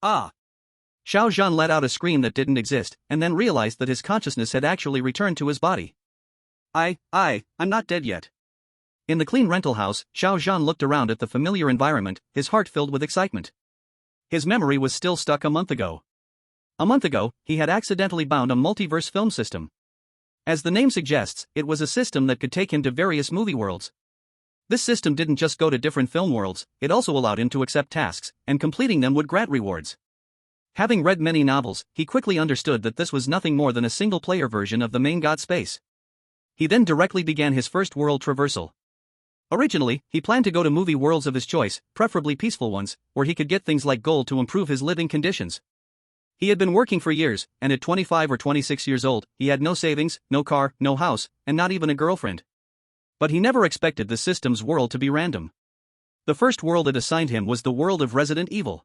Ah! Xiao Zhan let out a scream that didn't exist, and then realized that his consciousness had actually returned to his body. I'm not dead yet. In the clean rental house, Xiao Zhan looked around at the familiar environment, his heart filled with excitement. His memory was still stuck a month ago. A month ago, he had accidentally bound a multiverse film system. As the name suggests, it was a system that could take him to various movie worlds. This system didn't just go to different film worlds, it also allowed him to accept tasks, and completing them would grant rewards. Having read many novels, he quickly understood that this was nothing more than a single-player version of the main god space. He then directly began his first world traversal. Originally, he planned to go to movie worlds of his choice, preferably peaceful ones, where he could get things like gold to improve his living conditions. He had been working for years, and at 25 or 26 years old, he had no savings, no car, no house, and not even a girlfriend. But he never expected the system's world to be random. The first world it assigned him was the world of Resident Evil.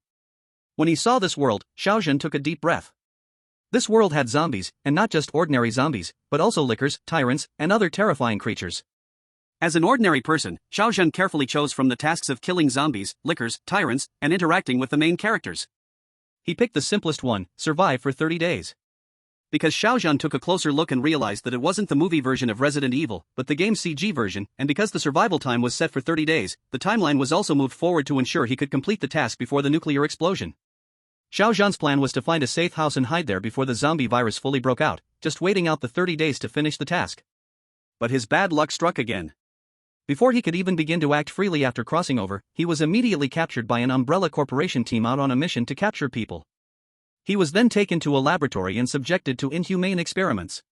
When he saw this world, Xiao Zhan took a deep breath. This world had zombies, and not just ordinary zombies, but also lickers, tyrants, and other terrifying creatures. As an ordinary person, Xiao Zhan carefully chose from the tasks of killing zombies, lickers, tyrants, and interacting with the main characters. He picked the simplest one, survive for 30 days. Because Xiao Zhan took a closer look and realized that it wasn't the movie version of Resident Evil, but the game's CG version, and because the survival time was set for 30 days, the timeline was also moved forward to ensure he could complete the task before the nuclear explosion. Xiao Zhan's plan was to find a safe house and hide there before the zombie virus fully broke out, just waiting out the 30 days to finish the task. But his bad luck struck again. Before he could even begin to act freely after crossing over, he was immediately captured by an Umbrella Corporation team out on a mission to capture people. He was then taken to a laboratory and subjected to inhumane experiments.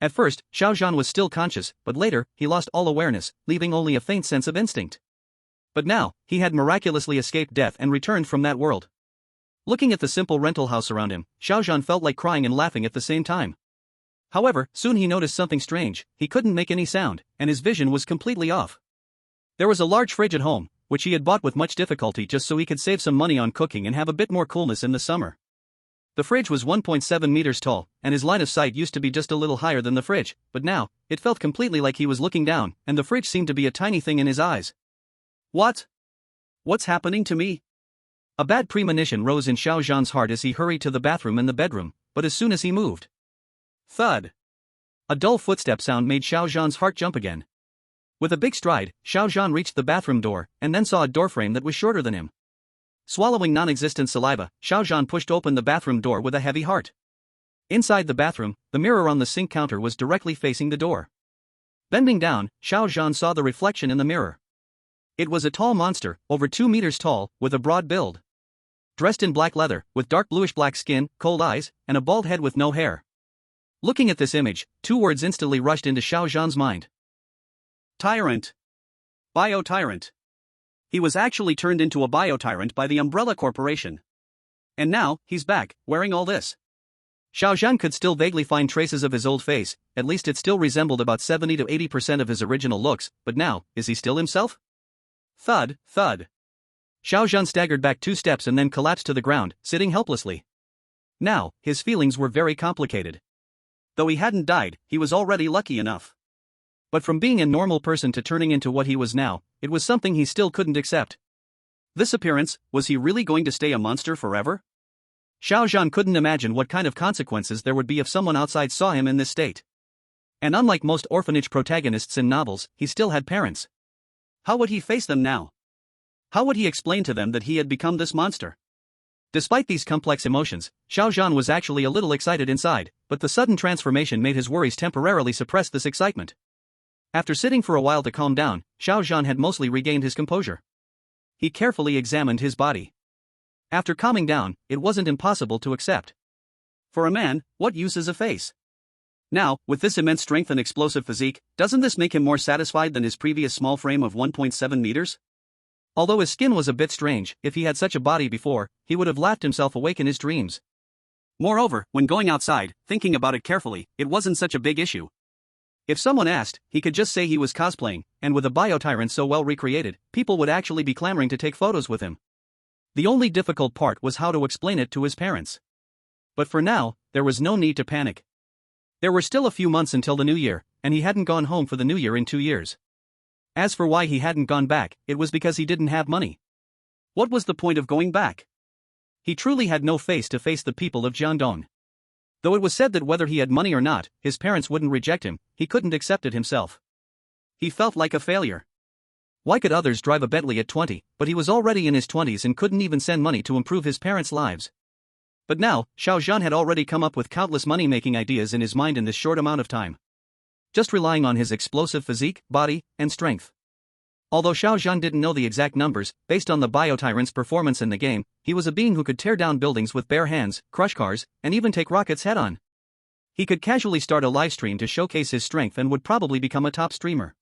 At first, Xiao Zhan was still conscious, but later, he lost all awareness, leaving only a faint sense of instinct. But now, he had miraculously escaped death and returned from that world. Looking at the simple rental house around him, Xiao Zhan felt like crying and laughing at the same time. However, soon he noticed something strange. He couldn't make any sound, and his vision was completely off. There was a large fridge at home, which he had bought with much difficulty just so he could save some money on cooking and have a bit more coolness in the summer. The fridge was 1.7 meters tall, and his line of sight used to be just a little higher than the fridge, but now, it felt completely like he was looking down, and the fridge seemed to be a tiny thing in his eyes. What's happening to me? A bad premonition rose in Xiao Zhan's heart as he hurried to the bathroom and the bedroom, but as soon as he moved, thud! A dull footstep sound made Xiao Zhan's heart jump again. With a big stride, Xiao Zhan reached the bathroom door, and then saw a doorframe that was shorter than him. Swallowing non-existent saliva, Xiao Zhan pushed open the bathroom door with a heavy heart. Inside the bathroom, the mirror on the sink counter was directly facing the door. Bending down, Xiao Zhan saw the reflection in the mirror. It was a tall monster, over 2 meters tall, with a broad build. Dressed in black leather, with dark bluish-black skin, cold eyes, and a bald head with no hair. Looking at this image, 2 words instantly rushed into Xiao Zhan's mind. Tyrant. Bio-Tyrant. He was actually turned into a Bio-Tyrant by the Umbrella Corporation. And now, he's back, wearing all this. Xiao Zhan could still vaguely find traces of his old face, at least it still resembled about 70 to 80% of his original looks, but now, is he still himself? Thud, thud. Xiao Zhan staggered back 2 steps and then collapsed to the ground, sitting helplessly. Now, his feelings were very complicated. Though he hadn't died, he was already lucky enough. But from being a normal person to turning into what he was now, it was something he still couldn't accept. This appearance, was he really going to stay a monster forever? Xiao Zhan couldn't imagine what kind of consequences there would be if someone outside saw him in this state. And unlike most orphanage protagonists in novels, he still had parents. How would he face them now? How would he explain to them that he had become this monster? Despite these complex emotions, Xiao Zhan was actually a little excited inside, but the sudden transformation made his worries temporarily suppress this excitement. After sitting for a while to calm down, Xiao Zhan had mostly regained his composure. He carefully examined his body. After calming down, it wasn't impossible to accept. For a man, what use is a face? Now, with this immense strength and explosive physique, doesn't this make him more satisfied than his previous small frame of 1.7 meters? Although his skin was a bit strange, if he had such a body before, he would have laughed himself awake in his dreams. Moreover, when going outside, thinking about it carefully, it wasn't such a big issue. If someone asked, he could just say he was cosplaying, and with a Bio-Tyrant so well recreated, people would actually be clamoring to take photos with him. The only difficult part was how to explain it to his parents. But for now, there was no need to panic. There were still a few months until the new year, and he hadn't gone home for the new year in 2 years. As for why he hadn't gone back, it was because he didn't have money. What was the point of going back? He truly had no face to face the people of Jiangcheng. Though it was said that whether he had money or not, his parents wouldn't reject him, he couldn't accept it himself. He felt like a failure. Why could others drive a Bentley at 20, but he was already in his 20s and couldn't even send money to improve his parents' lives? But now, Xiao Zhan had already come up with countless money-making ideas in his mind in this short amount of time. Just relying on his explosive physique, body, and strength. Although Xiao Zhan didn't know the exact numbers, based on the Bio-Tyrant's performance in the game, he was a being who could tear down buildings with bare hands, crush cars, and even take rockets head-on. He could casually start a livestream to showcase his strength and would probably become a top streamer.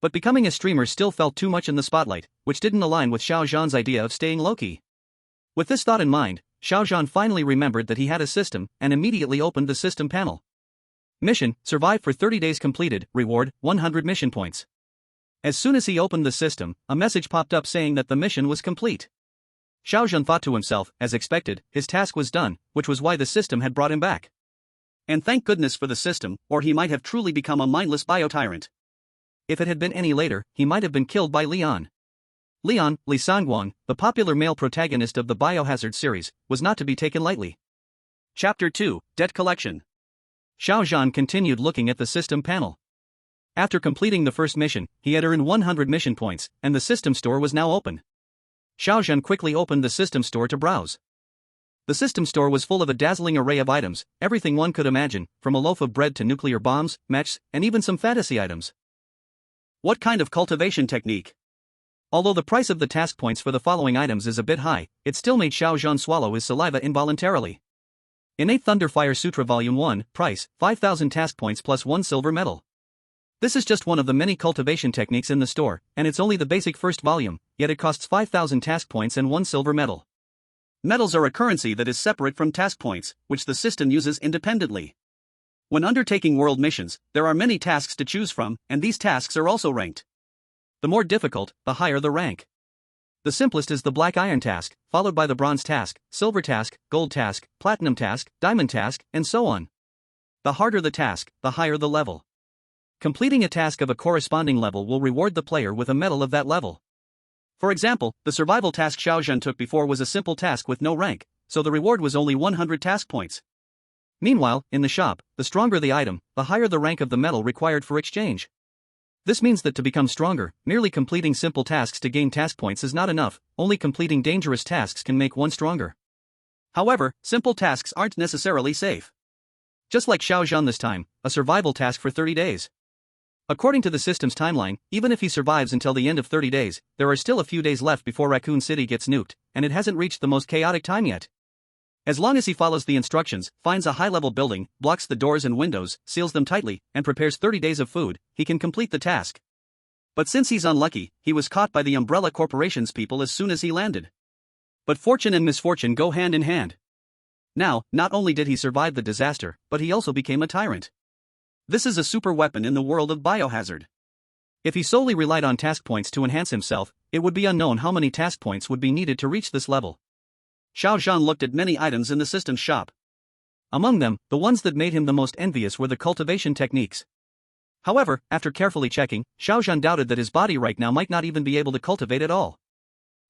But becoming a streamer still felt too much in the spotlight, which didn't align with Xiao Zhan's idea of staying low-key. With this thought in mind, Xiao Zhan finally remembered that he had a system and immediately opened the system panel. Mission: survive for 30 days completed, reward 100 mission points. As soon as he opened the system, a message popped up saying that the mission was complete. Xiao Zhan thought to himself, as expected, his task was done, which was why the system had brought him back. And thank goodness for the system, or he might have truly become a mindless Bio-Tyrant. If it had been any later, he might have been killed by Leon. Leon, Li Sanguang, the popular male protagonist of the Biohazard series, was not to be taken lightly. Chapter 2, Debt Collection. Xiao Zhan continued looking at the system panel. After completing the first mission, he had earned 100 mission points, and the system store was now open. Xiao Zhan quickly opened the system store to browse. The system store was full of a dazzling array of items, everything one could imagine, from a loaf of bread to nuclear bombs, mechs, and even some fantasy items. What kind of cultivation technique? Although the price of the task points for the following items is a bit high, it still made Xiao Zhan swallow his saliva involuntarily. Innate Thunderfire Sutra Volume 1, price, 5,000 task points plus 1 silver medal. This is just one of the many cultivation techniques in the store, and it's only the basic first volume, yet it costs 5,000 task points and 1 silver medal. Medals are a currency that is separate from task points, which the system uses independently. When undertaking world missions, there are many tasks to choose from, and these tasks are also ranked. The more difficult, the higher the rank. The simplest is the Black Iron task, followed by the Bronze task, Silver task, Gold task, Platinum task, Diamond task, and so on. The harder the task, the higher the level. Completing a task of a corresponding level will reward the player with a medal of that level. For example, the survival task Xiao Zhan took before was a simple task with no rank, so the reward was only 100 task points. Meanwhile, in the shop, the stronger the item, the higher the rank of the medal required for exchange. This means that to become stronger, merely completing simple tasks to gain task points is not enough, only completing dangerous tasks can make one stronger. However, simple tasks aren't necessarily safe. Just like Xiao Zhan this time, a survival task for 30 days. According to the system's timeline, even if he survives until the end of 30 days, there are still a few days left before Raccoon City gets nuked, and it hasn't reached the most chaotic time yet. As long as he follows the instructions, finds a high-level building, blocks the doors and windows, seals them tightly, and prepares 30 days of food, he can complete the task. But since he's unlucky, he was caught by the Umbrella Corporation's people as soon as he landed. But fortune and misfortune go hand in hand. Now, not only did he survive the disaster, but he also became a tyrant. This is a super weapon in the world of Biohazard. If he solely relied on task points to enhance himself, it would be unknown how many task points would be needed to reach this level. Xiao Zhan looked at many items in the system's shop. Among them, the ones that made him the most envious were the cultivation techniques. However, after carefully checking, Xiao Zhan doubted that his body right now might not even be able to cultivate at all.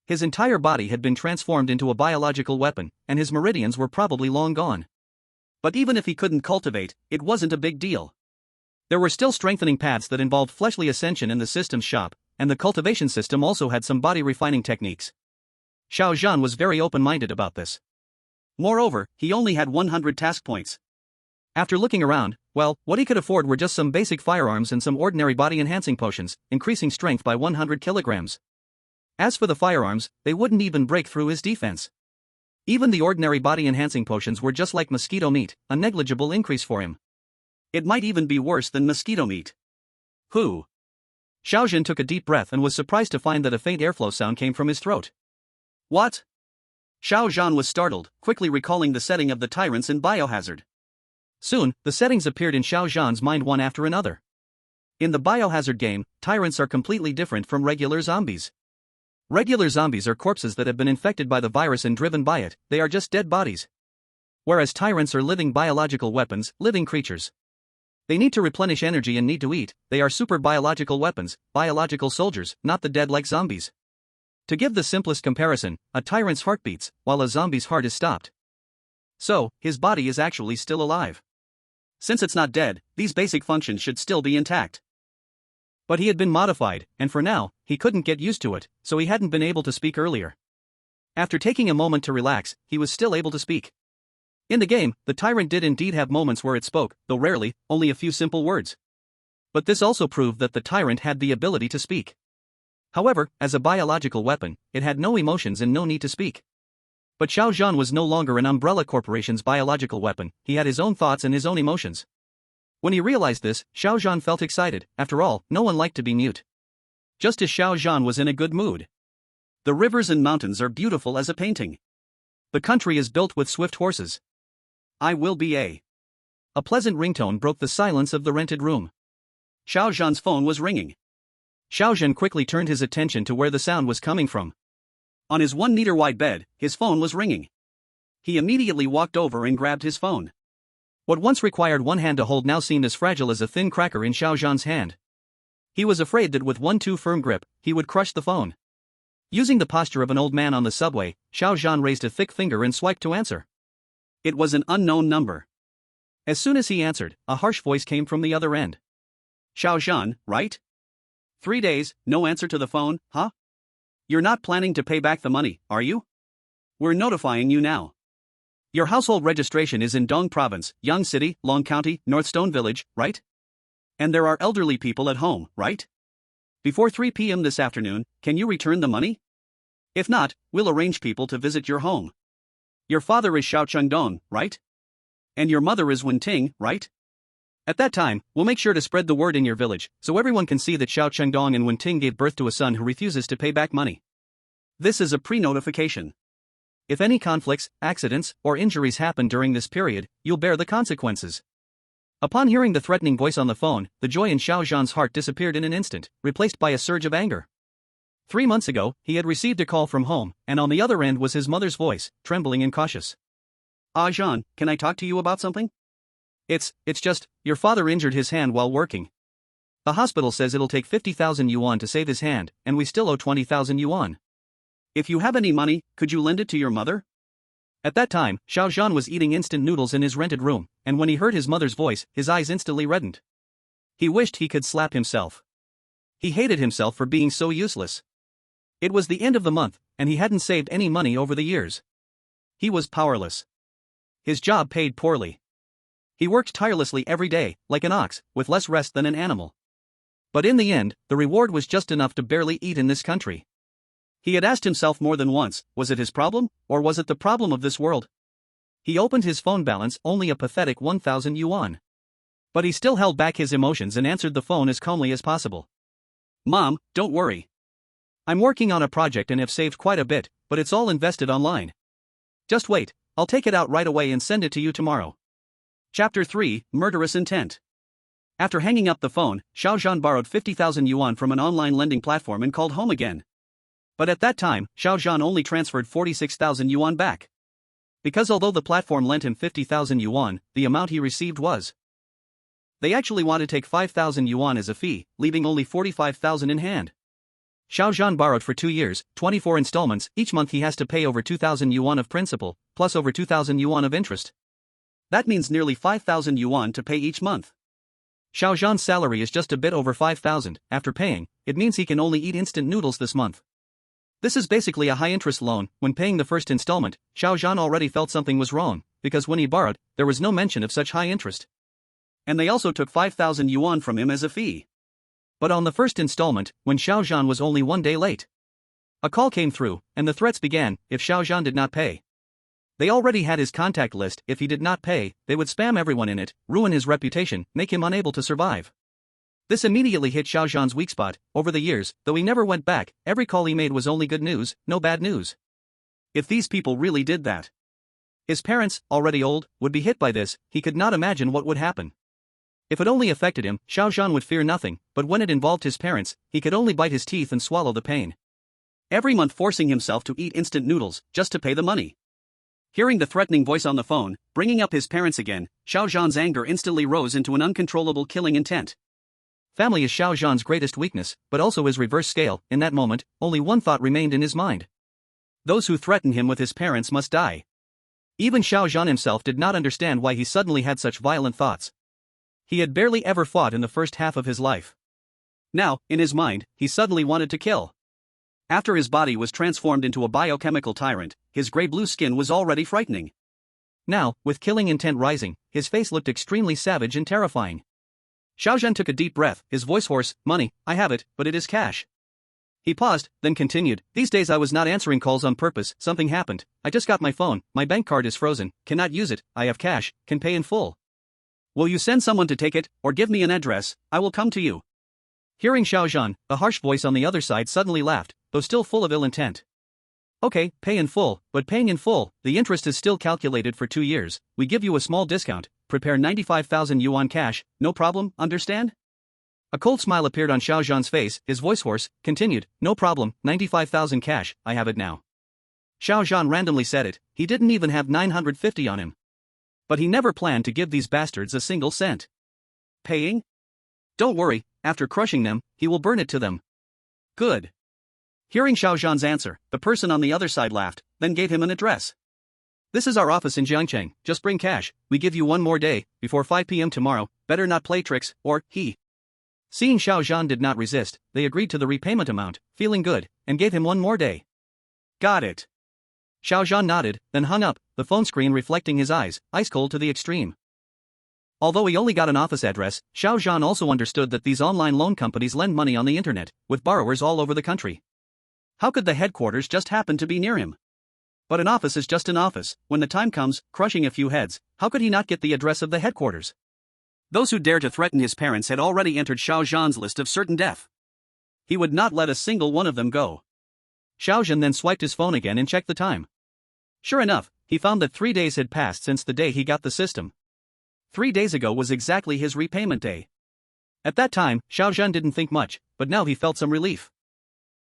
His entire body had been transformed into a biological weapon, and his meridians were probably long gone. But even if he couldn't cultivate, it wasn't a big deal. There were still strengthening paths that involved fleshly ascension in the system's shop, and the cultivation system also had some body refining techniques. Xiao Zhan was very open-minded about this. Moreover, he only had 100 task points. After looking around, well, what he could afford were just some basic firearms and some ordinary body-enhancing potions, increasing strength by 100 kilograms. As for the firearms, they wouldn't even break through his defense. Even the ordinary body-enhancing potions were just like mosquito meat, a negligible increase for him. It might even be worse than mosquito meat. Xiao Zhan took a deep breath and was surprised to find that a faint airflow sound came from his throat. What? Xiao Zhan was startled, quickly recalling the setting of the tyrants in Biohazard. Soon, the settings appeared in Xiao Zhan's mind one after another. In the Biohazard game, tyrants are completely different from regular zombies. Regular zombies are corpses that have been infected by the virus and driven by it, they are just dead bodies. Whereas tyrants are living biological weapons, living creatures. They need to replenish energy and need to eat, they are super biological weapons, biological soldiers, not the dead like zombies. To give the simplest comparison, a tyrant's heart beats, while a zombie's heart is stopped. So, his body is actually still alive. Since it's not dead, these basic functions should still be intact. But he had been modified, and for now, he couldn't get used to it, so he hadn't been able to speak earlier. After taking a moment to relax, he was still able to speak. In the game, the tyrant did indeed have moments where it spoke, though rarely, only a few simple words. But this also proved that the tyrant had the ability to speak. However, as a biological weapon, it had no emotions and no need to speak. But Xiao Zhan was no longer an Umbrella Corporation's biological weapon, he had his own thoughts and his own emotions. When he realized this, Xiao Zhan felt excited. After all, no one liked to be mute. Just as Xiao Zhan was in a good mood. The rivers and mountains are beautiful as a painting. The country is built with swift horses. I will be a pleasant ringtone broke the silence of the rented room. Xiao Zhan's phone was ringing. Xiao Zhan quickly turned his attention to where the sound was coming from. On his 1-meter-wide bed, his phone was ringing. He immediately walked over and grabbed his phone. What once required one hand to hold now seemed as fragile as a thin cracker in Xiao Zhan's hand. He was afraid that with one too firm grip, he would crush the phone. Using the posture of an old man on the subway, Xiao Zhan raised a thick finger and swiped to answer. It was an unknown number. As soon as he answered, a harsh voice came from the other end. Xiao Zhan, right? 3 days, no answer to the phone, huh? You're not planning to pay back the money, are you? We're notifying you now. Your household registration is in Dong Province, Yang City, Long County, North Stone Village, right? And there are elderly people at home, right? Before 3 p.m. this afternoon, can you return the money? If not, we'll arrange people to visit your home. Your father is Xiao Chengdong, right? And your mother is Wen Ting, right? At that time, we'll make sure to spread the word in your village, so everyone can see that Xiao Chengdong and Wen Ting gave birth to a son who refuses to pay back money. This is a pre-notification. If any conflicts, accidents, or injuries happen during this period, you'll bear the consequences. Upon hearing the threatening voice on the phone, the joy in Xiao Zhan's heart disappeared in an instant, replaced by a surge of anger. 3 months ago, he had received a call from home, and on the other end was his mother's voice, trembling and cautious. Ah Zhan, can I talk to you about something? It's just, your father injured his hand while working. The hospital says it'll take 50,000 yuan to save his hand, and we still owe 20,000 yuan. If you have any money, could you lend it to your mother? At that time, Xiao Zhan was eating instant noodles in his rented room, and when he heard his mother's voice, his eyes instantly reddened. He wished he could slap himself. He hated himself for being so useless. It was the end of the month, and he hadn't saved any money over the years. He was powerless. His job paid poorly. He worked tirelessly every day, like an ox, with less rest than an animal. But in the end, the reward was just enough to barely eat in this country. He had asked himself more than once, was it his problem, or was it the problem of this world? He opened his phone balance, only a pathetic 1,000 yuan. But he still held back his emotions and answered the phone as calmly as possible. Mom, don't worry. I'm working on a project and have saved quite a bit, but it's all invested online. Just wait, I'll take it out right away and send it to you tomorrow. Chapter 3, Murderous Intent. After hanging up the phone, Xiao Zhan borrowed 50,000 yuan from an online lending platform and called home again. But at that time, Xiao Zhan only transferred 46,000 yuan back. Because although the platform lent him 50,000 yuan, the amount he received was. They actually want to take 5,000 yuan as a fee, leaving only 45,000 in hand. Xiao Zhan borrowed for 2 years, 24 installments, each month he has to pay over 2,000 yuan of principal, plus over 2,000 yuan of interest. That means nearly 5,000 yuan to pay each month. Xiao Zhan's salary is just a bit over 5,000, after paying, it means he can only eat instant noodles this month. This is basically a high-interest loan. When paying the first installment, Xiao Zhan already felt something was wrong, because when he borrowed, there was no mention of such high interest. And they also took 5,000 yuan from him as a fee. But on the first installment, when Xiao Zhan was only 1 day late, a call came through, and the threats began, if Xiao Zhan did not pay. They already had his contact list. If he did not pay, they would spam everyone in it, ruin his reputation, make him unable to survive. This immediately hit Xiao Zhan's weak spot. Over the years, though he never went back, every call he made was only good news, no bad news. If these people really did that, his parents, already old, would be hit by this. He could not imagine what would happen. If it only affected him, Xiao Zhan would fear nothing, but when it involved his parents, he could only bite his teeth and swallow the pain. Every month forcing himself to eat instant noodles, just to pay the money. Hearing the threatening voice on the phone, bringing up his parents again, Xiao Zhan's anger instantly rose into an uncontrollable killing intent. Family is Xiao Zhan's greatest weakness, but also his reverse scale. In that moment, only one thought remained in his mind. Those who threaten him with his parents must die. Even Xiao Zhan himself did not understand why he suddenly had such violent thoughts. He had barely ever fought in the first half of his life. Now, in his mind, he suddenly wanted to kill. After his body was transformed into a biochemical tyrant, his grey-blue skin was already frightening. Now, with killing intent rising, his face looked extremely savage and terrifying. Xiao Zhan took a deep breath, his voice hoarse. Money, I have it, but it is cash. He paused, then continued, these days I was not answering calls on purpose, something happened, I just got my phone, my bank card is frozen, cannot use it, I have cash, can pay in full. Will you send someone to take it, or give me an address, I will come to you. Hearing Xiao Zhan, a harsh voice on the other side suddenly laughed, though still full of ill intent. Okay, pay in full, but paying in full, the interest is still calculated for 2 years, we give you a small discount, prepare 95,000 yuan cash, no problem, understand? A cold smile appeared on Xiao Zhan's face, his voice hoarse, continued, no problem, 95,000 cash, I have it now. Xiao Zhan randomly said it, he didn't even have 950 on him. But he never planned to give these bastards a single cent. Paying? Don't worry, after crushing them, he will burn it to them. Good. Hearing Xiao Zhan's answer, the person on the other side laughed, then gave him an address. This is our office in Jiangcheng, just bring cash, we give you one more day, before 5 p.m. tomorrow, better not play tricks, or, he. Seeing Xiao Zhan did not resist, they agreed to the repayment amount, feeling good, and gave him one more day. Got it. Xiao Zhan nodded, then hung up, the phone screen reflecting his eyes, ice cold to the extreme. Although he only got an office address, Xiao Zhan also understood that these online loan companies lend money on the internet, with borrowers all over the country. How could the headquarters just happen to be near him? But an office is just an office, when the time comes, crushing a few heads, how could he not get the address of the headquarters? Those who dare to threaten his parents had already entered Xiao Zhan's list of certain death. He would not let a single one of them go. Xiao Zhan then swiped his phone again and checked the time. Sure enough, he found that 3 days had passed since the day he got the system. 3 days ago was exactly his repayment day. At that time, Xiao Zhan didn't think much, but now he felt some relief.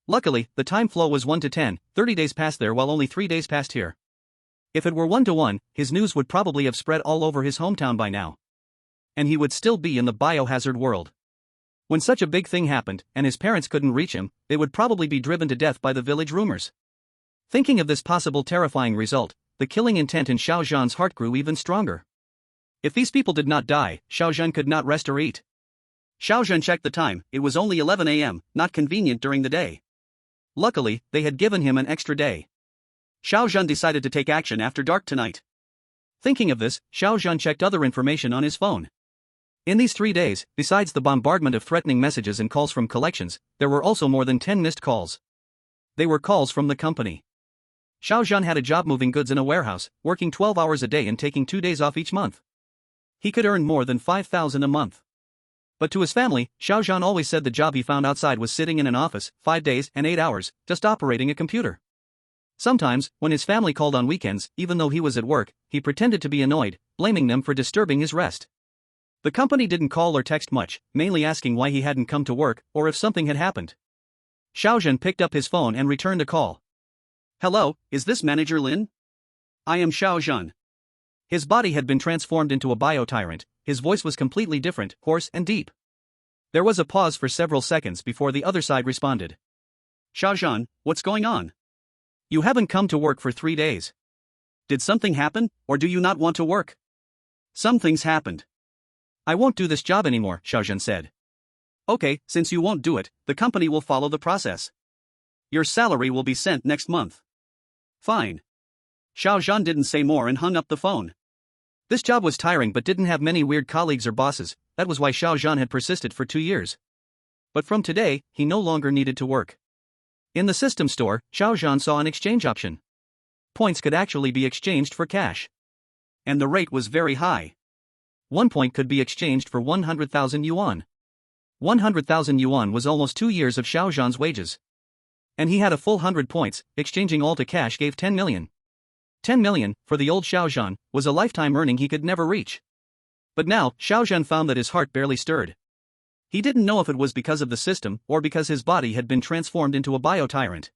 Luckily, the time flow was 1 to 10, 30 days passed there while only 3 days passed here. If it were 1 to 1, his news would probably have spread all over his hometown by now. And he would still be in the biohazard world. When such a big thing happened, and his parents couldn't reach him, they would probably be driven to death by the village rumors. Thinking of this possible terrifying result, the killing intent in Xiao Zhan's heart grew even stronger. If these people did not die, Xiao Zhan could not rest or eat. Xiao Zhan checked the time, it was only 11 a.m., not convenient during the day. Luckily, they had given him an extra day. Xiao Zhan decided to take action after dark tonight. Thinking of this, Xiao Zhan checked other information on his phone. In these 3 days, besides the bombardment of threatening messages and calls from collections, there were also more than 10 missed calls. They were calls from the company. Xiao Zhan had a job moving goods in a warehouse, working 12 hours a day and taking 2 days off each month. He could earn more than 5,000 a month. But to his family, Xiao Zhan always said the job he found outside was sitting in an office, 5 days and 8 hours, just operating a computer. Sometimes, when his family called on weekends, even though he was at work, he pretended to be annoyed, blaming them for disturbing his rest. The company didn't call or text much, mainly asking why he hadn't come to work, or if something had happened. Xiao Zhan picked up his phone and returned a call. Hello, is this Manager Lin? I am Xiao Zhan. His body had been transformed into a Bio-Tyrant, his voice was completely different, hoarse and deep. There was a pause for several seconds before the other side responded. Xiao Zhan, what's going on? You haven't come to work for 3 days. Did something happen, or do you not want to work? Some things happened. I won't do this job anymore, Xiao Zhan said. Okay, since you won't do it, the company will follow the process. Your salary will be sent next month. Fine. Xiao Zhan didn't say more and hung up the phone. This job was tiring but didn't have many weird colleagues or bosses, that was why Xiao Zhan had persisted for 2 years. But from today, he no longer needed to work. In the system store, Xiao Zhan saw an exchange option. Points could actually be exchanged for cash. And the rate was very high. 1 point could be exchanged for 100,000 yuan. 100,000 yuan was almost 2 years of Xiao Zhan's wages. And he had a full 100 points, exchanging all to cash gave 10 million. 10 million, for the old Xiao Zhan, was a lifetime earning he could never reach. But now, Xiao Zhan found that his heart barely stirred. He didn't know if it was because of the system or because his body had been transformed into a bio-tyrant.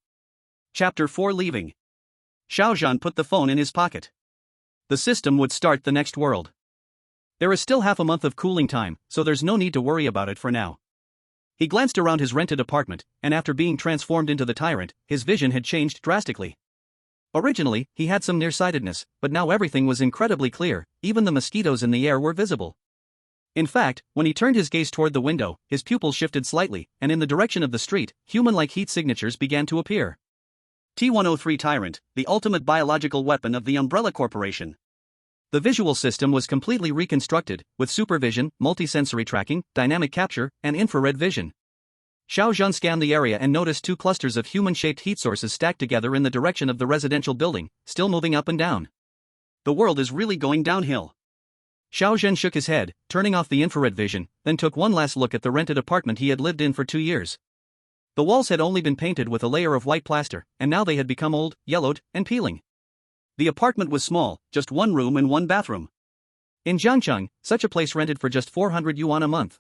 Chapter 4 Leaving. Xiao Zhan put the phone in his pocket. The system would start the next world. There is still half a month of cooling time, so there's no need to worry about it for now. He glanced around his rented apartment, and after being transformed into the tyrant, his vision had changed drastically. Originally, he had some nearsightedness, but now everything was incredibly clear, even the mosquitoes in the air were visible. In fact, when he turned his gaze toward the window, his pupils shifted slightly, and in the direction of the street, human-like heat signatures began to appear. T-103 Tyrant, the ultimate biological weapon of the Umbrella Corporation. The visual system was completely reconstructed, with supervision, multisensory tracking, dynamic capture, and infrared vision. Xiao Zhan scanned the area and noticed two clusters of human-shaped heat sources stacked together in the direction of the residential building, still moving up and down. The world is really going downhill. Xiao Zhan shook his head, turning off the infrared vision, then took one last look at the rented apartment he had lived in for 2 years. The walls had only been painted with a layer of white plaster, and now they had become old, yellowed, and peeling. The apartment was small, just one room and one bathroom. In Jiangcheng, such a place rented for just 400 yuan a month.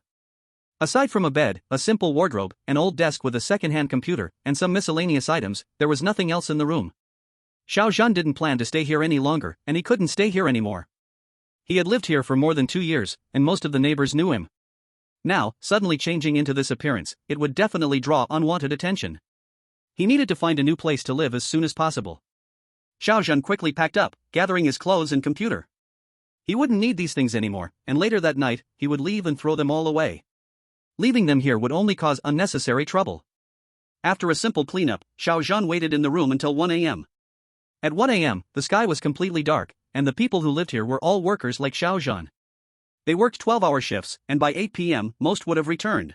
Aside from a bed, a simple wardrobe, an old desk with a second-hand computer, and some miscellaneous items, there was nothing else in the room. Xiao Zhan didn't plan to stay here any longer, and he couldn't stay here anymore. He had lived here for more than 2 years, and most of the neighbors knew him. Now, suddenly changing into this appearance, it would definitely draw unwanted attention. He needed to find a new place to live as soon as possible. Xiao Zhan quickly packed up, gathering his clothes and computer. He wouldn't need these things anymore, and later that night, he would leave and throw them all away. Leaving them here would only cause unnecessary trouble. After a simple cleanup, Xiao Zhan waited in the room until 1 a.m. At 1 a.m., the sky was completely dark, and the people who lived here were all workers like Xiao Zhan. They worked 12-hour shifts, and by 8 p.m., most would have returned.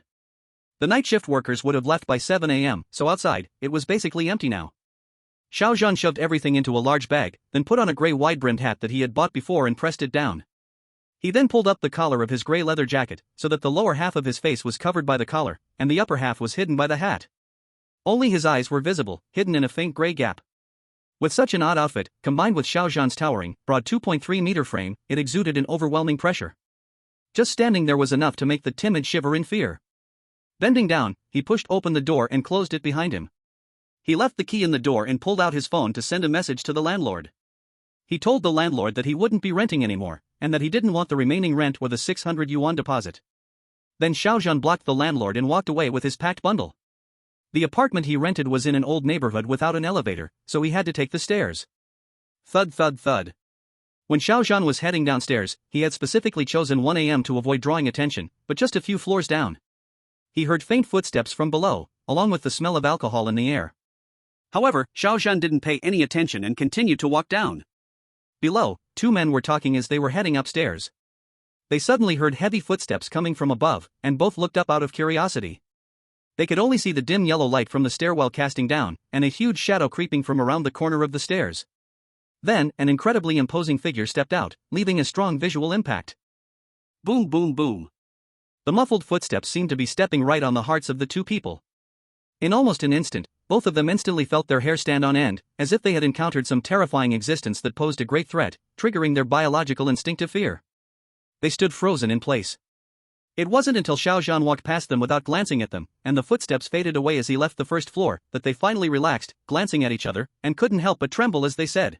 The night shift workers would have left by 7 a.m., so outside, it was basically empty now. Xiao Zhan shoved everything into a large bag, then put on a gray wide-brimmed hat that he had bought before and pressed it down. He then pulled up the collar of his gray leather jacket, so that the lower half of his face was covered by the collar, and the upper half was hidden by the hat. Only his eyes were visible, hidden in a faint gray gap. With such an odd outfit, combined with Xiao Zhan's towering, broad 2.3-meter frame, it exuded an overwhelming pressure. Just standing there was enough to make the timid shiver in fear. Bending down, he pushed open the door and closed it behind him. He left the key in the door and pulled out his phone to send a message to the landlord. He told the landlord that he wouldn't be renting anymore, and that he didn't want the remaining rent or the 600 yuan deposit. Then Xiao Zhan blocked the landlord and walked away with his packed bundle. The apartment he rented was in an old neighborhood without an elevator, so he had to take the stairs. Thud thud thud. When Xiao Zhan was heading downstairs, he had specifically chosen 1 a.m. to avoid drawing attention, but just a few floors down. He heard faint footsteps from below, along with the smell of alcohol in the air. However, Xiao Zhan didn't pay any attention and continued to walk down. Below, 2 men were talking as they were heading upstairs. They suddenly heard heavy footsteps coming from above, and both looked up out of curiosity. They could only see the dim yellow light from the stairwell casting down, and a huge shadow creeping from around the corner of the stairs. Then, an incredibly imposing figure stepped out, leaving a strong visual impact. Boom boom boom. The muffled footsteps seemed to be stepping right on the hearts of the 2 people. In almost an instant, both of them instantly felt their hair stand on end, as if they had encountered some terrifying existence that posed a great threat, triggering their biological instinctive fear. They stood frozen in place. It wasn't until Xiao Zhan walked past them without glancing at them, and the footsteps faded away as he left the first floor, that they finally relaxed, glancing at each other, and couldn't help but tremble as they said,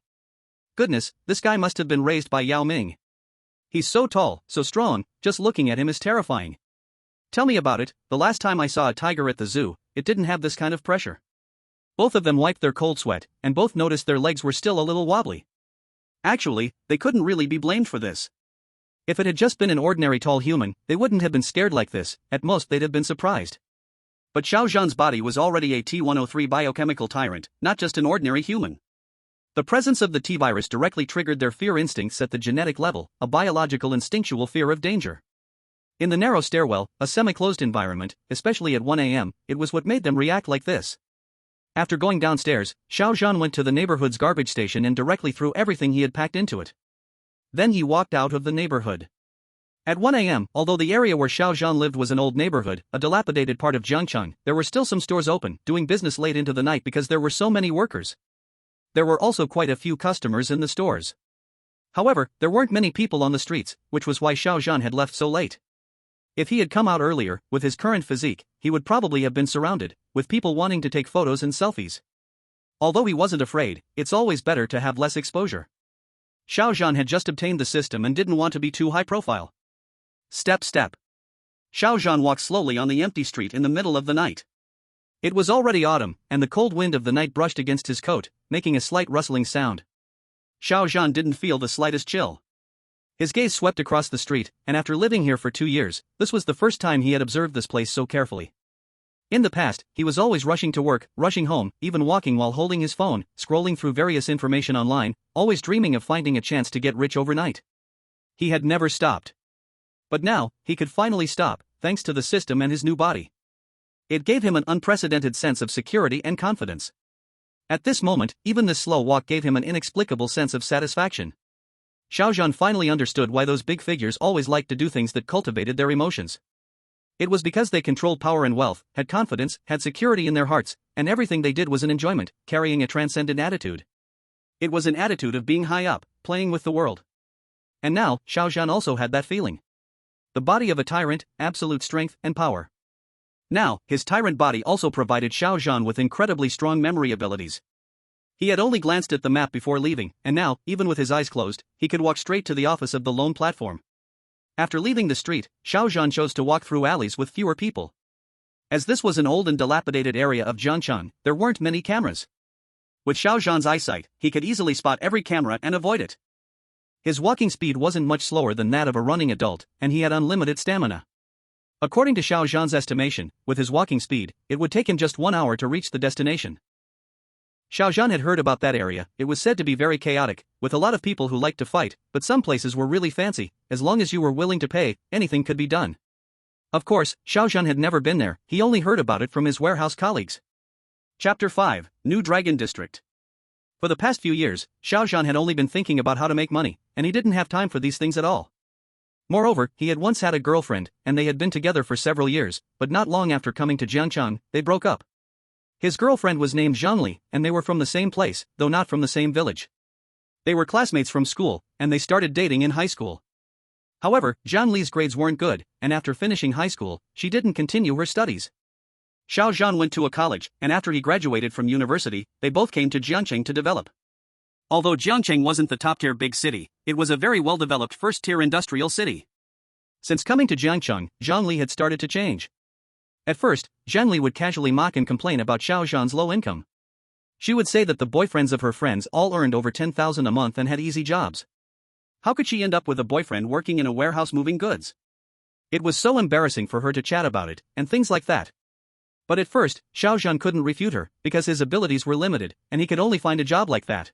"Goodness, this guy must have been raised by Yao Ming. He's so tall, so strong, just looking at him is terrifying. Tell me about it, the last time I saw a tiger at the zoo, it didn't have this kind of pressure." Both of them wiped their cold sweat, and both noticed their legs were still a little wobbly. Actually, they couldn't really be blamed for this. If it had just been an ordinary tall human, they wouldn't have been scared like this, at most they'd have been surprised. But Xiao Zhan's body was already a T-103 biochemical tyrant, not just an ordinary human. The presence of the T-virus directly triggered their fear instincts at the genetic level, a biological instinctual fear of danger. In the narrow stairwell, a semi-closed environment, especially at 1 a.m., it was what made them react like this. After going downstairs, Xiao Zhan went to the neighborhood's garbage station and directly threw everything he had packed into it. Then he walked out of the neighborhood. At 1 a.m., although the area where Xiao Zhan lived was an old neighborhood, a dilapidated part of Jiangcheng, there were still some stores open, doing business late into the night because there were so many workers. There were also quite a few customers in the stores. However, there weren't many people on the streets, which was why Xiao Zhan had left so late. If he had come out earlier, with his current physique, he would probably have been surrounded, with people wanting to take photos and selfies. Although he wasn't afraid, it's always better to have less exposure. Xiao Zhan had just obtained the system and didn't want to be too high profile. Step step. Xiao Zhan walked slowly on the empty street in the middle of the night. It was already autumn, and the cold wind of the night brushed against his coat, making a slight rustling sound. Xiao Zhan didn't feel the slightest chill. His gaze swept across the street, and after living here for 2 years, this was the first time he had observed this place so carefully. In the past, he was always rushing to work, rushing home, even walking while holding his phone, scrolling through various information online, always dreaming of finding a chance to get rich overnight. He had never stopped. But now, he could finally stop, thanks to the system and his new body. It gave him an unprecedented sense of security and confidence. At this moment, even this slow walk gave him an inexplicable sense of satisfaction. Xiao Zhan finally understood why those big figures always liked to do things that cultivated their emotions. It was because they controlled power and wealth, had confidence, had security in their hearts, and everything they did was an enjoyment, carrying a transcendent attitude. It was an attitude of being high up, playing with the world. And now, Xiao Zhan also had that feeling. The body of a tyrant, absolute strength and power. Now, his tyrant body also provided Xiao Zhan with incredibly strong memory abilities. He had only glanced at the map before leaving, and now, even with his eyes closed, he could walk straight to the office of the lone platform. After leaving the street, Xiao Zhan chose to walk through alleys with fewer people. As this was an old and dilapidated area of Jiangcheng, there weren't many cameras. With Xiao Zhan's eyesight, he could easily spot every camera and avoid it. His walking speed wasn't much slower than that of a running adult, and he had unlimited stamina. According to Xiao Zhan's estimation, with his walking speed, it would take him just 1 hour to reach the destination. Xiao Zhan had heard about that area. It was said to be very chaotic, with a lot of people who liked to fight, but some places were really fancy. As long as you were willing to pay, anything could be done. Of course, Xiao Zhan had never been there, he only heard about it from his warehouse colleagues. Chapter 5, New Dragon District. For the past few years, Xiao Zhan had only been thinking about how to make money, and he didn't have time for these things at all. Moreover, he had once had a girlfriend, and they had been together for several years, but not long after coming to Jiangcheng, they broke up. His girlfriend was named Zhang, and they were from the same place, though not from the same village. They were classmates from school, and they started dating in high school. However, Zhang grades weren't good, and after finishing high school, she didn't continue her studies. Xiao Zhan went to a college, and after he graduated from university, they both came to Jiangcheng to develop. Although Jiangcheng wasn't the top-tier big city, it was a very well-developed first-tier industrial city. Since coming to Jiangcheng, Zhang had started to change. At first, Zhang would casually mock and complain about Xiao Zhan's low income. She would say that the boyfriends of her friends all earned over 10,000 a month and had easy jobs. How could she end up with a boyfriend working in a warehouse moving goods? It was so embarrassing for her to chat about it, and things like that. But at first, Xiao Zhan couldn't refute her, because his abilities were limited, and he could only find a job like that.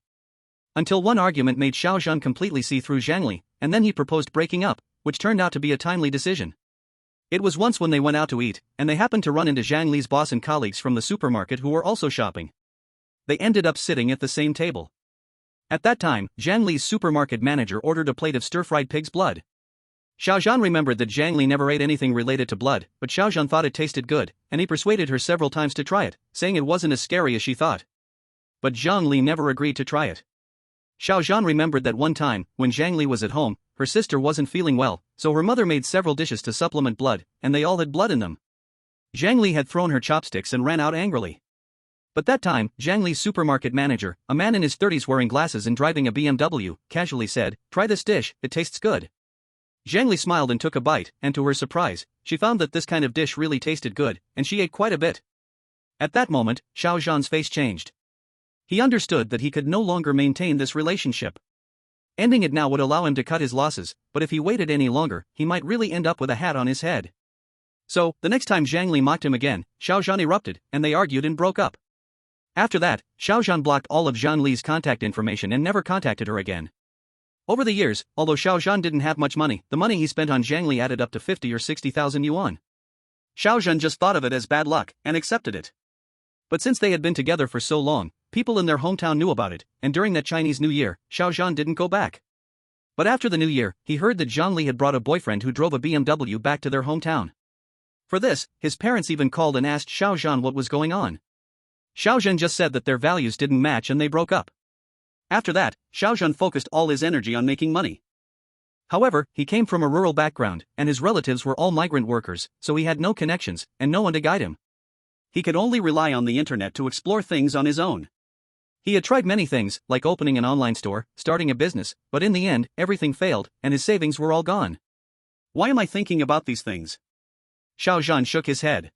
Until one argument made Xiao Zhan completely see through Zhang, and then he proposed breaking up, which turned out to be a timely decision. It was once when they went out to eat, and they happened to run into Zhang boss and colleagues from the supermarket who were also shopping. They ended up sitting at the same table. At that time, Zhang supermarket manager ordered a plate of stir-fried pig's blood. Xiao Zhan remembered that Zhang never ate anything related to blood, but Xiao Zhan thought it tasted good, and he persuaded her several times to try it, saying it wasn't as scary as she thought. But Zhang never agreed to try it. Xiao Zhan remembered that one time, when Zhang was at home, her sister wasn't feeling well, so her mother made several dishes to supplement blood, and they all had blood in them. Zhang had thrown her chopsticks and ran out angrily. But that time, Zhang supermarket manager, a man in his 30s wearing glasses and driving a BMW, casually said, "Try this dish, it tastes good." Zhang smiled and took a bite, and to her surprise, she found that this kind of dish really tasted good, and she ate quite a bit. At that moment, Xiao Zhan's face changed. He understood that he could no longer maintain this relationship. Ending it now would allow him to cut his losses, but if he waited any longer, he might really end up with a hat on his head. So, the next time Zhang mocked him again, Xiao Zhan erupted, and they argued and broke up. After that, Xiao Zhan blocked all of Zhang contact information and never contacted her again. Over the years, although Xiao Zhan didn't have much money, the money he spent on Zhang added up to 50 or 60,000 yuan. Xiao Zhan just thought of it as bad luck, and accepted it. But since they had been together for so long, people in their hometown knew about it, and during that Chinese New Year, Xiao Zhan didn't go back. But after the New Year, he heard that Zhang had brought a boyfriend who drove a BMW back to their hometown. For this, his parents even called and asked Xiao Zhan what was going on. Xiao Zhan just said that their values didn't match and they broke up. After that, Xiao Zhan focused all his energy on making money. However, he came from a rural background, and his relatives were all migrant workers, so he had no connections, and no one to guide him. He could only rely on the internet to explore things on his own. He had tried many things, like opening an online store, starting a business, but in the end, everything failed, and his savings were all gone. Why am I thinking about these things? Xiao Zhan shook his head.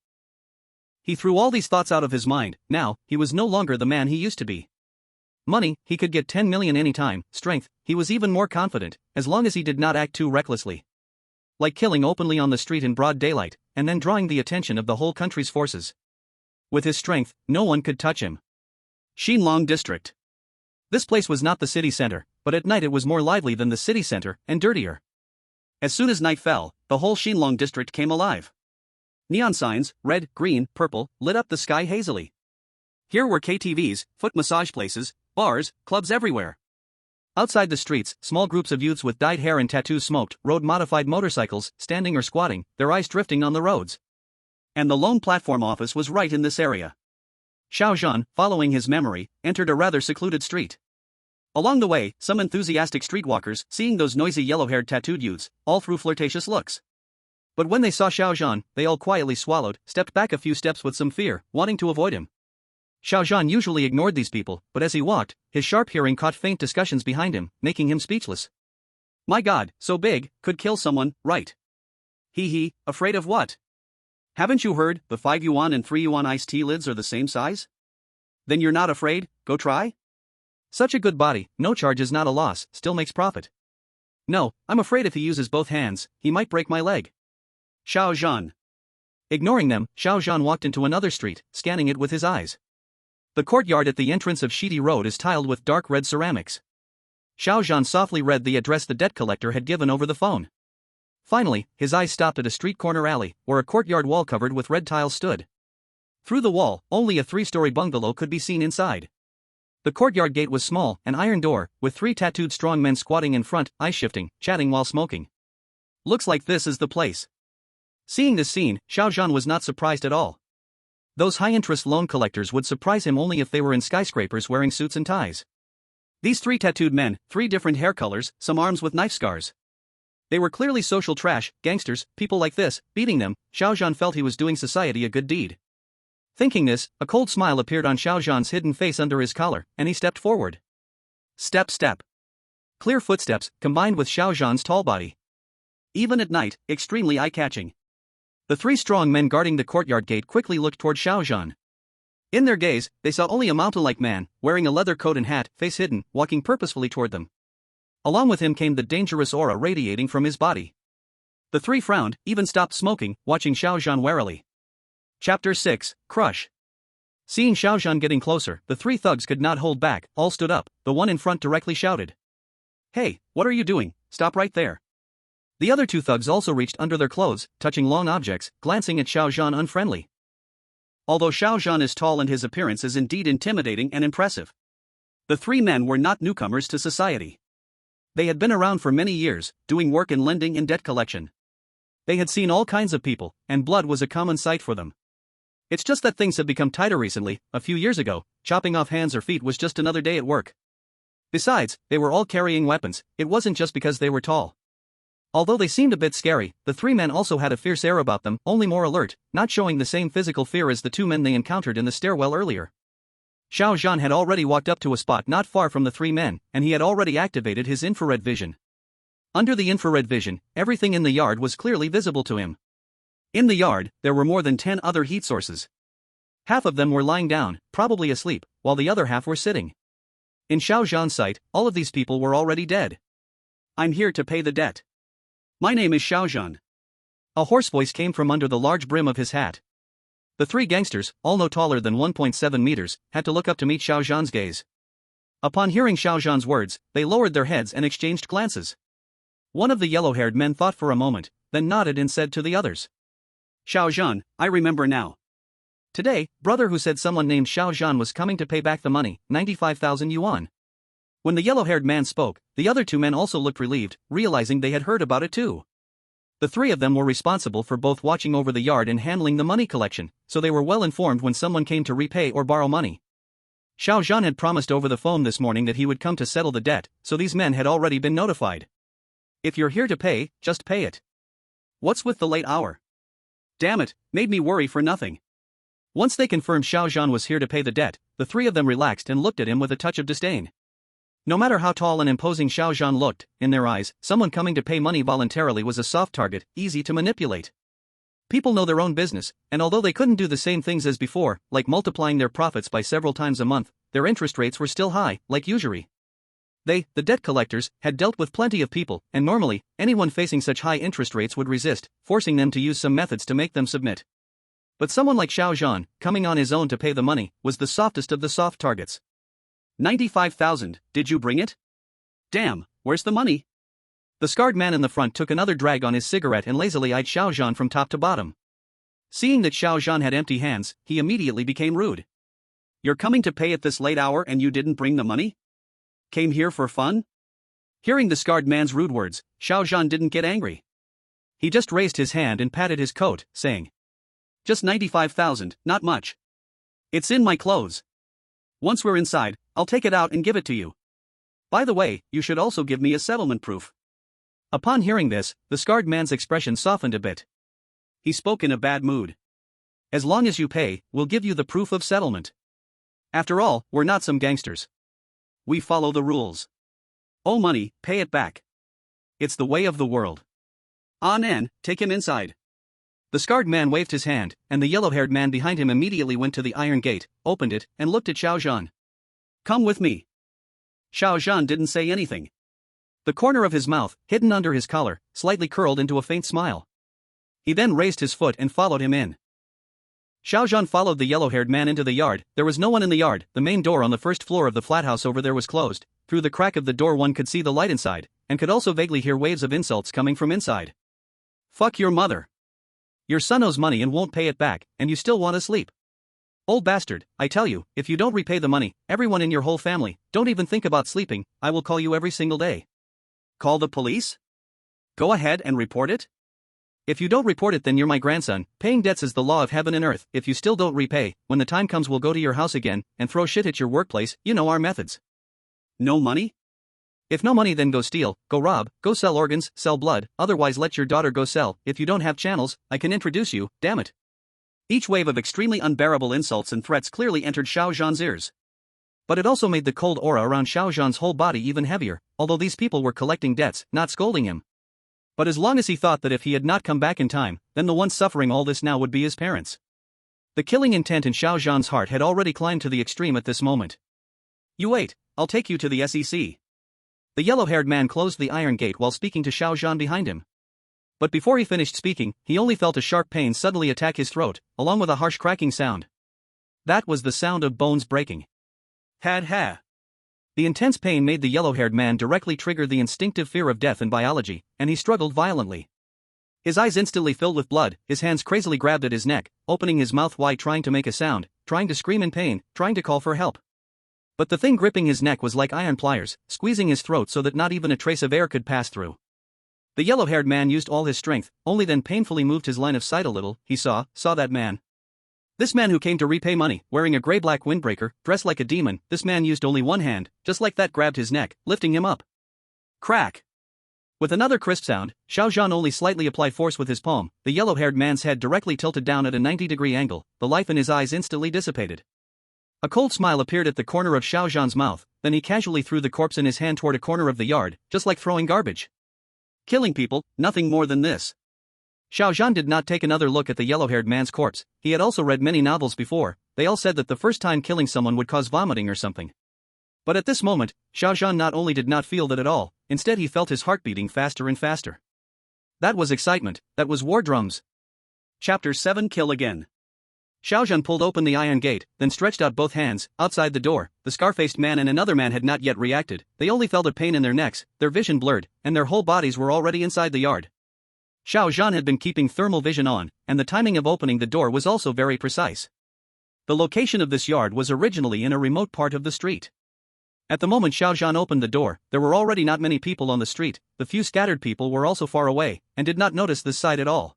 He threw all these thoughts out of his mind. Now, he was no longer the man he used to be. Money, he could get 10 million anytime. Strength, he was even more confident, as long as he did not act too recklessly. Like killing openly on the street in broad daylight, and then drawing the attention of the whole country's forces. With his strength, no one could touch him. Xinlong District. This place was not the city center, but at night it was more lively than the city center, and dirtier. As soon as night fell, the whole Xinlong District came alive. Neon signs, red, green, purple, lit up the sky hazily. Here were KTVs, foot massage places, bars, clubs everywhere. Outside the streets, small groups of youths with dyed hair and tattoos smoked, rode modified motorcycles, standing or squatting, their eyes drifting on the roads. And the lone platform office was right in this area. Xiao Zhan, following his memory, entered a rather secluded street. Along the way, some enthusiastic streetwalkers, seeing those noisy yellow-haired tattooed youths, all threw flirtatious looks. But when they saw Xiao Zhan, they all quietly swallowed, stepped back a few steps with some fear, wanting to avoid him. Xiao Zhan usually ignored these people, but as he walked, his sharp hearing caught faint discussions behind him, making him speechless. My God, so big, could kill someone, right? He, afraid of what? Haven't you heard, the 5 yuan and 3 yuan iced tea lids are the same size? Then you're not afraid, go try? Such a good body, no charge is not a loss, still makes profit. No, I'm afraid if he uses both hands, he might break my leg. Xiao Zhan. Ignoring them, Xiao Zhan walked into another street, scanning it with his eyes. The courtyard at the entrance of Shidi Road is tiled with dark red ceramics. Xiao Zhan softly read the address the debt collector had given over the phone. Finally, his eyes stopped at a street corner alley, where a courtyard wall covered with red tiles stood. Through the wall, only a 3-story bungalow could be seen inside. The courtyard gate was small, an iron door, with 3 tattooed strong men squatting in front, eyes shifting, chatting while smoking. Looks like this is the place. Seeing this scene, Xiao Zhan was not surprised at all. Those high-interest loan collectors would surprise him only if they were in skyscrapers wearing suits and ties. These 3 tattooed men, 3 different hair colors, some arms with knife scars. They were clearly social trash, gangsters, people like this, beating them. Xiao Zhan felt he was doing society a good deed. Thinking this, a cold smile appeared on Xiao Zhan's hidden face under his collar, and he stepped forward. Step. Clear footsteps, combined with Xiao Zhan's tall body. Even at night, extremely eye-catching. The 3 strong men guarding the courtyard gate quickly looked toward Xiao Zhan. In their gaze, they saw only a mountain-like man, wearing a leather coat and hat, face hidden, walking purposefully toward them. Along with him came the dangerous aura radiating from his body. The 3 frowned, even stopped smoking, watching Xiao Zhan warily. Chapter 6, Crush. Seeing Xiao Zhan getting closer, the 3 thugs could not hold back, all stood up. The one in front directly shouted. Hey, what are you doing? Stop right there. The other 2 thugs also reached under their clothes, touching long objects, glancing at Xiao Zhan unfriendly. Although Xiao Zhan is tall and his appearance is indeed intimidating and impressive, the 3 men were not newcomers to society. They had been around for many years, doing work in lending and debt collection. They had seen all kinds of people, and blood was a common sight for them. It's just that things have become tighter recently. A few years ago, chopping off hands or feet was just another day at work. Besides, they were all carrying weapons. It wasn't just because they were tall. Although they seemed a bit scary, the 3 men also had a fierce air about them, only more alert, not showing the same physical fear as the 2 men they encountered in the stairwell earlier. Xiao Zhan had already walked up to a spot not far from the 3 men, and he had already activated his infrared vision. Under the infrared vision, everything in the yard was clearly visible to him. In the yard, there were more than 10 other heat sources. Half of them were lying down, probably asleep, while the other half were sitting. In Xiao Zhan's sight, all of these people were already dead. I'm here to pay the debt. My name is Xiao Zhan. A hoarse voice came from under the large brim of his hat. The 3 gangsters, all no taller than 1.7 meters, had to look up to meet Xiao Zhan's gaze. Upon hearing Xiao Zhan's words, they lowered their heads and exchanged glances. One of the yellow-haired men thought for a moment, then nodded and said to the others. Xiao Zhan, I remember now. Today, brother who said someone named Xiao Zhan was coming to pay back the money, 95,000 yuan. When the yellow-haired man spoke, the other 2 men also looked relieved, realizing they had heard about it too. The 3 of them were responsible for both watching over the yard and handling the money collection, so they were well informed when someone came to repay or borrow money. Xiao Zhan had promised over the phone this morning that he would come to settle the debt, so these men had already been notified. If you're here to pay, just pay it. What's with the late hour? Damn it, made me worry for nothing. Once they confirmed Xiao Zhan was here to pay the debt, the 3 of them relaxed and looked at him with a touch of disdain. No matter how tall and imposing Xiao Zhan looked, in their eyes, someone coming to pay money voluntarily was a soft target, easy to manipulate. People know their own business, and although they couldn't do the same things as before, like multiplying their profits by several times a month, their interest rates were still high, like usury. They, the debt collectors, had dealt with plenty of people, and normally, anyone facing such high interest rates would resist, forcing them to use some methods to make them submit. But someone like Xiao Zhan, coming on his own to pay the money, was the softest of the soft targets. 95,000, did you bring it? Damn, where's the money? The scarred man in the front took another drag on his cigarette and lazily eyed Xiao Zhan from top to bottom. Seeing that Xiao Zhan had empty hands, he immediately became rude. You're coming to pay at this late hour and you didn't bring the money? Came here for fun? Hearing the scarred man's rude words, Xiao Zhan didn't get angry. He just raised his hand and patted his coat, saying, Just 95,000, not much. It's in my clothes. Once we're inside, I'll take it out and give it to you. By the way, you should also give me a settlement proof. Upon hearing this, the scarred man's expression softened a bit. He spoke in a bad mood. As long as you pay, we'll give you the proof of settlement. After all, we're not some gangsters. We follow the rules. Owe money, pay it back. It's the way of the world. Anan, take him inside. The scarred man waved his hand, and the yellow-haired man behind him immediately went to the iron gate, opened it, and looked at Xiao Zhan. Come with me. Xiao Zhan didn't say anything. The corner of his mouth, hidden under his collar, slightly curled into a faint smile. He then raised his foot and followed him in. Xiao Zhan followed the yellow-haired man into the yard. There was no one in the yard. The main door on the first floor of the flat house over there was closed. Through the crack of the door one could see the light inside, and could also vaguely hear waves of insults coming from inside. Fuck your mother. Your son owes money and won't pay it back, and you still want to sleep. Old bastard, I tell you, if you don't repay the money, everyone in your whole family, don't even think about sleeping, I will call you every single day. Call the police? Go ahead and report it? If you don't report it then you're my grandson. Paying debts is the law of heaven and earth. If you still don't repay, when the time comes we'll go to your house again, and throw shit at your workplace, you know our methods. No money? If no money then go steal, go rob, go sell organs, sell blood, otherwise let your daughter go sell. If you don't have channels, I can introduce you, damn it. Each wave of extremely unbearable insults and threats clearly entered Xiao Zhan's ears. But it also made the cold aura around Xiao Zhan's whole body even heavier, although these people were collecting debts, not scolding him. But as long as he thought that if he had not come back in time, then the ones suffering all this now would be his parents. The killing intent in Xiao Zhan's heart had already climbed to the extreme at this moment. You wait, I'll take you to the SEC. The yellow-haired man closed the iron gate while speaking to Xiao Zhan behind him. But before he finished speaking, he only felt a sharp pain suddenly attack his throat, along with a harsh cracking sound. That was the sound of bones breaking. Ha. The intense pain made the yellow-haired man directly trigger the instinctive fear of death in biology, and he struggled violently. His eyes instantly filled with blood, his hands crazily grabbed at his neck, opening his mouth wide trying to make a sound, trying to scream in pain, trying to call for help. But the thing gripping his neck was like iron pliers, squeezing his throat so that not even a trace of air could pass through. The yellow-haired man used all his strength, only then painfully moved his line of sight a little. He saw that man. This man who came to repay money, wearing a gray-black windbreaker, dressed like a demon. This man used only one hand, just like that grabbed his neck, lifting him up. Crack! With another crisp sound, Xiao Zhan only slightly applied force with his palm. The yellow-haired man's head directly tilted down at a 90-degree angle, the life in his eyes instantly dissipated. A cold smile appeared at the corner of Xiao Zhan's mouth, then he casually threw the corpse in his hand toward a corner of the yard, just like throwing garbage. Killing people, nothing more than this. Xiao Zhan did not take another look at the yellow-haired man's corpse. He had also read many novels before. They all said that the first time killing someone would cause vomiting or something. But at this moment, Xiao Zhan not only did not feel that at all, instead he felt his heart beating faster and faster. That was excitement, that was war drums. Chapter 7 Kill Again. Xiao Zhan pulled open the iron gate, then stretched out both hands. Outside the door, the scar-faced man and another man had not yet reacted. They only felt a pain in their necks, their vision blurred, and their whole bodies were already inside the yard. Xiao Zhan had been keeping thermal vision on, and the timing of opening the door was also very precise. The location of this yard was originally in a remote part of the street. At the moment Xiao Zhan opened the door, there were already not many people on the street. The few scattered people were also far away, and did not notice this sight at all.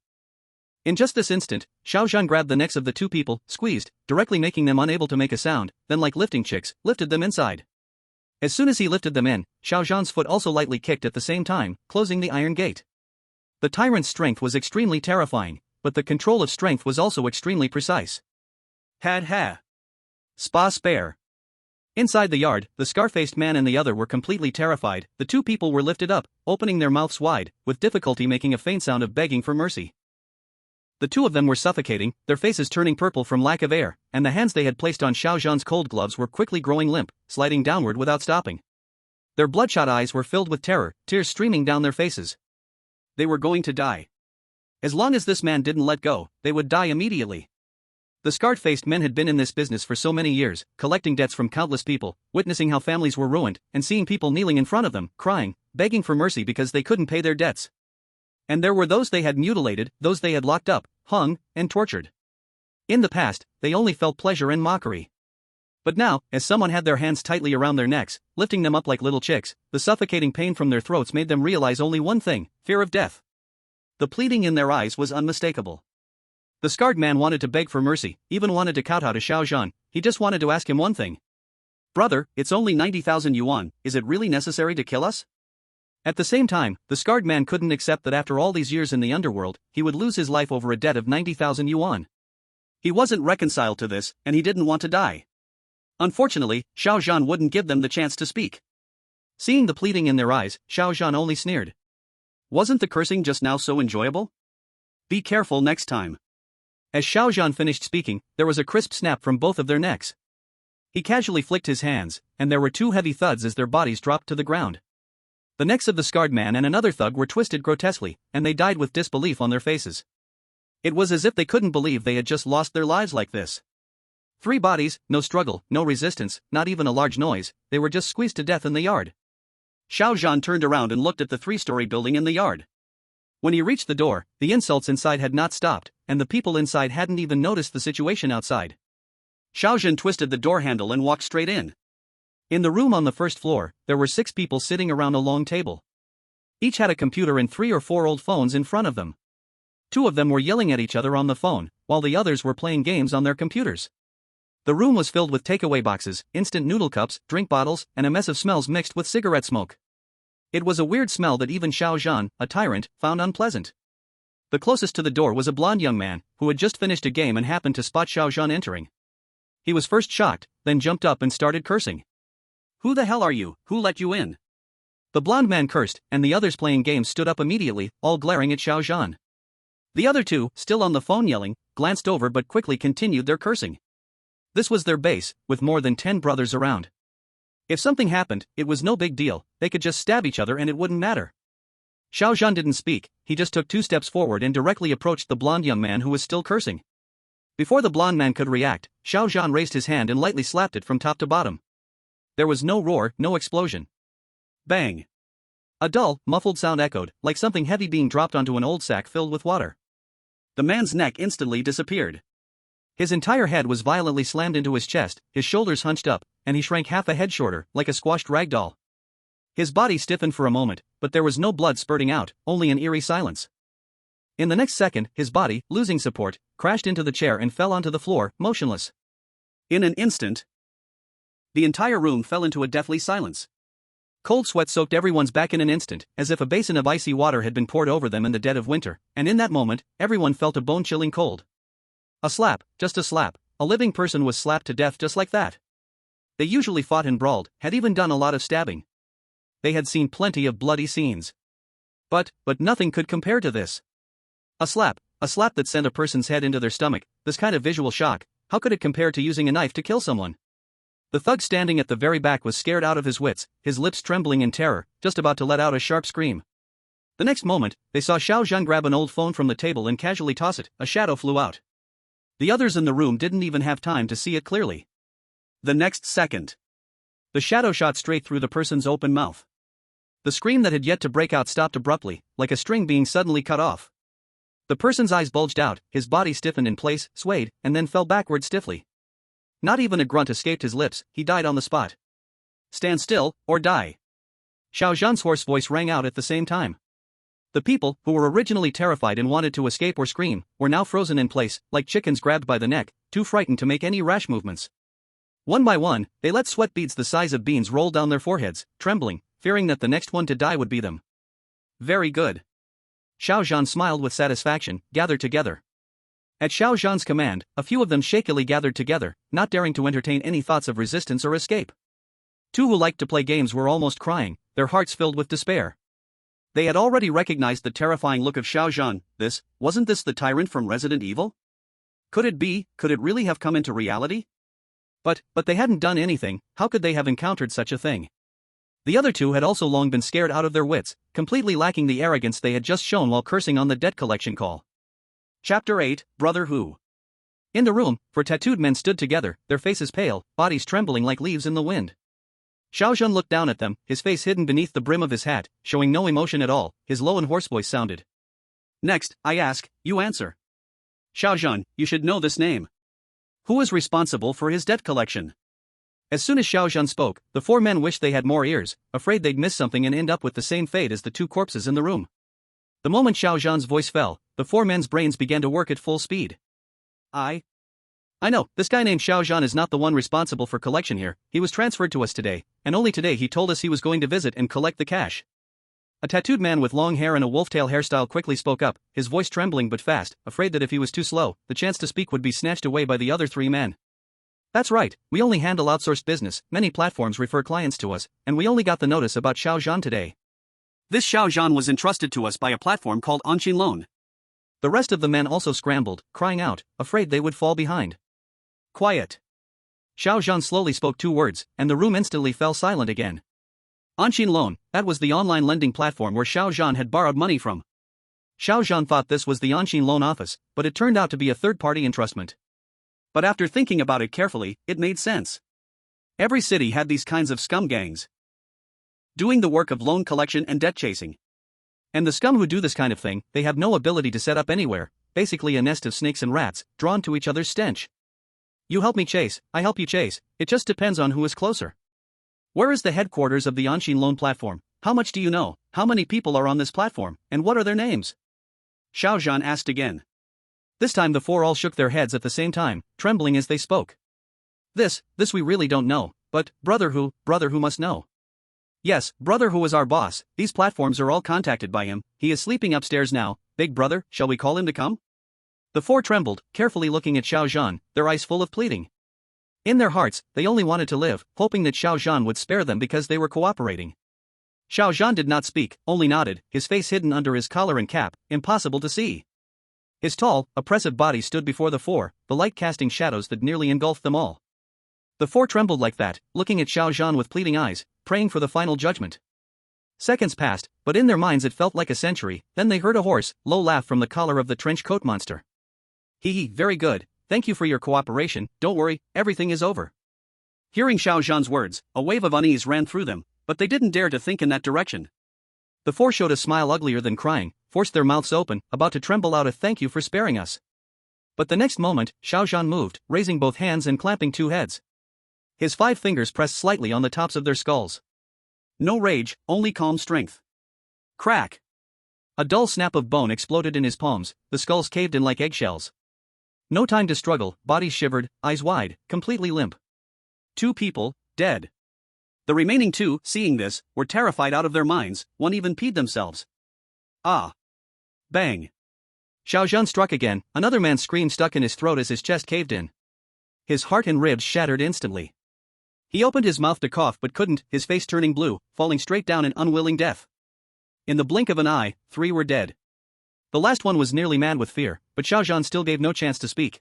In just this instant, Xiao Zhan grabbed the necks of the two people, squeezed, directly making them unable to make a sound, then like lifting chicks, lifted them inside. As soon as he lifted them in, Xiao Zhan's foot also lightly kicked at the same time, closing the iron gate. The tyrant's strength was extremely terrifying, but the control of strength was also extremely precise. Ha. Spa spare. Inside the yard, the scar-faced man and the other were completely terrified. The two people were lifted up, opening their mouths wide, with difficulty making a faint sound of begging for mercy. The two of them were suffocating, their faces turning purple from lack of air, and the hands they had placed on Xiao Zhan's cold gloves were quickly growing limp, sliding downward without stopping. Their bloodshot eyes were filled with terror, tears streaming down their faces. They were going to die. As long as this man didn't let go, they would die immediately. The scarred-faced men had been in this business for so many years, collecting debts from countless people, witnessing how families were ruined, and seeing people kneeling in front of them, crying, begging for mercy because they couldn't pay their debts. And there were those they had mutilated, those they had locked up, hung, and tortured. In the past, they only felt pleasure and mockery. But now, as someone had their hands tightly around their necks, lifting them up like little chicks, the suffocating pain from their throats made them realize only one thing: fear of death. The pleading in their eyes was unmistakable. The scarred man wanted to beg for mercy, even wanted to kowtow to Xiao Zhan. He just wanted to ask him one thing. Brother, it's only 90,000 yuan, is it really necessary to kill us? At the same time, the scarred man couldn't accept that after all these years in the underworld, he would lose his life over a debt of 90,000 yuan. He wasn't reconciled to this, and he didn't want to die. Unfortunately, Xiao Zhan wouldn't give them the chance to speak. Seeing the pleading in their eyes, Xiao Zhan only sneered. Wasn't the cursing just now so enjoyable? Be careful next time. As Xiao Zhan finished speaking, there was a crisp snap from both of their necks. He casually flicked his hands, and there were two heavy thuds as their bodies dropped to the ground. The necks of the scarred man and another thug were twisted grotesquely, and they died with disbelief on their faces. It was as if they couldn't believe they had just lost their lives like this. 3 bodies, no struggle, no resistance, not even a large noise, they were just squeezed to death in the yard. Xiao Zhan turned around and looked at the 3-story building in the yard. When he reached the door, the insults inside had not stopped, and the people inside hadn't even noticed the situation outside. Xiao Zhan twisted the door handle and walked straight in. In the room on the first floor, there were 6 people sitting around a long table. Each had a computer and 3 or 4 old phones in front of them. 2 of them were yelling at each other on the phone, while the others were playing games on their computers. The room was filled with takeaway boxes, instant noodle cups, drink bottles, and a mess of smells mixed with cigarette smoke. It was a weird smell that even Xiao Zhan, a tyrant, found unpleasant. The closest to the door was a blond young man, who had just finished a game and happened to spot Xiao Zhan entering. He was first shocked, then jumped up and started cursing. Who the hell are you? Who let you in? The blond man cursed, and the others playing games stood up immediately, all glaring at Xiao Zhan. The other 2, still on the phone yelling, glanced over but quickly continued their cursing. This was their base, with more than 10 brothers around. If something happened, it was no big deal, they could just stab each other and it wouldn't matter. Xiao Zhan didn't speak, he just took 2 steps forward and directly approached the blond young man who was still cursing. Before the blond man could react, Xiao Zhan raised his hand and lightly slapped it from top to bottom. There was no roar, no explosion. Bang! A dull, muffled sound echoed, like something heavy being dropped onto an old sack filled with water. The man's neck instantly disappeared. His entire head was violently slammed into his chest, his shoulders hunched up, and he shrank half a head shorter, like a squashed rag doll. His body stiffened for a moment, but there was no blood spurting out, only an eerie silence. In the next second, his body, losing support, crashed into the chair and fell onto the floor, motionless. In an instant, the entire room fell into a deathly silence. Cold sweat soaked everyone's back in an instant, as if a basin of icy water had been poured over them in the dead of winter, and in that moment, everyone felt a bone-chilling cold. A slap, just a slap, a living person was slapped to death just like that. They usually fought and brawled, had even done a lot of stabbing. They had seen plenty of bloody scenes. But nothing could compare to this. A slap that sent a person's head into their stomach, this kind of visual shock, how could it compare to using a knife to kill someone? The thug standing at the very back was scared out of his wits, his lips trembling in terror, just about to let out a sharp scream. The next moment, they saw Xiao Zhan grab an old phone from the table and casually toss it, a shadow flew out. The others in the room didn't even have time to see it clearly. The next second, the shadow shot straight through the person's open mouth. The scream that had yet to break out stopped abruptly, like a string being suddenly cut off. The person's eyes bulged out, his body stiffened in place, swayed, and then fell backward stiffly. Not even a grunt escaped his lips, he died on the spot. Stand still, or die. Xiao Zhan's hoarse voice rang out at the same time. The people, who were originally terrified and wanted to escape or scream, were now frozen in place, like chickens grabbed by the neck, too frightened to make any rash movements. One by one, they let sweat beads the size of beans roll down their foreheads, trembling, fearing that the next one to die would be them. Very good. Xiao Zhan smiled with satisfaction, gathered together. At Xiao Zhan's command, a few of them shakily gathered together, not daring to entertain any thoughts of resistance or escape. 2 who liked to play games were almost crying, their hearts filled with despair. They had already recognized the terrifying look of Xiao Zhan. Wasn't this the tyrant from Resident Evil? Could it really have come into reality? But they hadn't done anything, how could they have encountered such a thing? The other two had also long been scared out of their wits, completely lacking the arrogance they had just shown while cursing on the debt collection call. Chapter 8, Brother Who. In the room, 4 tattooed men stood together, their faces pale, bodies trembling like leaves in the wind. Xiao Zhan looked down at them, his face hidden beneath the brim of his hat, showing no emotion at all. His low and hoarse voice sounded. Next, I ask, you answer. Xiao Zhan, you should know this name. Who is responsible for his debt collection? As soon as Xiao Zhan spoke, the 4 men wished they had more ears, afraid they'd miss something and end up with the same fate as the 2 corpses in the room. The moment Xiao Zhan's voice fell, the 4 men's brains began to work at full speed. I know, this guy named Xiao Zhan is not the one responsible for collection here. He was transferred to us today, and only today he told us he was going to visit and collect the cash. A tattooed man with long hair and a wolf-tail hairstyle quickly spoke up, his voice trembling but fast, afraid that if he was too slow, the chance to speak would be snatched away by the other 3 men. That's right, we only handle outsourced business, many platforms refer clients to us, and we only got the notice about Xiao Zhan today. This Xiao Zhan was entrusted to us by a platform called Anshin Loan. The rest of the men also scrambled, crying out, afraid they would fall behind. Quiet. Xiao Zhan slowly spoke 2 words, and the room instantly fell silent again. Anshin Loan, that was the online lending platform where Xiao Zhan had borrowed money from. Xiao Zhan thought this was the Anshin Loan office, but it turned out to be a third-party entrustment. But after thinking about it carefully, it made sense. Every city had these kinds of scum gangs, doing the work of loan collection and debt chasing. And the scum who do this kind of thing, they have no ability to set up anywhere, basically a nest of snakes and rats, drawn to each other's stench. You help me chase, I help you chase, it just depends on who is closer. Where is the headquarters of the Anshin Loan platform? How much do you know? How many people are on this platform, and what are their names? Xiao Zhan asked again. This time the 4 all shook their heads at the same time, trembling as they spoke. This we really don't know, but, Brother Who must know. Yes, Brother Who is our boss, these platforms are all contacted by him, he is sleeping upstairs now. Big brother, shall we call him to come? The 4 trembled, carefully looking at Xiao Zhan, their eyes full of pleading. In their hearts, they only wanted to live, hoping that Xiao Zhan would spare them because they were cooperating. Xiao Zhan did not speak, only nodded, his face hidden under his collar and cap, impossible to see. His tall, oppressive body stood before the 4, the light casting shadows that nearly engulfed them all. The 4 trembled like that, looking at Xiao Zhan with pleading eyes, praying for the final judgment. Seconds passed, but in their minds it felt like a century. Then they heard a hoarse, low laugh from the collar of the trench coat monster. Hee, very good, thank you for your cooperation, don't worry, everything is over. Hearing Xiao Zhan's words, a wave of unease ran through them, but they didn't dare to think in that direction. The 4 showed a smile uglier than crying, forced their mouths open, about to tremble out a thank you for sparing us. But the next moment, Xiao Zhan moved, raising both hands and clamping 2 heads. His 5 fingers pressed slightly on the tops of their skulls. No rage, only calm strength. Crack! A dull snap of bone exploded in his palms, the skulls caved in like eggshells. No time to struggle, bodies shivered, eyes wide, completely limp. 2 people, dead. The remaining 2, seeing this, were terrified out of their minds, one even peed themselves. Ah! Bang! Xiao Zhan struck again, another man's scream stuck in his throat as his chest caved in. His heart and ribs shattered instantly. He opened his mouth to cough but couldn't, his face turning blue, falling straight down in unwilling death. In the blink of an eye, 3 were dead. The last one was nearly mad with fear, but Xiao Zhan still gave no chance to speak.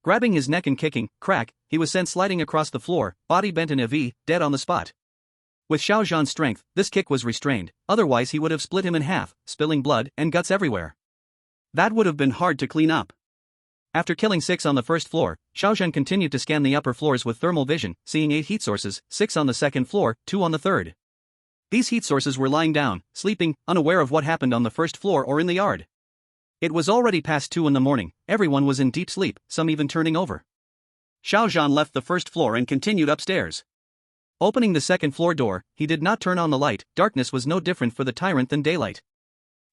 Grabbing his neck and kicking, crack, he was sent sliding across the floor, body bent in a V, dead on the spot. With Xiao Zhan's strength, this kick was restrained, otherwise he would have split him in half, spilling blood and guts everywhere. That would have been hard to clean up. After killing 6 on the first floor, Xiao Zhan continued to scan the upper floors with thermal vision, seeing 8 heat sources, 6 on the second floor, 2 on the third. These heat sources were lying down, sleeping, unaware of what happened on the first floor or in the yard. It was already past 2 in the morning, everyone was in deep sleep, some even turning over. Xiao Zhan left the first floor and continued upstairs. Opening the second floor door, he did not turn on the light, darkness was no different for the tyrant than daylight.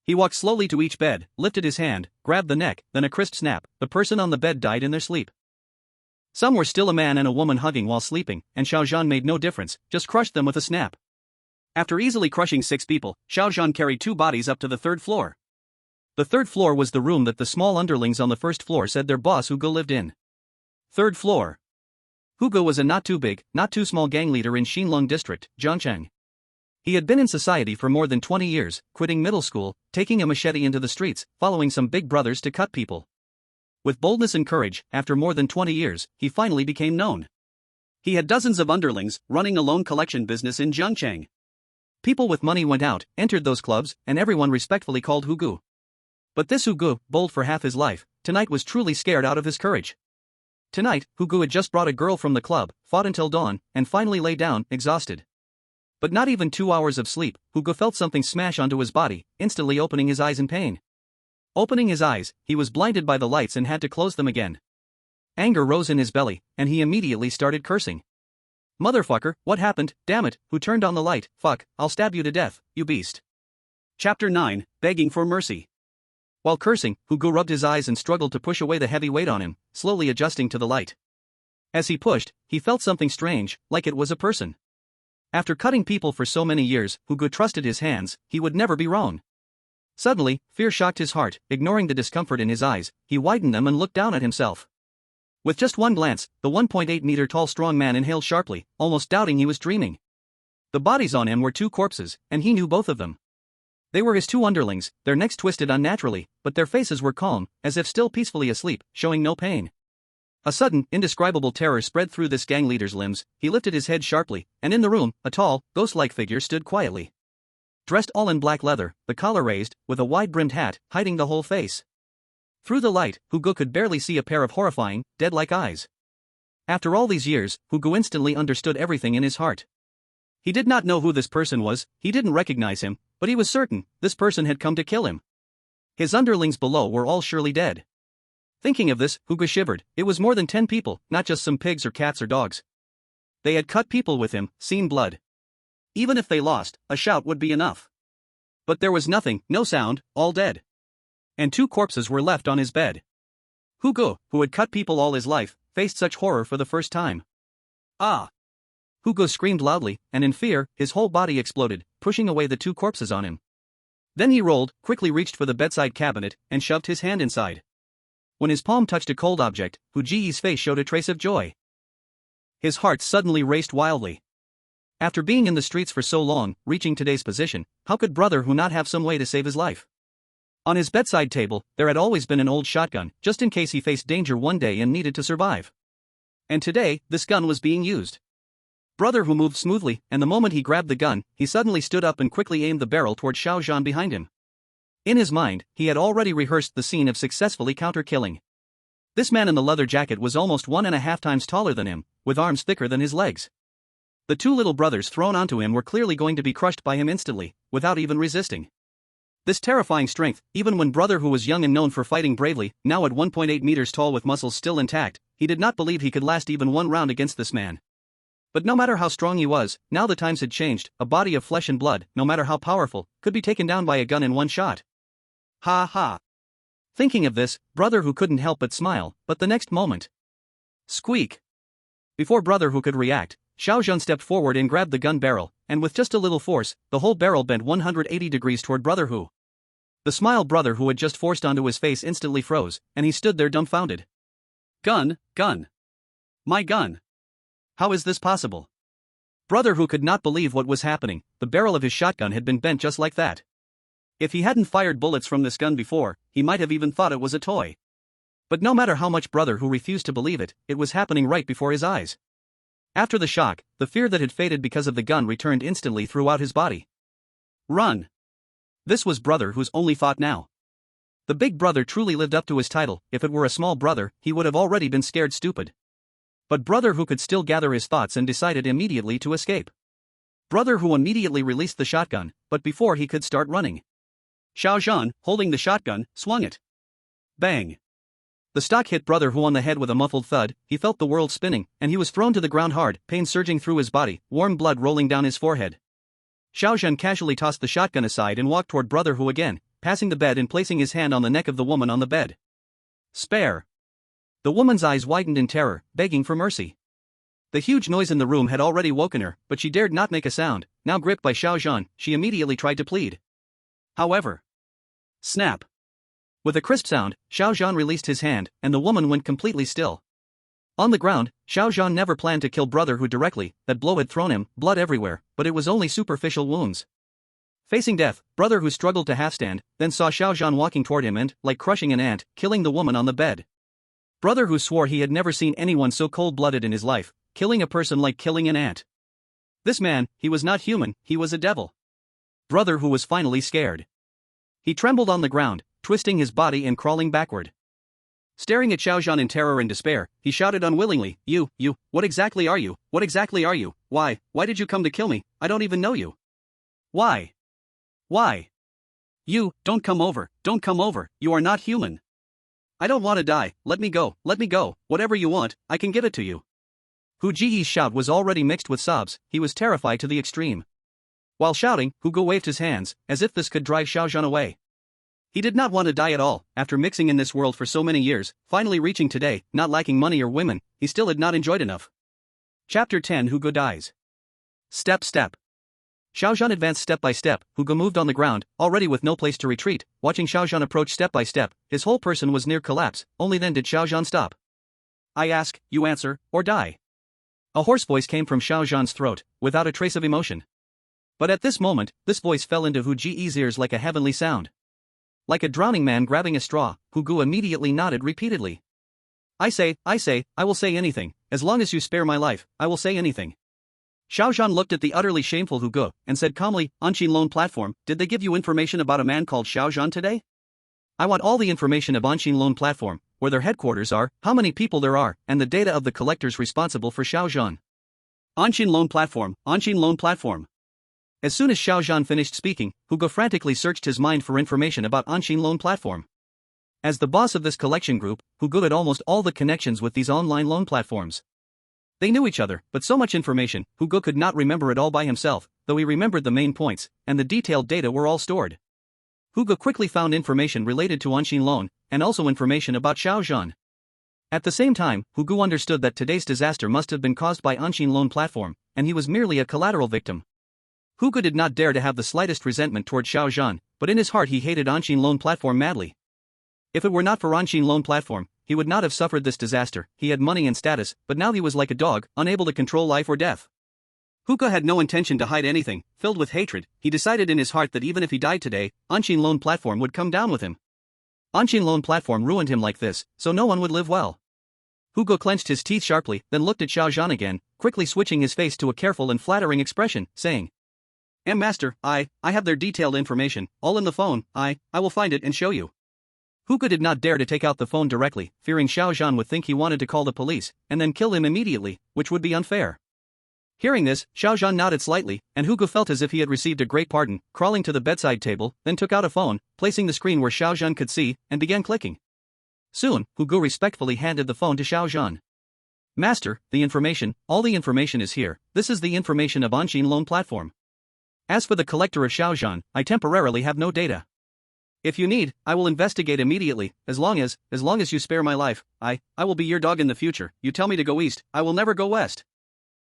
He walked slowly to each bed, lifted his hand, grabbed the neck, then a crisp snap, the person on the bed died in their sleep. Some were still a man and a woman hugging while sleeping, and Xiao Zhan made no difference, just crushed them with a snap. After easily crushing 6 people, Xiao Zhan carried 2 bodies up to the 3rd floor. The 3rd floor was the room that the small underlings on the 1st floor said their boss Hugo lived in. 3rd floor. Hugo was a not too big, not too small gang leader in Xinlong district, Jiangcheng. He had been in society for more than 20 years, quitting middle school, taking a machete into the streets, following some big brothers to cut people. With boldness and courage, after more than 20 years, he finally became known. He had dozens of underlings, running a loan collection business in Jiangcheng. People with money went out, entered those clubs, and everyone respectfully called Hugo. But this Hugo, bold for half his life, tonight was truly scared out of his courage. Tonight, Hugo had just brought a girl from the club, fought until dawn, and finally lay down, exhausted. But not even 2 hours of sleep, Hugo felt something smash onto his body, instantly opening his eyes in pain. Opening his eyes, he was blinded by the lights and had to close them again. Anger rose in his belly, and he immediately started cursing. Motherfucker, what happened, damn it, who turned on the light, fuck, I'll stab you to death, you beast. Chapter 9, Begging for Mercy. While cursing, Hugo rubbed his eyes and struggled to push away the heavy weight on him, slowly adjusting to the light. As he pushed, he felt something strange, like it was a person. After cutting people for so many years, Hugo trusted his hands, he would never be wrong. Suddenly, fear shocked his heart, ignoring the discomfort in his eyes, he widened them and looked down at himself. With just one glance, the 1.8-meter tall strong man inhaled sharply, almost doubting he was dreaming. The bodies on him were 2 corpses, and he knew both of them. They were his 2 underlings, their necks twisted unnaturally, but their faces were calm, as if still peacefully asleep, showing no pain. A sudden, indescribable terror spread through this gang leader's limbs, he lifted his head sharply, and in the room, a tall, ghost-like figure stood quietly. Dressed all in black leather, the collar raised, with a wide-brimmed hat, hiding the whole face. Through the light, Hugo could barely see a pair of horrifying, dead-like eyes. After all these years, Hugo instantly understood everything in his heart. He did not know who this person was, he didn't recognize him, but he was certain, this person had come to kill him. His underlings below were all surely dead. Thinking of this, Hugo shivered, it was more than 10 people, not just some pigs or cats or dogs. They had cut people with him, seen blood. Even if they lost, a shout would be enough. But there was nothing, no sound, all dead. And 2 corpses were left on his bed. Hugo, who had cut people all his life, faced such horror for the first time. Ah! Hugo screamed loudly, and in fear, his whole body exploded, pushing away the 2 corpses on him. Then he rolled, quickly reached for the bedside cabinet, and shoved his hand inside. When his palm touched a cold object, Huji's face showed a trace of joy. His heart suddenly raced wildly. After being in the streets for so long, reaching today's position, how could brother Hu not have some way to save his life? On his bedside table, there had always been an old shotgun, just in case he faced danger one day and needed to survive. And today, this gun was being used. Brother Hu moved smoothly, and the moment he grabbed the gun, he suddenly stood up and quickly aimed the barrel toward Xiao Zhan behind him. In his mind, he had already rehearsed the scene of successfully counter-killing. This man in the leather jacket was almost 1.5 times taller than him, with arms thicker than his legs. The 2 little brothers thrown onto him were clearly going to be crushed by him instantly, without even resisting. This terrifying strength, even when brother Hu was young and known for fighting bravely, now at 1.8 meters tall with muscles still intact, he did not believe he could last even 1 round against this man. But no matter how strong he was, now the times had changed, a body of flesh and blood, no matter how powerful, could be taken down by a gun in 1 shot. Ha ha. Thinking of this, brother Hu couldn't help but smile, but the next moment. Squeak. Before brother Hu could react, Xiao Zhan stepped forward and grabbed the gun barrel, and with just a little force, the whole barrel bent 180 degrees toward brother Hu. The smile brother Hu had just forced onto his face instantly froze, and he stood there dumbfounded. Gun. My gun. How is this possible? Brother Hu could not believe what was happening, the barrel of his shotgun had been bent just like that. If he hadn't fired bullets from this gun before, he might have even thought it was a toy. But no matter how much brother Hu refused to believe it, it was happening right before his eyes. After the shock, the fear that had faded because of the gun returned instantly throughout his body. Run! This was brother Hu's only thought now. The big brother truly lived up to his title, if it were a small brother, he would have already been scared stupid. But brother Hu could still gather his thoughts and decided immediately to escape. Brother Hu immediately released the shotgun, but before he could start running, Xiao Zhan, holding the shotgun, swung it. Bang! The stock hit brother Hu on the head with a muffled thud, he felt the world spinning, and he was thrown to the ground hard, pain surging through his body, warm blood rolling down his forehead. Xiao Zhan casually tossed the shotgun aside and walked toward brother Hu again, passing the bed and placing his hand on the neck of the woman on the bed. Spare! The woman's eyes widened in terror, begging for mercy. The huge noise in the room had already woken her, but she dared not make a sound. Now gripped by Xiao Zhan, she immediately tried to plead. However, snap! With a crisp sound, Xiao Zhan released his hand, and the woman went completely still. On the ground, Xiao Zhan never planned to kill brother Hu directly, that blow had thrown him, blood everywhere, but it was only superficial wounds. Facing death, brother Hu struggled to half-stand, then saw Xiao Zhan walking toward him and, like crushing an ant, killing the woman on the bed. Brother Hu swore he had never seen anyone so cold-blooded in his life, killing a person like killing an ant. This man, he was not human, he was a devil. Brother Hu was finally scared. He trembled on the ground, twisting his body and crawling backward. Staring at Xiao Zhan in terror and despair, he shouted unwillingly, You, what exactly are you? What exactly are you? Why did you come to kill me? I don't even know you. Why? You, don't come over, you are not human. I don't want to die, let me go, whatever you want, I can give it to you. Hu Ji's shout was already mixed with sobs, he was terrified to the extreme. While shouting, Hu Ge waved his hands, as if this could drive Xiao Zhan away. He did not want to die at all, after mixing in this world for so many years, finally reaching today, not lacking money or women, he still had not enjoyed enough. Chapter 10 Hu Ge dies. Step. Xiao Zhan advanced step by step, Hu Ge moved on the ground, already with no place to retreat, watching Xiao Zhan approach step by step, his whole person was near collapse, only then did Xiao Zhan stop. I ask, you answer, or die. A hoarse voice came from Xiao Zhan's throat, without a trace of emotion. But at this moment, this voice fell into Hu Ji's ears like a heavenly sound. Like a drowning man grabbing a straw, Hu Ge immediately nodded repeatedly. I will say anything, as long as you spare my life, I will say anything. Xiao Zhan looked at the utterly shameful Hu Ge, and said calmly, Anshin Loan Platform, did they give you information about a man called Xiao Zhan today? I want all the information of Anshin Loan Platform, where their headquarters are, how many people there are, and the data of the collectors responsible for Xiao Zhan. Anshin Loan Platform. As soon as Xiao Zhan finished speaking, Hu Ge frantically searched his mind for information about Anshin Loan Platform. As the boss of this collection group, Hu Ge had almost all the connections with these online loan platforms. They knew each other, but so much information, Hu Ge could not remember it all by himself, though he remembered the main points, and the detailed data were all stored. Hu Ge quickly found information related to Anshin Loan, and also information about Xiao Zhan. At the same time, Hu Ge understood that today's disaster must have been caused by Anshin Loan Platform, and he was merely a collateral victim. Hu Ge did not dare to have the slightest resentment toward Xiao Zhan, but in his heart he hated Anshin Loan Platform madly. If it were not for Anshin Loan Platform, he would not have suffered this disaster. He had money and status, but now he was like a dog, unable to control life or death. Hu Ge had no intention to hide anything. Filled with hatred, he decided in his heart that even if he died today, Anshin Loan Platform would come down with him. Anshin Loan Platform ruined him like this, so no one would live well. Hu Ge clenched his teeth sharply, then looked at Xiao Zhan again, quickly switching his face to a careful and flattering expression, saying, Master, I have their detailed information, all in the phone, I will find it and show you. Hu Ge did not dare to take out the phone directly, fearing Xiao Zhan would think he wanted to call the police, and then kill him immediately, which would be unfair. Hearing this, Xiao Zhan nodded slightly, and Hu Ge felt as if he had received a great pardon, crawling to the bedside table, then took out a phone, placing the screen where Xiao Zhan could see, and began clicking. Soon, Hu Ge respectfully handed the phone to Xiao Zhan. Master, all the information is here, this is the information of Anshin Loan Platform. As for the collector of Xiao Zhan, I temporarily have no data. If you need, I will investigate immediately, as long as you spare my life, I will be your dog in the future. You tell me to go east, I will never go west.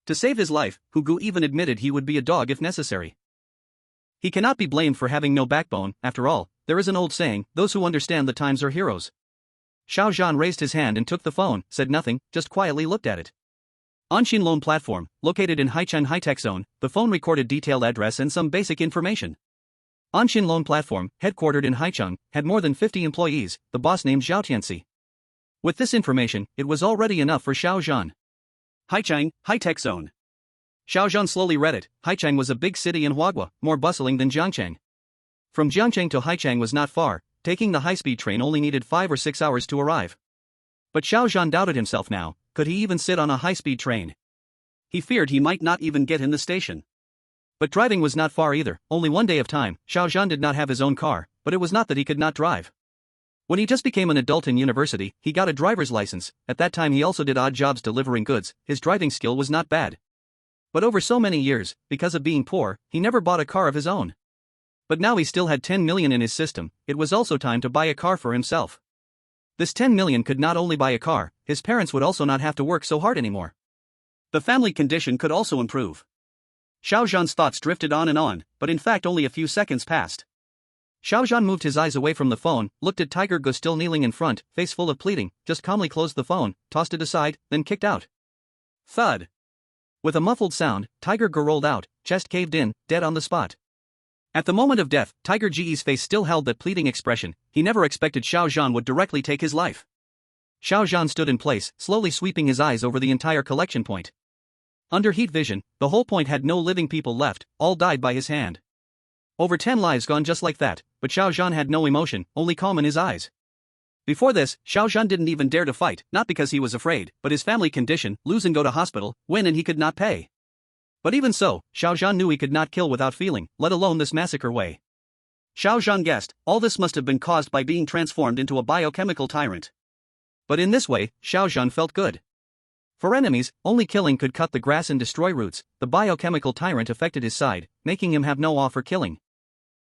To save his life, Hu Ge even admitted he would be a dog if necessary. He cannot be blamed for having no backbone, after all, there is an old saying, those who understand the times are heroes. Xiao Zhan raised his hand and took the phone, said nothing, just quietly looked at it. Anshin Loan Platform, located in Haicheng High-Tech Zone, the phone recorded detailed address and some basic information. Anshin Loan Platform, headquartered in Haicheng, had more than 50 employees, the boss named Zhao Tianxi. With this information, it was already enough for Xiao Zhan. Haicheng, High-Tech Zone. Xiao Zhan slowly read it. Haicheng was a big city in Huagua, more bustling than Jiangcheng. From Jiangcheng to Haicheng was not far, taking the high-speed train only needed 5 or 6 hours to arrive. But Xiao Zhan doubted himself now, could he even sit on a high-speed train? He feared he might not even get in the station. But driving was not far either, only one day of time. Xiao Zhan did not have his own car, but it was not that he could not drive. When he just became an adult in university, he got a driver's license. At that time he also did odd jobs delivering goods. His driving skill was not bad. But over so many years, because of being poor, he never bought a car of his own. But now he still had 10 million in his system, it was also time to buy a car for himself. This 10 million could not only buy a car, his parents would also not have to work so hard anymore. The family condition could also improve. Xiao Zhan's thoughts drifted on, but in fact only a few seconds passed. Xiao Zhan moved his eyes away from the phone, looked at Tiger Gu still kneeling in front, face full of pleading, just calmly closed the phone, tossed it aside, then kicked out. Thud. With a muffled sound, Tiger Gu rolled out, chest caved in, dead on the spot. At the moment of death, Tiger Ge's face still held that pleading expression. He never expected Xiao Zhan would directly take his life. Xiao Zhan stood in place, slowly sweeping his eyes over the entire collection point. Under heat vision, the whole point had no living people left, all died by his hand. Over 10 lives gone just like that, but Xiao Zhan had no emotion, only calm in his eyes. Before this, Xiao Zhan didn't even dare to fight, not because he was afraid, but his family condition, lose and go to hospital, win and he could not pay. But even so, Xiao Zhan knew he could not kill without feeling, let alone this massacre way. Xiao Zhan guessed, all this must have been caused by being transformed into a biochemical tyrant. But in this way, Xiao Zhan felt good. For enemies, only killing could cut the grass and destroy roots. The biochemical tyrant affected his side, making him have no awe for killing.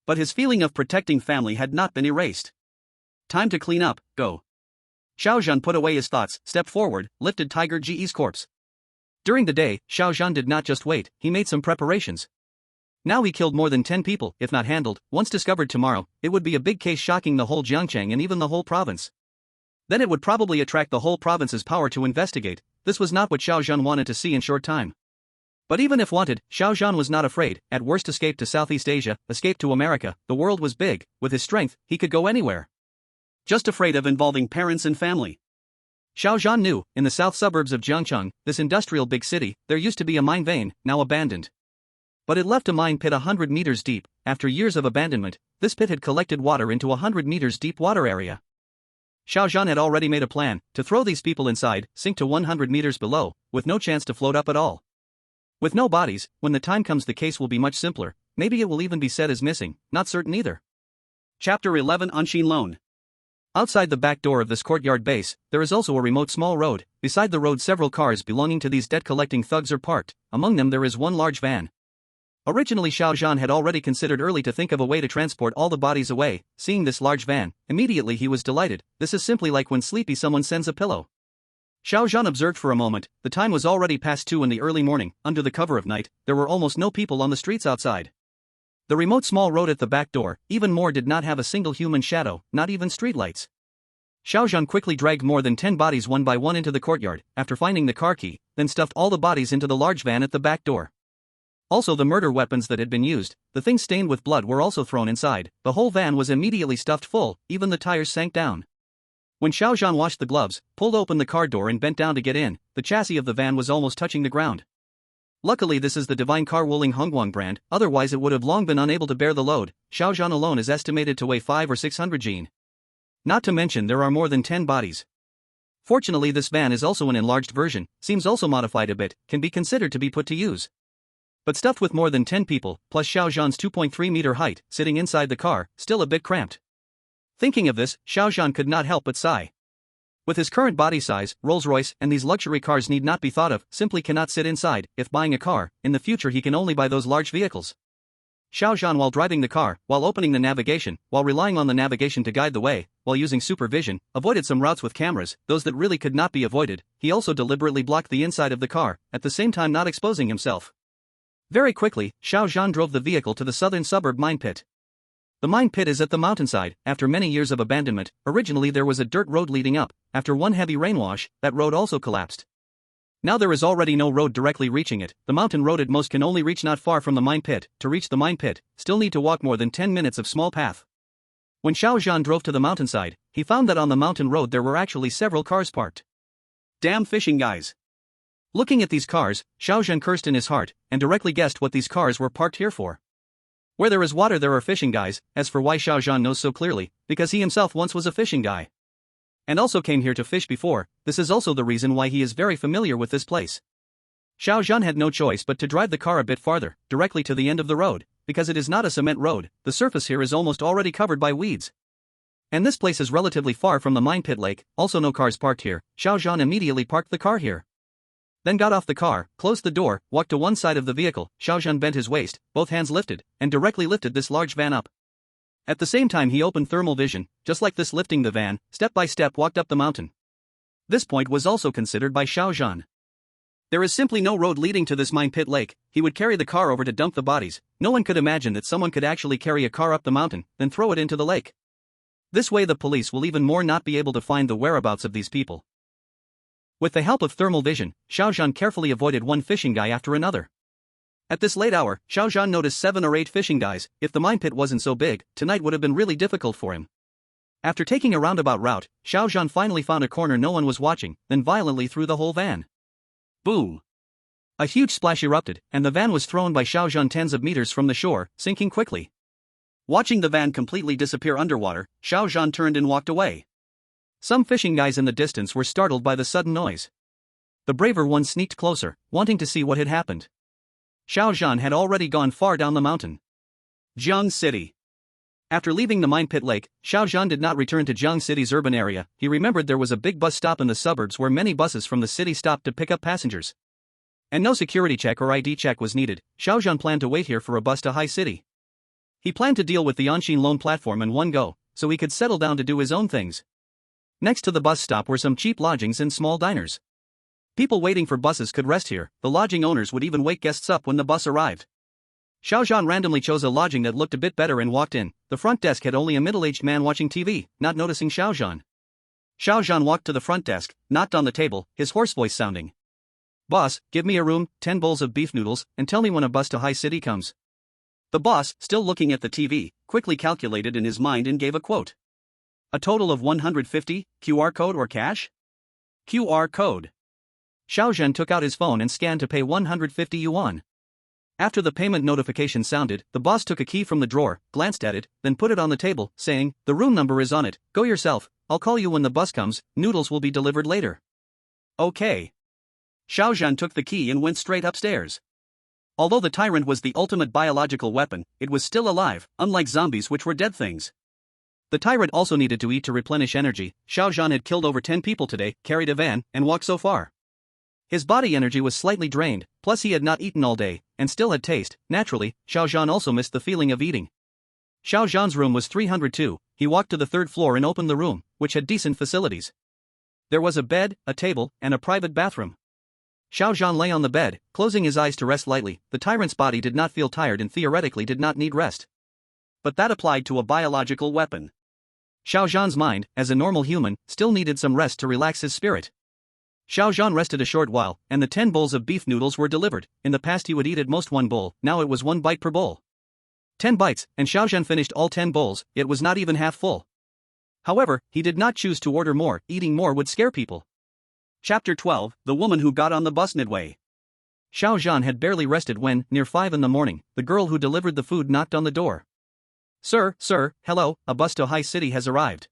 But his feeling of protecting family had not been erased. Time to clean up, go. Xiao Zhan put away his thoughts, stepped forward, lifted Tiger Ge's corpse. During the day, Xiao Zhan did not just wait, he made some preparations. Now he killed more than 10 people, if not handled. Once discovered tomorrow, it would be a big case shocking the whole Jiangcheng and even the whole province. Then it would probably attract the whole province's power to investigate. This was not what Xiao Zhan wanted to see in short time. But even if wanted, Xiao Zhan was not afraid. At worst, escape to Southeast Asia, escape to America. The world was big. With his strength, he could go anywhere. Just afraid of involving parents and family. Xiao Zhan knew, in the south suburbs of Jiangcheng, this industrial big city, there used to be a mine vein, now abandoned. But it left a mine pit 100 meters deep. After years of abandonment, this pit had collected water into 100 meters deep water area. Xiao Zhan had already made a plan, to throw these people inside, sink to 100 meters below, with no chance to float up at all. With no bodies, when the time comes the case will be much simpler, maybe it will even be said as missing, not certain either. Chapter 11 Anshin Loan. Outside the back door of this courtyard base, there is also a remote small road. Beside the road several cars belonging to these debt-collecting thugs are parked, among them there is one large van. Originally Xiao Zhan had already considered early to think of a way to transport all the bodies away. Seeing this large van, immediately he was delighted. This is simply like when sleepy someone sends a pillow. Xiao Zhan observed for a moment. The time was already past 2 in the early morning. Under the cover of night, there were almost no people on the streets outside. The remote small road at the back door, even more, did not have a single human shadow, not even streetlights. Xiao Zhan quickly dragged more than 10 bodies one by one into the courtyard, after finding the car key, then stuffed all the bodies into the large van at the back door. Also the murder weapons that had been used, the things stained with blood, were also thrown inside. The whole van was immediately stuffed full, even the tires sank down. When Xiao Zhan washed the gloves, pulled open the car door and bent down to get in, the chassis of the van was almost touching the ground. Luckily this is the Divine Car Wuling Hongguang brand, otherwise it would have long been unable to bear the load. Xiao Zhan alone is estimated to weigh 500 or 600 jin. Not to mention there are more than 10 bodies. Fortunately this van is also an enlarged version, seems also modified a bit, can be considered to be put to use. But stuffed with more than 10 people, plus Xiao Zhan's 2.3 meter height, sitting inside the car, still a bit cramped. Thinking of this, Xiao Zhan could not help but sigh. With his current body size, Rolls-Royce and these luxury cars need not be thought of, simply cannot sit inside. If buying a car, in the future he can only buy those large vehicles. Xiao Zhan, while driving the car, while opening the navigation, while relying on the navigation to guide the way, while using supervision, avoided some routes with cameras, those that really could not be avoided. He also deliberately blocked the inside of the car, at the same time not exposing himself. Very quickly, Xiao Zhan drove the vehicle to the southern suburb mine pit. The mine pit is at the mountainside. After many years of abandonment, originally there was a dirt road leading up. After one heavy rainwash, that road also collapsed. Now there is already no road directly reaching it. The mountain road at most can only reach not far from the mine pit. To reach the mine pit, still need to walk more than 10 minutes of small path. When Xiao Zhan drove to the mountainside, he found that on the mountain road there were actually several cars parked. Damn fishing guys. Looking at these cars, Xiao Zhan cursed in his heart, and directly guessed what these cars were parked here for. Where there is water there are fishing guys. As for why Xiao Zhan knows so clearly, because he himself once was a fishing guy. And also came here to fish before. This is also the reason why he is very familiar with this place. Xiao Zhan had no choice but to drive the car a bit farther, directly to the end of the road, because it is not a cement road. The surface here is almost already covered by weeds. And this place is relatively far from the mine pit lake, also no cars parked here. Xiao Zhan immediately parked the car here. Then got off the car, closed the door, walked to one side of the vehicle. Xiao Zhan bent his waist, both hands lifted, and directly lifted this large van up. At the same time he opened thermal vision, just like this, lifting the van, step by step walked up the mountain. This point was also considered by Xiao Zhan. There is simply no road leading to this mine pit lake. He would carry the car over to dump the bodies. No one could imagine that someone could actually carry a car up the mountain, then throw it into the lake. This way the police will even more not be able to find the whereabouts of these people. With the help of thermal vision, Xiao Zhan carefully avoided one fishing guy after another. At this late hour, Xiao Zhan noticed 7 or 8 fishing guys. If the mine pit wasn't so big, tonight would have been really difficult for him. After taking a roundabout route, Xiao Zhan finally found a corner no one was watching, then violently threw the whole van. Boom! A huge splash erupted, and the van was thrown by Xiao Zhan tens of meters from the shore, sinking quickly. Watching the van completely disappear underwater, Xiao Zhan turned and walked away. Some fishing guys in the distance were startled by the sudden noise. The braver ones sneaked closer, wanting to see what had happened. Xiao Zhan had already gone far down the mountain. Jiangcheng City. After leaving the mine pit lake, Xiao Zhan did not return to Jiangcheng City's urban area. He remembered there was a big bus stop in the suburbs where many buses from the city stopped to pick up passengers. And no security check or ID check was needed. Xiao Zhan planned to wait here for a bus to High City. He planned to deal with the Anshin loan platform in one go, so he could settle down to do his own things. Next to the bus stop were some cheap lodgings and small diners. People waiting for buses could rest here. The lodging owners would even wake guests up when the bus arrived. Xiao Zhan randomly chose a lodging that looked a bit better and walked in. The front desk had only a middle-aged man watching TV, not noticing Xiao Zhan. Xiao Zhan walked to the front desk, knocked on the table, his hoarse voice sounding. "Boss, give me a room, 10 bowls of beef noodles, and tell me when a bus to High City comes." The boss, still looking at the TV, quickly calculated in his mind and gave a quote. "A total of 150, QR code or cash?" QR code. Xiao Zhan took out his phone and scanned to pay 150 yuan. After the payment notification sounded, the boss took a key from the drawer, glanced at it, then put it on the table, saying, "The room number is on it, go yourself, I'll call you when the bus comes, noodles will be delivered later." Okay. Xiao Zhan took the key and went straight upstairs. Although the tyrant was the ultimate biological weapon, it was still alive, unlike zombies which were dead things. The tyrant also needed to eat to replenish energy. Xiao Zhan had killed over 10 people today, carried a van, and walked so far. His body energy was slightly drained, plus he had not eaten all day, and still had taste. Naturally, Xiao Zhan also missed the feeling of eating. Xiao Zhan's room was 302, he walked to the 3rd floor and opened the room, which had decent facilities. There was a bed, a table, and a private bathroom. Xiao Zhan lay on the bed, closing his eyes to rest lightly. The tyrant's body did not feel tired and theoretically did not need rest. But that applied to a biological weapon. Xiao Zhan's mind, as a normal human, still needed some rest to relax his spirit. Xiao Zhan rested a short while, and the 10 bowls of beef noodles were delivered. In the past he would eat at most 1 bowl, now it was 1 bite per bowl. 10 bites, and Xiao Zhan finished all 10 bowls. It was not even half full. However, he did not choose to order more. Eating more would scare people. Chapter 12, The Woman Who Got on the Bus Midway. Xiao Zhan had barely rested when, near 5 in the morning, the girl who delivered the food knocked on the door. Sir, hello, a bus to High City has arrived."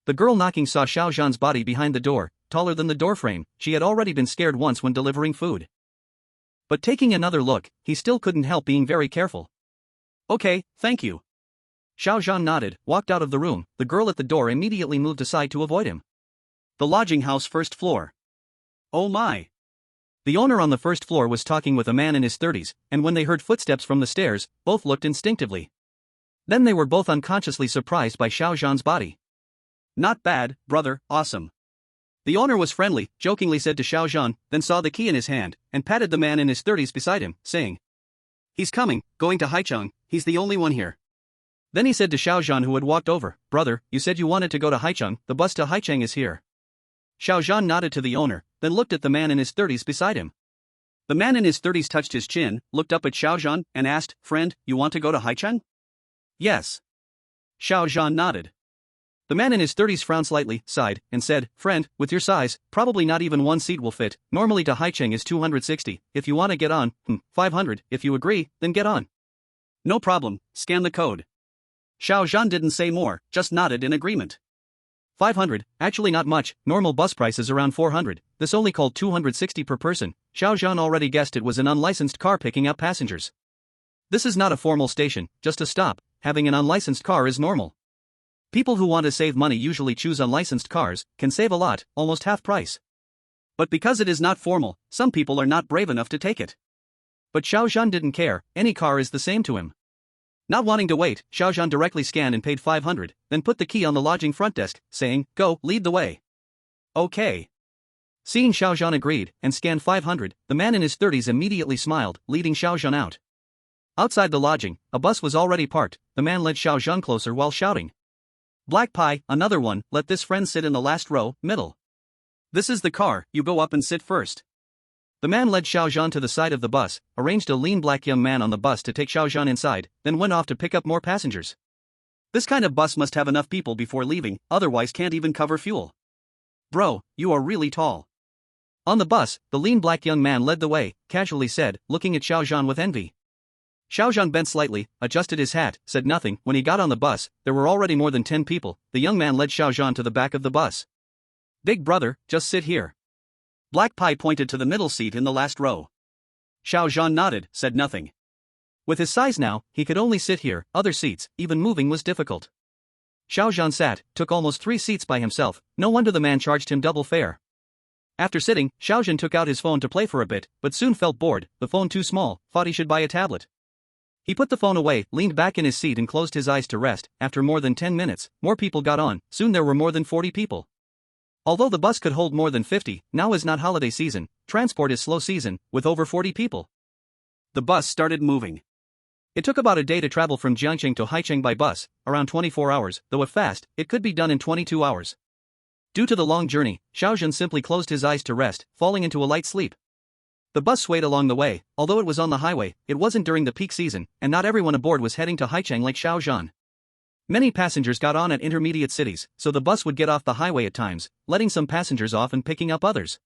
The girl knocking saw Xiao Zhan's body behind the door, taller than the doorframe. She had already been scared once when delivering food. But taking another look, he still couldn't help being very careful. "Okay, thank you." Xiao Zhan nodded, walked out of the room. The girl at the door immediately moved aside to avoid him. The lodging house 1st floor. Oh my. The owner on the 1st floor was talking with a man in his 30s, and when they heard footsteps from the stairs, both looked instinctively. Then they were both unconsciously surprised by Xiao Zhan's body. "Not bad, brother, awesome." The owner was friendly, jokingly said to Xiao Zhan, then saw the key in his hand, and patted the man in his 30s beside him, saying, "He's coming, going to Haicheng, he's the only one here." Then he said to Xiao Zhan who had walked over, "Brother, you said you wanted to go to Haicheng, the bus to Haicheng is here." Xiao Zhan nodded to the owner, then looked at the man in his 30s beside him. The man in his 30s touched his chin, looked up at Xiao Zhan, and asked, "Friend, you want to go to Haicheng?" "Yes." Xiao Zhan nodded. The man in his 30s frowned slightly, sighed, and said, "Friend, with your size, probably not even 1 seat will fit. Normally to Haicheng is 260, if you want to get on, 500, if you agree, then get on." "No problem, scan the code." Xiao Zhan didn't say more, just nodded in agreement. 500, actually not much, normal bus price is around 400, this only called 260 per person. Xiao Zhan already guessed it was an unlicensed car picking up passengers. This is not a formal station, just a stop. Having an unlicensed car is normal. People who want to save money usually choose unlicensed cars, can save a lot, almost half price. But because it is not formal, some people are not brave enough to take it. But Xiao Zhan didn't care, any car is the same to him. Not wanting to wait, Xiao Zhan directly scanned and paid 500, then put the key on the lodging front desk, saying, "Go, lead the way." Okay. Seeing Xiao Zhan agreed, and scanned 500, the man in his 30s immediately smiled, leading Xiao Zhan out. Outside the lodging, a bus was already parked. The man led Xiao Zhan closer while shouting. Black Pie, another one, let this friend sit in the last row, middle. This is the car, you go up and sit first. The man led Xiao Zhan to the side of the bus, arranged a lean black young man on the bus to take Xiao Zhan inside, then went off to pick up more passengers. This kind of bus must have enough people before leaving, otherwise can't even cover fuel. Bro, you are really tall. On the bus, the lean black young man led the way, casually said, looking at Xiao Zhan with envy. Xiao Zhan bent slightly, adjusted his hat, said nothing. When he got on the bus, there were already more than 10 people. The young man led Xiao Zhan to the back of the bus. Big brother, just sit here. Black Pie pointed to the middle seat in the last row. Xiao Zhan nodded, said nothing. With his size now, he could only sit here. Other seats, even moving was difficult. Xiao Zhan sat, took almost 3 seats by himself. No wonder the man charged him double fare. After sitting, Xiao Zhan took out his phone to play for a bit, but soon felt bored. The phone too small, thought he should buy a tablet. He put the phone away, leaned back in his seat and closed his eyes to rest. After more than 10 minutes, more people got on. Soon there were more than 40 people. Although the bus could hold more than 50, now is not holiday season, transport is slow season, with over 40 people. The bus started moving. It took about a day to travel from Jiangcheng to Haicheng by bus, around 24 hours, though if fast, it could be done in 22 hours. Due to the long journey, Xiao Zhan simply closed his eyes to rest, falling into a light sleep. The bus swayed along the way. Although it was on the highway, it wasn't during the peak season, and not everyone aboard was heading to Haicheng like Xiao Zhan. Many passengers got on at intermediate cities, so the bus would get off the highway at times, letting some passengers off and picking up others.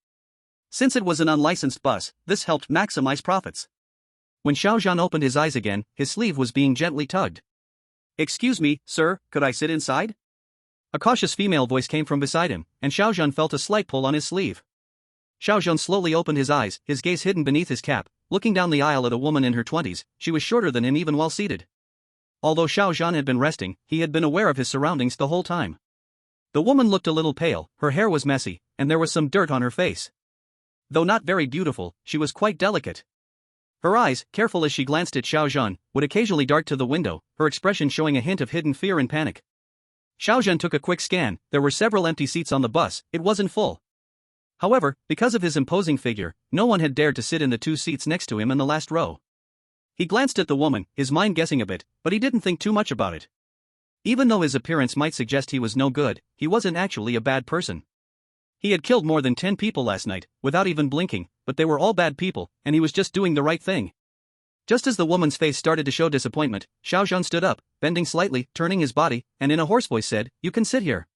Since it was an unlicensed bus, this helped maximize profits. When Xiao Zhan opened his eyes again, his sleeve was being gently tugged. Excuse me, sir, could I sit inside? A cautious female voice came from beside him, and Xiao Zhan felt a slight pull on his sleeve. Xiao Zhan slowly opened his eyes, his gaze hidden beneath his cap, looking down the aisle at a woman in her 20s. She was shorter than him even while seated. Although Xiao Zhan had been resting, he had been aware of his surroundings the whole time. The woman looked a little pale, her hair was messy, and there was some dirt on her face. Though not very beautiful, she was quite delicate. Her eyes, careful as she glanced at Xiao Zhan, would occasionally dart to the window, her expression showing a hint of hidden fear and panic. Xiao Zhan took a quick scan. There were several empty seats on the bus, it wasn't full. However, because of his imposing figure, no one had dared to sit in the 2 seats next to him in the last row. He glanced at the woman, his mind guessing a bit, but he didn't think too much about it. Even though his appearance might suggest he was no good, he wasn't actually a bad person. He had killed more than 10 people last night, without even blinking, but they were all bad people, and he was just doing the right thing. Just as the woman's face started to show disappointment, Xiao Zhan stood up, bending slightly, turning his body, and in a hoarse voice said, "You can sit here."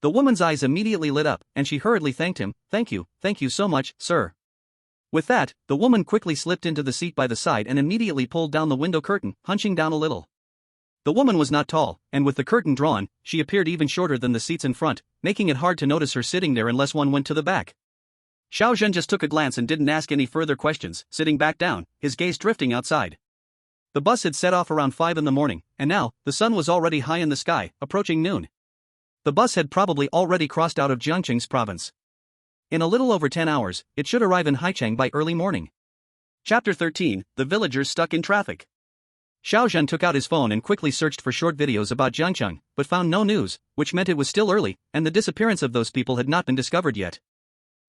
The woman's eyes immediately lit up, and she hurriedly thanked him. Thank you so much, sir." With that, the woman quickly slipped into the seat by the side and immediately pulled down the window curtain, hunching down a little. The woman was not tall, and with the curtain drawn, she appeared even shorter than the seats in front, making it hard to notice her sitting there unless one went to the back. Xiao Zhan just took a glance and didn't ask any further questions, sitting back down, his gaze drifting outside. The bus had set off around 5 in the morning, and now, the sun was already high in the sky, approaching noon. The bus had probably already crossed out of Jiangcheng's province. In a little over 10 hours, it should arrive in Haicheng by early morning. Chapter 13, The Villagers Stuck in Traffic. Xiao Zhan took out his phone and quickly searched for short videos about Jiangcheng, but found no news, which meant it was still early, and the disappearance of those people had not been discovered yet.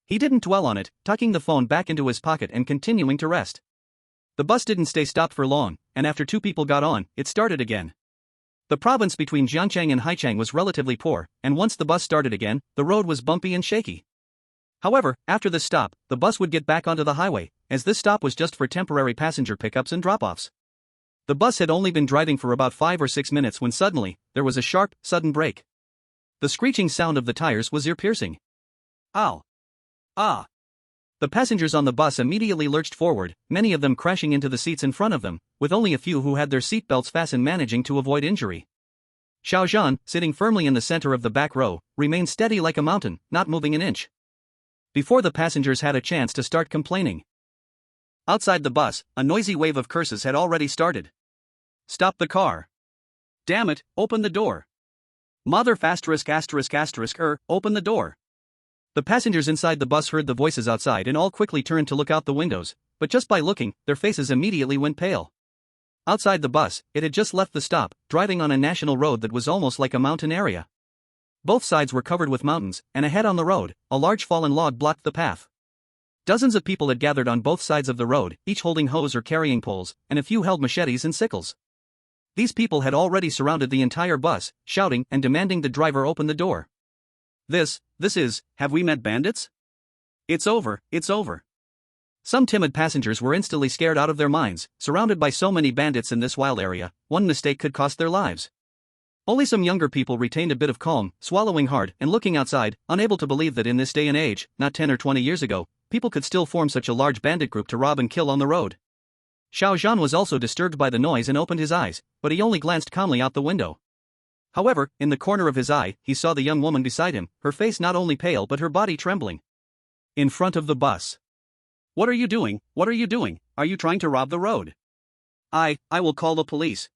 He didn't dwell on it, tucking the phone back into his pocket and continuing to rest. The bus didn't stay stopped for long, and after 2 people got on, it started again. The province between Jiangcheng and Haicheng was relatively poor, and once the bus started again, the road was bumpy and shaky. However, after this stop, the bus would get back onto the highway, as this stop was just for temporary passenger pickups and drop-offs. The bus had only been driving for about 5 or 6 minutes when suddenly, there was a sharp, sudden brake. The screeching sound of the tires was ear-piercing. Ow! Ah! The passengers on the bus immediately lurched forward, many of them crashing into the seats in front of them, with only a few who had their seatbelts fastened managing to avoid injury. Xiao Zhan, sitting firmly in the center of the back row, remained steady like a mountain, not moving an inch. Before the passengers had a chance to start complaining. Outside the bus, a noisy wave of curses had already started. Stop the car. Damn it, open the door. Mother open the door. The passengers inside the bus heard the voices outside and all quickly turned to look out the windows, but just by looking, their faces immediately went pale. Outside the bus, it had just left the stop, driving on a national road that was almost like a mountain area. Both sides were covered with mountains, and ahead on the road, a large fallen log blocked the path. Dozens of people had gathered on both sides of the road, each holding hoes or carrying poles, and a few held machetes and sickles. These people had already surrounded the entire bus, shouting and demanding the driver open the door. This is, have we met bandits? It's over, it's over. Some timid passengers were instantly scared out of their minds, surrounded by so many bandits in this wild area, one mistake could cost their lives. Only some younger people retained a bit of calm, swallowing hard and looking outside, unable to believe that in this day and age, not 10 or 20 years ago, people could still form such a large bandit group to rob and kill on the road. Xiao Zhan was also disturbed by the noise and opened his eyes, but he only glanced calmly out the window. However, in the corner of his eye, he saw the young woman beside him, her face not only pale but her body trembling. In front of the bus. What are you doing? What are you doing? Are you trying to rob the road? I will call the police.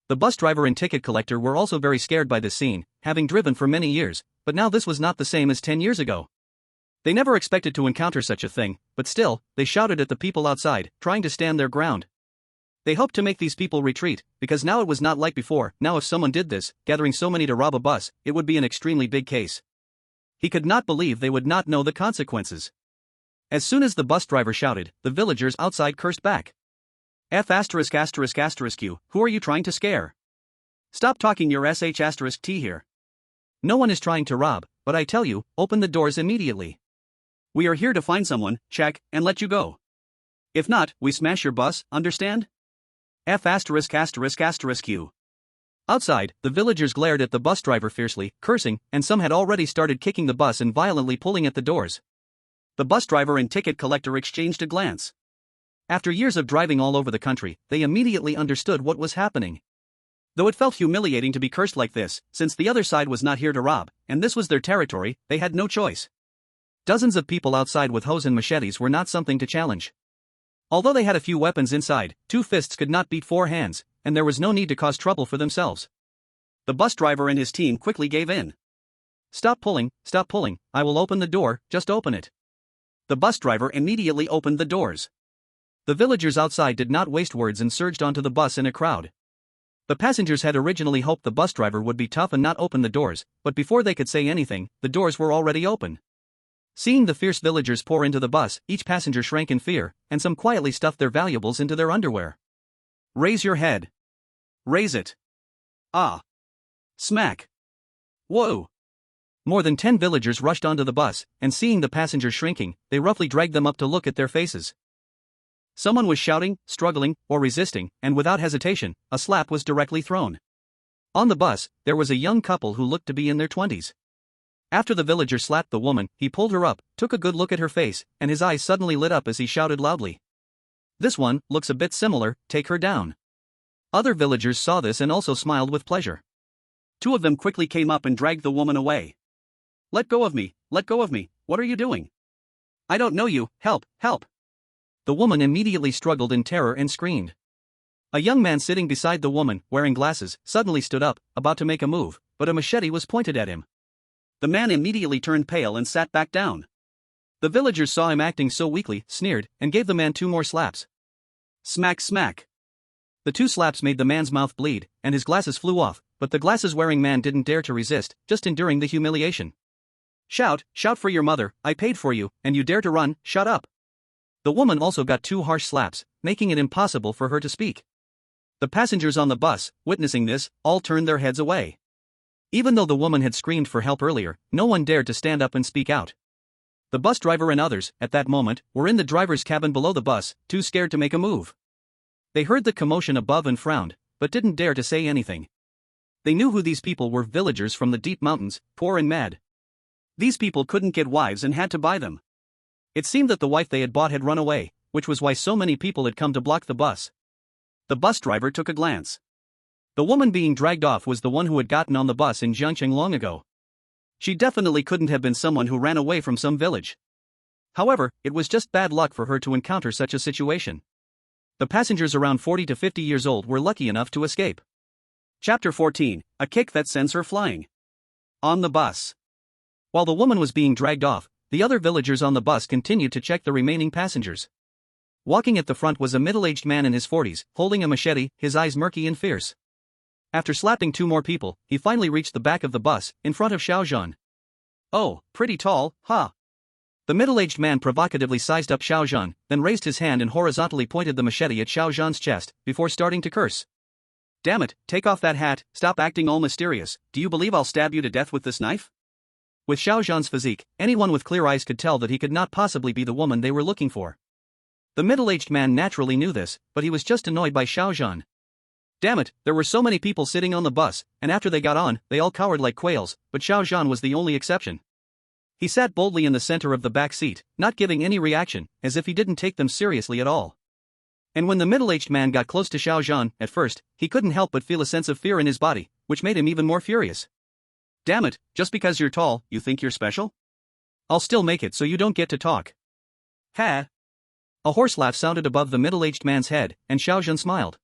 The bus driver and ticket collector were also very scared by this scene, having driven for many years, but now this was not the same as 10 years ago. They never expected to encounter such a thing, but still, they shouted at the people outside, trying to stand their ground. They hoped to make these people retreat, because now it was not like before. Now if someone did this, gathering so many to rob a bus, it would be an extremely big case. He could not believe they would not know the consequences. As soon as the bus driver shouted, the villagers outside cursed back. F******Q, who are you trying to scare? Stop talking your sh**t here. No one is trying to rob, but I tell you, open the doors immediately. We are here to find someone, check, and let you go. If not, we smash your bus, understand? F*****Q. Outside, the villagers glared at the bus driver fiercely, cursing, and some had already started kicking the bus and violently pulling at the doors. The bus driver and ticket collector exchanged a glance. After years of driving all over the country, they immediately understood what was happening. Though it felt humiliating to be cursed like this, since the other side was not here to rob, and this was their territory, they had no choice. Dozens of people outside with hoes and machetes were not something to challenge. Although they had a few weapons inside, 2 fists could not beat 4 hands, and there was no need to cause trouble for themselves. The bus driver and his team quickly gave in. Stop pulling, I will open the door, just open it. The bus driver immediately opened the doors. The villagers outside did not waste words and surged onto the bus in a crowd. The passengers had originally hoped the bus driver would be tough and not open the doors, but before they could say anything, the doors were already open. Seeing the fierce villagers pour into the bus, each passenger shrank in fear, and some quietly stuffed their valuables into their underwear. Raise your head. Raise it. Ah. Smack. Whoa. More than 10 villagers rushed onto the bus, and seeing the passengers shrinking, they roughly dragged them up to look at their faces. Someone was shouting, struggling, or resisting, and without hesitation, a slap was directly thrown. On the bus, there was a young couple who looked to be in their 20s. After the villager slapped the woman, he pulled her up, took a good look at her face, and his eyes suddenly lit up as he shouted loudly. This one looks a bit similar, take her down. Other villagers saw this and also smiled with pleasure. 2 of them quickly came up and dragged the woman away. Let go of me, what are you doing? I don't know you, help, help. The woman immediately struggled in terror and screamed. A young man sitting beside the woman, wearing glasses, suddenly stood up, about to make a move, but a machete was pointed at him. The man immediately turned pale and sat back down. The villagers saw him acting so weakly, sneered, and gave the man 2 more slaps. Smack, smack. The 2 slaps made the man's mouth bleed, and his glasses flew off, but the glasses-wearing man didn't dare to resist, just enduring the humiliation. Shout for your mother, I paid for you, and you dare to run, shut up. The woman also got 2 harsh slaps, making it impossible for her to speak. The passengers on the bus, witnessing this, all turned their heads away. Even though the woman had screamed for help earlier, no one dared to stand up and speak out. The bus driver and others, at that moment, were in the driver's cabin below the bus, too scared to make a move. They heard the commotion above and frowned, but didn't dare to say anything. They knew who these people were, villagers from the deep mountains, poor and mad. These people couldn't get wives and had to buy them. It seemed that the wife they had bought had run away, which was why so many people had come to block the bus. The bus driver took a glance. The woman being dragged off was the one who had gotten on the bus in Jiangcheng long ago. She definitely couldn't have been someone who ran away from some village. However, it was just bad luck for her to encounter such a situation. The passengers around 40 to 50 years old were lucky enough to escape. Chapter 14, A Kick That Sends Her Flying. On the bus. While the woman was being dragged off, the other villagers on the bus continued to check the remaining passengers. Walking at the front was a middle-aged man in his 40s, holding a machete, his eyes murky and fierce. After slapping 2 more people, he finally reached the back of the bus, in front of Xiao Zhan. "Oh, pretty tall, huh?" The middle-aged man provocatively sized up Xiao Zhan, then raised his hand and horizontally pointed the machete at Xiao Zhan's chest, before starting to curse. "Damn it, take off that hat, stop acting all mysterious, do you believe I'll stab you to death with this knife?" With Xiao Zhan's physique, anyone with clear eyes could tell that he could not possibly be the woman they were looking for. The middle-aged man naturally knew this, but he was just annoyed by Xiao Zhan. Damn it, there were so many people sitting on the bus, and after they got on, they all cowered like quails, but Xiao Zhan was the only exception. He sat boldly in the center of the back seat, not giving any reaction, as if he didn't take them seriously at all. And when the middle-aged man got close to Xiao Zhan, at first, he couldn't help but feel a sense of fear in his body, which made him even more furious. "Damn it, just because you're tall, you think you're special? I'll still make it so you don't get to talk." "Ha!" A hoarse laugh sounded above the middle-aged man's head, and Xiao Zhan smiled.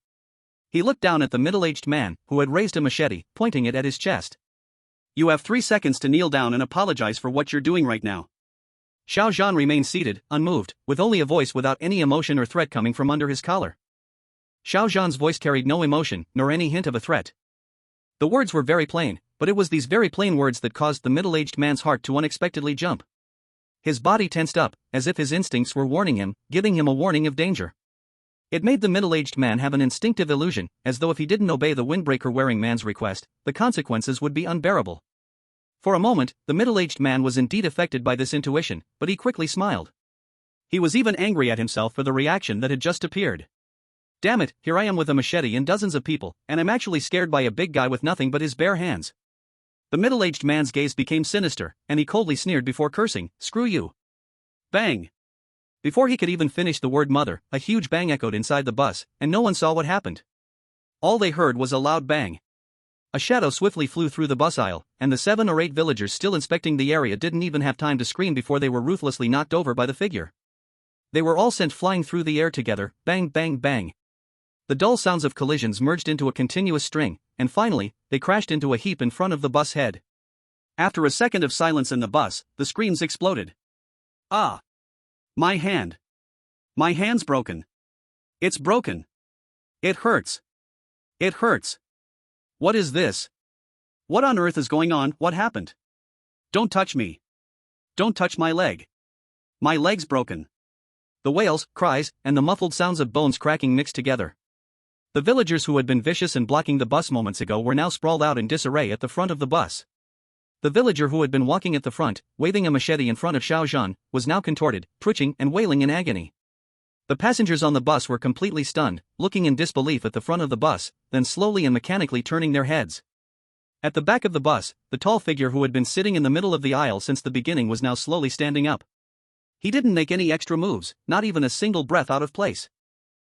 He looked down at the middle-aged man, who had raised a machete, pointing it at his chest. "You have 3 seconds to kneel down and apologize for what you're doing right now." Xiao Zhan remained seated, unmoved, with only a voice without any emotion or threat coming from under his collar. Xiao Zhan's voice carried no emotion, nor any hint of a threat. The words were very plain, but it was these very plain words that caused the middle-aged man's heart to unexpectedly jump. His body tensed up, as if his instincts were warning him, giving him a warning of danger. It made the middle-aged man have an instinctive illusion, as though if he didn't obey the windbreaker-wearing man's request, the consequences would be unbearable. For a moment, the middle-aged man was indeed affected by this intuition, but he quickly smiled. He was even angry at himself for the reaction that had just appeared. "Damn it, here I am with a machete and dozens of people, and I'm actually scared by a big guy with nothing but his bare hands." The middle-aged man's gaze became sinister, and he coldly sneered before cursing, "Screw you." Bang! Before he could even finish the word mother, a huge bang echoed inside the bus, and no one saw what happened. All they heard was a loud bang. A shadow swiftly flew through the bus aisle, and the 7 or 8 villagers still inspecting the area didn't even have time to scream before they were ruthlessly knocked over by the figure. They were all sent flying through the air together, bang bang bang. The dull sounds of collisions merged into a continuous string, and finally, they crashed into a heap in front of the bus head. After a second of silence in the bus, the screams exploded. "Ah! My hand! My hand's broken! It's broken! It hurts! It hurts! What is this? What on earth is going on? What happened? Don't touch me! Don't touch my leg! My leg's broken!" The wails, cries, and the muffled sounds of bones cracking mixed together. The villagers who had been vicious and blocking the bus moments ago were now sprawled out in disarray at the front of the bus. The villager who had been walking at the front, waving a machete in front of Xiao Zhan, was now contorted, twitching and wailing in agony. The passengers on the bus were completely stunned, looking in disbelief at the front of the bus, then slowly and mechanically turning their heads. At the back of the bus, the tall figure who had been sitting in the middle of the aisle since the beginning was now slowly standing up. He didn't make any extra moves, not even a single breath out of place.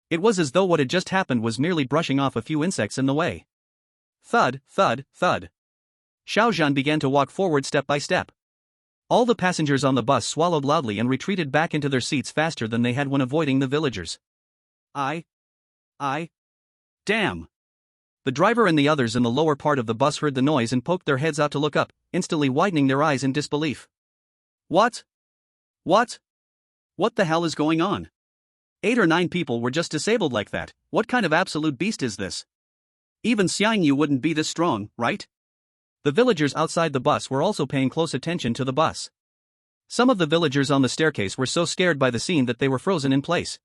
It was as though what had just happened was merely brushing off a few insects in the way. Thud, thud, thud. Xiao Zhan began to walk forward step by step. All the passengers on the bus swallowed loudly and retreated back into their seats faster than they had when avoiding the villagers. Damn! The driver and the others in the lower part of the bus heard the noise and poked their heads out to look up, instantly widening their eyes in disbelief. What? What the hell is going on? 8 or 9 people were just disabled like that. What kind of absolute beast is this? Even Xiang Yu wouldn't be this strong, right? The villagers outside the bus were also paying close attention to the bus. Some of the villagers on the staircase were so scared by the scene that they were frozen in place.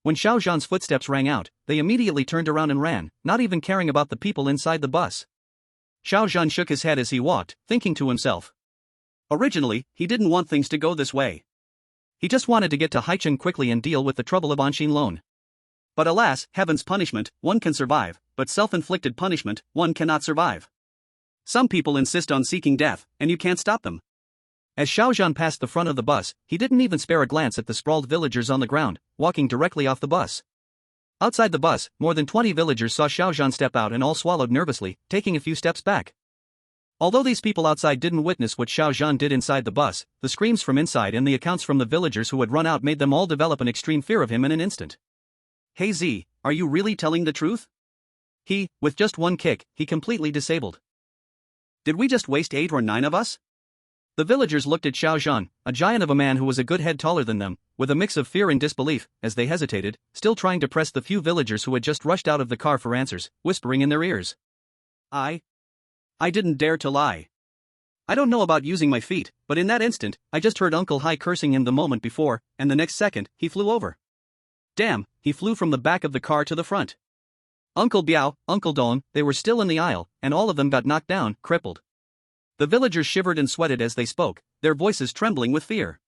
When Xiao Zhan's footsteps rang out, they immediately turned around and ran, not even caring about the people inside the bus. Xiao Zhan shook his head as he walked, thinking to himself. Originally, he didn't want things to go this way. He just wanted to get to Haicheng quickly and deal with the trouble of Anshin Lone. But alas, heaven's punishment, one can survive, but self-inflicted punishment, one cannot survive. Some people insist on seeking death, and you can't stop them. As Xiao Zhan passed the front of the bus, he didn't even spare a glance at the sprawled villagers on the ground, walking directly off the bus. Outside the bus, more than 20 villagers saw Xiao Zhan step out and all swallowed nervously, taking a few steps back. Although these people outside didn't witness what Xiao Zhan did inside the bus, the screams from inside and the accounts from the villagers who had run out made them all develop an extreme fear of him in an instant. Hey Z, are you really telling the truth? With just one kick, he completely disabled. Did we just waste 8 or 9 of us? The villagers looked at Xiao Zhan, a giant of a man who was a good head taller than them, with a mix of fear and disbelief, as they hesitated, still trying to press the few villagers who had just rushed out of the car for answers, whispering in their ears. I didn't dare to lie. I don't know about using my feet, but in that instant, I just heard Uncle Hai cursing him the moment before, and the next second, he flew over. Damn, he flew from the back of the car to the front. Uncle Biao, Uncle Dong, they were still in the aisle, and all of them got knocked down, crippled. The villagers shivered and sweated as they spoke, their voices trembling with fear.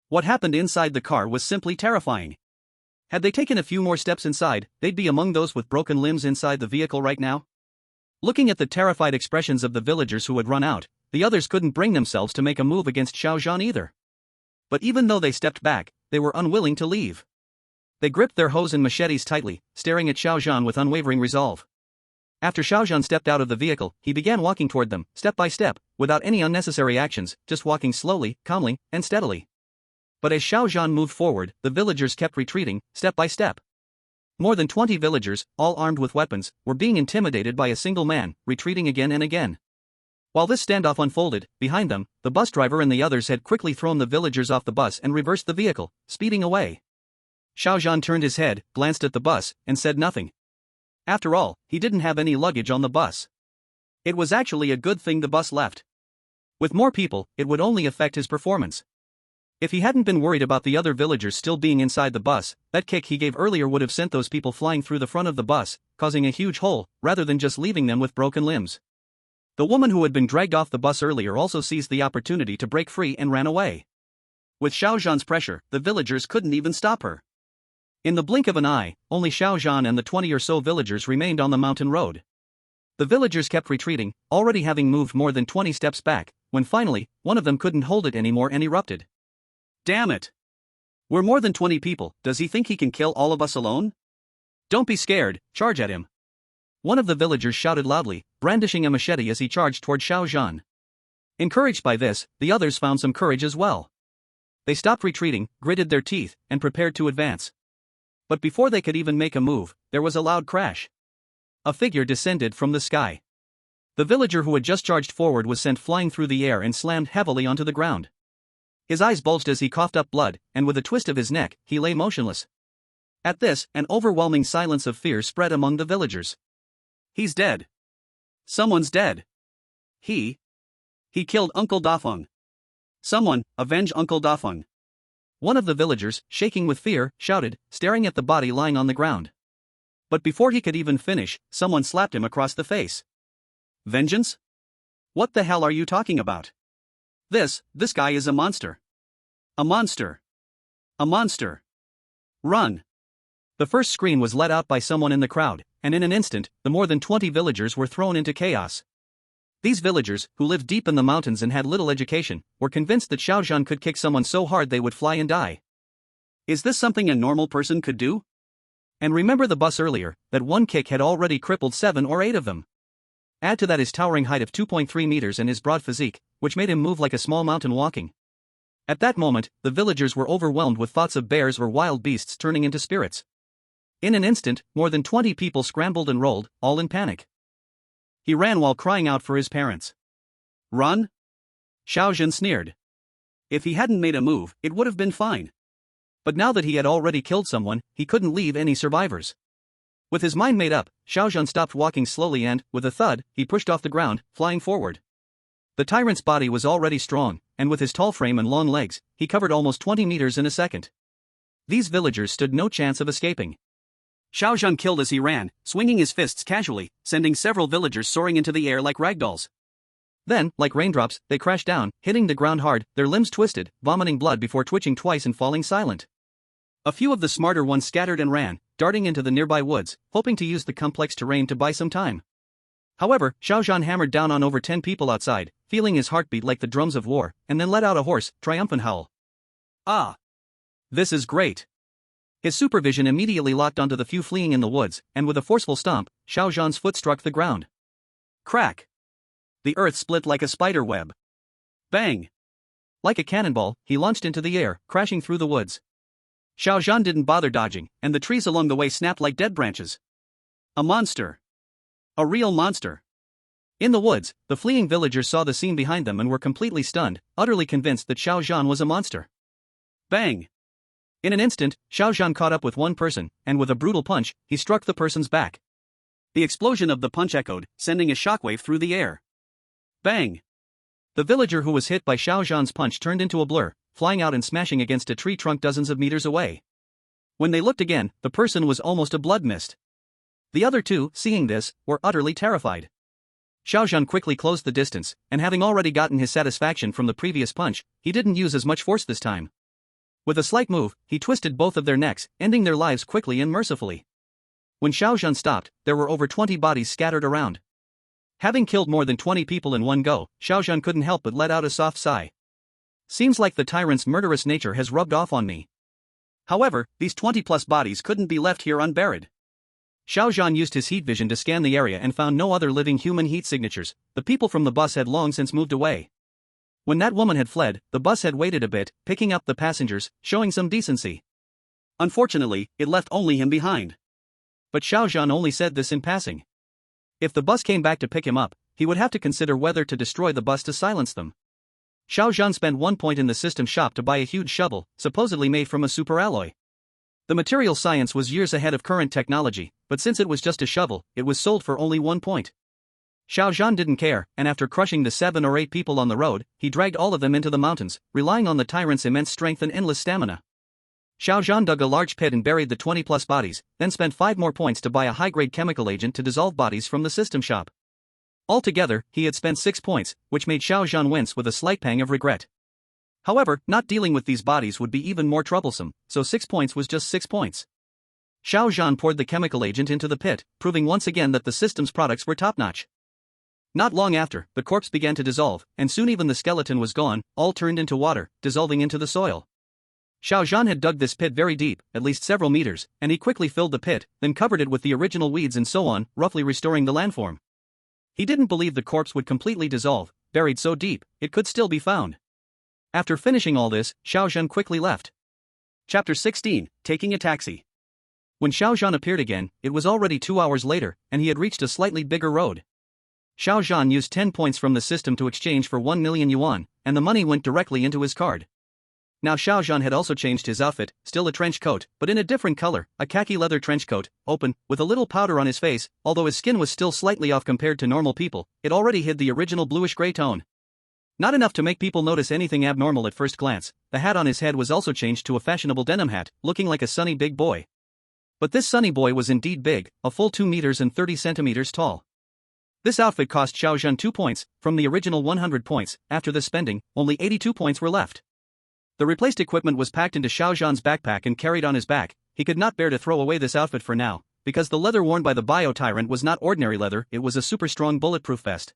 What happened inside the car was simply terrifying. Had they taken a few more steps inside, they'd be among those with broken limbs inside the vehicle right now. Looking at the terrified expressions of the villagers who had run out, the others couldn't bring themselves to make a move against Xiao Zhan either. But even though they stepped back, they were unwilling to leave. They gripped their hoes and machetes tightly, staring at Xiao Zhan with unwavering resolve. After Xiao Zhan stepped out of the vehicle, he began walking toward them, step by step, without any unnecessary actions, just walking slowly, calmly, and steadily. But as Xiao Zhan moved forward, the villagers kept retreating, step by step. More than 20 villagers, all armed with weapons, were being intimidated by a single man, retreating again and again. While this standoff unfolded, behind them, the bus driver and the others had quickly thrown the villagers off the bus and reversed the vehicle, speeding away. Xiao Zhan turned his head, glanced at the bus, and said nothing. After all, he didn't have any luggage on the bus. It was actually a good thing the bus left. With more people, it would only affect his performance. If he hadn't been worried about the other villagers still being inside the bus, that kick he gave earlier would have sent those people flying through the front of the bus, causing a huge hole, rather than just leaving them with broken limbs. The woman who had been dragged off the bus earlier also seized the opportunity to break free and ran away. With Xiao Zhan's pressure, the villagers couldn't even stop her. In the blink of an eye, only Xiao Zhan and the 20 or so villagers remained on the mountain road. The villagers kept retreating, already having moved more than 20 steps back, when finally, one of them couldn't hold it anymore and erupted. Damn it! We're more than 20 people, does he think he can kill all of us alone? Don't be scared, charge at him. One of the villagers shouted loudly, brandishing a machete as he charged toward Xiao Zhan. Encouraged by this, the others found some courage as well. They stopped retreating, gritted their teeth, and prepared to advance. But before they could even make a move, there was a loud crash. A figure descended from the sky. The villager who had just charged forward was sent flying through the air and slammed heavily onto the ground. His eyes bulged as he coughed up blood, and with a twist of his neck, he lay motionless. At this, an overwhelming silence of fear spread among the villagers. He's dead. Someone's dead. He killed Uncle Dafeng. Someone, avenge Uncle Dafeng. One of the villagers, shaking with fear, shouted, staring at the body lying on the ground. But before he could even finish, someone slapped him across the face. Vengeance? What the hell are you talking about? This guy is a monster. A monster. A monster. Run. The first scream was let out by someone in the crowd, and in an instant, the more than 20 villagers were thrown into chaos. These villagers, who lived deep in the mountains and had little education, were convinced that Xiao Zhan could kick someone so hard they would fly and die. Is this something a normal person could do? And remember the bus earlier, that one kick had already crippled 7 or 8 of them. Add to that his towering height of 2.3 meters and his broad physique, which made him move like a small mountain walking. At that moment, the villagers were overwhelmed with thoughts of bears or wild beasts turning into spirits. In an instant, more than 20 people scrambled and rolled, all in panic. He ran while crying out for his parents. Run? Xiao Zhan sneered. If he hadn't made a move, it would have been fine. But now that he had already killed someone, he couldn't leave any survivors. With his mind made up, Xiao Zhan stopped walking slowly and, with a thud, he pushed off the ground, flying forward. The tyrant's body was already strong, and with his tall frame and long legs, he covered almost 20 meters in a second. These villagers stood no chance of escaping. Xiao Zhan killed as he ran, swinging his fists casually, sending several villagers soaring into the air like ragdolls. Then, like raindrops, they crashed down, hitting the ground hard, their limbs twisted, vomiting blood before twitching twice and falling silent. A few of the smarter ones scattered and ran, darting into the nearby woods, hoping to use the complex terrain to buy some time. However, Xiao Zhan hammered down on over 10 people outside, feeling his heartbeat like the drums of war, and then let out a hoarse, triumphant howl. Ah! This is great! His supervision immediately locked onto the few fleeing in the woods, and with a forceful stomp, Xiao Zhan's foot struck the ground. Crack! The earth split like a spider web. Bang! Like a cannonball, he launched into the air, crashing through the woods. Xiao Zhan didn't bother dodging, and the trees along the way snapped like dead branches. A monster. A real monster. In the woods, the fleeing villagers saw the scene behind them and were completely stunned, utterly convinced that Xiao Zhan was a monster. Bang! In an instant, Xiao Zhan caught up with one person, and with a brutal punch, he struck the person's back. The explosion of the punch echoed, sending a shockwave through the air. Bang! The villager who was hit by Xiao Zhan's punch turned into a blur, flying out and smashing against a tree trunk dozens of meters away. When they looked again, the person was almost a blood mist. The other two, seeing this, were utterly terrified. Xiao Zhan quickly closed the distance, and having already gotten his satisfaction from the previous punch, he didn't use as much force this time. With a slight move, he twisted both of their necks, ending their lives quickly and mercifully. When Xiao Zhan stopped, there were over 20 bodies scattered around. Having killed more than 20 people in one go, Xiao Zhan couldn't help but let out a soft sigh. Seems like the tyrant's murderous nature has rubbed off on me. However, these 20-plus bodies couldn't be left here unburied. Xiao Zhan used his heat vision to scan the area and found no other living human heat signatures. The people from the bus had long since moved away. When that woman had fled, the bus had waited a bit, picking up the passengers, showing some decency. Unfortunately, it left only him behind. But Xiao Zhan only said this in passing. If the bus came back to pick him up, he would have to consider whether to destroy the bus to silence them. Xiao Zhan spent 1 point in the system shop to buy a huge shovel, supposedly made from a superalloy. The material science was years ahead of current technology, but since it was just a shovel, it was sold for only 1 point. Xiao Zhan didn't care, and after crushing the 7 or 8 people on the road, he dragged all of them into the mountains, relying on the tyrant's immense strength and endless stamina. Xiao Zhan dug a large pit and buried the 20-plus bodies, then spent 5 more points to buy a high-grade chemical agent to dissolve bodies from the system shop. Altogether, he had spent 6 points, which made Xiao Zhan wince with a slight pang of regret. However, not dealing with these bodies would be even more troublesome, so 6 points was just 6 points. Xiao Zhan poured the chemical agent into the pit, proving once again that the system's products were top-notch. Not long after, the corpse began to dissolve, and soon even the skeleton was gone, all turned into water, dissolving into the soil. Xiao Zhan had dug this pit very deep, at least several meters, and he quickly filled the pit, then covered it with the original weeds and so on, roughly restoring the landform. He didn't believe the corpse would completely dissolve, buried so deep, it could still be found. After finishing all this, Xiao Zhan quickly left. Chapter 16, Taking a Taxi. When Xiao Zhan appeared again, it was already 2 hours later, and he had reached a slightly bigger road. Xiao Zhan used 10 points from the system to exchange for 1 million yuan, and the money went directly into his card. Now Xiao Zhan had also changed his outfit, still a trench coat, but in a different color, a khaki leather trench coat, open, with a little powder on his face. Although his skin was still slightly off compared to normal people, it already hid the original bluish-gray tone. Not enough to make people notice anything abnormal at first glance, the hat on his head was also changed to a fashionable denim hat, looking like a sunny big boy. But this sunny boy was indeed big, a full 2 meters and 30 centimeters tall. This outfit cost Xiao Zhan 2 points, from the original 100 points. After this spending, only 82 points were left. The replaced equipment was packed into Xiao Zhan's backpack and carried on his back. He could not bear to throw away this outfit for now, because the leather worn by the Bio-Tyrant was not ordinary leather, it was a super strong bulletproof vest.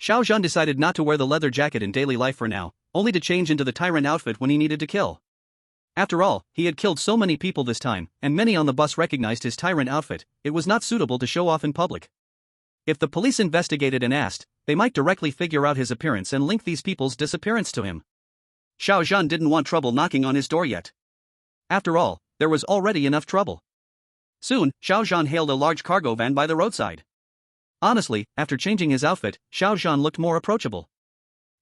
Xiao Zhan decided not to wear the leather jacket in daily life for now, only to change into the Tyrant outfit when he needed to kill. After all, he had killed so many people this time, and many on the bus recognized his Tyrant outfit. It was not suitable to show off in public. If the police investigated and asked, they might directly figure out his appearance and link these people's disappearance to him. Xiao Zhan didn't want trouble knocking on his door yet. After all, there was already enough trouble. Soon, Xiao Zhan hailed a large cargo van by the roadside. Honestly, after changing his outfit, Xiao Zhan looked more approachable.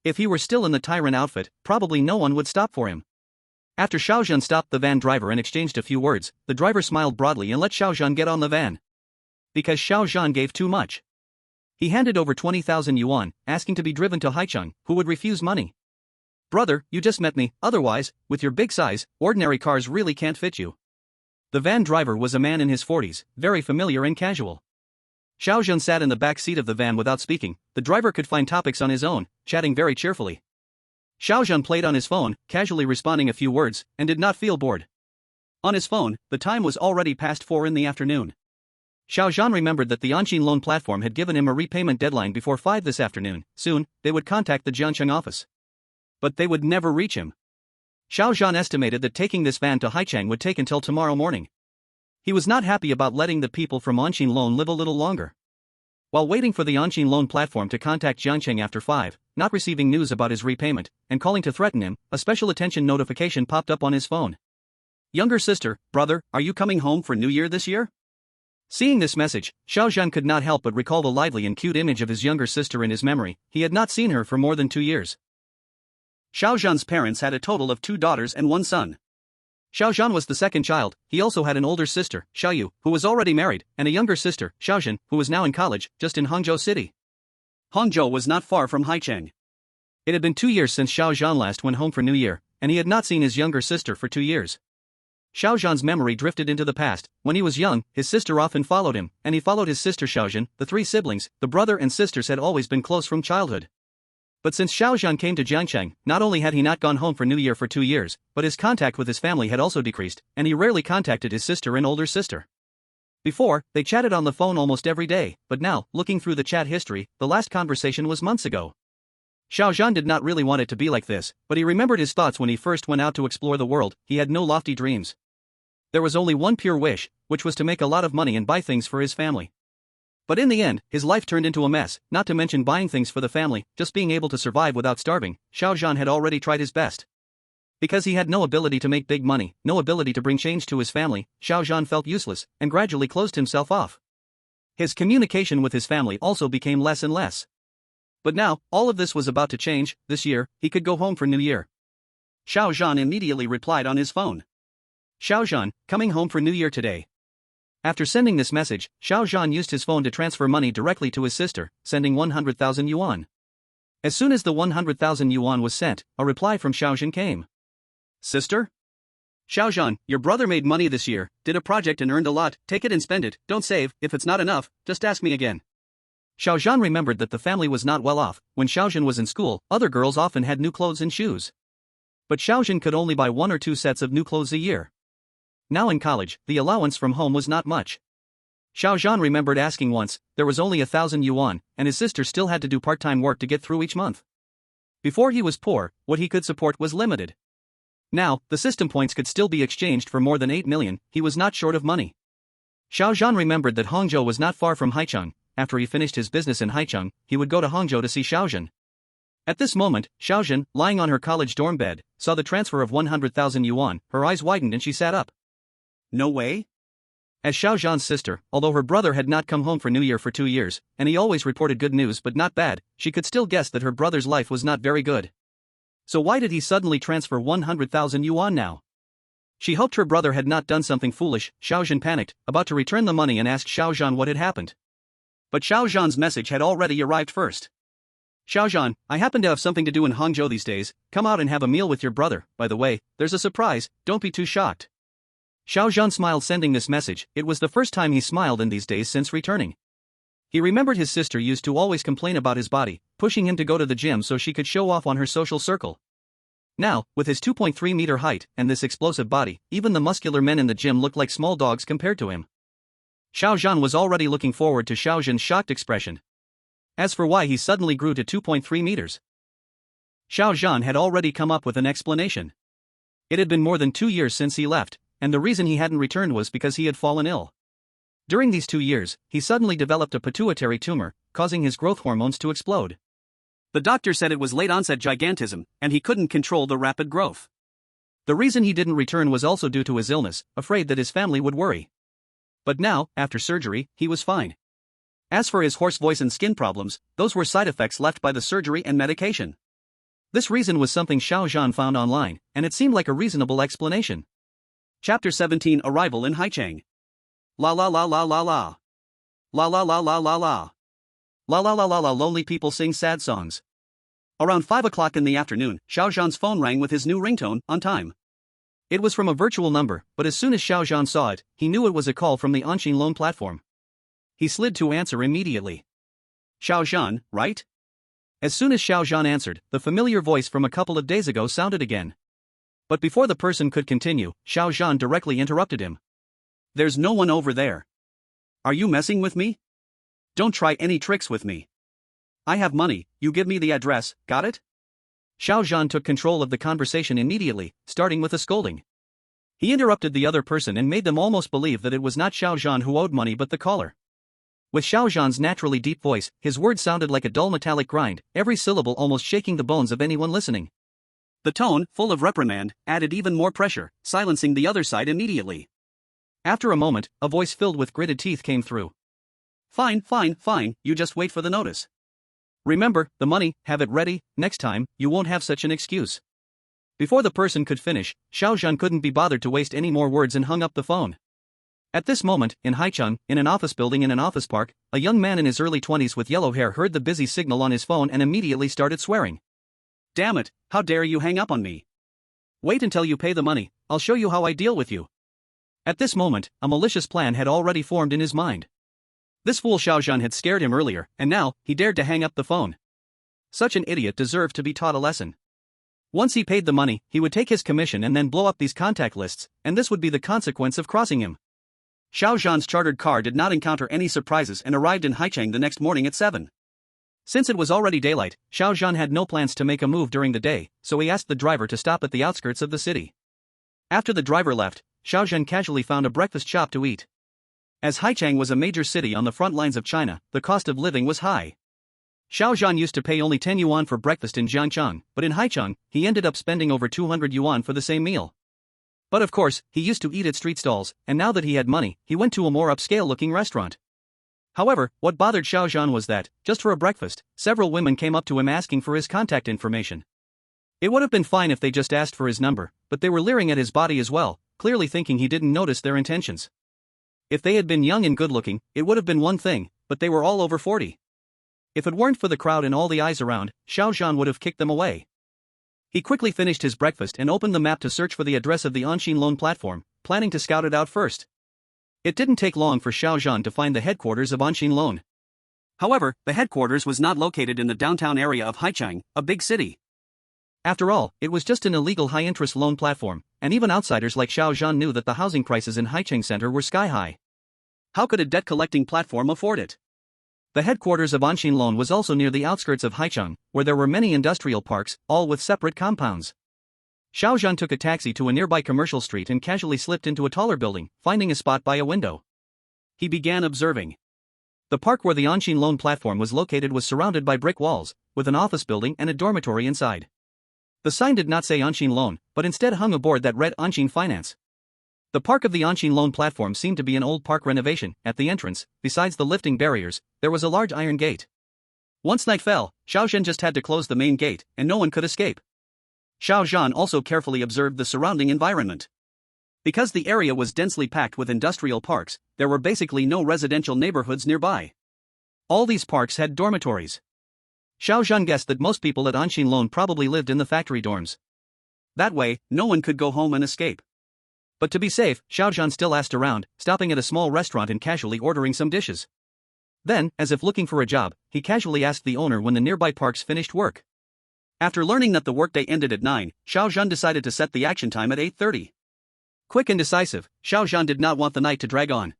If he were still in the Tyrant outfit, probably no one would stop for him. After Xiao Zhan stopped the van driver and exchanged a few words, the driver smiled broadly and let Xiao Zhan get on the van. Because Xiao Zhan gave too much. He handed over 20,000 yuan, asking to be driven to Jiangcheng, who would refuse money. Brother, you just met me, otherwise, with your big size, ordinary cars really can't fit you. The van driver was a man in his 40s, very familiar and casual. Xiao Zhan sat in the back seat of the van without speaking. The driver could find topics on his own, chatting very cheerfully. Xiao Zhan played on his phone, casually responding a few words, and did not feel bored. On his phone, the time was already past 4 in the afternoon. Xiao Zhan remembered that the Anqin loan platform had given him a repayment deadline before 5 this afternoon. Soon, they would contact the Jiangcheng office. But they would never reach him. Xiao Zhan estimated that taking this van to Jiangcheng would take until tomorrow morning. He was not happy about letting the people from Anqin loan live a little longer. While waiting for the Anqin loan platform to contact Jiangcheng after 5, not receiving news about his repayment, and calling to threaten him, a special attention notification popped up on his phone. Younger sister, brother, are you coming home for New Year this year? Seeing this message, Xiao Zhan could not help but recall the lively and cute image of his younger sister in his memory. He had not seen her for more than 2 years. Xiao Zhan's parents had a total of 2 daughters and 1 son. Xiao Zhan was the second child. He also had an older sister, Xiaoyu, who was already married, and a younger sister, Xiao Zhan, who was now in college, just in Hangzhou City. Hangzhou was not far from Haicheng. It had been 2 years since Xiao Zhan last went home for New Year, and he had not seen his younger sister for 2 years. Xiao Zhan's memory drifted into the past. When he was young, his sister often followed him, and he followed his sister Xiao Zhan. The three siblings, the brother and sisters, had always been close from childhood. But since Xiao Zhan came to Jiangcheng, not only had he not gone home for New Year for 2 years, but his contact with his family had also decreased, and he rarely contacted his sister and older sister. Before, they chatted on the phone almost every day, but now, looking through the chat history, the last conversation was months ago. Xiao Zhan did not really want it to be like this, but he remembered his thoughts when he first went out to explore the world. He had no lofty dreams. There was only one pure wish, which was to make a lot of money and buy things for his family. But in the end, his life turned into a mess, not to mention buying things for the family, just being able to survive without starving. Xiao Zhan had already tried his best. Because he had no ability to make big money, no ability to bring change to his family, Xiao Zhan felt useless, and gradually closed himself off. His communication with his family also became less and less. But now, all of this was about to change. This year, he could go home for New Year. Xiao Zhan immediately replied on his phone. Xiao Zhan, coming home for New Year today. After sending this message, Xiao Zhan used his phone to transfer money directly to his sister, sending 100,000 yuan. As soon as the 100,000 yuan was sent, a reply from Xiao Zhan came. Sister? Xiao Zhan, your brother made money this year, did a project and earned a lot. Take it and spend it. Don't save. If it's not enough, just ask me again. Xiao Zhan remembered that the family was not well off. When Xiao Zhan was in school, other girls often had new clothes and shoes. But Xiao Zhan could only buy 1 or 2 sets of new clothes a year. Now in college, the allowance from home was not much. Xiao Zhan remembered asking once, there was only 1,000 yuan, and his sister still had to do part-time work to get through each month. Before he was poor, what he could support was limited. Now, the system points could still be exchanged for more than 8 million, he was not short of money. Xiao Zhan remembered that Hangzhou was not far from Haicheng. After he finished his business in Haicheng, he would go to Hangzhou to see Xiao Zhan. At this moment, Xiao Zhan, lying on her college dorm bed, saw the transfer of 100,000 yuan, her eyes widened and she sat up. No way? As Xiao Zhan's sister, although her brother had not come home for New Year for 2 years, and he always reported good news but not bad, she could still guess that her brother's life was not very good. So why did he suddenly transfer 100,000 yuan now? She hoped her brother had not done something foolish. Xiao Zhan panicked, about to return the money and asked Xiao Zhan what had happened. But Xiao Zhan's message had already arrived first. Xiao Zhan, I happen to have something to do in Hangzhou these days. Come out and have a meal with your brother. By the way, there's a surprise, don't be too shocked. Xiao Zhan smiled sending this message. It was the first time he smiled in these days since returning. He remembered his sister used to always complain about his body, pushing him to go to the gym so she could show off on her social circle. Now, with his 2.3-meter height and this explosive body, even the muscular men in the gym looked like small dogs compared to him. Xiao Zhan was already looking forward to Xiao Zhan's shocked expression. As for why he suddenly grew to 2.3 meters, Xiao Zhan had already come up with an explanation. It had been more than 2 years since he left, and the reason he hadn't returned was because he had fallen ill. During these 2 years, he suddenly developed a pituitary tumor, causing his growth hormones to explode. The doctor said it was late-onset gigantism, and he couldn't control the rapid growth. The reason he didn't return was also due to his illness, afraid that his family would worry. But now, after surgery, he was fine. As for his hoarse voice and skin problems, those were side effects left by the surgery and medication. This reason was something Xiao Zhan found online, and it seemed like a reasonable explanation. Chapter 17 Arrival in Haicheng. La la la la la la. La la la la la la. La la la la la. Lonely people sing sad songs. Around 5 o'clock in the afternoon, Xiao Zhan's phone rang with his new ringtone, on time. It was from a virtual number, but as soon as Xiao Zhan saw it, he knew it was a call from the Anxin loan platform. He slid to answer immediately. Xiao Zhan, right? As soon as Xiao Zhan answered, the familiar voice from a couple of days ago sounded again. But before the person could continue, Xiao Zhan directly interrupted him. There's no one over there. Are you messing with me? Don't try any tricks with me. I have money, you give me the address, got it? Xiao Zhan took control of the conversation immediately, starting with a scolding. He interrupted the other person and made them almost believe that it was not Xiao Zhan who owed money but the caller. With Xiao Zhan's naturally deep voice, his words sounded like a dull metallic grind, every syllable almost shaking the bones of anyone listening. The tone, full of reprimand, added even more pressure, silencing the other side immediately. After a moment, a voice filled with gritted teeth came through. Fine, fine, fine, you just wait for the notice. Remember, the money, have it ready, next time, you won't have such an excuse. Before the person could finish, Xiao Zhan couldn't be bothered to waste any more words and hung up the phone. At this moment, in Haicheng, in an office building in an office park, a young man in his early 20s with yellow hair heard the busy signal on his phone and immediately started swearing. Damn it, how dare you hang up on me? Wait until you pay the money, I'll show you how I deal with you. At this moment, a malicious plan had already formed in his mind. This fool Xiao Zhan had scared him earlier, and now, he dared to hang up the phone. Such an idiot deserved to be taught a lesson. Once he paid the money, he would take his commission and then blow up these contact lists, and this would be the consequence of crossing him. Xiao Zhan's chartered car did not encounter any surprises and arrived in Haicheng the next morning at 7. Since it was already daylight, Xiao Zhan had no plans to make a move during the day, so he asked the driver to stop at the outskirts of the city. After the driver left, Xiao Zhan casually found a breakfast shop to eat. As Haicheng was a major city on the front lines of China, the cost of living was high. Xiao Zhan used to pay only 10 yuan for breakfast in Jiangcheng, but in Haicheng, he ended up spending over 200 yuan for the same meal. But of course, he used to eat at street stalls, and now that he had money, he went to a more upscale-looking restaurant. However, what bothered Xiao Zhan was that, just for a breakfast, several women came up to him asking for his contact information. It would have been fine if they just asked for his number, but they were leering at his body as well, clearly thinking he didn't notice their intentions. If they had been young and good-looking, it would have been one thing, but they were all over 40. If it weren't for the crowd and all the eyes around, Xiao Zhan would have kicked them away. He quickly finished his breakfast and opened the map to search for the address of the Anshin Loan platform, planning to scout it out first. It didn't take long for Xiao Zhan to find the headquarters of Anshin Loan. However, the headquarters was not located in the downtown area of Haicheng, a big city. After all, it was just an illegal high-interest loan platform, and even outsiders like Xiao Zhan knew that the housing prices in Haicheng Center were sky-high. How could a debt-collecting platform afford it? The headquarters of Anshin Loan was also near the outskirts of Haicheng, where there were many industrial parks, all with separate compounds. Xiao Zhan took a taxi to a nearby commercial street and casually slipped into a taller building, finding a spot by a window. He began observing. The park where the Anshin Loan platform was located was surrounded by brick walls, with an office building and a dormitory inside. The sign did not say Anshin Loan, but instead hung a board that read Anshin Finance. The park of the Anshin Loan platform seemed to be an old park renovation. At the entrance, besides the lifting barriers, there was a large iron gate. Once night fell, Xiao Zhan just had to close the main gate, and no one could escape. Xiao Zhan also carefully observed the surrounding environment. Because the area was densely packed with industrial parks, there were basically no residential neighborhoods nearby. All these parks had dormitories. Xiao Zhan guessed that most people at Anshin Loan probably lived in the factory dorms. That way, no one could go home and escape. But to be safe, Xiao Zhan still asked around, stopping at a small restaurant and casually ordering some dishes. Then, as if looking for a job, he casually asked the owner when the nearby parks finished work. After learning that the workday ended at 9, Xiao Zhan decided to set the action time at 8:30. Quick and decisive, Xiao Zhan did not want the night to drag on.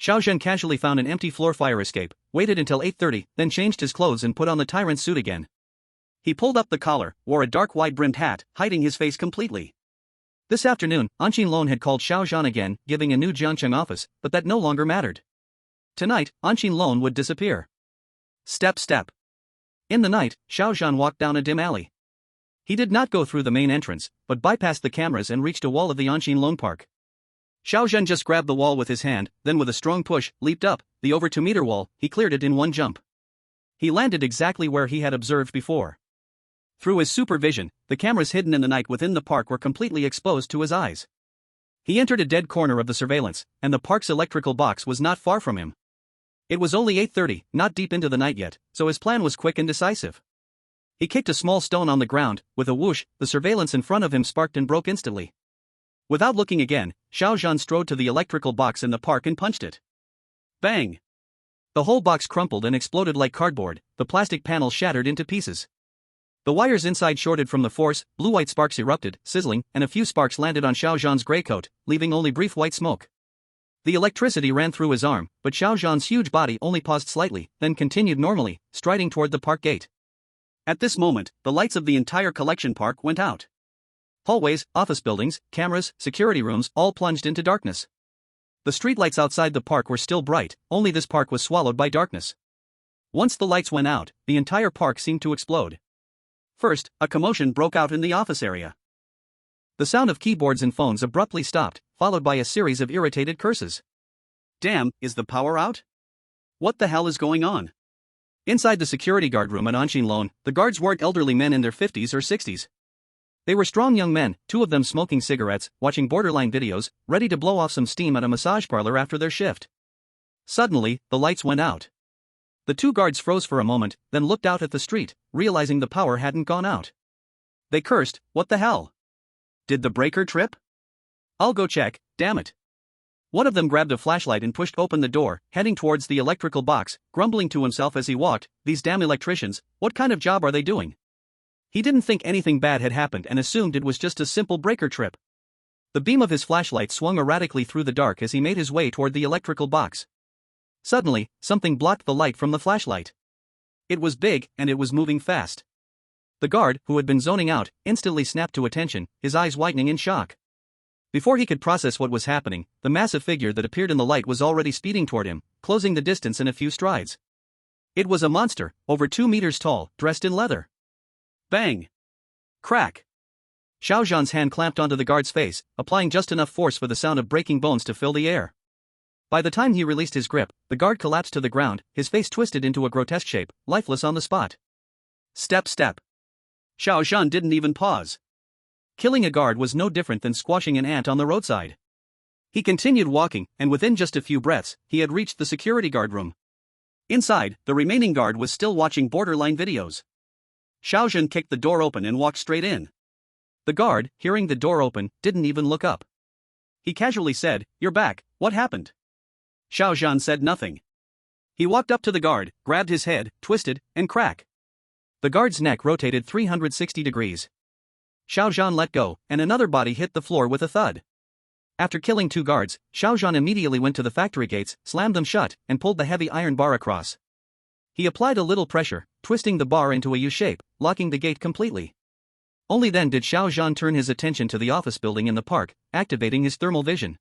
Xiao Zhan casually found an empty floor fire escape, waited until 8:30, then changed his clothes and put on the tyrant suit again. He pulled up the collar, wore a dark wide-brimmed hat, hiding his face completely. This afternoon, Anshin Loan had called Xiao Zhan again, giving a new Jiangcheng office, but that no longer mattered. Tonight, Anshin Loan would disappear. Step. In the night, Xiao Zhan walked down a dim alley. He did not go through the main entrance, but bypassed the cameras and reached a wall of the Anshin Loan Park. Xiao Zhan just grabbed the wall with his hand, then with a strong push, leaped up, the over 2-meter wall. He cleared it in one jump. He landed exactly where he had observed before. Through his supervision, the cameras hidden in the night within the park were completely exposed to his eyes. He entered a dead corner of the surveillance, and the park's electrical box was not far from him. It was only 8:30, not deep into the night yet, so his plan was quick and decisive. He kicked a small stone on the ground. With a whoosh, the surveillance in front of him sparked and broke instantly. Without looking again, Xiao Zhan strode to the electrical box in the park and punched it. Bang! The whole box crumpled and exploded like cardboard. The plastic panel shattered into pieces. The wires inside shorted from the force, blue-white sparks erupted, sizzling, and a few sparks landed on Xiao Zhan's gray coat, leaving only brief white smoke. The electricity ran through his arm, but Xiao Zhan's huge body only paused slightly, then continued normally, striding toward the park gate. At this moment, the lights of the entire collection park went out. Hallways, office buildings, cameras, security rooms, all plunged into darkness. The streetlights outside the park were still bright, only this park was swallowed by darkness. Once the lights went out, the entire park seemed to explode. First, a commotion broke out in the office area. The sound of keyboards and phones abruptly stopped, followed by a series of irritated curses. Damn, is the power out? What the hell is going on? Inside the security guard room at Anshin Loan, the guards weren't elderly men in their 50s or 60s. They were strong young men, two of them smoking cigarettes, watching borderline videos, ready to blow off some steam at a massage parlor after their shift. Suddenly, the lights went out. The two guards froze for a moment, then looked out at the street, realizing the power hadn't gone out. They cursed, "What the hell? Did the breaker trip? I'll go check, damn it." One of them grabbed a flashlight and pushed open the door, heading towards the electrical box, grumbling to himself as he walked, "These damn electricians, what kind of job are they doing?" He didn't think anything bad had happened and assumed it was just a simple breaker trip. The beam of his flashlight swung erratically through the dark as he made his way toward the electrical box. Suddenly, something blocked the light from the flashlight. It was big, and it was moving fast. The guard, who had been zoning out, instantly snapped to attention, his eyes widening in shock. Before he could process what was happening, the massive figure that appeared in the light was already speeding toward him, closing the distance in a few strides. It was a monster, over 2 meters tall, dressed in leather. Bang! Crack! Xiao Zhan's hand clamped onto the guard's face, applying just enough force for the sound of breaking bones to fill the air. By the time he released his grip, the guard collapsed to the ground, his face twisted into a grotesque shape, lifeless on the spot. Step. Xiao Zhan didn't even pause. Killing a guard was no different than squashing an ant on the roadside. He continued walking, and within just a few breaths, he had reached the security guard room. Inside, the remaining guard was still watching borderline videos. Xiao Zhan kicked the door open and walked straight in. The guard, hearing the door open, didn't even look up. He casually said, "You're back, what happened?" Xiao Zhan said nothing. He walked up to the guard, grabbed his head, twisted, and crack. The guard's neck rotated 360 degrees. Xiao Zhan let go, and another body hit the floor with a thud. After killing 2 guards, Xiao Zhan immediately went to the factory gates, slammed them shut, and pulled the heavy iron bar across. He applied a little pressure, twisting the bar into a U shape, locking the gate completely. Only then did Xiao Zhan turn his attention to the office building in the park, activating his thermal vision.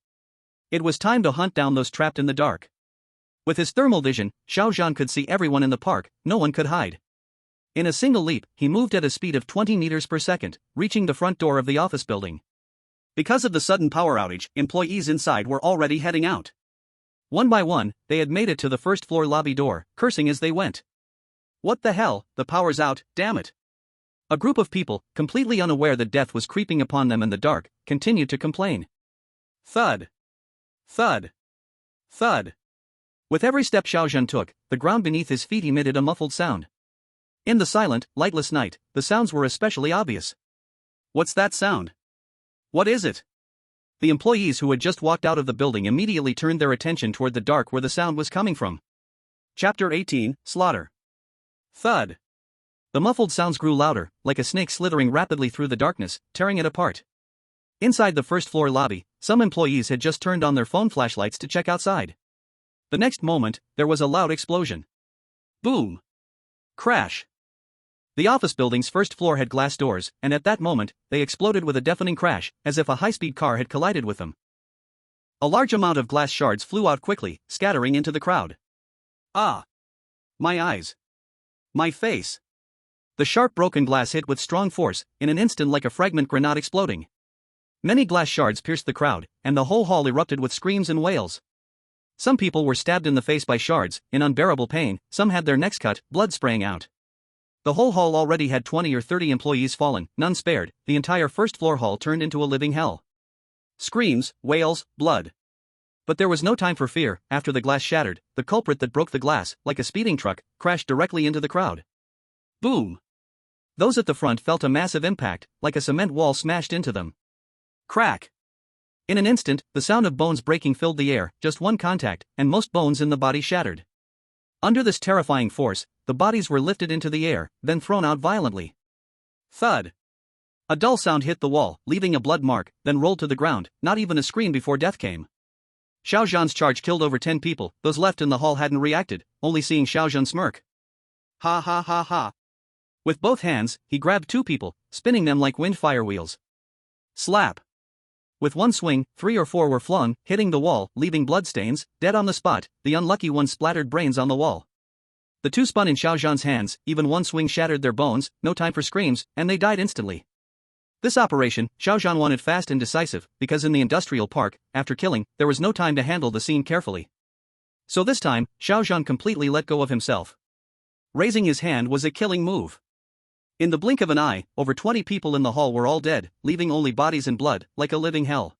It was time to hunt down those trapped in the dark. With his thermal vision, Xiao Zhan could see everyone in the park, no one could hide. In a single leap, he moved at a speed of 20 meters per second, reaching the front door of the office building. Because of the sudden power outage, employees inside were already heading out. One by one, they had made it to the first-floor lobby door, cursing as they went. "What the hell, the power's out, damn it." A group of people, completely unaware that death was creeping upon them in the dark, continued to complain. Thud. Thud. Thud. With every step Xiao Zhan took, the ground beneath his feet emitted a muffled sound. In the silent, lightless night, the sounds were especially obvious. "What's that sound? What is it?" The employees who had just walked out of the building immediately turned their attention toward the dark where the sound was coming from. Chapter 18, Slaughter. Thud. The muffled sounds grew louder, like a snake slithering rapidly through the darkness, tearing it apart. Inside the first-floor lobby, some employees had just turned on their phone flashlights to check outside. The next moment, there was a loud explosion. Boom. Crash. The office building's first floor had glass doors, and at that moment, they exploded with a deafening crash, as if a high-speed car had collided with them. A large amount of glass shards flew out quickly, scattering into the crowd. Ah! My eyes. My face. The sharp broken glass hit with strong force, in an instant like a fragment grenade exploding. Many glass shards pierced the crowd, and the whole hall erupted with screams and wails. Some people were stabbed in the face by shards, in unbearable pain, some had their necks cut, blood spraying out. The whole hall already had 20 or 30 employees fallen, none spared, the entire first-floor hall turned into a living hell. Screams, wails, blood. But there was no time for fear. After the glass shattered, the culprit that broke the glass, like a speeding truck, crashed directly into the crowd. Boom! Those at the front felt a massive impact, like a cement wall smashed into them. Crack! In an instant, the sound of bones breaking filled the air, just one contact, and most bones in the body shattered. Under this terrifying force, the bodies were lifted into the air, then thrown out violently. Thud! A dull sound hit the wall, leaving a blood mark, then rolled to the ground, not even a scream before death came. Xiao Zhan's charge killed over 10 people, those left in the hall hadn't reacted, only seeing Xiao Zhan smirk. Ha ha ha ha. With both hands, he grabbed 2 people, spinning them like wind firewheels. Slap. With one swing, 3 or 4 were flung, hitting the wall, leaving bloodstains, dead on the spot, the unlucky one splattered brains on the wall. The 2 spun in Xiao Zhan's hands, even one swing shattered their bones, no time for screams, and they died instantly. This operation, Xiao Zhan wanted fast and decisive, because in the industrial park, after killing, there was no time to handle the scene carefully. So this time, Xiao Zhan completely let go of himself. Raising his hand was a killing move. In the blink of an eye, over 20 people in the hall were all dead, leaving only bodies and blood, like a living hell.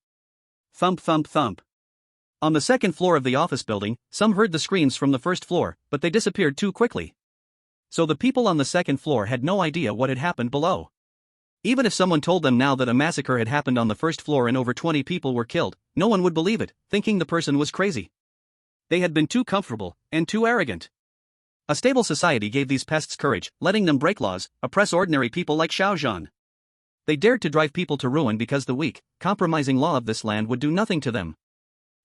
Thump thump thump. On the second floor of the office building, some heard the screams from the first floor, but they disappeared too quickly. So the people on the second floor had no idea what had happened below. Even if someone told them now that a massacre had happened on the first floor and over 20 people were killed, no one would believe it, thinking the person was crazy. They had been too comfortable, and too arrogant. A stable society gave these pests courage, letting them break laws, oppress ordinary people like Xiao Zhan. They dared to drive people to ruin because the weak, compromising law of this land would do nothing to them.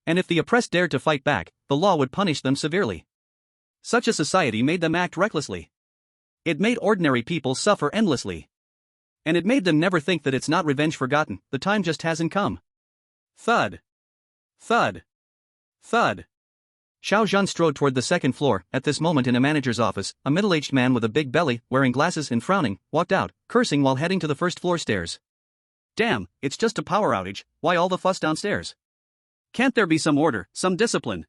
And if the oppressed dared to fight back, the law would punish them severely. Such a society made them act recklessly. It made ordinary people suffer endlessly. And it made them never think that it's not revenge forgotten, the time just hasn't come. Thud. Thud. Thud. Xiao Zhan strode toward the second floor. At this moment in a manager's office, a middle-aged man with a big belly, wearing glasses and frowning, walked out, cursing while heading to the first floor stairs. Damn, it's just a power outage, why all the fuss downstairs? Can't there be some order, some discipline?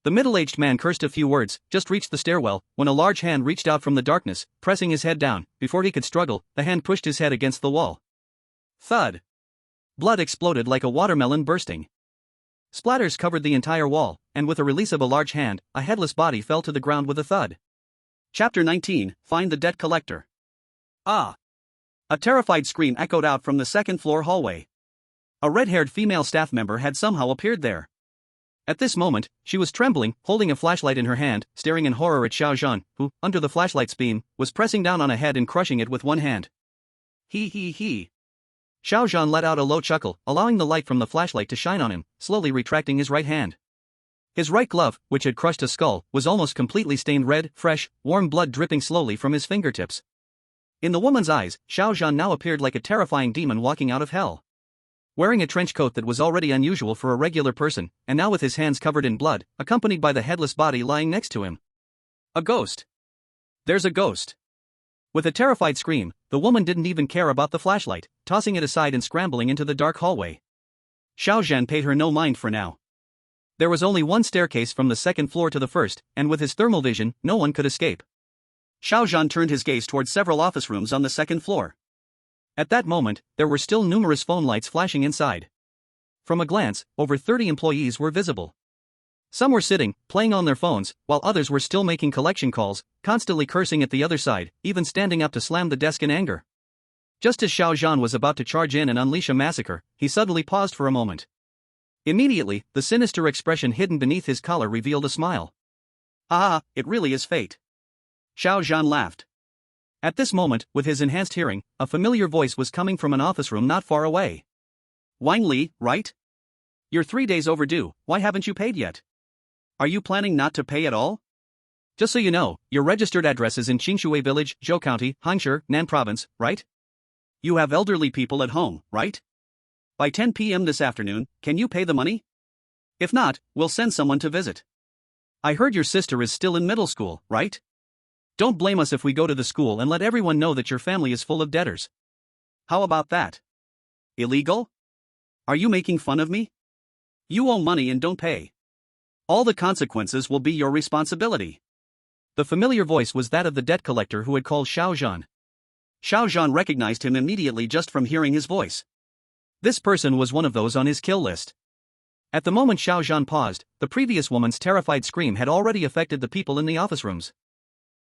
The middle-aged man cursed a few words, just reached the stairwell, when a large hand reached out from the darkness, pressing his head down. Before he could struggle, the hand pushed his head against the wall. Thud. Blood exploded like a watermelon bursting. Splatters covered the entire wall, and with a release of a large hand, a headless body fell to the ground with a thud. Chapter 19, Find the Debt Collector. Ah! A terrified scream echoed out from the second-floor hallway. A red-haired female staff member had somehow appeared there. At this moment, she was trembling, holding a flashlight in her hand, staring in horror at Xiao Zhan, who, under the flashlight's beam, was pressing down on a head and crushing it with one hand. He. Xiao Zhan let out a low chuckle, allowing the light from the flashlight to shine on him, slowly retracting his right hand. His right glove, which had crushed a skull, was almost completely stained red, fresh, warm blood dripping slowly from his fingertips. In the woman's eyes, Xiao Zhan now appeared like a terrifying demon walking out of hell. Wearing a trench coat that was already unusual for a regular person, and now with his hands covered in blood, accompanied by the headless body lying next to him. A ghost. There's a ghost. With a terrified scream, the woman didn't even care about the flashlight, tossing it aside and scrambling into the dark hallway. Xiao Zhan paid her no mind for now. There was only one staircase from the second floor to the first, and with his thermal vision, no one could escape. Xiao Zhan turned his gaze toward several office rooms on the second floor. At that moment, there were still numerous phone lights flashing inside. From a glance, over 30 employees were visible. Some were sitting, playing on their phones, while others were still making collection calls, constantly cursing at the other side, even standing up to slam the desk in anger. Just as Xiao Zhan was about to charge in and unleash a massacre, he suddenly paused for a moment. Immediately, the sinister expression hidden beneath his collar revealed a smile. Ah, it really is fate. Xiao Zhan laughed. At this moment, with his enhanced hearing, a familiar voice was coming from an office room not far away. Wang Li, right? You're 3 days overdue, why haven't you paid yet? Are you planning not to pay at all? Just so you know, your registered address is in Qingshui Village, Zhou County, Hangzhou, Nan Province, right? You have elderly people at home, right? By 10 p.m. this afternoon, can you pay the money? If not, we'll send someone to visit. I heard your sister is still in middle school, right? Don't blame us if we go to the school and let everyone know that your family is full of debtors. How about that? Illegal? Are you making fun of me? You owe money and don't pay. All the consequences will be your responsibility. The familiar voice was that of the debt collector who had called Xiao Zhan. Xiao Zhan recognized him immediately just from hearing his voice. This person was one of those on his kill list. At the moment Xiao Zhan paused, the previous woman's terrified scream had already affected the people in the office rooms.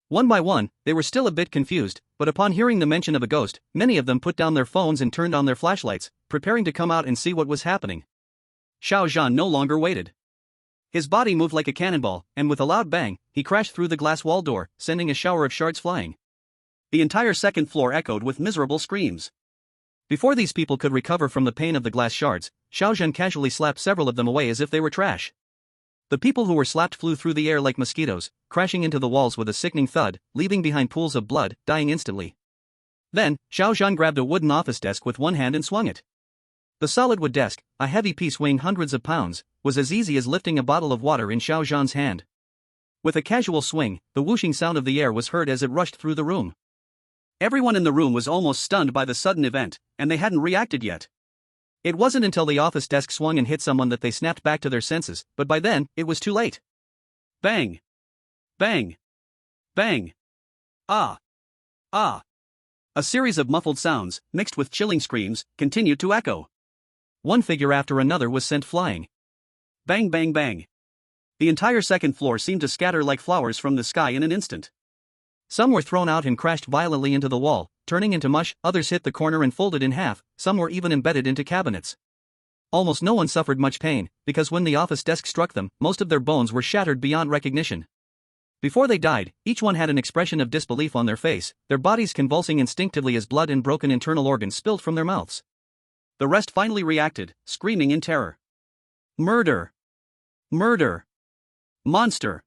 One by one, they were still a bit confused, but upon hearing the mention of a ghost, many of them put down their phones and turned on their flashlights, preparing to come out and see what was happening. Xiao Zhan no longer waited. His body moved like a cannonball, and with a loud bang, he crashed through the glass wall door, sending a shower of shards flying. The entire second floor echoed with miserable screams. Before these people could recover from the pain of the glass shards, Xiao Zhan casually slapped several of them away as if they were trash. The people who were slapped flew through the air like mosquitoes, crashing into the walls with a sickening thud, leaving behind pools of blood, dying instantly. Then, Xiao Zhan grabbed a wooden office desk with one hand and swung it. The solid wood desk, a heavy piece weighing hundreds of pounds, was as easy as lifting a bottle of water in Xiao Zhan's hand. With a casual swing, the whooshing sound of the air was heard as it rushed through the room. Everyone in the room was almost stunned by the sudden event, and they hadn't reacted yet. It wasn't until the office desk swung and hit someone that they snapped back to their senses, but by then, it was too late. Bang! Bang! Bang! Ah! Ah! A series of muffled sounds, mixed with chilling screams, continued to echo. One figure after another was sent flying. Bang bang bang. The entire second floor seemed to scatter like flowers from the sky in an instant. Some were thrown out and crashed violently into the wall, turning into mush, others hit the corner and folded in half, some were even embedded into cabinets. Almost no one suffered much pain, because when the office desk struck them, most of their bones were shattered beyond recognition. Before they died, each one had an expression of disbelief on their face, their bodies convulsing instinctively as blood and broken internal organs spilled from their mouths. The rest finally reacted, screaming in terror. Murder! Murder! Monster!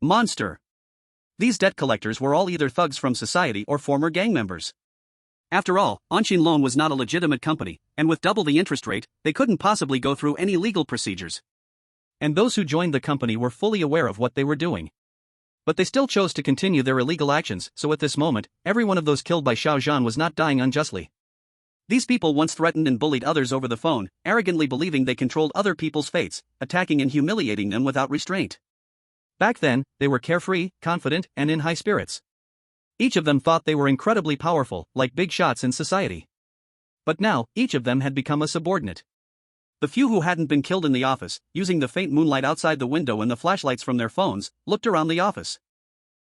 Monster! These debt collectors were all either thugs from society or former gang members. After all, Anshin Loan was not a legitimate company, and with double the interest rate, they couldn't possibly go through any legal procedures. And those who joined the company were fully aware of what they were doing. But they still chose to continue their illegal actions, so at this moment, every one of those killed by Xiao Zhan was not dying unjustly. These people once threatened and bullied others over the phone, arrogantly believing they controlled other people's fates, attacking and humiliating them without restraint. Back then, they were carefree, confident, and in high spirits. Each of them thought they were incredibly powerful, like big shots in society. But now, each of them had become a subordinate. The few who hadn't been killed in the office, using the faint moonlight outside the window and the flashlights from their phones, looked around the office.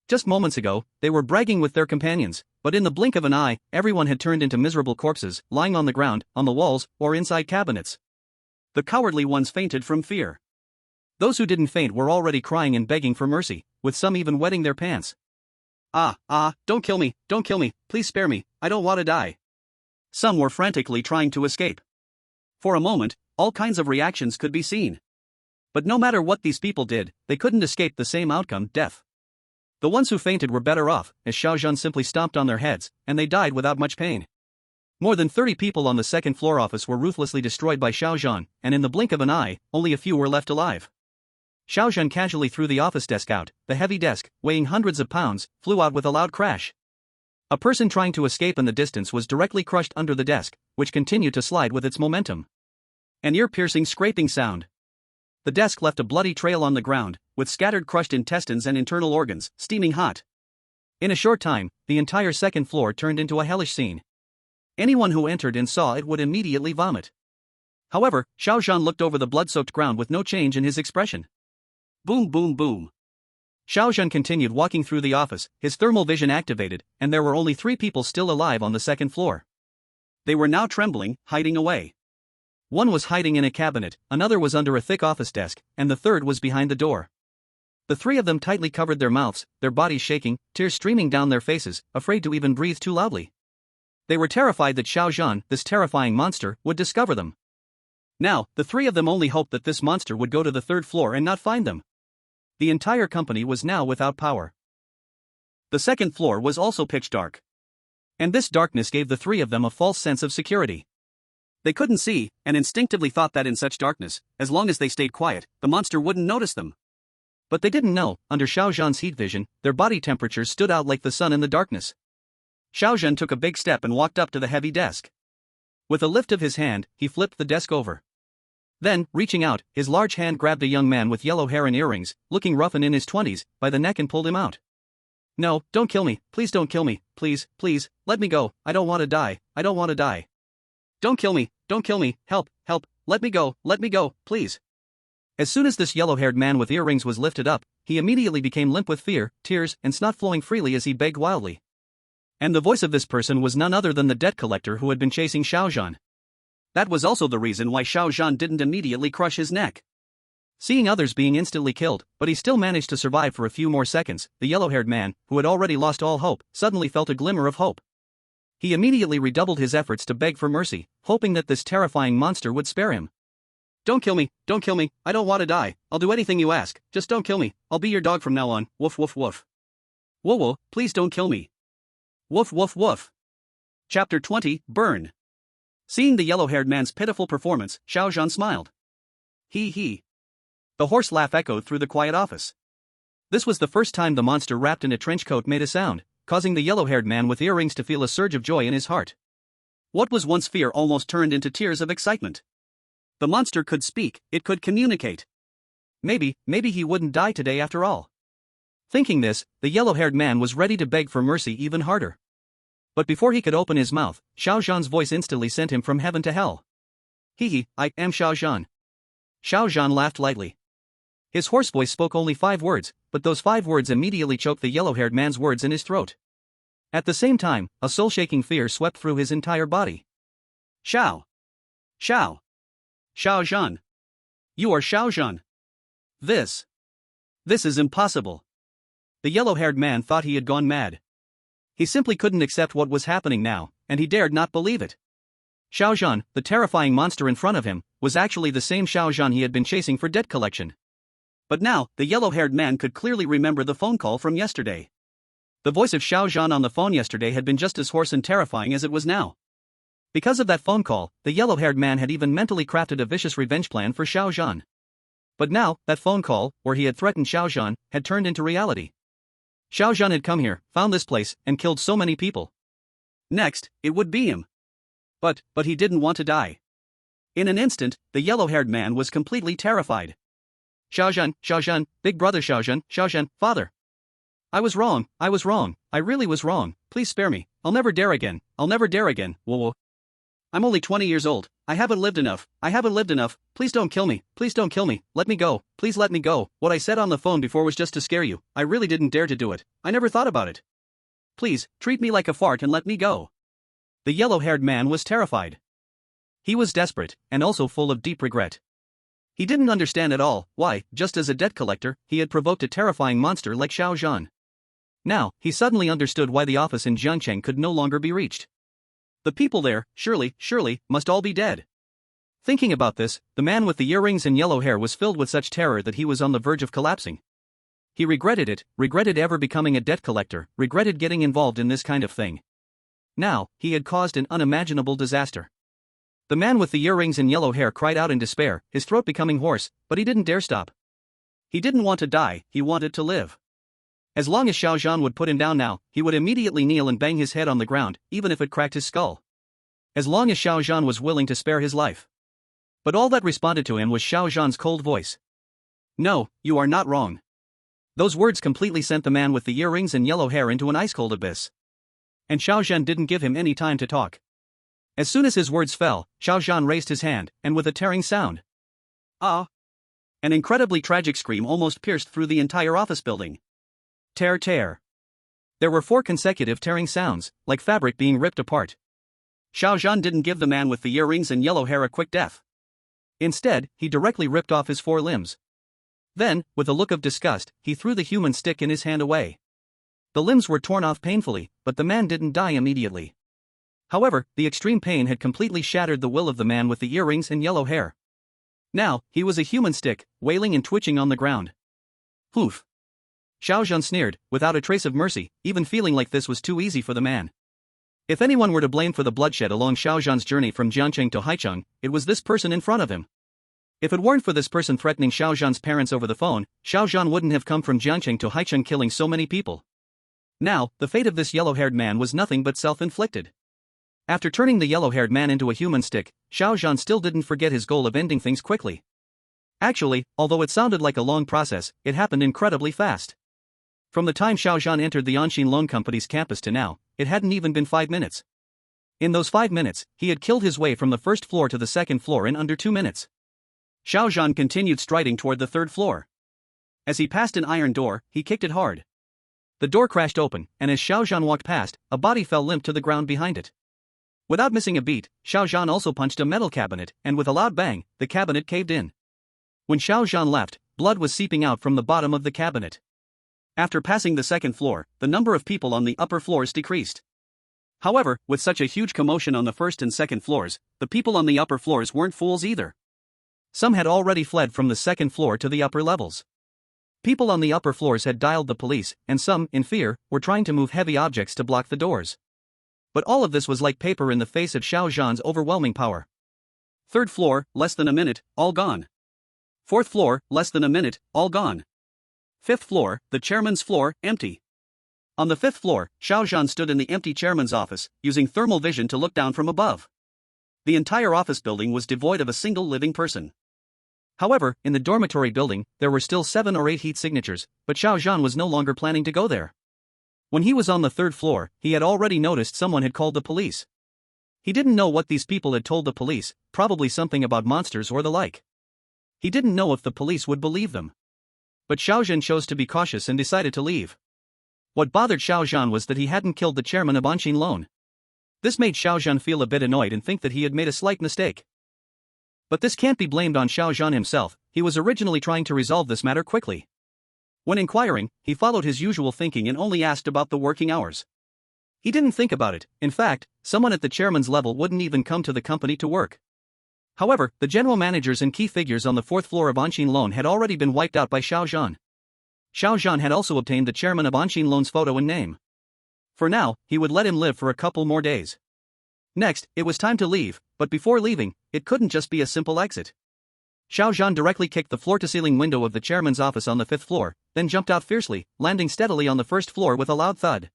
Just moments ago, they were bragging with their companions, but in the blink of an eye, everyone had turned into miserable corpses, lying on the ground, on the walls, or inside cabinets. The cowardly ones fainted from fear. Those who didn't faint were already crying and begging for mercy, with some even wetting their pants. Don't kill me, please spare me, I don't want to die. Some were frantically trying to escape. For a moment, all kinds of reactions could be seen. But no matter what these people did, they couldn't escape the same outcome, death. The ones who fainted were better off, as Xiao Zhan simply stomped on their heads, and they died without much pain. More than 30 people on the second floor office were ruthlessly destroyed by Xiao Zhan, and in the blink of an eye, only a few were left alive. Xiao Zhan casually threw the office desk out, the heavy desk, weighing hundreds of pounds, flew out with a loud crash. A person trying to escape in the distance was directly crushed under the desk, which continued to slide with its momentum. An ear-piercing scraping sound. The desk left a bloody trail on the ground, with scattered crushed intestines and internal organs, steaming hot. In a short time, the entire second floor turned into a hellish scene. Anyone who entered and saw it would immediately vomit. However, Xiao Zhan looked over the blood-soaked ground with no change in his expression. Boom boom boom. Xiao Zhan continued walking through the office, his thermal vision activated, and there were only 3 people still alive on the second floor. They were now trembling, hiding away. One was hiding in a cabinet, another was under a thick office desk, and the third was behind the door. The 3 of them tightly covered their mouths, their bodies shaking, tears streaming down their faces, afraid to even breathe too loudly. They were terrified that Xiao Zhan, this terrifying monster, would discover them. Now, the 3 of them only hoped that this monster would go to the 3rd floor and not find them. The entire company was now without power. The second floor was also pitch dark. And this darkness gave the 3 of them a false sense of security. They couldn't see, and instinctively thought that in such darkness, as long as they stayed quiet, the monster wouldn't notice them. But they didn't know, under Xiao Zhan's heat vision, their body temperatures stood out like the sun in the darkness. Xiao Zhan took a big step and walked up to the heavy desk. With a lift of his hand, he flipped the desk over. Then, reaching out, his large hand grabbed a young man with yellow hair and earrings, looking rough and in his 20s, by the neck and pulled him out. No, don't kill me, please don't kill me, please, let me go, I don't want to die, I don't want to die. Don't kill me, help, let me go, please. As soon as this yellow-haired man with earrings was lifted up, he immediately became limp with fear, tears, and snot flowing freely as he begged wildly. And the voice of this person was none other than the debt collector who had been chasing Xiao Zhan. That was also the reason why Xiao Zhan didn't immediately crush his neck. Seeing others being instantly killed, but he still managed to survive for a few more seconds, the yellow-haired man, who had already lost all hope, suddenly felt a glimmer of hope. He immediately redoubled his efforts to beg for mercy, hoping that this terrifying monster would spare him. Don't kill me, I don't want to die, I'll do anything you ask, just don't kill me, I'll be your dog from now on, woof woof woof. Whoa whoa, please don't kill me. Woof woof woof. Chapter 20, Burn. Seeing the yellow-haired man's pitiful performance, Xiao Zhan smiled. He. The hoarse laugh echoed through the quiet office. This was the first time the monster wrapped in a trench coat made a sound, causing the yellow-haired man with earrings to feel a surge of joy in his heart. What was once fear almost turned into tears of excitement. The monster could speak, it could communicate. Maybe he wouldn't die today after all. Thinking this, the yellow-haired man was ready to beg for mercy even harder. But before he could open his mouth, Xiao Zhan's voice instantly sent him from heaven to hell. Hee, I am Xiao Zhan. Xiao Zhan laughed lightly. His hoarse voice spoke only 5 words, but those 5 words immediately choked the yellow-haired man's words in his throat. At the same time, a soul-shaking fear swept through his entire body. Xiao Zhan. You are Xiao Zhan. This is impossible. The yellow-haired man thought he had gone mad. He simply couldn't accept what was happening now, and he dared not believe it. Xiao Zhan, the terrifying monster in front of him, was actually the same Xiao Zhan he had been chasing for debt collection. But now, the yellow-haired man could clearly remember the phone call from yesterday. The voice of Xiao Zhan on the phone yesterday had been just as hoarse and terrifying as it was now. Because of that phone call, the yellow-haired man had even mentally crafted a vicious revenge plan for Xiao Zhan. But now, that phone call, where he had threatened Xiao Zhan, had turned into reality. Xiao Zhan had come here, found this place, and killed so many people. Next, it would be him. But he didn't want to die. In an instant, the yellow-haired man was completely terrified. Xiao Zhan, big brother Xiao Zhan, father. I was wrong, I really was wrong, please spare me, I'll never dare again, whoa. I'm only 20 years old, I haven't lived enough, please don't kill me, let me go, please let me go, what I said on the phone before was just to scare you, I really didn't dare to do it, I never thought about it. Please, treat me like a fart and let me go. The yellow-haired man was terrified. He was desperate, and also full of deep regret. He didn't understand at all why, just as a debt collector, he had provoked a terrifying monster like Xiao Zhan. Now, he suddenly understood why the office in Jiangcheng could no longer be reached. The people there, surely, must all be dead. Thinking about this, the man with the earrings and yellow hair was filled with such terror that he was on the verge of collapsing. He regretted it, regretted ever becoming a debt collector, regretted getting involved in this kind of thing. Now, he had caused an unimaginable disaster. The man with the earrings and yellow hair cried out in despair, his throat becoming hoarse, but he didn't dare stop. He didn't want to die, he wanted to live. As long as Xiao Zhan would put him down now, he would immediately kneel and bang his head on the ground, even if it cracked his skull. As long as Xiao Zhan was willing to spare his life. But all that responded to him was Xiao Zhan's cold voice. No, you are not wrong. Those words completely sent the man with the earrings and yellow hair into an ice-cold abyss. And Xiao Zhan didn't give him any time to talk. As soon as his words fell, Xiao Zhan raised his hand, and with a tearing sound. Ah! An incredibly tragic scream almost pierced through the entire office building. Tear. There were 4 consecutive tearing sounds, like fabric being ripped apart. Xiao Zhan didn't give the man with the earrings and yellow hair a quick death. Instead, he directly ripped off his 4 limbs. Then, with a look of disgust, he threw the human stick in his hand away. The limbs were torn off painfully, but the man didn't die immediately. However, the extreme pain had completely shattered the will of the man with the earrings and yellow hair. Now, he was a human stick, wailing and twitching on the ground. Poof! Xiao Zhan sneered, without a trace of mercy, even feeling like this was too easy for the man. If anyone were to blame for the bloodshed along Xiao Zhan's journey from Jiangcheng to Haicheng, it was this person in front of him. If it weren't for this person threatening Xiao Zhan's parents over the phone, Xiao Zhan wouldn't have come from Jiangcheng to Haicheng killing so many people. Now, the fate of this yellow-haired man was nothing but self-inflicted. After turning the yellow-haired man into a human stick, Xiao Zhan still didn't forget his goal of ending things quickly. Actually, although it sounded like a long process, it happened incredibly fast. From the time Xiao Zhan entered the Anshin Loan Company's campus to now, it hadn't even been 5 minutes. In those 5 minutes, he had killed his way from the first floor to the second floor in under 2 minutes. Xiao Zhan continued striding toward the 3rd floor. As he passed an iron door, he kicked it hard. The door crashed open, and as Xiao Zhan walked past, a body fell limp to the ground behind it. Without missing a beat, Xiao Zhan also punched a metal cabinet, and with a loud bang, the cabinet caved in. When Xiao Zhan left, blood was seeping out from the bottom of the cabinet. After passing the 2nd floor, the number of people on the upper floors decreased. However, with such a huge commotion on the 1st and 2nd floors, the people on the upper floors weren't fools either. Some had already fled from the 2nd floor to the upper levels. People on the upper floors had dialed the police, and some, in fear, were trying to move heavy objects to block the doors. But all of this was like paper in the face of Xiao Zhan's overwhelming power. 3rd floor, less than a minute, all gone. 4th floor, less than a minute, all gone. 5th floor, the chairman's floor, empty. On the 5th floor, Xiao Zhan stood in the empty chairman's office, using thermal vision to look down from above. The entire office building was devoid of a single living person. However, in the dormitory building, there were still 7 or 8 heat signatures, but Xiao Zhan was no longer planning to go there. When he was on the third floor, he had already noticed someone had called the police. He didn't know what these people had told the police, probably something about monsters or the like. He didn't know if the police would believe them. But Xiao Zhan chose to be cautious and decided to leave. What bothered Xiao Zhan was that he hadn't killed the chairman of Anqin Loan. This made Xiao Zhan feel a bit annoyed and think that he had made a slight mistake. But this can't be blamed on Xiao Zhan himself. He was originally trying to resolve this matter quickly. When inquiring, he followed his usual thinking and only asked about the working hours. He didn't think about it. In fact, someone at the chairman's level wouldn't even come to the company to work. However, the general managers and key figures on the fourth floor of Anqin Loan had already been wiped out by Xiao Zhan. Xiao Zhan had also obtained the chairman of Anqin Loan's photo and name. For now, he would let him live for a couple more days. Next, it was time to leave, but before leaving, it couldn't just be a simple exit. Xiao Zhan directly kicked the floor-to-ceiling window of the chairman's office on the fifth floor, then jumped out fiercely, landing steadily on the first floor with a loud thud.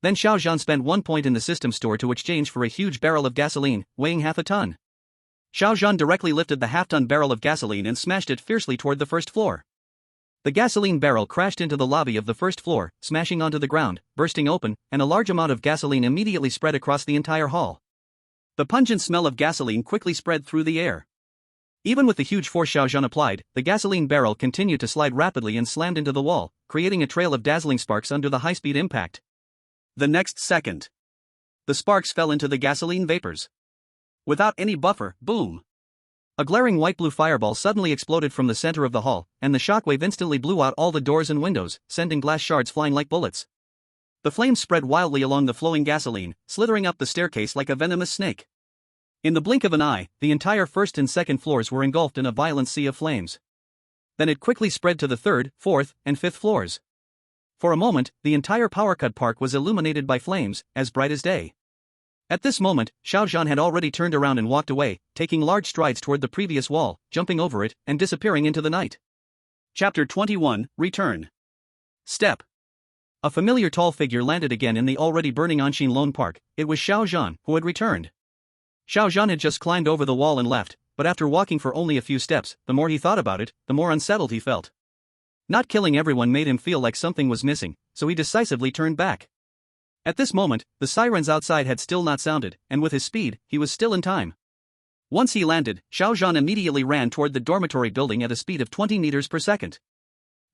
Then Xiao Zhan spent 1 point in the system store to exchange for a huge barrel of gasoline, weighing half a ton. Xiao Zhan directly lifted the half-ton barrel of gasoline and smashed it fiercely toward the first floor. The gasoline barrel crashed into the lobby of the first floor, smashing onto the ground, bursting open, and a large amount of gasoline immediately spread across the entire hall. The pungent smell of gasoline quickly spread through the air. Even with the huge force Xiao Zhan applied, the gasoline barrel continued to slide rapidly and slammed into the wall, creating a trail of dazzling sparks under the high-speed impact. The next second, the sparks fell into the gasoline vapors. Without any buffer, boom! A glaring white-blue fireball suddenly exploded from the center of the hall, and the shockwave instantly blew out all the doors and windows, sending glass shards flying like bullets. The flames spread wildly along the flowing gasoline, slithering up the staircase like a venomous snake. In the blink of an eye, the entire first and second floors were engulfed in a violent sea of flames. Then it quickly spread to the third, fourth, and fifth floors. For a moment, the entire power-cut park was illuminated by flames, as bright as day. At this moment, Xiao Zhan had already turned around and walked away, taking large strides toward the previous wall, jumping over it, and disappearing into the night. Chapter 21, Return. Step. A familiar tall figure landed again in the already burning Anqin Loan Park. It was Xiao Zhan, who had returned. Xiao Zhan had just climbed over the wall and left, but after walking for only a few steps, the more he thought about it, the more unsettled he felt. Not killing everyone made him feel like something was missing, so he decisively turned back. At this moment, the sirens outside had still not sounded, and with his speed, he was still in time. Once he landed, Xiao Zhan immediately ran toward the dormitory building at a speed of 20 meters per second.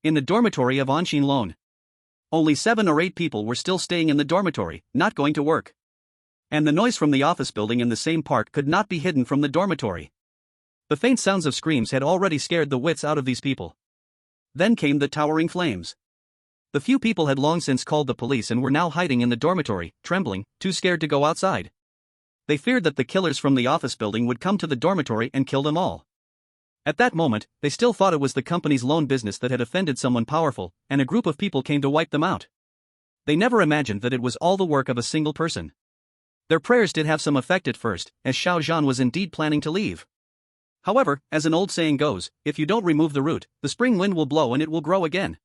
In the dormitory of Anqin Loan, only 7 or 8 people were still staying in the dormitory, not going to work. And the noise from the office building in the same park could not be hidden from the dormitory. The faint sounds of screams had already scared the wits out of these people. Then came the towering flames. The few people had long since called the police and were now hiding in the dormitory, trembling, too scared to go outside. They feared that the killers from the office building would come to the dormitory and kill them all. At that moment, they still thought it was the company's loan business that had offended someone powerful, and a group of people came to wipe them out. They never imagined that it was all the work of a single person. Their prayers did have some effect at first, as Xiao Zhan was indeed planning to leave. However, as an old saying goes, if you don't remove the root, the spring wind will blow and it will grow again.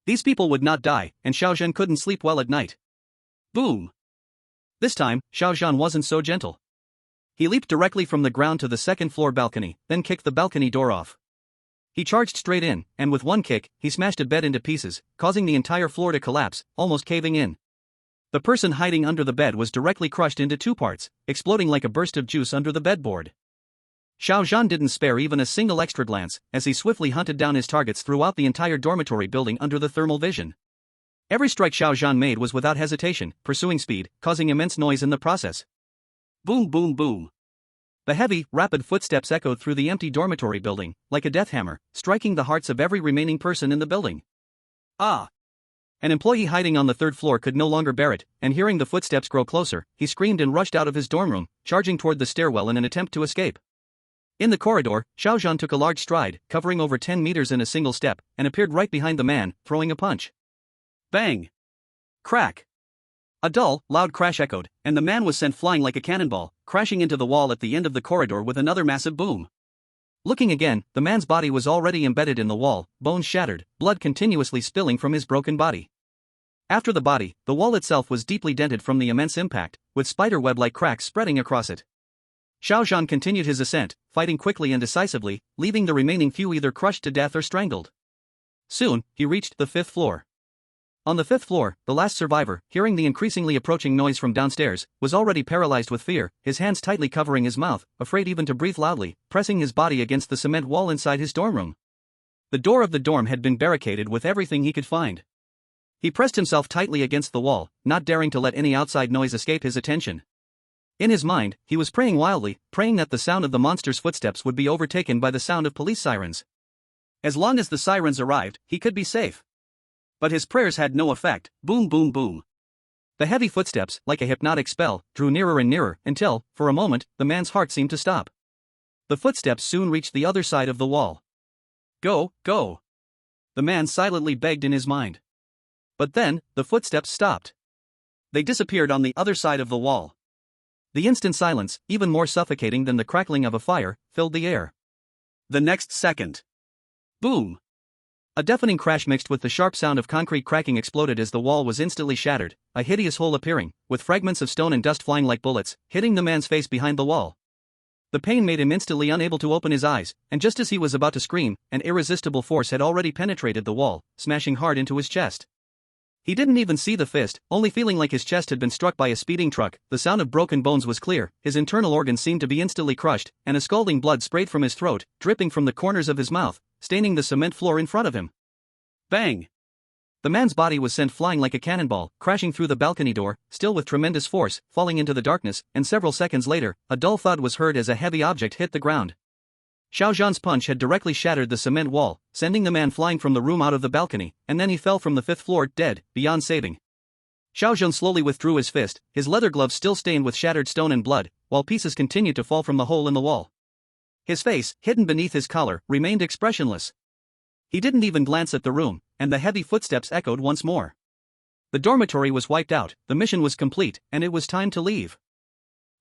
These people would not die, and Xiao Zhan couldn't sleep well at night. Boom! This time, Xiao Zhan wasn't so gentle. He leaped directly from the ground to the second-floor balcony, then kicked the balcony door off. He charged straight in, and with one kick, he smashed a bed into pieces, causing the entire floor to collapse, almost caving in. The person hiding under the bed was directly crushed into 2 parts, exploding like a burst of juice under the bedboard. Xiao Zhan didn't spare even a single extra glance, as he swiftly hunted down his targets throughout the entire dormitory building under the thermal vision. Every strike Xiao Zhan made was without hesitation, pursuing speed, causing immense noise in the process. Boom boom boom. The heavy, rapid footsteps echoed through the empty dormitory building, like a death hammer, striking the hearts of every remaining person in the building. Ah! An employee hiding on the 3rd floor could no longer bear it, and hearing the footsteps grow closer, he screamed and rushed out of his dorm room, charging toward the stairwell in an attempt to escape. In the corridor, Xiao Zhan took a large stride, covering over 10 meters in a single step, and appeared right behind the man, throwing a punch. Bang! Crack! A dull, loud crash echoed, and the man was sent flying like a cannonball, crashing into the wall at the end of the corridor with another massive boom. Looking again, the man's body was already embedded in the wall, bones shattered, blood continuously spilling from his broken body. After the body, the wall itself was deeply dented from the immense impact, with spiderweb-like cracks spreading across it. Xiao Zhan continued his ascent, fighting quickly and decisively, leaving the remaining few either crushed to death or strangled. Soon, he reached the 5th floor. On the 5th floor, the last survivor, hearing the increasingly approaching noise from downstairs, was already paralyzed with fear, his hands tightly covering his mouth, afraid even to breathe loudly, pressing his body against the cement wall inside his dorm room. The door of the dorm had been barricaded with everything he could find. He pressed himself tightly against the wall, not daring to let any outside noise escape his attention. In his mind, he was praying wildly, praying that the sound of the monster's footsteps would be overtaken by the sound of police sirens. As long as the sirens arrived, he could be safe. But his prayers had no effect. Boom, boom, boom. The heavy footsteps, like a hypnotic spell, drew nearer and nearer, until, for a moment, the man's heart seemed to stop. The footsteps soon reached the other side of the wall. Go, go. The man silently begged in his mind. But then, the footsteps stopped. They disappeared on the other side of the wall. The instant silence, even more suffocating than the crackling of a fire, filled the air. The next second. Boom! A deafening crash mixed with the sharp sound of concrete cracking exploded as the wall was instantly shattered, a hideous hole appearing, with fragments of stone and dust flying like bullets, hitting the man's face behind the wall. The pain made him instantly unable to open his eyes, and just as he was about to scream, an irresistible force had already penetrated the wall, smashing hard into his chest. He didn't even see the fist, only feeling like his chest had been struck by a speeding truck. The sound of broken bones was clear, his internal organs seemed to be instantly crushed, and a scalding blood sprayed from his throat, dripping from the corners of his mouth, staining the cement floor in front of him. Bang! The man's body was sent flying like a cannonball, crashing through the balcony door, still with tremendous force, falling into the darkness, and several seconds later, a dull thud was heard as a heavy object hit the ground. Xiao Zhan's punch had directly shattered the cement wall, sending the man flying from the room out of the balcony, and then he fell from the 5th floor, dead, beyond saving. Xiao Zhan slowly withdrew his fist, his leather gloves still stained with shattered stone and blood, while pieces continued to fall from the hole in the wall. His face, hidden beneath his collar, remained expressionless. He didn't even glance at the room, and the heavy footsteps echoed once more. The dormitory was wiped out, the mission was complete, and it was time to leave.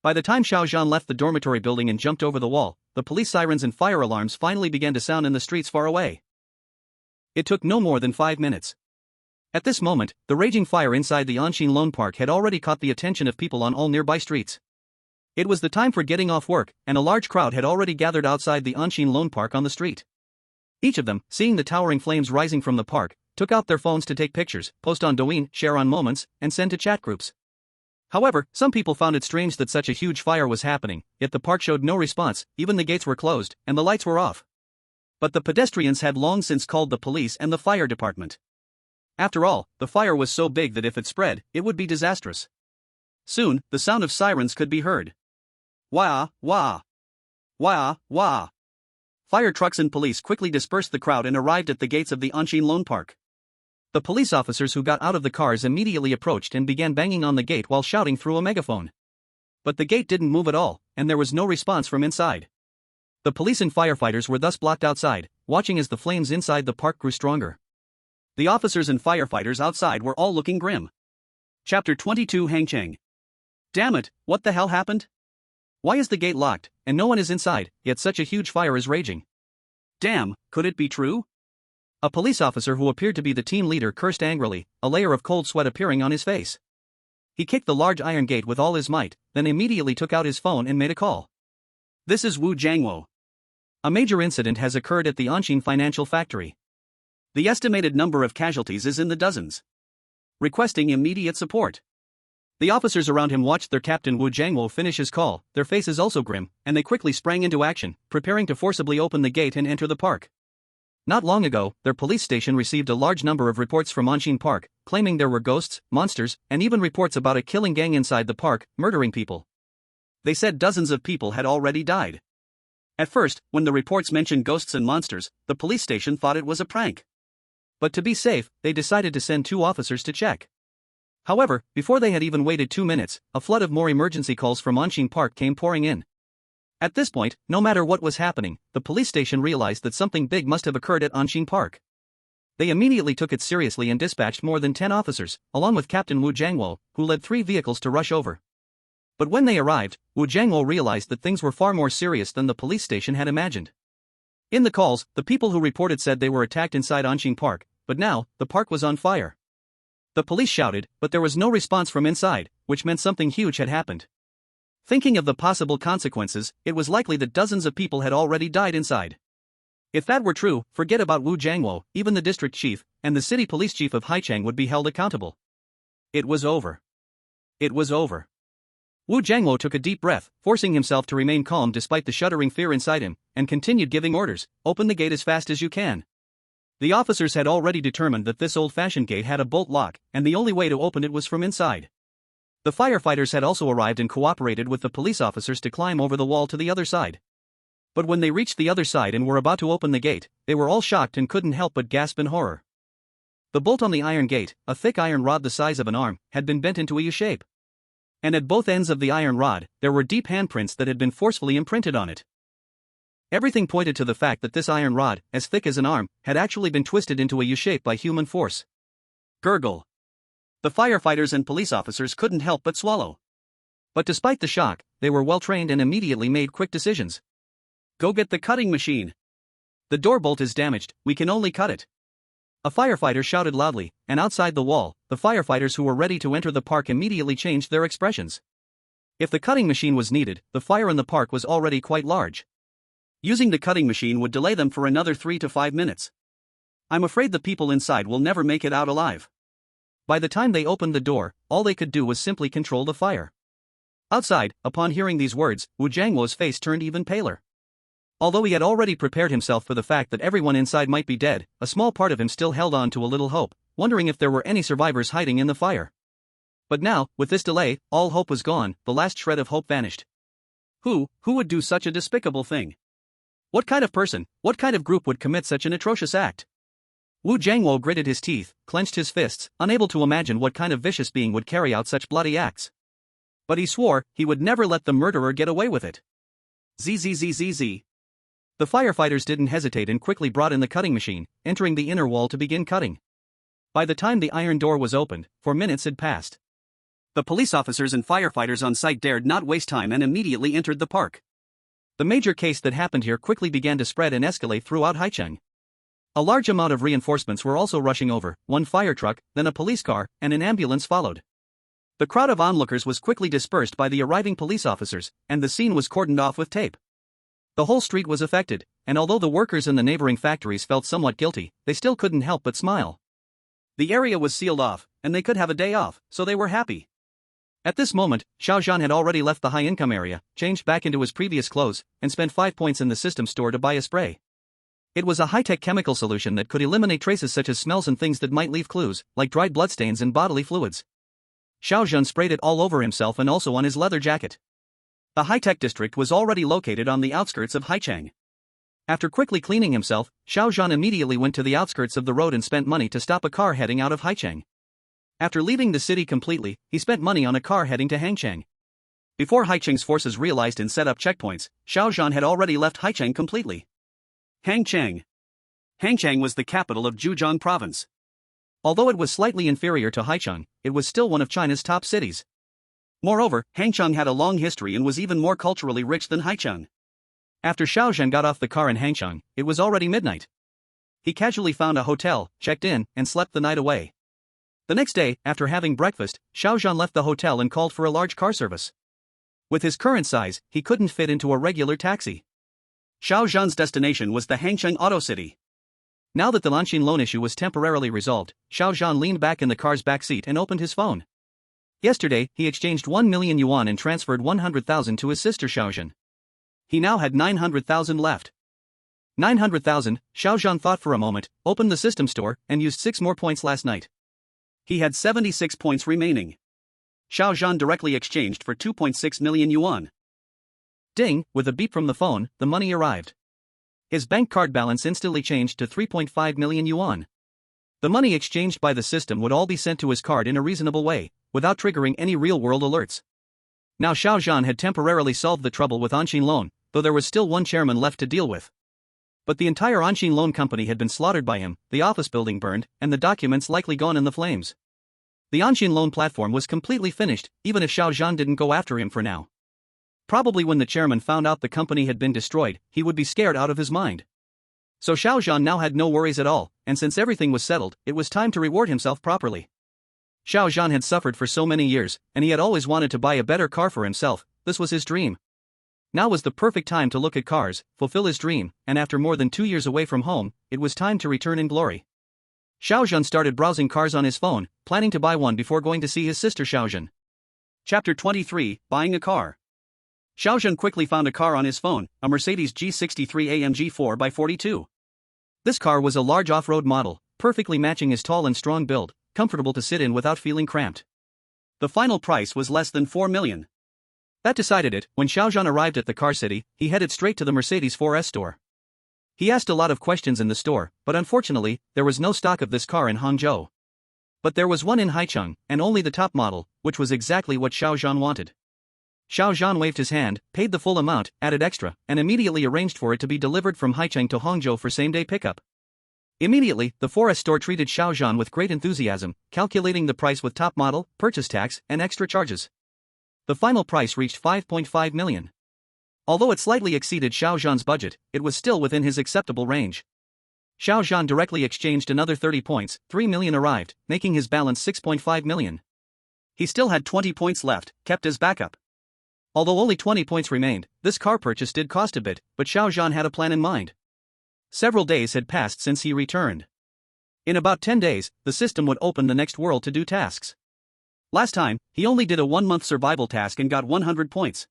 By the time Xiao Zhan left the dormitory building and jumped over the wall, the police sirens and fire alarms finally began to sound in the streets far away. It took no more than 5 minutes. At this moment, the raging fire inside the Anshin Lone Park had already caught the attention of people on all nearby streets. It was the time for getting off work, and a large crowd had already gathered outside the Anshin Lone Park on the street. Each of them, seeing the towering flames rising from the park, took out their phones to take pictures, post on Douyin, share on Moments, and send to chat groups. However, some people found it strange that such a huge fire was happening, yet the park showed no response, even the gates were closed, and the lights were off. But the pedestrians had long since called the police and the fire department. After all, the fire was so big that if it spread, it would be disastrous. Soon, the sound of sirens could be heard. Wah, wah. Wah, wah. Fire trucks and police quickly dispersed the crowd and arrived at the gates of the Anshin Lone Park. The police officers who got out of the cars immediately approached and began banging on the gate while shouting through a megaphone. But the gate didn't move at all, and there was no response from inside. The police and firefighters were thus blocked outside, watching as the flames inside the park grew stronger. The officers and firefighters outside were all looking grim. Chapter 22 Jiangcheng. Damn it, what the hell happened? Why is the gate locked, and no one is inside, yet such a huge fire is raging? Damn, could it be true? A police officer who appeared to be the team leader cursed angrily, a layer of cold sweat appearing on his face. He kicked the large iron gate with all his might, then immediately took out his phone and made a call. This is Wu Jiangwo. A major incident has occurred at the Anshin Financial Factory. The estimated number of casualties is in the dozens. Requesting immediate support. The officers around him watched their captain Wu Jiangwo finish his call, their faces also grim, and they quickly sprang into action, preparing to forcibly open the gate and enter the park. Not long ago, their police station received a large number of reports from Anshin Park, claiming there were ghosts, monsters, and even reports about a killing gang inside the park, murdering people. They said dozens of people had already died. At first, when the reports mentioned ghosts and monsters, the police station thought it was a prank. But to be safe, they decided to send 2 officers to check. However, before they had even waited 2 minutes, a flood of more emergency calls from Anshin Park came pouring in. At this point, no matter what was happening, the police station realized that something big must have occurred at Anshin Park. They immediately took it seriously and dispatched more than 10 officers, along with Captain Wu Jiangwo, who led 3 vehicles to rush over. But when they arrived, Wu Jiangwo realized that things were far more serious than the police station had imagined. In the calls, the people who reported said they were attacked inside Anshin Park, but now, the park was on fire. The police shouted, but there was no response from inside, which meant something huge had happened. Thinking of the possible consequences, it was likely that dozens of people had already died inside. If that were true, forget about Wu Jiangwo, even the district chief and the city police chief of Haicheng would be held accountable. It was over. It was over. Wu Jiangwo took a deep breath, forcing himself to remain calm despite the shuddering fear inside him, and continued giving orders. Open the gate as fast as you can. The officers had already determined that this old-fashioned gate had a bolt lock, and the only way to open it was from inside. The firefighters had also arrived and cooperated with the police officers to climb over the wall to the other side. But when they reached the other side and were about to open the gate, they were all shocked and couldn't help but gasp in horror. The bolt on the iron gate, a thick iron rod the size of an arm, had been bent into a U shape. And at both ends of the iron rod, there were deep handprints that had been forcefully imprinted on it. Everything pointed to the fact that this iron rod, as thick as an arm, had actually been twisted into a U shape by human force. Gurgle. The firefighters and police officers couldn't help but swallow. But despite the shock, they were well trained and immediately made quick decisions. Go get the cutting machine. The door bolt is damaged, we can only cut it. A firefighter shouted loudly, and outside the wall, the firefighters who were ready to enter the park immediately changed their expressions. If the cutting machine was needed, the fire in the park was already quite large. Using the cutting machine would delay them for another 3 to 5 minutes. I'm afraid the people inside will never make it out alive. By the time they opened the door, all they could do was simply control the fire. Outside, upon hearing these words, Wu Jiangwo's face turned even paler. Although he had already prepared himself for the fact that everyone inside might be dead, a small part of him still held on to a little hope, wondering if there were any survivors hiding in the fire. But now, with this delay, all hope was gone, the last shred of hope vanished. Who would do such a despicable thing? What kind of person, what kind of group would commit such an atrocious act? Wu Jiangwo gritted his teeth, clenched his fists, unable to imagine what kind of vicious being would carry out such bloody acts. But he swore he would never let the murderer get away with it. Zzzzz. The firefighters didn't hesitate and quickly brought in the cutting machine, entering the inner wall to begin cutting. By the time the iron door was opened, 4 minutes had passed. The police officers and firefighters on site dared not waste time and immediately entered the park. The major case that happened here quickly began to spread and escalate throughout Haicheng. A large amount of reinforcements were also rushing over, one fire truck, then a police car, and an ambulance followed. The crowd of onlookers was quickly dispersed by the arriving police officers, and the scene was cordoned off with tape. The whole street was affected, and although the workers in the neighboring factories felt somewhat guilty, they still couldn't help but smile. The area was sealed off, and they could have a day off, so they were happy. At this moment, Xiao Zhan had already left the high-income area, changed back into his previous clothes, and spent 5 points in the system store to buy a spray. It was a high-tech chemical solution that could eliminate traces such as smells and things that might leave clues, like dried bloodstains and bodily fluids. Xiao Zhan sprayed it all over himself and also on his leather jacket. The high-tech district was already located on the outskirts of Haicheng. After quickly cleaning himself, Xiao Zhan immediately went to the outskirts of the road and spent money to stop a car heading out of Haicheng. After leaving the city completely, he spent money on a car heading to Hangcheng. Before Haicheng's forces realized and set up checkpoints, Xiao Zhan had already left Haicheng completely. Hangcheng. Hangcheng was the capital of Zhejiang province. Although it was slightly inferior to Haicheng, it was still one of China's top cities. Moreover, Hangcheng had a long history and was even more culturally rich than Haicheng. After Xiao Zhan got off the car in Hangcheng, it was already midnight. He casually found a hotel, checked in, and slept the night away. The next day, after having breakfast, Xiao Zhan left the hotel and called for a large car service. With his current size, he couldn't fit into a regular taxi. Xiao Zhan's destination was the Hangcheng Auto City. Now that the Lanshin loan issue was temporarily resolved, Xiao Zhan leaned back in the car's back seat and opened his phone. Yesterday, he exchanged 1 million yuan and transferred 100,000 to his sister Xiao Zhan. He now had 900,000 left. 900,000, Xiao Zhan thought for a moment, opened the system store, and used 6 more points last night. He had 76 points remaining. Xiao Zhan directly exchanged for 2.6 million yuan. Ding, with a beep from the phone, the money arrived. His bank card balance instantly changed to 3.5 million yuan. The money exchanged by the system would all be sent to his card in a reasonable way, without triggering any real-world alerts. Now Xiao Zhan had temporarily solved the trouble with Anshin Loan, though there was still one chairman left to deal with. But the entire Anshin Loan company had been slaughtered by him, the office building burned, and the documents likely gone in the flames. The Anshin Loan platform was completely finished, even if Xiao Zhan didn't go after him for now. Probably when the chairman found out the company had been destroyed, he would be scared out of his mind. So Xiao Zhan now had no worries at all, and since everything was settled, it was time to reward himself properly. Xiao Zhan had suffered for so many years, and he had always wanted to buy a better car for himself. This was his dream. Now was the perfect time to look at cars, fulfill his dream, and after more than 2 years away from home, it was time to return in glory. Xiao Zhan started browsing cars on his phone, planning to buy one before going to see his sister Xiao Zhan. Chapter 23, Buying a Car. Xiao Zhan quickly found a car on his phone, a Mercedes G63 AMG 4x42. This car was a large off-road model, perfectly matching his tall and strong build, comfortable to sit in without feeling cramped. The final price was less than 4 million. That decided it. When Xiao Zhan arrived at the car city, he headed straight to the Mercedes 4S store. He asked a lot of questions in the store, but unfortunately, there was no stock of this car in Hangzhou. But there was one in Haicheng, and only the top model, which was exactly what Xiao Zhan wanted. Xiao Zhan waved his hand, paid the full amount, added extra, and immediately arranged for it to be delivered from Haicheng to Hangzhou for same-day pickup. Immediately, the 4S store treated Xiao Zhan with great enthusiasm, calculating the price with top model, purchase tax, and extra charges. The final price reached 5.5 million. Although it slightly exceeded Xiao Zhan's budget, it was still within his acceptable range. Xiao Zhan directly exchanged another 30 points, 3 million arrived, making his balance 6.5 million. He still had 20 points left, kept as backup. Although only 20 points remained, this car purchase did cost a bit, but Xiao Zhan had a plan in mind. Several days had passed since he returned. In about 10 days, the system would open the next world to do tasks. Last time, he only did a 1-month survival task and got 100 points.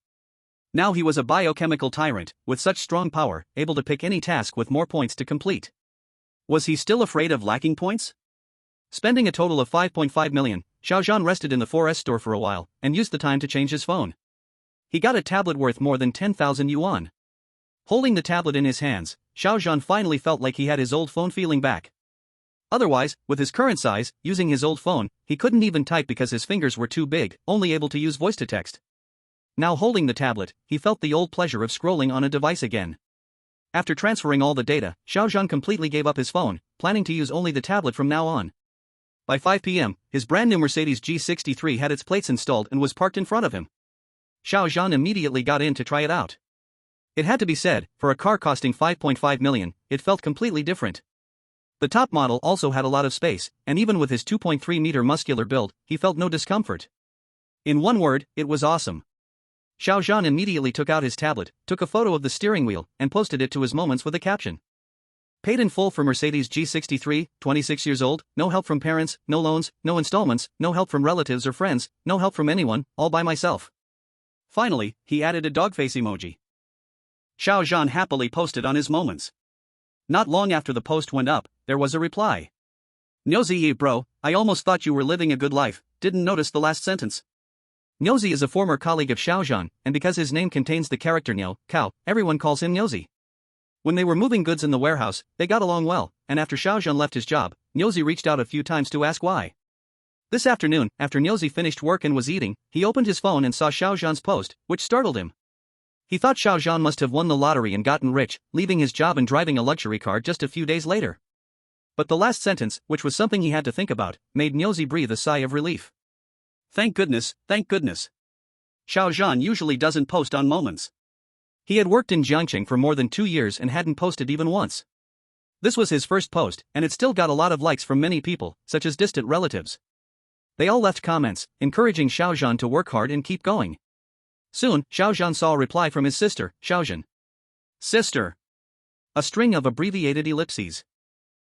Now he was a biochemical tyrant, with such strong power, able to pick any task with more points to complete. Was he still afraid of lacking points? Spending a total of 5.5 million, Xiao Zhan rested in the 4S store for a while, and used the time to change his phone. He got a tablet worth more than 10,000 yuan. Holding the tablet in his hands, Xiao Zhan finally felt like he had his old phone feeling back. Otherwise, with his current size, using his old phone, he couldn't even type because his fingers were too big, only able to use voice-to-text. Now holding the tablet, he felt the old pleasure of scrolling on a device again. After transferring all the data, Xiao Zhan completely gave up his phone, planning to use only the tablet from now on. By 5 p.m., his brand new Mercedes G63 had its plates installed and was parked in front of him. Xiao Zhan immediately got in to try it out. It had to be said, for a car costing 5.5 million, it felt completely different. The top model also had a lot of space, and even with his 2.3-meter muscular build, he felt no discomfort. In one word, it was awesome. Xiao Zhan immediately took out his tablet, took a photo of the steering wheel, and posted it to his Moments with a caption. Paid in full for Mercedes G63, 26 years old, no help from parents, no loans, no installments, no help from relatives or friends, no help from anyone, all by myself. Finally, he added a dog face emoji. Xiao Zhan happily posted on his Moments. Not long after the post went up, there was a reply. Nyozi bro, I almost thought you were living a good life, didn't notice the last sentence. Nyozi is a former colleague of Xiao Zhan, and because his name contains the character Nyo, cow, everyone calls him Nyozi. When they were moving goods in the warehouse, they got along well, and after Xiao Zhan left his job, Nyozi reached out a few times to ask why. This afternoon, after Nyozi finished work and was eating, he opened his phone and saw Xiao Zhan's post, which startled him. He thought Xiao Zhan must have won the lottery and gotten rich, leaving his job and driving a luxury car just a few days later. But the last sentence, which was something he had to think about, made Nyozi breathe a sigh of relief. Thank goodness, thank goodness. Xiao Zhan usually doesn't post on Moments. He had worked in Jiangcheng for more than 2 years and hadn't posted even once. This was his first post, and it still got a lot of likes from many people, such as distant relatives. They all left comments, encouraging Xiao Zhan to work hard and keep going. Soon, Xiao Zhan saw a reply from his sister, Xiao Zhan. Sister. A string of abbreviated ellipses.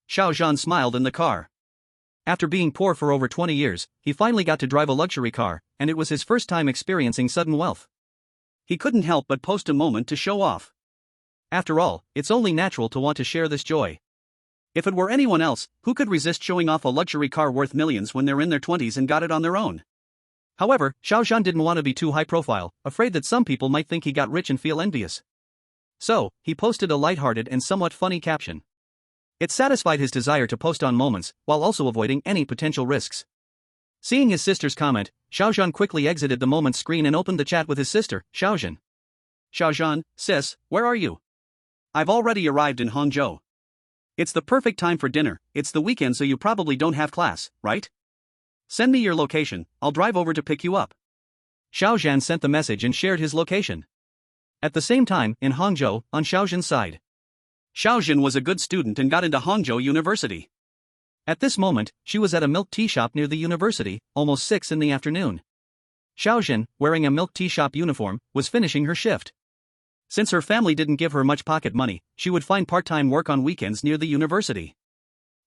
Xiao Zhan smiled in the car. After being poor for over 20 years, he finally got to drive a luxury car, and it was his first time experiencing sudden wealth. He couldn't help but post a moment to show off. After all, it's only natural to want to share this joy. If it were anyone else, who could resist showing off a luxury car worth millions when they're in their 20s and got it on their own? However, Xiao Zhan didn't want to be too high profile, afraid that some people might think he got rich and feel envious. So, he posted a lighthearted and somewhat funny caption. It satisfied his desire to post on Moments, while also avoiding any potential risks. Seeing his sister's comment, Xiao Zhan quickly exited the Moments screen and opened the chat with his sister, Xiao Zhan. Xiao Zhan, sis, where are you? I've already arrived in Hangzhou. It's the perfect time for dinner, it's the weekend so you probably don't have class, right? Send me your location, I'll drive over to pick you up. Xiao Zhan sent the message and shared his location. At the same time, in Hangzhou, on Xiao Zhan's side. Xiao Zhan was a good student and got into Hangzhou University. At this moment, she was at a milk tea shop near the university, almost 6 in the afternoon. Xiao Zhan, wearing a milk tea shop uniform, was finishing her shift. Since her family didn't give her much pocket money, she would find part-time work on weekends near the university.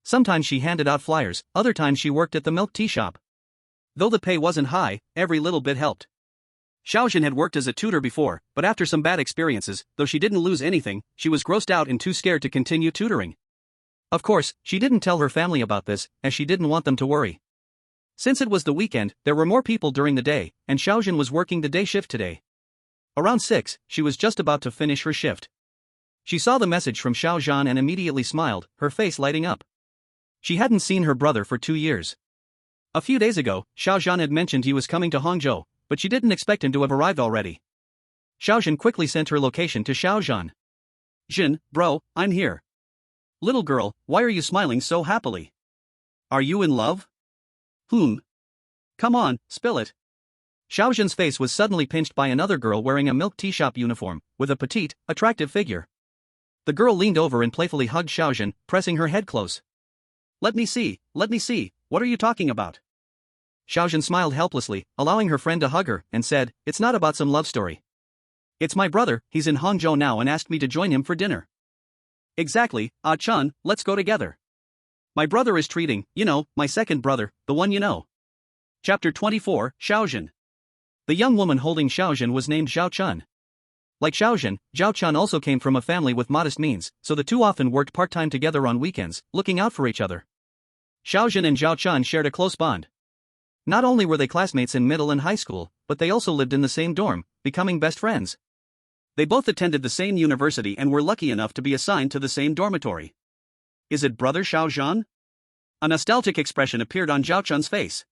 Sometimes she handed out flyers, other times she worked at the milk tea shop. Though the pay wasn't high, every little bit helped. Xiao Zhan had worked as a tutor before, but after some bad experiences, though she didn't lose anything, she was grossed out and too scared to continue tutoring. Of course, she didn't tell her family about this, as she didn't want them to worry. Since it was the weekend, there were more people during the day, and Xiao Zhan was working the day shift today. Around 6, she was just about to finish her shift. She saw the message from Xiao Zhan and immediately smiled, her face lighting up. She hadn't seen her brother for 2 years. A few days ago, Xiao Zhan had mentioned he was coming to Hangzhou, but she didn't expect him to have arrived already. Xiao Zhan quickly sent her location to Xiao Zhan. "Zhan, bro, I'm here." "Little girl, why are you smiling so happily? Are you in love?" "Come on, spill it." Xiao Zhan's face was suddenly pinched by another girl wearing a milk tea shop uniform, with a petite, attractive figure. The girl leaned over and playfully hugged Xiao Zhan, pressing her head close. Let me see, what are you talking about?" Xiao Zhan smiled helplessly, allowing her friend to hug her, and said, "It's not about some love story. It's my brother, he's in Hangzhou now and asked me to join him for dinner." "Exactly, Chun, let's go together. My brother is treating, my second brother, the one you know." Chapter 24, Xiao Zhan. The young woman holding Xiao Zhan was named Zhao Chun. Like Xiao Zhan, Zhao Chun also came from a family with modest means, so the two often worked part-time together on weekends, looking out for each other. Xiao Zhan and Zhao Chun shared a close bond. Not only were they classmates in middle and high school, but they also lived in the same dorm, becoming best friends. They both attended the same university and were lucky enough to be assigned to the same dormitory. "Is it brother Xiao Zhan?" A nostalgic expression appeared on Zhao Chun's face.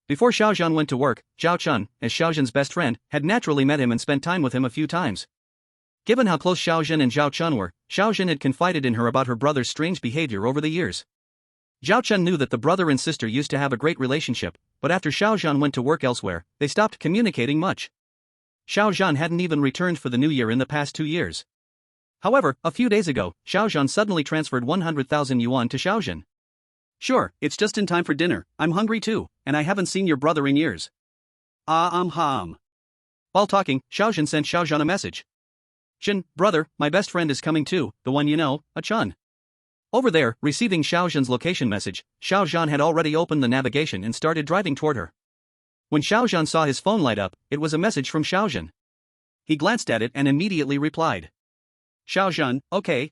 Before Xiao Zhan went to work, Zhao Chun, as Xiao Zhan's best friend, had naturally met him and spent time with him a few times. Given how close Xiao Zhan and Zhao Chun were, Xiao Zhan had confided in her about her brother's strange behavior over the years. Zhao Chun knew that the brother and sister used to have a great relationship, but after Xiao Zhan went to work elsewhere, they stopped communicating much. Xiao Zhan hadn't even returned for the new year in the past 2 years. However, a few days ago, Xiao Zhan suddenly transferred 100,000 yuan to Xiao Zhan. "Sure, it's just in time for dinner, I'm hungry too, and I haven't seen your brother in years." While talking, Xiao Zhan sent Xiao Zhan a message. "Zhan, brother, my best friend is coming too, the one you know, Chun." Over there, receiving Xiao Zhan's location message, Xiao Zhan had already opened the navigation and started driving toward her. When Xiao Zhan saw his phone light up, it was a message from Xiao Zhan. He glanced at it and immediately replied. "Xiao Zhan, okay."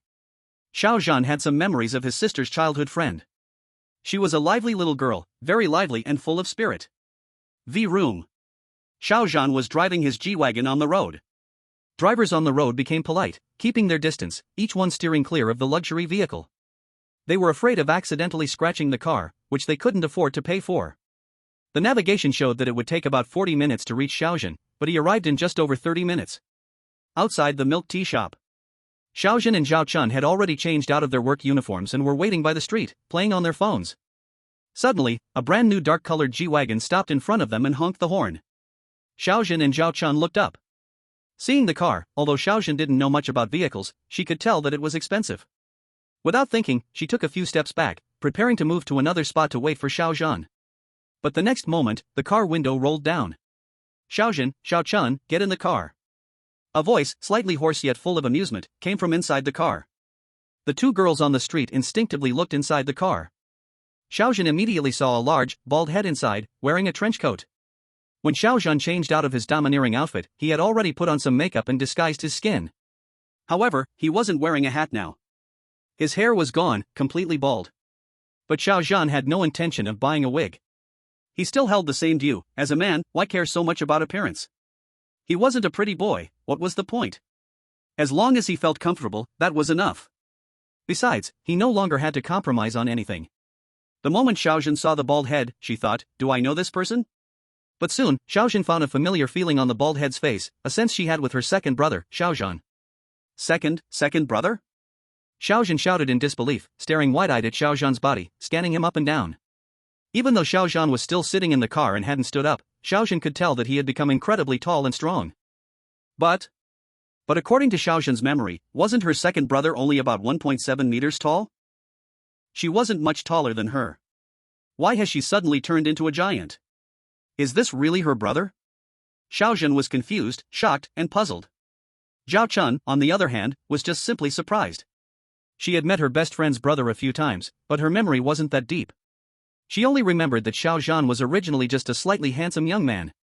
Xiao Zhan had some memories of his sister's childhood friend. She was a lively little girl, very lively and full of spirit. Room. Xiao Zhan was driving his G-Wagon on the road. Drivers on the road became polite, keeping their distance, each one steering clear of the luxury vehicle. They were afraid of accidentally scratching the car, which they couldn't afford to pay for. The navigation showed that it would take about 40 minutes to reach Xiao Zhan, but he arrived in just over 30 minutes. Outside the milk tea shop, Xiao Zhan and Zhao Chun had already changed out of their work uniforms and were waiting by the street, playing on their phones. Suddenly, a brand new dark-colored G-Wagon stopped in front of them and honked the horn. Xiao Zhan and Zhao Chun looked up. Seeing the car, although Xiao Zhan didn't know much about vehicles, she could tell that it was expensive. Without thinking, she took a few steps back, preparing to move to another spot to wait for Xiao Zhan. But the next moment, the car window rolled down. "Xiao Zhan, Zhao Chun, get in the car." A voice, slightly hoarse yet full of amusement, came from inside the car. The two girls on the street instinctively looked inside the car. Xiao Zhan immediately saw a large, bald head inside, wearing a trench coat. When Xiao Zhan changed out of his domineering outfit, he had already put on some makeup and disguised his skin. However, he wasn't wearing a hat now. His hair was gone, completely bald. But Xiao Zhan had no intention of buying a wig. He still held the same view: as a man, why care so much about appearance? He wasn't a pretty boy, what was the point? As long as he felt comfortable, that was enough. Besides, he no longer had to compromise on anything. The moment Xiao Zhan saw the bald head, she thought, do I know this person? But soon, Xiao Zhan found a familiar feeling on the bald head's face, a sense she had with her second brother, Xiao Zhan. Second brother? Xiao Zhan shouted in disbelief, staring wide-eyed at Xiao Zhan's body, scanning him up and down. Even though Xiao Zhan was still sitting in the car and hadn't stood up, Xiao Zhan could tell that he had become incredibly tall and strong. But according to Xiao Zhan's memory, wasn't her second brother only about 1.7 meters tall? She wasn't much taller than her. Why has she suddenly turned into a giant? Is this really her brother? Xiao Zhan was confused, shocked, and puzzled. Zhao Chun, on the other hand, was just simply surprised. She had met her best friend's brother a few times, but her memory wasn't that deep. She only remembered that Xiao Zhan was originally just a slightly handsome young man.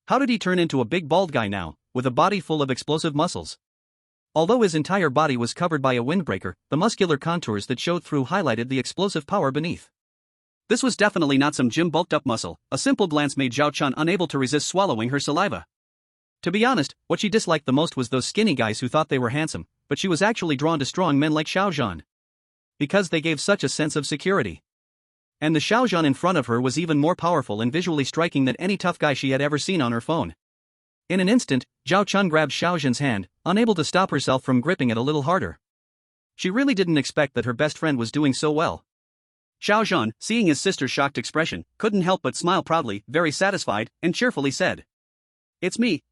How did he turn into a big bald guy now, with a body full of explosive muscles? Although his entire body was covered by a windbreaker, the muscular contours that showed through highlighted the explosive power beneath. This was definitely not some gym bulked up muscle. A simple glance made Zhao Chun unable to resist swallowing her saliva. To be honest, what she disliked the most was those skinny guys who thought they were handsome, but she was actually drawn to strong men like Xiao Zhan. Because they gave such a sense of security. And the Xiao Zhan in front of her was even more powerful and visually striking than any tough guy she had ever seen on her phone. In an instant, Zhao Chun grabbed Xiao Zhan's hand, unable to stop herself from gripping it a little harder. She really didn't expect that her best friend was doing so well. Xiao Zhan, seeing his sister's shocked expression, couldn't help but smile proudly, very satisfied, and cheerfully said, it's me,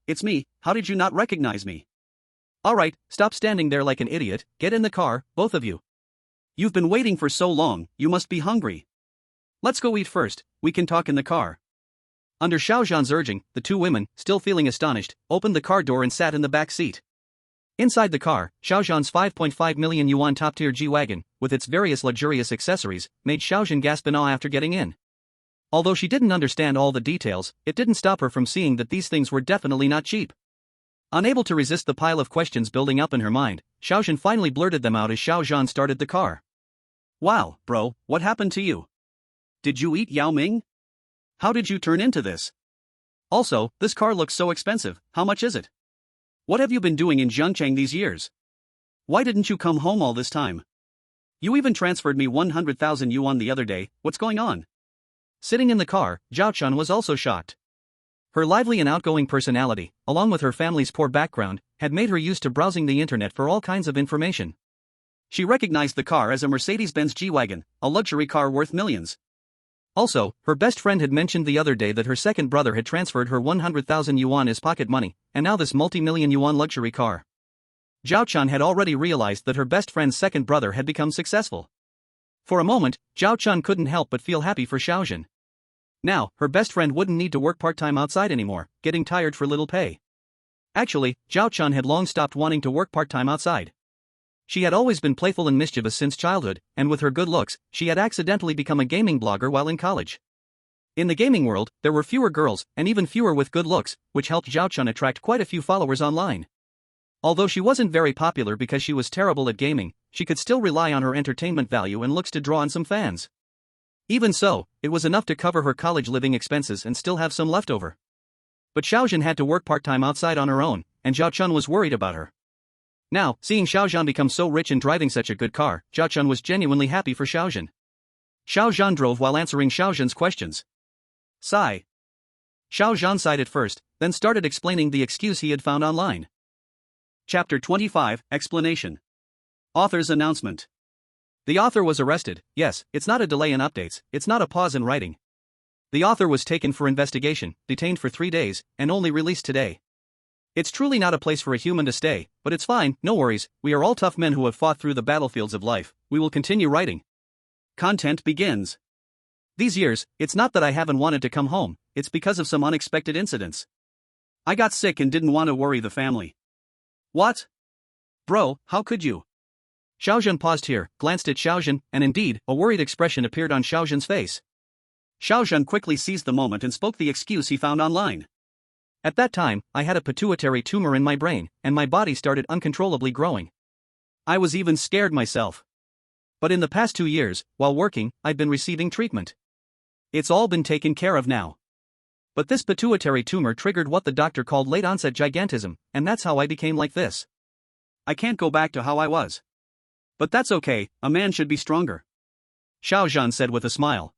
how did you not recognize me? Alright, stop standing there like an idiot, get in the car, both of you. You've been waiting for so long, you must be hungry. Let's go eat first, we can talk in the car. Under Xiao Zhan's urging, the two women, still feeling astonished, opened the car door and sat in the back seat. Inside the car, Xiao Zhan's 5.5 million yuan top-tier G-Wagon, with its various luxurious accessories, made Xiao Zhan gasp in awe after getting in. Although she didn't understand all the details, it didn't stop her from seeing that these things were definitely not cheap. Unable to resist the pile of questions building up in her mind, Xiao Zhan finally blurted them out as Xiao Zhan started the car. Wow, bro, what happened to you? Did you eat Yao Ming? How did you turn into this? Also, this car looks so expensive, how much is it? What have you been doing in Jiangcheng these years? Why didn't you come home all this time? You even transferred me 100,000 yuan the other day, what's going on? Sitting in the car, Zhao Chun was also shocked. Her lively and outgoing personality, along with her family's poor background, had made her used to browsing the internet for all kinds of information. She recognized the car as a Mercedes-Benz G-Wagon, a luxury car worth millions. Also, her best friend had mentioned the other day that her second brother had transferred her 100,000 yuan as pocket money, and now this multi-million yuan luxury car. Zhao Chun had already realized that her best friend's second brother had become successful. For a moment, Zhao Chun couldn't help but feel happy for Xiao Zhan. Now, her best friend wouldn't need to work part-time outside anymore, getting tired for little pay. Actually, Zhao Chun had long stopped wanting to work part-time outside. She had always been playful and mischievous since childhood, and with her good looks, she had accidentally become a gaming blogger while in college. In the gaming world, there were fewer girls, and even fewer with good looks, which helped Zhao Chun attract quite a few followers online. Although she wasn't very popular because she was terrible at gaming, she could still rely on her entertainment value and looks to draw on some fans. Even so, it was enough to cover her college living expenses and still have some left over. But Xiao Zhan had to work part-time outside on her own, and Zhao Chun was worried about her. Now, seeing Xiao Zhan become so rich and driving such a good car, Zhao Chun was genuinely happy for Xiao Zhan. Xiao Zhan drove while answering Xiao Zhan's questions. Sigh. Xiao Zhan sighed at first, then started explaining the excuse he had found online. Chapter 25, Explanation. Author's announcement. The author was arrested. Yes, it's not a delay in updates, it's not a pause in writing. The author was taken for investigation, detained for 3 days, and only released today. It's truly not a place for a human to stay, but it's fine, no worries, we are all tough men who have fought through the battlefields of life, we will continue writing. Content begins. These years, it's not that I haven't wanted to come home, it's because of some unexpected incidents. I got sick and didn't want to worry the family. What? Bro, how could you? Xiao Zhan paused here, glanced at Xiao Zhan, and indeed, a worried expression appeared on Xiao Zhan's face. Xiao Zhan quickly seized the moment and spoke the excuse he found online. At that time, I had a pituitary tumor in my brain, and my body started uncontrollably growing. I was even scared myself. But in the past 2 years, while working, I've been receiving treatment. It's all been taken care of now. But this pituitary tumor triggered what the doctor called late-onset gigantism, and that's how I became like this. I can't go back to how I was. But that's okay, a man should be stronger. Xiao Zhan said with a smile.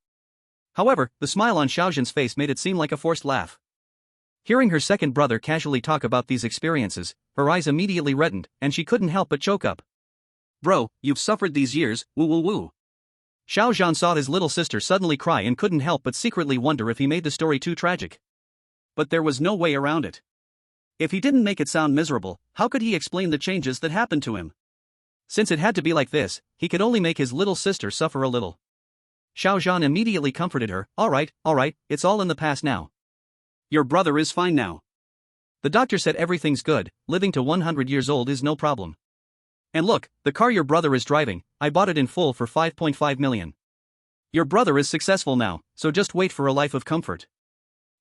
However, the smile on Xiao Zhan's face made it seem like a forced laugh. Hearing her second brother casually talk about these experiences, her eyes immediately reddened, and she couldn't help but choke up. Bro, you've suffered these years, woo. Xiao Zhan saw his little sister suddenly cry and couldn't help but secretly wonder if he made the story too tragic. But there was no way around it. If he didn't make it sound miserable, how could he explain the changes that happened to him? Since it had to be like this, he could only make his little sister suffer a little. Xiao Zhan immediately comforted her, all right, it's all in the past now. Your brother is fine now. The doctor said everything's good, living to 100 years old is no problem. And look, the car your brother is driving, I bought it in full for 5.5 million. Your brother is successful now, so just wait for a life of comfort.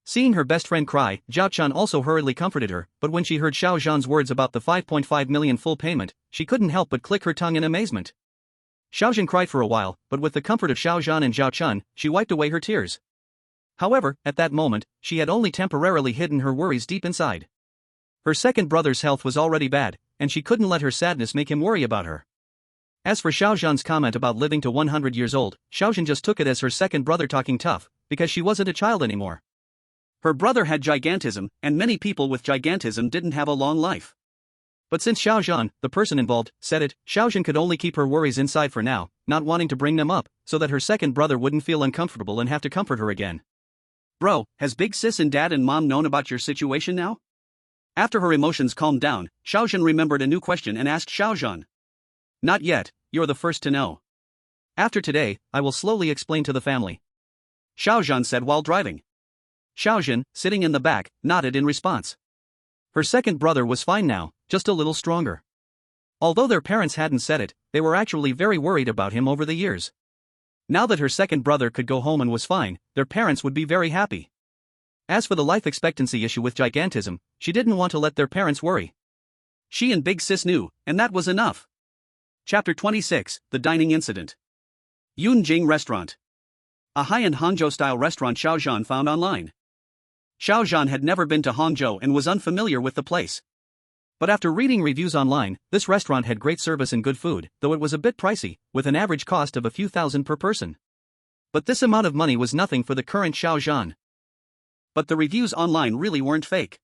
Seeing her best friend cry, Jiangcheng also hurriedly comforted her, but when she heard Xiao Zhan's words about the 5.5 million full payment, she couldn't help but click her tongue in amazement. Xiao Zhan cried for a while, but with the comfort of Xiao Zhan and Jiangcheng, she wiped away her tears. However, at that moment, she had only temporarily hidden her worries deep inside. Her second brother's health was already bad, and she couldn't let her sadness make him worry about her. As for Xiao Zhan's comment about living to 100 years old, Xiao Zhan just took it as her second brother talking tough, because she wasn't a child anymore. Her brother had gigantism, and many people with gigantism didn't have a long life. But since Xiao Zhan, the person involved, said it, Xiao Zhan could only keep her worries inside for now, not wanting to bring them up, so that her second brother wouldn't feel uncomfortable and have to comfort her again. Bro, has Big Sis and Dad and Mom known about your situation now? After her emotions calmed down, Xiao Zhan remembered a new question and asked Xiao Zhan. Not yet, you're the first to know. After today, I will slowly explain to the family. Xiao Zhan said while driving. Xiao Zhan, sitting in the back, nodded in response. Her second brother was fine now, just a little stronger. Although their parents hadn't said it, they were actually very worried about him over the years. Now that her second brother could go home and was fine, their parents would be very happy. As for the life expectancy issue with gigantism, she didn't want to let their parents worry. She and Big Sis knew, and that was enough. Chapter 26, The Dining Incident. Yunjing Restaurant. A high-end Hangzhou-style restaurant Xiao Zhan found online. Xiao Zhan had never been to Hangzhou and was unfamiliar with the place. But after reading reviews online, this restaurant had great service and good food, though it was a bit pricey, with an average cost of a few thousand per person. But this amount of money was nothing for the current Xiao Zhan. But the reviews online really weren't fake.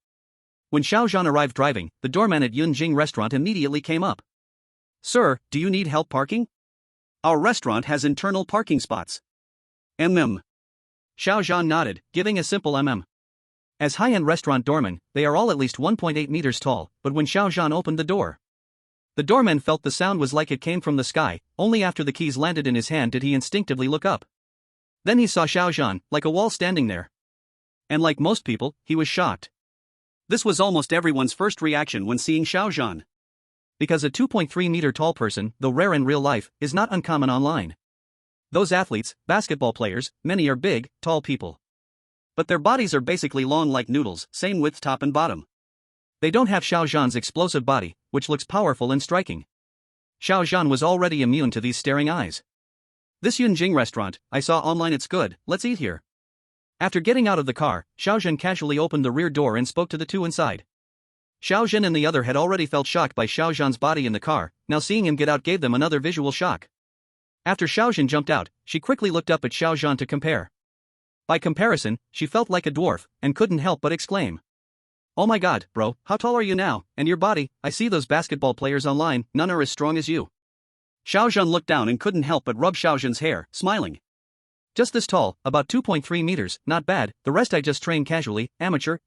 When Xiao Zhan arrived driving, the doorman at Yunjing Restaurant immediately came up. Sir, do you need help parking? Our restaurant has internal parking spots. Xiao Zhan nodded, giving a simple As high-end restaurant doormen, they are all at least 1.8 meters tall, but when Xiao Zhan opened the door, the doorman felt the sound was like it came from the sky. Only after the keys landed in his hand did he instinctively look up. Then he saw Xiao Zhan, like a wall standing there. And like most people, he was shocked. This was almost everyone's first reaction when seeing Xiao Zhan. Because a 2.3-meter tall person, though rare in real life, is not uncommon online. Those athletes, basketball players, many are big, tall people. But their bodies are basically long like noodles, same width top and bottom. They don't have Xiao Zhan's explosive body, which looks powerful and striking. Xiao Zhan was already immune to these staring eyes. This Yunjing restaurant, I saw online, it's good, let's eat here. After getting out of the car, Xiao Zhan casually opened the rear door and spoke to the two inside. Xiao Zhan and the other had already felt shocked by Xiao Zhan's body in the car, now seeing him get out gave them another visual shock. After Xiao Zhan jumped out, she quickly looked up at Xiao Zhan to compare. By comparison, she felt like a dwarf, and couldn't help but exclaim. Oh my god, bro, how tall are you now, and your body, I see those basketball players online, none are as strong as you. Xiao Zhan looked down and couldn't help but rub Xiao Zhan's hair, smiling. Just this tall, about 2.3 meters, not bad, the rest I just trained casually, amateur.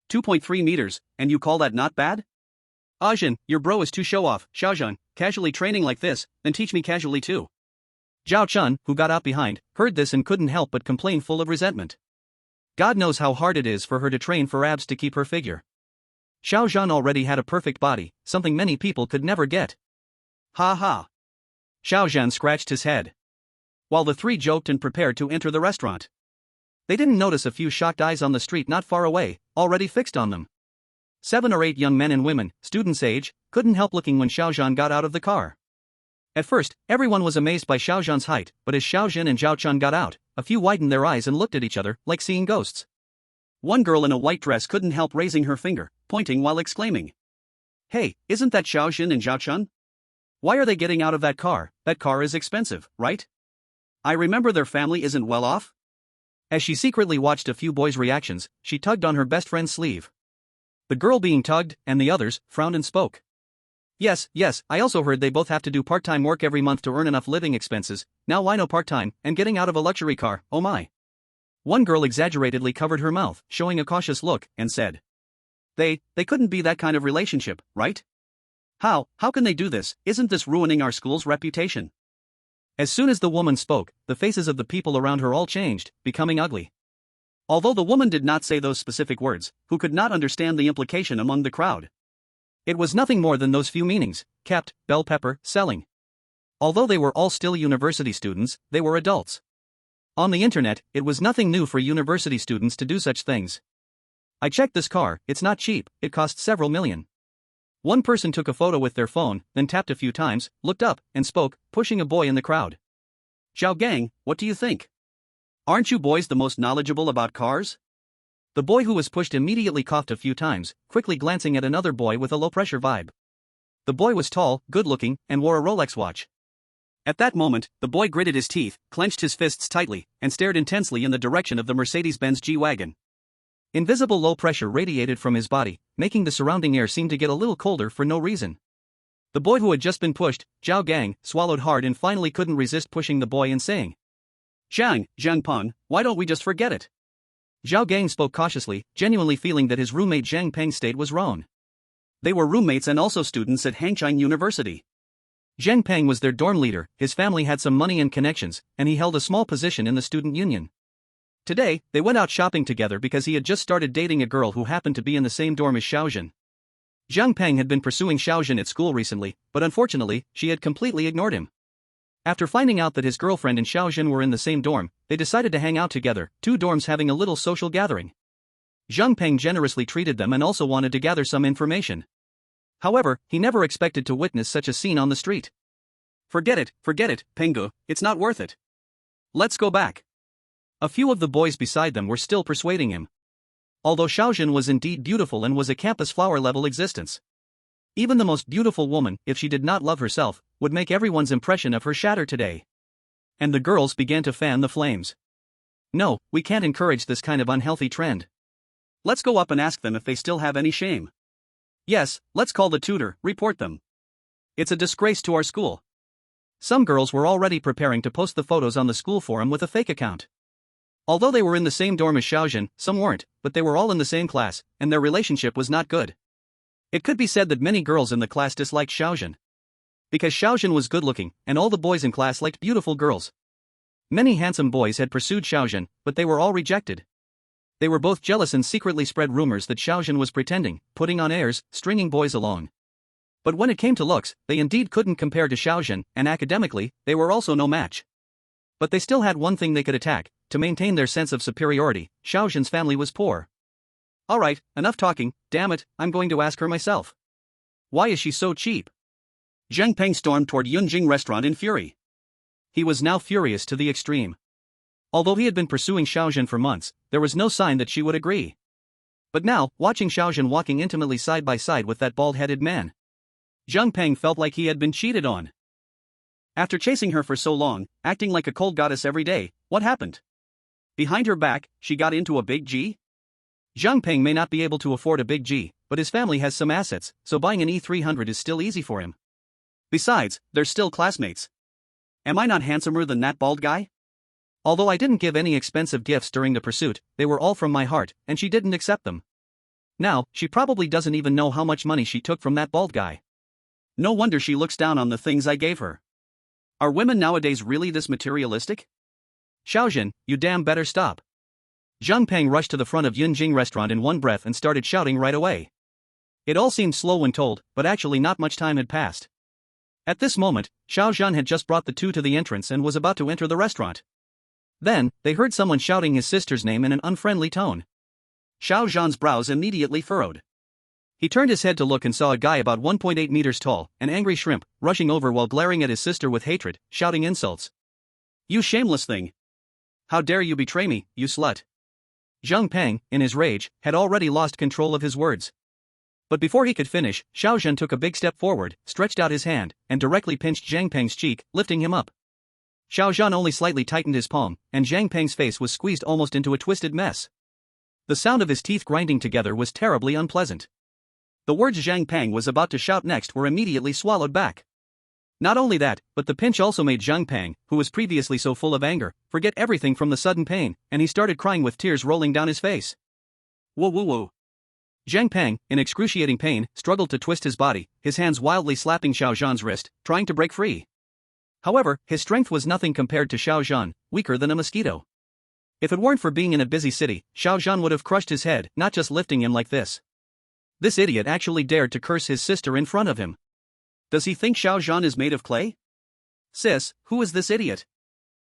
2.3 meters, and you call that not bad? Zhan, your bro is too show off, Xiao Zhan, casually training like this, then teach me casually too. Jiangcheng, who got out behind, heard this and couldn't help but complain full of resentment. God knows how hard it is for her to train for abs to keep her figure. Xiao Zhan already had a perfect body, something many people could never get. Ha ha. Xiao Zhan scratched his head. While the three joked and prepared to enter the restaurant, they didn't notice a few shocked eyes on the street not far away, already fixed on them. 7 or 8 young men and women, students' age, couldn't help looking when Xiao Zhan got out of the car. At first, everyone was amazed by Xiao Zhan's height, but as Xiao Zhan and Jiangcheng got out, a few widened their eyes and looked at each other, like seeing ghosts. One girl in a white dress couldn't help raising her finger, pointing while exclaiming. Hey, isn't that Xiao Zhan and Jiangcheng? Why are they getting out of that car? That car is expensive, right? I remember their family isn't well off? As she secretly watched a few boys' reactions, she tugged on her best friend's sleeve. The girl being tugged, and the others, frowned and spoke. Yes, I also heard they both have to do part-time work every month to earn enough living expenses. Now why no part-time, and getting out of a luxury car, oh my. One girl exaggeratedly covered her mouth, showing a cautious look, and said. They couldn't be that kind of relationship, right? How can they do this? Isn't this ruining our school's reputation? As soon as the woman spoke, the faces of the people around her all changed, becoming ugly. Although the woman did not say those specific words, who could not understand the implication among the crowd? It was nothing more than those few meanings: kept, bell pepper, selling. Although they were all still university students, they were adults. On the internet, it was nothing new for university students to do such things. I checked this car, it's not cheap, it costs several million. One person took a photo with their phone, then tapped a few times, looked up, and spoke, pushing a boy in the crowd. Xiao Gang, what do you think? Aren't you boys the most knowledgeable about cars? The boy who was pushed immediately coughed a few times, quickly glancing at another boy with a low-pressure vibe. The boy was tall, good-looking, and wore a Rolex watch. At that moment, the boy gritted his teeth, clenched his fists tightly, and stared intensely in the direction of the Mercedes-Benz G-Wagon. Invisible low pressure radiated from his body, making the surrounding air seem to get a little colder for no reason. The boy who had just been pushed, Xiao Gang, swallowed hard and finally couldn't resist pushing the boy and saying, Zhang Peng, why don't we just forget it? Xiao Gang spoke cautiously, genuinely feeling that his roommate Zhang Peng's state was wrong. They were roommates and also students at Jiangcheng University. Zhang Peng was their dorm leader, his family had some money and connections, and he held a small position in the student union. Today, they went out shopping together because he had just started dating a girl who happened to be in the same dorm as Xiao Zhan. Zhang Peng had been pursuing Xiao Zhan at school recently, but unfortunately, she had completely ignored him. After finding out that his girlfriend and Xiao Zhan were in the same dorm, they decided to hang out together, two dorms having a little social gathering. Zhang Peng generously treated them and also wanted to gather some information. However, he never expected to witness such a scene on the street. Forget it, Pengu, it's not worth it. Let's go back. A few of the boys beside them were still persuading him. Although Xiao Zhan was indeed beautiful and was a campus flower-level existence. Even the most beautiful woman, if she did not love herself, would make everyone's impression of her shatter today. And the girls began to fan the flames. No, we can't encourage this kind of unhealthy trend. Let's go up and ask them if they still have any shame. Yes, let's call the tutor, report them. It's a disgrace to our school. Some girls were already preparing to post the photos on the school forum with a fake account. Although they were in the same dorm as Xiao Zhan, some weren't, but they were all in the same class, and their relationship was not good. It could be said that many girls in the class disliked Xiao Zhan. Because Xiao Zhan was good-looking, and all the boys in class liked beautiful girls. Many handsome boys had pursued Xiao Zhan, but they were all rejected. They were both jealous and secretly spread rumors that Xiao Zhan was pretending, putting on airs, stringing boys along. But when it came to looks, they indeed couldn't compare to Xiao Zhan, and academically, they were also no match. But they still had one thing they could attack: to maintain their sense of superiority. Xiao Zhan's family was poor. Alright, enough talking, damn it, I'm going to ask her myself. Why is she so cheap? Zhang Peng stormed toward Yunjing restaurant in fury. He was now furious to the extreme. Although he had been pursuing Xiao Zhan for months, there was no sign that she would agree. But now, watching Xiao Zhan walking intimately side by side with that bald-headed man, Zhang Peng felt like he had been cheated on. After chasing her for so long, acting like a cold goddess every day, what happened? Behind her back, she got into a big G? Zhang Peng may not be able to afford a big G, but his family has some assets, so buying an E300 is still easy for him. Besides, they're still classmates. Am I not handsomer than that bald guy? Although I didn't give any expensive gifts during the pursuit, they were all from my heart, and she didn't accept them. Now, she probably doesn't even know how much money she took from that bald guy. No wonder she looks down on the things I gave her. Are women nowadays really this materialistic? Xiao Zhan, you damn better stop. Zhang Peng rushed to the front of Yunjing restaurant in one breath and started shouting right away. It all seemed slow when told, but actually not much time had passed. At this moment, Xiao Zhan had just brought the two to the entrance and was about to enter the restaurant. Then, they heard someone shouting his sister's name in an unfriendly tone. Xiao Zhan's brows immediately furrowed. He turned his head to look and saw a guy about 1.8 meters tall, an angry shrimp, rushing over while glaring at his sister with hatred, shouting insults. You shameless thing! How dare you betray me, you slut! Zhang Peng, in his rage, had already lost control of his words. But before he could finish, Xiao Zhan took a big step forward, stretched out his hand, and directly pinched Zhang Peng's cheek, lifting him up. Xiao Zhan only slightly tightened his palm, and Zhang Peng's face was squeezed almost into a twisted mess. The sound of his teeth grinding together was terribly unpleasant. The words Zhang Peng was about to shout next were immediately swallowed back. Not only that, but the pinch also made Zhang Peng, who was previously so full of anger, forget everything from the sudden pain, and he started crying with tears rolling down his face. Whoa whoa whoa. Zhang Peng, in excruciating pain, struggled to twist his body, his hands wildly slapping Xiao Zhan's wrist, trying to break free. However, his strength was nothing compared to Xiao Zhan, weaker than a mosquito. If it weren't for being in a busy city, Xiao Zhan would have crushed his head, not just lifting him like this. This idiot actually dared to curse his sister in front of him. Does he think Xiao Zhan is made of clay? Sis, who is this idiot?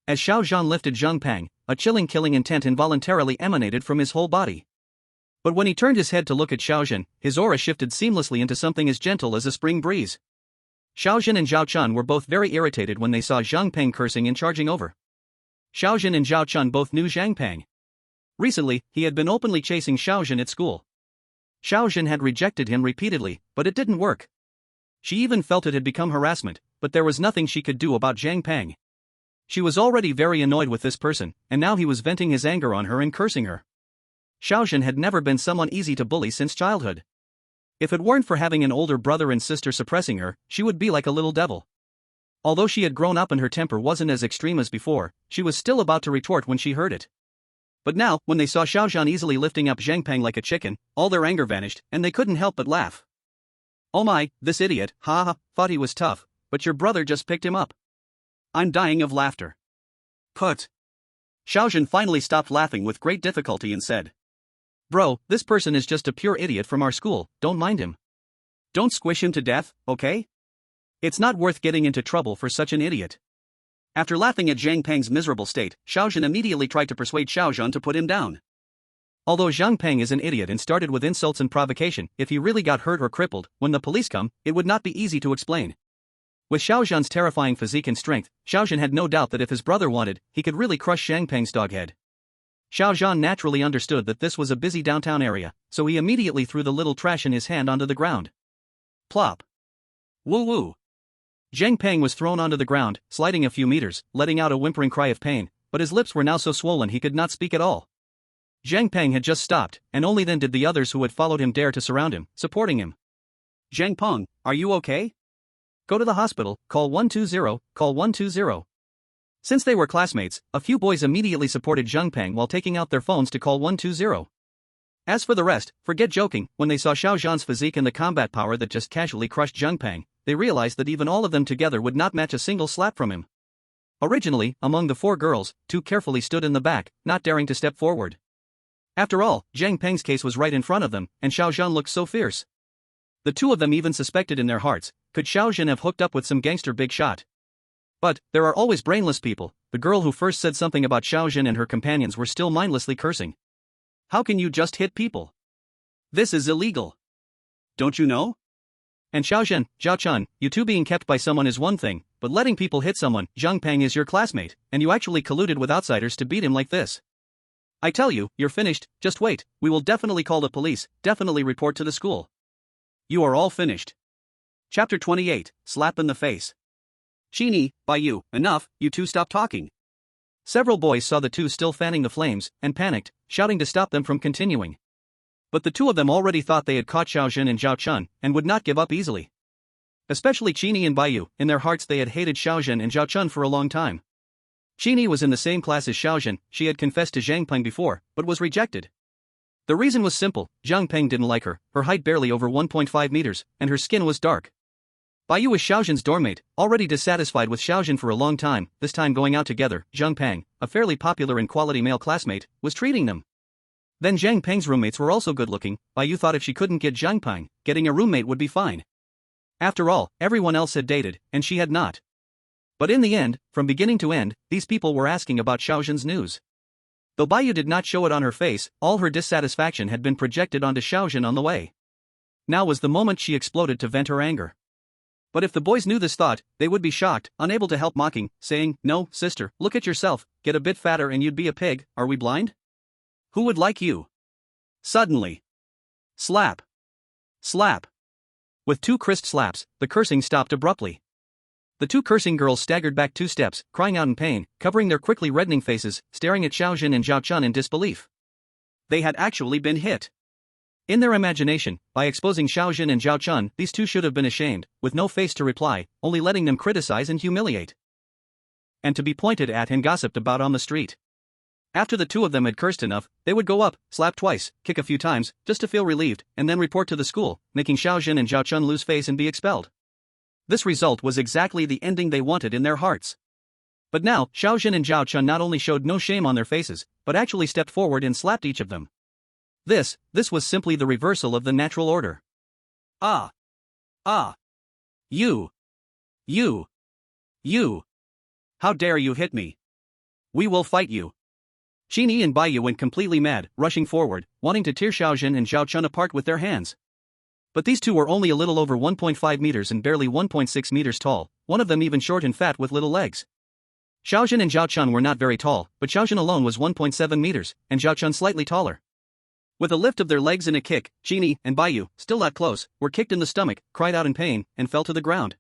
As Xiao Zhan lifted Zhang Pang, a chilling killing intent involuntarily emanated from his whole body. But when he turned his head to look at Xiao Zhan, his aura shifted seamlessly into something as gentle as a spring breeze. Xiao Zhan and Zhao Chun were both very irritated when they saw Zhang Pang cursing and charging over. Xiao Zhan and Zhao Chun both knew Zhang Pang. Recently, he had been openly chasing Xiao Zhan at school. Xiao Zhan had rejected him repeatedly, but it didn't work. She even felt it had become harassment, but there was nothing she could do about Zhang Pang. She was already very annoyed with this person, and now he was venting his anger on her and cursing her. Xiao Zhan had never been someone easy to bully since childhood. If it weren't for having an older brother and sister suppressing her, she would be like a little devil. Although she had grown up and her temper wasn't as extreme as before, she was still about to retort when she heard it. But now, when they saw Xiao Zhan easily lifting up Zhang Pang like a chicken, all their anger vanished, and they couldn't help but laugh. Oh my, this idiot, ha, thought he was tough, but your brother just picked him up. I'm dying of laughter. Put. Xiao Zhan finally stopped laughing with great difficulty and said, Bro, this person is just a pure idiot from our school, don't mind him. Don't squish him to death, okay? It's not worth getting into trouble for such an idiot. After laughing at Zhang Pang's miserable state, Xiao Zhan immediately tried to persuade Xiao Zhan to put him down. Although Zhang Pang is an idiot and started with insults and provocation, if he really got hurt or crippled, when the police come, it would not be easy to explain. With Xiao Zhan's terrifying physique and strength, Xiao Zhan had no doubt that if his brother wanted, he could really crush Zhang Pang's dog head. Xiao Zhan naturally understood that this was a busy downtown area, so he immediately threw the little trash in his hand onto the ground. Plop. Woo woo. Zhang Pang was thrown onto the ground, sliding a few meters, letting out a whimpering cry of pain, but his lips were now so swollen he could not speak at all. Zhang Pang had just stopped, and only then did the others who had followed him dare to surround him, supporting him. Zhang Peng, are you okay? Go to the hospital, call 120, call 120. Since they were classmates, a few boys immediately supported Zhang Pang while taking out their phones to call 120. As for the rest, forget joking, when they saw Xiao Zhan's physique and the combat power that just casually crushed Zhang Pang, they realized that even all of them together would not match a single slap from him. Originally, among the four girls, two carefully stood in the back, not daring to step forward. After all, Zhang Pang's case was right in front of them, and Xiao Zhan looked so fierce. The two of them even suspected in their hearts, could Xiao Zhan have hooked up with some gangster big shot? But, there are always brainless people. The girl who first said something about Xiao Zhan and her companions were still mindlessly cursing. How can you just hit people? This is illegal. Don't you know? And Xiao Zhan, Zhao Chun, you two being kept by someone is one thing, but letting people hit someone, Zhang Pang is your classmate, and you actually colluded with outsiders to beat him like this. I tell you, you're finished, just wait, we will definitely call the police, definitely report to the school. You are all finished. Chapter 28, Slap in the Face. Chini, Bio, enough, you two stop talking. Several boys saw the two still fanning the flames, and panicked, shouting to stop them from continuing. But the two of them already thought they had caught Xiao Zhan and Zhao Chun, and would not give up easily. Especially Chini and Bio, in their hearts they had hated Xiao Zhan and Zhao Chun for a long time. Chini was in the same class as Xiao Zhan, she had confessed to Zhang Peng before, but was rejected. The reason was simple, Zhang Peng didn't like her height barely over 1.5 meters, and her skin was dark. Bio was Xiao Zhan's doormate, already dissatisfied with Xiao Zhan for a long time, this time going out together, Zhang Peng, a fairly popular and quality male classmate, was treating them. Then Zhang Peng's roommates were also good-looking. Bio thought if she couldn't get Zhang Peng, getting a roommate would be fine. After all, everyone else had dated, and she had not. But in the end, from beginning to end, these people were asking about Xiao Zhan's news. Though Bio did not show it on her face, all her dissatisfaction had been projected onto Xiao Zhan on the way. Now was the moment she exploded to vent her anger. But if the boys knew this thought, they would be shocked, unable to help mocking, saying, no, sister, look at yourself, get a bit fatter and you'd be a pig, are we blind? Who would like you? Suddenly. Slap. Slap. With two crisp slaps, the cursing stopped abruptly. The two cursing girls staggered back 2 steps, crying out in pain, covering their quickly reddening faces, staring at Xiao Zhan and Zhao Chun in disbelief. They had actually been hit. In their imagination, by exposing Xiao Zhan and Zhao Chun, these two should have been ashamed, with no face to reply, only letting them criticize and humiliate. And to be pointed at and gossiped about on the street. After the two of them had cursed enough, they would go up, slap twice, kick a few times, just to feel relieved, and then report to the school, making Xiao Zhan and Zhao Chun lose face and be expelled. This result was exactly the ending they wanted in their hearts. But now, Xiao Zhan and Zhao Chun not only showed no shame on their faces, but actually stepped forward and slapped each of them. This was simply the reversal of the natural order. Ah! Ah! You! How dare you hit me? We will fight you. Qin and Baiyu went completely mad, rushing forward, wanting to tear Xiao Zhan and Zhao Chun apart with their hands. But these two were only a little over 1.5 meters and barely 1.6 meters tall, one of them even short and fat with little legs. Xiao Zhan and Zhao Chun were not very tall, but Xiao Zhan alone was 1.7 meters, and Zhao Chun slightly taller. With a lift of their legs and a kick, Qin and Baiyu, still that close, were kicked in the stomach, cried out in pain, and fell to the ground.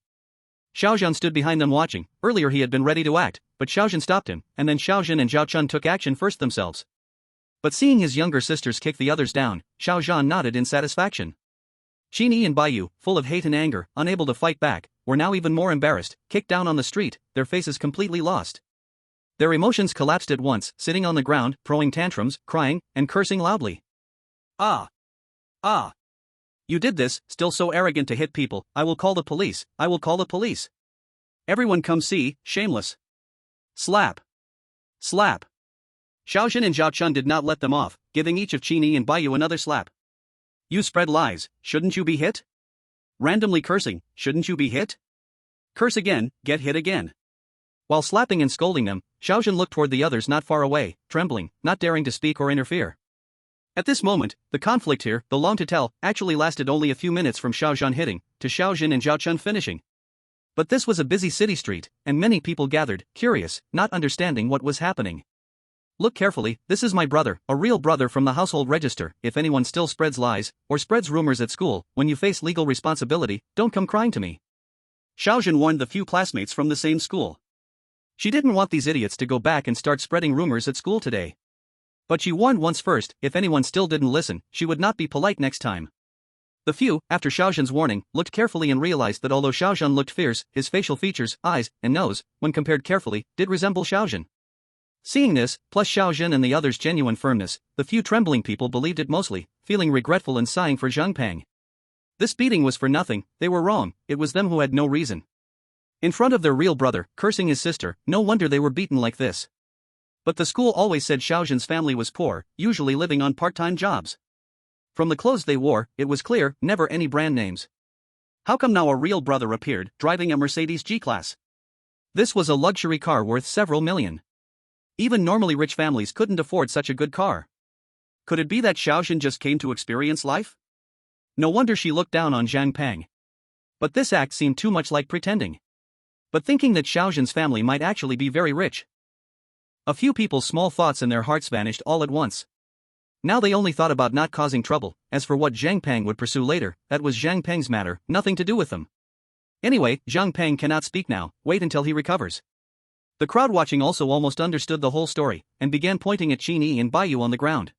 Xiao Zhan stood behind them watching. Earlier he had been ready to act, but Xiao Zhan stopped him, and then Xiao Zhan and Zhao Chun took action first themselves. But seeing his younger sisters kick the others down, Xiao Zhan nodded in satisfaction. Qin and Baiyu, full of hate and anger, unable to fight back, were now even more embarrassed, kicked down on the street, their faces completely lost. Their emotions collapsed at once, sitting on the ground, throwing tantrums, crying, and cursing loudly. Ah! Ah! You did this, still so arrogant to hit people. I will call the police, I will call the police. Everyone come see, shameless. Slap. Slap. Xiao Zhan and Zhao Chun did not let them off, giving each of Qin and Baiyu another slap. You spread lies, shouldn't you be hit? Randomly cursing, shouldn't you be hit? Curse again, get hit again. While slapping and scolding them, Xiao Zhan looked toward the others not far away, trembling, not daring to speak or interfere. At this moment, the conflict here, the long to tell, actually lasted only a few minutes from Xiao Zhan hitting, to Xiao Zhan and Zhao Chun finishing. But this was a busy city street, and many people gathered, curious, not understanding what was happening. Look carefully, this is my brother, a real brother from the household register. If anyone still spreads lies, or spreads rumors at school, when you face legal responsibility, don't come crying to me. Xiao Zhan warned the few classmates from the same school. She didn't want these idiots to go back and start spreading rumors at school today. But she warned once first, if anyone still didn't listen, she would not be polite next time. The few, after Xiao Zhan's warning, looked carefully and realized that although Xiao Zhan looked fierce, his facial features, eyes, and nose, when compared carefully, did resemble Xiao Zhan. Seeing this, plus Xiao Zhan and the others' genuine firmness, the few trembling people believed it mostly, feeling regretful and sighing for Jiangcheng. This beating was for nothing, they were wrong, it was them who had no reason. In front of their real brother, cursing his sister, no wonder they were beaten like this. But the school always said Xiao Zhan's family was poor, usually living on part-time jobs. From the clothes they wore, it was clear, never any brand names. How come now a real brother appeared, driving a Mercedes G-Class? This was a luxury car worth several million. Even normally rich families couldn't afford such a good car. Could it be that Xiao Zhan just came to experience life? No wonder she looked down on Jiangcheng. But this act seemed too much like pretending. But thinking that Xiao Zhan's family might actually be very rich. A few people's small thoughts in their hearts vanished all at once. Now they only thought about not causing trouble. As for what Jiangcheng would pursue later, that was Jiangcheng's matter, nothing to do with them. Anyway, Jiangcheng cannot speak now, wait until he recovers. The crowd watching also almost understood the whole story, and began pointing at Qin and Baiyu on the ground.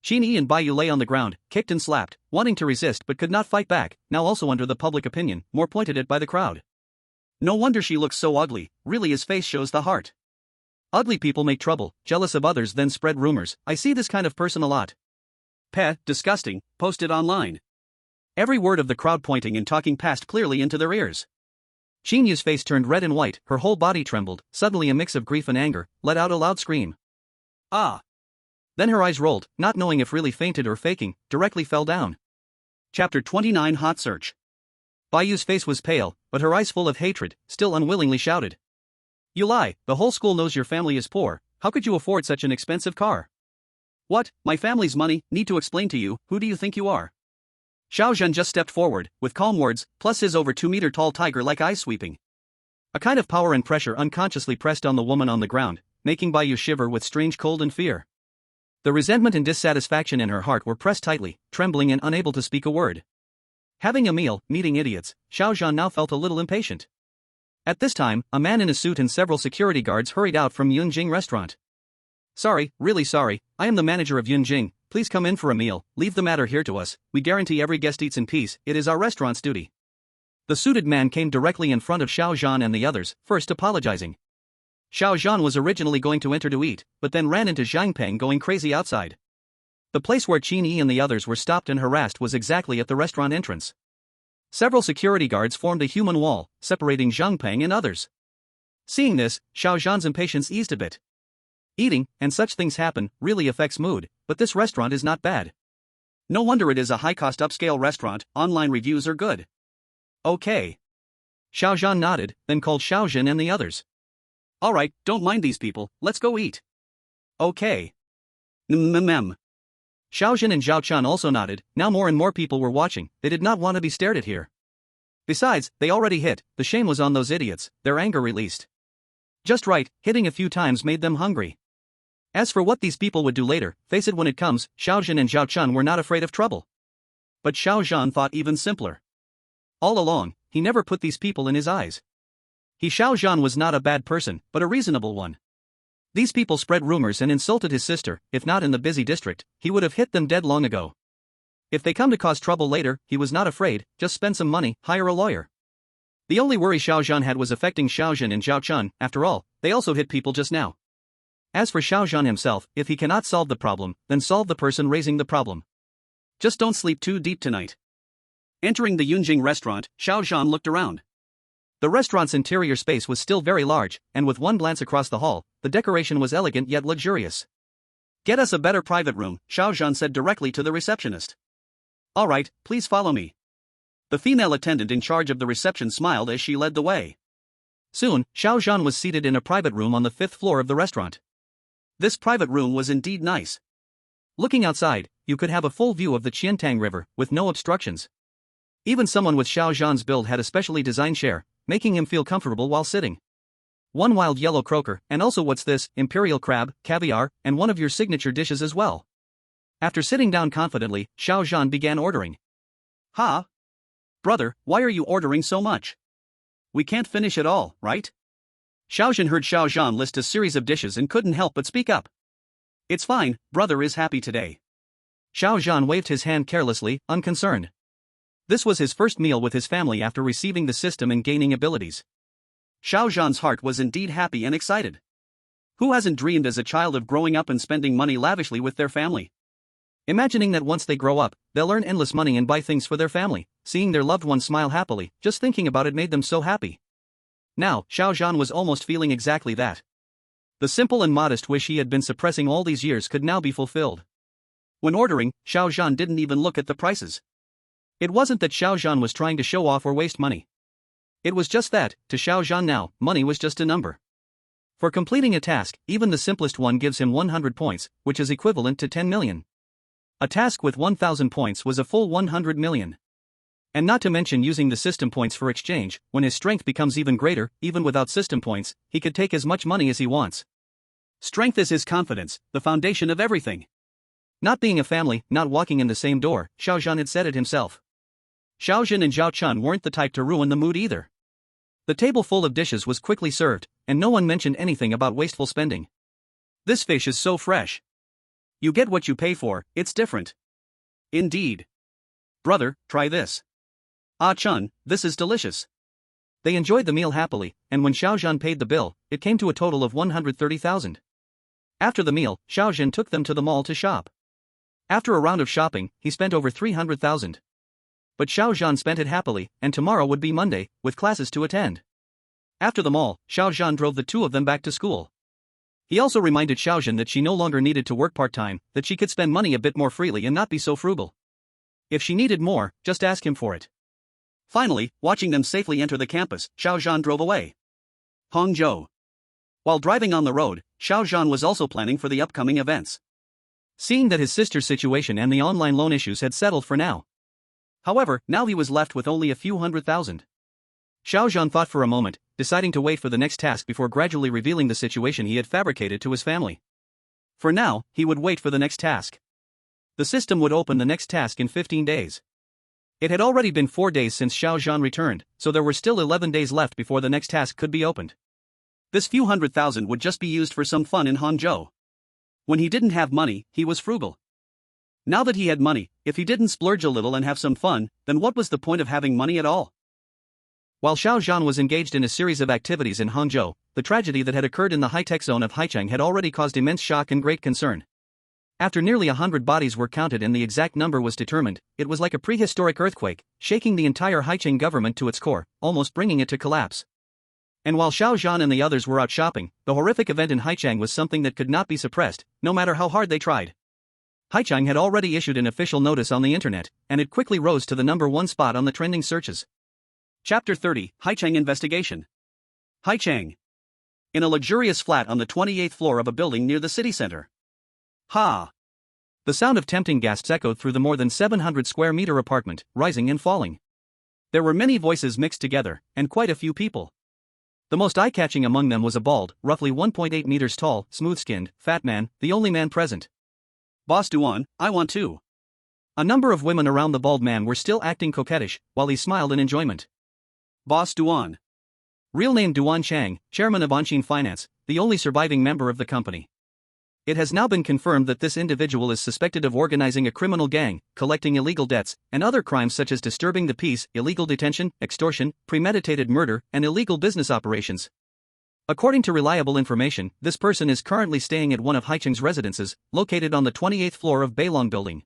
Qin and Baiyu lay on the ground, kicked and slapped, wanting to resist but could not fight back, now also under the public opinion, more pointed at by the crowd. No wonder she looks so ugly, really his face shows the heart. Ugly people make trouble, jealous of others then spread rumors. I see this kind of person a lot. Peh, disgusting, posted online. Every word of the crowd pointing and talking passed clearly into their ears. Qin Yu's face turned red and white, her whole body trembled, suddenly a mix of grief and anger, let out a loud scream. Ah! Then her eyes rolled, not knowing if really fainted or faking, directly fell down. Chapter 29 Hot Search. Baiyu's face was pale, but her eyes full of hatred, still unwillingly shouted. You lie, the whole school knows your family is poor, how could you afford such an expensive car? What, my family's money, need to explain to you, who do you think you are? Xiao Zhan just stepped forward, with calm words, plus his over 2-meter-tall tiger-like eyes sweeping. A kind of power and pressure unconsciously pressed on the woman on the ground, making Baiyu shiver with strange cold and fear. The resentment and dissatisfaction in her heart were pressed tightly, trembling and unable to speak a word. Having a meal, meeting idiots, Xiao Zhan now felt a little impatient. At this time, a man in a suit and several security guards hurried out from Yunjing restaurant. Sorry, really sorry, I am the manager of Yunjing, please come in for a meal, leave the matter here to us, we guarantee every guest eats in peace, it is our restaurant's duty. The suited man came directly in front of Xiao Zhan and the others, first apologizing. Xiao Zhan was originally going to enter to eat, but then ran into Jiangcheng going crazy outside. The place where Qin Yi and the others were stopped and harassed was exactly at the restaurant entrance. Several security guards formed a human wall, separating Jiangcheng and others. Seeing this, Xiao Zhan's impatience eased a bit. Eating, and such things happen, really affects mood, but this restaurant is not bad. No wonder it is a high-cost upscale restaurant, online reviews are good. Okay. Xiao Zhan nodded, then called Xiao Zhan and the others. Alright, don't mind these people, let's go eat. Okay. Mm-mm-mm. Xiao Zhan and Zhao Chun also nodded. Now more and more people were watching, they did not want to be stared at here. Besides, they already hit, the shame was on those idiots, their anger released. Just right, hitting a few times made them hungry. As for what these people would do later, face it when it comes, Xiao Zhan and Zhao Chun were not afraid of trouble. But Xiao Zhan thought even simpler. All along, he never put these people in his eyes. Xiao Zhan was not a bad person, but a reasonable one. These people spread rumors and insulted his sister. If not in the busy district, he would have hit them dead long ago. If they come to cause trouble later, he was not afraid, just spend some money, hire a lawyer. The only worry Xiao Zhan had was affecting Xiao Zhan and Zhao Chun. After all, they also hit people just now. As for Xiao Zhan himself, if he cannot solve the problem, then solve the person raising the problem. Just don't sleep too deep tonight. Entering the Yunjing restaurant, Xiao Zhan looked around. The restaurant's interior space was still very large, and with one glance across the hall, the decoration was elegant yet luxurious. Get us a better private room, Xiao Zhan said directly to the receptionist. Alright, please follow me. The female attendant in charge of the reception smiled as she led the way. Soon, Xiao Zhan was seated in a private room on the 5th floor of the restaurant. This private room was indeed nice. Looking outside, you could have a full view of the Jiangcheng River, with no obstructions. Even someone with Xiao Zhan's build had a specially designed chair, making him feel comfortable while sitting. One wild yellow croaker, and also what's this, imperial crab, caviar, and one of your signature dishes as well. After sitting down confidently, Xiao Zhan began ordering. Ha! Brother, why are you ordering so much? We can't finish it all, right? Xiao Zhan heard Xiao Zhan list a series of dishes and couldn't help but speak up. It's fine, brother is happy today. Xiao Zhan waved his hand carelessly, unconcerned. This was his first meal with his family after receiving the system and gaining abilities. Xiao Zhan's heart was indeed happy and excited. Who hasn't dreamed as a child of growing up and spending money lavishly with their family? Imagining that once they grow up, they'll earn endless money and buy things for their family, seeing their loved ones smile happily, just thinking about it made them so happy. Now, Xiao Zhan was almost feeling exactly that. The simple and modest wish he had been suppressing all these years could now be fulfilled. When ordering, Xiao Zhan didn't even look at the prices. It wasn't that Xiao Zhan was trying to show off or waste money. It was just that, to Xiao Zhan now, money was just a number. For completing a task, even the simplest one gives him 100 points, which is equivalent to 10 million. A task with 1,000 points was a full 100 million. And not to mention using the system points for exchange, when his strength becomes even greater, even without system points, he could take as much money as he wants. Strength is his confidence, the foundation of everything. Not being a family, not walking in the same door, Xiao Zhan had said it himself. Xiao Zhan and Zhao Chun weren't the type to ruin the mood either. The table full of dishes was quickly served, and no one mentioned anything about wasteful spending. This fish is so fresh. You get what you pay for, it's different. Indeed. Brother, try this. Ah Chun, this is delicious. They enjoyed the meal happily, and when Xiao Zhan paid the bill, it came to a total of 130,000. After the meal, Xiao Zhan took them to the mall to shop. After a round of shopping, he spent over 300,000. But Xiao Zhan spent it happily, and tomorrow would be Monday, with classes to attend. After the mall, Xiao Zhan drove the two of them back to school. He also reminded Xiao Zhan that she no longer needed to work part-time, that she could spend money a bit more freely and not be so frugal. If she needed more, just ask him for it. Finally, watching them safely enter the campus, Xiao Zhan drove away. Hangzhou. While driving on the road, Xiao Zhan was also planning for the upcoming events. Seeing that his sister's situation and the online loan issues had settled for now. However, now he was left with only a few 100,000. Xiao Zhan thought for a moment, deciding to wait for the next task before gradually revealing the situation he had fabricated to his family. For now, he would wait for the next task. The system would open the next task in 15 days. It had already been 4 days since Xiao Zhan returned, so there were still 11 days left before the next task could be opened. This few 100,000 would just be used for some fun in Hangzhou. When he didn't have money, he was frugal. Now that he had money, if he didn't splurge a little and have some fun, then what was the point of having money at all? While Xiao Zhan was engaged in a series of activities in Hangzhou, the tragedy that had occurred in the high-tech zone of Haicheng had already caused immense shock and great concern. After nearly 100 bodies were counted and the exact number was determined, it was like a prehistoric earthquake, shaking the entire Haicheng government to its core, almost bringing it to collapse. And while Xiao Zhan and the others were out shopping, the horrific event in Haicheng was something that could not be suppressed, no matter how hard they tried. Haicheng had already issued an official notice on the internet, and it quickly rose to the #1 spot on the trending searches. Chapter 30, Haicheng Investigation. Haicheng. In a luxurious flat on the 28th floor of a building near the city center. Ha! The sound of tempting gasps echoed through the more than 700 square meter apartment, rising and falling. There were many voices mixed together, and quite a few people. The most eye-catching among them was a bald, roughly 1.8 meters tall, smooth-skinned, fat man, the only man present. Boss Duan, I want to. A number of women around the bald man were still acting coquettish, while he smiled in enjoyment. Boss Duan. Real name Duan Chang, chairman of Anqin Finance, the only surviving member of the company. It has now been confirmed that this individual is suspected of organizing a criminal gang, collecting illegal debts, and other crimes such as disturbing the peace, illegal detention, extortion, premeditated murder, and illegal business operations. According to reliable information, this person is currently staying at one of Haicheng's residences, located on the 28th floor of Beilong Building.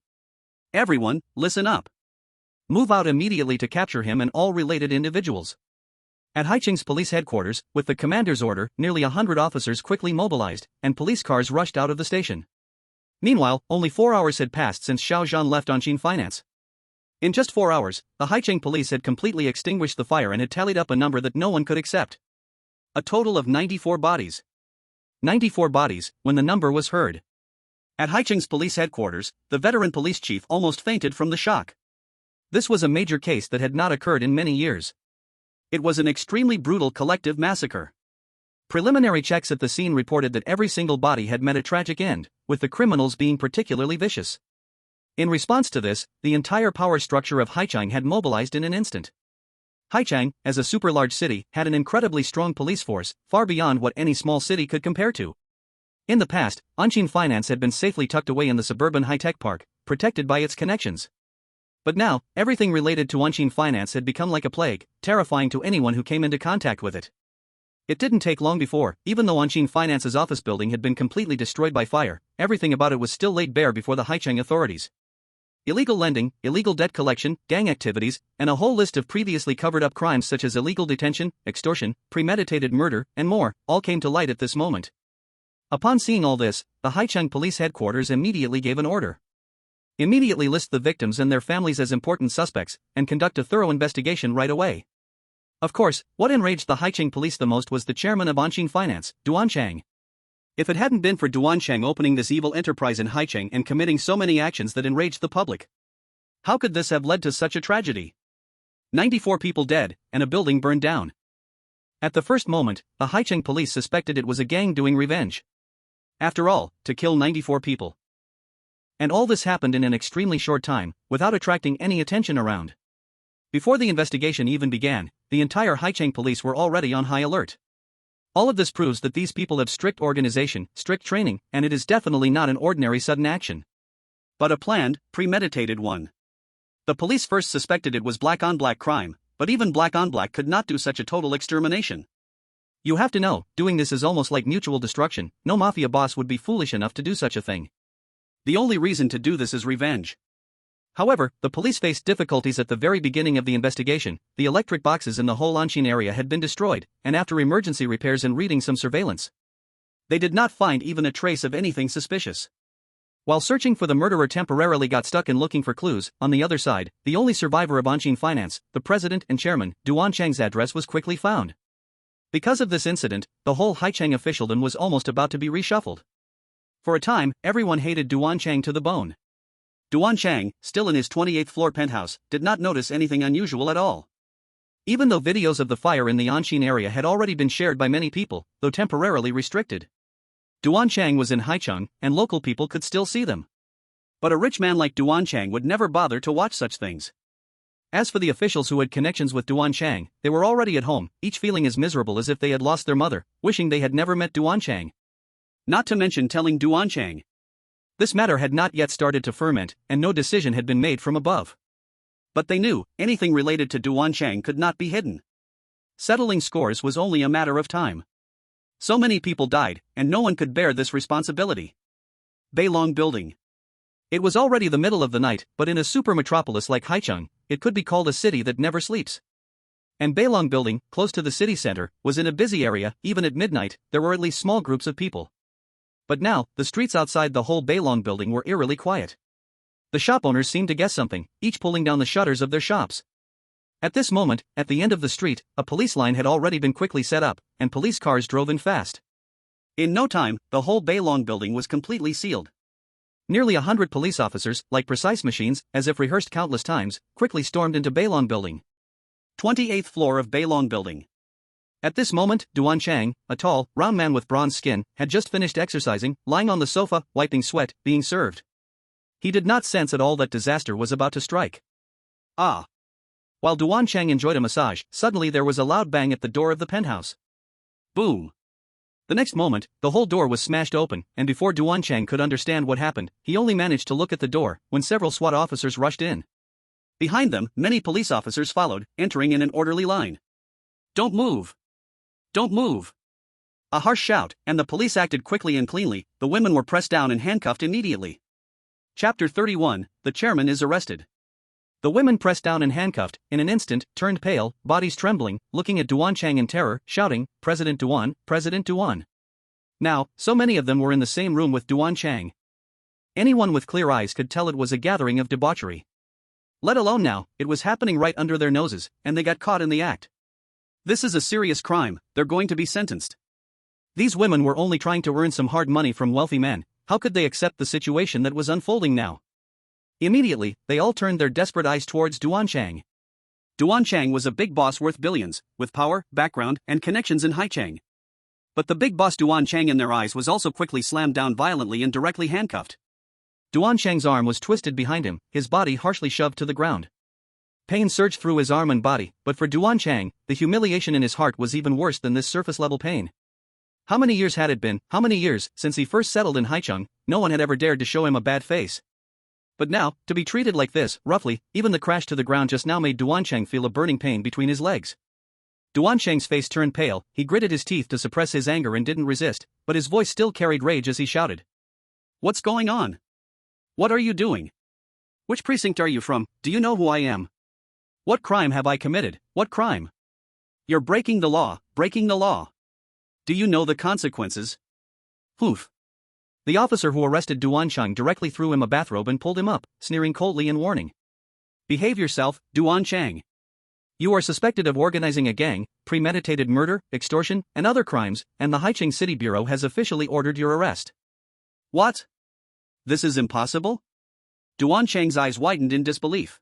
Everyone, listen up. Move out immediately to capture him and all related individuals. At Haicheng's police headquarters, with the commander's order, nearly 100 officers quickly mobilized, and police cars rushed out of the station. Meanwhile, only 4 hours had passed since Xiao Zhan left Anqin Finance. In just 4 hours, the Haicheng police had completely extinguished the fire and had tallied up a number that no one could accept. A total of 94 bodies. 94 bodies, when the number was heard. At Haicheng's police headquarters, the veteran police chief almost fainted from the shock. This was a major case that had not occurred in many years. It was an extremely brutal collective massacre. Preliminary checks at the scene reported that every single body had met a tragic end, with the criminals being particularly vicious. In response to this, the entire power structure of Haicheng had mobilized in an instant. Haicheng, as a super-large city, had an incredibly strong police force, far beyond what any small city could compare to. In the past, Anqin Finance had been safely tucked away in the suburban high-tech park, protected by its connections. But now, everything related to Anqin Finance had become like a plague, terrifying to anyone who came into contact with it. It didn't take long before, even though Anqin Finance's office building had been completely destroyed by fire, everything about it was still laid bare before the Haicheng authorities. Illegal lending, illegal debt collection, gang activities, and a whole list of previously covered-up crimes such as illegal detention, extortion, premeditated murder, and more, all came to light at this moment. Upon seeing all this, the Haicheng police headquarters immediately gave an order. Immediately list the victims and their families as important suspects, and conduct a thorough investigation right away. Of course, what enraged the Haicheng police the most was the chairman of Anqin Finance, Duan Chang. If it hadn't been for Duan Chang opening this evil enterprise in Haicheng and committing so many actions that enraged the public, how could this have led to such a tragedy? 94 people dead, and a building burned down. At the first moment, the Haicheng police suspected it was a gang doing revenge. After all, to kill 94 people. And all this happened in an extremely short time, without attracting any attention around. Before the investigation even began, the entire Haicheng police were already on high alert. All of this proves that these people have strict organization, strict training, and it is definitely not an ordinary sudden action, but a planned, premeditated one. The police first suspected it was black-on-black crime, but even black-on-black could not do such a total extermination. You have to know, doing this is almost like mutual destruction. No mafia boss would be foolish enough to do such a thing. The only reason to do this is revenge. However, the police faced difficulties at the very beginning of the investigation. The electric boxes in the whole Anqin area had been destroyed, and after emergency repairs and reading some surveillance, they did not find even a trace of anything suspicious. While searching for the murderer temporarily got stuck in looking for clues, on the other side, the only survivor of Anqin Finance, the president and chairman, Duan Chang's address was quickly found. Because of this incident, the whole Haicheng officialdom was almost about to be reshuffled. For a time, everyone hated Duan Chang to the bone. Duan Chang, still in his 28th floor penthouse, did not notice anything unusual at all. Even though videos of the fire in the Anqin area had already been shared by many people, though temporarily restricted, Duan Chang was in Haicheng, and local people could still see them. But a rich man like Duan Chang would never bother to watch such things. As for the officials who had connections with Duan Chang, they were already at home, each feeling as miserable as if they had lost their mother, wishing they had never met Duan Chang. Not to mention telling Duan Chang. This matter had not yet started to ferment, and no decision had been made from above. But they knew, anything related to Duan Chang could not be hidden. Settling scores was only a matter of time. So many people died, and no one could bear this responsibility. Beilong Building. It was already the middle of the night, but in a super metropolis like Haicheng, it could be called a city that never sleeps. And Beilong building, close to the city center, was in a busy area. Even at midnight, there were at least small groups of people. But now, the streets outside the whole Beilong building were eerily quiet. The shop owners seemed to guess something, each pulling down the shutters of their shops. At this moment, at the end of the street, a police line had already been quickly set up, and police cars drove in fast. In no time, the whole Beilong building was completely sealed. Nearly 100 police officers, like precise machines, as if rehearsed countless times, quickly stormed into Beilong building. 28th floor of Beilong building. At this moment, Jiangcheng, a tall, round man with bronze skin, had just finished exercising, lying on the sofa, wiping sweat, being served. He did not sense at all that disaster was about to strike. Ah! While Jiangcheng enjoyed a massage, suddenly there was a loud bang at the door of the penthouse. Boom! The next moment, the whole door was smashed open, and before Jiangcheng could understand what happened, he only managed to look at the door when several SWAT officers rushed in. Behind them, many police officers followed, entering in an orderly line. Don't move! Don't move! A harsh shout, and the police acted quickly and cleanly. The women were pressed down and handcuffed immediately. Chapter 31, The Chairman is Arrested. The women pressed down and handcuffed, in an instant, turned pale, bodies trembling, looking at Jiangcheng in terror, shouting, President Duan, President Duan. Now, so many of them were in the same room with Jiangcheng. Anyone with clear eyes could tell it was a gathering of debauchery. Let alone now, it was happening right under their noses, and they got caught in the act. This is a serious crime, they're going to be sentenced. These women were only trying to earn some hard money from wealthy men. How could they accept the situation that was unfolding now? Immediately, they all turned their desperate eyes towards Jiangcheng. Jiangcheng was a big boss worth billions, with power, background, and connections in Haicheng. But the big boss Jiangcheng in their eyes was also quickly slammed down violently and directly handcuffed. Jiangcheng's arm was twisted behind him, his body harshly shoved to the ground. Pain surged through his arm and body, but for Jiangcheng, the humiliation in his heart was even worse than this surface-level pain. How many years had it been, since he first settled in Haicheng? No one had ever dared to show him a bad face. But now, to be treated like this, roughly, even the crash to the ground just now made Jiangcheng feel a burning pain between his legs. Jiangcheng's face turned pale, he gritted his teeth to suppress his anger and didn't resist, but his voice still carried rage as he shouted. What's going on? What are you doing? Which precinct are you from? Do you know who I am? What crime have I committed? What crime? You're breaking the law, breaking the law. Do you know the consequences? Poof. The officer who arrested Jiangcheng directly threw him a bathrobe and pulled him up, sneering coldly and warning. Behave yourself, Jiangcheng. You are suspected of organizing a gang, premeditated murder, extortion, and other crimes, and the Haicheng City Bureau has officially ordered your arrest. What? This is impossible? Jiangcheng's eyes widened in disbelief.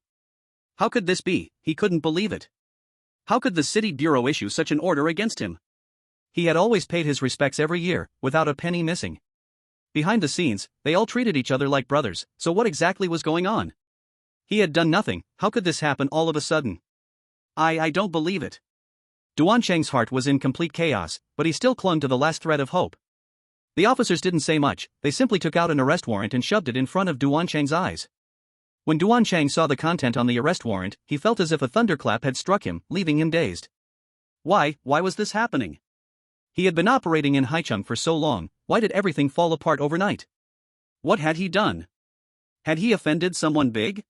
How could this be? He couldn't believe it. How could the City Bureau issue such an order against him? He had always paid his respects every year, without a penny missing. Behind the scenes, they all treated each other like brothers, so what exactly was going on? He had done nothing. How could this happen all of a sudden? I don't believe it. Jiangcheng's heart was in complete chaos, but he still clung to the last thread of hope. The officers didn't say much, they simply took out an arrest warrant and shoved it in front of Jiangcheng's eyes. When Jiangcheng saw the content on the arrest warrant, he felt as if a thunderclap had struck him, leaving him dazed. Why was this happening? He had been operating in Haicheng for so long, why did everything fall apart overnight? What had he done? Had he offended someone big?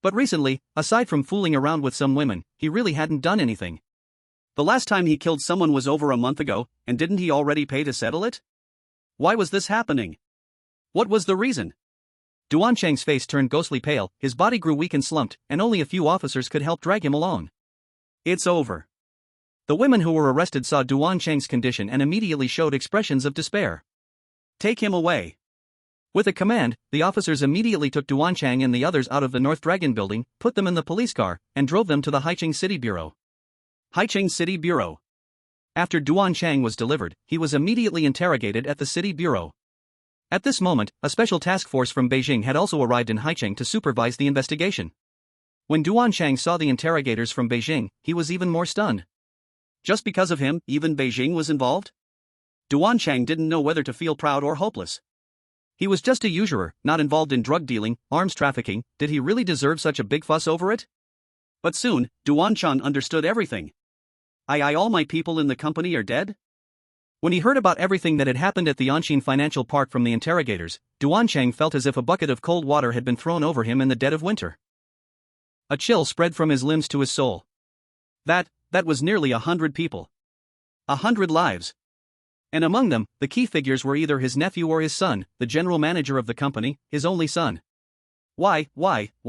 But recently, aside from fooling around with some women, he really hadn't done anything. The last time he killed someone was over a month ago, and didn't he already pay to settle it? Why was this happening? What was the reason? Jiangcheng's face turned ghostly pale, his body grew weak and slumped, and only a few officers could help drag him along. It's over. The women who were arrested saw Jiangcheng's condition and immediately showed expressions of despair. Take him away. With a command, the officers immediately took Jiangcheng and the others out of the North Dragon building, put them in the police car, and drove them to the Haicheng City Bureau. Haicheng City Bureau. After Jiangcheng was delivered, he was immediately interrogated at the City Bureau. At this moment, a special task force from Beijing had also arrived in Haicheng to supervise the investigation. When Jiangcheng saw the interrogators from Beijing, he was even more stunned. Just because of him, even Beijing was involved? Jiangcheng didn't know whether to feel proud or hopeless. He was just a usurer, not involved in drug dealing, arms trafficking. Did he really deserve such a big fuss over it? But soon, Jiangcheng understood everything. All my people in the company are dead? When he heard about everything that had happened at the Anshin Financial Park from the interrogators, Jiangcheng felt as if a bucket of cold water had been thrown over him in the dead of winter. A chill spread from his limbs to his soul. That was nearly 100 people. 100 lives. And among them, the key figures were either his nephew or his son, the general manager of the company, his only son. Why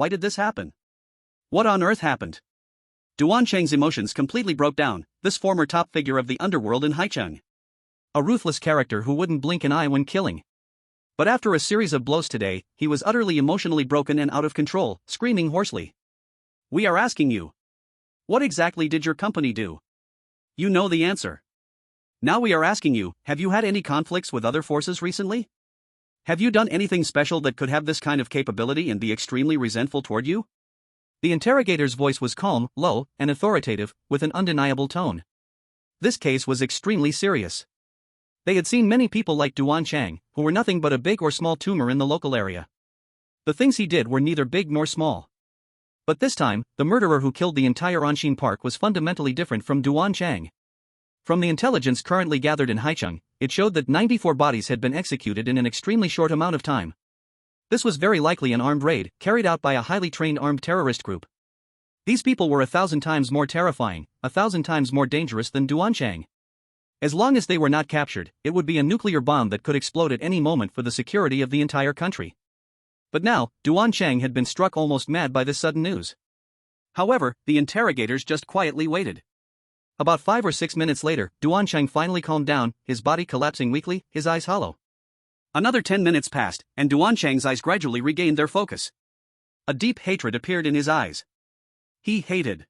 did this happen? What on earth happened? Jiangcheng's emotions completely broke down, this former top figure of the underworld in Xiangcheng. A ruthless character who wouldn't blink an eye when killing. But after a series of blows today, he was utterly emotionally broken and out of control, screaming hoarsely. We are asking you. What exactly did your company do? You know the answer. Now we are asking you, have you had any conflicts with other forces recently? Have you done anything special that could have this kind of capability and be extremely resentful toward you? The interrogator's voice was calm, low, and authoritative, with an undeniable tone. This case was extremely serious. They had seen many people like Jiangcheng, who were nothing but a big or small tumor in the local area. The things he did were neither big nor small. But this time, the murderer who killed the entire Anshin Park was fundamentally different from Jiangcheng. From the intelligence currently gathered in Haicheng, it showed that 94 bodies had been executed in an extremely short amount of time. This was very likely an armed raid, carried out by a highly trained armed terrorist group. These people were 1,000 times more terrifying, 1,000 times more dangerous than Jiangcheng. As long as they were not captured, it would be a nuclear bomb that could explode at any moment for the security of the entire country. But now, Jiangcheng had been struck almost mad by this sudden news. However, the interrogators just quietly waited. About 5 or 6 minutes later, Jiangcheng finally calmed down, his body collapsing weakly, his eyes hollow. Another 10 minutes passed, and Jiangcheng's eyes gradually regained their focus. A deep hatred appeared in his eyes. He hated.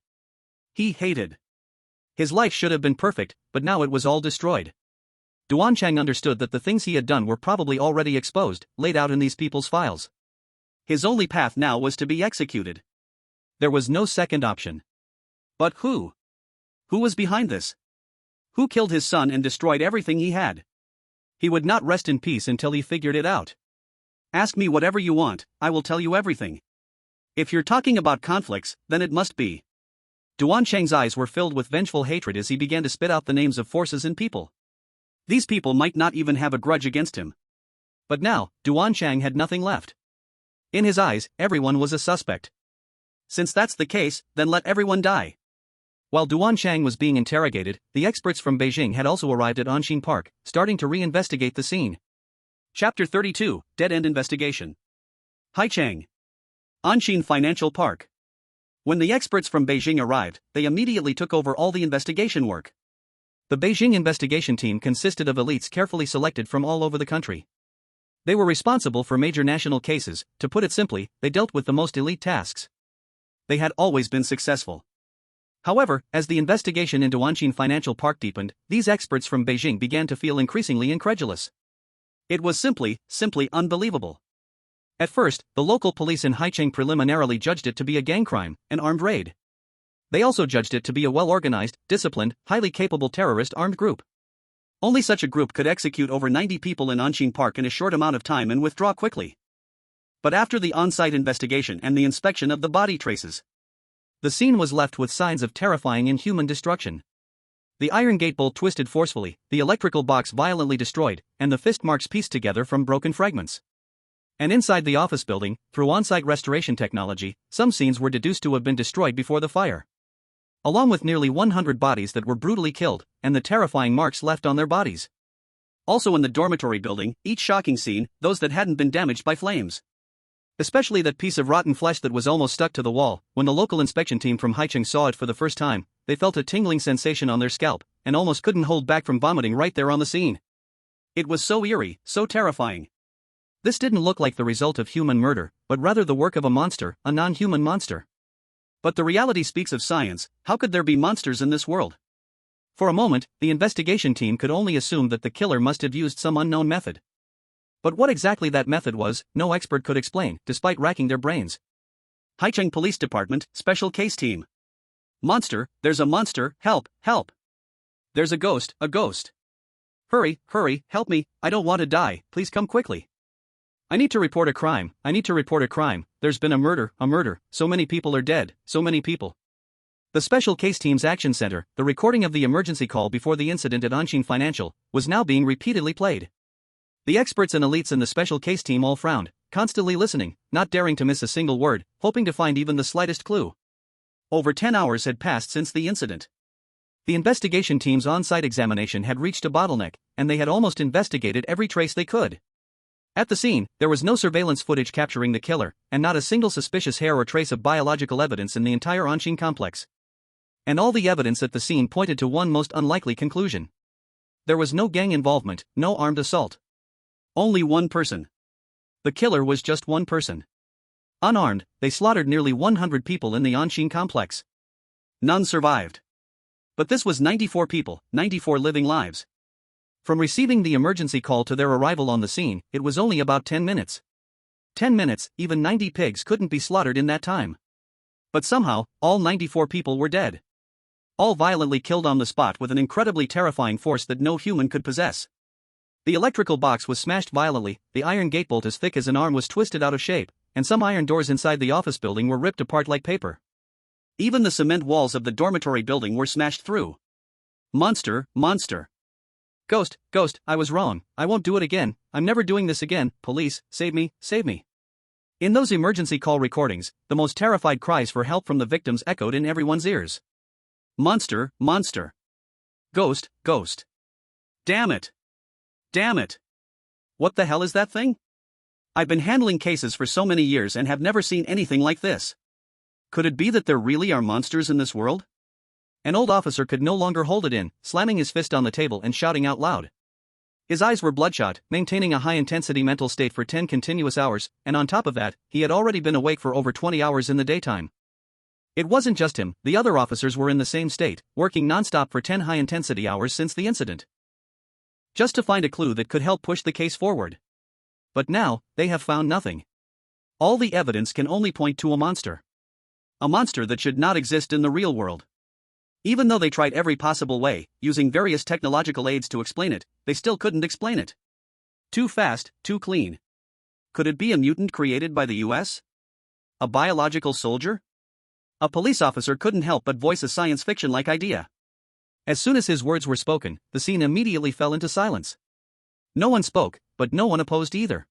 His life should have been perfect, but now it was all destroyed. Jiangcheng understood that the things he had done were probably already exposed, laid out in these people's files. His only path now was to be executed. There was no second option. But who? Who was behind this? Who killed his son and destroyed everything he had? He would not rest in peace until he figured it out. Ask me whatever you want, I will tell you everything. If you're talking about conflicts, then it must be. Jiangcheng's eyes were filled with vengeful hatred as he began to spit out the names of forces and people. These people might not even have a grudge against him. But now, Jiangcheng had nothing left. In his eyes, everyone was a suspect. Since that's the case, then let everyone die. While Jiangcheng was being interrogated, the experts from Beijing had also arrived at Anshin Park, starting to reinvestigate the scene. Chapter 32, Dead-End Investigation. Haicheng. Anshin Financial Park. When the experts from Beijing arrived, they immediately took over all the investigation work. The Beijing investigation team consisted of elites carefully selected from all over the country. They were responsible for major national cases. To put it simply, they dealt with the most elite tasks. They had always been successful. However, as the investigation into Anshin Financial Park deepened, these experts from Beijing began to feel increasingly incredulous. It was simply unbelievable. At first, the local police in Haicheng preliminarily judged it to be a gang crime, an armed raid. They also judged it to be a well-organized, disciplined, highly capable terrorist armed group. Only such a group could execute over 90 people in Anshin Park in a short amount of time and withdraw quickly. But after the on-site investigation and the inspection of the body traces, the scene was left with signs of terrifying inhuman destruction. The iron gate bolt twisted forcefully, the electrical box violently destroyed, and the fist marks pieced together from broken fragments. And inside the office building, through on-site restoration technology, some scenes were deduced to have been destroyed before the fire. Along with nearly 100 bodies that were brutally killed, and the terrifying marks left on their bodies. Also in the dormitory building, each shocking scene, those that hadn't been damaged by flames. Especially that piece of rotten flesh that was almost stuck to the wall. When the local inspection team from Haicheng saw it for the first time, they felt a tingling sensation on their scalp, and almost couldn't hold back from vomiting right there on the scene. It was so eerie, so terrifying. This didn't look like the result of human murder, but rather the work of a monster, a non-human monster. But the reality speaks of science. How could there be monsters in this world? For a moment, the investigation team could only assume that the killer must have used some unknown method. But what exactly that method was, no expert could explain, despite racking their brains. Haicheng Police Department, Special Case Team. Monster, there's a monster, help, help. There's a ghost, a ghost. Hurry, hurry, help me, I don't want to die, please come quickly. I need to report a crime, there's been a murder, so many people are dead, so many people. The Special Case Team's Action Center, the recording of the emergency call before the incident at Anshin Financial, was now being repeatedly played. The experts and elites in the Special Case Team all frowned, constantly listening, not daring to miss a single word, hoping to find even the slightest clue. Over 10 hours had passed since the incident. The investigation team's on-site examination had reached a bottleneck, and they had almost investigated every trace they could. At the scene, there was no surveillance footage capturing the killer, and not a single suspicious hair or trace of biological evidence in the entire Anshin complex. And all the evidence at the scene pointed to one most unlikely conclusion. There was no gang involvement, no armed assault. Only one person. The killer was just one person. Unarmed, they slaughtered nearly 100 people in the Anshin complex. None survived. But this was 94 people, 94 living lives. From receiving the emergency call to their arrival on the scene, it was only about 10 minutes. 10 minutes, even 90 pigs couldn't be slaughtered in that time. But somehow, all 94 people were dead. All violently killed on the spot with an incredibly terrifying force that no human could possess. The electrical box was smashed violently, the iron gatebolt as thick as an arm was twisted out of shape, and some iron doors inside the office building were ripped apart like paper. Even the cement walls of the dormitory building were smashed through. Monster, monster. Ghost, ghost, I was wrong, I won't do it again, I'm never doing this again, police, save me, save me. In those emergency call recordings, the most terrified cries for help from the victims echoed in everyone's ears. Monster, monster. Ghost, ghost. Damn it. Damn it. What the hell is that thing? I've been handling cases for so many years and have never seen anything like this. Could it be that there really are monsters in this world? An old officer could no longer hold it in, slamming his fist on the table and shouting out loud. His eyes were bloodshot, maintaining a high-intensity mental state for 10 continuous hours, and on top of that, he had already been awake for over 20 hours in the daytime. It wasn't just him, the other officers were in the same state, working non-stop for 10 high-intensity hours since the incident. Just to find a clue that could help push the case forward. But now, they have found nothing. All the evidence can only point to a monster. A monster that should not exist in the real world. Even though they tried every possible way, using various technological aids to explain it, they still couldn't explain it. Too fast, too clean. Could it be a mutant created by the US? A biological soldier? A police officer couldn't help but voice a science fiction-like idea. As soon as his words were spoken, the scene immediately fell into silence. No one spoke, but no one opposed either.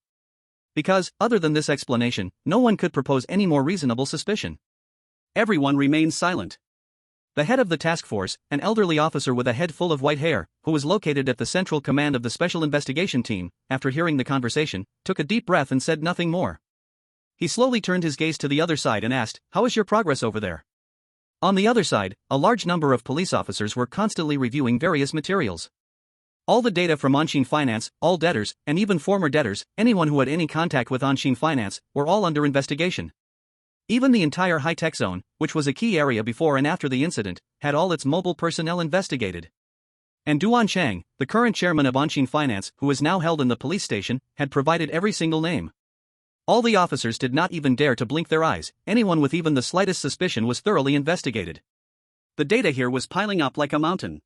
Because, other than this explanation, no one could propose any more reasonable suspicion. Everyone remained silent. The head of the task force, an elderly officer with a head full of white hair, who was located at the central command of the special investigation team, after hearing the conversation, took a deep breath and said nothing more. He slowly turned his gaze to the other side and asked, "How is your progress over there?" On the other side, a large number of police officers were constantly reviewing various materials. All the data from Anshin Finance, all debtors, and even former debtors, anyone who had any contact with Anshin Finance, were all under investigation. Even the entire high-tech zone, which was a key area before and after the incident, had all its mobile personnel investigated. And Jiangcheng, the current chairman of Anshin Finance, who is now held in the police station, had provided every single name. All the officers did not even dare to blink their eyes, anyone with even the slightest suspicion was thoroughly investigated. The data here was piling up like a mountain.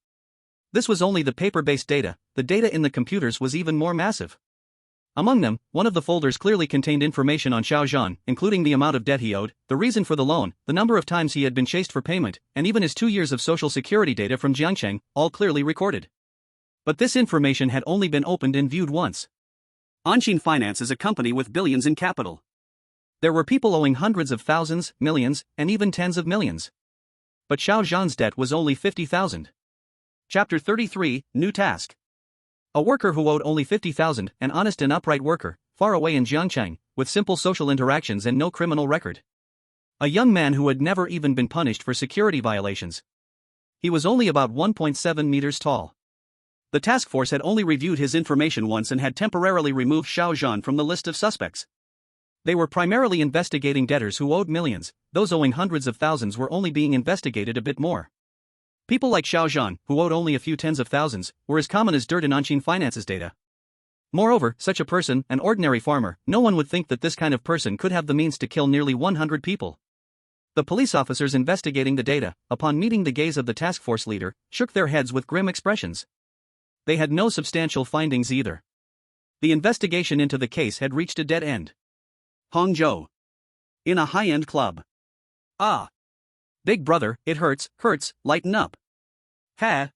This was only the paper-based data, the data in the computers was even more massive. Among them, one of the folders clearly contained information on Xiao Zhan, including the amount of debt he owed, the reason for the loan, the number of times he had been chased for payment, and even his 2 years of social security data from Jiangcheng, all clearly recorded. But this information had only been opened and viewed once. Anshin Finance is a company with billions in capital. There were people owing hundreds of thousands, millions, and even tens of millions. But Xiao Zhan's debt was only 50,000. Chapter 33, New Task. A worker who owed only 50,000, an honest and upright worker, far away in Jiangcheng, with simple social interactions and no criminal record. A young man who had never even been punished for security violations. He was only about 1.7 meters tall. The task force had only reviewed his information once and had temporarily removed Xiao Zhan from the list of suspects. They were primarily investigating debtors who owed millions, those owing hundreds of thousands were only being investigated a bit more. People like Xiao Zhan, who owed only a few tens of thousands, were as common as dirt in Anshin Finance's data. Moreover, such a person, an ordinary farmer, no one would think that this kind of person could have the means to kill nearly 100 people. The police officers investigating the data, upon meeting the gaze of the task force leader, shook their heads with grim expressions. They had no substantial findings either. The investigation into the case had reached a dead end. Hangzhou. In a high-end club. Ah. Big brother, it hurts, lighten up. Ha.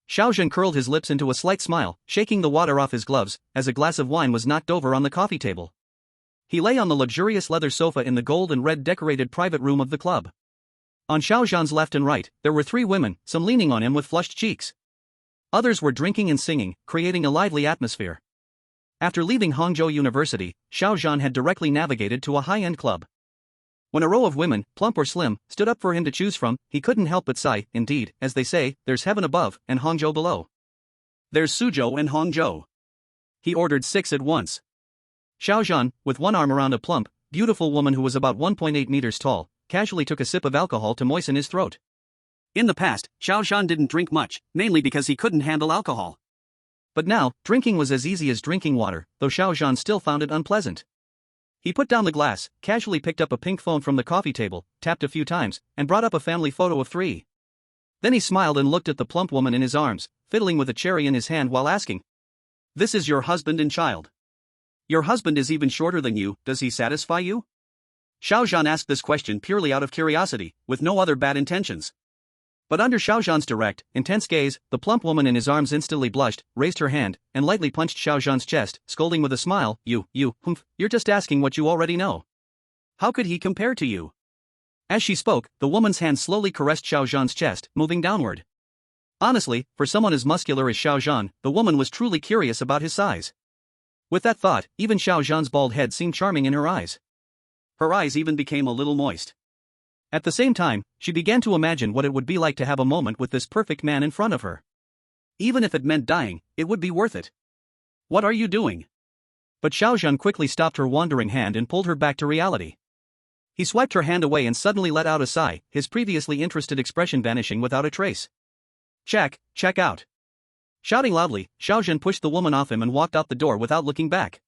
Xiao Zhan curled his lips into a slight smile, shaking the water off his gloves, as a glass of wine was knocked over on the coffee table. He lay on the luxurious leather sofa in the gold and red decorated private room of the club. On Xiao Zhan's left and right, there were 3 women, some leaning on him with flushed cheeks. Others were drinking and singing, creating a lively atmosphere. After leaving Hangzhou University, Xiao Zhan had directly navigated to a high-end club. When a row of women, plump or slim, stood up for him to choose from, he couldn't help but sigh. Indeed, as they say, there's heaven above and Hangzhou below. There's Suzhou and Hangzhou. He ordered 6 at once. Xiao Zhan, with one arm around a plump, beautiful woman who was about 1.8 meters tall, casually took a sip of alcohol to moisten his throat. In the past, Xiao Zhan didn't drink much, mainly because he couldn't handle alcohol. But now, drinking was as easy as drinking water, though Xiao Zhan still found it unpleasant. He put down the glass, casually picked up a pink phone from the coffee table, tapped a few times, and brought up a family photo of 3. Then he smiled and looked at the plump woman in his arms, fiddling with a cherry in his hand while asking, "This is your husband and child. Your husband is even shorter than you, does he satisfy you?" Xiao Zhan asked this question purely out of curiosity, with no other bad intentions. But under Xiao Zhan's direct, intense gaze, the plump woman in his arms instantly blushed, raised her hand, and lightly punched Xiao Zhan's chest, scolding with a smile, You're just asking what you already know. How could he compare to you?" As she spoke, the woman's hand slowly caressed Xiao Zhan's chest, moving downward. Honestly, for someone as muscular as Xiao Zhan, the woman was truly curious about his size. With that thought, even Xiao Zhan's bald head seemed charming in her eyes. Her eyes even became a little moist. At the same time, she began to imagine what it would be like to have a moment with this perfect man in front of her. Even if it meant dying, it would be worth it. "What are you doing?" But Xiao Zhan quickly stopped her wandering hand and pulled her back to reality. He swiped her hand away and suddenly let out a sigh, his previously interested expression vanishing without a trace. Check out." Shouting loudly, Xiao Zhan pushed the woman off him and walked out the door without looking back.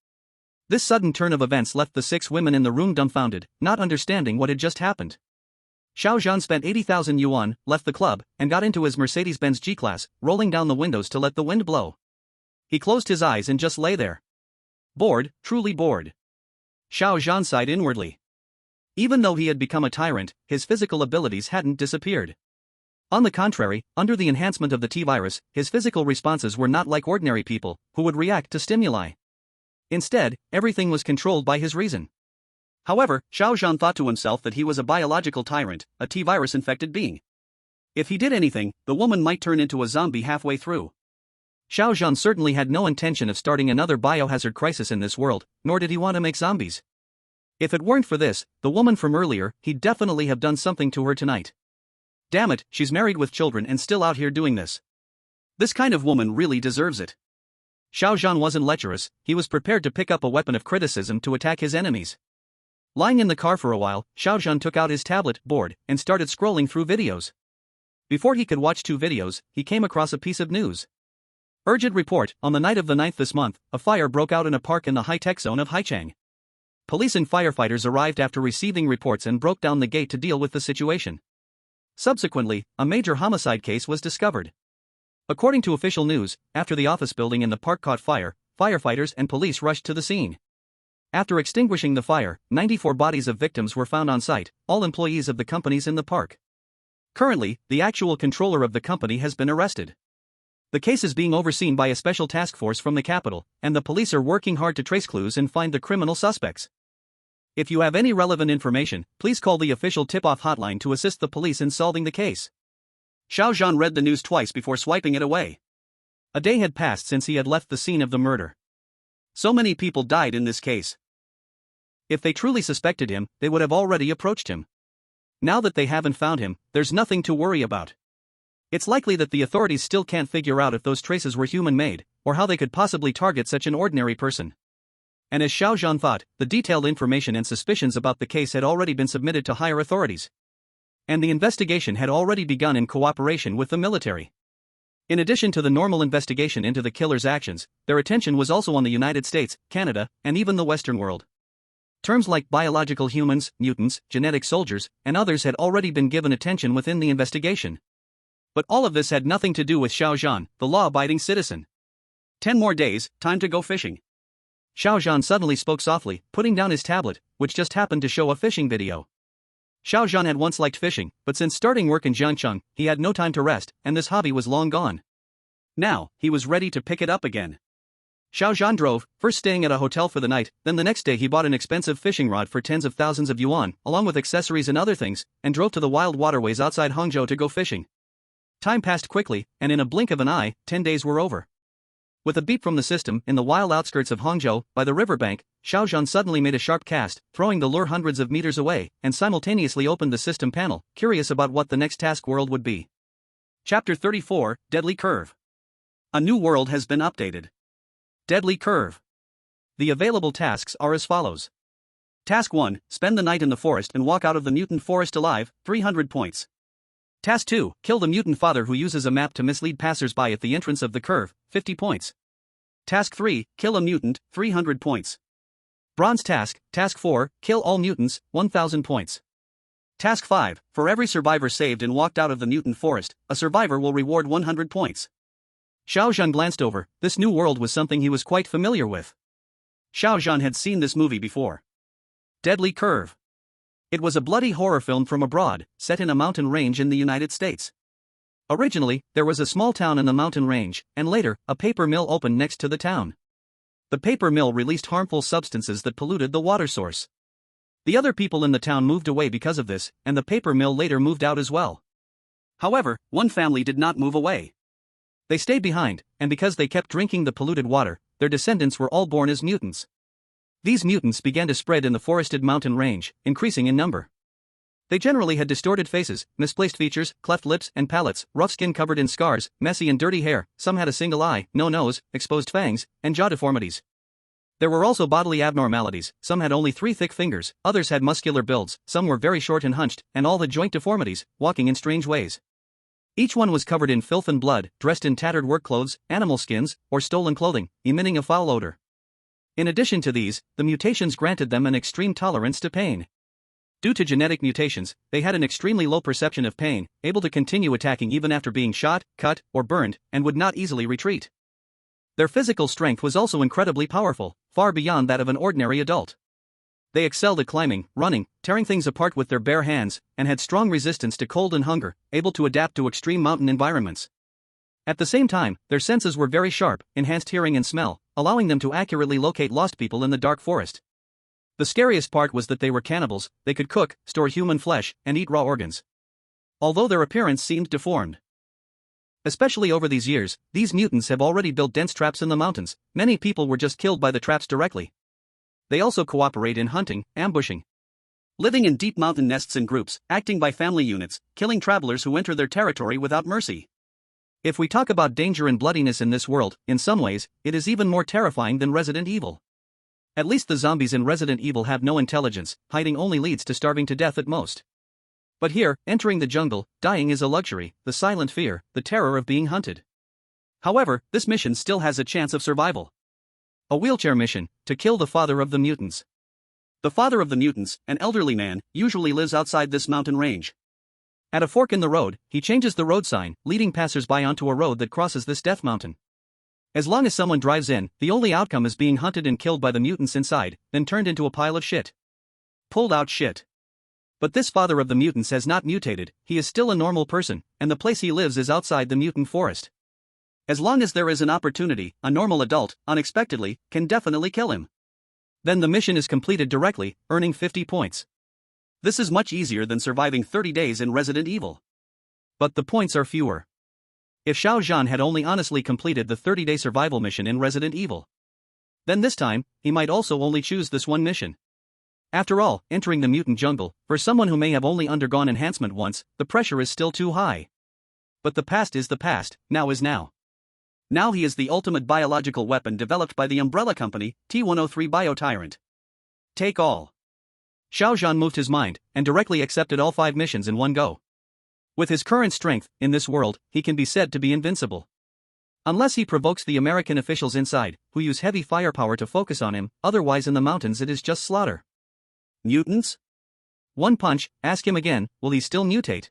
This sudden turn of events left the 6 women in the room dumbfounded, not understanding what had just happened. Xiao Zhan spent 80,000 yuan, left the club, and got into his Mercedes-Benz G-Class, rolling down the windows to let the wind blow. He closed his eyes and just lay there. Bored, truly bored. Xiao Zhan sighed inwardly. Even though he had become a tyrant, his physical abilities hadn't disappeared. On the contrary, under the enhancement of the T-virus, his physical responses were not like ordinary people, who would react to stimuli. Instead, everything was controlled by his reason. However, Xiao Zhan thought to himself that he was a biological tyrant, a T-virus-infected being. If he did anything, the woman might turn into a zombie halfway through. Xiao Zhan certainly had no intention of starting another biohazard crisis in this world, nor did he want to make zombies. If it weren't for this, the woman from earlier, he'd definitely have done something to her tonight. Damn it, she's married with children and still out here doing this. This kind of woman really deserves it. Xiao Zhan wasn't lecherous, he was prepared to pick up a weapon of criticism to attack his enemies. Lying in the car for a while, Xiao Zhan took out his tablet, bored, and started scrolling through videos. Before he could watch 2 videos, he came across a piece of news. Urgent report, on the night of the 9th this month, a fire broke out in a park in the high-tech zone of Jiangcheng. Police and firefighters arrived after receiving reports and broke down the gate to deal with the situation. Subsequently, a major homicide case was discovered. According to official news, after the office building in the park caught fire, firefighters and police rushed to the scene. After extinguishing the fire, 94 bodies of victims were found on site, all employees of the companies in the park. Currently, the actual controller of the company has been arrested. The case is being overseen by a special task force from the capital, and the police are working hard to trace clues and find the criminal suspects. If you have any relevant information, please call the official tip-off hotline to assist the police in solving the case. Xiao Zhan read the news twice before swiping it away. A day had passed since he had left the scene of the murder. So many people died in this case. If they truly suspected him, they would have already approached him. Now that they haven't found him, there's nothing to worry about. It's likely that the authorities still can't figure out if those traces were human-made, or how they could possibly target such an ordinary person. And as Xiao Zhan thought, the detailed information and suspicions about the case had already been submitted to higher authorities. And the investigation had already begun in cooperation with the military. In addition to the normal investigation into the killer's actions, their attention was also on the United States, Canada, and even the Western world. Terms like biological humans, mutants, genetic soldiers, and others had already been given attention within the investigation. But all of this had nothing to do with Xiao Zhan, the law-abiding citizen. 10 more days, time to go fishing. Xiao Zhan suddenly spoke softly, putting down his tablet, which just happened to show a fishing video. Xiao Zhan had once liked fishing, but since starting work in Jiangcheng, he had no time to rest, and this hobby was long gone. Now, he was ready to pick it up again. Xiao Zhan drove, first staying at a hotel for the night, then the next day he bought an expensive fishing rod for tens of thousands of yuan, along with accessories and other things, and drove to the wild waterways outside Hangzhou to go fishing. Time passed quickly, and in a blink of an eye, 10 days were over. With a beep from the system, in the wild outskirts of Hangzhou, by the riverbank, Xiao Zhan suddenly made a sharp cast, throwing the lure hundreds of meters away, and simultaneously opened the system panel, curious about what the next task world would be. Chapter 34, Deadly Curve. A new world has been updated. Deadly Curve. The available tasks are as follows. Task 1, spend the night in the forest and walk out of the mutant forest alive, 300 points. Task 2, kill the mutant father who uses a map to mislead passers-by at the entrance of the curve, 50 points. Task 3, kill a mutant, 300 points. Bronze task, Task 4, kill all mutants, 1000 points. Task 5, for every survivor saved and walked out of the mutant forest, a survivor will reward 100 points. Xiao Zhan glanced over, this new world was something he was quite familiar with. Xiao Zhan had seen this movie before. Deadly Curve. It was a bloody horror film from abroad, set in a mountain range in the United States. Originally, there was a small town in the mountain range, and later, a paper mill opened next to the town. The paper mill released harmful substances that polluted the water source. The other people in the town moved away because of this, and the paper mill later moved out as well. However, one family did not move away. They stayed behind, and because they kept drinking the polluted water, their descendants were all born as mutants. These mutants began to spread in the forested mountain range, increasing in number. They generally had distorted faces, misplaced features, cleft lips and palates, rough skin covered in scars, messy and dirty hair, some had a single eye, no nose, exposed fangs, and jaw deformities. There were also bodily abnormalities, some had only 3 thick fingers, others had muscular builds, some were very short and hunched, and all had joint deformities, walking in strange ways. Each one was covered in filth and blood, dressed in tattered work clothes, animal skins, or stolen clothing, emitting a foul odor. In addition to these, the mutations granted them an extreme tolerance to pain. Due to genetic mutations, they had an extremely low perception of pain, able to continue attacking even after being shot, cut, or burned, and would not easily retreat. Their physical strength was also incredibly powerful, far beyond that of an ordinary adult. They excelled at climbing, running, tearing things apart with their bare hands, and had strong resistance to cold and hunger, able to adapt to extreme mountain environments. At the same time, their senses were very sharp, enhanced hearing and smell, allowing them to accurately locate lost people in the dark forest. The scariest part was that they were cannibals, they could cook, store human flesh, and eat raw organs. Although their appearance seemed deformed. Especially over these years, these mutants have already built dense traps in the mountains, many people were just killed by the traps directly. They also cooperate in hunting, ambushing. Living in deep mountain nests in groups, acting by family units, killing travelers who enter their territory without mercy. If we talk about danger and bloodiness in this world, in some ways, it is even more terrifying than Resident Evil. At least the zombies in Resident Evil have no intelligence, hiding only leads to starving to death at most. But here, entering the jungle, dying is a luxury, the silent fear, the terror of being hunted. However, this mission still has a chance of survival. A wheelchair mission, to kill the father of the mutants. The father of the mutants, an elderly man, usually lives outside this mountain range. At a fork in the road, he changes the road sign, leading passers-by onto a road that crosses this death mountain. As long as someone drives in, the only outcome is being hunted and killed by the mutants inside, then turned into a pile of shit. Pulled out shit. But this father of the mutants has not mutated, he is still a normal person, and the place he lives is outside the mutant forest. As long as there is an opportunity, a normal adult, unexpectedly, can definitely kill him. Then the mission is completed directly, earning 50 points. This is much easier than surviving 30 days in Resident Evil. But the points are fewer. If Xiao Zhan had only honestly completed the 30-day survival mission in Resident Evil, then this time, he might also only choose this one mission. After all, entering the mutant jungle, for someone who may have only undergone enhancement once, the pressure is still too high. But the past is the past, now is now. Now he is the ultimate biological weapon developed by the umbrella company, T-103 Bio-Tyrant. Take all. Xiao Zhan moved his mind, and directly accepted all 5 missions in one go. With his current strength, in this world, he can be said to be invincible. Unless he provokes the American officials inside, who use heavy firepower to focus on him, otherwise in the mountains it is just slaughter. Mutants? One punch, ask him again, will he still mutate?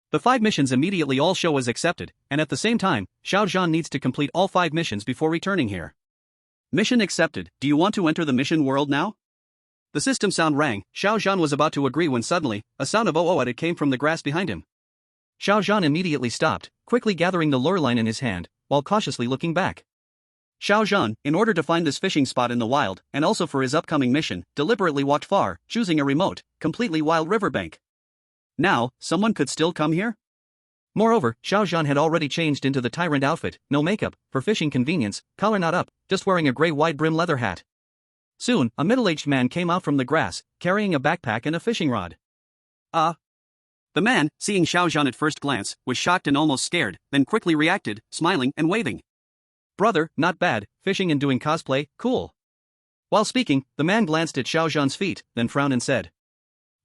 The 5 missions immediately all show as accepted, and at the same time, Xiao Zhan needs to complete all 5 missions before returning here. Mission accepted, do you want to enter the mission world now? The system sound rang, Xiao Zhan was about to agree when suddenly, a sound of "oh-oh" came from the grass behind him. Xiao Zhan immediately stopped, quickly gathering the lure line in his hand, while cautiously looking back. Xiao Zhan, in order to find this fishing spot in the wild, and also for his upcoming mission, deliberately walked far, choosing a remote, completely wild riverbank. Now, someone could still come here? Moreover, Xiao Zhan had already changed into the tyrant outfit, no makeup, for fishing convenience, collar not up, just wearing a grey wide-brim leather hat. Soon, a middle-aged man came out from the grass, carrying a backpack and a fishing rod. The man, seeing Xiao Zhan at first glance, was shocked and almost scared, then quickly reacted, smiling and waving. Brother, not bad, fishing and doing cosplay, cool. While speaking, the man glanced at Xiao Zhan's feet, then frowned and said,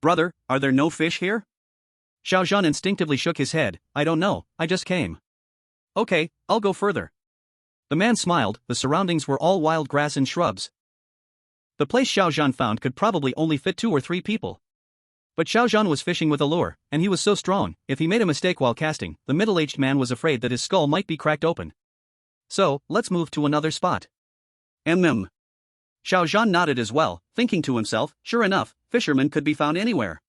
Brother, are there no fish here? Xiao Zhan instinctively shook his head, I don't know, I just came. Okay, I'll go further. The man smiled, the surroundings were all wild grass and shrubs. The place Xiao Zhan found could probably only fit 2 or 3 people. But Xiao Zhan was fishing with a lure, and he was so strong, if he made a mistake while casting, the middle-aged man was afraid that his skull might be cracked open. So, let's move to another spot. Xiao Zhan nodded as well, thinking to himself, sure enough, fishermen could be found anywhere.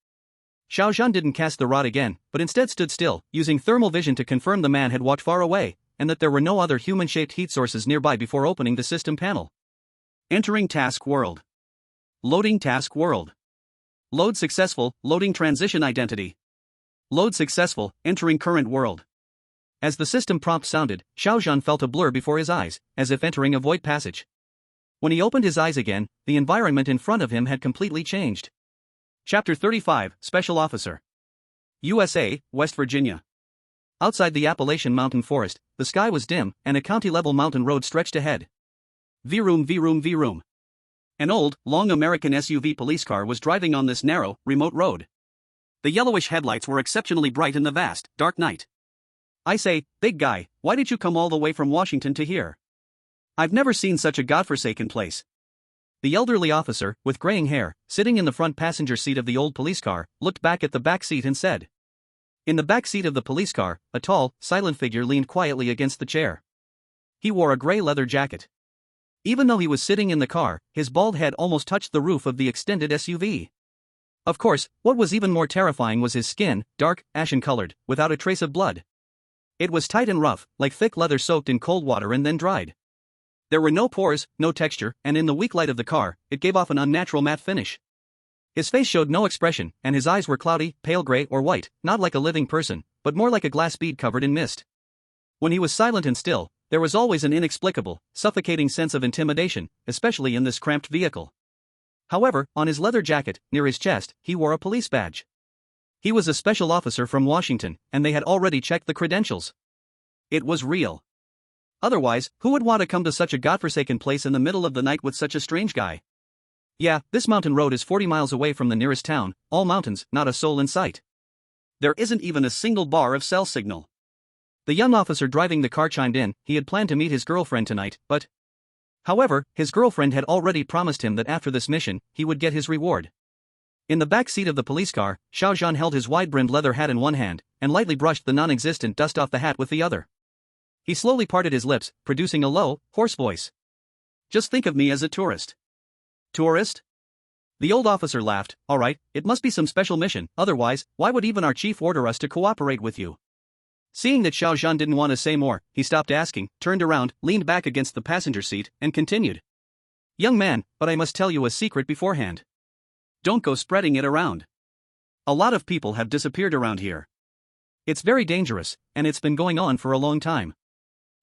Xiao Zhan didn't cast the rod again, but instead stood still, using thermal vision to confirm the man had walked far away, and that there were no other human-shaped heat sources nearby before opening the system panel. Entering task world. Loading task world. Load successful, loading transition identity. Load successful, entering current world. As the system prompt sounded, Xiao Zhan felt a blur before his eyes, as if entering a void passage. When he opened his eyes again, the environment in front of him had completely changed. Chapter 35, Special Officer. USA, West Virginia. Outside the Appalachian Mountain Forest, the sky was dim, and a county-level mountain road stretched ahead. Vroom. An old, long American SUV police car was driving on this narrow, remote road. The yellowish headlights were exceptionally bright in the vast, dark night. I say, big guy, why did you come all the way from Washington to here? I've never seen such a godforsaken place. The elderly officer, with graying hair, sitting in the front passenger seat of the old police car, looked back at the back seat and said. In the back seat of the police car, a tall, silent figure leaned quietly against the chair. He wore a gray leather jacket. Even though he was sitting in the car, his bald head almost touched the roof of the extended SUV. Of course, what was even more terrifying was his skin, dark, ashen-colored, without a trace of blood. It was tight and rough, like thick leather soaked in cold water and then dried. There were no pores, no texture, and in the weak light of the car, it gave off an unnatural matte finish. His face showed no expression, and his eyes were cloudy, pale gray or white, not like a living person, but more like a glass bead covered in mist. When he was silent and still, there was always an inexplicable, suffocating sense of intimidation, especially in this cramped vehicle. However, on his leather jacket, near his chest, he wore a police badge. He was a special officer from Washington, and they had already checked the credentials. It was real. Otherwise, who would want to come to such a godforsaken place in the middle of the night with such a strange guy? Yeah, this mountain road is 40 miles away from the nearest town, all mountains, not a soul in sight. There isn't even a single bar of cell signal. The young officer driving the car chimed in, he had planned to meet his girlfriend tonight, but... However, his girlfriend had already promised him that after this mission, he would get his reward. In the back seat of the police car, Xiao Zhan held his wide-brimmed leather hat in one hand, and lightly brushed the non-existent dust off the hat with the other. He slowly parted his lips, producing a low, hoarse voice. Just think of me as a tourist. Tourist? The old officer laughed. All right, it must be some special mission, otherwise, why would even our chief order us to cooperate with you? Seeing that Xiao Zhan didn't want to say more, he stopped asking, turned around, leaned back against the passenger seat, and continued. Young man, but I must tell you a secret beforehand. Don't go spreading it around. A lot of people have disappeared around here. It's very dangerous, and it's been going on for a long time.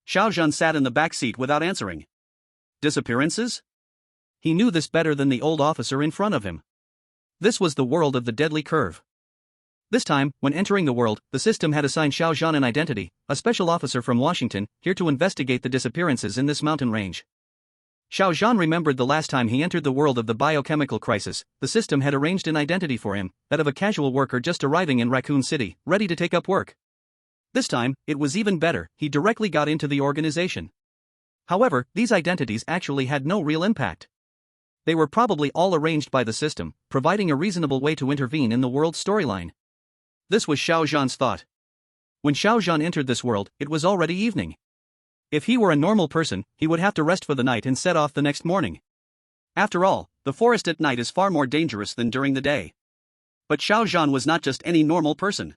Xiao Zhan sat in the back seat without answering. Disappearances? He knew this better than the old officer in front of him. This was the world of the deadly curve. This time, when entering the world, the system had assigned Xiao Zhan an identity, a special officer from Washington, here to investigate the disappearances in this mountain range. Xiao Zhan remembered the last time he entered the world of the biochemical crisis, the system had arranged an identity for him, that of a casual worker just arriving in Raccoon City, ready to take up work. This time, it was even better, he directly got into the organization. However, these identities actually had no real impact. They were probably all arranged by the system, providing a reasonable way to intervene in the world's storyline. This was Xiao Zhan's thought. When Xiao Zhan entered this world, it was already evening. If he were a normal person, he would have to rest for the night and set off the next morning. After all, the forest at night is far more dangerous than during the day. But Xiao Zhan was not just any normal person.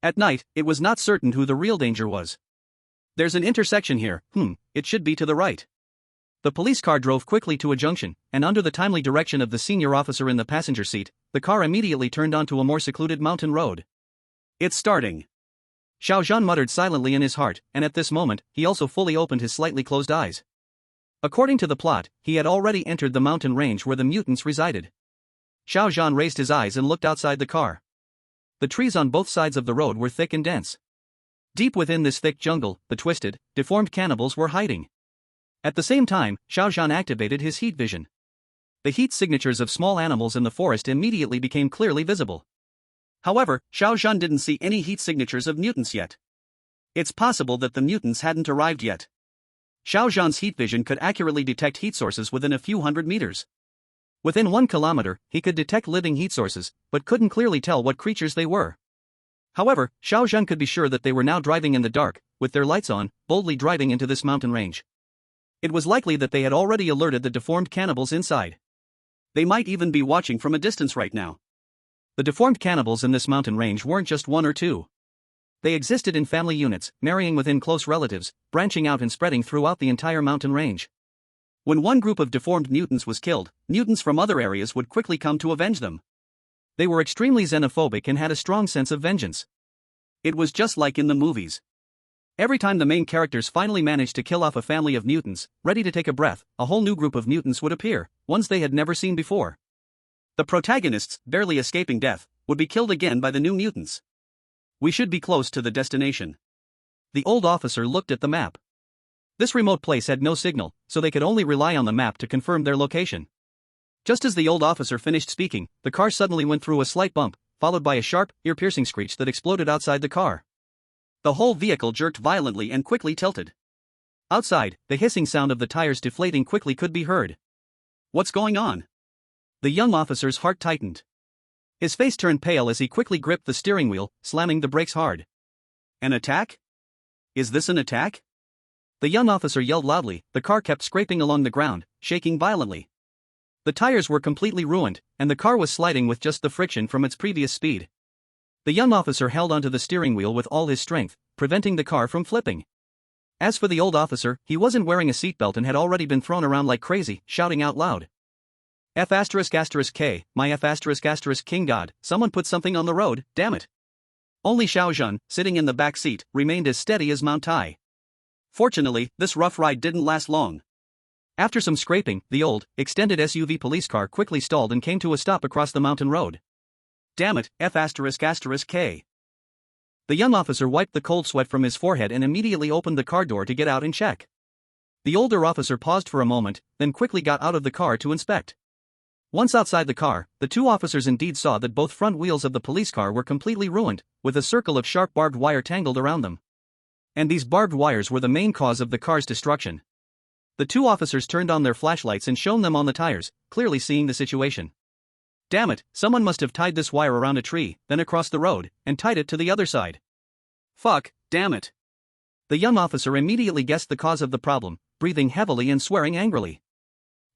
At night, it was not certain who the real danger was. There's an intersection here, it should be to the right. The police car drove quickly to a junction, and under the timely direction of the senior officer in the passenger seat, the car immediately turned onto a more secluded mountain road. It's starting. Xiao Zhan muttered silently in his heart, and at this moment, he also fully opened his slightly closed eyes. According to the plot, he had already entered the mountain range where the mutants resided. Xiao Zhan raised his eyes and looked outside the car. The trees on both sides of the road were thick and dense. Deep within this thick jungle, the twisted, deformed cannibals were hiding. At the same time, Xiao Zhan activated his heat vision. The heat signatures of small animals in the forest immediately became clearly visible. However, Xiao Zhan didn't see any heat signatures of mutants yet. It's possible that the mutants hadn't arrived yet. Xiao Zhan's heat vision could accurately detect heat sources within a few hundred meters. Within 1 kilometer, he could detect living heat sources, but couldn't clearly tell what creatures they were. However, Xiao Zhan could be sure that they were now driving in the dark, with their lights on, boldly driving into this mountain range. It was likely that they had already alerted the deformed cannibals inside. They might even be watching from a distance right now. The deformed cannibals in this mountain range weren't just one or two. They existed in family units, marrying within close relatives, branching out and spreading throughout the entire mountain range. When one group of deformed mutants was killed, mutants from other areas would quickly come to avenge them. They were extremely xenophobic and had a strong sense of vengeance. It was just like in the movies. Every time the main characters finally managed to kill off a family of mutants, ready to take a breath, a whole new group of mutants would appear, ones they had never seen before. The protagonists, barely escaping death, would be killed again by the new mutants. We should be close to the destination. The old officer looked at the map. This remote place had no signal, so they could only rely on the map to confirm their location. Just as the old officer finished speaking, the car suddenly went through a slight bump, followed by a sharp, ear-piercing screech that exploded outside the car. The whole vehicle jerked violently and quickly tilted. Outside, the hissing sound of the tires deflating quickly could be heard. What's going on? The young officer's heart tightened. His face turned pale as he quickly gripped the steering wheel, slamming the brakes hard. An attack? Is this an attack? The young officer yelled loudly. The car kept scraping along the ground, shaking violently. The tires were completely ruined, and the car was sliding with just the friction from its previous speed. The young officer held onto the steering wheel with all his strength, preventing the car from flipping. As for the old officer, he wasn't wearing a seatbelt and had already been thrown around like crazy, shouting out loud. F***K, my F***, King God, someone put something on the road, damn it. Only Xiao Zhan, sitting in the back seat, remained as steady as Mount Tai. Fortunately, this rough ride didn't last long. After some scraping, the old, extended SUV police car quickly stalled and came to a stop across the mountain road. Damn it, F***K. The young officer wiped the cold sweat from his forehead and immediately opened the car door to get out and check. The older officer paused for a moment, then quickly got out of the car to inspect. Once outside the car, the two officers indeed saw that both front wheels of the police car were completely ruined, with a circle of sharp barbed wire tangled around them. And these barbed wires were the main cause of the car's destruction. The two officers turned on their flashlights and shone them on the tires, clearly seeing the situation. Damn it, someone must have tied this wire around a tree, then across the road, and tied it to the other side. Fuck, damn it. The young officer immediately guessed the cause of the problem, breathing heavily and swearing angrily.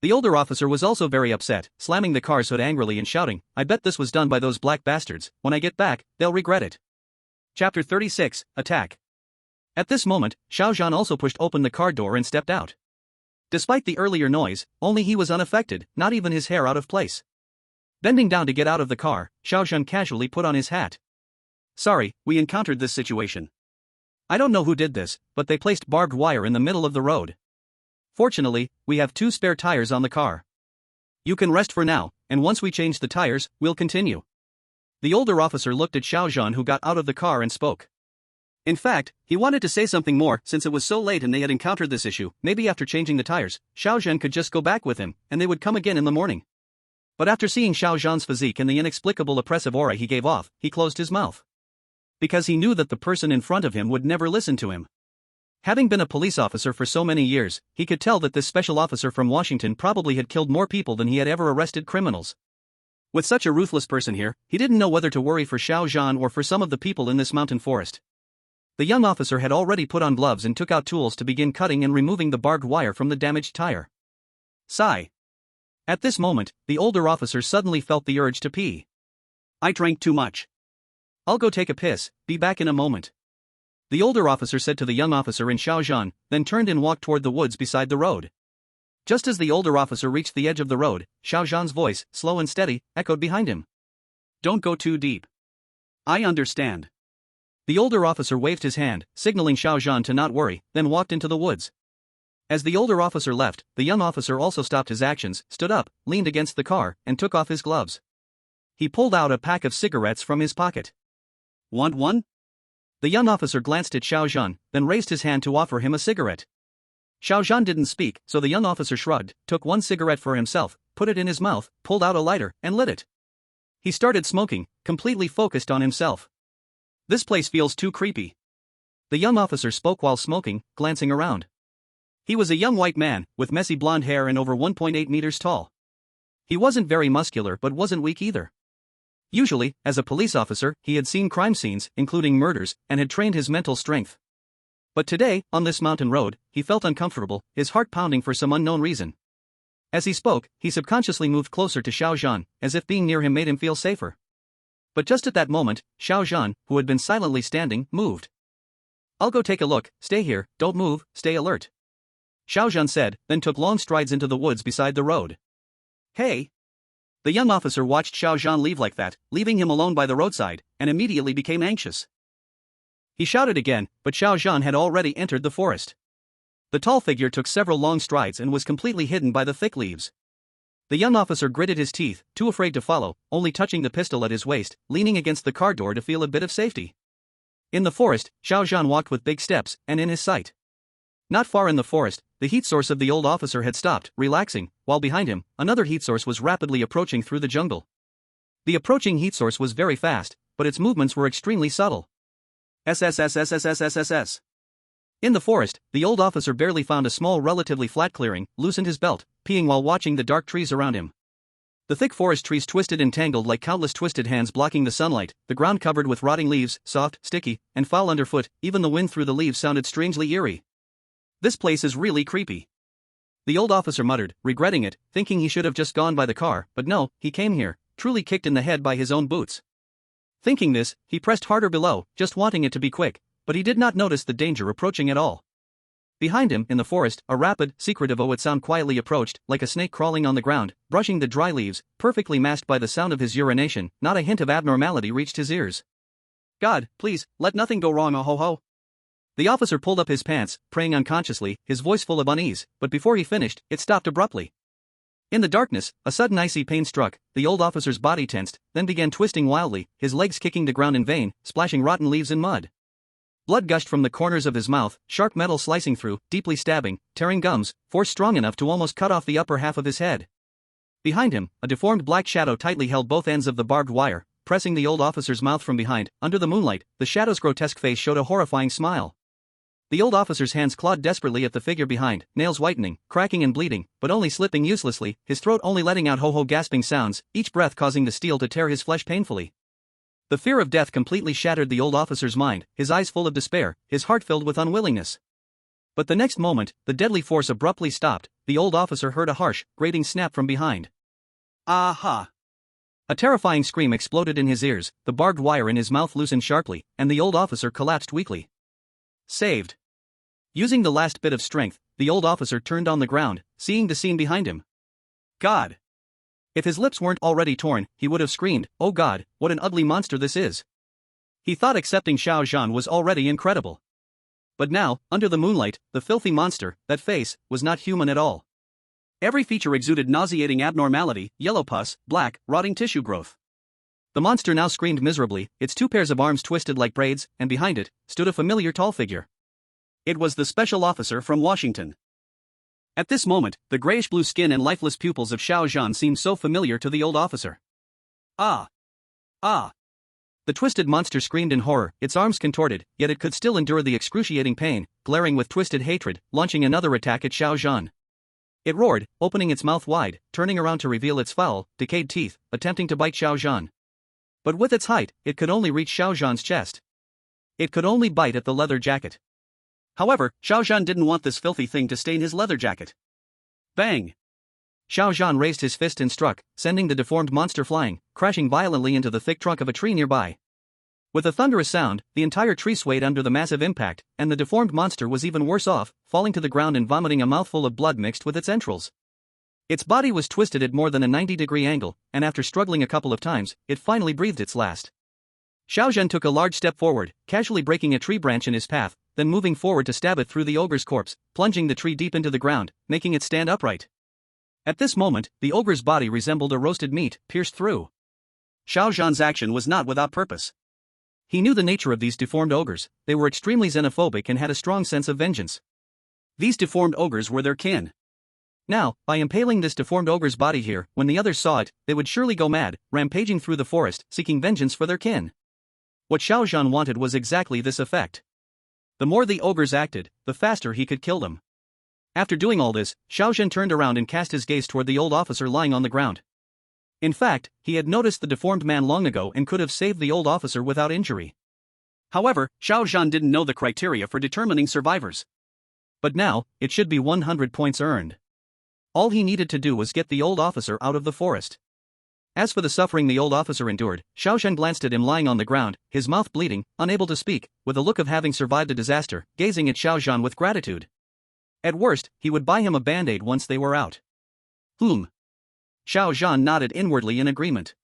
The older officer was also very upset, slamming the car's hood angrily and shouting, I bet this was done by those black bastards. When I get back, they'll regret it. Chapter 36, Attack. At this moment, Xiao Zhan also pushed open the car door and stepped out. Despite the earlier noise, only he was unaffected, not even his hair out of place. Bending down to get out of the car, Xiao Zhan casually put on his hat. Sorry, we encountered this situation. I don't know who did this, but they placed barbed wire in the middle of the road. Fortunately, we have 2 spare tires on the car. You can rest for now, and once we change the tires, we'll continue. The older officer looked at Xiao Zhan, who got out of the car and spoke. In fact, he wanted to say something more since it was so late and they had encountered this issue. Maybe after changing the tires, Xiao Zhan could just go back with him, and they would come again in the morning. But after seeing Xiao Zhan's physique and the inexplicable oppressive aura he gave off, he closed his mouth. Because he knew that the person in front of him would never listen to him. Having been a police officer for so many years, he could tell that this special officer from Washington probably had killed more people than he had ever arrested criminals. With such a ruthless person here, he didn't know whether to worry for Xiao Zhan or for some of the people in this mountain forest. The young officer had already put on gloves and took out tools to begin cutting and removing the barbed wire from the damaged tire. Sigh. At this moment, the older officer suddenly felt the urge to pee. I drank too much. I'll go take a piss, be back in a moment. The older officer said to the young officer in Xiao Zhan, then turned and walked toward the woods beside the road. Just as the older officer reached the edge of the road, Xiao Zhan's voice, slow and steady, echoed behind him. Don't go too deep. I understand. The older officer waved his hand, signaling Xiao Zhan to not worry, then walked into the woods. As the older officer left, the young officer also stopped his actions, stood up, leaned against the car, and took off his gloves. He pulled out a pack of cigarettes from his pocket. Want one? The young officer glanced at Xiao Zhan, then raised his hand to offer him a cigarette. Xiao Zhan didn't speak, so the young officer shrugged, took one cigarette for himself, put it in his mouth, pulled out a lighter, and lit it. He started smoking, completely focused on himself. This place feels too creepy. The young officer spoke while smoking, glancing around. He was a young white man, with messy blonde hair and over 1.8 meters tall. He wasn't very muscular but wasn't weak either. Usually, as a police officer, he had seen crime scenes, including murders, and had trained his mental strength. But today, on this mountain road, he felt uncomfortable, his heart pounding for some unknown reason. As he spoke, he subconsciously moved closer to Xiao Zhan, as if being near him made him feel safer. But just at that moment, Xiao Zhan, who had been silently standing, moved. "I'll go take a look, stay here, don't move, stay alert," Xiao Zhan said, then took long strides into the woods beside the road. "Hey!" The young officer watched Xiao Zhan leave like that, leaving him alone by the roadside, and immediately became anxious. He shouted again, but Xiao Zhan had already entered the forest. The tall figure took several long strides and was completely hidden by the thick leaves. The young officer gritted his teeth, too afraid to follow, only touching the pistol at his waist, leaning against the car door to feel a bit of safety. In the forest, Xiao Zhan walked with big steps, and in his sight. Not far in the forest, the heat source of the old officer had stopped, relaxing, while behind him, another heat source was rapidly approaching through the jungle. The approaching heat source was very fast, but its movements were extremely subtle. SSSSSSSSS. In the forest, the old officer barely found a small relatively flat clearing, loosened his belt, peeing while watching the dark trees around him. The thick forest trees twisted and tangled like countless twisted hands blocking the sunlight, the ground covered with rotting leaves, soft, sticky, and foul underfoot, even the wind through the leaves sounded strangely eerie. "This place is really creepy," the old officer muttered, regretting it, thinking he should have just gone by the car, but no, he came here, truly kicked in the head by his own boots. Thinking this, he pressed harder below, just wanting it to be quick, but he did not notice the danger approaching at all. Behind him, in the forest, a rapid, secretive oat sound quietly approached, like a snake crawling on the ground, brushing the dry leaves, perfectly masked by the sound of his urination. Not a hint of abnormality reached his ears. "God, please, let nothing go wrong, oh ho ho." The officer pulled up his pants, praying unconsciously, his voice full of unease, but before he finished, it stopped abruptly. In the darkness, a sudden icy pain struck, the old officer's body tensed, then began twisting wildly, his legs kicking the ground in vain, splashing rotten leaves and mud. Blood gushed from the corners of his mouth, sharp metal slicing through, deeply stabbing, tearing gums, force strong enough to almost cut off the upper half of his head. Behind him, a deformed black shadow tightly held both ends of the barbed wire, pressing the old officer's mouth from behind. Under the moonlight, the shadow's grotesque face showed a horrifying smile. The old officer's hands clawed desperately at the figure behind, nails whitening, cracking and bleeding, but only slipping uselessly, his throat only letting out ho-ho gasping sounds, each breath causing the steel to tear his flesh painfully. The fear of death completely shattered the old officer's mind, his eyes full of despair, his heart filled with unwillingness. But the next moment, the deadly force abruptly stopped. The old officer heard a harsh, grating snap from behind. Aha! A terrifying scream exploded in his ears, the barbed wire in his mouth loosened sharply, and the old officer collapsed weakly. Saved. Using the last bit of strength, the old officer turned on the ground, seeing the scene behind him. God! If his lips weren't already torn, he would have screamed, "Oh God, what an ugly monster this is." He thought accepting Xiao Zhan was already incredible. But now, under the moonlight, the filthy monster, that face, was not human at all. Every feature exuded nauseating abnormality, yellow pus, black, rotting tissue growth. The monster now screamed miserably, its two pairs of arms twisted like braids, and behind it, stood a familiar tall figure. It was the special officer from Washington. At this moment, the grayish-blue skin and lifeless pupils of Xiao Zhan seemed so familiar to the old officer. "Ah! Ah!" The twisted monster screamed in horror, its arms contorted, yet it could still endure the excruciating pain, glaring with twisted hatred, launching another attack at Xiao Zhan. It roared, opening its mouth wide, turning around to reveal its foul, decayed teeth, attempting to bite Xiao Zhan. But with its height, it could only reach Xiao Zhan's chest. It could only bite at the leather jacket. However, Xiao Zhan didn't want this filthy thing to stain his leather jacket. Bang! Xiao Zhan raised his fist and struck, sending the deformed monster flying, crashing violently into the thick trunk of a tree nearby. With a thunderous sound, the entire tree swayed under the massive impact, and the deformed monster was even worse off, falling to the ground and vomiting a mouthful of blood mixed with its entrails. Its body was twisted at more than a 90-degree angle, and after struggling a couple of times, it finally breathed its last. Xiao Zhan took a large step forward, casually breaking a tree branch in his path, then moving forward to stab it through the ogre's corpse, plunging the tree deep into the ground, making it stand upright. At this moment, the ogre's body resembled a roasted meat, pierced through. Xiao Zhan's action was not without purpose. He knew the nature of these deformed ogres. They were extremely xenophobic and had a strong sense of vengeance. These deformed ogres were their kin. Now, by impaling this deformed ogre's body here, when the others saw it, they would surely go mad, rampaging through the forest, seeking vengeance for their kin. What Xiao Zhan wanted was exactly this effect. The more the ogres acted, the faster he could kill them. After doing all this, Xiao Zhan turned around and cast his gaze toward the old officer lying on the ground. In fact, he had noticed the deformed man long ago and could have saved the old officer without injury. However, Xiao Zhan didn't know the criteria for determining survivors. But now, it should be 100 points earned. All he needed to do was get the old officer out of the forest. As for the suffering the old officer endured, Xiao Zhan glanced at him lying on the ground, his mouth bleeding, unable to speak, with a look of having survived a disaster, gazing at Xiao Zhan with gratitude. At worst, he would buy him a band-aid once they were out. Xiao Zhan nodded inwardly in agreement.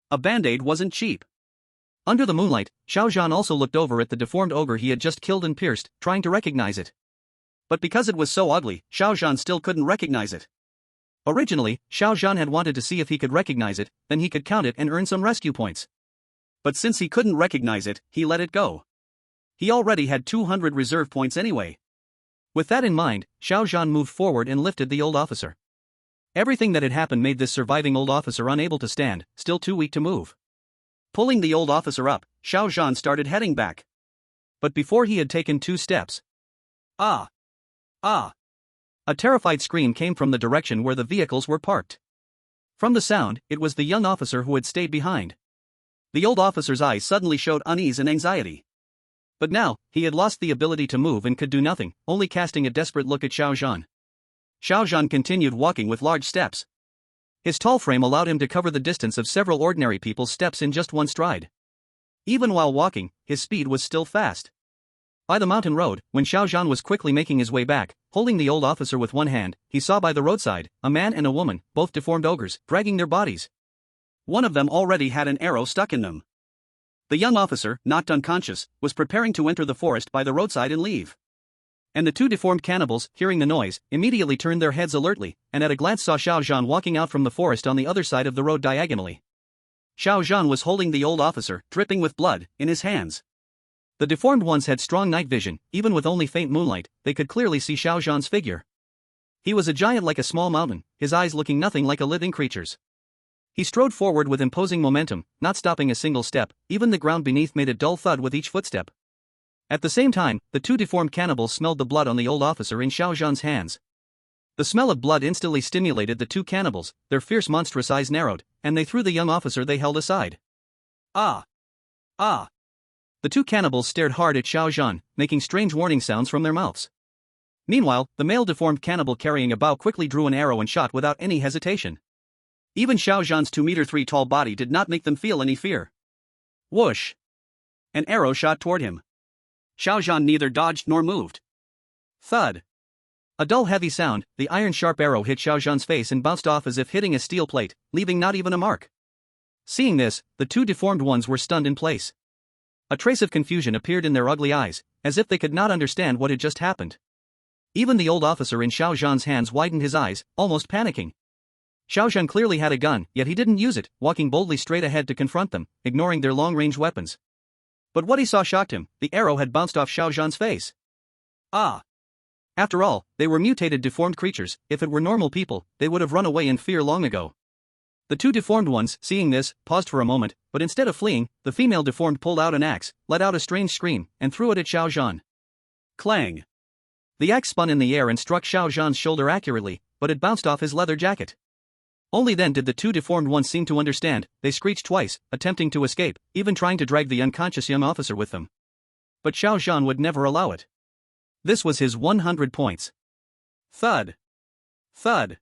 A band-aid wasn't cheap. Under the moonlight, Xiao Zhan also looked over at the deformed ogre he had just killed and pierced, trying to recognize it. But because it was so ugly, Xiao Zhan still couldn't recognize it. Originally, Xiao Zhan had wanted to see if he could recognize it, then he could count it and earn some rescue points. But since he couldn't recognize it, he let it go. He already had 200 reserve points anyway. With that in mind, Xiao Zhan moved forward and lifted the old officer. Everything that had happened made this surviving old officer unable to stand, still too weak to move. Pulling the old officer up, Xiao Zhan started heading back. But before he had taken 2 steps, Ah! A terrified scream came from the direction where the vehicles were parked. From the sound, it was the young officer who had stayed behind. The old officer's eyes suddenly showed unease and anxiety. But now, he had lost the ability to move and could do nothing, only casting a desperate look at Xiao Zhan. Xiao Zhan continued walking with large steps. His tall frame allowed him to cover the distance of several ordinary people's steps in just one stride. Even while walking, his speed was still fast. By the mountain road, when Xiao Zhan was quickly making his way back, holding the old officer with one hand, he saw by the roadside a man and a woman, both deformed ogres, dragging their bodies. One of them already had an arrow stuck in them. The young officer, knocked unconscious, was preparing to enter the forest by the roadside and leave. And the 2 deformed cannibals, hearing the noise, immediately turned their heads alertly, and at a glance saw Xiao Zhan walking out from the forest on the other side of the road diagonally. Xiao Zhan was holding the old officer, dripping with blood, in his hands. The deformed ones had strong night vision. Even with only faint moonlight, they could clearly see Xiao Zhan's figure. He was a giant like a small mountain, his eyes looking nothing like a living creature's. He strode forward with imposing momentum, not stopping a single step. Even the ground beneath made a dull thud with each footstep. At the same time, the 2 deformed cannibals smelled the blood on the old officer in Xiao Zhan's hands. The smell of blood instantly stimulated the 2 cannibals, their fierce monstrous eyes narrowed, and they threw the young officer they held aside. Ah! The 2 cannibals stared hard at Xiao Zhan, making strange warning sounds from their mouths. Meanwhile, the male deformed cannibal carrying a bow quickly drew an arrow and shot without any hesitation. Even Xiao Zhan's 2-meter-3 tall body did not make them feel any fear. Whoosh! An arrow shot toward him. Xiao Zhan neither dodged nor moved. Thud! A dull heavy sound, the iron-sharp arrow hit Xiao Zhan's face and bounced off as if hitting a steel plate, leaving not even a mark. Seeing this, the 2 deformed ones were stunned in place. A trace of confusion appeared in their ugly eyes, as if they could not understand what had just happened. Even the old officer in Xiao Zhan's hands widened his eyes, almost panicking. Xiao Zhan clearly had a gun, yet he didn't use it, walking boldly straight ahead to confront them, ignoring their long-range weapons. But what he saw shocked him. The arrow had bounced off Xiao Zhan's face. Ah! After all, they were mutated deformed creatures. If it were normal people, they would have run away in fear long ago. The 2 deformed ones, seeing this, paused for a moment, but instead of fleeing, the female deformed pulled out an axe, let out a strange scream, and threw it at Xiao Zhan. Clang! The axe spun in the air and struck Xiao Zhan's shoulder accurately, but it bounced off his leather jacket. Only then did the 2 deformed ones seem to understand. They screeched twice, attempting to escape, even trying to drag the unconscious young officer with them. But Xiao Zhan would never allow it. This was his 100 points. Thud! Thud!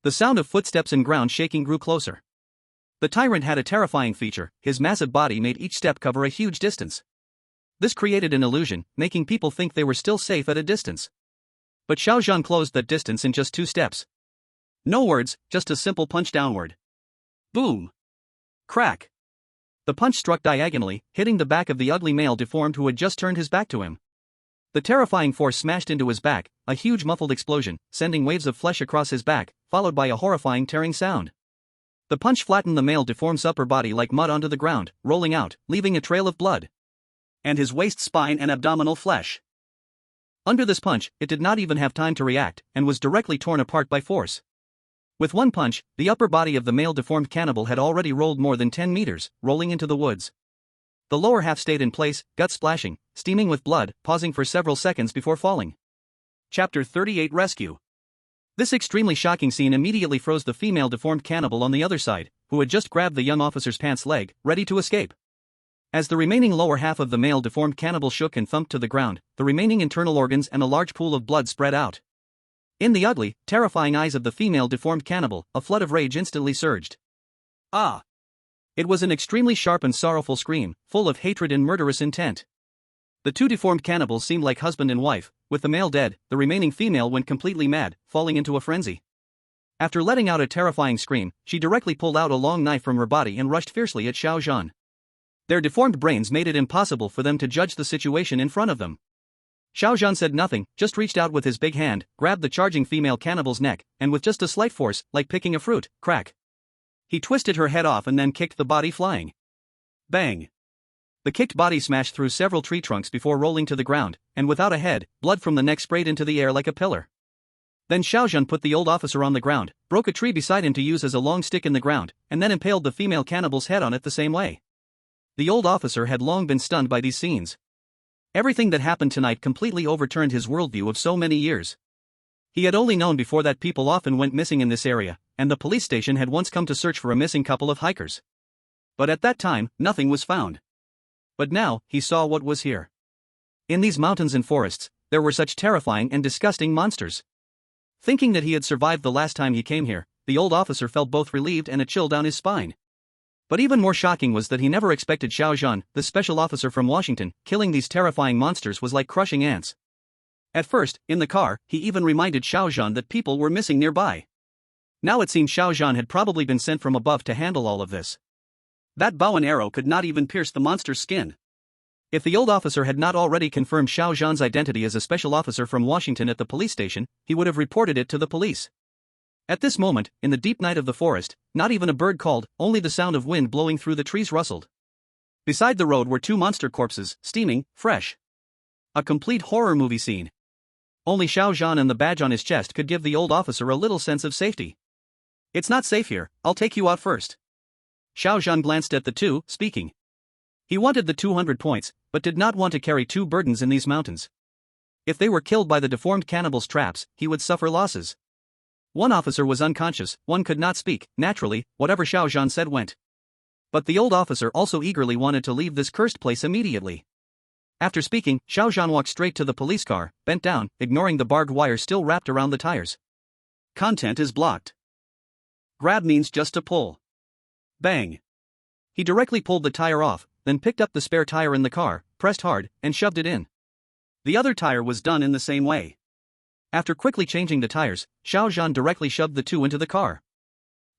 The sound of footsteps and ground shaking grew closer. The Tyrant had a terrifying feature: his massive body made each step cover a huge distance. This created an illusion, making people think they were still safe at a distance. But Xiao Zhan closed that distance in just 2 steps. No words, just a simple punch downward. Boom! Crack! The punch struck diagonally, hitting the back of the ugly male deformed who had just turned his back to him. The terrifying force smashed into his back, a huge muffled explosion, sending waves of flesh across his back, followed by a horrifying tearing sound. The punch flattened the male deformed's upper body like mud onto the ground, rolling out, leaving a trail of blood. And his waist, spine and abdominal flesh. Under this punch, it did not even have time to react, and was directly torn apart by force. With one punch, the upper body of the male deformed cannibal had already rolled more than 10 meters, rolling into the woods. The lower half stayed in place, gut splashing, steaming with blood, pausing for several seconds before falling. Chapter 38 Rescue. This extremely shocking scene immediately froze the female deformed cannibal on the other side, who had just grabbed the young officer's pants leg, ready to escape. As the remaining lower half of the male deformed cannibal shook and thumped to the ground, the remaining internal organs and a large pool of blood spread out. In the ugly, terrifying eyes of the female deformed cannibal, a flood of rage instantly surged. Ah! It was an extremely sharp and sorrowful scream, full of hatred and murderous intent. The 2 deformed cannibals seemed like husband and wife. With the male dead, the remaining female went completely mad, falling into a frenzy. After letting out a terrifying scream, she directly pulled out a long knife from her body and rushed fiercely at Xiao Zhan. Their deformed brains made it impossible for them to judge the situation in front of them. Xiao Zhan said nothing, just reached out with his big hand, grabbed the charging female cannibal's neck, and with just a slight force, like picking a fruit, crack. He twisted her head off and then kicked the body flying. Bang! The kicked body smashed through several tree trunks before rolling to the ground, and without a head, blood from the neck sprayed into the air like a pillar. Then Xiao Zhan put the old officer on the ground, broke a tree beside him to use as a long stick in the ground, and then impaled the female cannibal's head on it the same way. The old officer had long been stunned by these scenes. Everything that happened tonight completely overturned his worldview of so many years. He had only known before that people often went missing in this area, and the police station had once come to search for a missing couple of hikers. But at that time, nothing was found. But now, he saw what was here. In these mountains and forests, there were such terrifying and disgusting monsters. Thinking that he had survived the last time he came here, the old officer felt both relieved and a chill down his spine. But even more shocking was that he never expected Xiao Zhan, the special officer from Washington. Killing these terrifying monsters was like crushing ants. At first, in the car, he even reminded Xiao Zhan that people were missing nearby. Now it seemed Xiao Zhan had probably been sent from above to handle all of this. That bow and arrow could not even pierce the monster's skin. If the old officer had not already confirmed Xiao Zhan's identity as a special officer from Washington at the police station, he would have reported it to the police. At this moment, in the deep night of the forest, not even a bird called, only the sound of wind blowing through the trees rustled. Beside the road were 2 monster corpses, steaming, fresh. A complete horror movie scene. Only Xiao Zhan and the badge on his chest could give the old officer a little sense of safety. "It's not safe here, I'll take you out first." Xiao Zhan glanced at the 2, speaking. He wanted the 200 points, but did not want to carry 2 burdens in these mountains. If they were killed by the deformed cannibal's traps, he would suffer losses. One officer was unconscious, one could not speak. Naturally, whatever Xiao Zhan said went. But the old officer also eagerly wanted to leave this cursed place immediately. After speaking, Xiao Zhan walked straight to the police car, bent down, ignoring the barbed wire still wrapped around the tires. Content is blocked. Grab means just to pull. Bang. He directly pulled the tire off, then picked up the spare tire in the car, pressed hard, and shoved it in. The other tire was done in the same way. After quickly changing the tires, Xiao Zhan directly shoved the 2 into the car.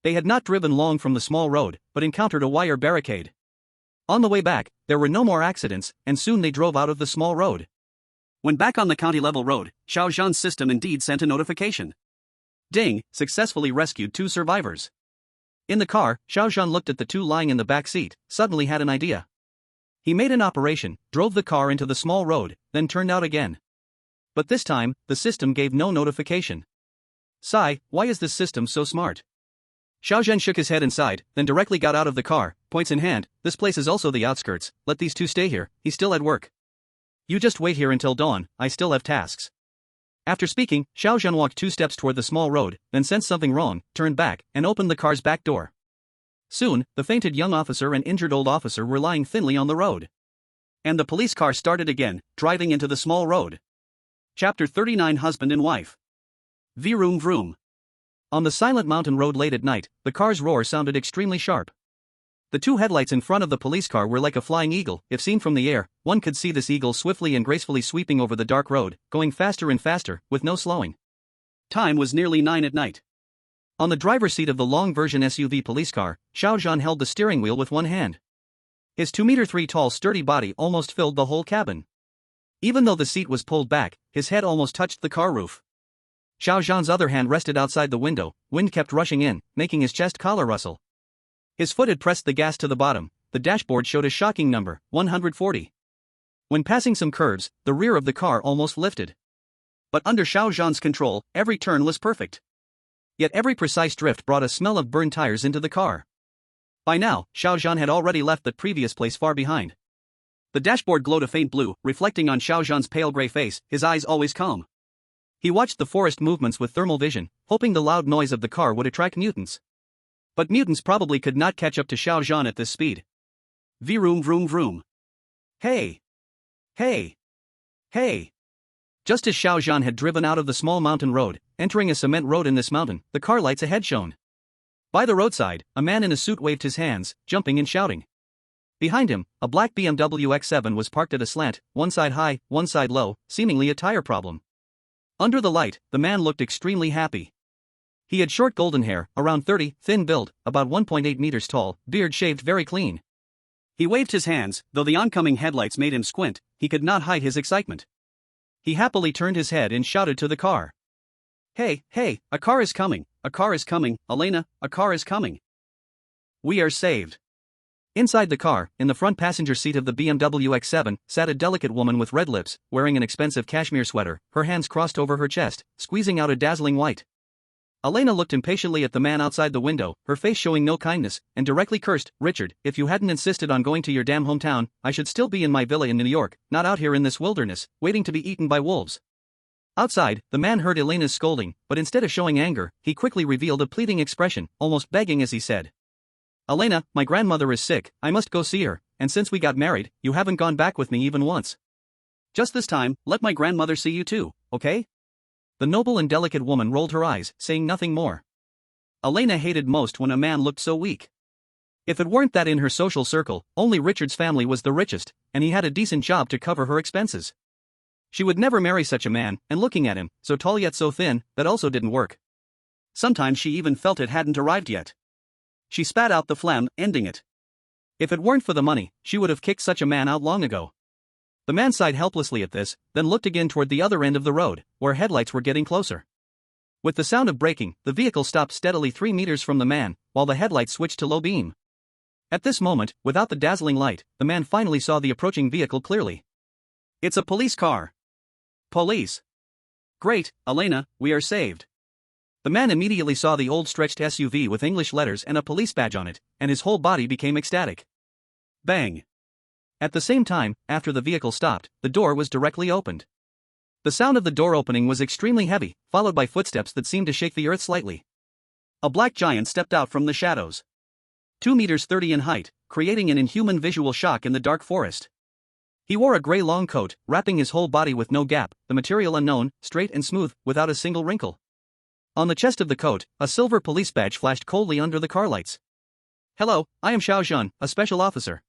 They had not driven long from the small road, but encountered a wire barricade. On the way back, there were no more accidents, and soon they drove out of the small road. When back on the county-level road, Xiao Zhan's system indeed sent a notification. Ding, successfully rescued 2 survivors. In the car, Xiao Zhan looked at the 2 lying in the back seat, suddenly had an idea. He made an operation, drove the car into the small road, then turned out again. But this time, the system gave no notification. Sigh, why is this system so smart? Xiao Zhan shook his head and sighed, then directly got out of the car, points in hand. This place is also the outskirts, let these 2 stay here, he's still at work. You just wait here until dawn, I still have tasks. After speaking, Xiao Zhan walked 2 steps toward the small road, then sensed something wrong, turned back, and opened the car's back door. Soon, the fainted young officer and injured old officer were lying thinly on the road. And the police car started again, driving into the small road. Chapter 39 Husband and Wife. Vroom vroom. On the silent mountain road late at night, the car's roar sounded extremely sharp. The two headlights in front of the police car were like a flying eagle. If seen from the air, one could see this eagle swiftly and gracefully sweeping over the dark road, going faster and faster, with no slowing. Time was nearly 9 at night. On the driver's seat of the long version SUV police car, Xiao Zhan held the steering wheel with one hand. His 2'3" tall sturdy body almost filled the whole cabin. Even though the seat was pulled back, his head almost touched the car roof. Xiao Zhan's other hand rested outside the window. Wind kept rushing in, making his chest collar rustle. His foot had pressed the gas to the bottom. The dashboard showed a shocking number, 140. When passing some curves, the rear of the car almost lifted. But under Xiao Zhan's control, every turn was perfect. Yet every precise drift brought a smell of burned tires into the car. By now, Xiao Zhan had already left the previous place far behind. The dashboard glowed a faint blue, reflecting on Xiao Zhan's pale gray face, his eyes always calm. He watched the forest movements with thermal vision, hoping the loud noise of the car would attract mutants. But mutants probably could not catch up to Xiao Zhan at this speed. Vroom vroom vroom. Hey! Hey! Hey! Just as Xiao Zhan had driven out of the small mountain road, entering a cement road in this mountain, the car lights ahead shone. By the roadside, a man in a suit waved his hands, jumping and shouting. Behind him, a black BMW X7 was parked at a slant, one side high, one side low, seemingly a tire problem. Under the light, the man looked extremely happy. He had short golden hair, around 30, thin build, about 1.8 meters tall, beard shaved very clean. He waved his hands, though the oncoming headlights made him squint, he could not hide his excitement. He happily turned his head and shouted to the car. Hey, hey, a car is coming, Elena, a car is coming. We are saved. Inside the car, in the front passenger seat of the BMW X7, sat a delicate woman with red lips, wearing an expensive cashmere sweater, her hands crossed over her chest, squeezing out a dazzling white. Elena looked impatiently at the man outside the window, her face showing no kindness, and directly cursed, "Richard, if you hadn't insisted on going to your damn hometown, I should still be in my villa in New York, not out here in this wilderness, waiting to be eaten by wolves." Outside, the man heard Elena's scolding, but instead of showing anger, he quickly revealed a pleading expression, almost begging as he said, "Elena, my grandmother is sick, I must go see her, and since we got married, you haven't gone back with me even once. Just this time, let my grandmother see you too, okay?" The noble and delicate woman rolled her eyes, saying nothing more. Elena hated most when a man looked so weak. If it weren't that in her social circle, only Richard's family was the richest, and he had a decent job to cover her expenses. She would never marry such a man, and looking at him, so tall yet so thin, that also didn't work. Sometimes she even felt it hadn't arrived yet. She spat out the phlegm, ending it. If it weren't for the money, she would have kicked such a man out long ago. The man sighed helplessly at this, then looked again toward the other end of the road, where headlights were getting closer. With the sound of braking, the vehicle stopped steadily 3 meters from the man, while the headlights switched to low beam. At this moment, without the dazzling light, the man finally saw the approaching vehicle clearly. It's a police car. Police. Great, Elena, we are saved. The man immediately saw the old stretched SUV with English letters and a police badge on it, and his whole body became ecstatic. Bang. At the same time, after the vehicle stopped, the door was directly opened. The sound of the door opening was extremely heavy, followed by footsteps that seemed to shake the earth slightly. A black giant stepped out from the shadows. 2 meters 30 in height, creating an inhuman visual shock in the dark forest. He wore a gray long coat, wrapping his whole body with no gap, the material unknown, straight and smooth, without a single wrinkle. On the chest of the coat, a silver police badge flashed coldly under the car lights. "Hello, I am Xiao Zhan, a special officer.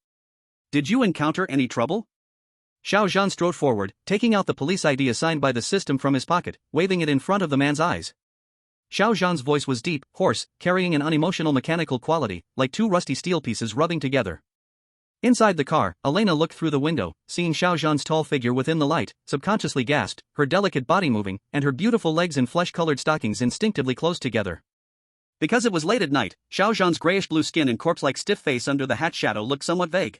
Did you encounter any trouble?" Xiao Zhan strode forward, taking out the police ID assigned by the system from his pocket, waving it in front of the man's eyes. Xiao Zhan's voice was deep, hoarse, carrying an unemotional mechanical quality, like 2 rusty steel pieces rubbing together. Inside the car, Elena looked through the window, seeing Xiao Zhan's tall figure within the light, subconsciously gasped, her delicate body moving, and her beautiful legs in flesh-colored stockings instinctively closed together. Because it was late at night, Xiao Zhan's grayish-blue skin and corpse-like stiff face under the hat shadow looked somewhat vague.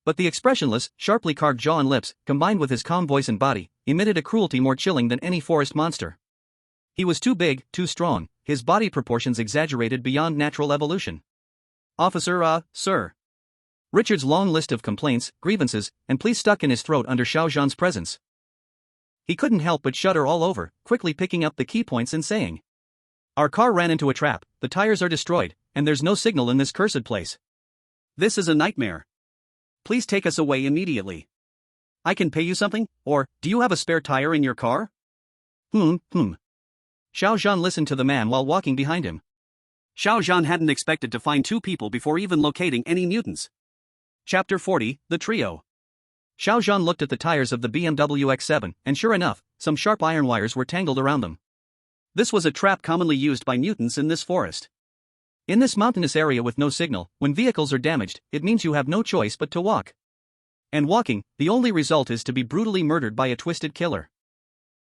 But the expressionless, sharply carved jaw and lips, combined with his calm voice and body, emitted a cruelty more chilling than any forest monster. He was too big, too strong, his body proportions exaggerated beyond natural evolution. "Officer, sir." Richard's long list of complaints, grievances, and pleas stuck in his throat under Xiao Zhan's presence. He couldn't help but shudder all over, quickly picking up the key points and saying, "Our car ran into a trap, the tires are destroyed, and there's no signal in this cursed place. This is a nightmare. Please take us away immediately. I can pay you something, or, do you have a spare tire in your car?" Xiao Zhan listened to the man while walking behind him. Xiao Zhan hadn't expected to find two people before even locating any mutants. Chapter 40, The Trio. Xiao Zhan looked at the tires of the BMW X7, and sure enough, some sharp iron wires were tangled around them. This was a trap commonly used by mutants in this forest. In this mountainous area with no signal, when vehicles are damaged, it means you have no choice but to walk. And walking, the only result is to be brutally murdered by a twisted killer.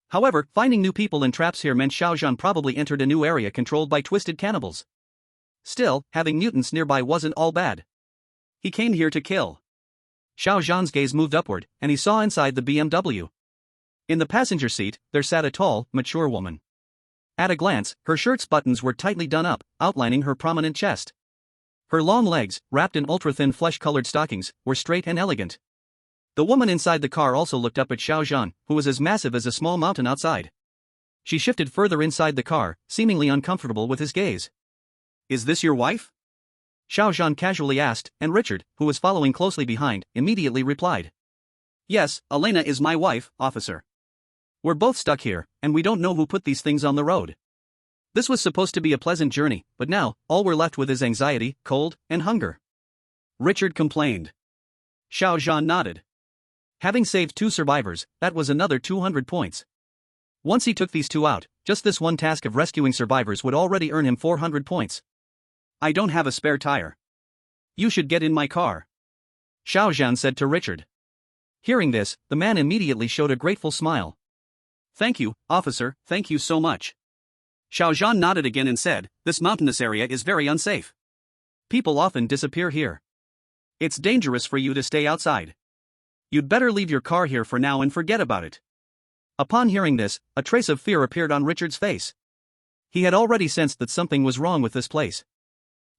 However, finding new people in traps here meant Xiao Zhan probably entered a new area controlled by twisted cannibals. Still, having mutants nearby wasn't all bad. He came here to kill. Xiao Zhan's gaze moved upward, and he saw inside the BMW. In the passenger seat, there sat a tall, mature woman. At a glance, her shirt's buttons were tightly done up, outlining her prominent chest. Her long legs, wrapped in ultra-thin flesh-colored stockings, were straight and elegant. The woman inside the car also looked up at Xiao Zhan, who was as massive as a small mountain outside. She shifted further inside the car, seemingly uncomfortable with his gaze. "Is this your wife?" Xiao Zhan casually asked, and Richard, who was following closely behind, immediately replied. "Yes, Elena is my wife, officer. We're both stuck here, and we don't know who put these things on the road. This was supposed to be a pleasant journey, but now, all we're left with is anxiety, cold, and hunger." Richard complained. Xiao Zhan nodded. Having saved 2 survivors, that was another 200 points. Once he took these 2 out, just this one task of rescuing survivors would already earn him 400 points. "I don't have a spare tire. You should get in my car," Xiao Zhan said to Richard. Hearing this, the man immediately showed a grateful smile. "Thank you, officer, thank you so much." Xiao Zhan nodded again and said, "This mountainous area is very unsafe. People often disappear here. It's dangerous for you to stay outside. You'd better leave your car here for now and forget about it." Upon hearing this, a trace of fear appeared on Richard's face. He had already sensed that something was wrong with this place.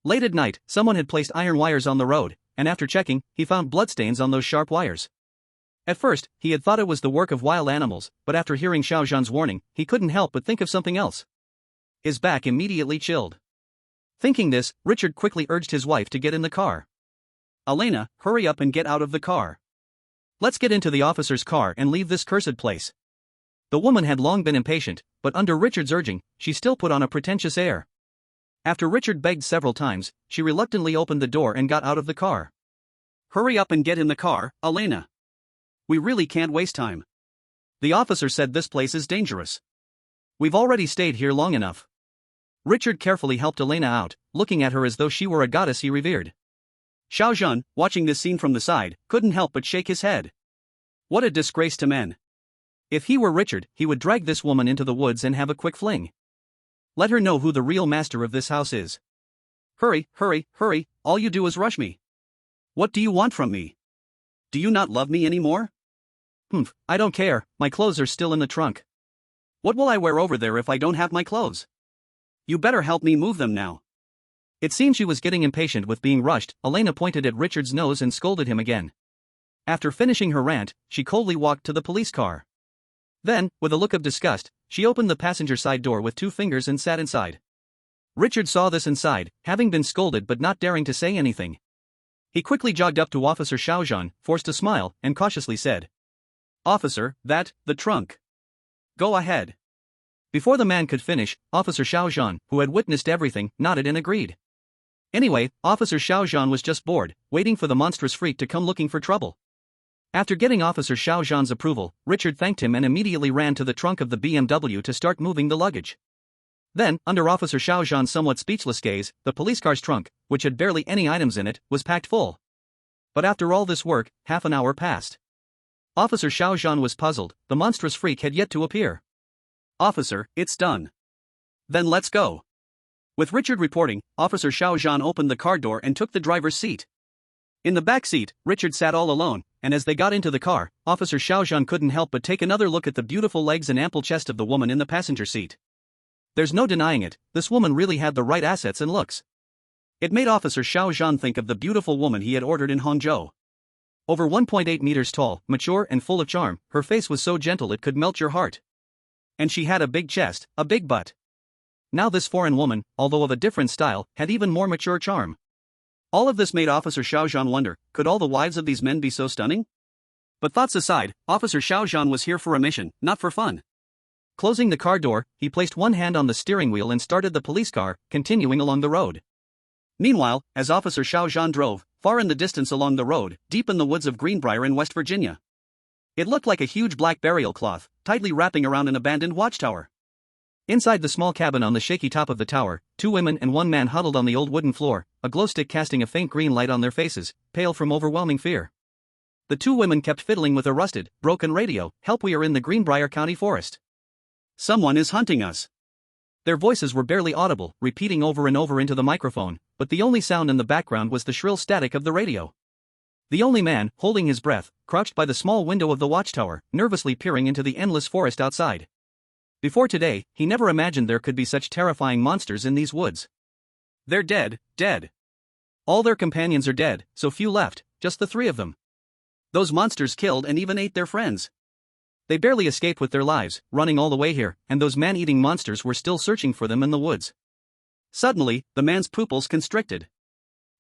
Late at night, someone had placed iron wires on the road, and after checking, he found bloodstains on those sharp wires. At first, he had thought it was the work of wild animals, but after hearing Xiao Zhan's warning, he couldn't help but think of something else. His back immediately chilled. Thinking this, Richard quickly urged his wife to get in the car. "Elena, hurry up and get out of the car. Let's get into the officer's car and leave this cursed place." The woman had long been impatient, but under Richard's urging, she still put on a pretentious air. After Richard begged several times, she reluctantly opened the door and got out of the car. "Hurry up and get in the car, Elena. We really can't waste time. The officer said this place is dangerous. We've already stayed here long enough." Richard carefully helped Elena out, looking at her as though she were a goddess he revered. Xiao Zhan, watching this scene from the side, couldn't help but shake his head. What a disgrace to men. If he were Richard, he would drag this woman into the woods and have a quick fling. Let her know who the real master of this house is. "Hurry, hurry, hurry, all you do is rush me. What do you want from me? Do you not love me anymore?" I don't care, my clothes are still in the trunk. What will I wear over there if I don't have my clothes? You better help me move them now." It seemed she was getting impatient with being rushed. Elena pointed at Richard's nose and scolded him again. After finishing her rant, she coldly walked to the police car. Then, with a look of disgust, she opened the passenger side door with 2 fingers and sat inside. Richard saw this and sighed, having been scolded but not daring to say anything. He quickly jogged up to Officer Xiao Zhan, forced a smile, and cautiously said, "Officer, the trunk. Go ahead." Before the man could finish, Officer Xiao Zhan, who had witnessed everything, nodded and agreed. Anyway, Officer Xiao Zhan was just bored, waiting for the monstrous freak to come looking for trouble. After getting Officer Xiao Zhan's approval, Richard thanked him and immediately ran to the trunk of the BMW to start moving the luggage. Then, under Officer Xiao Zhan's somewhat speechless gaze, the police car's trunk, which had barely any items in it, was packed full. But after all this work, half an hour passed. Officer Xiao Zhan was puzzled. The monstrous freak had yet to appear. "Officer, it's done. Then let's go." With Richard reporting, Officer Xiao Zhan opened the car door and took the driver's seat. In the back seat, Richard sat all alone, and as they got into the car, Officer Xiao Zhan couldn't help but take another look at the beautiful legs and ample chest of the woman in the passenger seat. There's no denying it, this woman really had the right assets and looks. It made Officer Xiao Zhan think of the beautiful woman he had ordered in Hangzhou. Over 1.8 meters tall, mature and full of charm, her face was so gentle it could melt your heart. And she had a big chest, a big butt. Now this foreign woman, although of a different style, had even more mature charm. All of this made Officer Xiao Zhan wonder, could all the wives of these men be so stunning? But thoughts aside, Officer Xiao Zhan was here for a mission, not for fun. Closing the car door, he placed one hand on the steering wheel and started the police car, continuing along the road. Meanwhile, as Officer Xiao Zhan drove, far in the distance along the road, deep in the woods of Greenbrier in West Virginia. It looked like a huge black burial cloth, tightly wrapping around an abandoned watchtower. Inside the small cabin on the shaky top of the tower, 2 women and 1 man huddled on the old wooden floor, a glow stick casting a faint green light on their faces, pale from overwhelming fear. The 2 women kept fiddling with a rusted, broken radio. "Help, we are in the Greenbrier County forest. Someone is hunting us." Their voices were barely audible, repeating over and over into the microphone, but the only sound in the background was the shrill static of the radio. The only man, holding his breath, crouched by the small window of the watchtower, nervously peering into the endless forest outside. Before today, he never imagined there could be such terrifying monsters in these woods. "They're dead, dead. All their companions are dead, so few left, just the 3 of them. Those monsters killed and even ate their friends. They barely escaped with their lives, running all the way here, and those man-eating monsters were still searching for them in the woods." Suddenly, the man's pupils constricted.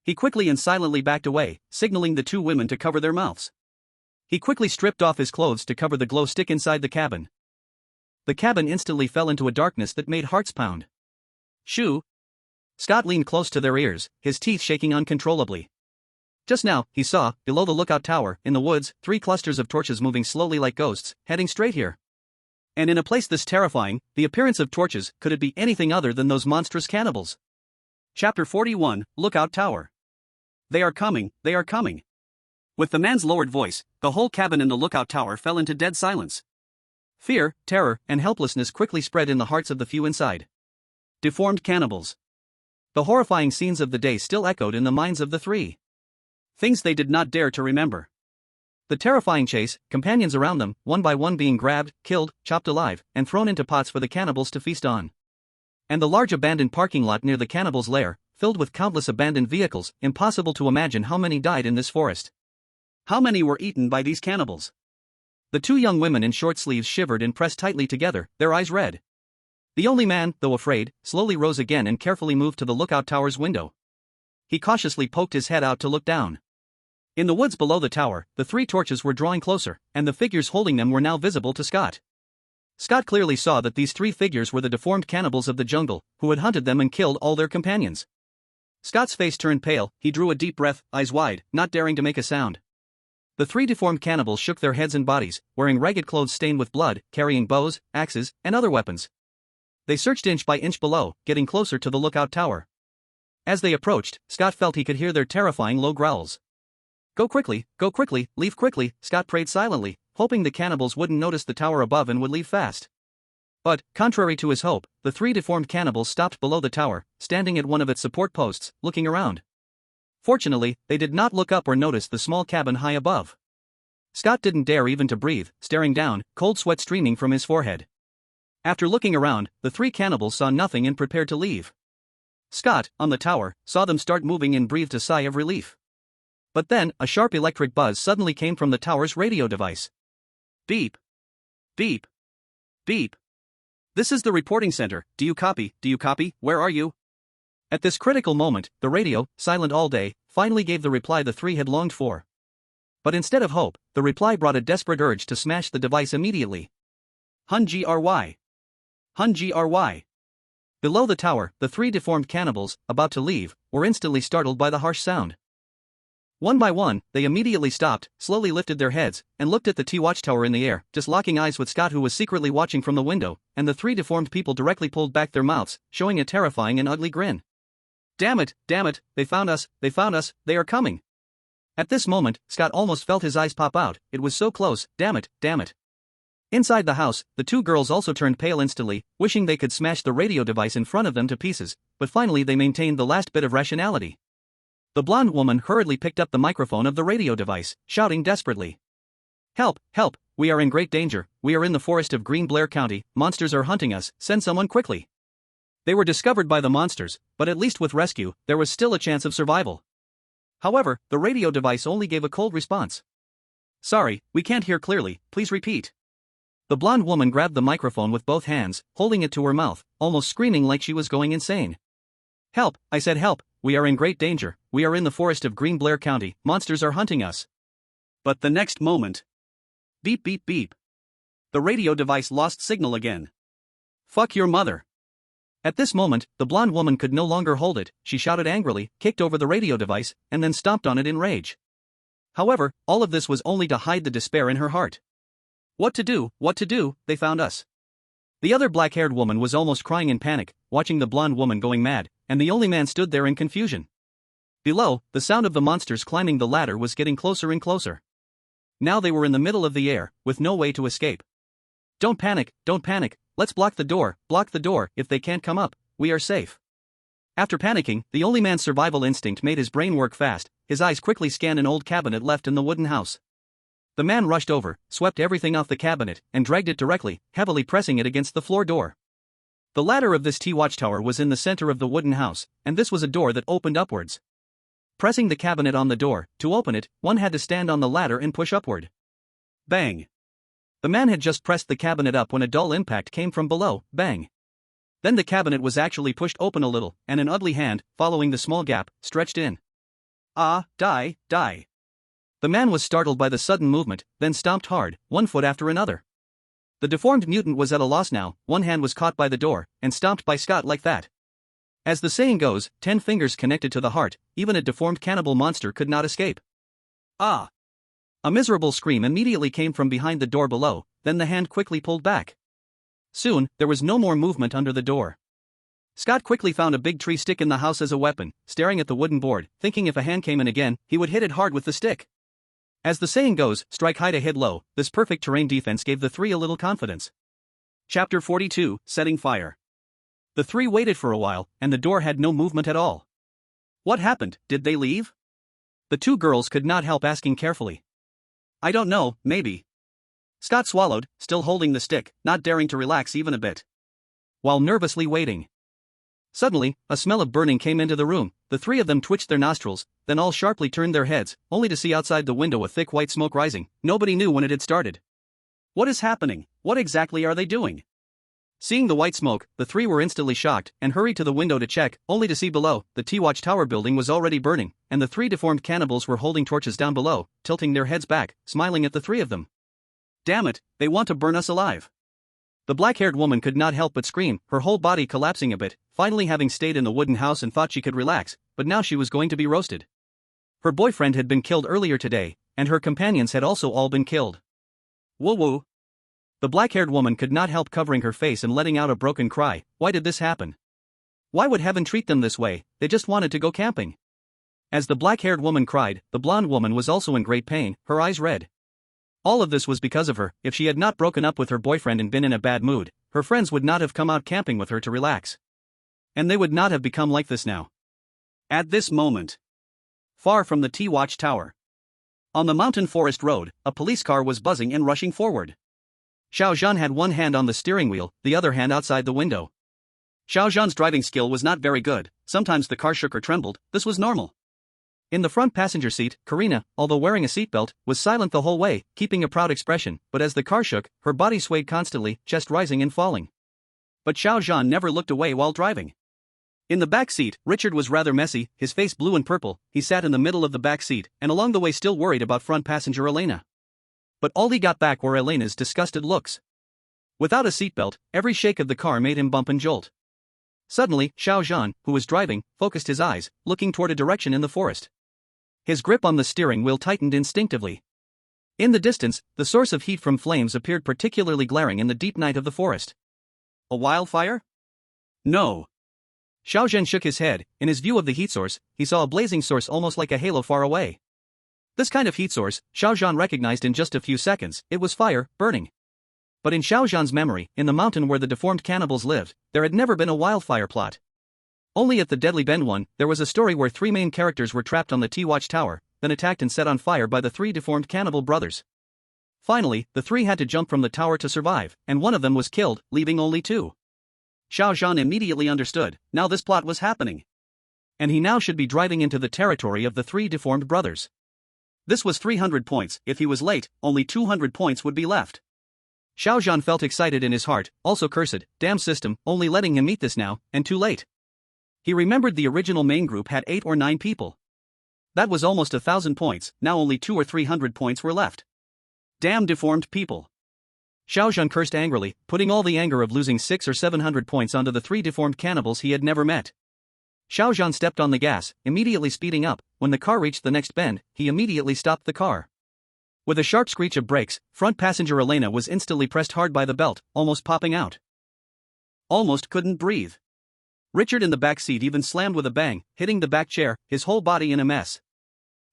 He quickly and silently backed away, signaling the 2 women to cover their mouths. He quickly stripped off his clothes to cover the glow stick inside the cabin. The cabin instantly fell into a darkness that made hearts pound. "Shoo!" Scott leaned close to their ears, his teeth shaking uncontrollably. Just now, he saw, below the lookout tower, in the woods, 3 clusters of torches moving slowly like ghosts, heading straight here. And in a place this terrifying, the appearance of torches, could it be anything other than those monstrous cannibals? Chapter 41, Lookout Tower. "They are coming, they are coming." With the man's lowered voice, the whole cabin in the lookout tower fell into dead silence. Fear, terror, and helplessness quickly spread in the hearts of the few inside. Deformed cannibals. The horrifying scenes of the day still echoed in the minds of the 3. Things they did not dare to remember. The terrifying chase, companions around them, one by one being grabbed, killed, chopped alive, and thrown into pots for the cannibals to feast on. And the large abandoned parking lot near the cannibals' lair, filled with countless abandoned vehicles. Impossible to imagine how many died in this forest. How many were eaten by these cannibals? The 2 young women in short sleeves shivered and pressed tightly together, their eyes red. The only man, though afraid, slowly rose again and carefully moved to the lookout tower's window. He cautiously poked his head out to look down. In the woods below the tower, the 3 torches were drawing closer, and the figures holding them were now visible to Scott. Scott clearly saw that these 3 figures were the deformed cannibals of the jungle, who had hunted them and killed all their companions. Scott's face turned pale, he drew a deep breath, eyes wide, not daring to make a sound. The 3 deformed cannibals shook their heads and bodies, wearing ragged clothes stained with blood, carrying bows, axes, and other weapons. They searched inch by inch below, getting closer to the lookout tower. As they approached, Scott felt he could hear their terrifying low growls. Go quickly, leave quickly," Scott prayed silently, hoping the cannibals wouldn't notice the tower above and would leave fast. But, contrary to his hope, the 3 deformed cannibals stopped below the tower, standing at one of its support posts, looking around. Fortunately, they did not look up or notice the small cabin high above. Scott didn't dare even to breathe, staring down, cold sweat streaming from his forehead. After looking around, the 3 cannibals saw nothing and prepared to leave. Scott, on the tower, saw them start moving and breathed a sigh of relief. But then, a sharp electric buzz suddenly came from the tower's radio device. "Beep. Beep. Beep. This is the reporting center. Do you copy? Where are you?" At this critical moment, the radio, silent all day, finally gave the reply the 3 had longed for. But instead of hope, the reply brought a desperate urge to smash the device immediately. "Hun GRY. Hun GRY." Below the tower, the 3 deformed cannibals, about to leave, were instantly startled by the harsh sound. One by one, they immediately stopped, slowly lifted their heads, and looked at the T-watchtower in the air, just locking eyes with Scott, who was secretly watching from the window, and the 3 deformed people directly pulled back their mouths, showing a terrifying and ugly grin. Damn it, they found us, they are coming." At this moment, Scott almost felt his eyes pop out, it was so close, damn it. Inside the house, the 2 girls also turned pale instantly, wishing they could smash the radio device in front of them to pieces, but finally they maintained the last bit of rationality. The blonde woman hurriedly picked up the microphone of the radio device, shouting desperately. "Help, help, we are in great danger, we are in the forest of Greenbrier County, monsters are hunting us, send someone quickly." They were discovered by the monsters, but at least with rescue, there was still a chance of survival. However, the radio device only gave a cold response. "Sorry, we can't hear clearly, please repeat." The blonde woman grabbed the microphone with both hands, holding it to her mouth, almost screaming like she was going insane. "Help, I said help, we are in great danger, we are in the forest of Greenbrier County, monsters are hunting us." But the next moment. Beep beep beep. The radio device lost signal again. Fuck your mother. At this moment, the blonde woman could no longer hold it, she shouted angrily, kicked over the radio device, and then stomped on it in rage. However, all of this was only to hide the despair in her heart. What to do, they found us. The other black-haired woman was almost crying in panic, watching the blonde woman going mad, and the only man stood there in confusion. Below, the sound of the monsters climbing the ladder was getting closer and closer. Now they were in the middle of the air, with no way to escape. Don't panic, let's block the door, if they can't come up, we are safe. After panicking, the only man's survival instinct made his brain work fast, his eyes quickly scanned an old cabinet left in the wooden house. The man rushed over, swept everything off the cabinet, and dragged it directly, heavily pressing it against the floor door. The ladder of this T-watchtower was in the center of the wooden house, and this was a door that opened upwards. Pressing the cabinet on the door, to open it, one had to stand on the ladder and push upward. Bang! The man had just pressed the cabinet up when a dull impact came from below, bang! Then the cabinet was actually pushed open a little, and an ugly hand, following the small gap, stretched in. Die. The man was startled by the sudden movement, then stomped hard, one foot after another. The deformed mutant was at a loss now, one hand was caught by the door, and stomped by Scott like that. As the saying goes, 10 fingers connected to the heart, even a deformed cannibal monster could not escape. Ah! A miserable scream immediately came from behind the door below, then the hand quickly pulled back. Soon, there was no more movement under the door. Scott quickly found a big tree stick in the house as a weapon, staring at the wooden board, thinking if a hand came in again, he would hit it hard with the stick. As the saying goes, strike high to hit low, this perfect terrain defense gave the three a little confidence. Chapter 42, Setting Fire. The three waited for a while, and the door had no movement at all. What happened, did they leave? The two girls could not help asking carefully. I don't know, maybe. Scott swallowed, still holding the stick, not daring to relax even a bit. While nervously waiting. Suddenly, a smell of burning came into the room, the three of them twitched their nostrils, then all sharply turned their heads, only to see outside the window a thick white smoke rising. Nobody knew when it had started. What is happening? What exactly are they doing? Seeing the white smoke, the three were instantly shocked, and hurried to the window to check, only to see below, the T-watchtower building was already burning, and the three deformed cannibals were holding torches down below, tilting their heads back, smiling at the three of them. Damn it, they want to burn us alive. The black-haired woman could not help but scream, her whole body collapsing a bit, finally having stayed in the wooden house and thought she could relax, but now she was going to be roasted. Her boyfriend had been killed earlier today, and her companions had also all been killed. Woo-woo. The black-haired woman could not help covering her face and letting out a broken cry. Why did this happen? Why would heaven treat them this way? They just wanted to go camping. As the black-haired woman cried, the blonde woman was also in great pain, her eyes red. All of this was because of her. If she had not broken up with her boyfriend and been in a bad mood, her friends would not have come out camping with her to relax. And they would not have become like this now. At this moment, far from the T-watchtower, on the mountain forest road, a police car was buzzing and rushing forward. Xiao Zhan had one hand on the steering wheel, the other hand outside the window. Xiao Zhan's driving skill was not very good, sometimes the car shook or trembled, this was normal. In the front passenger seat, Karina, although wearing a seatbelt, was silent the whole way, keeping a proud expression, but as the car shook, her body swayed constantly, chest rising and falling. But Xiao Zhan never looked away while driving. In the back seat, Richard was rather messy, his face blue and purple, he sat in the middle of the back seat, and along the way still worried about front passenger Elena. But all he got back were Elena's disgusted looks. Without a seatbelt, every shake of the car made him bump and jolt. Suddenly, Xiao Zhan, who was driving, focused his eyes, looking toward a direction in the forest. His grip on the steering wheel tightened instinctively. In the distance, the source of heat from flames appeared particularly glaring in the deep night of the forest. A wildfire? No. Xiao Zhan shook his head. In his view of the heat source, he saw a blazing source almost like a halo far away. This kind of heat source, Xiao Zhan recognized in just a few seconds, it was fire, burning. But in Xiao Zhan's memory, in the mountain where the deformed cannibals lived, there had never been a wildfire plot. Only at the Deadly Bend one, there was a story where three main characters were trapped on the T-watchtower, then attacked and set on fire by the three deformed cannibal brothers. Finally, the three had to jump from the tower to survive, and one of them was killed, leaving only two. Xiao Zhan immediately understood, now this plot was happening. And he now should be driving into the territory of the three deformed brothers. This was 300 points, if he was late, only 200 points would be left. Xiao Zhan felt excited in his heart, also cursed, damn system, only letting him meet this now, and too late. He remembered the original main group had 8 or 9 people. That was almost 1,000 points, now only 200 or 300 points were left. Damn deformed people. Xiao Zhan cursed angrily, putting all the anger of losing 600 or 700 points onto the three deformed cannibals he had never met. Xiao Zhan stepped on the gas, immediately speeding up. When the car reached the next bend, he immediately stopped the car. With a sharp screech of brakes, front passenger Elena was instantly pressed hard by the belt, almost popping out. Almost couldn't breathe. Richard in the back seat even slammed with a bang, hitting the back chair, his whole body in a mess.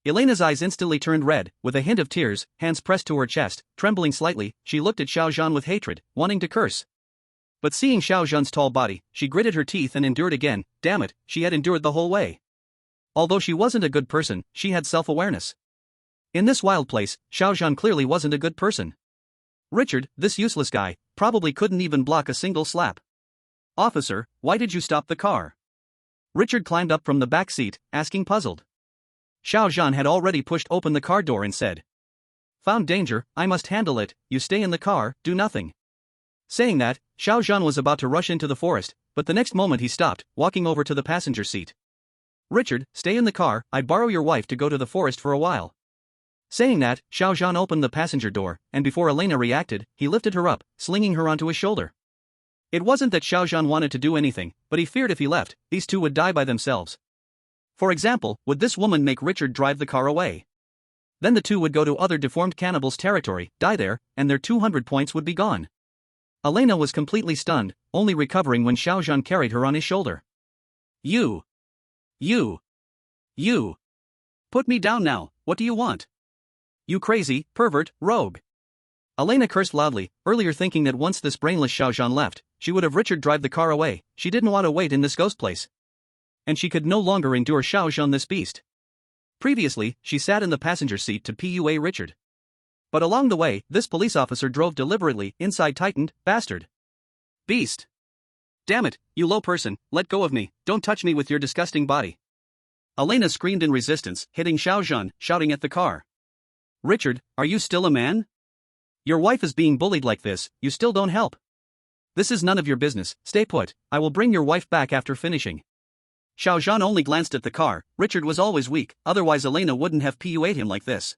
Elena's eyes instantly turned red, with a hint of tears, hands pressed to her chest, trembling slightly, she looked at Xiao Zhan with hatred, wanting to curse. But seeing Xiao Zhan's tall body, she gritted her teeth and endured again. Damn it, she had endured the whole way. Although she wasn't a good person, she had self-awareness. In this wild place, Xiao Zhan clearly wasn't a good person. Richard, this useless guy, probably couldn't even block a single slap. Officer, why did you stop the car? Richard climbed up from the back seat, asking puzzled. Xiao Zhan had already pushed open the car door and said, "Found danger, I must handle it, you stay in the car, do nothing." Saying that, Xiao Zhan was about to rush into the forest, but the next moment he stopped, walking over to the passenger seat. "Richard, stay in the car, I borrow your wife to go to the forest for a while." Saying that, Xiao Zhan opened the passenger door, and before Elena reacted, he lifted her up, slinging her onto his shoulder. It wasn't that Xiao Zhan wanted to do anything, but he feared if he left, these two would die by themselves. For example, would this woman make Richard drive the car away? Then the two would go to other deformed cannibals' territory, die there, and their 200 points would be gone. Elena was completely stunned, only recovering when Xiao Zhan carried her on his shoulder. You. Put me down now, what do you want? You crazy, pervert, rogue. Elena cursed loudly, earlier thinking that once this brainless Xiao Zhan left, she would have Richard drive the car away. She didn't want to wait in this ghost place. And she could no longer endure Xiao Zhan, this beast. Previously, she sat in the passenger seat to PUA Richard. But along the way, this police officer drove deliberately, inside tightened, bastard. Beast. Damn it, you low person, let go of me, don't touch me with your disgusting body. Elena screamed in resistance, hitting Xiao Zhan, shouting at the car. Richard, are you still a man? Your wife is being bullied like this, you still don't help. This is none of your business, stay put, I will bring your wife back after finishing. Xiao Zhan only glanced at the car. Richard was always weak, otherwise Elena wouldn't have PUA'd him like this.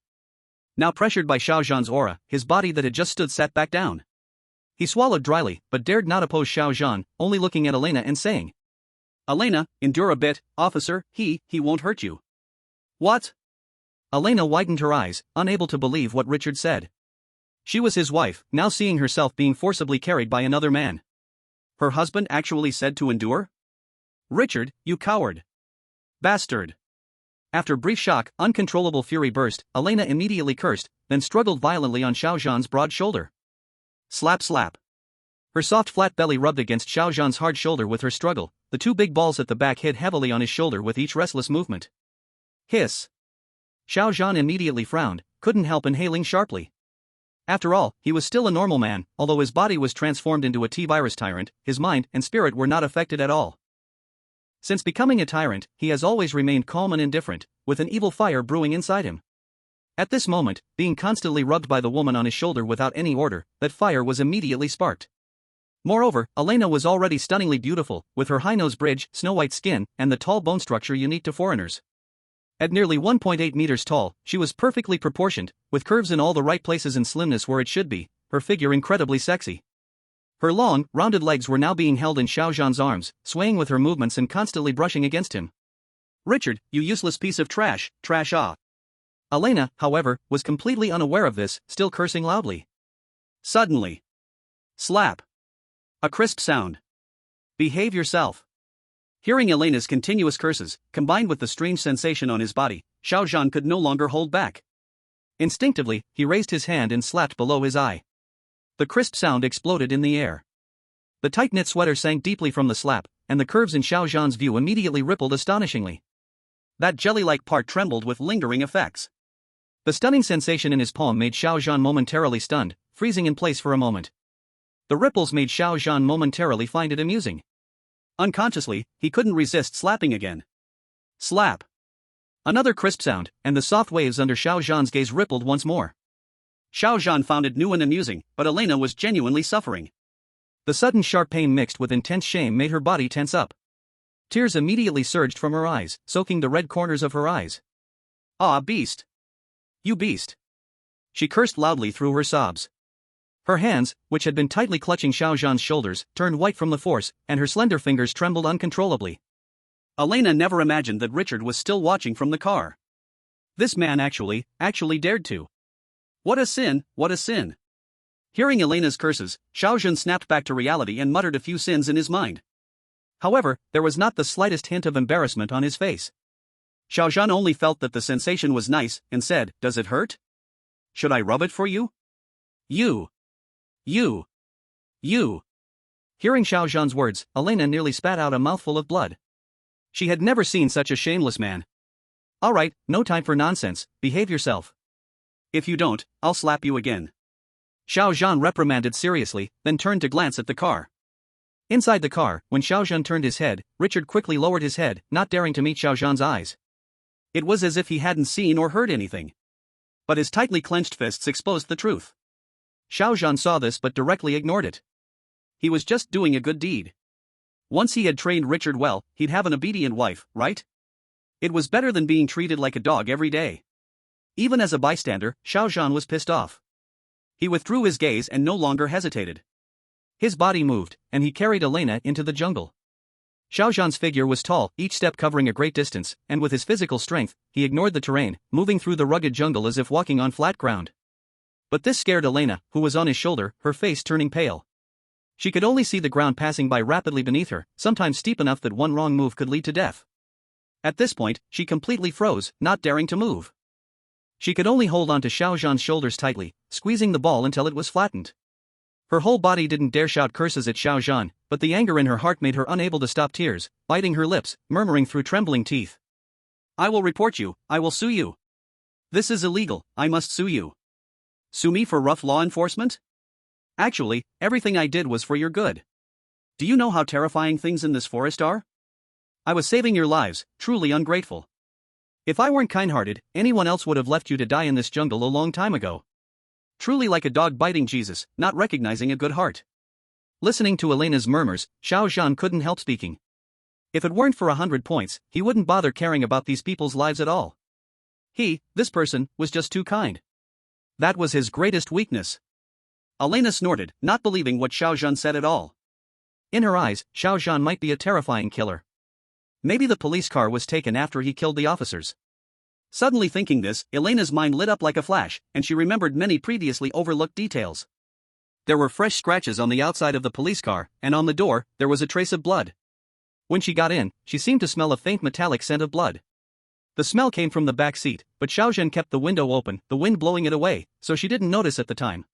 Now pressured by Xiao Zhan's aura, his body that had just stood sat back down. He swallowed dryly, but dared not oppose Xiao Zhan, only looking at Elena and saying, Elena, endure a bit, officer, he won't hurt you. What? Elena widened her eyes, unable to believe what Richard said. She was his wife, now seeing herself being forcibly carried by another man. Her husband actually said to endure? Richard, you coward. Bastard. After brief shock, uncontrollable fury burst, Elena immediately cursed, then struggled violently on Xiao Zhan's broad shoulder. Slap slap. Her soft flat belly rubbed against Xiao Zhan's hard shoulder with her struggle, the two big balls at the back hit heavily on his shoulder with each restless movement. Hiss. Xiao Zhan immediately frowned, couldn't help inhaling sharply. After all, he was still a normal man, although his body was transformed into a T-virus tyrant, his mind and spirit were not affected at all. Since becoming a tyrant, he has always remained calm and indifferent, with an evil fire brewing inside him. At this moment, being constantly rubbed by the woman on his shoulder without any order, that fire was immediately sparked. Moreover, Elena was already stunningly beautiful, with her high nose bridge, snow-white skin, and the tall bone structure unique to foreigners. At nearly 1.8 meters tall, she was perfectly proportioned, with curves in all the right places and slimness where it should be, her figure incredibly sexy. Her long, rounded legs were now being held in Xiao Zhan's arms, swaying with her movements and constantly brushing against him. Richard, you useless piece of trash, trash ah. Elena, however, was completely unaware of this, still cursing loudly. Suddenly. Slap. A crisp sound. Behave yourself. Hearing Elena's continuous curses, combined with the strange sensation on his body, Xiao Zhan could no longer hold back. Instinctively, he raised his hand and slapped below his eye. The crisp sound exploded in the air. The tight-knit sweater sank deeply from the slap, and the curves in Xiao Zhan's view immediately rippled astonishingly. That jelly-like part trembled with lingering effects. The stunning sensation in his palm made Xiao Zhan momentarily stunned, freezing in place for a moment. The ripples made Xiao Zhan momentarily find it amusing. Unconsciously, he couldn't resist slapping again. Slap. Another crisp sound, and the soft waves under Xiao Zhan's gaze rippled once more. Xiao Zhan found it new and amusing, but Elena was genuinely suffering. The sudden sharp pain mixed with intense shame made her body tense up. Tears immediately surged from her eyes, soaking the red corners of her eyes. Ah, beast! You beast! She cursed loudly through her sobs. Her hands, which had been tightly clutching Xiao Zhan's shoulders, turned white from the force, and her slender fingers trembled uncontrollably. Elena never imagined that Richard was still watching from the car. This man actually dared to. What a sin, what a sin. Hearing Elena's curses, Xiao Zhan snapped back to reality and muttered a few sins in his mind. However, there was not the slightest hint of embarrassment on his face. Xiao Zhan only felt that the sensation was nice, and said, "Does it hurt? Should I rub it for you?" You. Hearing Xiao Zhan's words, Elena nearly spat out a mouthful of blood. She had never seen such a shameless man. "All right, no time for nonsense, behave yourself. If you don't, I'll slap you again." Xiao Zhan reprimanded seriously, then turned to glance at the car. Inside the car, when Xiao Zhan turned his head, Richard quickly lowered his head, not daring to meet Xiao Zhan's eyes. It was as if he hadn't seen or heard anything. But his tightly clenched fists exposed the truth. Xiao Zhan saw this but directly ignored it. He was just doing a good deed. Once he had trained Richard well, he'd have an obedient wife, right? It was better than being treated like a dog every day. Even as a bystander, Xiao Zhan was pissed off. He withdrew his gaze and no longer hesitated. His body moved, and he carried Elena into the jungle. Xiao Zhan's figure was tall, each step covering a great distance, and with his physical strength, he ignored the terrain, moving through the rugged jungle as if walking on flat ground. But this scared Elena, who was on his shoulder, her face turning pale. She could only see the ground passing by rapidly beneath her, sometimes steep enough that one wrong move could lead to death. At this point, she completely froze, not daring to move. She could only hold on to Xiao Zhan's shoulders tightly, squeezing the ball until it was flattened. Her whole body didn't dare shout curses at Xiao Zhan, but the anger in her heart made her unable to stop tears, biting her lips, murmuring through trembling teeth. "I will report you, I will sue you. This is illegal, I must sue you. Sue me for rough law enforcement? Actually, everything I did was for your good. Do you know how terrifying things in this forest are? I was saving your lives, truly ungrateful. If I weren't kind-hearted, anyone else would have left you to die in this jungle a long time ago. Truly like a dog biting Jesus, not recognizing a good heart." Listening to Elena's murmurs, Xiao Zhan couldn't help speaking. If it weren't for 100 points, he wouldn't bother caring about these people's lives at all. This person, was just too kind. That was his greatest weakness. Elena snorted, not believing what Xiao Zhan said at all. In her eyes, Xiao Zhan might be a terrifying killer. Maybe the police car was taken after he killed the officers. Suddenly thinking this, Elena's mind lit up like a flash, and she remembered many previously overlooked details. There were fresh scratches on the outside of the police car, and on the door, there was a trace of blood. When she got in, she seemed to smell a faint metallic scent of blood. The smell came from the back seat, but Xiao Zhan kept the window open, the wind blowing it away, so she didn't notice at the time.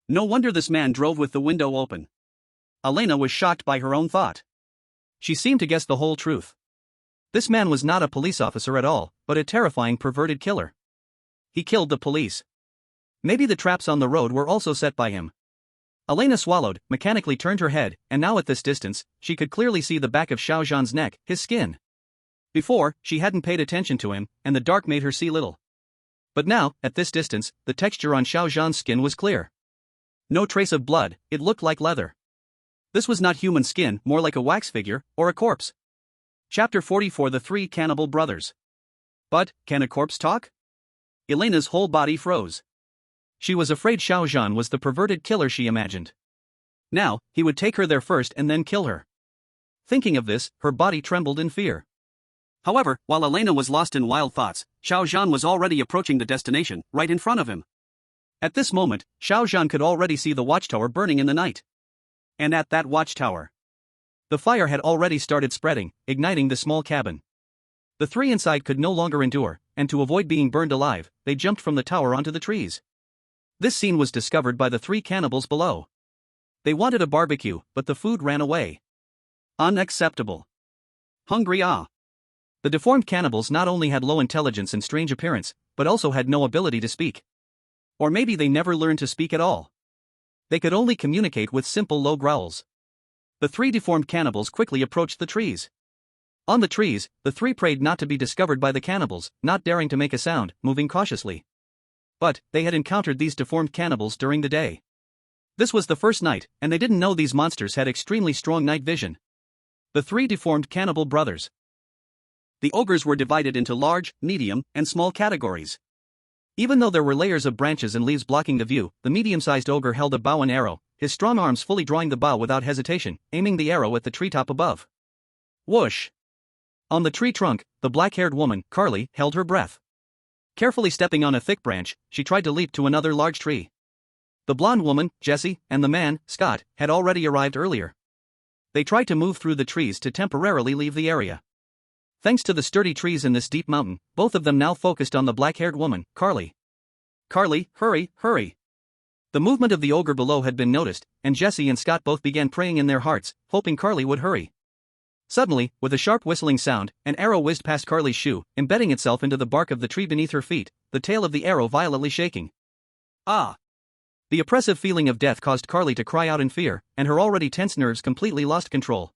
No wonder this man drove with the window open. Elena was shocked by her own thought. She seemed to guess the whole truth. This man was not a police officer at all, but a terrifying perverted killer. He killed the police. Maybe the traps on the road were also set by him. Elena swallowed, mechanically turned her head, and now at this distance, she could clearly see the back of Xiao Zhan's neck, his skin. Before, she hadn't paid attention to him, and the dark made her see little. But now, at this distance, the texture on Xiao Zhan's skin was clear. No trace of blood, it looked like leather. This was not human skin, more like a wax figure, or a corpse. Chapter 44: The Three Cannibal Brothers. But, can a corpse talk? Elena's whole body froze. She was afraid Xiao Zhan was the perverted killer she imagined. Now, he would take her there first and then kill her. Thinking of this, her body trembled in fear. However, while Elena was lost in wild thoughts, Xiao Zhan was already approaching the destination, right in front of him. At this moment, Xiao Zhan could already see the watchtower burning in the night. And at that watchtower, the fire had already started spreading, igniting the small cabin. The three inside could no longer endure, and to avoid being burned alive, they jumped from the tower onto the trees. This scene was discovered by the three cannibals below. They wanted a barbecue, but the food ran away. Unacceptable. Hungry ah. The deformed cannibals not only had low intelligence and strange appearance, but also had no ability to speak. Or maybe they never learned to speak at all. They could only communicate with simple low growls. The three deformed cannibals quickly approached the trees. On the trees, the three prayed not to be discovered by the cannibals, not daring to make a sound, moving cautiously. But, they had encountered these deformed cannibals during the day. This was the first night, and they didn't know these monsters had extremely strong night vision. The three deformed cannibal brothers. The ogres were divided into large, medium, and small categories. Even though there were layers of branches and leaves blocking the view, the medium-sized ogre held a bow and arrow, his strong arms fully drawing the bow without hesitation, aiming the arrow at the treetop above. Whoosh! On the tree trunk, the black-haired woman, Carly, held her breath. Carefully stepping on a thick branch, she tried to leap to another large tree. The blonde woman, Jessie, and the man, Scott, had already arrived earlier. They tried to move through the trees to temporarily leave the area. Thanks to the sturdy trees in this deep mountain, both of them now focused on the black-haired woman, Carly. Carly, hurry, hurry! The movement of the ogre below had been noticed, and Jessie and Scott both began praying in their hearts, hoping Carly would hurry. Suddenly, with a sharp whistling sound, an arrow whizzed past Carly's shoe, embedding itself into the bark of the tree beneath her feet, the tail of the arrow violently shaking. Ah! The oppressive feeling of death caused Carly to cry out in fear, and her already tense nerves completely lost control.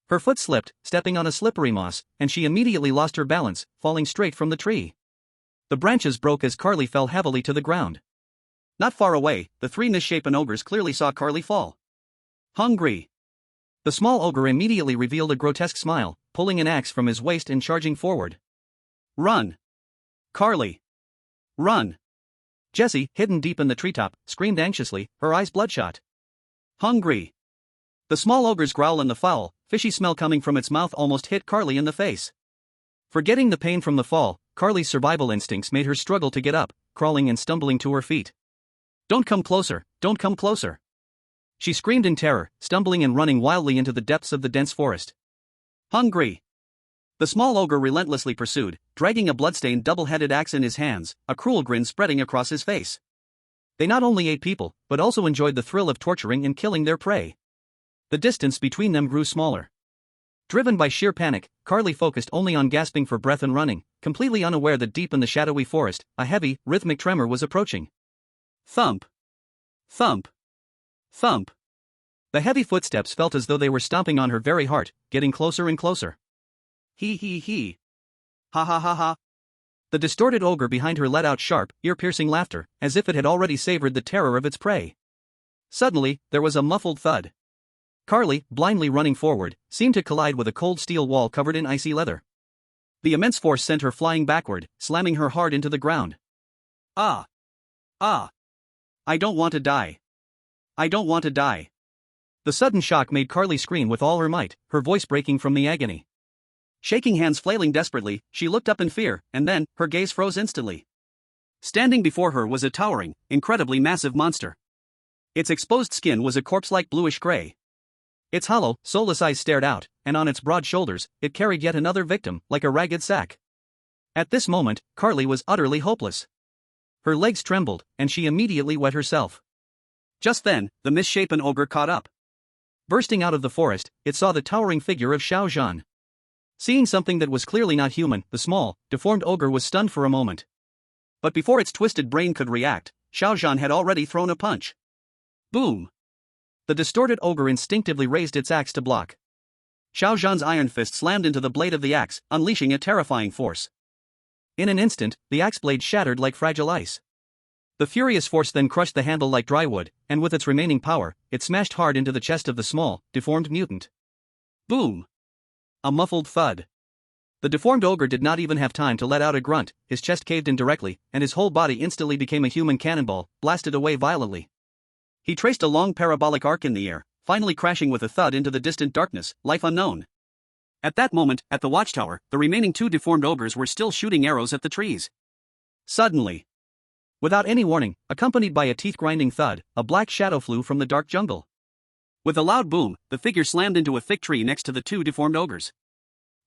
Her foot slipped, stepping on a slippery moss, and she immediately lost her balance, falling straight from the tree. The branches broke as Carly fell heavily to the ground. Not far away, the three misshapen ogres clearly saw Carly fall. Hungry! The small ogre immediately revealed a grotesque smile, pulling an axe from his waist and charging forward. Run! Carly! Run! Jessie, hidden deep in the treetop, screamed anxiously, her eyes bloodshot. Hungry! The small ogre's growl and the foul, fishy smell coming from its mouth almost hit Carly in the face. Forgetting the pain from the fall, Carly's survival instincts made her struggle to get up, crawling and stumbling to her feet. Don't come closer, don't come closer! She screamed in terror, stumbling and running wildly into the depths of the dense forest. Hungry! The small ogre relentlessly pursued, dragging a bloodstained double-headed axe in his hands, a cruel grin spreading across his face. They not only ate people, but also enjoyed the thrill of torturing and killing their prey. The distance between them grew smaller. Driven by sheer panic, Carly focused only on gasping for breath and running, completely unaware that deep in the shadowy forest, a heavy, rhythmic tremor was approaching. Thump! Thump! Thump! The heavy footsteps felt as though they were stomping on her very heart, getting closer and closer. He he he. Ha ha ha ha. The distorted ogre behind her let out sharp, ear-piercing laughter, as if it had already savored the terror of its prey. Suddenly, there was a muffled thud. Carly, blindly running forward, seemed to collide with a cold steel wall covered in icy leather. The immense force sent her flying backward, slamming her hard into the ground. Ah! Ah! I don't want to die. I don't want to die. The sudden shock made Carly scream with all her might, her voice breaking from the agony. Shaking hands flailing desperately, she looked up in fear, and then, her gaze froze instantly. Standing before her was a towering, incredibly massive monster. Its exposed skin was a corpse-like bluish gray. Its hollow, soulless eyes stared out, and on its broad shoulders, it carried yet another victim, like a ragged sack. At this moment, Carly was utterly hopeless. Her legs trembled, and she immediately wet herself. Just then, the misshapen ogre caught up. Bursting out of the forest, it saw the towering figure of Xiao Zhan. Seeing something that was clearly not human, the small, deformed ogre was stunned for a moment. But before its twisted brain could react, Xiao Zhan had already thrown a punch. Boom! The distorted ogre instinctively raised its axe to block. Xiao Zhan's iron fist slammed into the blade of the axe, unleashing a terrifying force. In an instant, the axe blade shattered like fragile ice. The furious force then crushed the handle like dry wood, and with its remaining power, it smashed hard into the chest of the small, deformed mutant. Boom! A muffled thud. The deformed ogre did not even have time to let out a grunt, his chest caved in directly, and his whole body instantly became a human cannonball, blasted away violently. He traced a long parabolic arc in the air, finally crashing with a thud into the distant darkness, life unknown. At that moment, at the watchtower, the remaining two deformed ogres were still shooting arrows at the trees. Suddenly, without any warning, accompanied by a teeth-grinding thud, a black shadow flew from the dark jungle. With a loud boom, the figure slammed into a thick tree next to the two deformed ogres.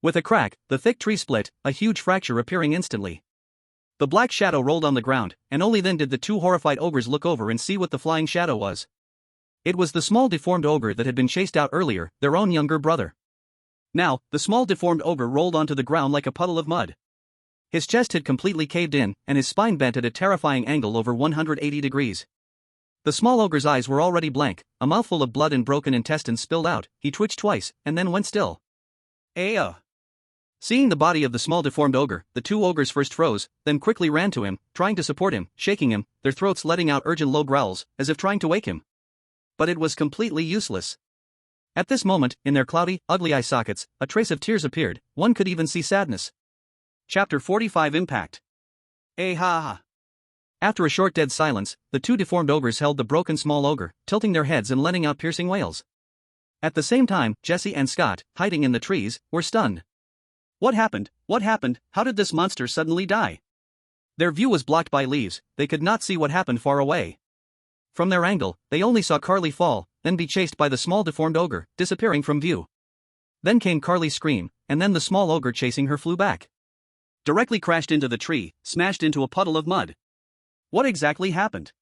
With a crack, the thick tree split, a huge fracture appearing instantly. The black shadow rolled on the ground, and only then did the two horrified ogres look over and see what the flying shadow was. It was the small deformed ogre that had been chased out earlier, their own younger brother. Now, the small deformed ogre rolled onto the ground like a puddle of mud. His chest had completely caved in, and his spine bent at a terrifying angle over 180 degrees. The small ogre's eyes were already blank, a mouthful of blood and broken intestines spilled out, he twitched twice, and then went still. Seeing the body of the small deformed ogre, the two ogres first froze, then quickly ran to him, trying to support him, shaking him, their throats letting out urgent low growls, as if trying to wake him. But it was completely useless. At this moment, in their cloudy, ugly eye sockets, a trace of tears appeared, one could even see sadness. Chapter 45 Impact. Ha ha. After a short dead silence, the two deformed ogres held the broken small ogre, tilting their heads and letting out piercing wails. At the same time, Jesse and Scott, hiding in the trees, were stunned. What happened? What happened? How did this monster suddenly die? Their view was blocked by leaves, they could not see what happened far away. From their angle, they only saw Carly fall, then be chased by the small deformed ogre, disappearing from view. Then came Carly's scream, and then the small ogre chasing her flew back. Directly crashed into the tree, smashed into a puddle of mud. What exactly happened?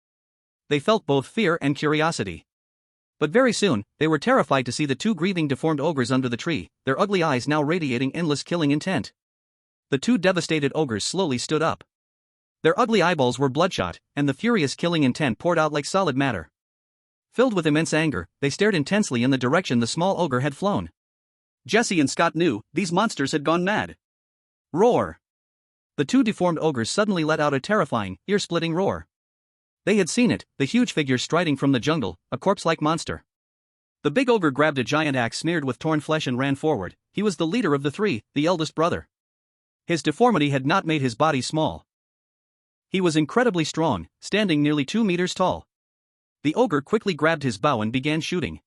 They felt both fear and curiosity. But very soon, they were terrified to see the two grieving deformed ogres under the tree, their ugly eyes now radiating endless killing intent. The two devastated ogres slowly stood up. Their ugly eyeballs were bloodshot, and the furious killing intent poured out like solid matter. Filled with immense anger, they stared intensely in the direction the small ogre had flown. Jesse and Scott knew, these monsters had gone mad. Roar! The two deformed ogres suddenly let out a terrifying, ear-splitting roar. They had seen it, the huge figure striding from the jungle, a corpse-like monster. The big ogre grabbed a giant axe smeared with torn flesh and ran forward. He was the leader of the three, the eldest brother. His deformity had not made his body small. He was incredibly strong, standing nearly 2 meters tall. The ogre quickly grabbed his bow and began shooting.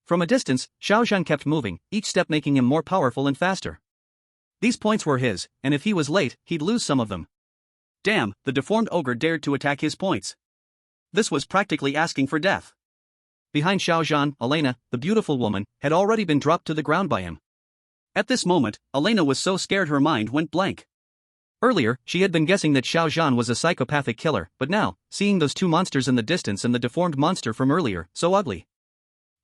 From a distance, Xiao Zhan kept moving, each step making him more powerful and faster. These points were his, and if he was late, he'd lose some of them. Damn, the deformed ogre dared to attack his points. This was practically asking for death. Behind Xiao Zhan, Elena, the beautiful woman, had already been dropped to the ground by him. At this moment, Elena was so scared her mind went blank. Earlier, she had been guessing that Xiao Zhan was a psychopathic killer, but now, seeing those two monsters in the distance and the deformed monster from earlier, so ugly.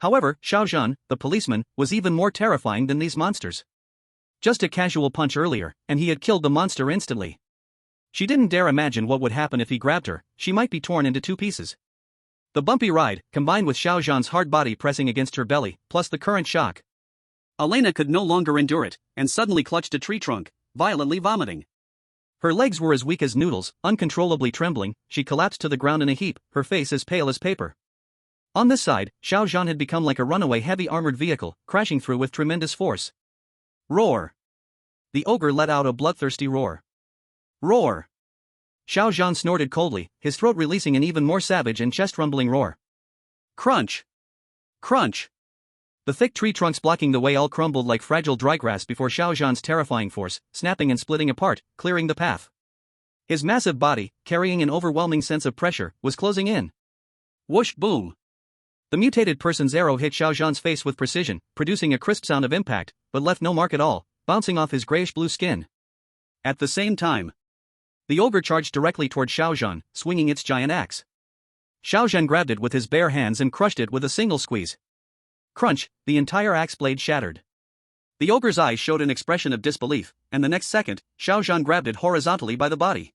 However, Xiao Zhan, the policeman, was even more terrifying than these monsters. Just a casual punch earlier, and he had killed the monster instantly. She didn't dare imagine what would happen if he grabbed her, she might be torn into 2 pieces. The bumpy ride, combined with Xiao Zhan's hard body pressing against her belly, plus the current shock. Elena could no longer endure it, and suddenly clutched a tree trunk, violently vomiting. Her legs were as weak as noodles, uncontrollably trembling, she collapsed to the ground in a heap, her face as pale as paper. On this side, Xiao Zhan had become like a runaway heavy armored vehicle, crashing through with tremendous force. Roar! The ogre let out a bloodthirsty roar. Roar! Xiao Zhan snorted coldly, his throat releasing an even more savage and chest-rumbling roar. Crunch! Crunch! The thick tree trunks blocking the way all crumbled like fragile dry grass before Xiao Zhan's terrifying force, snapping and splitting apart, clearing the path. His massive body, carrying an overwhelming sense of pressure, was closing in. Whoosh boom! The mutated person's arrow hit Xiao Zhan's face with precision, producing a crisp sound of impact, but left no mark at all, bouncing off his grayish-blue skin. At the same time, the ogre charged directly toward Xiao Zhan, swinging its giant axe. Xiao Zhan grabbed it with his bare hands and crushed it with a single squeeze. Crunch, the entire axe blade shattered. The ogre's eyes showed an expression of disbelief, and the next second, Xiao Zhan grabbed it horizontally by the body.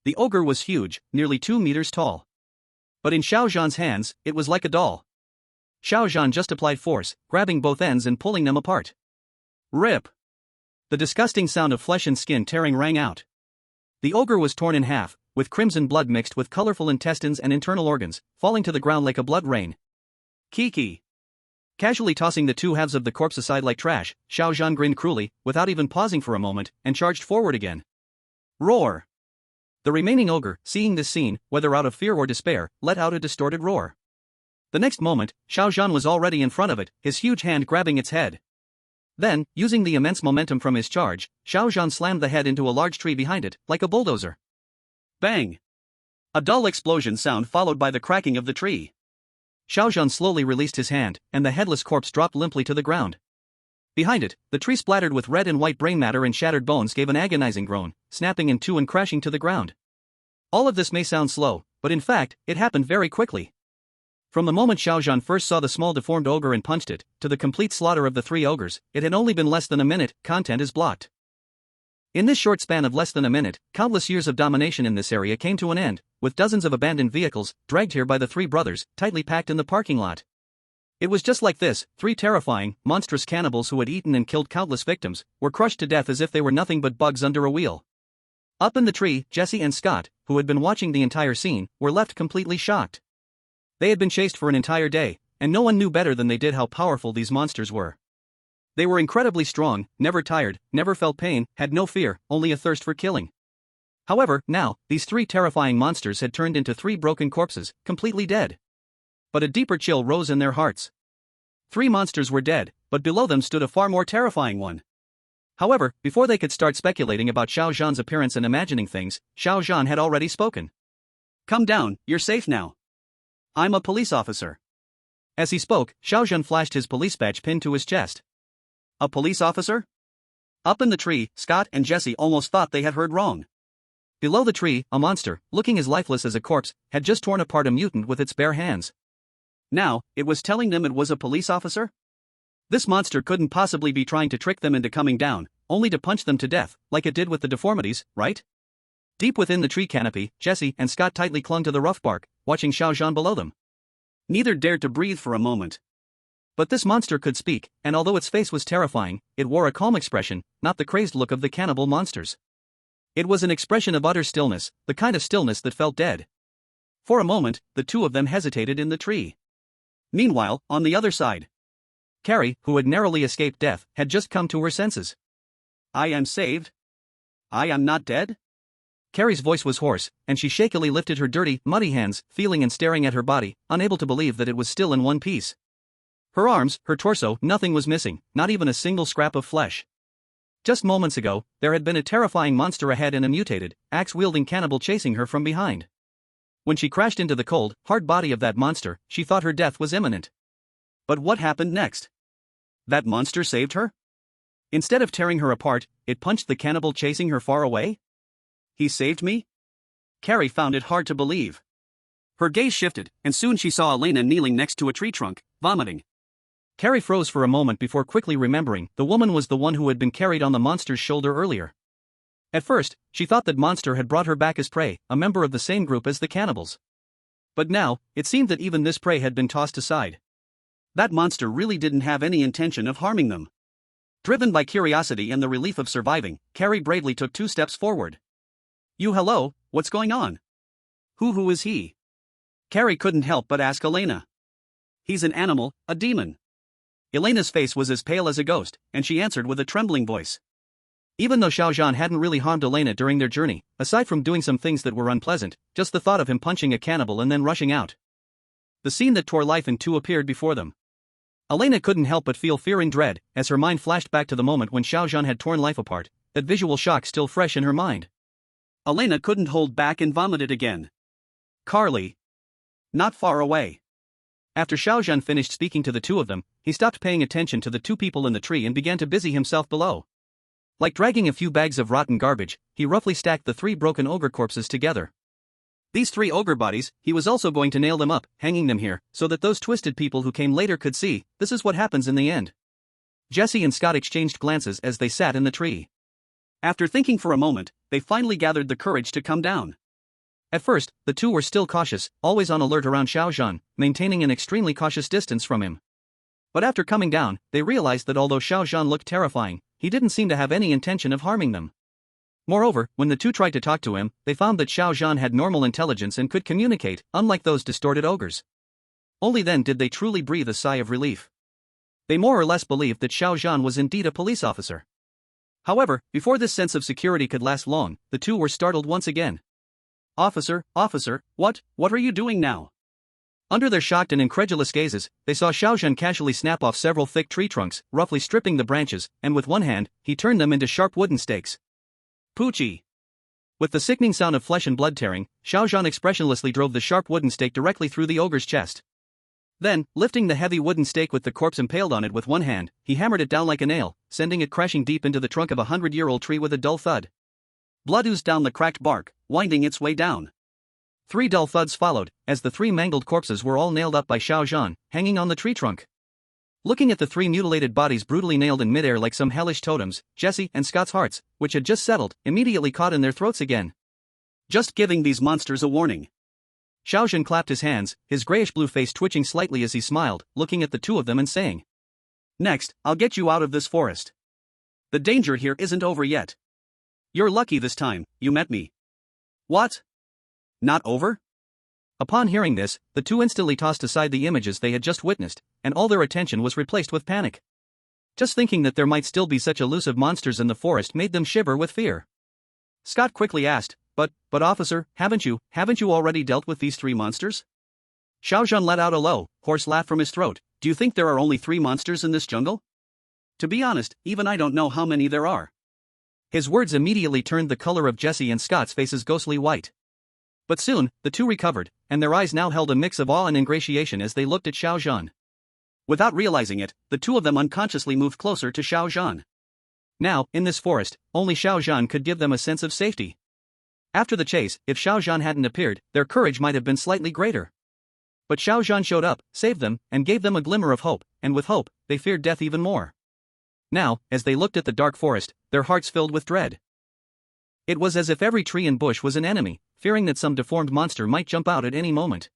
The ogre was huge, nearly 2 meters tall. But in Xiao Zhan's hands, it was like a doll. Xiao Zhan just applied force, grabbing both ends and pulling them apart. Rip! The disgusting sound of flesh and skin tearing rang out. The ogre was torn in half, with crimson blood mixed with colorful intestines and internal organs, falling to the ground like a blood rain. Kiki! Casually tossing the two halves of the corpse aside like trash, Xiao Zhan grinned cruelly, without even pausing for a moment, and charged forward again. Roar! The remaining ogre, seeing this scene, whether out of fear or despair, let out a distorted roar. The next moment, Xiao Zhan was already in front of it, his huge hand grabbing its head. Then, using the immense momentum from his charge, Xiao Zhan slammed the head into a large tree behind it, like a bulldozer. Bang! A dull explosion sound followed by the cracking of the tree. Xiao Zhan slowly released his hand, and the headless corpse dropped limply to the ground. Behind it, the tree splattered with red and white brain matter and shattered bones gave an agonizing groan, snapping in two and crashing to the ground. All of this may sound slow, but in fact, it happened very quickly. From the moment Xiao Zhan first saw the small deformed ogre and punched it, to the complete slaughter of the 3 ogres, it had only been less than a minute. Content is blocked. In this short span of less than a minute, countless years of domination in this area came to an end, with dozens of abandoned vehicles, dragged here by the 3 brothers, tightly packed in the parking lot. It was just like this: 3 terrifying, monstrous cannibals who had eaten and killed countless victims, were crushed to death as if they were nothing but bugs under a wheel. Up in the tree, Jesse and Scott, who had been watching the entire scene, were left completely shocked. They had been chased for an entire day, and no one knew better than they did how powerful these monsters were. They were incredibly strong, never tired, never felt pain, had no fear, only a thirst for killing. However, now, these three terrifying monsters had turned into three broken corpses, completely dead. But a deeper chill rose in their hearts. Three monsters were dead, but below them stood a far more terrifying one. However, before they could start speculating about Xiao Zhan's appearance and imagining things, Xiao Zhan had already spoken. Come down, you're safe now. I'm a police officer. As he spoke, Xiao Zhan flashed his police badge pinned to his chest. A police officer? Up in the tree, Scott and Jesse almost thought they had heard wrong. Below the tree, a monster, looking as lifeless as a corpse, had just torn apart a mutant with its bare hands. Now, it was telling them it was a police officer? This monster couldn't possibly be trying to trick them into coming down, only to punch them to death, like it did with the deformities, right? Deep within the tree canopy, Jesse and Scott tightly clung to the rough bark, watching Xiao Zhan below them. Neither dared to breathe for a moment. But this monster could speak, and although its face was terrifying, it wore a calm expression, not the crazed look of the cannibal monsters. It was an expression of utter stillness, the kind of stillness that felt dead. For a moment, the two of them hesitated in the tree. Meanwhile, on the other side, Carrie, who had narrowly escaped death, had just come to her senses. I am saved? I am not dead? Carrie's voice was hoarse, and she shakily lifted her dirty, muddy hands, feeling and staring at her body, unable to believe that it was still in one piece. Her arms, her torso, nothing was missing, not even a single scrap of flesh. Just moments ago, there had been a terrifying monster ahead and a mutated, axe-wielding cannibal chasing her from behind. When she crashed into the cold, hard body of that monster, she thought her death was imminent. But what happened next? That monster saved her? Instead of tearing her apart, it punched the cannibal chasing her far away? He saved me? Carrie found it hard to believe. Her gaze shifted, and soon she saw Elena kneeling next to a tree trunk, vomiting. Carrie froze for a moment before quickly remembering the woman was the one who had been carried on the monster's shoulder earlier. At first, she thought that monster had brought her back as prey, a member of the same group as the cannibals. But now, it seemed that even this prey had been tossed aside. That monster really didn't have any intention of harming them. Driven by curiosity and the relief of surviving, Carrie bravely took 2 steps forward. Hello, what's going on? Who is he? Carrie couldn't help but ask Elena. He's an animal, a demon. Elena's face was as pale as a ghost, and she answered with a trembling voice. Even though Xiao Zhan hadn't really harmed Elena during their journey, aside from doing some things that were unpleasant, just the thought of him punching a cannibal and then rushing out. The scene that tore life in two appeared before them. Elena couldn't help but feel fear and dread, as her mind flashed back to the moment when Xiao Zhan had torn life apart, that visual shock still fresh in her mind. Elena couldn't hold back and vomited again. Carly. Not far away. After Xiao Zhan finished speaking to the two of them, he stopped paying attention to the two people in the tree and began to busy himself below. Like dragging a few bags of rotten garbage, he roughly stacked the 3 broken ogre corpses together. These 3 ogre bodies, he was also going to nail them up, hanging them here, so that those twisted people who came later could see, this is what happens in the end. Jesse and Scott exchanged glances as they sat in the tree. After thinking for a moment, they finally gathered the courage to come down. At first, the two were still cautious, always on alert around Xiao Zhan, maintaining an extremely cautious distance from him. But after coming down, they realized that although Xiao Zhan looked terrifying, he didn't seem to have any intention of harming them. Moreover, when the two tried to talk to him, they found that Xiao Zhan had normal intelligence and could communicate, unlike those distorted ogres. Only then did they truly breathe a sigh of relief. They more or less believed that Xiao Zhan was indeed a police officer. However, before this sense of security could last long, the two were startled once again. Officer, what are you doing now? Under their shocked and incredulous gazes, they saw Xiao Zhan casually snap off several thick tree trunks, roughly stripping the branches, and with one hand, he turned them into sharp wooden stakes. Poochie! With the sickening sound of flesh and blood tearing, Xiao Zhan expressionlessly drove the sharp wooden stake directly through the ogre's chest. Then, lifting the heavy wooden stake with the corpse impaled on it with one hand, he hammered it down like a nail, sending it crashing deep into the trunk of a 100-year-old tree with a dull thud. Blood oozed down the cracked bark, winding its way down. 3 dull thuds followed, as the 3 mangled corpses were all nailed up by Xiao Zhan, hanging on the tree trunk. Looking at the 3 mutilated bodies brutally nailed in midair like some hellish totems, Jesse and Scott's hearts, which had just settled, immediately caught in their throats again. Just giving these monsters a warning. Xiao Zhan clapped his hands, his grayish-blue face twitching slightly as he smiled, looking at the two of them and saying, "Next, I'll get you out of this forest. The danger here isn't over yet. You're lucky this time, you met me." "What? Not over?" Upon hearing this, the two instantly tossed aside the images they had just witnessed, and all their attention was replaced with panic. Just thinking that there might still be such elusive monsters in the forest made them shiver with fear. Scott quickly asked, But officer, haven't you already dealt with these 3 monsters? Xiao Zhan let out a low, hoarse laugh from his throat. Do you think there are only 3 monsters in this jungle? To be honest, even I don't know how many there are. His words immediately turned the color of Jesse and Scott's faces ghostly white. But soon, the two recovered, and their eyes now held a mix of awe and ingratiation as they looked at Xiao Zhan. Without realizing it, the two of them unconsciously moved closer to Xiao Zhan. Now, in this forest, only Xiao Zhan could give them a sense of safety. After the chase, if Xiao Zhan hadn't appeared, their courage might have been slightly greater. But Xiao Zhan showed up, saved them, and gave them a glimmer of hope, and with hope, they feared death even more. Now, as they looked at the dark forest, their hearts filled with dread. It was as if every tree and bush was an enemy, fearing that some deformed monster might jump out at any moment.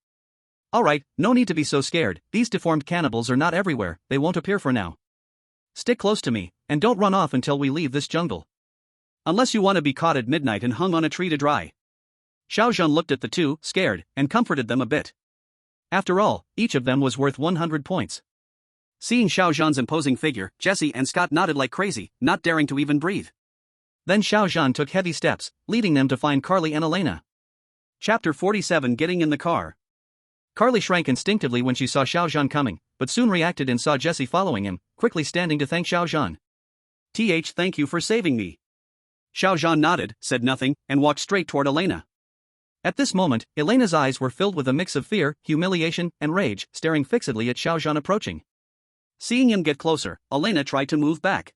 Alright, no need to be so scared, these deformed cannibals are not everywhere, they won't appear for now. Stick close to me, and don't run off until we leave this jungle. Unless you want to be caught at midnight and hung on a tree to dry. Xiao Zhan looked at the two, scared, and comforted them a bit. After all, each of them was worth 100 points. Seeing Xiao Zhan's imposing figure, Jesse and Scott nodded like crazy, not daring to even breathe. Then Xiao Zhan took heavy steps, leading them to find Carly and Elena. Chapter 47. Getting in the car. Carly shrank instinctively when she saw Xiao Zhan coming, but soon reacted and saw Jesse following him, quickly standing to thank Xiao Zhan. Thank you for saving me. Xiao Zhan nodded, said nothing, and walked straight toward Elena. At this moment, Elena's eyes were filled with a mix of fear, humiliation, and rage, staring fixedly at Xiao Zhan approaching. Seeing him get closer, Elena tried to move back.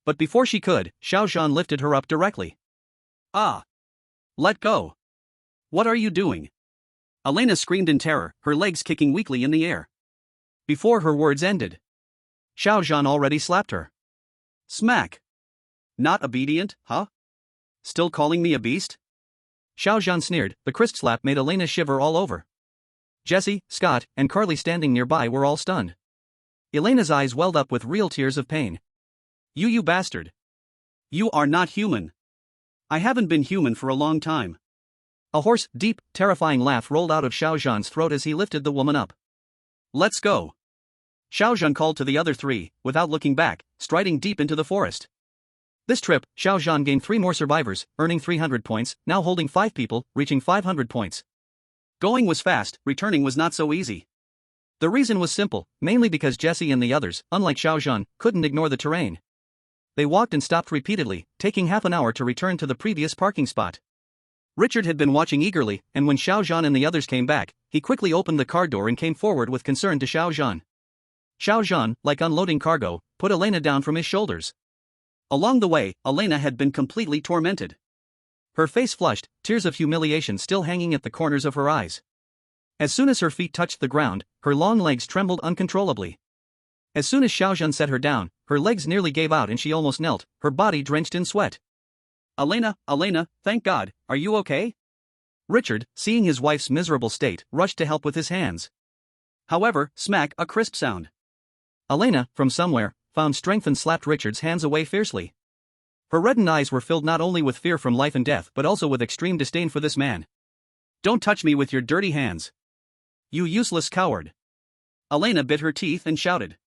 But before she could, Xiao Zhan lifted her up directly. Ah! Let go! What are you doing? Elena screamed in terror, her legs kicking weakly in the air. Before her words ended, Xiao Zhan already slapped her. Smack! Not obedient, huh? Still calling me a beast? Xiao Zhan sneered, the crisp slap made Elena shiver all over. Jesse, Scott, and Carly standing nearby were all stunned. Elena's eyes welled up with real tears of pain. You bastard! You are not human! I haven't been human for a long time. A hoarse, deep, terrifying laugh rolled out of Xiao Zhan's throat as he lifted the woman up. Let's go! Xiao Zhan called to the other three, without looking back, striding deep into the forest. This trip, Xiao Zhan gained 3 more survivors, earning 300 points, now holding 5 people, reaching 500 points. Going was fast, returning was not so easy. The reason was simple, mainly because Jesse and the others, unlike Xiao Zhan, couldn't ignore the terrain. They walked and stopped repeatedly, taking half an hour to return to the previous parking spot. Richard had been watching eagerly, and when Xiao Zhan and the others came back, he quickly opened the car door and came forward with concern to Xiao Zhan. Xiao Zhan, like unloading cargo, put Elena down from his shoulders. Along the way, Elena had been completely tormented. Her face flushed, tears of humiliation still hanging at the corners of her eyes. As soon as her feet touched the ground, her long legs trembled uncontrollably. As soon as Xiao Zhan set her down, her legs nearly gave out and she almost knelt, her body drenched in sweat. Elena, thank God, are you okay? Richard, seeing his wife's miserable state, rushed to help with his hands. However, smack, a crisp sound. Elena, from somewhere, found strength and slapped Richard's hands away fiercely. Her reddened eyes were filled not only with fear from life and death but also with extreme disdain for this man. Don't touch me with your dirty hands. You useless coward. Elena bit her teeth and shouted.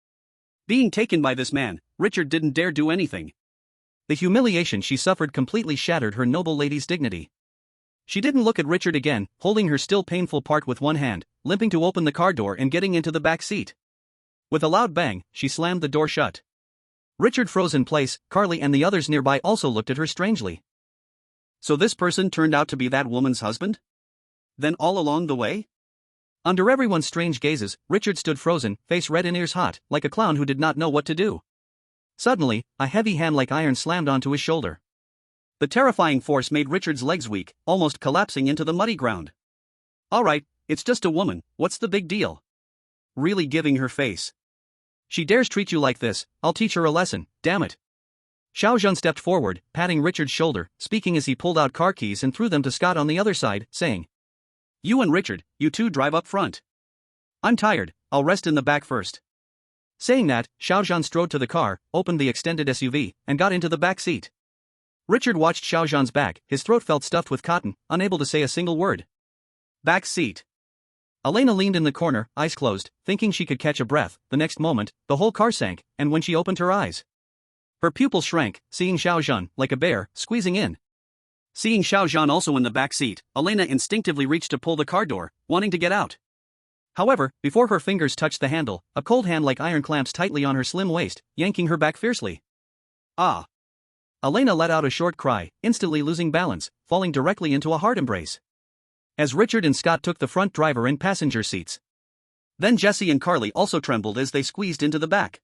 Being taken by this man, Richard didn't dare do anything. The humiliation she suffered completely shattered her noble lady's dignity. She didn't look at Richard again, holding her still painful part with one hand, limping to open the car door and getting into the back seat. With a loud bang, she slammed the door shut. Richard froze in place, Carly and the others nearby also looked at her strangely. So this person turned out to be that woman's husband? Then all along the way? Under everyone's strange gazes, Richard stood frozen, face red and ears hot, like a clown who did not know what to do. Suddenly, a heavy hand like iron slammed onto his shoulder. The terrifying force made Richard's legs weak, almost collapsing into the muddy ground. Alright, it's just a woman, what's the big deal? Really giving her face. She dares treat you like this, I'll teach her a lesson, damn it. Xiao Zhan stepped forward, patting Richard's shoulder, speaking as he pulled out car keys and threw them to Scott on the other side, saying, You and Richard, you two drive up front. I'm tired, I'll rest in the back first. Saying that, Xiao Zhan strode to the car, opened the extended SUV, and got into the back seat. Richard watched Xiao Zhan's back, his throat felt stuffed with cotton, unable to say a single word. Back seat. Elena leaned in the corner, eyes closed, thinking she could catch a breath. The next moment, the whole car sank, and when she opened her eyes, her pupils shrank, seeing Xiao Zhan, like a bear, squeezing in. Seeing Xiao Zhan also in the back seat, Elena instinctively reached to pull the car door, wanting to get out. However, before her fingers touched the handle, a cold hand like iron clamps tightly on her slim waist, yanking her back fiercely. Ah! Elena let out a short cry, instantly losing balance, falling directly into a hard embrace. As Richard and Scott took the front driver and passenger seats. Then Jesse and Carly also trembled as they squeezed into the back.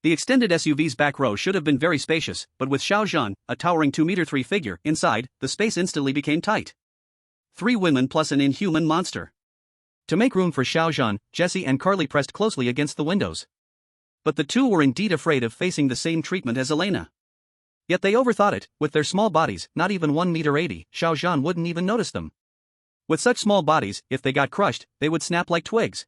The extended SUV's back row should have been very spacious, but with Xiao Zhan, a towering 2'3" figure, inside, the space instantly became tight. 3 women plus an inhuman monster. To make room for Xiao Zhan, Jesse and Carly pressed closely against the windows. But the two were indeed afraid of facing the same treatment as Elena. Yet they overthought it. With their small bodies, not even 1'80", Xiao Zhan wouldn't even notice them. With such small bodies, if they got crushed, they would snap like twigs.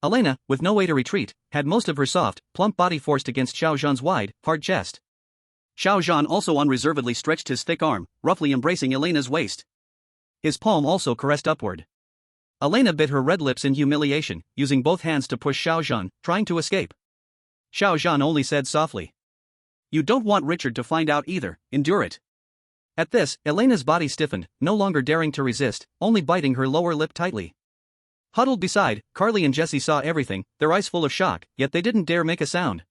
Elena, with no way to retreat, had most of her soft, plump body forced against Xiao Zhan's wide, hard chest. Xiao Zhan also unreservedly stretched his thick arm, roughly embracing Elena's waist. His palm also caressed upward. Elena bit her red lips in humiliation, using both hands to push Xiao Zhan, trying to escape. Xiao Zhan only said softly, "You don't want Richard to find out either, endure it." At this, Elena's body stiffened, no longer daring to resist, only biting her lower lip tightly. Huddled beside, Carly and Jesse saw everything, their eyes full of shock, yet they didn't dare make a sound.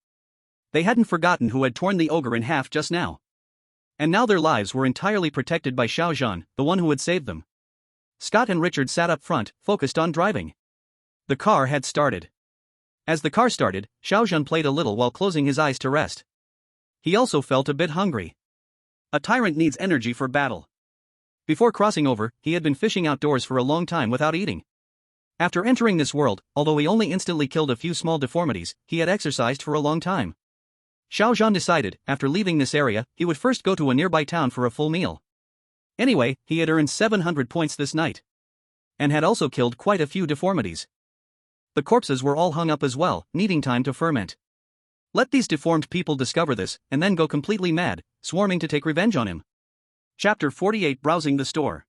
They hadn't forgotten who had torn the ogre in half just now. And now their lives were entirely protected by Xiao Zhan, the one who had saved them. Scott and Richard sat up front, focused on driving. The car had started. As the car started, Xiao Zhan played a little while closing his eyes to rest. He also felt a bit hungry. A tyrant needs energy for battle. Before crossing over, he had been fishing outdoors for a long time without eating. After entering this world, although he only instantly killed a few small deformities, he had exercised for a long time. Xiao Zhan decided, after leaving this area, he would first go to a nearby town for a full meal. Anyway, he had earned 700 points this night. And had also killed quite a few deformities. The corpses were all hung up as well, needing time to ferment. Let these deformed people discover this, and then go completely mad, swarming to take revenge on him. Chapter 48 Browsing the Store.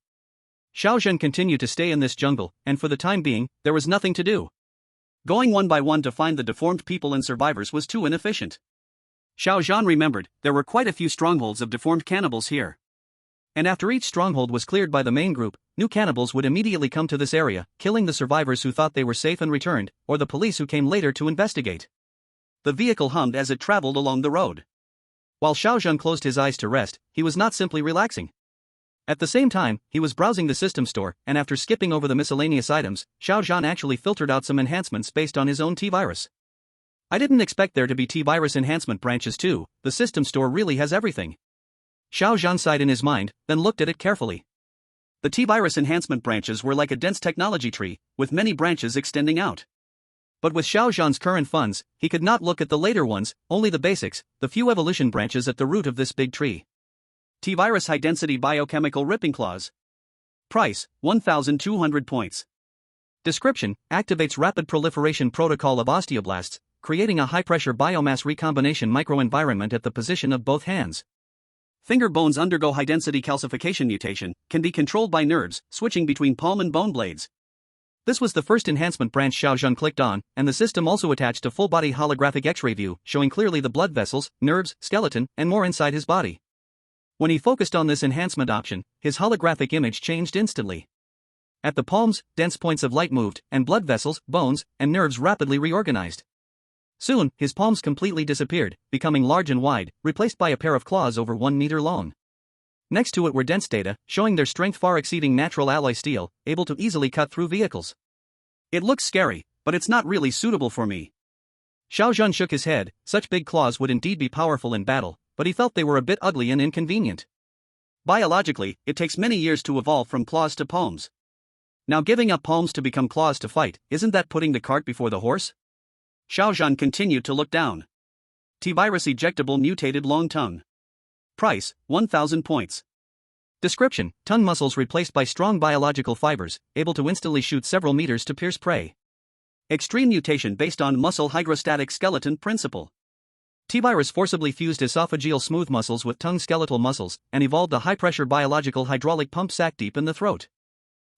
Xiao Zhan continued to stay in this jungle, and for the time being, there was nothing to do. Going one by one to find the deformed people and survivors was too inefficient. Xiao Zhan remembered, there were quite a few strongholds of deformed cannibals here. And after each stronghold was cleared by the main group, new cannibals would immediately come to this area, killing the survivors who thought they were safe and returned, or the police who came later to investigate. The vehicle hummed as it traveled along the road. While Xiao Zhan closed his eyes to rest, he was not simply relaxing. At the same time, he was browsing the system store, and after skipping over the miscellaneous items, Xiao Zhan actually filtered out some enhancements based on his own T-virus. I didn't expect there to be T-virus enhancement branches too. The system store really has everything. Xiao Zhan sighed in his mind, then looked at it carefully. The T-virus enhancement branches were like a dense technology tree, with many branches extending out. But with Xiao Zhan's current funds, he could not look at the later ones, only the basics, the few evolution branches at the root of this big tree. T-virus high-density biochemical ripping claws. Price, 1,200 points. Description, activates rapid proliferation protocol of osteoblasts, creating a high-pressure biomass recombination microenvironment at the position of both hands. Finger bones undergo high-density calcification mutation, can be controlled by nerves, switching between palm and bone blades. This was the first enhancement branch Xiao Zhan clicked on, and the system also attached a full-body holographic X-ray view, showing clearly the blood vessels, nerves, skeleton, and more inside his body. When he focused on this enhancement option, his holographic image changed instantly. At the palms, dense points of light moved, and blood vessels, bones, and nerves rapidly reorganized. Soon, his palms completely disappeared, becoming large and wide, replaced by a pair of claws over 1 meter long. Next to it were dense data, showing their strength far exceeding natural alloy steel, able to easily cut through vehicles. It looks scary, but it's not really suitable for me. Xiao Zhan shook his head. Such big claws would indeed be powerful in battle, but he felt they were a bit ugly and inconvenient. Biologically, it takes many years to evolve from claws to palms. Now giving up palms to become claws to fight, isn't that putting the cart before the horse? Xiao Zhan continued to look down. T-virus ejectable mutated long tongue. Price, 1,000 points. Description, tongue muscles replaced by strong biological fibers, able to instantly shoot several meters to pierce prey. Extreme mutation based on muscle hygrostatic skeleton principle. T-virus forcibly fused esophageal smooth muscles with tongue skeletal muscles, and evolved a high-pressure biological hydraulic pump sac deep in the throat.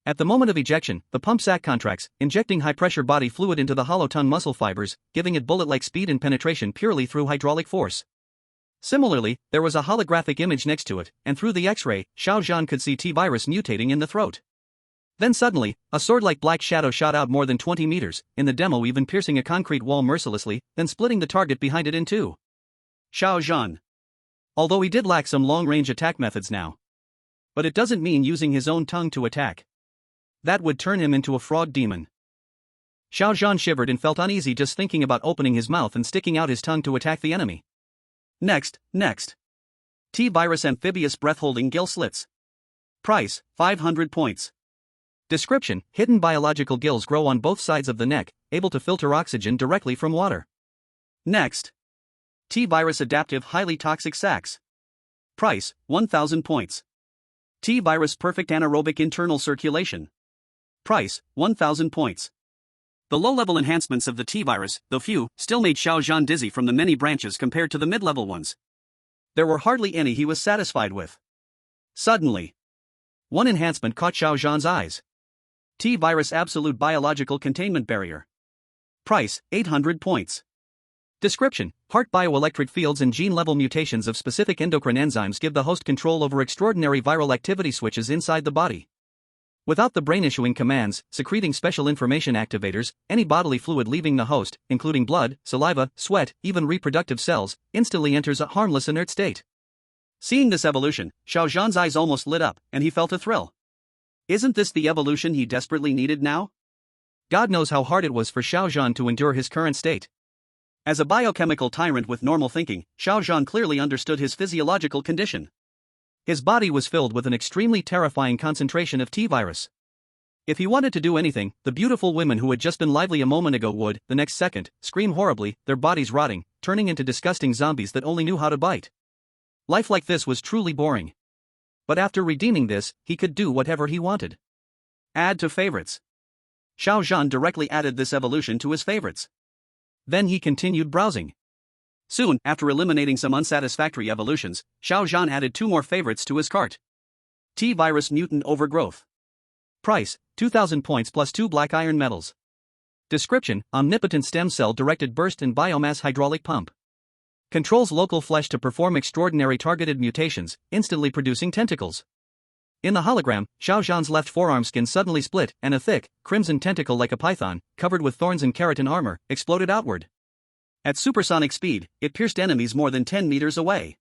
At the moment of ejection, the pump sac contracts, injecting high-pressure body fluid into the hollow tongue muscle fibers, giving it bullet-like speed and penetration purely through hydraulic force. Similarly, there was a holographic image next to it, and through the X-ray, Xiao Zhan could see T-virus mutating in the throat. Then suddenly, a sword-like black shadow shot out more than 20 meters, in the demo even piercing a concrete wall mercilessly, then splitting the target behind it in two. Xiao Zhan. Although he did lack some long-range attack methods now. But it doesn't mean using his own tongue to attack. That would turn him into a frog demon. Xiao Zhan shivered and felt uneasy just thinking about opening his mouth and sticking out his tongue to attack the enemy. Next. T-virus amphibious breath-holding gill slits. Price, 500 points. Description: hidden biological gills grow on both sides of the neck, able to filter oxygen directly from water. Next. T-virus adaptive highly toxic sacs. Price, 1000 points. T-virus perfect anaerobic internal circulation. Price, 1000 points. The low-level enhancements of the T-virus, though few, still made Xiao Zhan dizzy from the many branches compared to the mid-level ones. There were hardly any he was satisfied with. Suddenly, one enhancement caught Xiao Zhan's eyes. T-virus absolute biological containment barrier. Price, 800 points. Description: heart bioelectric fields and gene-level mutations of specific endocrine enzymes give the host control over extraordinary viral activity switches inside the body. Without the brain issuing commands, secreting special information activators, any bodily fluid leaving the host, including blood, saliva, sweat, even reproductive cells, instantly enters a harmless inert state. Seeing this evolution, Xiao Zhan's eyes almost lit up, and he felt a thrill. Isn't this the evolution he desperately needed now? God knows how hard it was for Xiao Zhan to endure his current state. As a biochemical tyrant with normal thinking, Xiao Zhan clearly understood his physiological condition. His body was filled with an extremely terrifying concentration of T-virus. If he wanted to do anything, the beautiful women who had just been lively a moment ago would, the next second, scream horribly, their bodies rotting, turning into disgusting zombies that only knew how to bite. Life like this was truly boring. But after redeeming this, he could do whatever he wanted. Add to favorites. Xiao Zhan directly added this evolution to his favorites. Then he continued browsing. Soon, after eliminating some unsatisfactory evolutions, Xiao Zhan added 2 more favorites to his cart. T-virus mutant overgrowth. Price, 2000 points plus 2 black iron medals. Description: omnipotent stem cell directed burst and biomass hydraulic pump. Controls local flesh to perform extraordinary targeted mutations, instantly producing tentacles. In the hologram, Xiao Zhan's left forearm skin suddenly split, and a thick, crimson tentacle like a python, covered with thorns and keratin armor, exploded outward. At supersonic speed, it pierced enemies more than 10 meters away.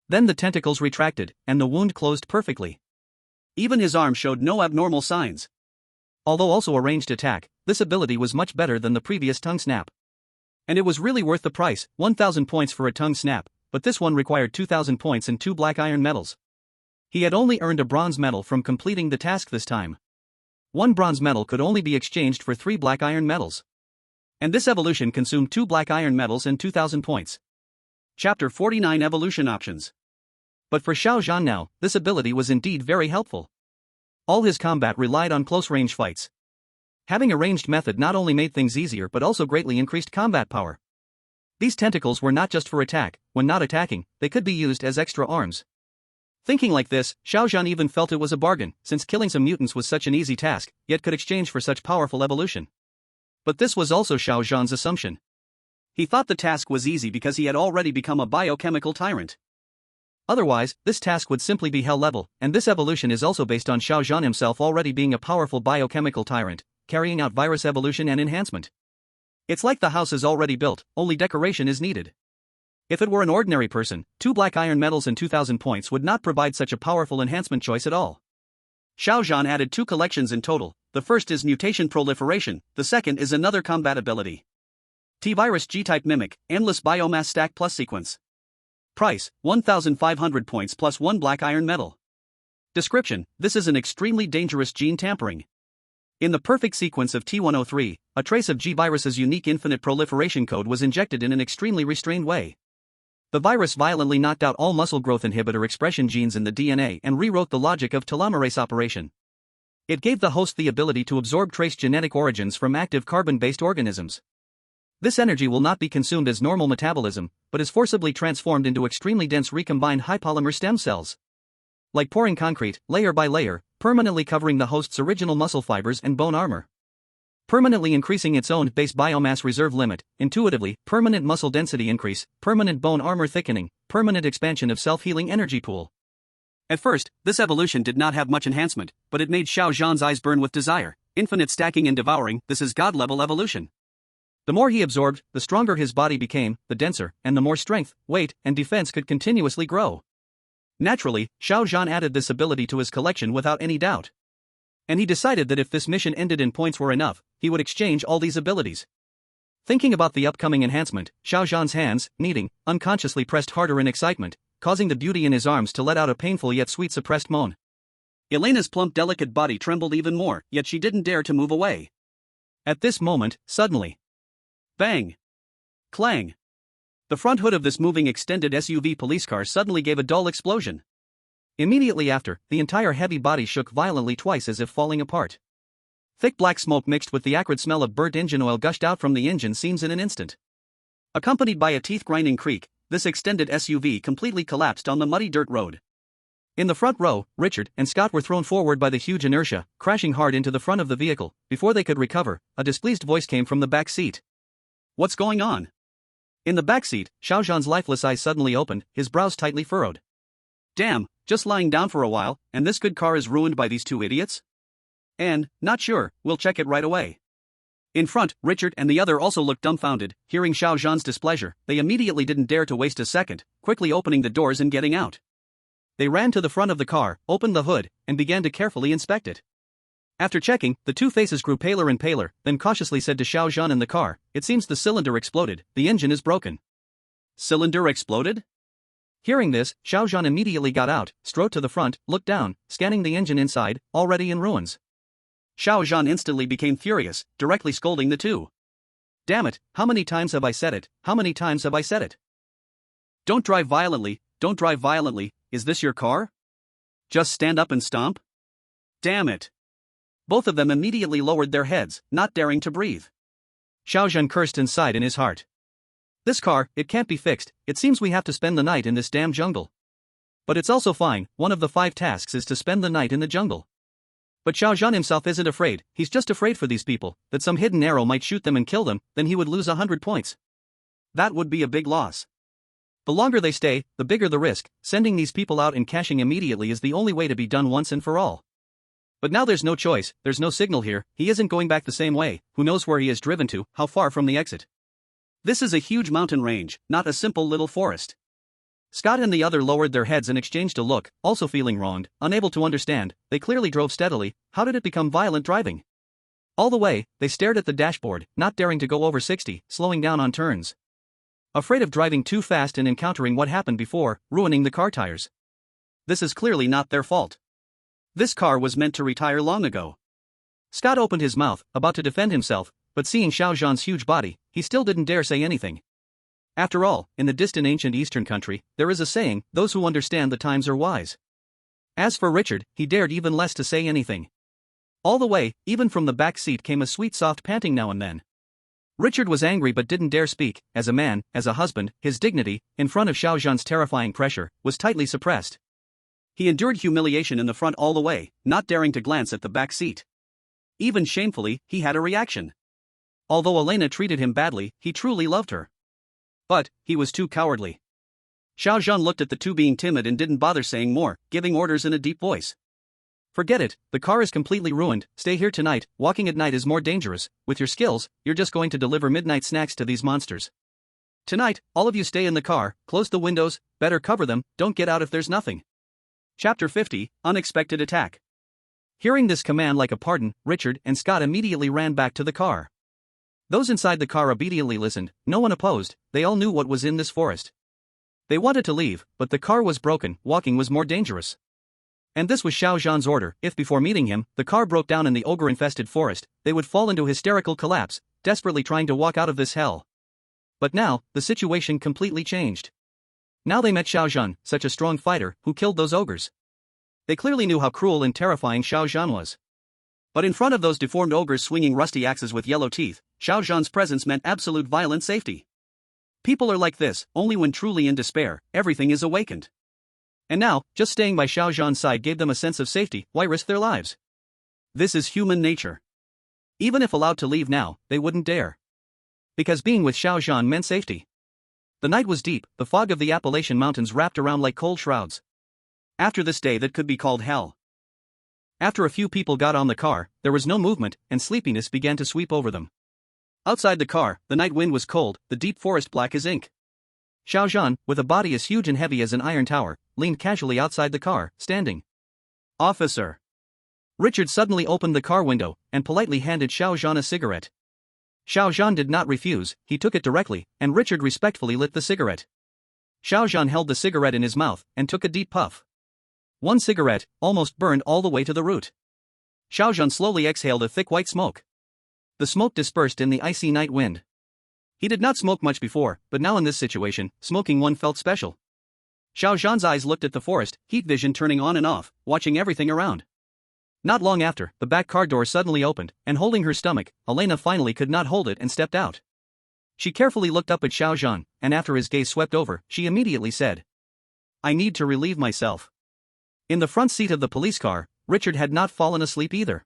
Then the tentacles retracted, and the wound closed perfectly. Even his arm showed no abnormal signs. Although also a ranged attack, this ability was much better than the previous tongue snap. And it was really worth the price, 1000 points for a tongue snap, but this one required 2000 points and 2 black iron medals. He had only earned a bronze medal from completing the task this time. 1 bronze medal could only be exchanged for 3 black iron medals. And this evolution consumed 2 black iron medals and 2000 points. Chapter 49 Evolution Options. But for Xiao Zhan now, this ability was indeed very helpful. All his combat relied on close-range fights. Having a ranged method not only made things easier but also greatly increased combat power. These tentacles were not just for attack; when not attacking, they could be used as extra arms. Thinking like this, Xiao Zhan even felt it was a bargain, since killing some mutants was such an easy task, yet could exchange for such powerful evolution. But this was also Xiao Zhan's assumption. He thought the task was easy because he had already become a biochemical tyrant. Otherwise, this task would simply be hell level, and this evolution is also based on Xiao Zhan himself already being a powerful biochemical tyrant, carrying out virus evolution and enhancement. It's like the house is already built, only decoration is needed. If it were an ordinary person, 2 black iron medals and 2000 points would not provide such a powerful enhancement choice at all. Xiao Zhan added 2 collections in total. The first is mutation proliferation, the second is another combat ability. T-virus G-type mimic, endless biomass stack plus sequence. Price, 1500 points plus 1 black iron medal. Description: this is an extremely dangerous gene tampering. In the perfect sequence of T103, a trace of G-virus's unique infinite proliferation code was injected in an extremely restrained way. The virus violently knocked out all muscle growth inhibitor expression genes in the DNA and rewrote the logic of telomerase operation. It gave the host the ability to absorb trace genetic origins from active carbon-based organisms. This energy will not be consumed as normal metabolism, but is forcibly transformed into extremely dense recombined high polymer stem cells. Like pouring concrete, layer by layer, permanently covering the host's original muscle fibers and bone armor. Permanently increasing its own base biomass reserve limit, intuitively, permanent muscle density increase, permanent bone armor thickening, permanent expansion of self-healing energy pool. At first, this evolution did not have much enhancement, but it made Xiao Zhan's eyes burn with desire. Infinite stacking and devouring, this is god-level evolution. The more he absorbed, the stronger his body became, the denser, and the more strength, weight, and defense could continuously grow. Naturally, Xiao Zhan added this ability to his collection without any doubt. And he decided that if this mission ended and points were enough, he would exchange all these abilities. Thinking about the upcoming enhancement, Xiao Zhan's hands, kneading, unconsciously pressed harder in excitement, causing the beauty in his arms to let out a painful yet sweet suppressed moan. Elena's plump delicate body trembled even more, yet she didn't dare to move away. At this moment, suddenly. Bang! Clang! The front hood of this moving extended SUV police car suddenly gave a dull explosion. Immediately after, the entire heavy body shook violently twice as if falling apart. Thick black smoke mixed with the acrid smell of burnt engine oil gushed out from the engine seams in an instant. Accompanied by a teeth-grinding creak, this extended SUV completely collapsed on the muddy dirt road. In the front row, Richard and Scott were thrown forward by the huge inertia, crashing hard into the front of the vehicle. Before they could recover, a displeased voice came from the back seat. What's going on? In the back seat, Xiao Zhan's lifeless eyes suddenly opened, his brows tightly furrowed. Damn, just lying down for a while, and this good car is ruined by these two idiots? And, not sure, we'll check it right away. In front, Richard and the other also looked dumbfounded. Hearing Xiao Zhan's displeasure, they immediately didn't dare to waste a second, quickly opening the doors and getting out. They ran to the front of the car, opened the hood, and began to carefully inspect it. After checking, the two faces grew paler and paler, then cautiously said to Xiao Zhan in the car, "It seems the cylinder exploded, the engine is broken." Cylinder exploded? Hearing this, Xiao Zhan immediately got out, strode to the front, looked down, scanning the engine inside, already in ruins. Xiao Zhan instantly became furious, directly scolding the two. Damn it, how many times have I said it, how many times have I said it? Don't drive violently, is this your car? Just stand up and stomp? Damn it. Both of them immediately lowered their heads, not daring to breathe. Xiao Zhan cursed and sighed in his heart. This car, it can't be fixed, it seems we have to spend the night in this damn jungle. But it's also fine, one of the 5 tasks is to spend the night in the jungle. But Xiao Zhan himself isn't afraid, he's just afraid for these people, that some hidden arrow might shoot them and kill them, then he would lose 100 points. That would be a big loss. The longer they stay, the bigger the risk, sending these people out and cashing immediately is the only way to be done once and for all. But now there's no choice, there's no signal here, he isn't going back the same way, who knows where he has driven to, how far from the exit. This is a huge mountain range, not a simple little forest. Scott and the other lowered their heads and exchanged a look, also feeling wronged, unable to understand. They clearly drove steadily. How did it become violent driving? All the way, they stared at the dashboard, not daring to go over 60, slowing down on turns. Afraid of driving too fast and encountering what happened before, ruining the car tires. This is clearly not their fault. This car was meant to retire long ago. Scott opened his mouth, about to defend himself, but seeing Xiao Zhan's huge body, he still didn't dare say anything. After all, in the distant ancient eastern country, there is a saying, those who understand the times are wise. As for Richard, he dared even less to say anything. All the way, even from the back seat came a sweet soft panting now and then. Richard was angry but didn't dare speak. As a man, as a husband, his dignity, in front of Xiao Zhan's terrifying pressure, was tightly suppressed. He endured humiliation in the front all the way, not daring to glance at the back seat. Even shamefully, he had a reaction. Although Elena treated him badly, he truly loved her. But, he was too cowardly. Xiao Zhan looked at the two being timid and didn't bother saying more, giving orders in a deep voice. Forget it, the car is completely ruined, stay here tonight, walking at night is more dangerous, with your skills, you're just going to deliver midnight snacks to these monsters. Tonight, all of you stay in the car, close the windows, better cover them, don't get out if there's nothing. Chapter 50, Unexpected Attack. Hearing this command like a pardon, Richard and Scott immediately ran back to the car. Those inside the car obediently listened, no one opposed, they all knew what was in this forest. They wanted to leave, but the car was broken, walking was more dangerous. And this was Xiao Zhan's order, if before meeting him, the car broke down in the ogre-infested forest, they would fall into hysterical collapse, desperately trying to walk out of this hell. But now, the situation completely changed. Now they met Xiao Zhan, such a strong fighter, who killed those ogres. They clearly knew how cruel and terrifying Xiao Zhan was. But in front of those deformed ogres swinging rusty axes with yellow teeth, Xiao Zhan's presence meant absolute violent safety. People are like this, only when truly in despair, everything is awakened. And now, just staying by Xiao Zhan's side gave them a sense of safety, why risk their lives? This is human nature. Even if allowed to leave now, they wouldn't dare. Because being with Xiao Zhan meant safety. The night was deep, the fog of the Appalachian Mountains wrapped around like cold shrouds. After this day that could be called hell. After a few people got on the car, there was no movement, and sleepiness began to sweep over them. Outside the car, the night wind was cold, the deep forest black as ink. Xiao Zhan, with a body as huge and heavy as an iron tower, leaned casually outside the car, standing. Officer. Richard suddenly opened the car window, and politely handed Xiao Zhan a cigarette. Xiao Zhan did not refuse, he took it directly, and Richard respectfully lit the cigarette. Xiao Zhan held the cigarette in his mouth, and took a deep puff. One cigarette, almost burned all the way to the root. Xiao Zhan slowly exhaled a thick white smoke. The smoke dispersed in the icy night wind. He did not smoke much before, but now in this situation, smoking one felt special. Xiao Zhan's eyes looked at the forest, heat vision turning on and off, watching everything around. Not long after, the back car door suddenly opened, and holding her stomach, Elena finally could not hold it and stepped out. She carefully looked up at Xiao Zhan, and after his gaze swept over, she immediately said, "I need to relieve myself." In the front seat of the police car, Richard had not fallen asleep either.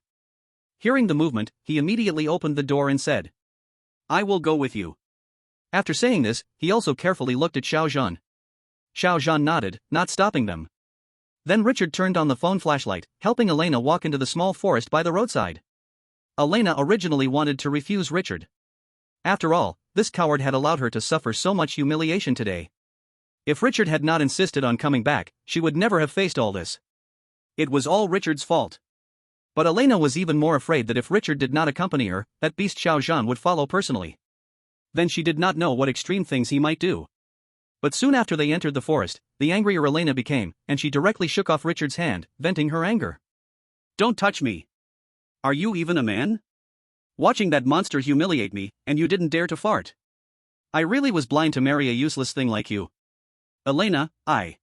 Hearing the movement, he immediately opened the door and said, "I will go with you." After saying this, he also carefully looked at Xiao Zhan. Xiao Zhan nodded, not stopping them. Then Richard turned on the phone flashlight, helping Elena walk into the small forest by the roadside. Elena originally wanted to refuse Richard. After all, this coward had allowed her to suffer so much humiliation today. If Richard had not insisted on coming back, she would never have faced all this. It was all Richard's fault. But Elena was even more afraid that if Richard did not accompany her, that beast Xiao Zhan would follow personally. Then she did not know what extreme things he might do. But soon after they entered the forest, the angrier Elena became, and she directly shook off Richard's hand, venting her anger. "Don't touch me. Are you even a man? Watching that monster humiliate me, and you didn't dare to fart. I really was blind to marry a useless thing like you. Elena, I."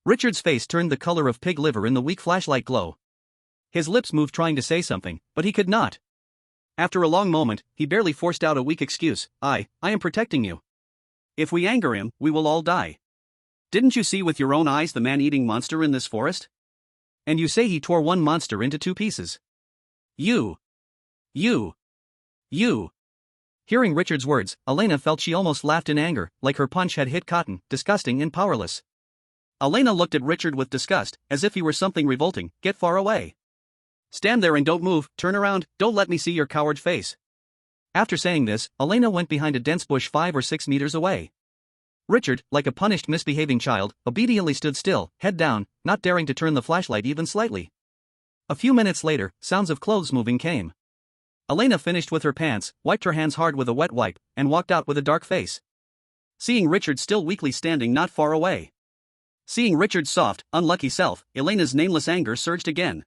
Richard's face turned the color of pig liver in the weak flashlight glow. His lips moved trying to say something, but he could not. After a long moment, he barely forced out a weak excuse, I am protecting you. If we anger him, we will all die. Didn't you see with your own eyes the man-eating monster in this forest? And you say he tore one monster into two pieces. You. Hearing Richard's words, Elena felt she almost laughed in anger, like her punch had hit cotton, disgusting and powerless. Elena looked at Richard with disgust, as if he were something revolting. "Get far away. Stand there and don't move, turn around, don't let me see your coward face." After saying this, Elena went behind a dense bush 5 or 6 meters away. Richard, like a punished misbehaving child, obediently stood still, head down, not daring to turn the flashlight even slightly. A few minutes later, sounds of clothes moving came. Elena finished with her pants, wiped her hands hard with a wet wipe, and walked out with a dark face. Seeing Richard still weakly standing not far away. Seeing Richard's soft, unlucky self, Elena's nameless anger surged again.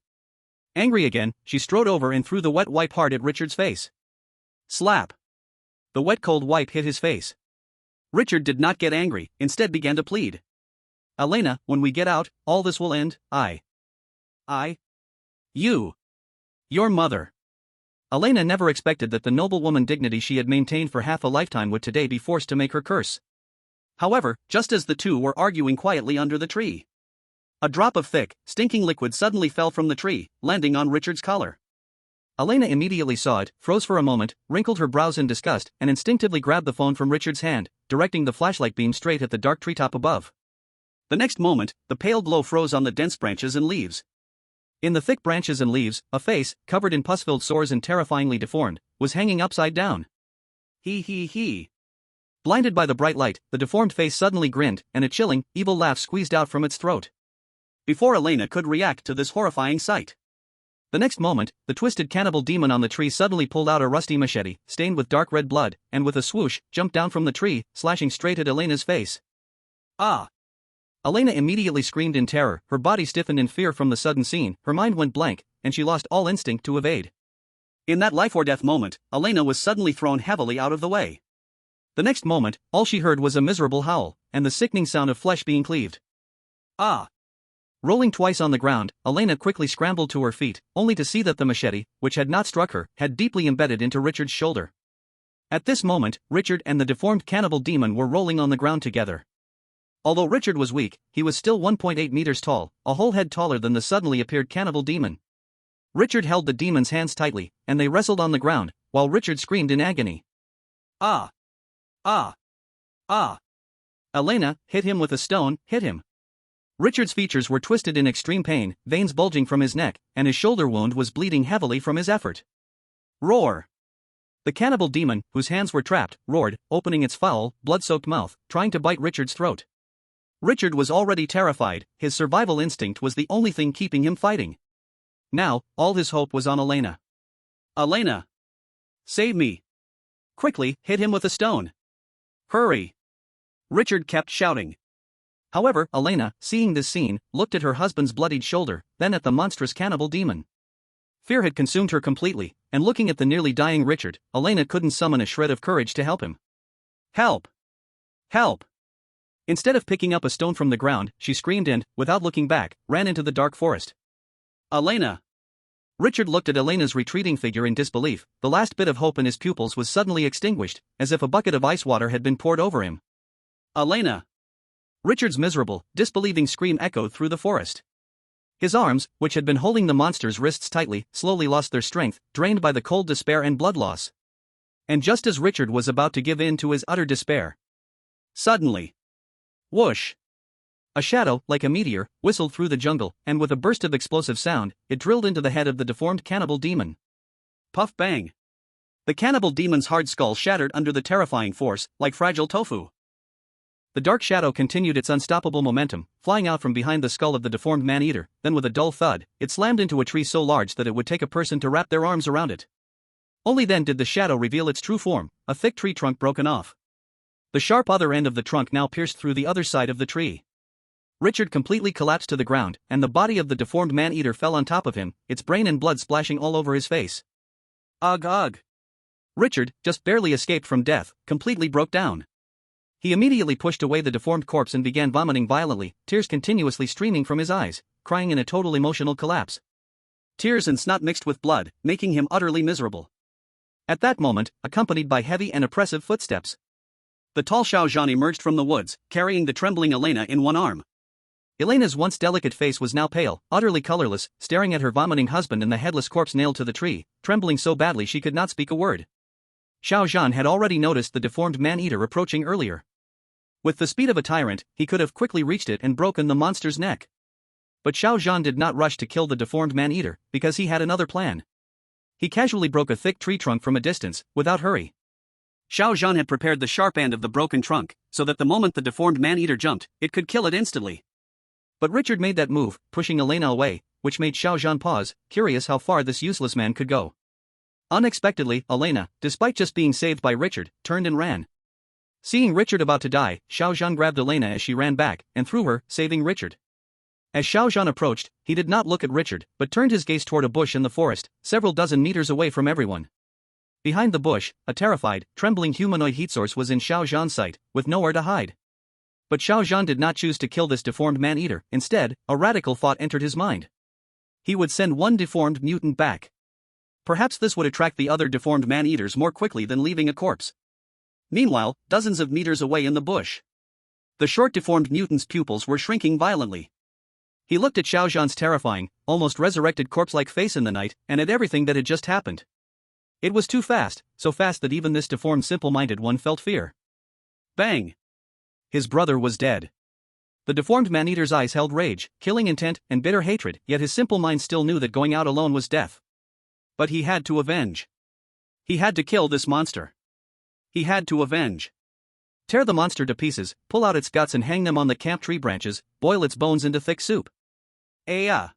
Angry again, she strode over and threw the wet wipe hard at Richard's face. Slap. The wet cold wipe hit his face. Richard did not get angry, instead began to plead. "Elena, when we get out, all this will end. You. Your mother." Elena never expected that the noblewoman dignity she had maintained for half a lifetime would today be forced to make her curse. However, just as the two were arguing quietly under the tree, a drop of thick, stinking liquid suddenly fell from the tree, landing on Richard's collar. Elena immediately saw it, froze for a moment, wrinkled her brows in disgust, and instinctively grabbed the phone from Richard's hand, directing the flashlight beam straight at the dark treetop above. The next moment, the pale glow froze on the dense branches and leaves. In the thick branches and leaves, a face, covered in pus-filled sores and terrifyingly deformed, was hanging upside down. He. Blinded by the bright light, the deformed face suddenly grinned, and a chilling, evil laugh squeezed out from its throat. Before Elena could react to this horrifying sight, the next moment, the twisted cannibal demon on the tree suddenly pulled out a rusty machete, stained with dark red blood, and with a swoosh, jumped down from the tree, slashing straight at Elena's face. Ah! Elena immediately screamed in terror, her body stiffened in fear from the sudden scene, her mind went blank, and she lost all instinct to evade. In that life-or-death moment, Elena was suddenly thrown heavily out of the way. The next moment, all she heard was a miserable howl, and the sickening sound of flesh being cleaved. Ah! Rolling twice on the ground, Elena quickly scrambled to her feet, only to see that the machete, which had not struck her, had deeply embedded into Richard's shoulder. At this moment, Richard and the deformed cannibal demon were rolling on the ground together. Although Richard was weak, he was still 1.8 meters tall, a whole head taller than the suddenly appeared cannibal demon. Richard held the demon's hands tightly, and they wrestled on the ground, while Richard screamed in agony. Ah! Ah! Ah! Elena, hit him with a stone, hit him. Richard's features were twisted in extreme pain, veins bulging from his neck, and his shoulder wound was bleeding heavily from his effort. Roar! The cannibal demon, whose hands were trapped, roared, opening its foul, blood-soaked mouth, trying to bite Richard's throat. Richard was already terrified, his survival instinct was the only thing keeping him fighting. Now, all his hope was on Elena. Elena! Save me! Quickly, hit him with a stone! Hurry! Richard kept shouting. However, Elena, seeing this scene, looked at her husband's bloodied shoulder, then at the monstrous cannibal demon. Fear had consumed her completely, and looking at the nearly dying Richard, Elena couldn't summon a shred of courage to help him. Help! Help! Instead of picking up a stone from the ground, she screamed and, without looking back, ran into the dark forest. Elena! Richard looked at Elena's retreating figure in disbelief. The last bit of hope in his pupils was suddenly extinguished, as if a bucket of ice water had been poured over him. Elena! Richard's miserable, disbelieving scream echoed through the forest. His arms, which had been holding the monster's wrists tightly, slowly lost their strength, drained by the cold despair and blood loss. And just as Richard was about to give in to his utter despair, suddenly, whoosh! A shadow, like a meteor, whistled through the jungle, and with a burst of explosive sound, it drilled into the head of the deformed cannibal demon. Puff bang! The cannibal demon's hard skull shattered under the terrifying force, like fragile tofu. The dark shadow continued its unstoppable momentum, flying out from behind the skull of the deformed man-eater, then with a dull thud, it slammed into a tree so large that it would take a person to wrap their arms around it. Only then did the shadow reveal its true form, a thick tree trunk broken off. The sharp other end of the trunk now pierced through the other side of the tree. Richard completely collapsed to the ground, and the body of the deformed man-eater fell on top of him, its brain and blood splashing all over his face. Ugh ugh! Richard, just barely escaped from death, completely broke down. He immediately pushed away the deformed corpse and began vomiting violently, tears continuously streaming from his eyes, crying in a total emotional collapse. Tears and snot mixed with blood, making him utterly miserable. At that moment, accompanied by heavy and oppressive footsteps, the tall Xiao Zhan emerged from the woods, carrying the trembling Elena in one arm. Elena's once delicate face was now pale, utterly colorless, staring at her vomiting husband and the headless corpse nailed to the tree, trembling so badly she could not speak a word. Xiao Zhan had already noticed the deformed man-eater approaching earlier. With the speed of a tyrant, he could have quickly reached it and broken the monster's neck. But Xiao Zhan did not rush to kill the deformed man-eater, because he had another plan. He casually broke a thick tree trunk from a distance, without hurry. Xiao Zhan had prepared the sharp end of the broken trunk, so that the moment the deformed man-eater jumped, it could kill it instantly. But Richard made that move, pushing Elena away, which made Xiao Zhan pause, curious how far this useless man could go. Unexpectedly, Elena, despite just being saved by Richard, turned and ran. Seeing Richard about to die, Xiao Zhan grabbed Elena as she ran back, and threw her, saving Richard. As Xiao Zhan approached, he did not look at Richard, but turned his gaze toward a bush in the forest, several dozen meters away from everyone. Behind the bush, a terrified, trembling humanoid heat source was in Xiao Zhan's sight, with nowhere to hide. But Xiao Zhan did not choose to kill this deformed man-eater. Instead, a radical thought entered his mind. He would send one deformed mutant back. Perhaps this would attract the other deformed man-eaters more quickly than leaving a corpse. Meanwhile, dozens of meters away in the bush, the short deformed mutant's pupils were shrinking violently. He looked at Xiao Zhan's terrifying, almost resurrected corpse-like face in the night, and at everything that had just happened. It was too fast, so fast that even this deformed simple-minded one felt fear. Bang! His brother was dead. The deformed man-eater's eyes held rage, killing intent, and bitter hatred, yet his simple mind still knew that going out alone was death. But he had to avenge. He had to kill this monster. He had to avenge. Tear the monster to pieces, pull out its guts and hang them on the camp tree branches, boil its bones into thick soup. The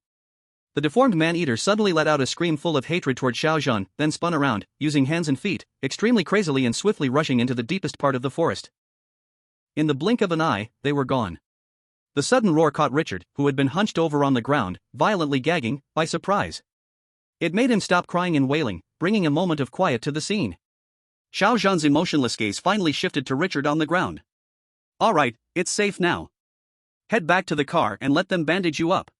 deformed man-eater suddenly let out a scream full of hatred toward Xiao Zhan, then spun around, using hands and feet, extremely crazily and swiftly rushing into the deepest part of the forest. In the blink of an eye, they were gone. The sudden roar caught Richard, who had been hunched over on the ground, violently gagging, by surprise. It made him stop crying and wailing, bringing a moment of quiet to the scene. Xiao Zhan's emotionless gaze finally shifted to Richard on the ground. All right, it's safe now. Head back to the car and let them bandage you up.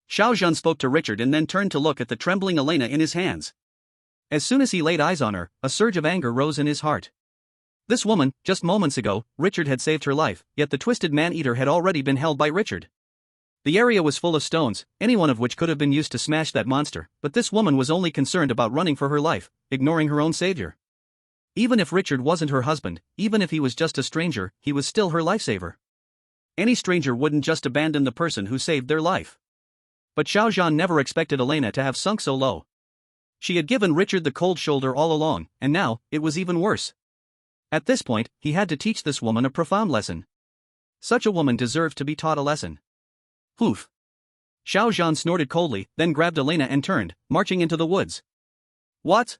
Xiao Zhan spoke to Richard and then turned to look at the trembling Elena in his hands. As soon as he laid eyes on her, a surge of anger rose in his heart. This woman, just moments ago, Richard had saved her life, yet the twisted man-eater had already been held by Richard. The area was full of stones, any one of which could have been used to smash that monster, but this woman was only concerned about running for her life, ignoring her own savior. Even if Richard wasn't her husband, even if he was just a stranger, he was still her lifesaver. Any stranger wouldn't just abandon the person who saved their life. But Xiao Zhan never expected Elena to have sunk so low. She had given Richard the cold shoulder all along, and now, it was even worse. At this point, he had to teach this woman a profound lesson. Such a woman deserved to be taught a lesson. Poof. Xiao Zhan snorted coldly, then grabbed Elena and turned, marching into the woods. What?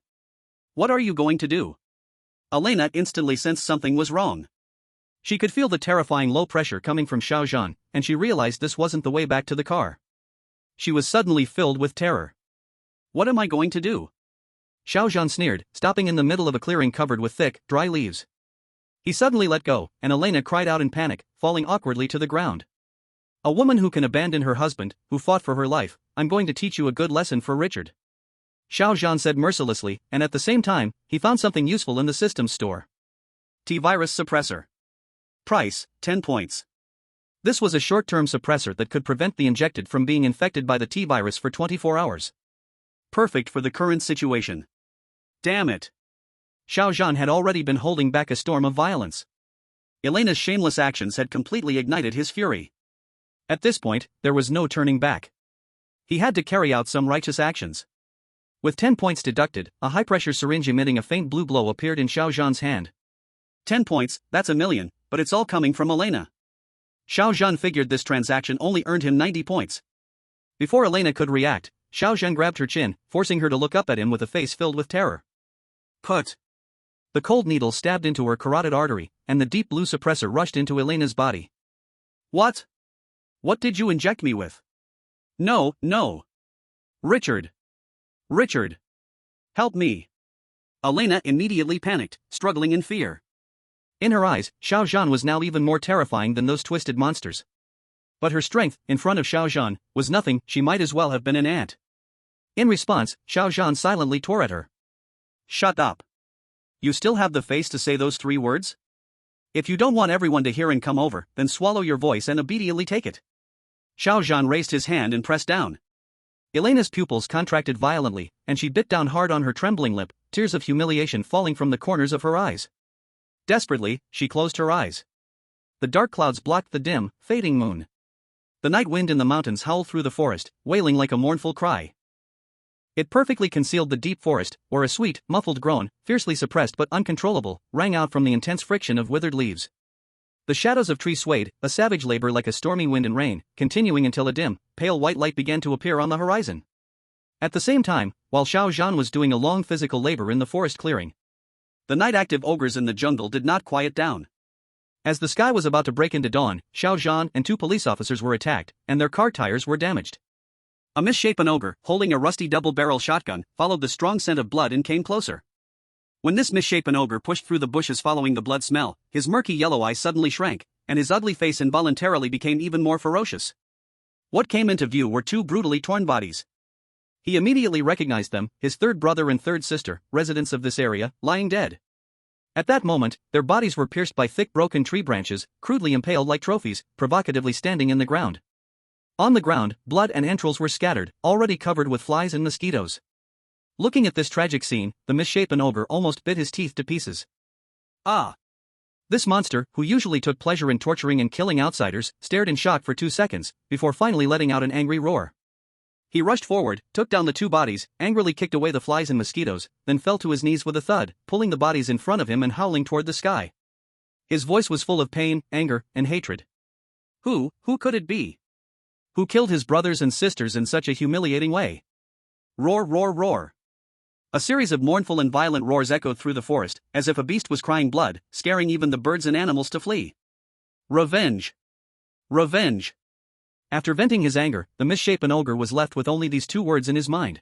What are you going to do? Elena instantly sensed something was wrong. She could feel the terrifying low pressure coming from Xiao Zhan, and she realized this wasn't the way back to the car. She was suddenly filled with terror. What am I going to do? Xiao Zhan sneered, stopping in the middle of a clearing covered with thick, dry leaves. He suddenly let go, and Elena cried out in panic, falling awkwardly to the ground. A woman who can abandon her husband, who fought for her life, I'm going to teach you a good lesson for Richard. Xiao Zhan said mercilessly, and at the same time, he found something useful in the systems store. T-virus suppressor. Price, 10 points. This was a short-term suppressor that could prevent the injected from being infected by the T-virus for 24 hours. Perfect for the current situation. Damn it. Xiao Zhan had already been holding back a storm of violence. Elena's shameless actions had completely ignited his fury. At this point, there was no turning back. He had to carry out some righteous actions. With 10 points deducted, a high-pressure syringe emitting a faint blue glow appeared in Xiao Zhan's hand. 10 points, that's $1 million, but it's all coming from Elena. Xiao Zhan figured this transaction only earned him 90 points. Before Elena could react, Xiao Zhan grabbed her chin, forcing her to look up at him with a face filled with terror. Put. The cold needle stabbed into her carotid artery, and the deep blue suppressor rushed into Elena's body. What? What did you inject me with? No, no. Richard. Richard. Help me. Elena immediately panicked, struggling in fear. In her eyes, Xiao Zhan was now even more terrifying than those twisted monsters. But her strength, in front of Xiao Zhan, was nothing. She might as well have been an ant. In response, Xiao Zhan silently tore at her. Shut up. You still have the face to say those 3 words? If you don't want everyone to hear and come over, then swallow your voice and obediently take it. Xiao Zhan raised his hand and pressed down. Elena's pupils contracted violently, and she bit down hard on her trembling lip, tears of humiliation falling from the corners of her eyes. Desperately, she closed her eyes. The dark clouds blocked the dim, fading moon. The night wind in the mountains howled through the forest, wailing like a mournful cry. It perfectly concealed the deep forest, where a sweet, muffled groan, fiercely suppressed but uncontrollable, rang out from the intense friction of withered leaves. The shadows of trees swayed, a savage labor like a stormy wind and rain, continuing until a dim, pale white light began to appear on the horizon. At the same time, while Xiao Zhan was doing a long physical labor in the forest clearing, the night-active ogres in the jungle did not quiet down. As the sky was about to break into dawn, Xiao Zhan and 2 police officers were attacked, and their car tires were damaged. A misshapen ogre, holding a rusty double-barrel shotgun, followed the strong scent of blood and came closer. When this misshapen ogre pushed through the bushes following the blood smell, his murky yellow eyes suddenly shrank, and his ugly face involuntarily became even more ferocious. What came into view were 2 brutally torn bodies. He immediately recognized them, his 3rd brother and 3rd sister, residents of this area, lying dead. At that moment, their bodies were pierced by thick broken tree branches, crudely impaled like trophies, provocatively standing in the ground. On the ground, blood and entrails were scattered, already covered with flies and mosquitoes. Looking at this tragic scene, the misshapen ogre almost bit his teeth to pieces. Ah! This monster, who usually took pleasure in torturing and killing outsiders, stared in shock for 2 seconds, before finally letting out an angry roar. He rushed forward, took down the 2 bodies, angrily kicked away the flies and mosquitoes, then fell to his knees with a thud, pulling the bodies in front of him and howling toward the sky. His voice was full of pain, anger, and hatred. Who could it be? Who killed his brothers and sisters in such a humiliating way? Roar, roar, roar. A series of mournful and violent roars echoed through the forest, as if a beast was crying blood, scaring even the birds and animals to flee. Revenge! Revenge! After venting his anger, the misshapen ogre was left with only these 2 words in his mind.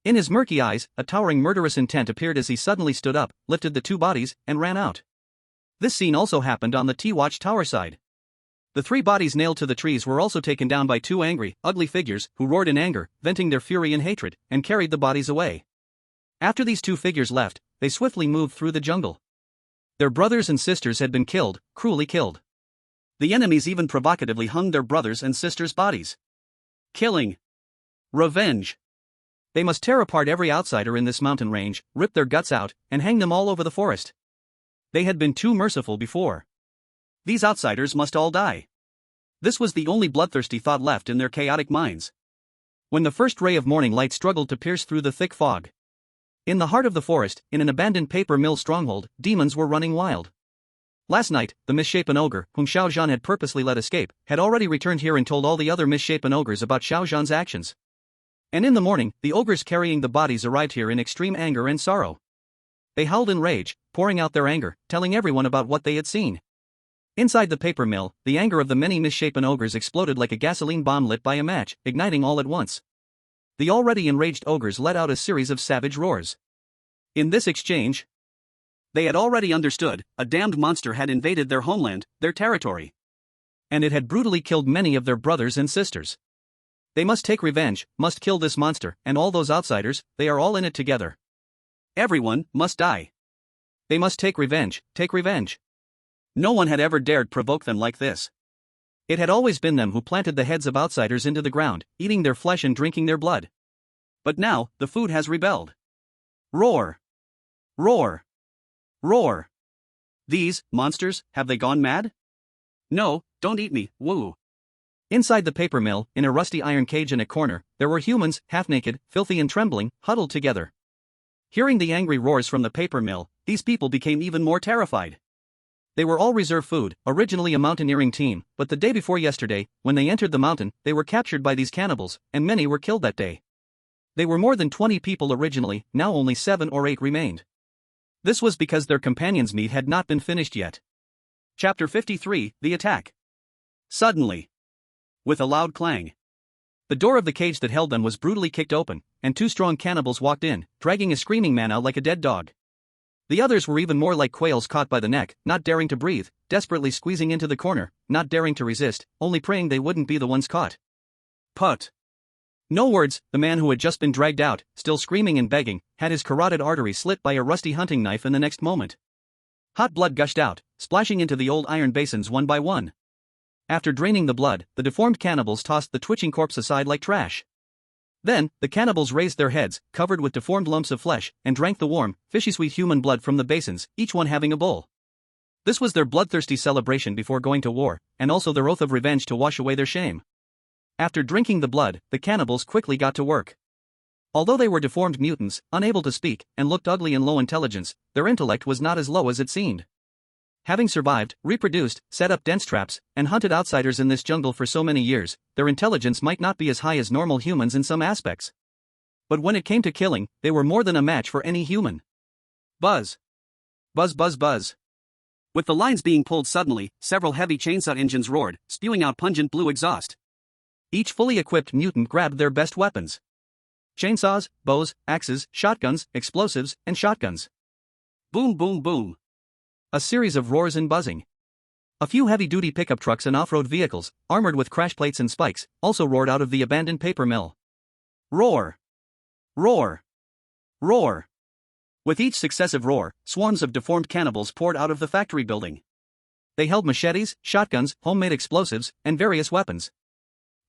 In his murky eyes, a towering murderous intent appeared as he suddenly stood up, lifted the 2 bodies, and ran out. This scene also happened on the T-Watch Tower side. The 3 bodies nailed to the trees were also taken down by 2 angry, ugly figures, who roared in anger, venting their fury and hatred, and carried the bodies away. After these 2 figures left, they swiftly moved through the jungle. Their brothers and sisters had been killed, cruelly killed. The enemies even provocatively hung their brothers and sisters' bodies. Killing. Revenge. They must tear apart every outsider in this mountain range, rip their guts out, and hang them all over the forest. They had been too merciful before. These outsiders must all die. This was the only bloodthirsty thought left in their chaotic minds. When the first ray of morning light struggled to pierce through the thick fog. In the heart of the forest, in an abandoned paper mill stronghold, demons were running wild. Last night, the misshapen ogre, whom Xiao Zhan had purposely let escape, had already returned here and told all the other misshapen ogres about Xiao Zhan's actions. And in the morning, the ogres carrying the bodies arrived here in extreme anger and sorrow. They howled in rage, pouring out their anger, telling everyone about what they had seen. Inside the paper mill, the anger of the many misshapen ogres exploded like a gasoline bomb lit by a match, igniting all at once. The already enraged ogres let out a series of savage roars. In this exchange, they had already understood, a damned monster had invaded their homeland, their territory. And it had brutally killed many of their brothers and sisters. They must take revenge, must kill this monster, and all those outsiders, they are all in it together. Everyone must die. They must take revenge, take revenge. No one had ever dared provoke them like this. It had always been them who planted the heads of outsiders into the ground, eating their flesh and drinking their blood. But now, the food has rebelled. Roar! Roar! Roar! These monsters, have they gone mad? No, don't eat me, woo. Inside the paper mill, in a rusty iron cage in a corner, there were humans, half-naked, filthy and trembling, huddled together. Hearing the angry roars from the paper mill, these people became even more terrified. They were all reserve food, originally a mountaineering team, but the day before yesterday, when they entered the mountain, they were captured by these cannibals, and many were killed that day. They were more than 20 people originally, now only 7 or 8 remained. This was because their companions' meat had not been finished yet. Chapter 53, The Attack. Suddenly, with a loud clang, the door of the cage that held them was brutally kicked open, and 2 strong cannibals walked in, dragging a screaming man out like a dead dog. The others were even more like quails caught by the neck, not daring to breathe, desperately squeezing into the corner, not daring to resist, only praying they wouldn't be the ones caught. Put. No words, the man who had just been dragged out, still screaming and begging, had his carotid artery slit by a rusty hunting knife in the next moment. Hot blood gushed out, splashing into the old iron basins one by one. After draining the blood, the deformed cannibals tossed the twitching corpse aside like trash. Then, the cannibals raised their heads, covered with deformed lumps of flesh, and drank the warm, fishy-sweet human blood from the basins, each one having a bowl. This was their bloodthirsty celebration before going to war, and also their oath of revenge to wash away their shame. After drinking the blood, the cannibals quickly got to work. Although they were deformed mutants, unable to speak, and looked ugly and low intelligence, their intellect was not as low as it seemed. Having survived, reproduced, set up dense traps, and hunted outsiders in this jungle for so many years, their intelligence might not be as high as normal humans in some aspects. But when it came to killing, they were more than a match for any human. Buzz. Buzz buzz buzz. With the lines being pulled suddenly, several heavy chainsaw engines roared, spewing out pungent blue exhaust. Each fully equipped mutant grabbed their best weapons. Chainsaws, bows, axes, shotguns, explosives, and shotguns. Boom boom boom. A series of roars and buzzing. A few heavy-duty pickup trucks and off-road vehicles, armored with crash plates and spikes, also roared out of the abandoned paper mill. Roar! Roar! Roar! With each successive roar, swarms of deformed cannibals poured out of the factory building. They held machetes, shotguns, homemade explosives, and various weapons.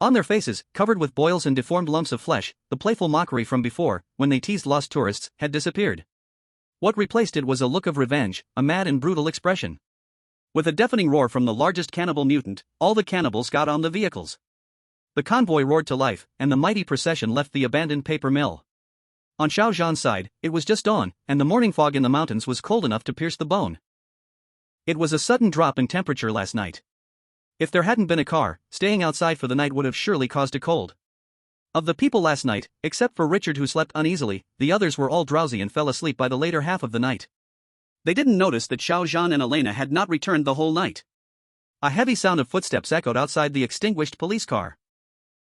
On their faces, covered with boils and deformed lumps of flesh, the playful mockery from before, when they teased lost tourists, had disappeared. What replaced it was a look of revenge, a mad and brutal expression. With a deafening roar from the largest cannibal mutant, all the cannibals got on the vehicles. The convoy roared to life, and the mighty procession left the abandoned paper mill. On Xiao Zhan's side, it was just dawn, and the morning fog in the mountains was cold enough to pierce the bone. It was a sudden drop in temperature last night. If there hadn't been a car, staying outside for the night would have surely caused a cold. Of the people last night, except for Richard who slept uneasily, the others were all drowsy and fell asleep by the later half of the night. They didn't notice that Xiao Zhan and Elena had not returned the whole night. A heavy sound of footsteps echoed outside the extinguished police car.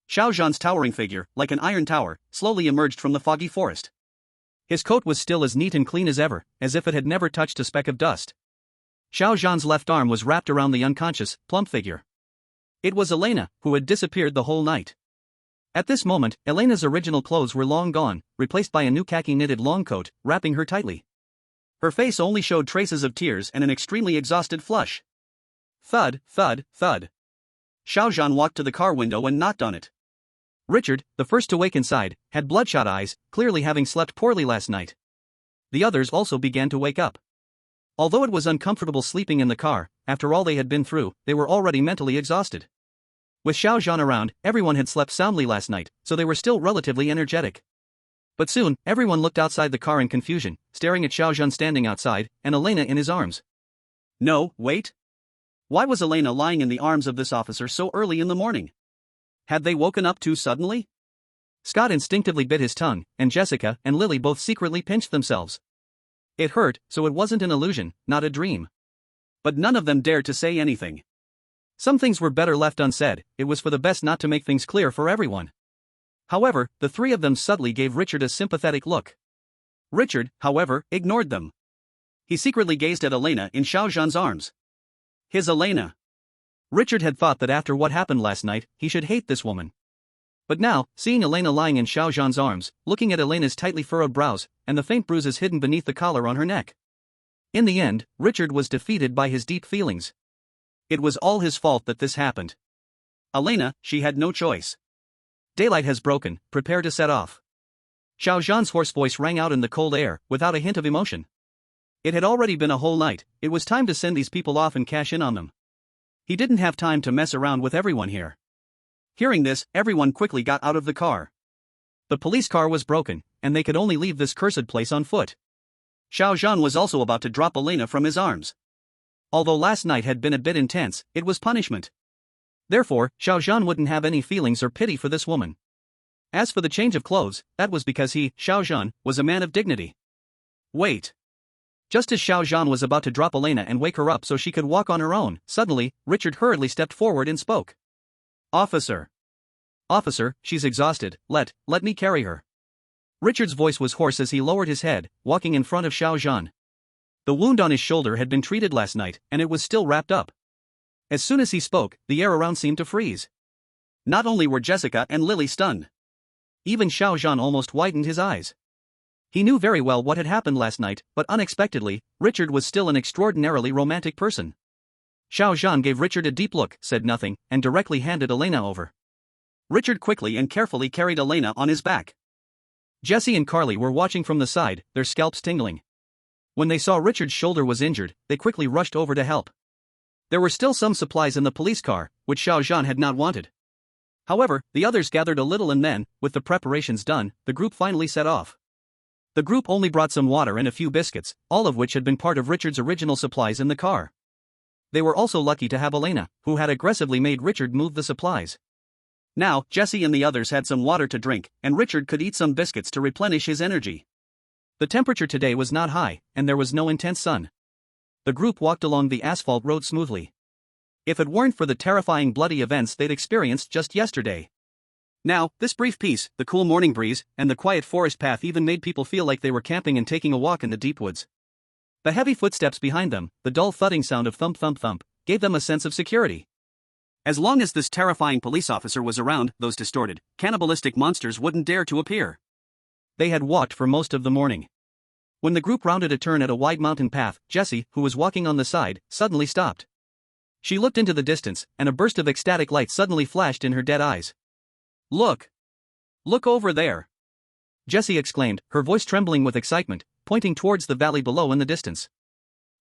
Xiao Zhan's towering figure, like an iron tower, slowly emerged from the foggy forest. His coat was still as neat and clean as ever, as if it had never touched a speck of dust. Xiao Zhan's left arm was wrapped around the unconscious, plump figure. It was Elena, who had disappeared the whole night. At this moment, Elena's original clothes were long gone, replaced by a new khaki-knitted long coat, wrapping her tightly. Her face only showed traces of tears and an extremely exhausted flush. Thud, thud, thud. Xiao Zhan walked to the car window and knocked on it. Richard, the first to wake inside, had bloodshot eyes, clearly having slept poorly last night. The others also began to wake up. Although it was uncomfortable sleeping in the car, after all they had been through, they were already mentally exhausted. With Xiao Zhan around, everyone had slept soundly last night, so they were still relatively energetic. But soon, everyone looked outside the car in confusion, staring at Xiao Zhan standing outside, and Elena in his arms. No, wait. Why was Elena lying in the arms of this officer so early in the morning? Had they woken up too suddenly? Scott instinctively bit his tongue, and Jessica and Lily both secretly pinched themselves. It hurt, so it wasn't an illusion, not a dream. But none of them dared to say anything. Some things were better left unsaid, it was for the best not to make things clear for everyone. However, the three of them subtly gave Richard a sympathetic look. Richard, however, ignored them. He secretly gazed at Elena in Xiao Zhan's arms. His Elena. Richard had thought that after what happened last night, he should hate this woman. But now, seeing Elena lying in Xiao Zhan's arms, looking at Elena's tightly furrowed brows, and the faint bruises hidden beneath the collar on her neck. In the end, Richard was defeated by his deep feelings. It was all his fault that this happened. Elena, she had no choice. Daylight has broken, prepare to set off. Xiao Zhan's hoarse voice rang out in the cold air, without a hint of emotion. It had already been a whole night, it was time to send these people off and cash in on them. He didn't have time to mess around with everyone here. Hearing this, everyone quickly got out of the car. The police car was broken, and they could only leave this cursed place on foot. Xiao Zhan was also about to drop Elena from his arms. Although last night had been a bit intense, it was punishment. Therefore, Xiao Zhan wouldn't have any feelings or pity for this woman. As for the change of clothes, that was because he, Xiao Zhan, was a man of dignity. Wait. Just as Xiao Zhan was about to drop Elena and wake her up so she could walk on her own, suddenly, Richard hurriedly stepped forward and spoke. Officer. Officer, she's exhausted, let me carry her. Richard's voice was hoarse as he lowered his head, walking in front of Xiao Zhan. The wound on his shoulder had been treated last night, and it was still wrapped up. As soon as he spoke, the air around seemed to freeze. Not only were Jessica and Lily stunned. Even Xiao Zhan almost widened his eyes. He knew very well what had happened last night, but unexpectedly, Richard was still an extraordinarily romantic person. Xiao Zhan gave Richard a deep look, said nothing, and directly handed Elena over. Richard quickly and carefully carried Elena on his back. Jessie and Carly were watching from the side, their scalps tingling. When they saw Richard's shoulder was injured, they quickly rushed over to help. There were still some supplies in the police car, which Xiao Zhan had not wanted. However, the others gathered a little and then, with the preparations done, the group finally set off. The group only brought some water and a few biscuits, all of which had been part of Richard's original supplies in the car. They were also lucky to have Elena, who had aggressively made Richard move the supplies. Now, Jessie and the others had some water to drink, and Richard could eat some biscuits to replenish his energy. The temperature today was not high, and there was no intense sun. The group walked along the asphalt road smoothly. If it weren't for the terrifying bloody events they'd experienced just yesterday. Now, this brief peace, the cool morning breeze, and the quiet forest path even made people feel like they were camping and taking a walk in the deep woods. The heavy footsteps behind them, the dull thudding sound of thump thump thump, gave them a sense of security. As long as this terrifying police officer was around, those distorted, cannibalistic monsters wouldn't dare to appear. They had walked for most of the morning. When the group rounded a turn at a wide mountain path, Jessie, who was walking on the side, suddenly stopped. She looked into the distance, and a burst of ecstatic light suddenly flashed in her dead eyes. Look! Look over there! Jessie exclaimed, her voice trembling with excitement, pointing towards the valley below in the distance.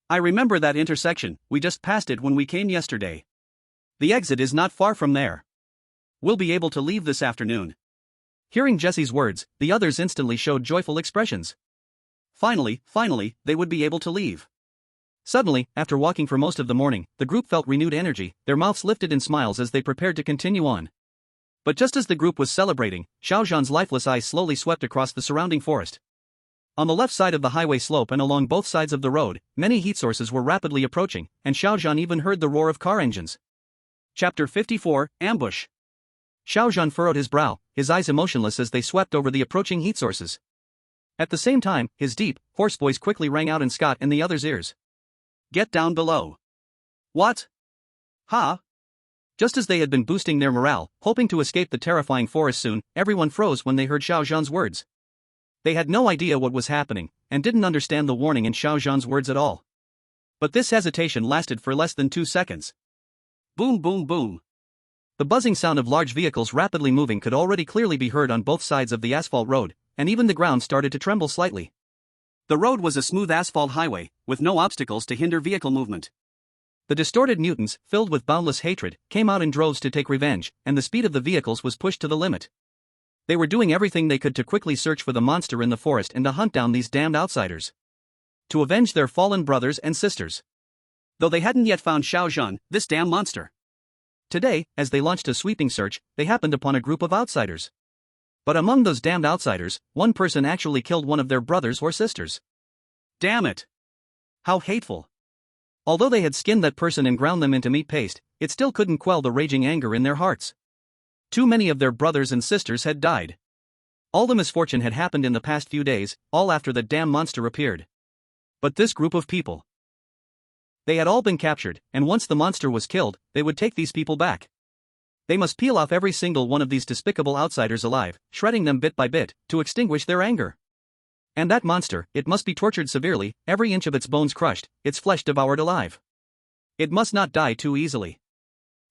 I remember that intersection, we just passed it when we came yesterday. The exit is not far from there. We'll be able to leave this afternoon. Hearing Jessie's words, the others instantly showed joyful expressions. Finally, they would be able to leave. Suddenly, after walking for most of the morning, the group felt renewed energy, their mouths lifted in smiles as they prepared to continue on. But just as the group was celebrating, Xiao Zhan's lifeless eyes slowly swept across the surrounding forest. On the left side of the highway slope and along both sides of the road, many heat sources were rapidly approaching, and Xiao Zhan even heard the roar of car engines. Chapter 54, Ambush. Xiao Zhan furrowed his brow, his eyes emotionless as they swept over the approaching heat sources. At the same time, his deep, hoarse voice quickly rang out in Scott and the others' ears. Get down below. What? Huh? Just as they had been boosting their morale, hoping to escape the terrifying forest soon, everyone froze when they heard Xiao Zhan's words. They had no idea what was happening, and didn't understand the warning in Xiao Zhan's words at all. But this hesitation lasted for less than 2 seconds. Boom boom boom. The buzzing sound of large vehicles rapidly moving could already clearly be heard on both sides of the asphalt road, and even the ground started to tremble slightly. The road was a smooth asphalt highway, with no obstacles to hinder vehicle movement. The distorted mutants, filled with boundless hatred, came out in droves to take revenge, and the speed of the vehicles was pushed to the limit. They were doing everything they could to quickly search for the monster in the forest and to hunt down these damned outsiders. To avenge their fallen brothers and sisters. Though they hadn't yet found Xiao Zhan, this damn monster. Today, as they launched a sweeping search, they happened upon a group of outsiders. But among those damned outsiders, one person actually killed one of their brothers or sisters. Damn it! How hateful! Although they had skinned that person and ground them into meat paste, it still couldn't quell the raging anger in their hearts. Too many of their brothers and sisters had died. All the misfortune had happened in the past few days, all after the damn monster appeared. But this group of people. They had all been captured, and once the monster was killed, they would take these people back. They must peel off every single one of these despicable outsiders alive, shredding them bit by bit, to extinguish their anger. And that monster, it must be tortured severely, every inch of its bones crushed, its flesh devoured alive. It must not die too easily.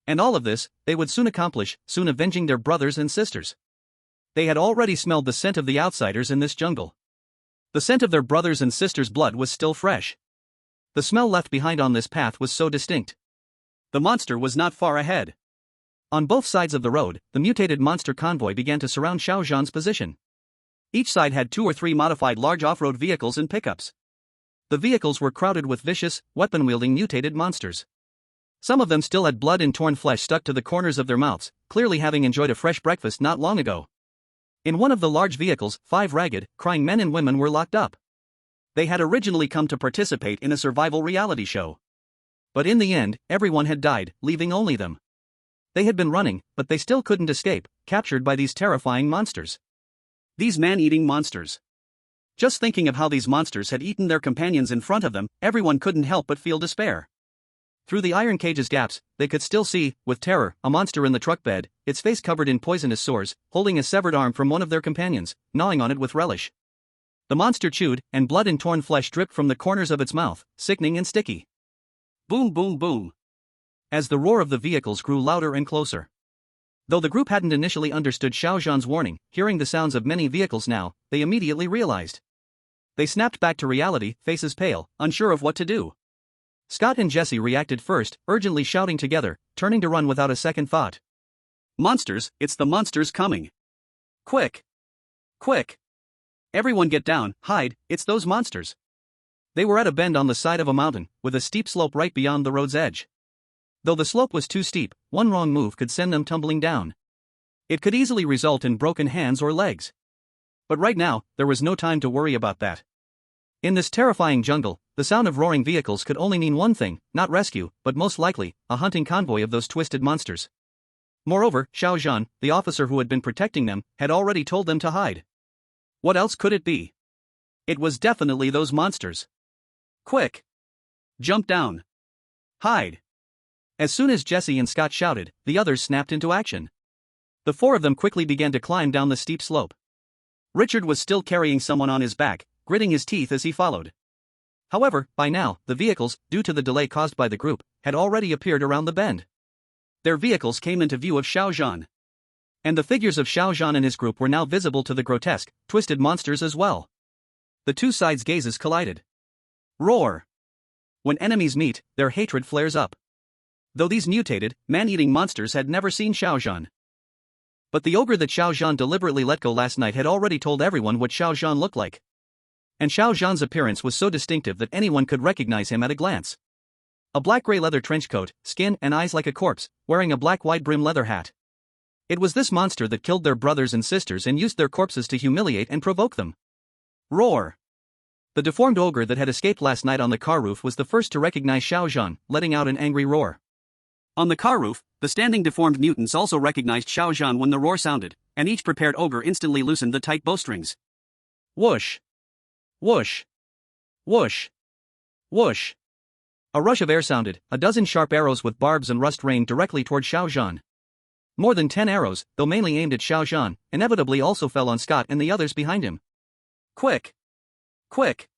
And all of this, they would soon accomplish, soon avenging their brothers and sisters. They had already smelled the scent of the outsiders in this jungle. The scent of their brothers and sisters' blood was still fresh. The smell left behind on this path was so distinct. The monster was not far ahead. On both sides of the road, the mutated monster convoy began to surround Xiao Zhan's position. Each side had 2 or 3 modified large off-road vehicles and pickups. The vehicles were crowded with vicious, weapon-wielding mutated monsters. Some of them still had blood and torn flesh stuck to the corners of their mouths, clearly having enjoyed a fresh breakfast not long ago. In one of the large vehicles, 5 ragged, crying men and women were locked up. They had originally come to participate in a survival reality show. But in the end, everyone had died, leaving only them. They had been running, but they still couldn't escape, captured by these terrifying monsters. These man-eating monsters. Just thinking of how these monsters had eaten their companions in front of them, everyone couldn't help but feel despair. Through the iron cage's gaps, they could still see, with terror, a monster in the truck bed, its face covered in poisonous sores, holding a severed arm from one of their companions, gnawing on it with relish. The monster chewed, and blood and torn flesh dripped from the corners of its mouth, sickening and sticky. Boom, boom, boom. As the roar of the vehicles grew louder and closer. Though the group hadn't initially understood Xiao Zhan's warning, hearing the sounds of many vehicles now, they immediately realized. They snapped back to reality, faces pale, unsure of what to do. Scott and Jesse reacted first, urgently shouting together, turning to run without a second thought. Monsters, it's the monsters coming. Quick! Quick! Everyone get down, hide, it's those monsters. They were at a bend on the side of a mountain, with a steep slope right beyond the road's edge. Though the slope was too steep, one wrong move could send them tumbling down. It could easily result in broken hands or legs. But right now, there was no time to worry about that. In this terrifying jungle, the sound of roaring vehicles could only mean one thing, not rescue, but most likely, a hunting convoy of those twisted monsters. Moreover, Xiao Zhan, the officer who had been protecting them, had already told them to hide. What else could it be? It was definitely those monsters. Quick! Jump down! Hide! As soon as Jesse and Scott shouted, the others snapped into action. The 4 of them quickly began to climb down the steep slope. Richard was still carrying someone on his back, gritting his teeth as he followed. However, by now, the vehicles, due to the delay caused by the group, had already appeared around the bend. Their vehicles came into view of Xiao Zhan. And the figures of Xiao Zhan and his group were now visible to the grotesque, twisted monsters as well. The 2 sides' gazes collided. Roar! When enemies meet, their hatred flares up. Though these mutated, man-eating monsters had never seen Xiao Zhan. But the ogre that Xiao Zhan deliberately let go last night had already told everyone what Xiao Zhan looked like. And Xiao Zhan's appearance was so distinctive that anyone could recognize him at a glance. A black-gray leather trench coat, skin and eyes like a corpse, wearing a black wide-brim leather hat. It was this monster that killed their brothers and sisters and used their corpses to humiliate and provoke them. Roar! The deformed ogre that had escaped last night on the car roof was the first to recognize Xiao Zhan, letting out an angry roar. On the car roof, the standing deformed mutants also recognized Xiao Zhan when the roar sounded, and each prepared ogre instantly loosened the tight bowstrings. Whoosh! Whoosh! Whoosh! Whoosh! A rush of air sounded, a dozen sharp arrows with barbs and rust rained directly toward Xiao Zhan. More than 10 arrows, though mainly aimed at Xiao Zhan, inevitably also fell on Scott and the others behind him. Quick! Quick!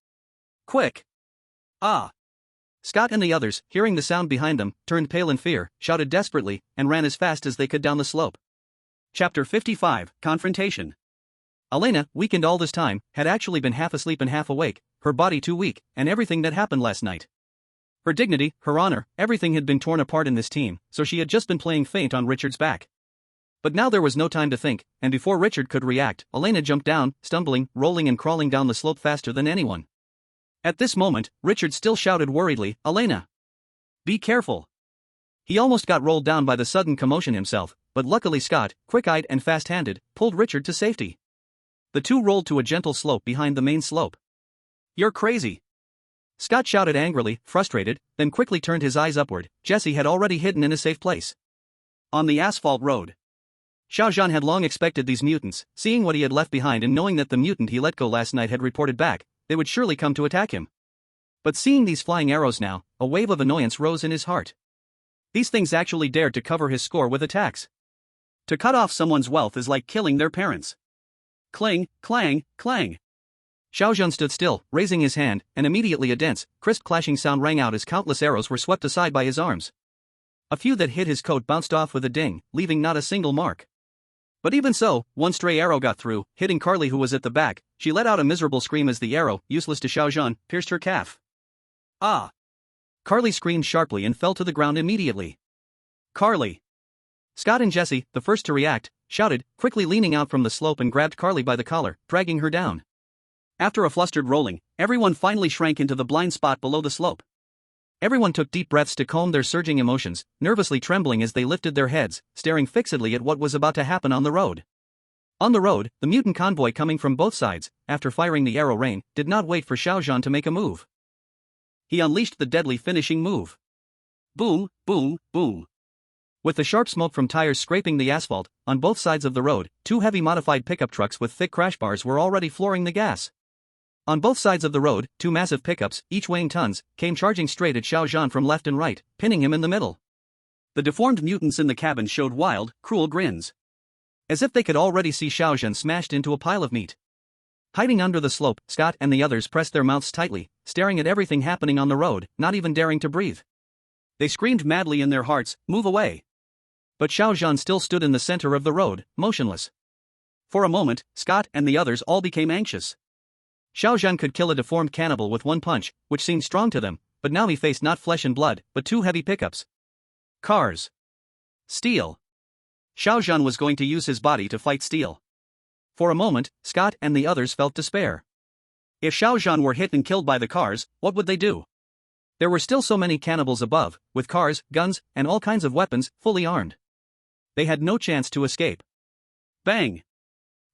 Quick! Ah! Scott and the others, hearing the sound behind them, turned pale in fear, shouted desperately, and ran as fast as they could down the slope. Chapter 55, Confrontation. Elena, weakened all this time, had actually been half asleep and half awake, her body too weak, and everything that happened last night. Her dignity, her honor, everything had been torn apart in this team, so she had just been playing faint on Richard's back. But now there was no time to think, and before Richard could react, Elena jumped down, stumbling, rolling and crawling down the slope faster than anyone. At this moment, Richard still shouted worriedly, "Elena! Be careful!" He almost got rolled down by the sudden commotion himself, but luckily Scott, quick-eyed and fast-handed, pulled Richard to safety. The two rolled to a gentle slope behind the main slope. "You're crazy!" Scott shouted angrily, frustrated, then quickly turned his eyes upward. Jesse had already hidden in a safe place on the asphalt road. Xiao Zhan had long expected these mutants, seeing what he had left behind and knowing that the mutant he let go last night had reported back, they would surely come to attack him. But seeing these flying arrows now, a wave of annoyance rose in his heart. These things actually dared to cover his score with attacks. To cut off someone's wealth is like killing their parents. Cling, clang, clang. Xiao Zhan stood still, raising his hand, and immediately a dense, crisp clashing sound rang out as countless arrows were swept aside by his arms. A few that hit his coat bounced off with a ding, leaving not a single mark. But even so, one stray arrow got through, hitting Carly, who was at the back. She let out a miserable scream as the arrow, useless to Xiao Zhan, pierced her calf. Ah! Carly screamed sharply and fell to the ground immediately. Carly! Scott and Jesse, the first to react, shouted, quickly leaning out from the slope and grabbed Carly by the collar, dragging her down. After a flustered rolling, everyone finally shrank into the blind spot below the slope. Everyone took deep breaths to calm their surging emotions, nervously trembling as they lifted their heads, staring fixedly at what was about to happen on the road. On the road, the mutant convoy coming from both sides, after firing the arrow rain, did not wait for Xiao Zhan to make a move. He unleashed the deadly finishing move. Boom, boom, boom. With the sharp smoke from tires scraping the asphalt, on both sides of the road, two heavy modified pickup trucks with thick crash bars were already flooring the gas. On both sides of the road, two massive pickups, each weighing tons, came charging straight at Xiao Zhan from left and right, pinning him in the middle. The deformed mutants in the cabin showed wild, cruel grins. As if they could already see Xiao Zhan smashed into a pile of meat. Hiding under the slope, Scott and the others pressed their mouths tightly, staring at everything happening on the road, not even daring to breathe. They screamed madly in their hearts, "Move away!" But Xiao Zhan still stood in the center of the road, motionless. For a moment, Scott and the others all became anxious. Xiao Zhan could kill a deformed cannibal with one punch, which seemed strong to them, but now he faced not flesh and blood, but two heavy pickups. Cars. Steel. Xiao Zhan was going to use his body to fight steel. For a moment, Scott and the others felt despair. If Xiao Zhan were hit and killed by the cars, what would they do? There were still so many cannibals above, with cars, guns, and all kinds of weapons, fully armed. They had no chance to escape. Bang!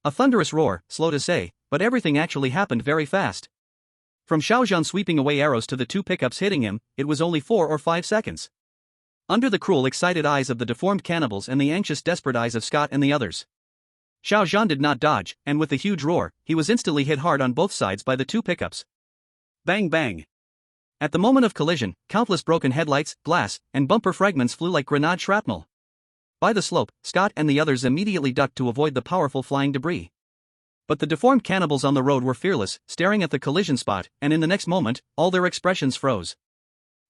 A thunderous roar, slow to say, but everything actually happened very fast. From Xiao Zhan sweeping away arrows to the two pickups hitting him, it was only 4 or 5 seconds. Under the cruel, excited eyes of the deformed cannibals and the anxious, desperate eyes of Scott and the others, Xiao Zhan did not dodge, and with the huge roar, he was instantly hit hard on both sides by the two pickups. Bang bang! At the moment of collision, countless broken headlights, glass, and bumper fragments flew like grenade shrapnel. By the slope, Scott and the others immediately ducked to avoid the powerful flying debris. But the deformed cannibals on the road were fearless, staring at the collision spot, and in the next moment, all their expressions froze.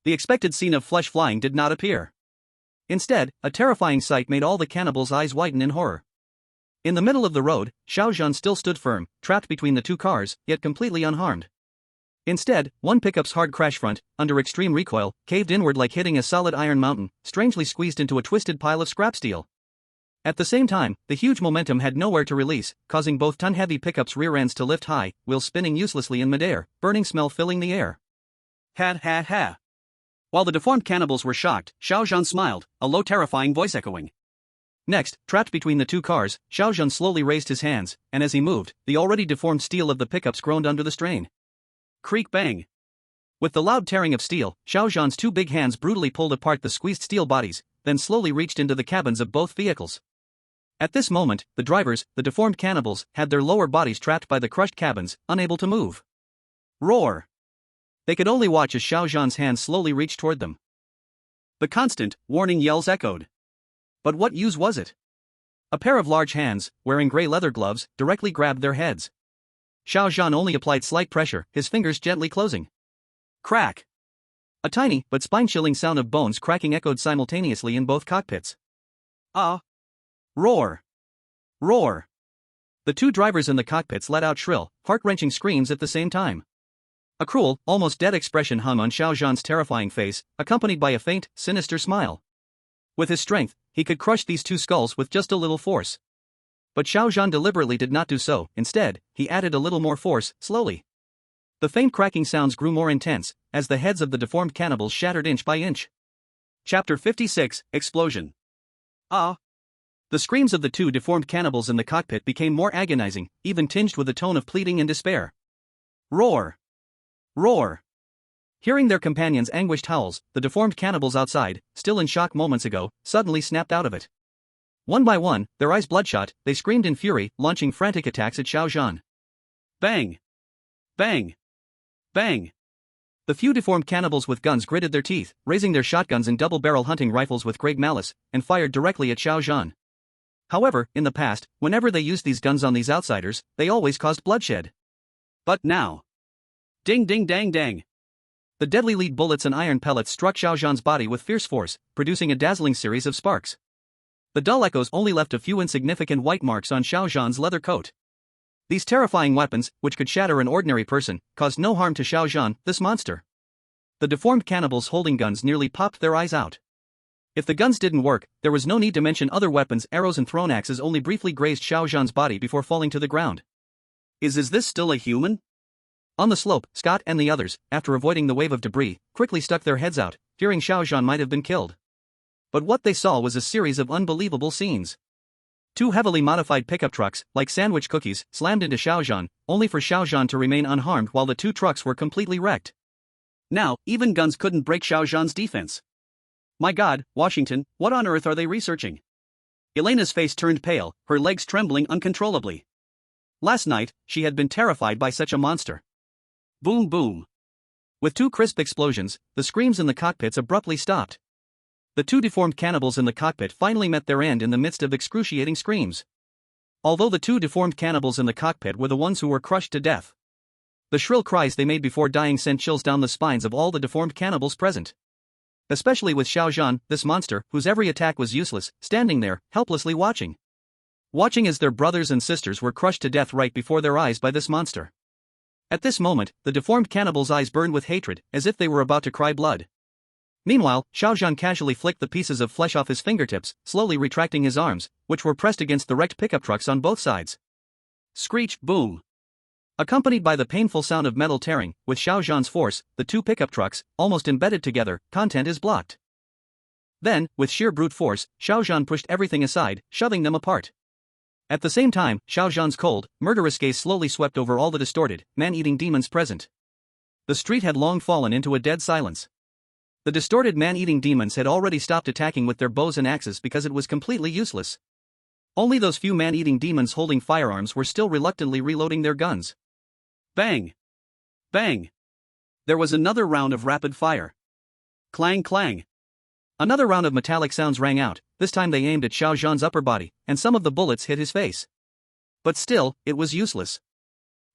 The expected scene of flesh flying did not appear. Instead, a terrifying sight made all the cannibals' eyes widen in horror. In the middle of the road, Xiao Zhan still stood firm, trapped between the two cars, yet completely unharmed. Instead, one pickup's hard crash front, under extreme recoil, caved inward like hitting a solid iron mountain, strangely squeezed into a twisted pile of scrap steel. At the same time, the huge momentum had nowhere to release, causing both ton-heavy pickups' rear ends to lift high, wheels spinning uselessly in midair, burning smell filling the air. Ha ha ha! While the deformed cannibals were shocked, Xiao Zhan smiled, a low terrifying voice echoing. Next, trapped between the two cars, Xiao Zhan slowly raised his hands, and as he moved, the already deformed steel of the pickups groaned under the strain. Creak bang! With the loud tearing of steel, Xiao Zhan's two big hands brutally pulled apart the squeezed steel bodies, then slowly reached into the cabins of both vehicles. At this moment, the drivers, the deformed cannibals, had their lower bodies trapped by the crushed cabins, unable to move. Roar! They could only watch as Xiao Zhan's hands slowly reached toward them. The constant, warning yells echoed. But what use was it? A pair of large hands, wearing gray leather gloves, directly grabbed their heads. Xiao Zhan only applied slight pressure, his fingers gently closing. Crack! A tiny but spine-chilling sound of bones cracking echoed simultaneously in both cockpits. Ah! Roar! Roar! The two drivers in the cockpits let out shrill, heart-wrenching screams at the same time. A cruel, almost dead expression hung on Xiao Zhan's terrifying face, accompanied by a faint, sinister smile. With his strength, he could crush these two skulls with just a little force. But Xiao Zhan deliberately did not do so. Instead, he added a little more force, slowly. The faint cracking sounds grew more intense, as the heads of the deformed cannibals shattered inch by inch. Chapter 56, Explosion. Ah! The screams of the two deformed cannibals in the cockpit became more agonizing, even tinged with a tone of pleading and despair. Roar! Roar! Hearing their companions' anguished howls, the deformed cannibals outside, still in shock moments ago, suddenly snapped out of it. One by one, their eyes bloodshot, they screamed in fury, launching frantic attacks at Xiao Zhan. Bang! Bang! Bang! The few deformed cannibals with guns gritted their teeth, raising their shotguns and double-barrel hunting rifles with great malice, and fired directly at Xiao Zhan. However, in the past, whenever they used these guns on these outsiders, they always caused bloodshed. But now... Ding ding dang dang! The deadly lead bullets and iron pellets struck Xiao Zhan's body with fierce force, producing a dazzling series of sparks. The dull echoes only left a few insignificant white marks on Xiao Zhan's leather coat. These terrifying weapons, which could shatter an ordinary person, caused no harm to Xiao Zhan, this monster. The deformed cannibals holding guns nearly popped their eyes out. If the guns didn't work, there was no need to mention other weapons. Arrows and thrown axes only briefly grazed Xiao Zhan's body before falling to the ground. Is this still a human? On the slope, Scott and the others, after avoiding the wave of debris, quickly stuck their heads out, fearing Xiao Zhan might have been killed. But what they saw was a series of unbelievable scenes. Two heavily modified pickup trucks, like sandwich cookies, slammed into Xiao Zhan, only for Xiao Zhan to remain unharmed while the two trucks were completely wrecked. Now, even guns couldn't break Xiao Zhan's defense. My God, Washington, what on earth are they researching? Elena's face turned pale, her legs trembling uncontrollably. Last night, she had been terrified by such a monster. Boom boom. With two crisp explosions, the screams in the cockpits abruptly stopped. The two deformed cannibals in the cockpit finally met their end in the midst of excruciating screams. Although the two deformed cannibals in the cockpit were the ones who were crushed to death. The shrill cries they made before dying sent chills down the spines of all the deformed cannibals present. Especially with Xiao Zhan, this monster, whose every attack was useless, standing there, helplessly watching. Watching as their brothers and sisters were crushed to death right before their eyes by this monster. At this moment, the deformed cannibals' eyes burned with hatred, as if they were about to cry blood. Meanwhile, Xiao Zhan casually flicked the pieces of flesh off his fingertips, slowly retracting his arms, which were pressed against the wrecked pickup trucks on both sides. Screech, boom. Accompanied by the painful sound of metal tearing, with Xiao Zhan's force, the two pickup trucks, almost embedded together, content is blocked. Then, with sheer brute force, Xiao Zhan pushed everything aside, shoving them apart. At the same time, Xiao Zhan's cold, murderous gaze slowly swept over all the distorted, man-eating demons present. The street had long fallen into a dead silence. The distorted man-eating demons had already stopped attacking with their bows and axes because it was completely useless. Only those few man-eating demons holding firearms were still reluctantly reloading their guns. Bang! Bang! There was another round of rapid fire. Clang clang! Another round of metallic sounds rang out, this time they aimed at Xiao Zhan's upper body, and some of the bullets hit his face. But still, it was useless.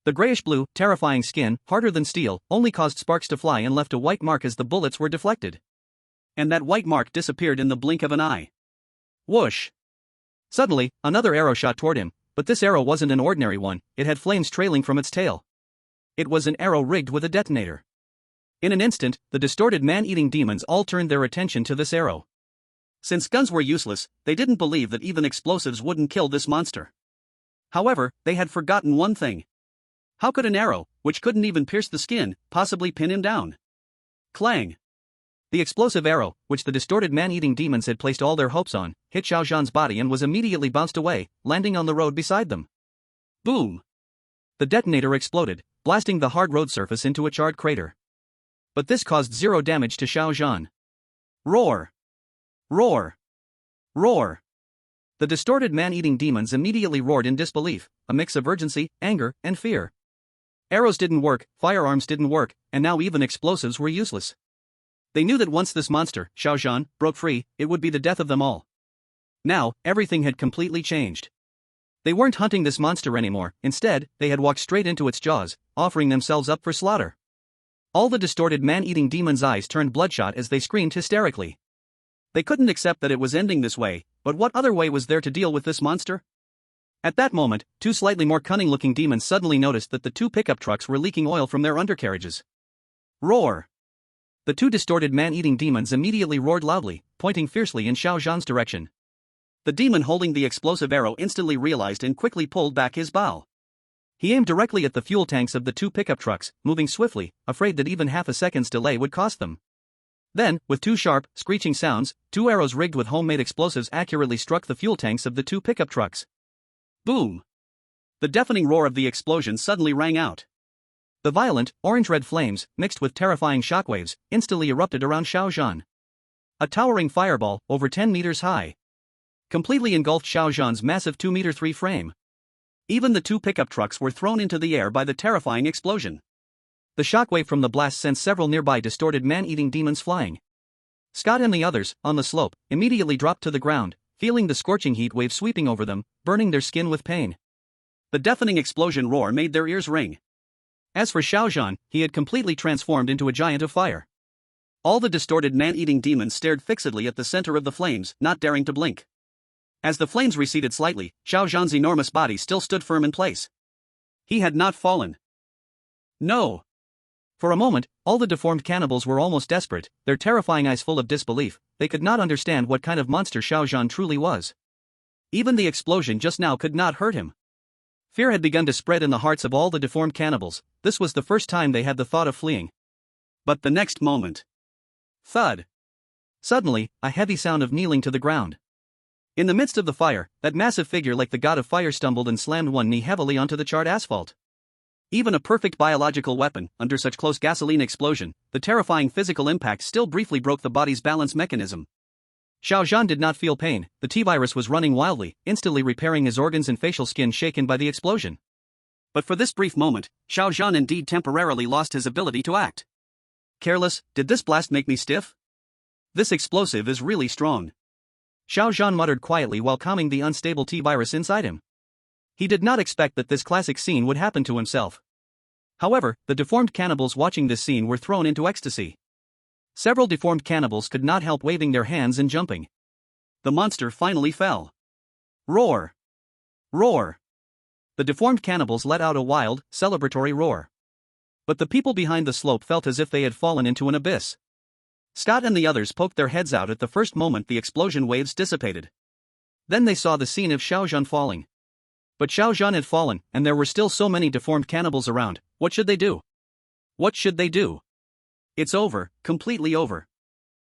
The grayish-blue, terrifying skin, harder than steel, only caused sparks to fly and left a white mark as the bullets were deflected. And that white mark disappeared in the blink of an eye. Whoosh! Suddenly, another arrow shot toward him, but this arrow wasn't an ordinary one, it had flames trailing from its tail. It was an arrow rigged with a detonator. In an instant, the distorted man-eating demons all turned their attention to this arrow. Since guns were useless, they didn't believe that even explosives wouldn't kill this monster. However, they had forgotten one thing. How could an arrow, which couldn't even pierce the skin, possibly pin him down? Clang! The explosive arrow, which the distorted man-eating demons had placed all their hopes on, hit Xiao Zhan's body and was immediately bounced away, landing on the road beside them. Boom! The detonator exploded, blasting the hard road surface into a charred crater. But this caused zero damage to Xiao Zhan. Roar! Roar! Roar! The distorted man-eating demons immediately roared in disbelief, a mix of urgency, anger, and fear. Arrows didn't work, firearms didn't work, and now even explosives were useless. They knew that once this monster, Xiao Zhan, broke free, it would be the death of them all. Now, everything had completely changed. They weren't hunting this monster anymore, instead, they had walked straight into its jaws, offering themselves up for slaughter. All the distorted man-eating demons' eyes turned bloodshot as they screamed hysterically. They couldn't accept that it was ending this way, but what other way was there to deal with this monster? At that moment, two slightly more cunning-looking demons suddenly noticed that the two pickup trucks were leaking oil from their undercarriages. Roar! The two distorted man-eating demons immediately roared loudly, pointing fiercely in Xiao Zhan's direction. The demon holding the explosive arrow instantly realized and quickly pulled back his bow. He aimed directly at the fuel tanks of the two pickup trucks, moving swiftly, afraid that even half a second's delay would cost them. Then, with two sharp, screeching sounds, two arrows rigged with homemade explosives accurately struck the fuel tanks of the two pickup trucks. Boom! The deafening roar of the explosion suddenly rang out. The violent, orange-red flames, mixed with terrifying shockwaves, instantly erupted around Xiao Zhan. A towering fireball, over 10 meters high, completely engulfed Xiao Zhan's massive 2-meter-3 frame. Even the two pickup trucks were thrown into the air by the terrifying explosion. The shockwave from the blast sent several nearby distorted man-eating demons flying. Scott and the others, on the slope, immediately dropped to the ground, feeling the scorching heat wave sweeping over them, burning their skin with pain. The deafening explosion roar made their ears ring. As for Xiao Zhan, he had completely transformed into a giant of fire. All the distorted man-eating demons stared fixedly at the center of the flames, not daring to blink. As the flames receded slightly, Xiao Zhan's enormous body still stood firm in place. He had not fallen. No! For a moment, all the deformed cannibals were almost desperate, their terrifying eyes full of disbelief. They could not understand what kind of monster Xiao Zhan truly was. Even the explosion just now could not hurt him. Fear had begun to spread in the hearts of all the deformed cannibals. This was the first time they had the thought of fleeing. But the next moment. Thud! Suddenly, a heavy sound of kneeling to the ground. In the midst of the fire, that massive figure like the god of fire stumbled and slammed one knee heavily onto the charred asphalt. Even a perfect biological weapon, under such close gasoline explosion, the terrifying physical impact still briefly broke the body's balance mechanism. Xiao Zhan did not feel pain. The T-virus was running wildly, instantly repairing his organs and facial skin shaken by the explosion. But for this brief moment, Xiao Zhan indeed temporarily lost his ability to act. Careless, did this blast make me stiff? This explosive is really strong. Xiao Zhan muttered quietly while calming the unstable T-virus inside him. He did not expect that this classic scene would happen to himself. However, the deformed cannibals watching this scene were thrown into ecstasy. Several deformed cannibals could not help waving their hands and jumping. The monster finally fell. Roar! Roar! The deformed cannibals let out a wild, celebratory roar. But the people behind the slope felt as if they had fallen into an abyss. Scott and the others poked their heads out at the first moment the explosion waves dissipated. Then they saw the scene of Xiao Zhan falling. But Xiao Zhan had fallen, and there were still so many deformed cannibals around. What should they do? What should they do? It's over, completely over.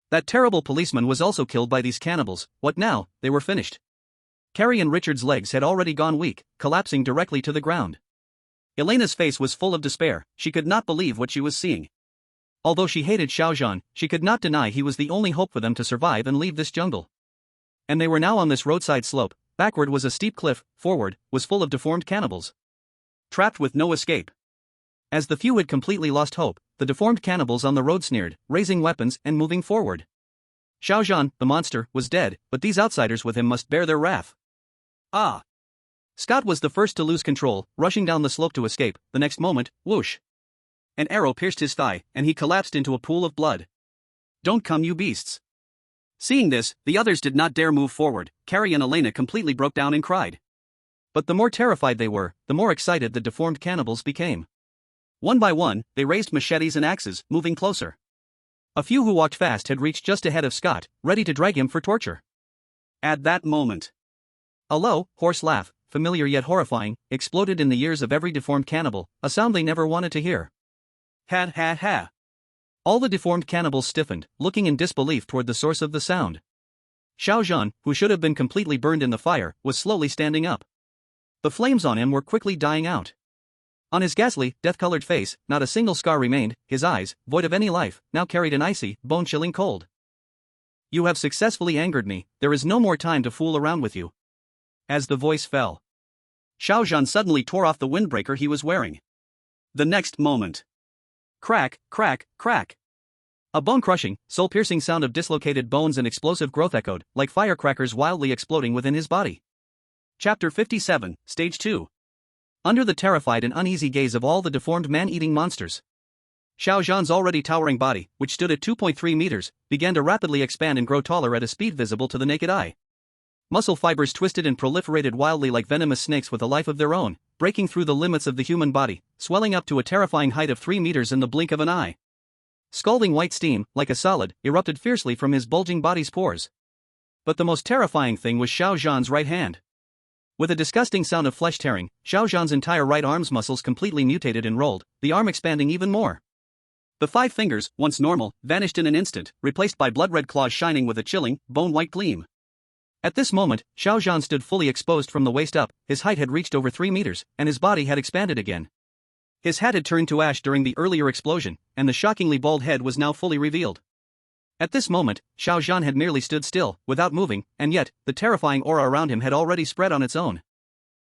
That terrible policeman was also killed by these cannibals. What now? They were finished. Carrie and Richard's legs had already gone weak, collapsing directly to the ground. Elena's face was full of despair. She could not believe what she was seeing. Although she hated Xiao Zhan, she could not deny he was the only hope for them to survive and leave this jungle. And they were now on this roadside slope. Backward was a steep cliff, forward was full of deformed cannibals. Trapped with no escape. As the few had completely lost hope, the deformed cannibals on the road sneered, raising weapons and moving forward. Xiao Zhan, the monster, was dead, but these outsiders with him must bear their wrath. Ah! Scott was the first to lose control, rushing down the slope to escape. The next moment, whoosh! An arrow pierced his thigh, and he collapsed into a pool of blood. Don't come, you beasts! Seeing this, the others did not dare move forward. Carrie and Elena completely broke down and cried. But the more terrified they were, the more excited the deformed cannibals became. One by one, they raised machetes and axes, moving closer. A few who walked fast had reached just ahead of Scott, ready to drag him for torture. At that moment, a low, hoarse laugh, familiar yet horrifying, exploded in the ears of every deformed cannibal, a sound they never wanted to hear. Ha ha ha! All the deformed cannibals stiffened, looking in disbelief toward the source of the sound. Xiao Zhan, who should have been completely burned in the fire, was slowly standing up. The flames on him were quickly dying out. On his ghastly, death-colored face, not a single scar remained. His eyes, void of any life, now carried an icy, bone-chilling cold. You have successfully angered me. There is no more time to fool around with you. As the voice fell, Xiao Zhan suddenly tore off the windbreaker he was wearing. The next moment, crack, crack, crack. A bone-crushing, soul-piercing sound of dislocated bones and explosive growth echoed, like firecrackers wildly exploding within his body. Chapter 57, Stage 2. Under the terrified and uneasy gaze of all the deformed man-eating monsters, Xiao Zhan's already towering body, which stood at 2.3 meters, began to rapidly expand and grow taller at a speed visible to the naked eye. Muscle fibers twisted and proliferated wildly like venomous snakes with a life of their own, breaking through the limits of the human body, swelling up to a terrifying height of 3 meters in the blink of an eye. Scalding white steam, like a solid, erupted fiercely from his bulging body's pores. But the most terrifying thing was Xiao Zhan's right hand. With a disgusting sound of flesh tearing, Xiao Zhan's entire right arm's muscles completely mutated and rolled, the arm expanding even more. The 5 fingers, once normal, vanished in an instant, replaced by blood-red claws shining with a chilling, bone-white gleam. At this moment, Xiao Zhan stood fully exposed from the waist up, his height had reached over 3 meters, and his body had expanded again. His hat had turned to ash during the earlier explosion, and the shockingly bald head was now fully revealed. At this moment, Xiao Zhan had merely stood still, without moving, and yet, the terrifying aura around him had already spread on its own.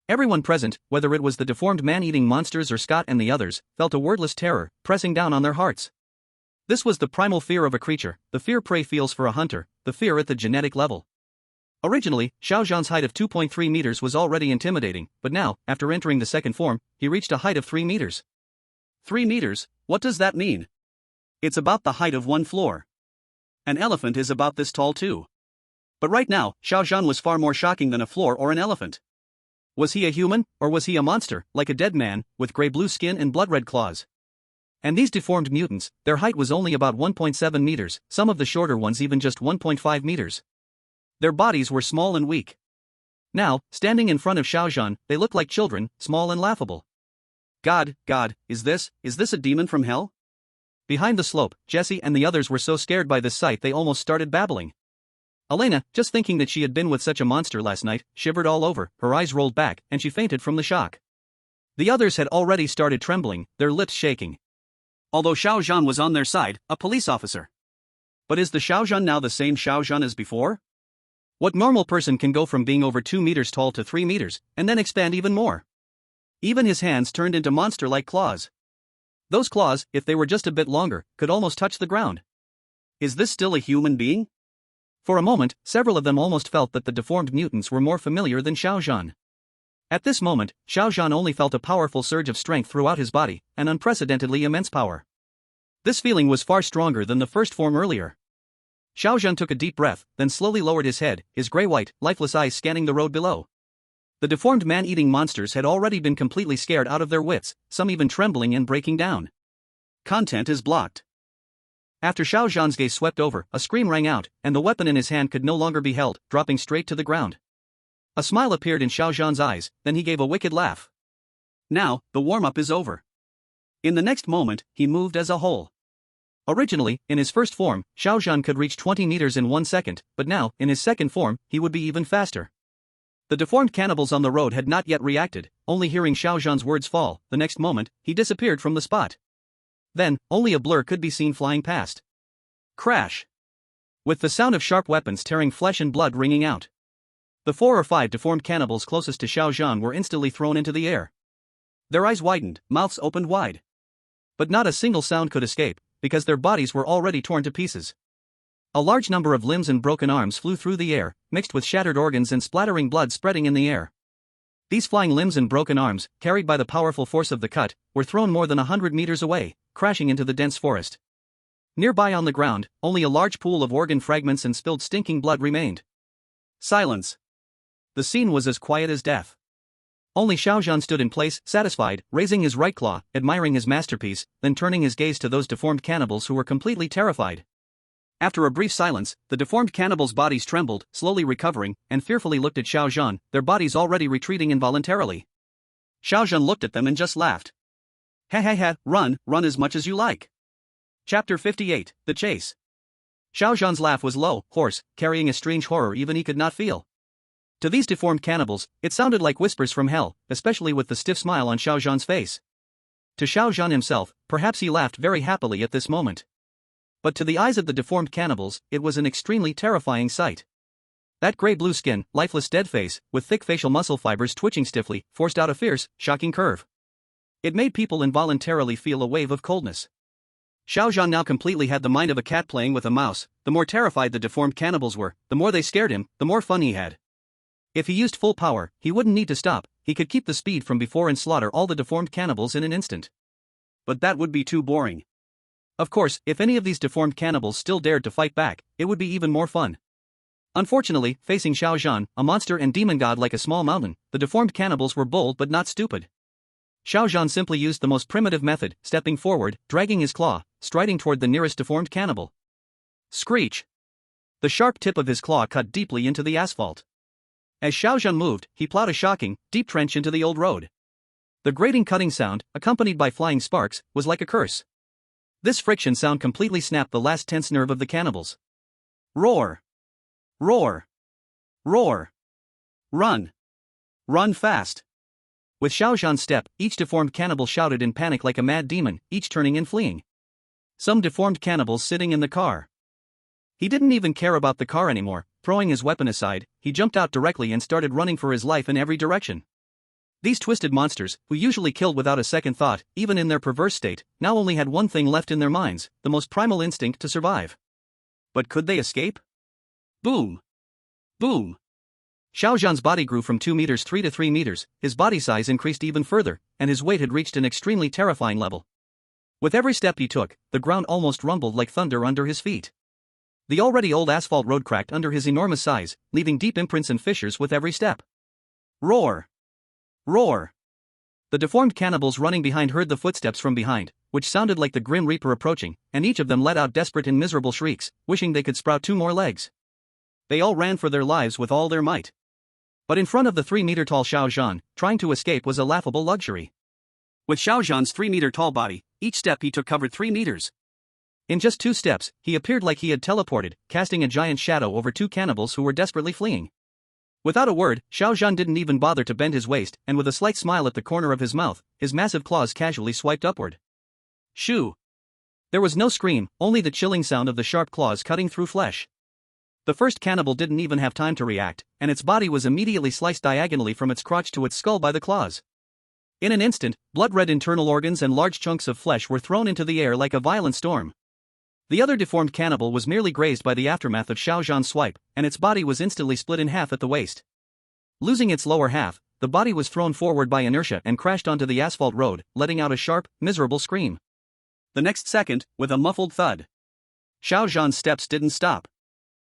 Everyone present, whether it was the deformed man-eating monsters or Scott and the others, felt a wordless terror, pressing down on their hearts. This was the primal fear of a creature, the fear prey feels for a hunter, the fear at the genetic level. Originally, Xiao Zhan's height of 2.3 meters was already intimidating, but now, after entering the second form, he reached a height of 3 meters. 3 meters? What does that mean? It's about the height of 1 floor. An elephant is about this tall too. But right now, Xiao Zhan was far more shocking than a floor or an elephant. Was he a human, or was he a monster, like a dead man, with gray-blue skin and blood-red claws? And these deformed mutants, their height was only about 1.7 meters, some of the shorter ones even just 1.5 meters. Their bodies were small and weak. Now, standing in front of Xiao Zhan, they looked like children, small and laughable. God, is this a demon from hell? Behind the slope, Jessie and the others were so scared by this sight they almost started babbling. Elena, just thinking that she had been with such a monster last night, shivered all over, her eyes rolled back, and she fainted from the shock. The others had already started trembling, their lips shaking. Although Xiao Zhan was on their side, a police officer. But is the Xiao Zhan now the same Xiao Zhan as before? What normal person can go from being over 2 meters tall to 3 meters, and then expand even more? Even his hands turned into monster-like claws. Those claws, if they were just a bit longer, could almost touch the ground. Is this still a human being? For a moment, several of them almost felt that the deformed mutants were more familiar than Xiao Zhan. At this moment, Xiao Zhan only felt a powerful surge of strength throughout his body, an unprecedentedly immense power. This feeling was far stronger than the first form earlier. Xiao Zhan took a deep breath, then slowly lowered his head, his gray-white, lifeless eyes scanning the road below. The deformed man-eating monsters had already been completely scared out of their wits, some even trembling and breaking down. Content is blocked. After Xiao Zhan's gaze swept over, a scream rang out, and the weapon in his hand could no longer be held, dropping straight to the ground. A smile appeared in Xiao Zhan's eyes, then he gave a wicked laugh. Now, the warm-up is over. In the next moment, he moved as a whole. Originally, in his first form, Xiao Zhan could reach 20 meters in 1 second, but now, in his second form, he would be even faster. The deformed cannibals on the road had not yet reacted, only hearing Xiao Zhan's words fall, the next moment, he disappeared from the spot. Then, only a blur could be seen flying past. Crash! With the sound of sharp weapons tearing flesh and blood ringing out. The 4 or 5 deformed cannibals closest to Xiao Zhan were instantly thrown into the air. Their eyes widened, mouths opened wide. But not a single sound could escape, because their bodies were already torn to pieces. A large number of limbs and broken arms flew through the air, mixed with shattered organs and splattering blood spreading in the air. These flying limbs and broken arms, carried by the powerful force of the cut, were thrown more than 100 meters away, crashing into the dense forest. Nearby on the ground, only a large pool of organ fragments and spilled stinking blood remained. Silence. The scene was as quiet as death. Only Xiao Zhan stood in place, satisfied, raising his right claw, admiring his masterpiece, then turning his gaze to those deformed cannibals who were completely terrified. After a brief silence, the deformed cannibals' bodies trembled, slowly recovering, and fearfully looked at Xiao Zhan, their bodies already retreating involuntarily. Xiao Zhan looked at them and just laughed. Ha ha ha, run as much as you like. Chapter 58, The Chase. Xiao Zhan's laugh was low, hoarse, carrying a strange horror even he could not feel. To these deformed cannibals, it sounded like whispers from hell, especially with the stiff smile on Xiao Zhan's face. To Xiao Zhan himself, perhaps he laughed very happily at this moment. But to the eyes of the deformed cannibals, it was an extremely terrifying sight. That gray-blue skin, lifeless dead face, with thick facial muscle fibers twitching stiffly, forced out a fierce, shocking curve. It made people involuntarily feel a wave of coldness. Xiao Zhan now completely had the mind of a cat playing with a mouse. The more terrified the deformed cannibals were, the more they scared him, the more fun he had. If he used full power, he wouldn't need to stop, he could keep the speed from before and slaughter all the deformed cannibals in an instant. But that would be too boring. Of course, if any of these deformed cannibals still dared to fight back, it would be even more fun. Unfortunately, facing Xiao Zhan, a monster and demon god like a small mountain, the deformed cannibals were bold but not stupid. Xiao Zhan simply used the most primitive method, stepping forward, dragging his claw, striding toward the nearest deformed cannibal. Screech! The sharp tip of his claw cut deeply into the asphalt. As Xiao Zhan moved, he plowed a shocking, deep trench into the old road. The grating cutting sound, accompanied by flying sparks, was like a curse. This friction sound completely snapped the last tense nerve of the cannibals. Roar! Roar! Roar! Run! Run fast! With Xiao Zhan's step, each deformed cannibal shouted in panic like a mad demon, each turning and fleeing. Some deformed cannibals sitting in the car. He didn't even care about the car anymore. Throwing his weapon aside, he jumped out directly and started running for his life in every direction. These twisted monsters, who usually killed without a second thought, even in their perverse state, now only had one thing left in their minds, the most primal instinct to survive. But could they escape? Boom! Boom! Xiao Zhan's body grew from 2 meters 3 to 3 meters, his body size increased even further, and his weight had reached an extremely terrifying level. With every step he took, the ground almost rumbled like thunder under his feet. The already old asphalt road cracked under his enormous size, leaving deep imprints and fissures with every step. Roar! Roar! The deformed cannibals running behind heard the footsteps from behind, which sounded like the Grim Reaper approaching, and each of them let out desperate and miserable shrieks, wishing they could sprout 2 more legs. They all ran for their lives with all their might. But in front of the 3-meter-tall Xiao Zhan, trying to escape was a laughable luxury. With Xiao Zhan's 3-meter-tall body, each step he took covered 3 meters. In just 2 steps, he appeared like he had teleported, casting a giant shadow over 2 cannibals who were desperately fleeing. Without a word, Xiao Zhan didn't even bother to bend his waist, and with a slight smile at the corner of his mouth, his massive claws casually swiped upward. Shoo! There was no scream, only the chilling sound of the sharp claws cutting through flesh. The first cannibal didn't even have time to react, and its body was immediately sliced diagonally from its crotch to its skull by the claws. In an instant, blood-red internal organs and large chunks of flesh were thrown into the air like a violent storm. The other deformed cannibal was merely grazed by the aftermath of Xiao Zhan's swipe, and its body was instantly split in half at the waist. Losing its lower half, the body was thrown forward by inertia and crashed onto the asphalt road, letting out a sharp, miserable scream. The next second, with a muffled thud, Xiao Zhan's steps didn't stop.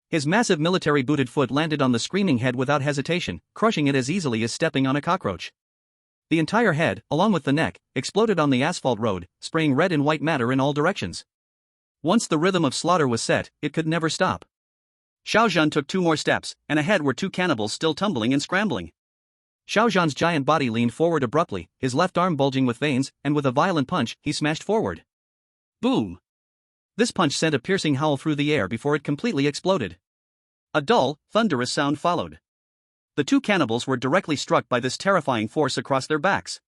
His massive military-booted foot landed on the screaming head without hesitation, crushing it as easily as stepping on a cockroach. The entire head, along with the neck, exploded on the asphalt road, spraying red and white matter in all directions. Once the rhythm of slaughter was set, it could never stop. Xiao Zhan took 2 more steps, and ahead were 2 cannibals still tumbling and scrambling. Xiao Zhan's giant body leaned forward abruptly, his left arm bulging with veins, and with a violent punch, he smashed forward. Boom! This punch sent a piercing howl through the air before it completely exploded. A dull, thunderous sound followed. The 2 cannibals were directly struck by this terrifying force across their backs.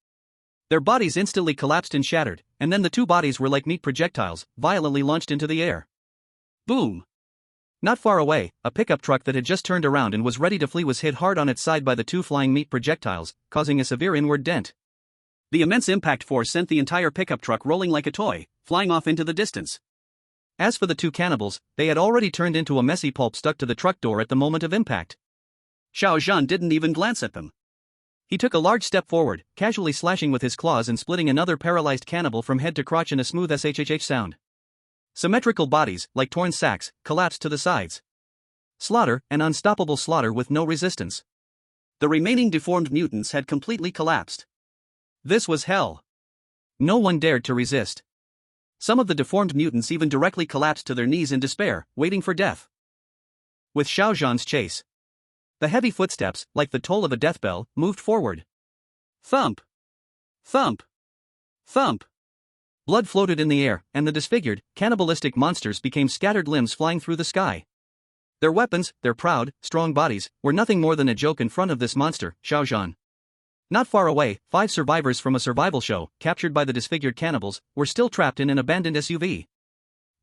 Their bodies instantly collapsed and shattered, and then the 2 bodies were like meat projectiles, violently launched into the air. Boom! Not far away, a pickup truck that had just turned around and was ready to flee was hit hard on its side by the 2 flying meat projectiles, causing a severe inward dent. The immense impact force sent the entire pickup truck rolling like a toy, flying off into the distance. As for the 2 cannibals, they had already turned into a messy pulp stuck to the truck door at the moment of impact. Xiao Zhan didn't even glance at them. He took a large step forward, casually slashing with his claws and splitting another paralyzed cannibal from head to crotch in a smooth shhh sound. Symmetrical bodies, like torn sacks, collapsed to the sides. Slaughter, an unstoppable slaughter with no resistance. The remaining deformed mutants had completely collapsed. This was hell. No one dared to resist. Some of the deformed mutants even directly collapsed to their knees in despair, waiting for death. With Xiao Zhan's chase, the heavy footsteps, like the toll of a death bell, moved forward. Thump! Thump! Thump! Blood floated in the air, and the disfigured, cannibalistic monsters became scattered limbs flying through the sky. Their weapons, their proud, strong bodies, were nothing more than a joke in front of this monster, Xiao Zhan. Not far away, 5 survivors from a survival show, captured by the disfigured cannibals, were still trapped in an abandoned SUV.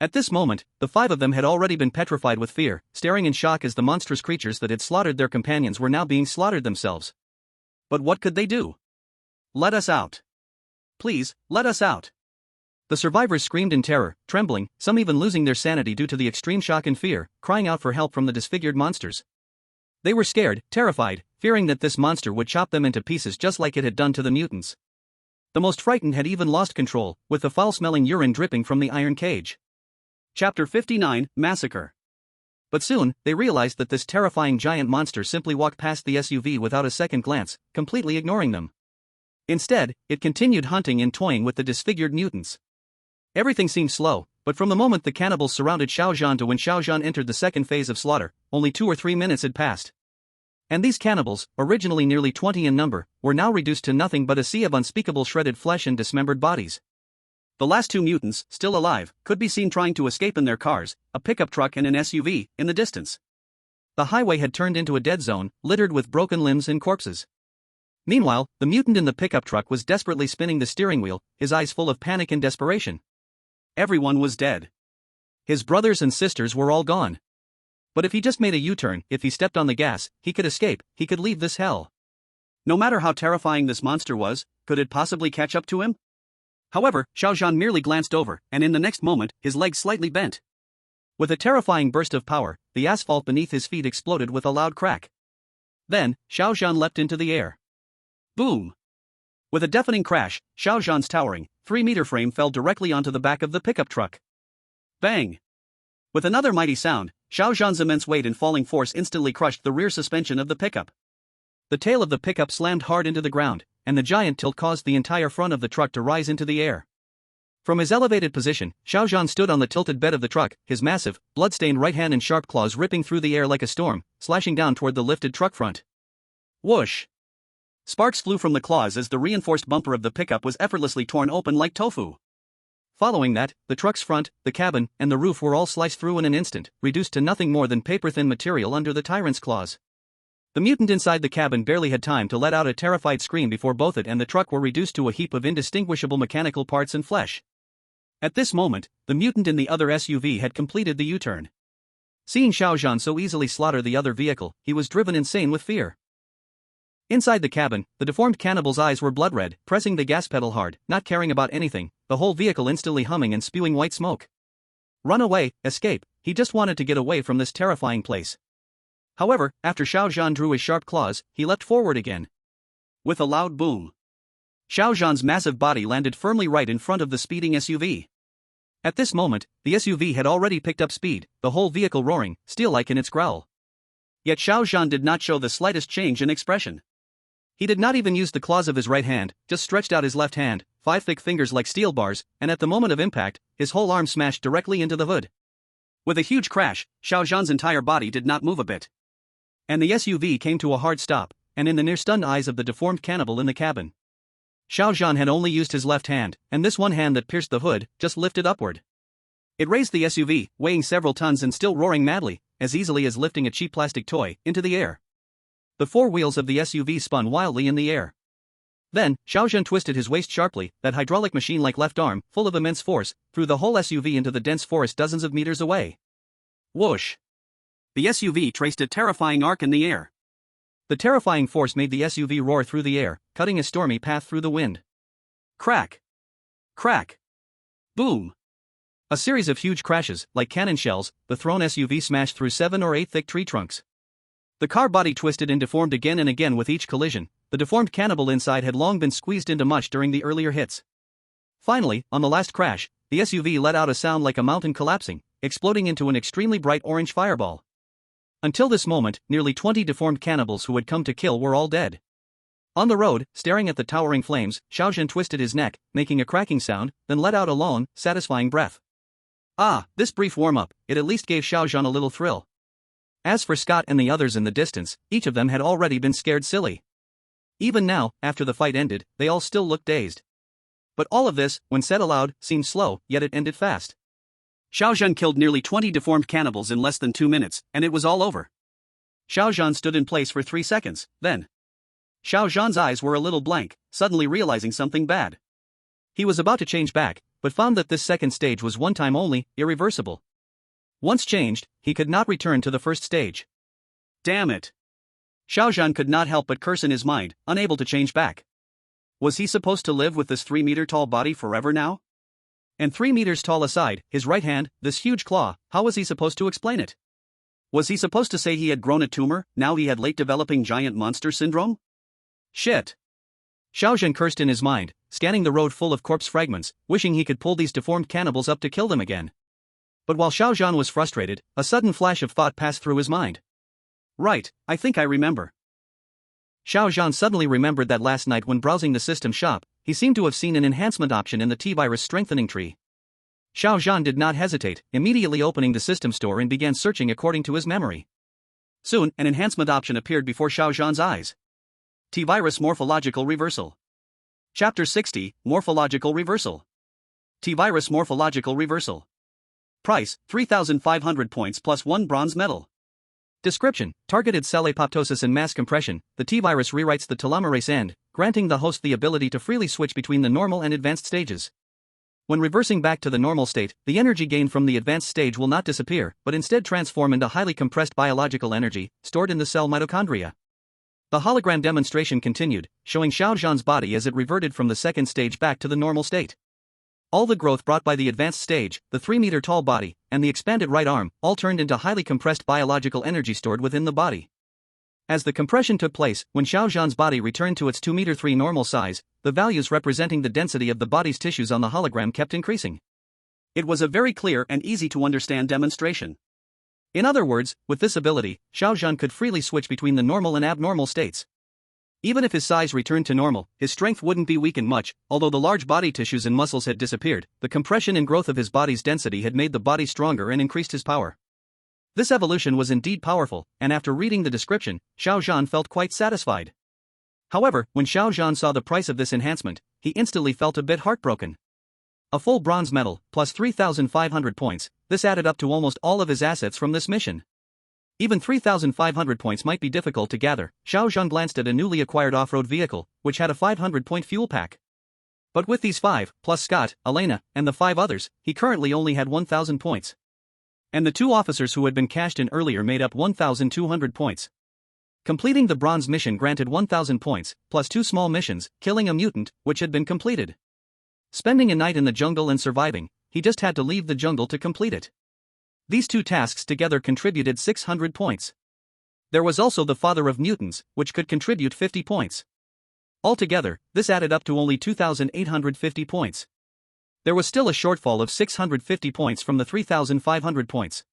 At this moment, the 5 of them had already been petrified with fear, staring in shock as the monstrous creatures that had slaughtered their companions were now being slaughtered themselves. But what could they do? Let us out. Please, let us out. The survivors screamed in terror, trembling, some even losing their sanity due to the extreme shock and fear, crying out for help from the disfigured monsters. They were scared, terrified, fearing that this monster would chop them into pieces just like it had done to the mutants. The most frightened had even lost control, with the foul-smelling urine dripping from the iron cage. Chapter 59, Massacre. But soon, they realized that this terrifying giant monster simply walked past the SUV without a second glance, completely ignoring them. Instead, it continued hunting and toying with the disfigured mutants. Everything seemed slow, but from the moment the cannibals surrounded Xiao Zhan to when Xiao Zhan entered the second phase of slaughter, only 2 or 3 minutes had passed. And these cannibals, originally nearly 20 in number, were now reduced to nothing but a sea of unspeakable shredded flesh and dismembered bodies. The last 2 mutants, still alive, could be seen trying to escape in their cars, a pickup truck and an SUV, in the distance. The highway had turned into a dead zone, littered with broken limbs and corpses. Meanwhile, the mutant in the pickup truck was desperately spinning the steering wheel, his eyes full of panic and desperation. Everyone was dead. His brothers and sisters were all gone. But if he just made a U-turn, if he stepped on the gas, he could escape, he could leave this hell. No matter how terrifying this monster was, could it possibly catch up to him? However, Xiao Zhan merely glanced over, and in the next moment, his legs slightly bent. With a terrifying burst of power, the asphalt beneath his feet exploded with a loud crack. Then, Xiao Zhan leapt into the air. Boom! With a deafening crash, Xiao Zhan's towering, 3-meter frame fell directly onto the back of the pickup truck. Bang! With another mighty sound, Xiao Zhan's immense weight and falling force instantly crushed the rear suspension of the pickup. The tail of the pickup slammed hard into the ground, and the giant tilt caused the entire front of the truck to rise into the air. From his elevated position, Xiao Zhan stood on the tilted bed of the truck, his massive, blood-stained right hand and sharp claws ripping through the air like a storm, slashing down toward the lifted truck front. Whoosh! Sparks flew from the claws as the reinforced bumper of the pickup was effortlessly torn open like tofu. Following that, the truck's front, the cabin, and the roof were all sliced through in an instant, reduced to nothing more than paper-thin material under the tyrant's claws. The mutant inside the cabin barely had time to let out a terrified scream before both it and the truck were reduced to a heap of indistinguishable mechanical parts and flesh. At this moment, the mutant in the other SUV had completed the U-turn. Seeing Xiao Zhan so easily slaughter the other vehicle, he was driven insane with fear. Inside the cabin, the deformed cannibal's eyes were blood red, pressing the gas pedal hard, not caring about anything, the whole vehicle instantly humming and spewing white smoke. Run away, escape, he just wanted to get away from this terrifying place. However, after Xiao Zhan drew his sharp claws, he leapt forward again. With a loud boom, Xiao Zhan's massive body landed firmly right in front of the speeding SUV. At this moment, the SUV had already picked up speed, the whole vehicle roaring, steel-like in its growl. Yet Xiao Zhan did not show the slightest change in expression. He did not even use the claws of his right hand, just stretched out his left hand, 5 thick fingers like steel bars, and at the moment of impact, his whole arm smashed directly into the hood. With a huge crash, Xiao Zhan's entire body did not move a bit. And the SUV came to a hard stop, and in the near-stunned eyes of the deformed cannibal in the cabin. Xiao Zhan had only used his left hand, and this one hand that pierced the hood just lifted upward. It raised the SUV, weighing several tons and still roaring madly, as easily as lifting a cheap plastic toy, into the air. The 4 wheels of the SUV spun wildly in the air. Then, Xiao Zhan twisted his waist sharply, that hydraulic machine-like left arm, full of immense force, threw the whole SUV into the dense forest dozens of meters away. Whoosh! The SUV traced a terrifying arc in the air. The terrifying force made the SUV roar through the air, cutting a stormy path through the wind. Crack! Crack! Boom! A series of huge crashes, like cannon shells, the thrown SUV smashed through 7 or 8 thick tree trunks. The car body twisted and deformed again and again with each collision. The deformed cannibal inside had long been squeezed into mush during the earlier hits. Finally, on the last crash, the SUV let out a sound like a mountain collapsing, exploding into an extremely bright orange fireball. Until this moment, nearly 20 deformed cannibals who had come to kill were all dead. On the road, staring at the towering flames, Xiao Zhan twisted his neck, making a cracking sound, then let out a long, satisfying breath. Ah, this brief warm-up, it at least gave Xiao Zhan a little thrill. As for Scott and the others in the distance, each of them had already been scared silly. Even now, after the fight ended, they all still looked dazed. But all of this, when said aloud, seemed slow, yet it ended fast. Xiao Zhan killed nearly 20 deformed cannibals in less than 2 minutes, and it was all over. Xiao Zhan stood in place for 3 seconds, then. Xiao Zhan's eyes were a little blank, suddenly realizing something bad. He was about to change back, but found that this second stage was one time only, irreversible. Once changed, he could not return to the first stage. Damn it! Xiao Zhan could not help but curse in his mind, unable to change back. Was he supposed to live with this 3-meter-tall body forever now? And 3 meters tall aside, his right hand, this huge claw, how was he supposed to explain it? Was he supposed to say he had grown a tumor, now he had late-developing giant monster syndrome? Shit! Xiao Zhan cursed in his mind, scanning the road full of corpse fragments, wishing he could pull these deformed cannibals up to kill them again. But while Xiao Zhan was frustrated, a sudden flash of thought passed through his mind. Right, I think I remember. Xiao Zhan suddenly remembered that last night when browsing the system shop, he seemed to have seen an enhancement option in the T-virus strengthening tree. Xiao Zhan did not hesitate, immediately opening the system store and began searching according to his memory. Soon, an enhancement option appeared before Xiao Zhan's eyes. T-virus morphological reversal. Chapter 60, Morphological Reversal. T-virus morphological reversal. Price, 3,500 points plus 1 bronze medal. Description: targeted cell apoptosis and mass compression. The T-virus rewrites the telomerase end, granting the host the ability to freely switch between the normal and advanced stages. When reversing back to the normal state, the energy gained from the advanced stage will not disappear, but instead transform into highly compressed biological energy, stored in the cell mitochondria. The hologram demonstration continued, showing Xiao Zhan's body as it reverted from the second stage back to the normal state. All the growth brought by the advanced stage, the 3-meter-tall body, and the expanded right arm, all turned into highly compressed biological energy stored within the body. As the compression took place, when Xiao Zhan's body returned to its 2-meter-3 normal size, the values representing the density of the body's tissues on the hologram kept increasing. It was a very clear and easy to understand demonstration. In other words, with this ability, Xiao Zhan could freely switch between the normal and abnormal states. Even if his size returned to normal, his strength wouldn't be weakened much. Although the large body tissues and muscles had disappeared, the compression and growth of his body's density had made the body stronger and increased his power. This evolution was indeed powerful, and after reading the description, Xiao Zhan felt quite satisfied. However, when Xiao Zhan saw the price of this enhancement, he instantly felt a bit heartbroken. A full bronze medal, plus 3,500 points, this added up to almost all of his assets from this mission. Even 3,500 points might be difficult to gather. Xiao Zhan glanced at a newly acquired off-road vehicle, which had a 500-point fuel pack. But with these 5, plus Scott, Elena, and the 5 others, he currently only had 1,000 points. And the 2 officers who had been cashed in earlier made up 1,200 points. Completing the bronze mission granted 1,000 points, plus 2 small missions, killing a mutant, which had been completed. Spending a night in the jungle and surviving, he just had to leave the jungle to complete it. These 2 tasks together contributed 600 points. There was also the Father of Mutants, which could contribute 50 points. Altogether, this added up to only 2,850 points. There was still a shortfall of 650 points from the 3,500 points.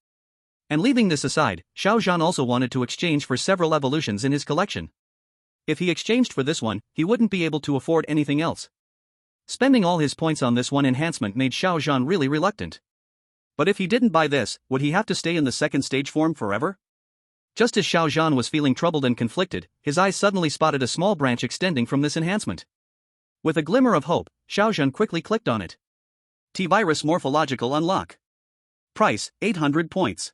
And leaving this aside, Xiao Zhan also wanted to exchange for several evolutions in his collection. If he exchanged for this one, he wouldn't be able to afford anything else. Spending all his points on this one enhancement made Xiao Zhan really reluctant. But if he didn't buy this, would he have to stay in the second stage form forever? Just as Xiao Zhan was feeling troubled and conflicted, his eyes suddenly spotted a small branch extending from this enhancement. With a glimmer of hope, Xiao Zhan quickly clicked on it. T-virus morphological unlock. Price, 800 points.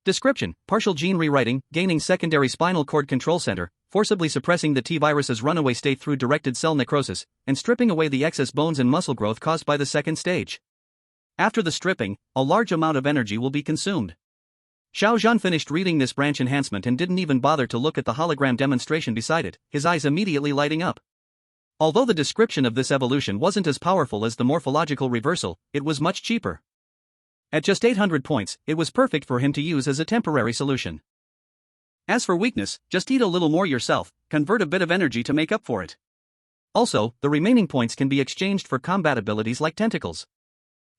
Description: partial gene rewriting, gaining secondary spinal cord control center, forcibly suppressing the T-virus's runaway state through directed cell necrosis, and stripping away the excess bones and muscle growth caused by the second stage. After the stripping, a large amount of energy will be consumed. Xiao Zhan finished reading this branch enhancement and didn't even bother to look at the hologram demonstration beside it, his eyes immediately lighting up. Although the description of this evolution wasn't as powerful as the morphological reversal, it was much cheaper. At just 800 points, it was perfect for him to use as a temporary solution. As for weakness, just eat a little more yourself, convert a bit of energy to make up for it. Also, the remaining points can be exchanged for combat abilities like tentacles.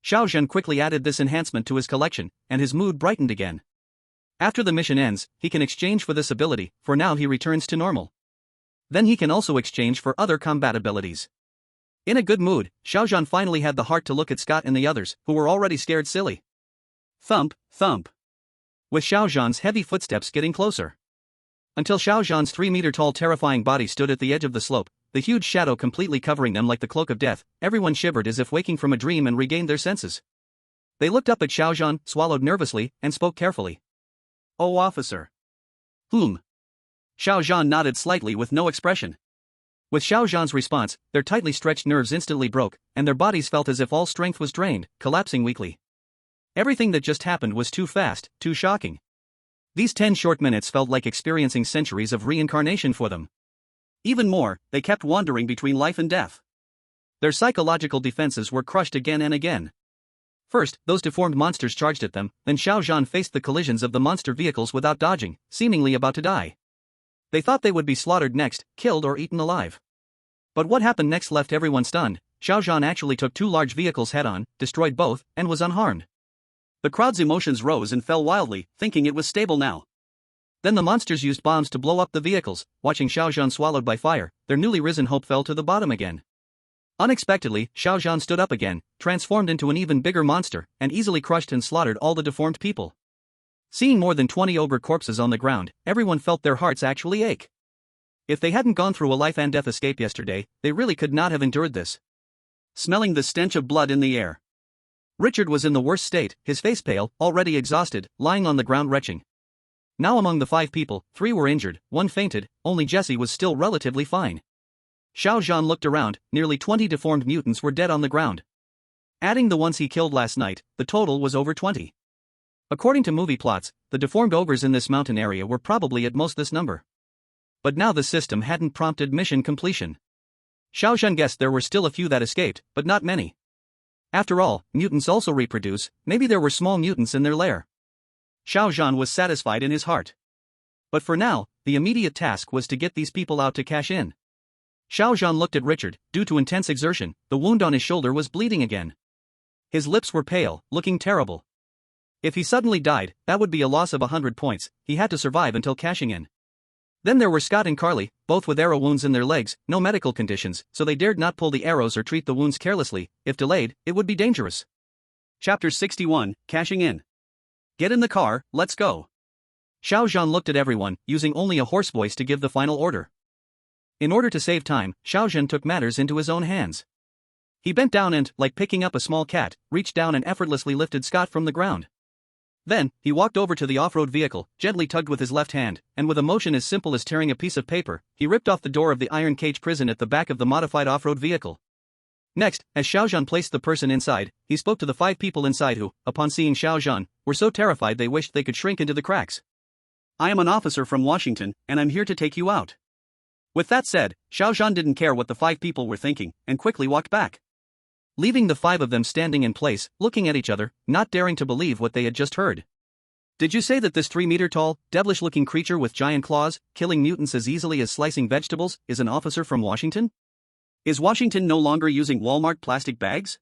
Xiao Zhan quickly added this enhancement to his collection, and his mood brightened again. After the mission ends, he can exchange for this ability, for now he returns to normal. Then he can also exchange for other combat abilities. In a good mood, Xiao Zhan finally had the heart to look at Scott and the others, who were already scared silly. Thump, thump. With Xiao Zhan's heavy footsteps getting closer. Until Xiao Zhan's 3-meter-tall terrifying body stood at the edge of the slope, the huge shadow completely covering them like the cloak of death, everyone shivered as if waking from a dream and regained their senses. They looked up at Xiao Zhan, swallowed nervously, and spoke carefully. "Oh, officer." "Whom?" Xiao Zhan nodded slightly with no expression. With Xiao Zhan's response, their tightly stretched nerves instantly broke, and their bodies felt as if all strength was drained, collapsing weakly. Everything that just happened was too fast, too shocking. These 10 short minutes felt like experiencing centuries of reincarnation for them. Even more, they kept wandering between life and death. Their psychological defenses were crushed again and again. First, those deformed monsters charged at them, then Xiao Zhan faced the collisions of the monster vehicles without dodging, seemingly about to die. They thought they would be slaughtered next, killed or eaten alive. But what happened next left everyone stunned. Xiao Zhan actually took two large vehicles head-on, destroyed both, and was unharmed. The crowd's emotions rose and fell wildly, thinking it was stable now. Then the monsters used bombs to blow up the vehicles. Watching Xiao Zhan swallowed by fire, their newly risen hope fell to the bottom again. Unexpectedly, Xiao Zhan stood up again, transformed into an even bigger monster, and easily crushed and slaughtered all the deformed people. Seeing more than 20 ogre corpses on the ground, everyone felt their hearts actually ache. If they hadn't gone through a life-and-death escape yesterday, they really could not have endured this. Smelling the stench of blood in the air, Richard was in the worst state, his face pale, already exhausted, lying on the ground retching. Now among the 5 people, 3 were injured, 1 fainted, only Jesse was still relatively fine. Xiao Zhan looked around, nearly 20 deformed mutants were dead on the ground. Adding the ones he killed last night, the total was over 20. According to movie plots, the deformed ogres in this mountain area were probably at most this number. But now the system hadn't prompted mission completion. Xiao Zhan guessed there were still a few that escaped, but not many. After all, mutants also reproduce, maybe there were small mutants in their lair. Xiao Zhan was satisfied in his heart. But for now, the immediate task was to get these people out to cash in. Xiao Zhan looked at Richard. Due to intense exertion, the wound on his shoulder was bleeding again. His lips were pale, looking terrible. If he suddenly died, that would be a loss of 100 points, he had to survive until cashing in. Then there were Scott and Carly, both with arrow wounds in their legs, no medical conditions, so they dared not pull the arrows or treat the wounds carelessly. If delayed, it would be dangerous. Chapter 61, Cashing In. Get in the car, let's go. Xiao Zhan looked at everyone, using only a hoarse voice to give the final order. In order to save time, Xiao Zhan took matters into his own hands. He bent down and, like picking up a small cat, reached down and effortlessly lifted Scott from the ground. Then, he walked over to the off-road vehicle, gently tugged with his left hand, and with a motion as simple as tearing a piece of paper, he ripped off the door of the iron cage prison at the back of the modified off-road vehicle. Next, as Xiao Zhan placed the person inside, he spoke to the 5 people inside who, upon seeing Xiao Zhan, were so terrified they wished they could shrink into the cracks. I am an officer from Washington, and I'm here to take you out. With that said, Xiao Zhan didn't care what the 5 people were thinking, and quickly walked back. Leaving the 5 of them standing in place, looking at each other, not daring to believe what they had just heard. Did you say that this 3-meter-tall, devilish-looking creature with giant claws, killing mutants as easily as slicing vegetables, is an officer from Washington? Is Washington no longer using Walmart plastic bags?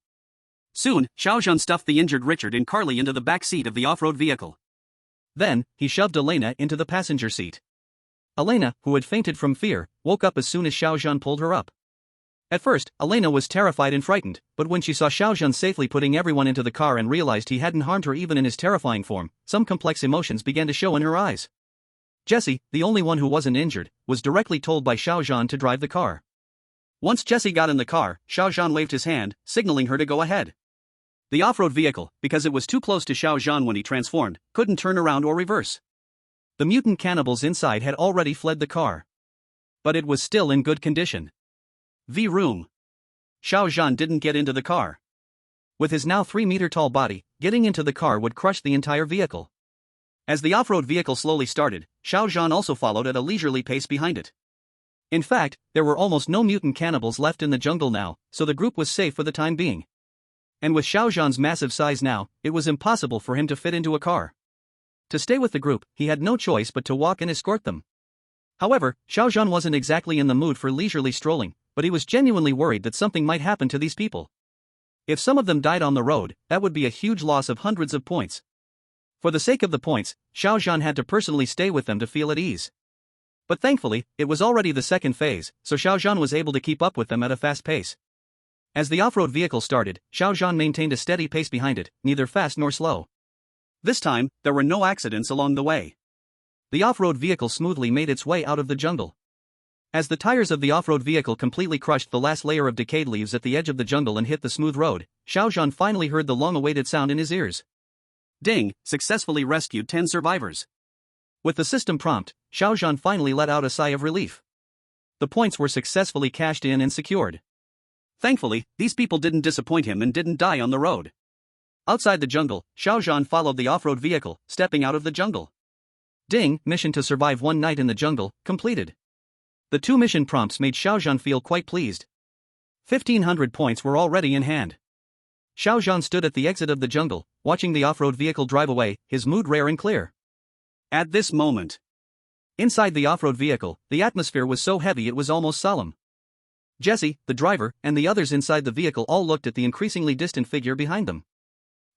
Soon, Xiao Zhan stuffed the injured Richard and Carly into the back seat of the off-road vehicle. Then, he shoved Elena into the passenger seat. Elena, who had fainted from fear, woke up as soon as Xiao Zhan pulled her up. At first, Elena was terrified and frightened, but when she saw Xiao Zhan safely putting everyone into the car and realized he hadn't harmed her even in his terrifying form, some complex emotions began to show in her eyes. Jessie, the only one who wasn't injured, was directly told by Xiao Zhan to drive the car. Once Jessie got in the car, Xiao Zhan waved his hand, signaling her to go ahead. The off-road vehicle, because it was too close to Xiao Zhan when he transformed, couldn't turn around or reverse. The mutant cannibals inside had already fled the car. But it was still in good condition. V-room. Xiao Zhan didn't get into the car. With his now 3-meter-tall body, getting into the car would crush the entire vehicle. As the off-road vehicle slowly started, Xiao Zhan also followed at a leisurely pace behind it. In fact, there were almost no mutant cannibals left in the jungle now, so the group was safe for the time being. And with Xiao Zhan's massive size now, it was impossible for him to fit into a car. To stay with the group, he had no choice but to walk and escort them. However, Xiao Zhan wasn't exactly in the mood for leisurely strolling, but he was genuinely worried that something might happen to these people. If some of them died on the road, that would be a huge loss of hundreds of points. For the sake of the points, Xiao Zhan had to personally stay with them to feel at ease. But thankfully, it was already the second phase, so Xiao Zhan was able to keep up with them at a fast pace. As the off-road vehicle started, Xiao Zhan maintained a steady pace behind it, neither fast nor slow. This time, there were no accidents along the way. The off-road vehicle smoothly made its way out of the jungle. As the tires of the off-road vehicle completely crushed the last layer of decayed leaves at the edge of the jungle and hit the smooth road, Xiao Zhan finally heard the long-awaited sound in his ears. Ding, successfully rescued 10 survivors. With the system prompt, Xiao Zhan finally let out a sigh of relief. The points were successfully cashed in and secured. Thankfully, these people didn't disappoint him and didn't die on the road. Outside the jungle, Xiao Zhan followed the off-road vehicle, stepping out of the jungle. Ding, mission to survive one night in the jungle, completed. The 2 mission prompts made Xiao Zhan feel quite pleased. 1,500 points were already in hand. Xiao Zhan stood at the exit of the jungle, watching the off-road vehicle drive away, his mood rare and clear. At this moment, inside the off-road vehicle, the atmosphere was so heavy it was almost solemn. Jesse, the driver, and the others inside the vehicle all looked at the increasingly distant figure behind them.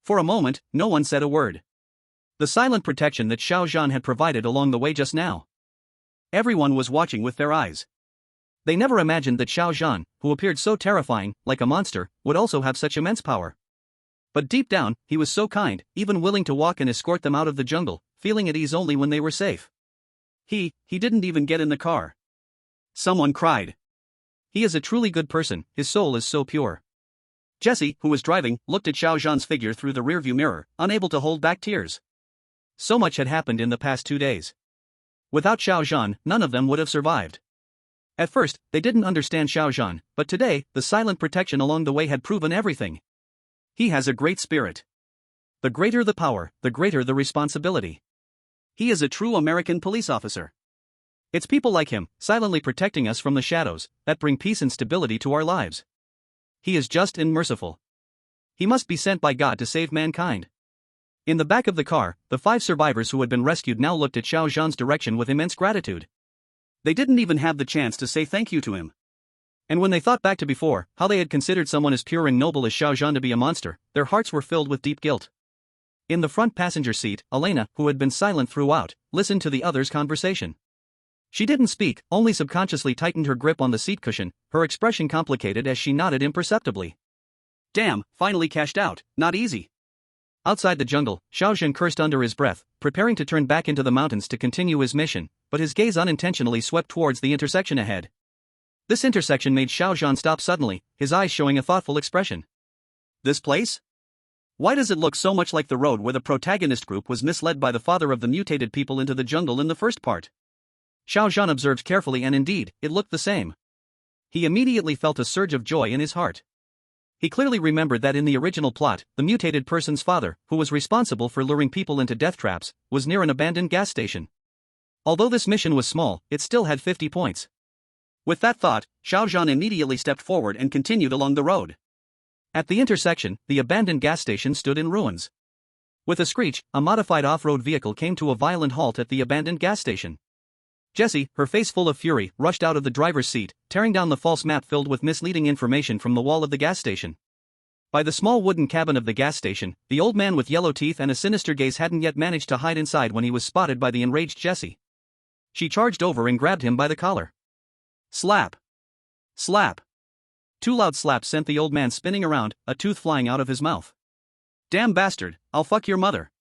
For a moment, no one said a word. The silent protection that Xiao Zhan had provided along the way just now. Everyone was watching with their eyes. They never imagined that Xiao Zhan, who appeared so terrifying, like a monster, would also have such immense power. But deep down, he was so kind, even willing to walk and escort them out of the jungle, feeling at ease only when they were safe. He didn't even get in the car. Someone cried. He is a truly good person, his soul is so pure. Jesse, who was driving, looked at Xiao Zhan's figure through the rearview mirror, unable to hold back tears. So much had happened in the past 2 days. Without Xiao Zhan, none of them would have survived. At first, they didn't understand Xiao Zhan, but today, the silent protection along the way had proven everything. He has a great spirit. The greater the power, the greater the responsibility. He is a true American police officer. It's people like him, silently protecting us from the shadows, that bring peace and stability to our lives. He is just and merciful. He must be sent by God to save mankind. In the back of the car, the 5 survivors who had been rescued now looked at Xiao Zhan's direction with immense gratitude. They didn't even have the chance to say thank you to him. And when they thought back to before, how they had considered someone as pure and noble as Xiao Zhan to be a monster, their hearts were filled with deep guilt. In the front passenger seat, Elena, who had been silent throughout, listened to the others' conversation. She didn't speak, only subconsciously tightened her grip on the seat cushion, her expression complicated as she nodded imperceptibly. Damn, finally cashed out, not easy. Outside the jungle, Xiao Zhan cursed under his breath, preparing to turn back into the mountains to continue his mission, but his gaze unintentionally swept towards the intersection ahead. This intersection made Xiao Zhan stop suddenly, his eyes showing a thoughtful expression. This place? Why does it look so much like the road where the protagonist group was misled by the father of the mutated people into the jungle in the first part? Xiao Zhan observed carefully, and indeed, it looked the same. He immediately felt a surge of joy in his heart. He clearly remembered that in the original plot, the mutated person's father, who was responsible for luring people into death traps, was near an abandoned gas station. Although this mission was small, it still had 50 points. With that thought, Xiao Zhan immediately stepped forward and continued along the road. At the intersection, the abandoned gas station stood in ruins. With a screech, a modified off-road vehicle came to a violent halt at the abandoned gas station. Jessie, her face full of fury, rushed out of the driver's seat, tearing down the false map filled with misleading information from the wall of the gas station. By the small wooden cabin of the gas station, the old man with yellow teeth and a sinister gaze hadn't yet managed to hide inside when he was spotted by the enraged Jessie. She charged over and grabbed him by the collar. Slap! Slap! 2 loud slaps sent the old man spinning around, a tooth flying out of his mouth. Damn bastard, I'll fuck your mother!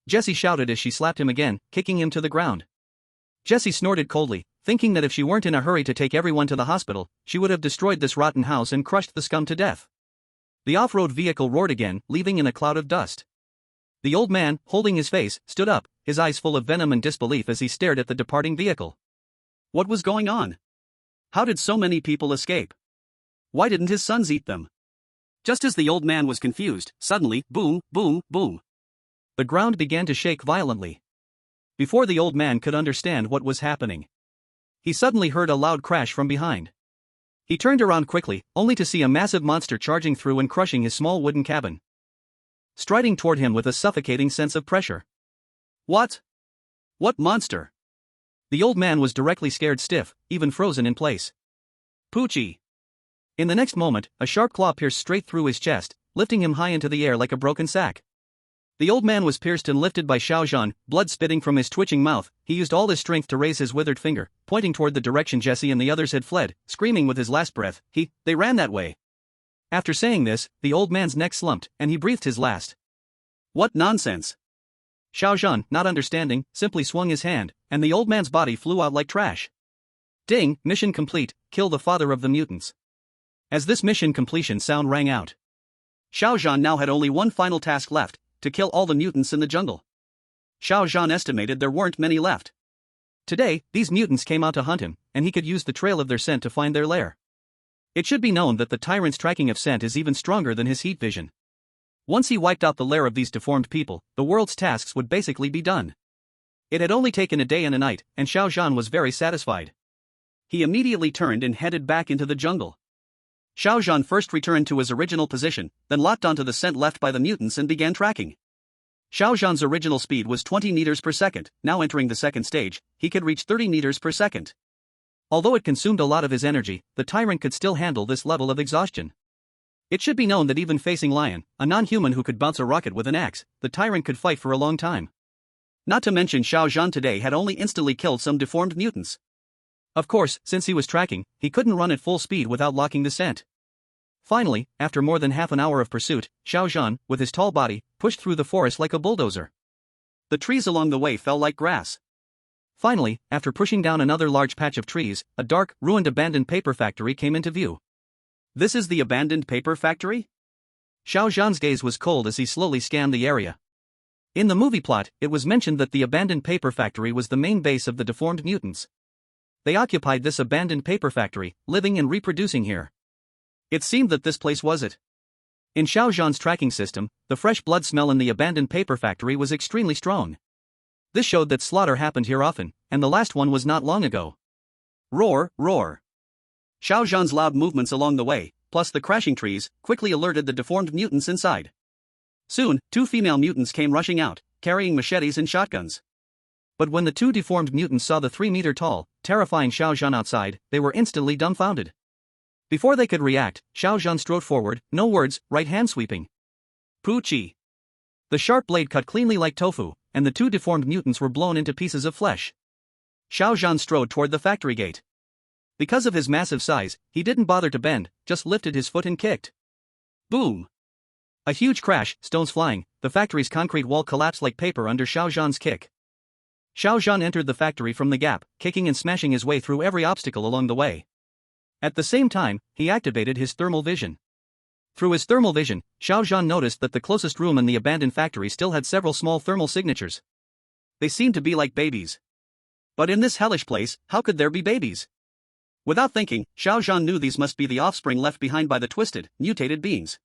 Jessie shouted as she slapped him again, kicking him to the ground. Jessie snorted coldly, thinking that if she weren't in a hurry to take everyone to the hospital, she would have destroyed this rotten house and crushed the scum to death. The off-road vehicle roared again, leaving in a cloud of dust. The old man, holding his face, stood up, his eyes full of venom and disbelief as he stared at the departing vehicle. What was going on? How did so many people escape? Why didn't his sons eat them? Just as the old man was confused, suddenly, boom, boom, boom. The ground began to shake violently. Before the old man could understand what was happening, he suddenly heard a loud crash from behind. He turned around quickly, only to see a massive monster charging through and crushing his small wooden cabin, striding toward him with a suffocating sense of pressure. What? What monster? The old man was directly scared stiff, even frozen in place. Poochie! In the next moment, a sharp claw pierced straight through his chest, lifting him high into the air like a broken sack. The old man was pierced and lifted by Xiao Zhan, blood spitting from his twitching mouth. He used all his strength to raise his withered finger, pointing toward the direction Jessie and the others had fled, screaming with his last breath, they ran that way. After saying this, the old man's neck slumped, and he breathed his last. What nonsense! Xiao Zhan, not understanding, simply swung his hand, and the old man's body flew out like trash. Ding, mission complete, kill the father of the mutants. As this mission completion sound rang out, Xiao Zhan now had only one final task left, to kill all the mutants in the jungle. Xiao Zhan estimated there weren't many left. Today, these mutants came out to hunt him, and he could use the trail of their scent to find their lair. It should be known that the tyrant's tracking of scent is even stronger than his heat vision. Once he wiped out the lair of these deformed people, the world's tasks would basically be done. It had only taken a day and a night, and Xiao Zhan was very satisfied. He immediately turned and headed back into the jungle. Xiao Zhan first returned to his original position, then locked onto the scent left by the mutants and began tracking. Xiao Zhan's original speed was 20 meters per second, now entering the second stage, he could reach 30 meters per second. Although it consumed a lot of his energy, the tyrant could still handle this level of exhaustion. It should be known that even facing Lion, a non-human who could bounce a rocket with an axe, the tyrant could fight for a long time. Not to mention Xiao Zhan today had only instantly killed some deformed mutants. Of course, since he was tracking, he couldn't run at full speed without locking the scent. Finally, after more than half an hour of pursuit, Xiao Zhan, with his tall body, pushed through the forest like a bulldozer. The trees along the way fell like grass. Finally, after pushing down another large patch of trees, a dark, ruined abandoned paper factory came into view. This is the abandoned paper factory? Xiao Zhan's gaze was cold as he slowly scanned the area. In the movie plot, it was mentioned that the abandoned paper factory was the main base of the deformed mutants. They occupied this abandoned paper factory, living and reproducing here. It seemed that this place was it. In Xiao Zhan's tracking system, the fresh blood smell in the abandoned paper factory was extremely strong. This showed that slaughter happened here often, and the last one was not long ago. Roar, roar. Xiao Zhan's loud movements along the way, plus the crashing trees, quickly alerted the deformed mutants inside. Soon, 2 female mutants came rushing out, carrying machetes and shotguns. But when the 2 deformed mutants saw the 3-meter-tall, terrifying Xiao Zhan outside, they were instantly dumbfounded. Before they could react, Xiao Zhan strode forward, no words, right hand sweeping. Poochie. The sharp blade cut cleanly like tofu, and the 2 deformed mutants were blown into pieces of flesh. Xiao Zhan strode toward the factory gate. Because of his massive size, he didn't bother to bend, just lifted his foot and kicked. Boom. A huge crash, stones flying, the factory's concrete wall collapsed like paper under Xiao Zhan's kick. Xiao Zhan entered the factory from the gap, kicking and smashing his way through every obstacle along the way. At the same time, he activated his thermal vision. Through his thermal vision, Xiao Zhan noticed that the closest room in the abandoned factory still had several small thermal signatures. They seemed to be like babies. But in this hellish place, how could there be babies? Without thinking, Xiao Zhan knew these must be the offspring left behind by the twisted, mutated beings.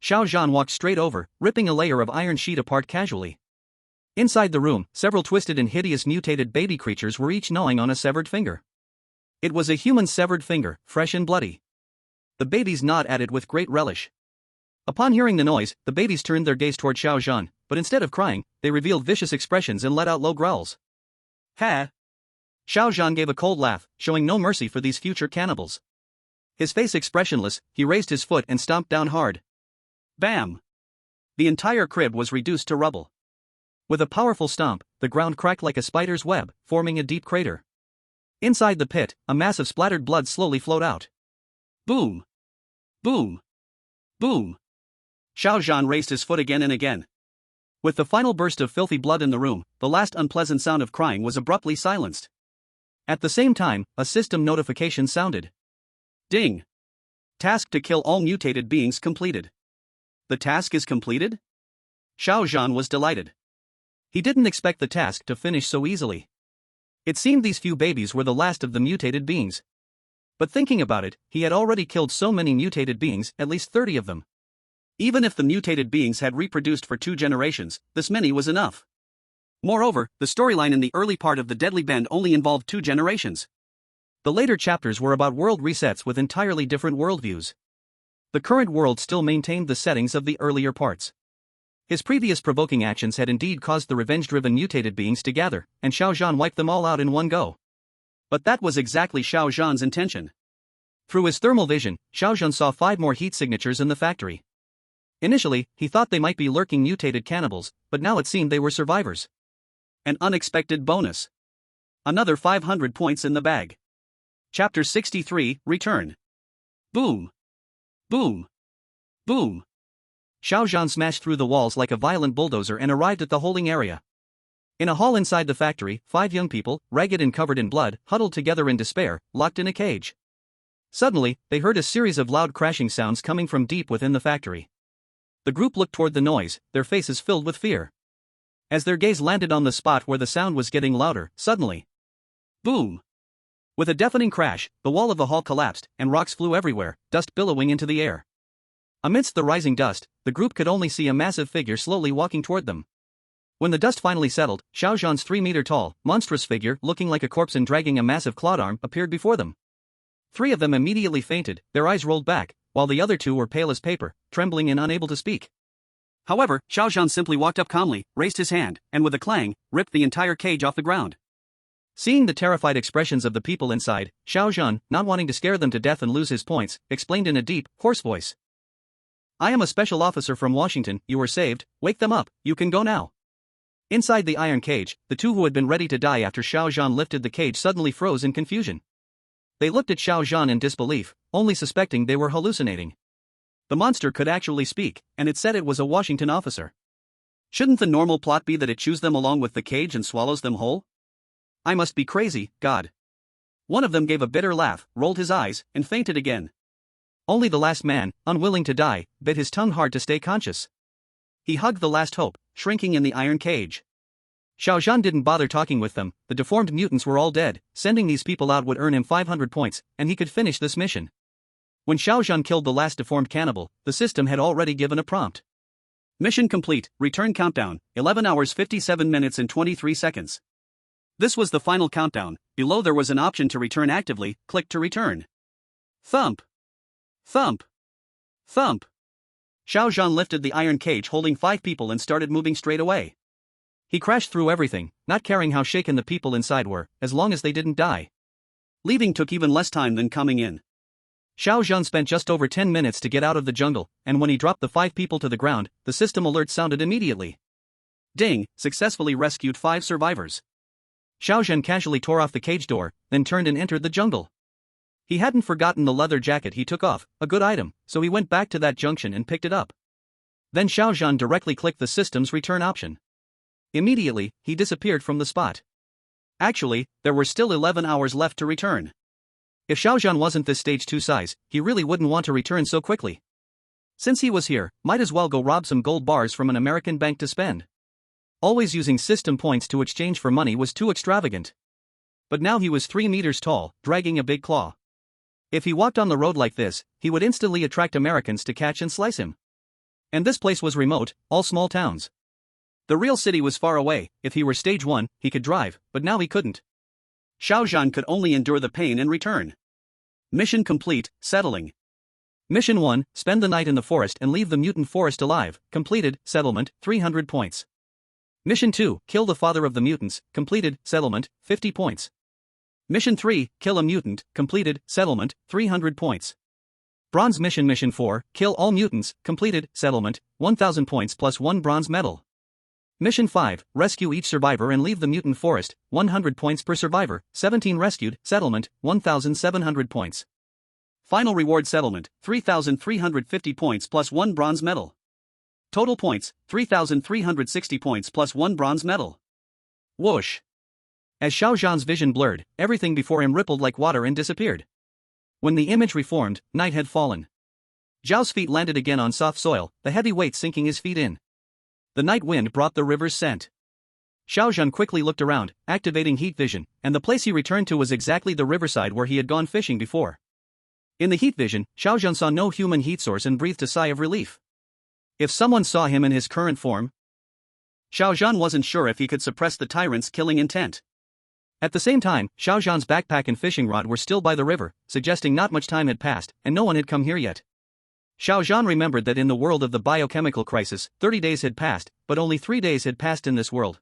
Xiao Zhan walked straight over, ripping a layer of iron sheet apart casually. Inside the room, several twisted and hideous mutated baby creatures were each gnawing on a severed finger. It was a human severed finger, fresh and bloody. The babies gnawed at it with great relish. Upon hearing the noise, the babies turned their gaze toward Xiao Zhan, but instead of crying, they revealed vicious expressions and let out low growls. Ha! Xiao Zhan gave a cold laugh, showing no mercy for these future cannibals. His face expressionless, he raised his foot and stomped down hard. Bam! The entire crib was reduced to rubble. With a powerful stomp, the ground cracked like a spider's web, forming a deep crater. Inside the pit, a mass of splattered blood slowly flowed out. Boom! Boom! Boom! Xiao Zhan raised his foot again and again. With the final burst of filthy blood in the room, the last unpleasant sound of crying was abruptly silenced. At the same time, a system notification sounded. Ding! Task to kill all mutated beings completed. The task is completed? Xiao Zhan was delighted. He didn't expect the task to finish so easily. It seemed these few babies were the last of the mutated beings. But thinking about it, he had already killed so many mutated beings, at least 30 of them. Even if the mutated beings had reproduced for 2 generations, this many was enough. Moreover, the storyline in the early part of the Deadly Bend only involved 2 generations. The later chapters were about world resets with entirely different worldviews. The current world still maintained the settings of the earlier parts. His previous provoking actions had indeed caused the revenge-driven mutated beings to gather, and Xiao Zhan wiped them all out in one go. But that was exactly Xiao Zhan's intention. Through his thermal vision, Xiao Zhan saw 5 more heat signatures in the factory. Initially, he thought they might be lurking mutated cannibals, but now it seemed they were survivors. An unexpected bonus. Another 500 points in the bag. Chapter 63, Return. Boom. Boom. Boom. Xiao Zhan smashed through the walls like a violent bulldozer and arrived at the holding area. In a hall inside the factory, 5 young people, ragged and covered in blood, huddled together in despair, locked in a cage. Suddenly, they heard a series of loud crashing sounds coming from deep within the factory. The group looked toward the noise, their faces filled with fear. As their gaze landed on the spot where the sound was getting louder, suddenly, boom! With a deafening crash, the wall of the hall collapsed, and rocks flew everywhere, dust billowing into the air. Amidst the rising dust, the group could only see a massive figure slowly walking toward them. When the dust finally settled, Xiao Zhan's 3-meter-tall, monstrous figure, looking like a corpse and dragging a massive clawed arm, appeared before them. 3 of them immediately fainted, their eyes rolled back, while the other 2 were pale as paper, trembling and unable to speak. However, Xiao Zhan simply walked up calmly, raised his hand, and with a clang, ripped the entire cage off the ground. Seeing the terrified expressions of the people inside, Xiao Zhan, not wanting to scare them to death and lose his points, explained in a deep, hoarse voice. I am a special officer from Washington, you were saved, wake them up, you can go now. Inside the iron cage, the two who had been ready to die after Xiao Zhan lifted the cage suddenly froze in confusion. They looked at Xiao Zhan in disbelief, only suspecting they were hallucinating. The monster could actually speak, and it said it was a Washington officer. Shouldn't the normal plot be that it chews them along with the cage and swallows them whole? I must be crazy, God. One of them gave a bitter laugh, rolled his eyes, and fainted again. Only the last man, unwilling to die, bit his tongue hard to stay conscious. He hugged the last hope, shrinking in the iron cage. Xiao Zhan didn't bother talking with them, the deformed mutants were all dead, sending these people out would earn him 500 points, and he could finish this mission. When Xiao Zhan killed the last deformed cannibal, the system had already given a prompt. Mission complete, return countdown, 11 hours 57 minutes and 23 seconds. This was the final countdown. Below there was an option to return actively, click to return. Thump. Thump. Thump. Xiao Zhan lifted the iron cage holding 5 people and started moving straight away. He crashed through everything, not caring how shaken the people inside were, as long as they didn't die. Leaving took even less time than coming in. Xiao Zhan spent just over 10 minutes to get out of the jungle, and when he dropped the 5 people to the ground, the system alert sounded immediately. Ding, successfully rescued 5 survivors. Xiao Zhan casually tore off the cage door, then turned and entered the jungle. He hadn't forgotten the leather jacket he took off, a good item, so he went back to that junction and picked it up. Then Xiao Zhan directly clicked the system's return option. Immediately, he disappeared from the spot. Actually, there were still 11 hours left to return. If Xiao Zhan wasn't this stage 2 size, he really wouldn't want to return so quickly. Since he was here, might as well go rob some gold bars from an American bank to spend. Always using system points to exchange for money was too extravagant. But now he was 3 meters tall, dragging a big claw. If he walked on the road like this, he would instantly attract Americans to catch and slice him. And this place was remote, all small towns. The real city was far away. If he were stage 1, he could drive, but now he couldn't. Xiao Zhan could only endure the pain and return. Mission complete, settling. Mission 1, spend the night in the forest and leave the mutant forest alive, completed, settlement, 300 points. Mission 2, kill the father of the mutants, completed, settlement, 50 points. Mission 3, kill a mutant, completed, settlement, 300 points. Bronze Mission 4, kill all mutants, completed, settlement, 1000 points plus 1 bronze medal. Mission 5, rescue each survivor and leave the mutant forest, 100 points per survivor, 17 rescued, settlement, 1700 points. Final reward settlement, 3350 points plus 1 bronze medal. Total points, 3360 points plus 1 bronze medal. Whoosh. As Xiao Zhan's vision blurred, everything before him rippled like water and disappeared. When the image reformed, night had fallen. Zhao's feet landed again on soft soil, the heavy weight sinking his feet in. The night wind brought the river's scent. Xiao Zhan quickly looked around, activating heat vision, and the place he returned to was exactly the riverside where he had gone fishing before. In the heat vision, Xiao Zhan saw no human heat source and breathed a sigh of relief. If someone saw him in his current form, Xiao Zhan wasn't sure if he could suppress the tyrant's killing intent. At the same time, Xiao Zhan's backpack and fishing rod were still by the river, suggesting not much time had passed, and no one had come here yet. Xiao Zhan remembered that in the world of the biochemical crisis, 30 days had passed, but only 3 days had passed in this world.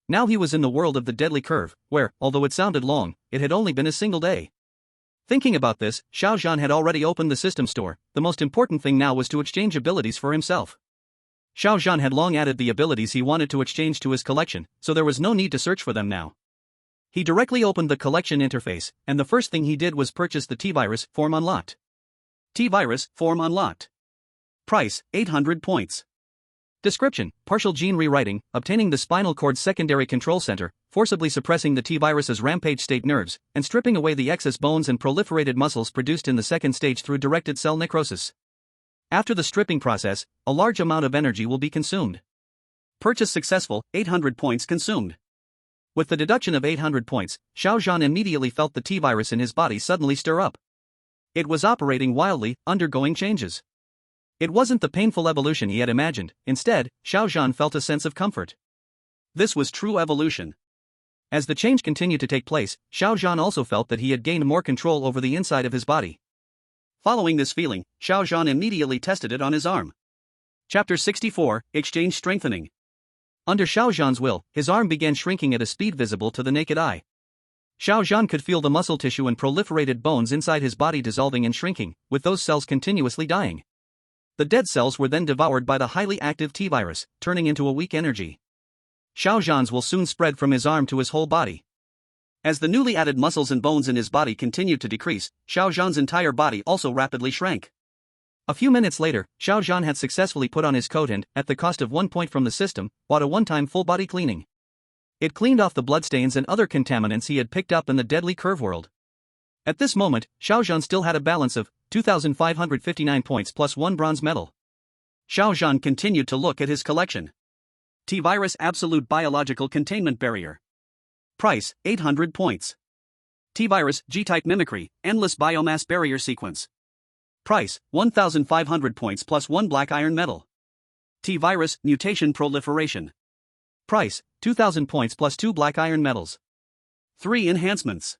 Now he was in the world of the deadly curve, where, although it sounded long, it had only been a single day. Thinking about this, Xiao Zhan had already opened the system store. The most important thing now was to exchange abilities for himself. Xiao Zhan had long added the abilities he wanted to exchange to his collection, so there was no need to search for them now. He directly opened the collection interface, and the first thing he did was purchase the T-Virus, form unlocked. T-Virus, form unlocked. Price, 800 points. Description: partial gene rewriting, obtaining the spinal cord's secondary control center, forcibly suppressing the T-Virus's rampage state nerves, and stripping away the excess bones and proliferated muscles produced in the second stage through directed cell necrosis. After the stripping process, a large amount of energy will be consumed. Purchase successful, 800 points consumed. With the deduction of 800 points, Xiao Zhan immediately felt the T-Virus in his body suddenly stir up. It was operating wildly, undergoing changes. It wasn't the painful evolution he had imagined. Instead, Xiao Zhan felt a sense of comfort. This was true evolution. As the change continued to take place, Xiao Zhan also felt that he had gained more control over the inside of his body. Following this feeling, Xiao Zhan immediately tested it on his arm. Chapter 64, Exchange Strengthening. Under Xiao Zhan's will, his arm began shrinking at a speed visible to the naked eye. Xiao Zhan could feel the muscle tissue and proliferated bones inside his body dissolving and shrinking, with those cells continuously dying. The dead cells were then devoured by the highly active T-virus, turning into a weak energy. Xiao Zhan's will soon spread from his arm to his whole body. As the newly added muscles and bones in his body continued to decrease, Xiao Zhan's entire body also rapidly shrank. A few minutes later, Xiao Zhan had successfully put on his coat and, at the cost of 1 point from the system, bought a one-time full-body cleaning. It cleaned off the bloodstains and other contaminants he had picked up in the deadly curve world. At this moment, Xiao Zhan still had a balance of 2,559 points plus 1 bronze medal. Xiao Zhan continued to look at his collection. T-Virus Absolute Biological Containment Barrier. Price, 800 points. T-Virus G-Type Mimicry, Endless Biomass Barrier Sequence. Price, 1,500 points plus 1 black iron medal. T-Virus Mutation Proliferation. Price, 2,000 points plus 2 black iron medals. 3 enhancements.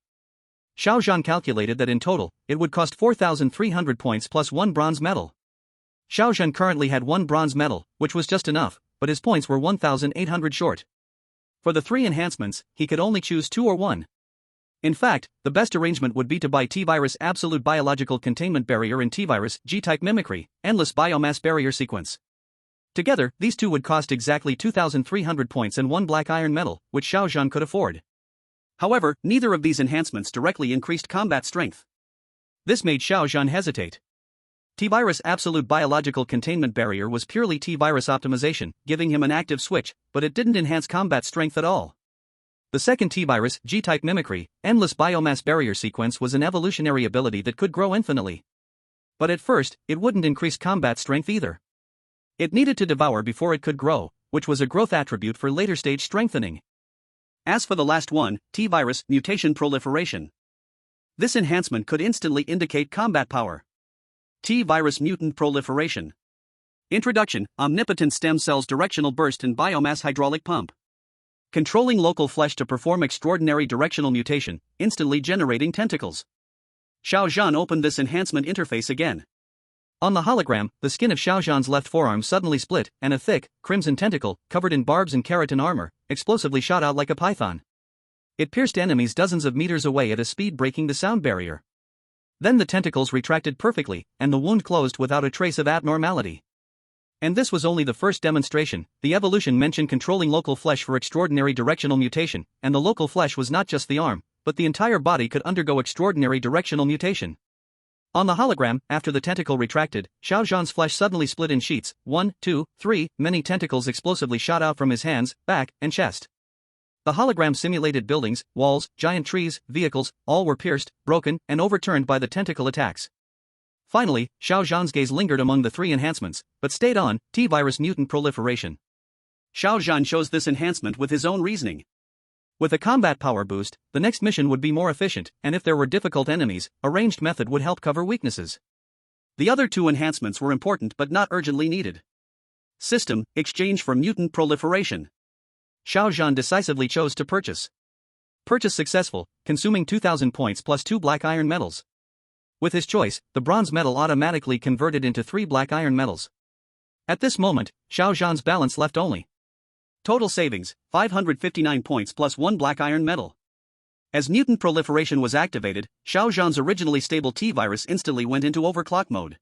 Xiao Zhan calculated that in total, it would cost 4,300 points plus 1 bronze medal. Xiao Zhan currently had 1 bronze medal, which was just enough, but his points were 1,800 short. For the 3 enhancements, he could only choose 2 or 1. In fact, the best arrangement would be to buy T-Virus Absolute Biological Containment Barrier and T-Virus G-Type Mimicry, Endless Biomass Barrier Sequence. Together, these two would cost exactly 2,300 points and 1 black iron medal, which Xiao Zhan could afford. However, neither of these enhancements directly increased combat strength. This made Xiao Zhan hesitate. T-Virus Absolute Biological Containment Barrier was purely T-Virus optimization, giving him an active switch, but it didn't enhance combat strength at all. The second T-Virus, G-Type Mimicry, Endless Biomass Barrier Sequence was an evolutionary ability that could grow infinitely. But at first, it wouldn't increase combat strength either. It needed to devour before it could grow, which was a growth attribute for later stage strengthening. As for the last one, T-Virus Mutation Proliferation. This enhancement could instantly indicate combat power. T-Virus Mutant Proliferation. Introduction, Omnipotent Stem Cells Directional Burst and Biomass Hydraulic Pump. Controlling local flesh to perform extraordinary directional mutation, instantly generating tentacles. Xiao Zhan opened this enhancement interface again. On the hologram, the skin of Xiao Zhan's left forearm suddenly split, and a thick, crimson tentacle, covered in barbs and keratin armor, explosively shot out like a python. It pierced enemies dozens of meters away at a speed breaking the sound barrier. Then the tentacles retracted perfectly, and the wound closed without a trace of abnormality. And this was only the first demonstration. The evolution mentioned controlling local flesh for extraordinary directional mutation, and the local flesh was not just the arm, but the entire body could undergo extraordinary directional mutation. On the hologram, after the tentacle retracted, Xiao Zhan's flesh suddenly split in sheets, 1, 2, 3, many tentacles explosively shot out from his hands, back, and chest. The hologram simulated buildings, walls, giant trees, vehicles, all were pierced, broken, and overturned by the tentacle attacks. Finally, Xiao Zhan's gaze lingered among the 3 enhancements, but stayed on, T-Virus Mutant Proliferation. Xiao Zhan chose this enhancement with his own reasoning. With a combat power boost, the next mission would be more efficient, and if there were difficult enemies, a ranged method would help cover weaknesses. The other 2 enhancements were important but not urgently needed. System, Exchange for Mutant Proliferation. Xiao Zhan decisively chose to purchase. Purchase successful, consuming 2,000 points plus 2 black iron medals. With his choice, the bronze medal automatically converted into 3 black iron medals. At this moment, Xiao Zhan's balance left only. Total savings, 559 points plus 1 black iron medal. As mutant proliferation was activated, Xiao Zhan's originally stable T-Virus instantly went into overclock mode.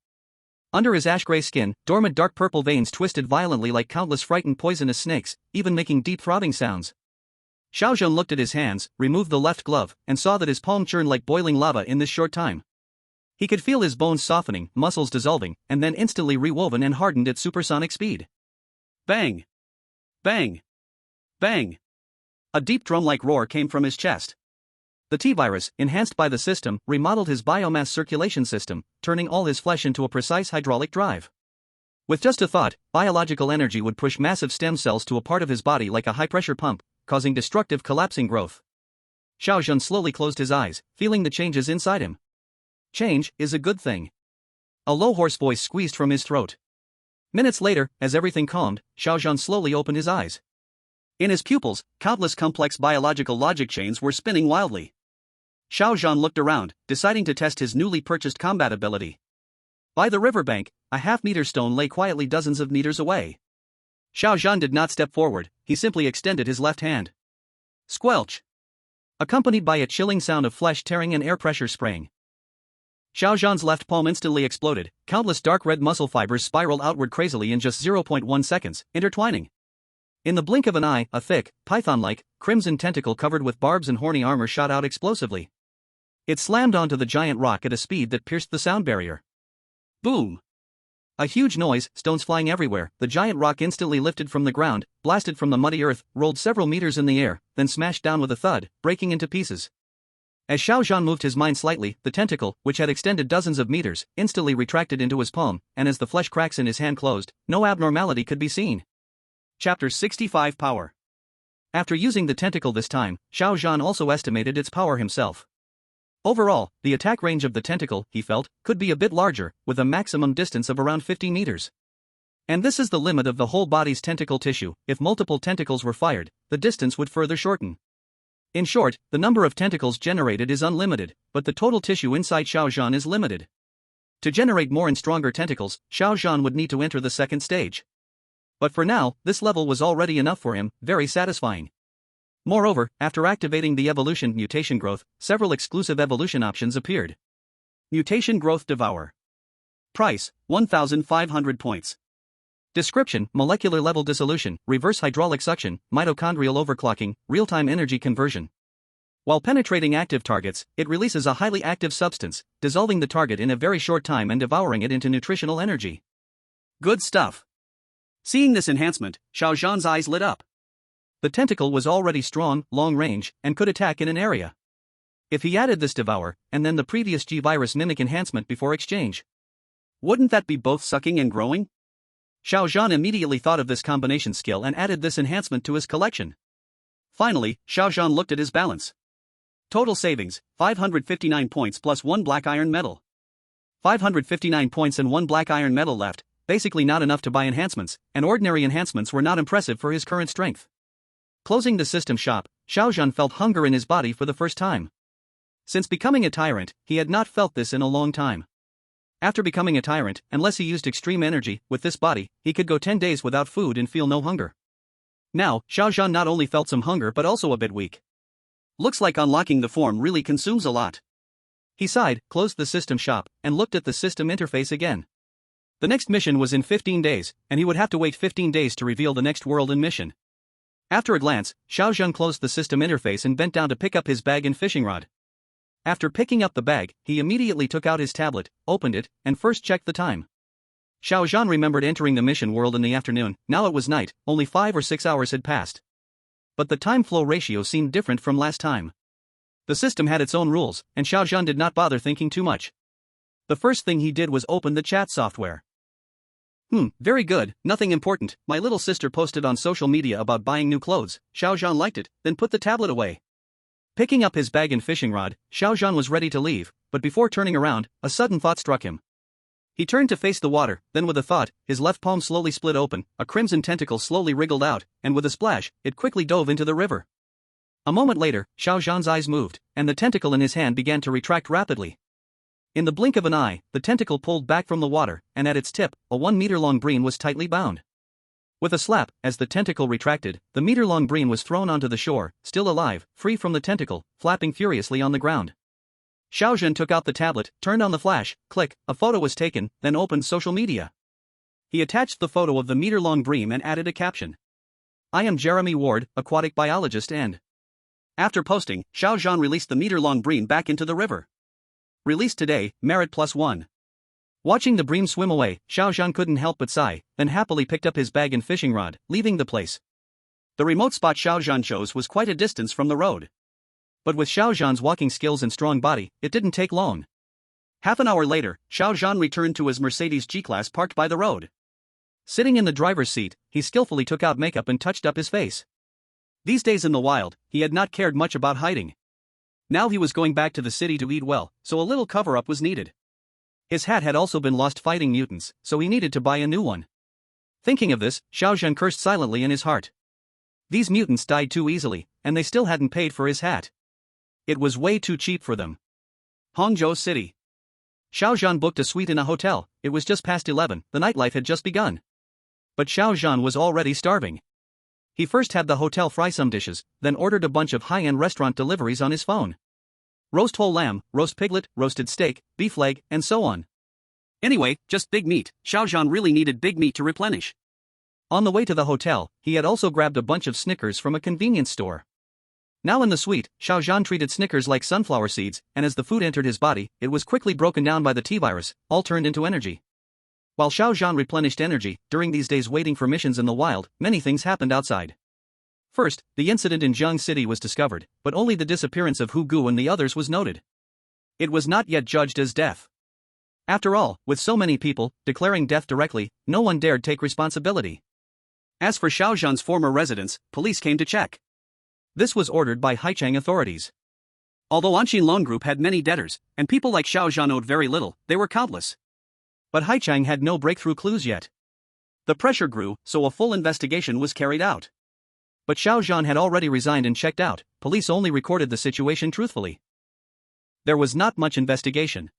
Under his ash-gray skin, dormant dark purple veins twisted violently like countless frightened poisonous snakes, even making deep throbbing sounds. Xiao Zhan looked at his hands, removed the left glove, and saw that his palm churned like boiling lava in this short time. He could feel his bones softening, muscles dissolving, and then instantly rewoven and hardened at supersonic speed. Bang! Bang! Bang! A deep drum-like roar came from his chest. The T-Virus, enhanced by the system, remodeled his biomass circulation system, turning all his flesh into a precise hydraulic drive. With just a thought, biological energy would push massive stem cells to a part of his body like a high-pressure pump, causing destructive collapsing growth. Xiao Zhan slowly closed his eyes, feeling the changes inside him. Change is a good thing. A low hoarse voice squeezed from his throat. Minutes later, as everything calmed, Xiao Zhan slowly opened his eyes. In his pupils, countless complex biological logic chains were spinning wildly. Xiao Zhan looked around, deciding to test his newly purchased combat ability. By the riverbank, a half-meter stone lay quietly dozens of meters away. Xiao Zhan did not step forward, he simply extended his left hand. Squelch! accompanied by a chilling sound of flesh tearing and air pressure spraying. Xiao Zhan's left palm instantly exploded, countless dark red muscle fibers spiraled outward crazily in just 0.1 seconds, intertwining. In the blink of an eye, a thick, python-like, crimson tentacle covered with barbs and horny armor shot out explosively. It slammed onto the giant rock at a speed that pierced the sound barrier. Boom! A huge noise, stones flying everywhere, the giant rock instantly lifted from the ground, blasted from the muddy earth, rolled several meters in the air, then smashed down with a thud, breaking into pieces. As Xiao Zhan moved his mind slightly, the tentacle, which had extended dozens of meters, instantly retracted into his palm, and as the flesh cracks in his hand closed, no abnormality could be seen. Chapter 65 Power. After using the tentacle this time, Xiao Zhan also estimated its power himself. Overall, the attack range of the tentacle, he felt, could be a bit larger, with a maximum distance of around 50 meters. And this is the limit of the whole body's tentacle tissue. If multiple tentacles were fired, the distance would further shorten. In short, the number of tentacles generated is unlimited, but the total tissue inside Xiao Zhan is limited. To generate more and stronger tentacles, Xiao Zhan would need to enter the second stage. But for now, this level was already enough for him, very satisfying. Moreover, after activating the evolution mutation growth, several exclusive evolution options appeared. Mutation growth devour. Price, 1,500 points. Description: molecular level dissolution, reverse hydraulic suction, mitochondrial overclocking, real-time energy conversion. While penetrating active targets, it releases a highly active substance, dissolving the target in a very short time and devouring it into nutritional energy. Good stuff. Seeing this enhancement, Xiao Zhan's eyes lit up. The tentacle was already strong, long-range, and could attack in an area. If he added this devour, and then the previous G-virus mimic enhancement before exchange, wouldn't that be both sucking and growing? Xiao Zhan immediately thought of this combination skill and added this enhancement to his collection. Finally, Xiao Zhan looked at his balance. Total savings, 559 points plus 1 black iron metal. 559 points and 1 black iron metal left, basically not enough to buy enhancements, and ordinary enhancements were not impressive for his current strength. Closing the system shop, Xiao Zhan felt hunger in his body for the first time. Since becoming a tyrant, he had not felt this in a long time. After becoming a tyrant, unless he used extreme energy, with this body, he could go 10 days without food and feel no hunger. Now, Xiao Zhan not only felt some hunger but also a bit weak. Looks like unlocking the form really consumes a lot. He sighed, closed the system shop, and looked at the system interface again. The next mission was in 15 days, and he would have to wait 15 days to reveal the next world and mission. After a glance, Xiao Zhan closed the system interface and bent down to pick up his bag and fishing rod. After picking up the bag, he immediately took out his tablet, opened it, and first checked the time. Xiao Zhan remembered entering the mission world in the afternoon. Now it was night, only 5 or 6 hours had passed. But the time flow ratio seemed different from last time. The system had its own rules, and Xiao Zhan did not bother thinking too much. The first thing he did was open the chat software. Very good, nothing important. My little sister posted on social media about buying new clothes. Xiao Zhan liked it, then put the tablet away. Picking up his bag and fishing rod, Xiao Zhan was ready to leave, but before turning around, a sudden thought struck him. He turned to face the water, then with a thought, his left palm slowly split open, a crimson tentacle slowly wriggled out, and with a splash, it quickly dove into the river. A moment later, Xiao Zhan's eyes moved, and the tentacle in his hand began to retract rapidly. In the blink of an eye, the tentacle pulled back from the water, and at its tip, a 1-meter-long breen was tightly bound. With a slap, as the tentacle retracted, the meter-long breen was thrown onto the shore, still alive, free from the tentacle, flapping furiously on the ground. Xiao Zhan took out the tablet, turned on the flash, click, a photo was taken, then opened social media. He attached the photo of the meter-long bream and added a caption. I am Jeremy Ward, aquatic biologist and... After posting, Xiao Zhan released the meter-long bream back into the river. Released today, merit +1. Watching the bream swim away, Xiao Zhan couldn't help but sigh, then happily picked up his bag and fishing rod, leaving the place. The remote spot Xiao Zhan chose was quite a distance from the road. But with Xiao Zhan's walking skills and strong body, it didn't take long. Half an hour later, Xiao Zhan returned to his Mercedes G-Class parked by the road. Sitting in the driver's seat, he skillfully took out makeup and touched up his face. These days in the wild, he had not cared much about hiding. Now he was going back to the city to eat well, so a little cover-up was needed. His hat had also been lost fighting mutants, so he needed to buy a new one. Thinking of this, Xiao Zhan cursed silently in his heart. These mutants died too easily, and they still hadn't paid for his hat. It was way too cheap for them. Hangzhou City. Xiao Zhan booked a suite in a hotel. It was just past 11, the nightlife had just begun. But Xiao Zhan was already starving. He first had the hotel fry some dishes, then ordered a bunch of high-end restaurant deliveries on his phone. Roast whole lamb, roast piglet, roasted steak, beef leg, and so on. Anyway, just big meat. Xiao Zhan really needed big meat to replenish. On the way to the hotel, he had also grabbed a bunch of Snickers from a convenience store. Now in the suite, Xiao Zhan treated Snickers like sunflower seeds, and as the food entered his body, it was quickly broken down by the T-virus, all turned into energy. While Xiao Zhan replenished energy, during these days waiting for missions in the wild, many things happened outside. First, the incident in Jiangcheng City was discovered, but only the disappearance of Hu Gu and the others was noted. It was not yet judged as death. After all, with so many people declaring death directly, no one dared take responsibility. As for Xiao Zhan's former residence, police came to check. This was ordered by Haicheng authorities. Although Anshin Loan Group had many debtors, and people like Xiao Zhan owed very little, they were countless. But Haicheng had no breakthrough clues yet. The pressure grew, so a full investigation was carried out. But Xiao Zhan had already resigned and checked out. Police only recorded the situation truthfully. There was not much investigation.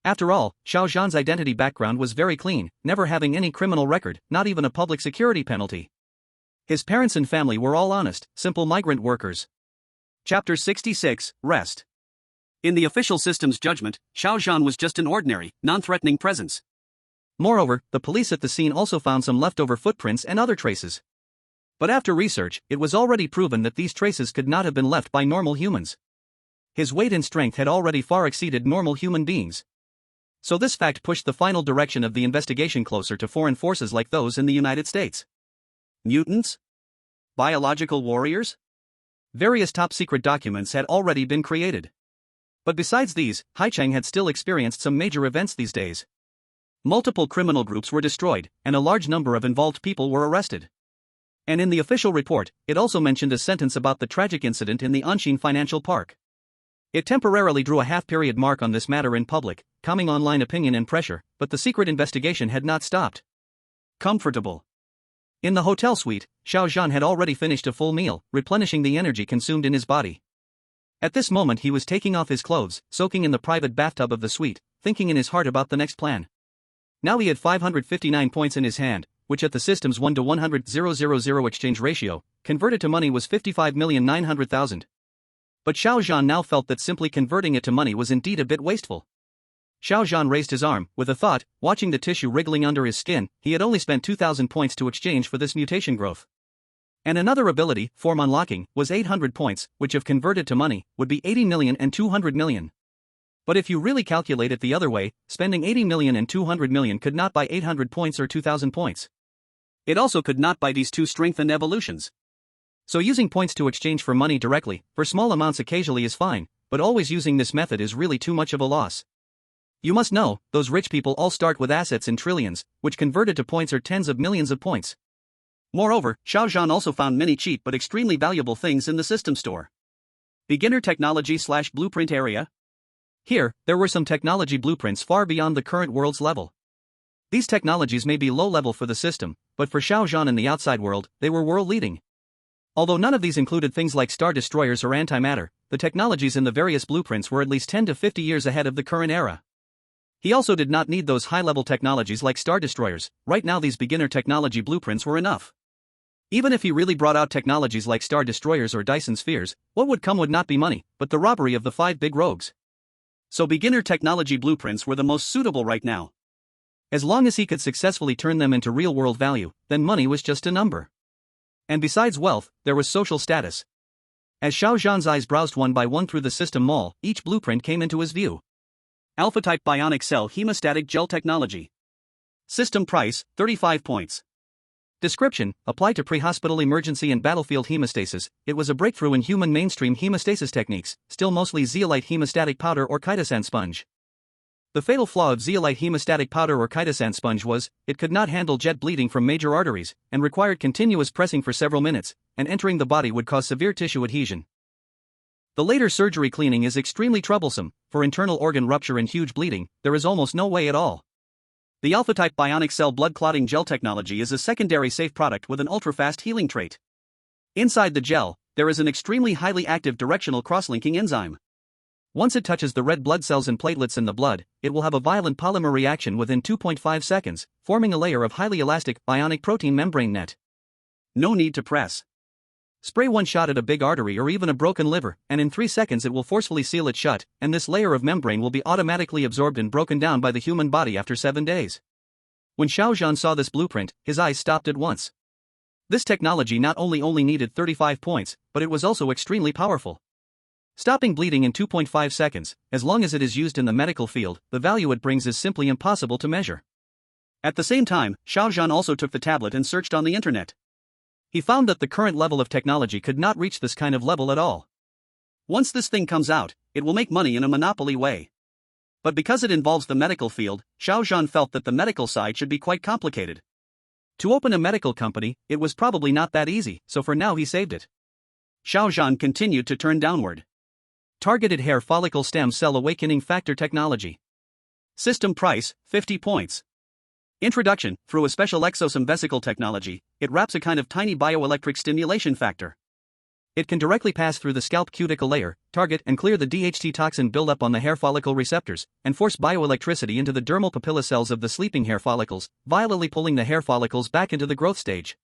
After all, Xiao Zhan's identity background was very clean, never having any criminal record, not even a public security penalty. His parents and family were all honest, simple migrant workers. Chapter 66, Rest. In the official system's judgment, Xiao Zhan was just an ordinary, non-threatening presence. Moreover, the police at the scene also found some leftover footprints and other traces. But after research, it was already proven that these traces could not have been left by normal humans. His weight and strength had already far exceeded normal human beings. So this fact pushed the final direction of the investigation closer to foreign forces like those in the United States. Mutants? Biological warriors? Various top-secret documents had already been created. But besides these, Haicheng had still experienced some major events these days. Multiple criminal groups were destroyed, and a large number of involved people were arrested. And in the official report, it also mentioned a sentence about the tragic incident in the Anshin Financial Park. It temporarily drew a half-period mark on this matter in public, calming online opinion and pressure, but the secret investigation had not stopped. Comfortable. In the hotel suite, Xiao Zhan had already finished a full meal, replenishing the energy consumed in his body. At this moment he was taking off his clothes, soaking in the private bathtub of the suite, thinking in his heart about the next plan. Now he had 559 points in his hand, which at the system's 1:100,000 exchange ratio, converted to money was 55,900,000. But Xiao Zhan now felt that simply converting it to money was indeed a bit wasteful. Xiao Zhan raised his arm, with a thought, watching the tissue wriggling under his skin. He had only spent 2,000 points to exchange for this mutation growth. And another ability, form unlocking, was 800 points, which if converted to money, would be 80 million and 200 million. But if you really calculate it the other way, spending 80 million and 200 million could not buy 800 points or 2,000 points. It also could not buy these two strengthened evolutions. So using points to exchange for money directly, for small amounts occasionally is fine, but always using this method is really too much of a loss. You must know, those rich people all start with assets in trillions, which converted to points are tens of millions of points. Moreover, Xiao Zhan also found many cheap but extremely valuable things in the system store. Beginner technology/blueprint area. Here, there were some technology blueprints far beyond the current world's level. These technologies may be low level for the system, but for Xiao Zhan and the outside world, they were world-leading. Although none of these included things like star destroyers or antimatter, the technologies in the various blueprints were at least 10 to 50 years ahead of the current era. He also did not need those high-level technologies like star destroyers. Right now these beginner technology blueprints were enough. Even if he really brought out technologies like star destroyers or Dyson spheres, what would come would not be money, but the robbery of the 5 big rogues. So beginner technology blueprints were the most suitable right now. As long as he could successfully turn them into real-world value, then money was just a number. And besides wealth, there was social status. As Xiao Zhan's eyes browsed one by one through the system mall, each blueprint came into his view. Alpha-type bionic cell hemostatic gel technology. System price, 35 points. Description: applied to pre-hospital emergency and battlefield hemostasis. It was a breakthrough in human mainstream hemostasis techniques, still mostly zeolite hemostatic powder or chitosan sponge. The fatal flaw of zeolite hemostatic powder or chitosan sponge was, it could not handle jet bleeding from major arteries, and required continuous pressing for several minutes, and entering the body would cause severe tissue adhesion. The later surgery cleaning is extremely troublesome. For internal organ rupture and huge bleeding, there is almost no way at all. The alpha-type bionic cell blood clotting gel technology is a secondary safe product with an ultra-fast healing trait. Inside the gel, there is an extremely highly active directional cross-linking enzyme. Once it touches the red blood cells and platelets in the blood, it will have a violent polymer reaction within 2.5 seconds, forming a layer of highly elastic, bionic protein membrane net. No need to press. Spray one shot at a big artery or even a broken liver, and in 3 seconds it will forcefully seal it shut, and this layer of membrane will be automatically absorbed and broken down by the human body after 7 days. When Xiao Zhan saw this blueprint, his eyes stopped at once. This technology not only needed 35 points, but it was also extremely powerful. Stopping bleeding in 2.5 seconds, as long as it is used in the medical field, the value it brings is simply impossible to measure. At the same time, Xiao Zhan also took the tablet and searched on the internet. He found that the current level of technology could not reach this kind of level at all. Once this thing comes out, it will make money in a monopoly way. But because it involves the medical field, Xiao Zhan felt that the medical side should be quite complicated. To open a medical company, it was probably not that easy, so for now he saved it. Xiao Zhan continued to turn downward. Targeted hair follicle stem cell awakening factor technology. System price, 50 points. Introduction: through a special exosome vesicle technology, it wraps a kind of tiny bioelectric stimulation factor. It can directly pass through the scalp cuticle layer, target and clear the DHT toxin buildup on the hair follicle receptors, and force bioelectricity into the dermal papilla cells of the sleeping hair follicles, violently pulling the hair follicles back into the growth stage.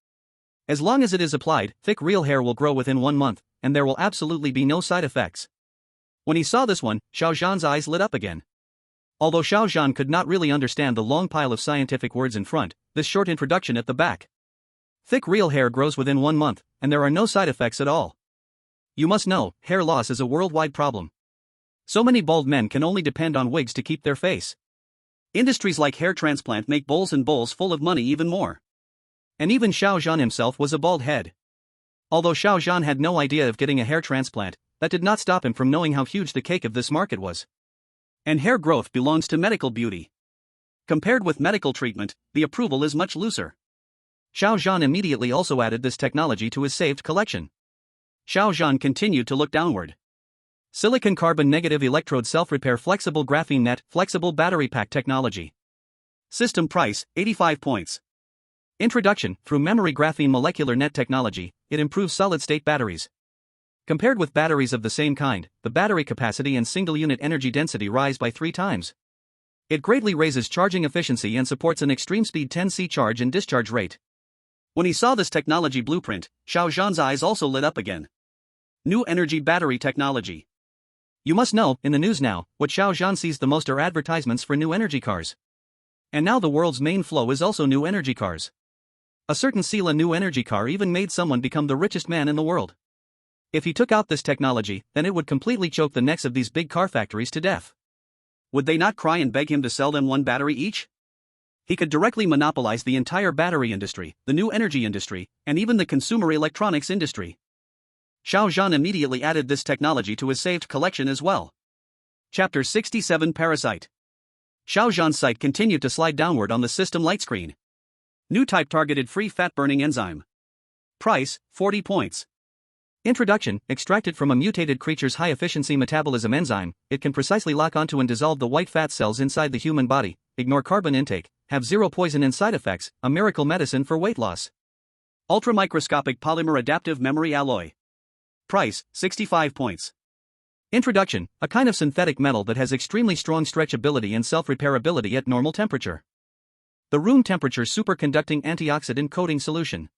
As long as it is applied, thick real hair will grow within 1 month, and there will absolutely be no side effects. When he saw this one, Xiao Zhan's eyes lit up again. Although Xiao Zhan could not really understand the long pile of scientific words in front, this short introduction at the back. Thick real hair grows within 1 month, and there are no side effects at all. You must know, hair loss is a worldwide problem. So many bald men can only depend on wigs to keep their face. Industries like hair transplant make bowls and bowls full of money even more. And even Xiao Zhan himself was a bald head. Although Xiao Zhan had no idea of getting a hair transplant, that did not stop him from knowing how huge the cake of this market was. And hair growth belongs to medical beauty. Compared with medical treatment, the approval is much looser. Xiao Zhan immediately also added this technology to his saved collection. Xiao Zhan continued to look downward. Silicon carbon negative electrode self-repair flexible graphene net flexible battery pack technology. System price, 85 points. Introduction: through memory graphene molecular net technology, it improves solid-state batteries. Compared with batteries of the same kind, the battery capacity and single-unit energy density rise by 3 times. It greatly raises charging efficiency and supports an extreme speed 10C charge and discharge rate. When he saw this technology blueprint, Xiao Zhan's eyes also lit up again. New energy battery technology. You must know, in the news now, what Xiao Zhan sees the most are advertisements for new energy cars. And now the world's main flow is also new energy cars. A certain Sela new energy car even made someone become the richest man in the world. If he took out this technology, then it would completely choke the necks of these big car factories to death. Would they not cry and beg him to sell them 1 battery each? He could directly monopolize the entire battery industry, the new energy industry, and even the consumer electronics industry. Xiao Zhan immediately added this technology to his saved collection as well. Chapter 67: Parasite. Xiao Zhan's sight continued to slide downward on the system light screen. New type targeted free fat burning enzyme. Price, 40 points. Introduction: extracted from a mutated creature's high-efficiency metabolism enzyme, it can precisely lock onto and dissolve the white fat cells inside the human body, ignore carbon intake, have 0 poison and side effects, a miracle medicine for weight loss. Ultramicroscopic polymer adaptive memory alloy. Price, 65 points. Introduction: a kind of synthetic metal that has extremely strong stretchability and self-repairability at normal temperature. The room temperature superconducting antioxidant coating solution.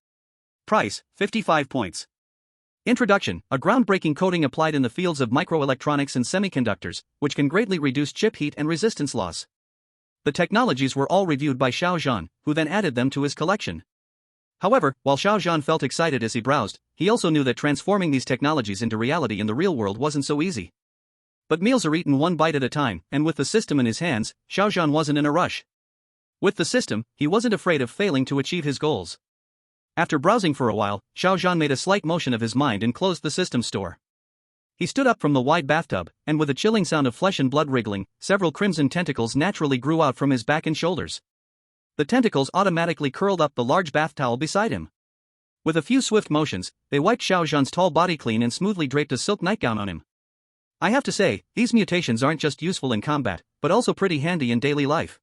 Price, 55 points. Introduction: a groundbreaking coating applied in the fields of microelectronics and semiconductors, which can greatly reduce chip heat and resistance loss. The technologies were all reviewed by Xiao Zhan, who then added them to his collection. However, while Xiao Zhan felt excited as he browsed, he also knew that transforming these technologies into reality in the real world wasn't so easy. But meals are eaten 1 bite at a time, and with the system in his hands, Xiao Zhan wasn't in a rush. With the system, he wasn't afraid of failing to achieve his goals. After browsing for a while, Xiao Zhan made a slight motion of his mind and closed the system store. He stood up from the wide bathtub, and with a chilling sound of flesh and blood wriggling, several crimson tentacles naturally grew out from his back and shoulders. The tentacles automatically curled up the large bath towel beside him. With a few swift motions, they wiped Xiao Zhan's tall body clean and smoothly draped a silk nightgown on him. I have to say, these mutations aren't just useful in combat, but also pretty handy in daily life.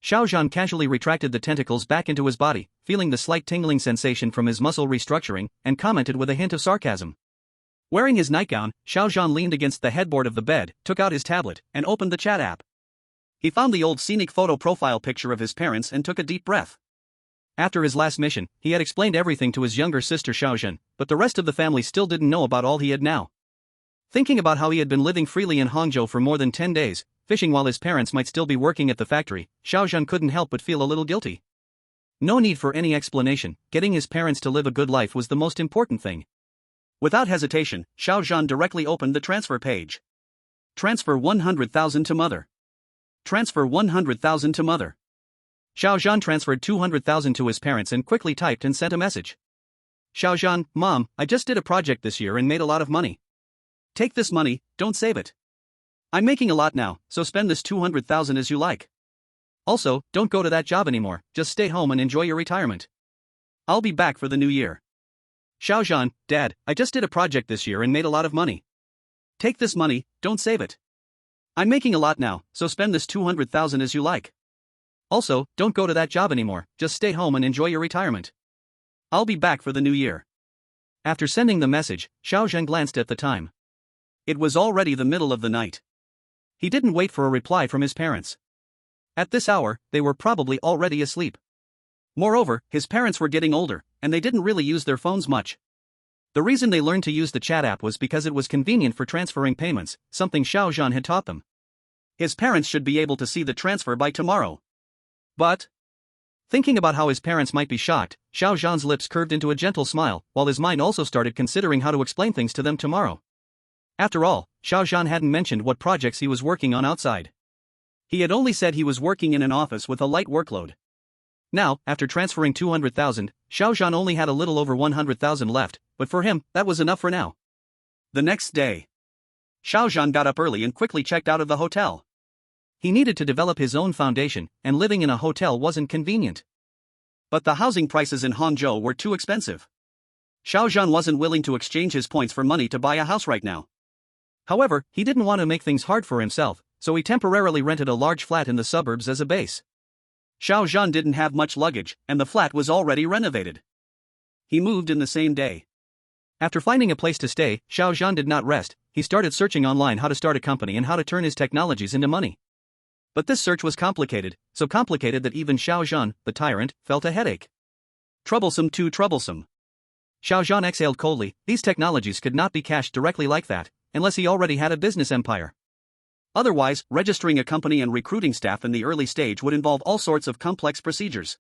Xiao Zhan casually retracted the tentacles back into his body, feeling the slight tingling sensation from his muscle restructuring, and commented with a hint of sarcasm. Wearing his nightgown, Xiao Zhan leaned against the headboard of the bed, took out his tablet, and opened the chat app. He found the old scenic photo profile picture of his parents and took a deep breath. After his last mission, he had explained everything to his younger sister Xiao Zhan, but the rest of the family still didn't know about all he had now. Thinking about how he had been living freely in Hangzhou for more than 10 days, fishing while his parents might still be working at the factory, Xiao Zhan couldn't help but feel a little guilty. No need for any explanation, getting his parents to live a good life was the most important thing. Without hesitation, Xiao Zhan directly opened the transfer page. Transfer 100,000 to mother. Transfer 100,000 to mother. Xiao Zhan transferred 200,000 to his parents and quickly typed and sent a message. Xiao Zhan, Mom, I just did a project this year and made a lot of money. Take this money, don't save it. I'm making a lot now, so spend this 200,000 as you like. Also, don't go to that job anymore, just stay home and enjoy your retirement. I'll be back for the new year. Xiao Zhan, Dad, I just did a project this year and made a lot of money. Take this money, don't save it. I'm making a lot now, so spend this 200,000 as you like. Also, don't go to that job anymore, just stay home and enjoy your retirement. I'll be back for the new year. After sending the message, Xiao Zhan glanced at the time. It was already the middle of the night. He didn't wait for a reply from his parents. At this hour, they were probably already asleep. Moreover, his parents were getting older, and they didn't really use their phones much. The reason they learned to use the chat app was because it was convenient for transferring payments, something Xiao Zhan had taught them. His parents should be able to see the transfer by tomorrow. But, thinking about how his parents might be shocked, Xiao Zhan's lips curved into a gentle smile, while his mind also started considering how to explain things to them tomorrow. After all, Xiao Zhan hadn't mentioned what projects he was working on outside. He had only said he was working in an office with a light workload. Now, after transferring 200,000, Xiao Zhan only had a little over 100,000 left, but for him, that was enough for now. The next day, Xiao Zhan got up early and quickly checked out of the hotel. He needed to develop his own foundation, and living in a hotel wasn't convenient. But the housing prices in Hangzhou were too expensive. Xiao Zhan wasn't willing to exchange his points for money to buy a house right now. However, he didn't want to make things hard for himself, so he temporarily rented a large flat in the suburbs as a base. Xiao Zhan didn't have much luggage, and the flat was already renovated. He moved in the same day. After finding a place to stay, Xiao Zhan did not rest. He started searching online how to start a company and how to turn his technologies into money. But this search was complicated, so complicated that even Xiao Zhan, the tyrant, felt a headache. Troublesome, too troublesome. Xiao Zhan exhaled coldly. These technologies could not be cashed directly like that, unless he already had a business empire. Otherwise, registering a company and recruiting staff in the early stage would involve all sorts of complex procedures.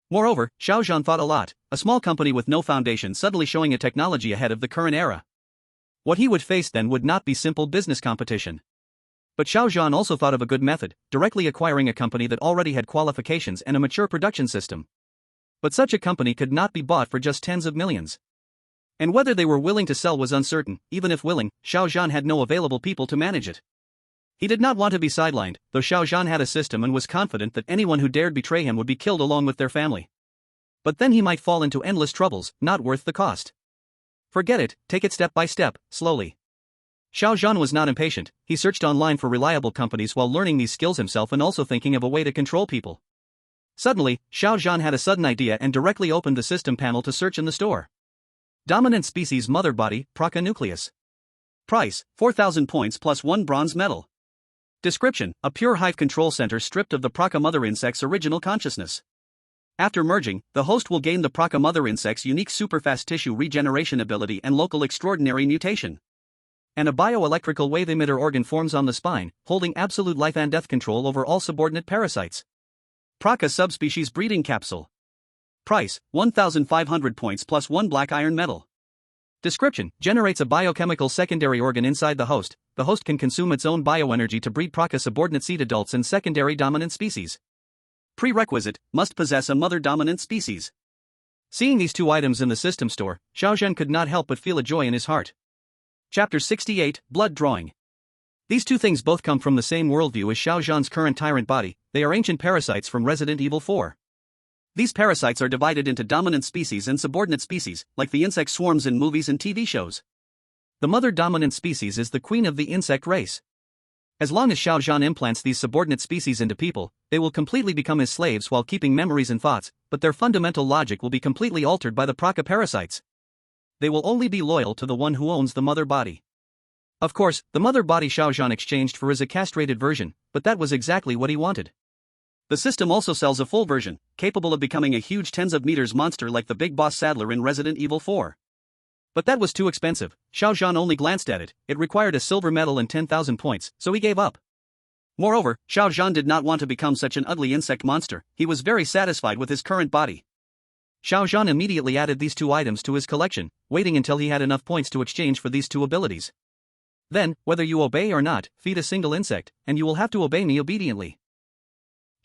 Moreover, Xiao Zhan thought a lot, a small company with no foundation suddenly showing a technology ahead of the current era. What he would face then would not be simple business competition. But Xiao Zhan also thought of a good method, directly acquiring a company that already had qualifications and a mature production system. But such a company could not be bought for just tens of millions. And whether they were willing to sell was uncertain. Even if willing, Xiao Zhan had no available people to manage it. He did not want to be sidelined, though Xiao Zhan had a system and was confident that anyone who dared betray him would be killed along with their family. But then he might fall into endless troubles, not worth the cost. Forget it, take it step by step, slowly. Xiao Zhan was not impatient. He searched online for reliable companies while learning these skills himself and also thinking of a way to control people. Suddenly, Xiao Zhan had a sudden idea and directly opened the system panel to search in the store. Dominant species mother body, Praca nucleus. Price, 4,000 points plus 1 bronze medal. Description, a pure hive control center stripped of the Praca mother insect's original consciousness. After merging, the host will gain the Praca mother insect's unique superfast tissue regeneration ability and local extraordinary mutation. And a bioelectrical wave emitter organ forms on the spine, holding absolute life and death control over all subordinate parasites. Praca subspecies breeding capsule. Price, 1,500 points plus 1 black iron medal. Description, generates a biochemical secondary organ inside the host. The host can consume its own bioenergy to breed Praca subordinate seed adults and secondary dominant species. Prerequisite, must possess a mother dominant species. Seeing these two items in the system store, Xiao Zhan could not help but feel a joy in his heart. Chapter 68, Blood Drawing. These two things both come from the same worldview as Xiao Zhan's current tyrant body. They are ancient parasites from Resident Evil 4. These parasites are divided into dominant species and subordinate species, like the insect swarms in movies and TV shows. The mother dominant species is the queen of the insect race. As long as Xiao Zhan implants these subordinate species into people, they will completely become his slaves while keeping memories and thoughts, but their fundamental logic will be completely altered by the Praca parasites. They will only be loyal to the one who owns the mother body. Of course, the mother body Xiao Zhan exchanged for is a castrated version, but that was exactly what he wanted. The system also sells a full version, capable of becoming a huge tens of meters monster like the Big Boss Saddler in Resident Evil 4. But that was too expensive. Xiao Zhan only glanced at it. It required a silver medal and 10,000 points, so he gave up. Moreover, Xiao Zhan did not want to become such an ugly insect monster. He was very satisfied with his current body. Xiao Zhan immediately added these two items to his collection, waiting until he had enough points to exchange for these two abilities. Then, whether you obey or not, feed a single insect, and you will have to obey me obediently.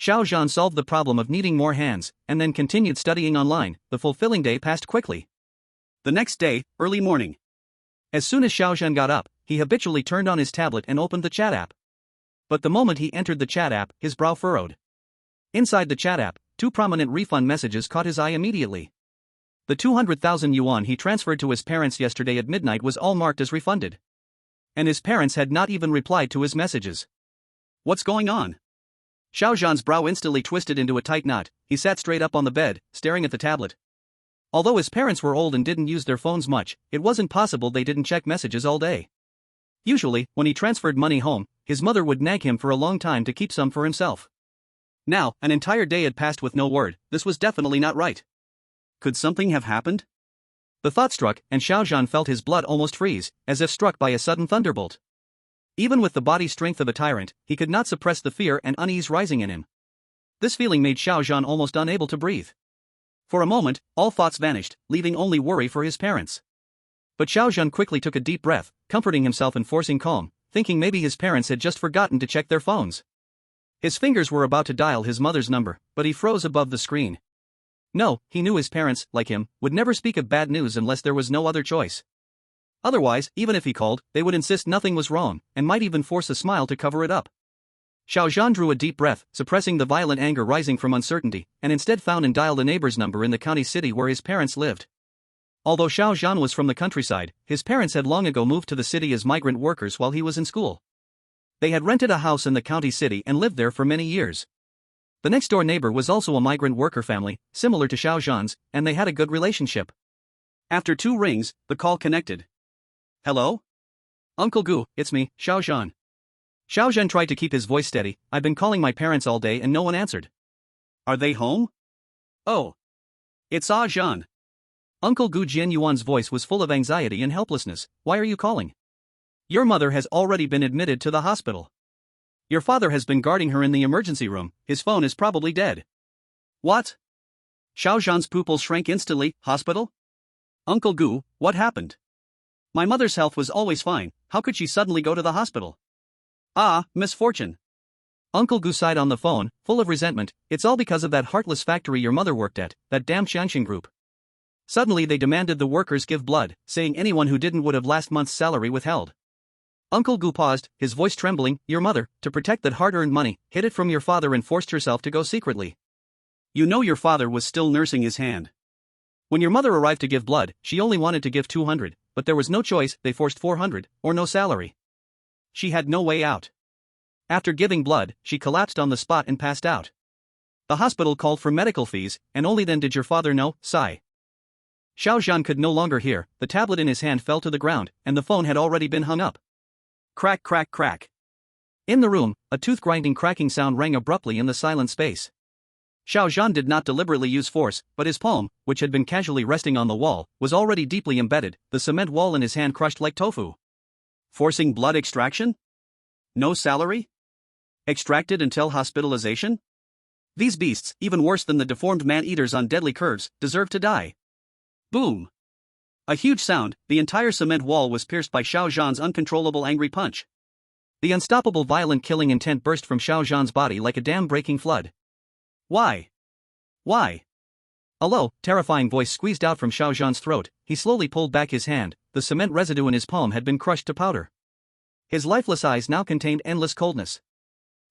Xiao Zhan solved the problem of needing more hands, and then continued studying online. The fulfilling day passed quickly. The next day, early morning. As soon as Xiao Zhan got up, he habitually turned on his tablet and opened the chat app. But the moment he entered the chat app, his brow furrowed. Inside the chat app, two prominent refund messages caught his eye immediately. The 200,000 yuan he transferred to his parents yesterday at midnight was all marked as refunded. And his parents had not even replied to his messages. What's going on? Xiao Zhan's brow instantly twisted into a tight knot. He sat straight up on the bed, staring at the tablet. Although his parents were old and didn't use their phones much, it wasn't possible they didn't check messages all day. Usually, when he transferred money home, his mother would nag him for a long time to keep some for himself. Now, an entire day had passed with no word. This was definitely not right. Could something have happened? The thought struck, and Xiao Zhan felt his blood almost freeze, as if struck by a sudden thunderbolt. Even with the body strength of a tyrant, he could not suppress the fear and unease rising in him. This feeling made Xiao Zhan almost unable to breathe. For a moment, all thoughts vanished, leaving only worry for his parents. But Xiao Zhan quickly took a deep breath, comforting himself and forcing calm, thinking maybe his parents had just forgotten to check their phones. His fingers were about to dial his mother's number, but he froze above the screen. No, he knew his parents, like him, would never speak of bad news unless there was no other choice. Otherwise, even if he called, they would insist nothing was wrong, and might even force a smile to cover it up. Xiao Zhan drew a deep breath, suppressing the violent anger rising from uncertainty, and instead found and dialed a neighbor's number in the county city where his parents lived. Although Xiao Zhan was from the countryside, his parents had long ago moved to the city as migrant workers while he was in school. They had rented a house in the county city and lived there for many years. The next-door neighbor was also a migrant worker family, similar to Xiao Zhan's, and they had a good relationship. After 2 rings, the call connected. Hello? Uncle Gu, it's me, Xiao Zhan. Xiao Zhan tried to keep his voice steady. I've been calling my parents all day and no one answered. Are they home? Oh. It's Zhan. Uncle Gu Jianyuan's voice was full of anxiety and helplessness. Why are you calling? Your mother has already been admitted to the hospital. Your father has been guarding her in the emergency room. His phone is probably dead. What? Xiao Zhan's pupils shrank instantly. Hospital? Uncle Gu, what happened? My mother's health was always fine. How could she suddenly go to the hospital? Ah, misfortune. Uncle Gu sighed on the phone, full of resentment. It's all because of that heartless factory your mother worked at, that damn Jiangcheng group. Suddenly they demanded the workers give blood, saying anyone who didn't would have last month's salary withheld. Uncle Gu paused, his voice trembling. Your mother, to protect that hard-earned money, hid it from your father and forced herself to go secretly. You know your father was still nursing his hand. When your mother arrived to give blood, she only wanted to give 200, but there was no choice, they forced 400, or no salary. She had no way out. After giving blood, she collapsed on the spot and passed out. The hospital called for medical fees, and only then did your father know. Sigh. Xiao Zhan could no longer hear. The tablet in his hand fell to the ground, and the phone had already been hung up. Crack, crack, crack. In the room, a tooth-grinding cracking sound rang abruptly in the silent space. Xiao Zhan did not deliberately use force, but his palm, which had been casually resting on the wall, was already deeply embedded, the cement wall in his hand crushed like tofu. Forcing blood extraction? No salary? Extracted until hospitalization? These beasts, even worse than the deformed man-eaters on deadly curves, deserve to die. Boom! A huge sound, the entire cement wall was pierced by Xiao Zhan's uncontrollable angry punch. The unstoppable violent killing intent burst from Xiao Zhan's body like a dam-breaking flood. Why? Why? A low, terrifying voice squeezed out from Xiao Zhan's throat. He slowly pulled back his hand. The cement residue in his palm had been crushed to powder. His lifeless eyes now contained endless coldness.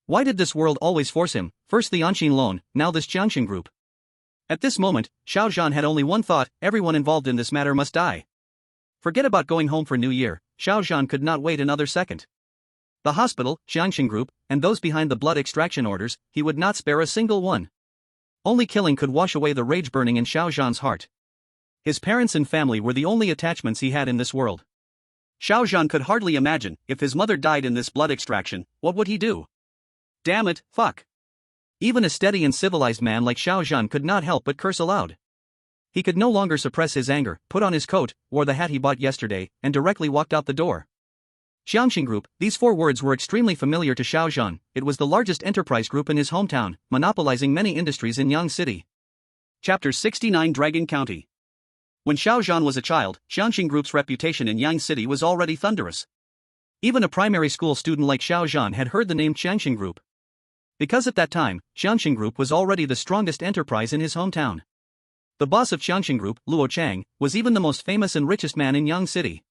Why did this world always force him, first the Anqin loan, now this Jiangcheng group? At this moment, Xiao Zhan had only one thought: everyone involved in this matter must die. Forget about going home for New Year. Xiao Zhan could not wait another second. The hospital, Jiangcheng group, and those behind the blood extraction orders, he would not spare a single one. Only killing could wash away the rage burning in Xiao Zhan's heart. His parents and family were the only attachments he had in this world. Xiao Zhan could hardly imagine, if his mother died in this blood extraction, what would he do? Damn it, fuck. Even a steady and civilized man like Xiao Zhan could not help but curse aloud. He could no longer suppress his anger, put on his coat, wore the hat he bought yesterday, and directly walked out the door. Jiangcheng Group, these 4 words were extremely familiar to Xiao Zhan. It was the largest enterprise group in his hometown, monopolizing many industries in Yang City. Chapter 69 Dragon County. When Xiao Zhan was a child, Jiangcheng Group's reputation in Yang City was already thunderous. Even a primary school student like Xiao Zhan had heard the name Jiangcheng Group. Because at that time, Jiangcheng Group was already the strongest enterprise in his hometown. The boss of Jiangcheng Group, Luo Chang, was even the most famous and richest man in Yang City.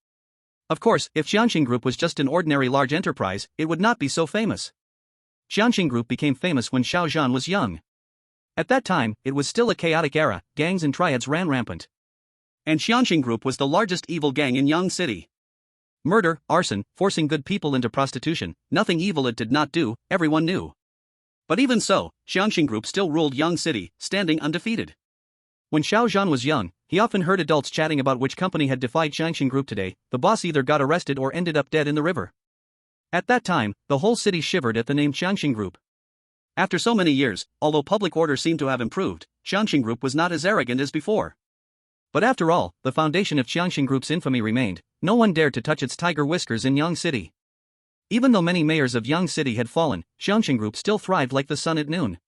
Of course, if Jiangcheng Group was just an ordinary large enterprise, it would not be so famous. Jiangcheng Group became famous when Xiao Zhan was young. At that time, it was still a chaotic era, gangs and triads ran rampant. And Jiangcheng Group was the largest evil gang in Yang City. Murder, arson, forcing good people into prostitution, nothing evil it did not do, everyone knew. But even so, Jiangcheng Group still ruled Yang City, standing undefeated. When Xiao Zhan was young, he often heard adults chatting about which company had defied Jiangcheng Group today. The boss either got arrested or ended up dead in the river. At that time, the whole city shivered at the name Jiangcheng Group. After so many years, although public order seemed to have improved, Jiangcheng Group was not as arrogant as before. But after all, the foundation of Jiangcheng Group's infamy remained. No one dared to touch its tiger whiskers in Yang City. Even though many mayors of Yang City had fallen, Jiangcheng Group still thrived like the sun at noon.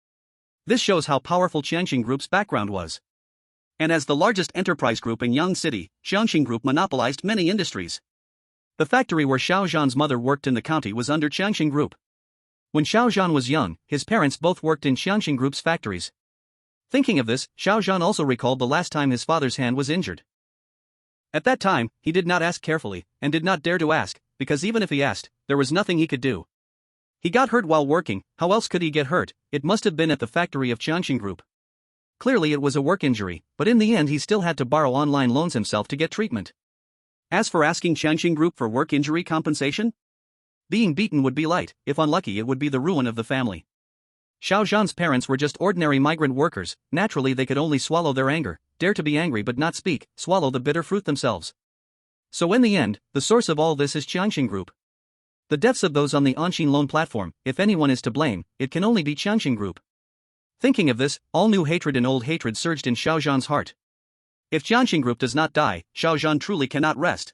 This shows how powerful Jiangcheng Group's background was. And as the largest enterprise group in Yang City, Jiangcheng Group monopolized many industries. The factory where Xiao Zhan's mother worked in the county was under Jiangcheng Group. When Xiao Zhan was young, his parents both worked in Jiangcheng Group's factories. Thinking of this, Xiao Zhan also recalled the last time his father's hand was injured. At that time, he did not ask carefully, and did not dare to ask, because even if he asked, there was nothing he could do. He got hurt while working. How else could he get hurt? It must have been at the factory of Jiangcheng Group. Clearly it was a work injury, but in the end he still had to borrow online loans himself to get treatment. As for asking Jiangcheng Group for work injury compensation, being beaten would be light. If unlucky, it would be the ruin of the family. Xiao Zhan's parents were just ordinary migrant workers. Naturally they could only swallow their anger, dare to be angry but not speak, swallow the bitter fruit themselves. So in the end, the source of all this is Jiangcheng Group. The deaths of those on the Anshin loan platform, if anyone is to blame, it can only be Jiangcheng Group. Thinking of this, all new hatred and old hatred surged in Xiao Zhan's heart. If Jiangcheng Group does not die, Xiao Zhan truly cannot rest.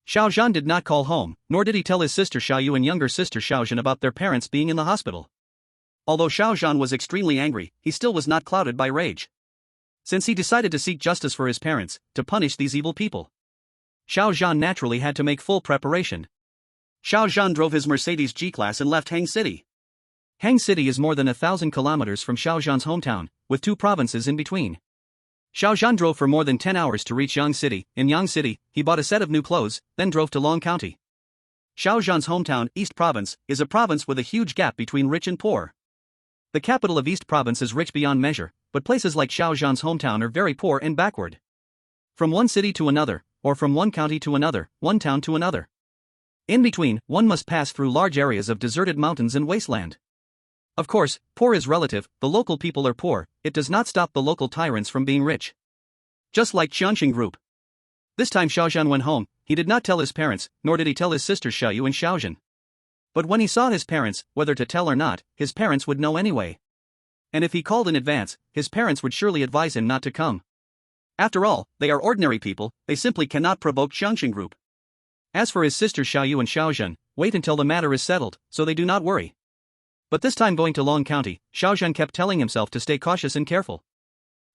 Xiao Zhan did not call home, nor did he tell his sister Xiaoyu and younger sister Xiao Zhan about their parents being in the hospital. Although Xiao Zhan was extremely angry, he still was not clouded by rage. Since he decided to seek justice for his parents, to punish these evil people, Xiao Zhan naturally had to make full preparation. Xiao Zhan drove his Mercedes G-Class and left Hang City. Hang City is more than 1,000 kilometers from Xiao Zhan's hometown, with 2 provinces in between. Xiao Zhan drove for more than 10 hours to reach Yang City. In Yang City, he bought a set of new clothes, then drove to Long County. Xiao Zhan's hometown, East Province, is a province with a huge gap between rich and poor. The capital of East Province is rich beyond measure, but places like Xiao Zhan's hometown are very poor and backward. From one city to another, or from one county to another, one town to another. In between, one must pass through large areas of deserted mountains and wasteland. Of course, poor is relative. The local people are poor. It does not stop the local tyrants from being rich. Just like Jiangcheng Group. This time Xiao Zhan went home. He did not tell his parents, nor did he tell his sisters Xiaoyu and Xiao Zhan. But when he saw his parents, whether to tell or not, his parents would know anyway. And if he called in advance, his parents would surely advise him not to come. After all, they are ordinary people. They simply cannot provoke Jiangcheng Group. As for his sisters Xiaoyu and Xiao Zhan, wait until the matter is settled, so they do not worry. But this time going to Long County, Xiao Zhan kept telling himself to stay cautious and careful.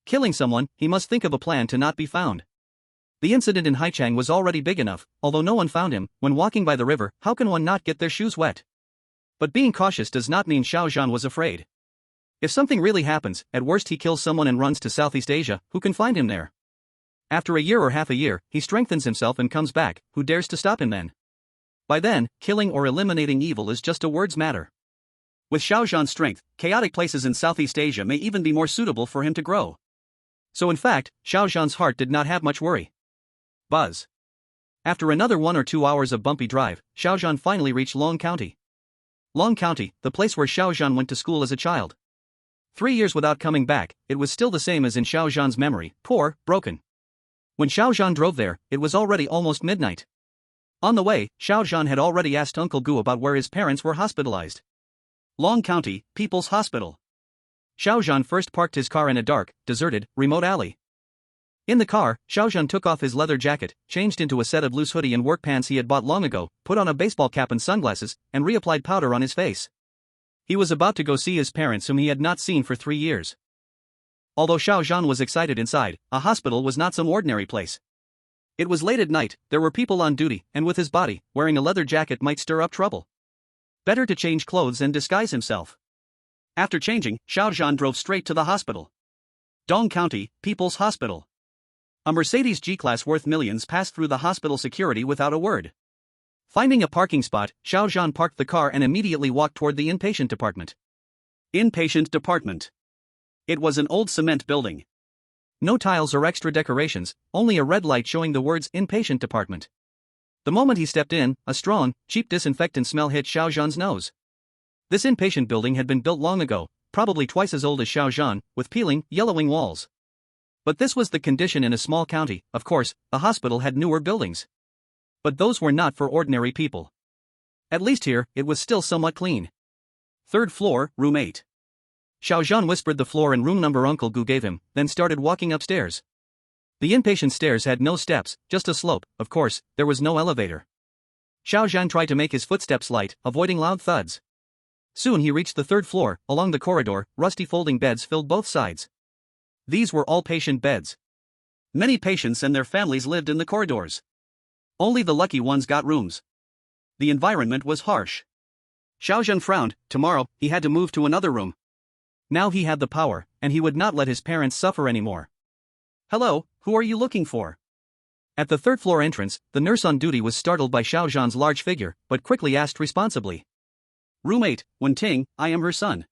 Killing someone, he must think of a plan to not be found. The incident in Haichang was already big enough. Although no one found him, when walking by the river, how can one not get their shoes wet? But being cautious does not mean Xiao Zhan was afraid. If something really happens, at worst he kills someone and runs to Southeast Asia. Who can find him there? After a year or half a year, he strengthens himself and comes back. Who dares to stop him then? By then, killing or eliminating evil is just a word's matter. With Xiao Zhan's strength, chaotic places in Southeast Asia may even be more suitable for him to grow. So in fact, Xiao Zhan's heart did not have much worry. Buzz. After another 1 or 2 hours of bumpy drive, Xiao Zhan finally reached Long County. Long County, the place where Xiao Zhan went to school as a child. 3 years without coming back, it was still the same as in Xiao Zhan's memory, poor, broken. When Xiao Zhan drove there, it was already almost midnight. On the way, Xiao Zhan had already asked Uncle Gu about where his parents were hospitalized. Long County, People's Hospital. Xiao Zhan first parked his car in a dark, deserted, remote alley. In the car, Xiao Zhan took off his leather jacket, changed into a set of loose hoodie and work pants he had bought long ago, put on a baseball cap and sunglasses, and reapplied powder on his face. He was about to go see his parents whom he had not seen for 3 years. Although Xiao Zhan was excited inside, a hospital was not some ordinary place. It was late at night, there were people on duty, and with his body, wearing a leather jacket might stir up trouble. Better to change clothes and disguise himself. After changing, Xiao Zhan drove straight to the hospital. Dong County, People's Hospital. A Mercedes G-Class worth millions passed through the hospital security without a word. Finding a parking spot, Xiao Zhan parked the car and immediately walked toward the inpatient department. Inpatient department. It was an old cement building. No tiles or extra decorations, only a red light showing the words inpatient department. The moment he stepped in, a strong, cheap disinfectant smell hit Xiao Zhan's nose. This inpatient building had been built long ago, probably twice as old as Xiao Zhan, with peeling, yellowing walls. But this was the condition in a small county. Of course, the hospital had newer buildings. But those were not for ordinary people. At least here, it was still somewhat clean. 3rd floor, room 8. Xiao Zhan whispered the floor and room number Uncle Gu gave him, then started walking upstairs. The inpatient stairs had no steps, just a slope. Of course, there was no elevator. Xiao Zhan tried to make his footsteps light, avoiding loud thuds. Soon he reached the 3rd floor. Along the corridor, rusty folding beds filled both sides. These were all patient beds. Many patients and their families lived in the corridors. Only the lucky ones got rooms. The environment was harsh. Xiao Zhan frowned. Tomorrow, he had to move to another room. Now he had the power, and he would not let his parents suffer anymore. "Hello, who are you looking for?" At the 3rd floor entrance, the nurse on duty was startled by Xiao Zhan's large figure, but quickly asked responsibly. "Room 8, Wen Ting, I am her son."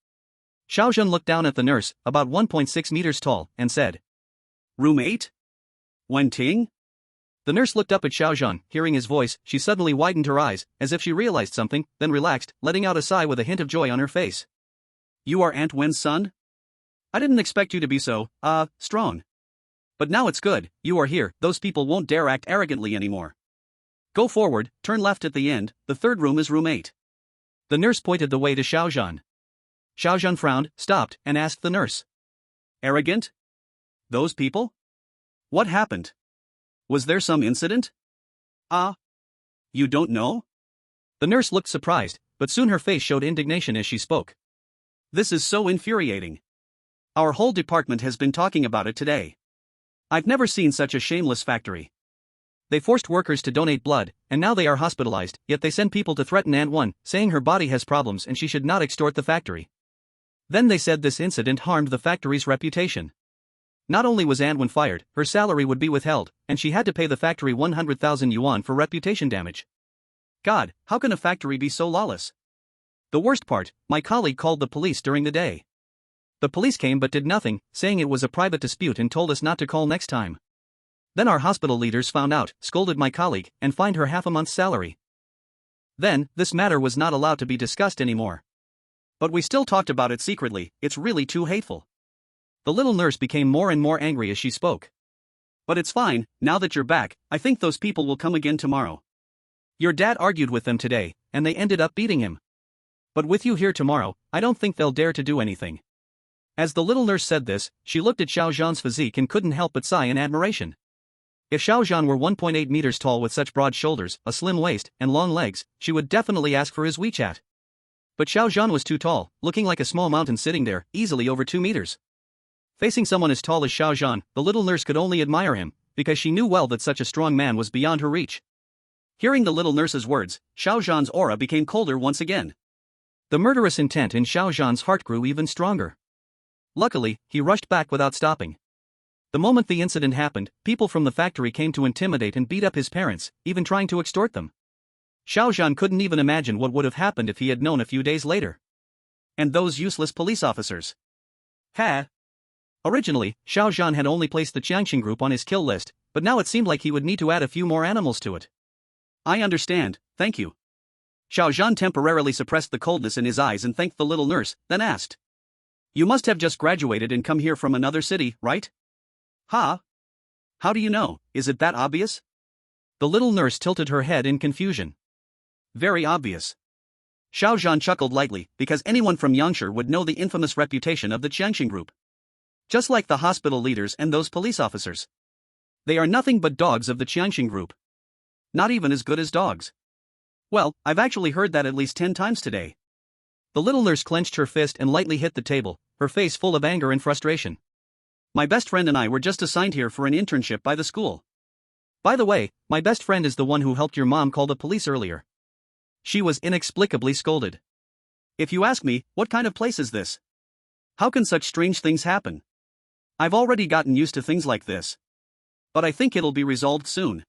Xiao Zhan looked down at the nurse, about 1.6 meters tall, and said, "Room 8? Wen Ting?" The nurse looked up at Xiao Zhan. Hearing his voice, she suddenly widened her eyes, as if she realized something, then relaxed, letting out a sigh with a hint of joy on her face. "You are Aunt Wen's son? I didn't expect you to be so, strong. But now it's good, you are here, those people won't dare act arrogantly anymore. Go forward, turn left at the end, the 3rd room is room 8. The nurse pointed the way to Xiao Zhan. Xiao Zhan frowned, stopped, and asked the nurse. "Arrogant? Those people? What happened? Was there some incident?" You don't know?" The nurse looked surprised, but soon her face showed indignation as she spoke. "This is so infuriating. Our whole department has been talking about it today. I've never seen such a shameless factory. They forced workers to donate blood, and now they are hospitalized, yet they send people to threaten Aunt Wen, saying her body has problems and she should not extort the factory. Then they said this incident harmed the factory's reputation. Not only was Aunt Wen fired, her salary would be withheld, and she had to pay the factory 100,000 yuan for reputation damage. God, how can a factory be so lawless? The worst part, my colleague called the police during the day. The police came but did nothing, saying it was a private dispute and told us not to call next time. Then our hospital leaders found out, scolded my colleague, and fined her half a month's salary. Then, this matter was not allowed to be discussed anymore. But we still talked about it secretly. It's really too hateful." The little nurse became more and more angry as she spoke. "But it's fine, now that you're back, I think those people will come again tomorrow. Your dad argued with them today, and they ended up beating him. But with you here tomorrow, I don't think they'll dare to do anything." As the little nurse said this, she looked at Xiao Zhan's physique and couldn't help but sigh in admiration. If Xiao Zhan were 1.8 meters tall with such broad shoulders, a slim waist, and long legs, she would definitely ask for his WeChat. But Xiao Zhan was too tall, looking like a small mountain sitting there, easily over 2 meters. Facing someone as tall as Xiao Zhan, the little nurse could only admire him, because she knew well that such a strong man was beyond her reach. Hearing the little nurse's words, Xiao Zhan's aura became colder once again. The murderous intent in Xiao Zhan's heart grew even stronger. Luckily, he rushed back without stopping. The moment the incident happened, people from the factory came to intimidate and beat up his parents, even trying to extort them. Xiao Zhan couldn't even imagine what would have happened if he had known a few days later. And those useless police officers. Originally, Xiao Zhan had only placed the Jiangcheng group on his kill list, but now it seemed like he would need to add a few more animals to it. "I understand, thank you." Xiao Zhan temporarily suppressed the coldness in his eyes and thanked the little nurse, then asked. "You must have just graduated and come here from another city, right?" "How do you know, is it that obvious?" The little nurse tilted her head in confusion. "Very obvious." Xiao Zhan chuckled lightly, because anyone from Yangshi would know the infamous reputation of the Jiangcheng group. Just like the hospital leaders and those police officers. They are nothing but dogs of the Jiangcheng group. Not even as good as dogs. Well, I've actually heard that at least 10 times today. The little nurse clenched her fist and lightly hit the table, her face full of anger and frustration. My best friend and I were just assigned here for an internship by the school. By the way, my best friend is the one who helped your mom call the police earlier. She was inexplicably scolded. If you ask me, what kind of place is this? How can such strange things happen? I've already gotten used to things like this. But I think it'll be resolved soon.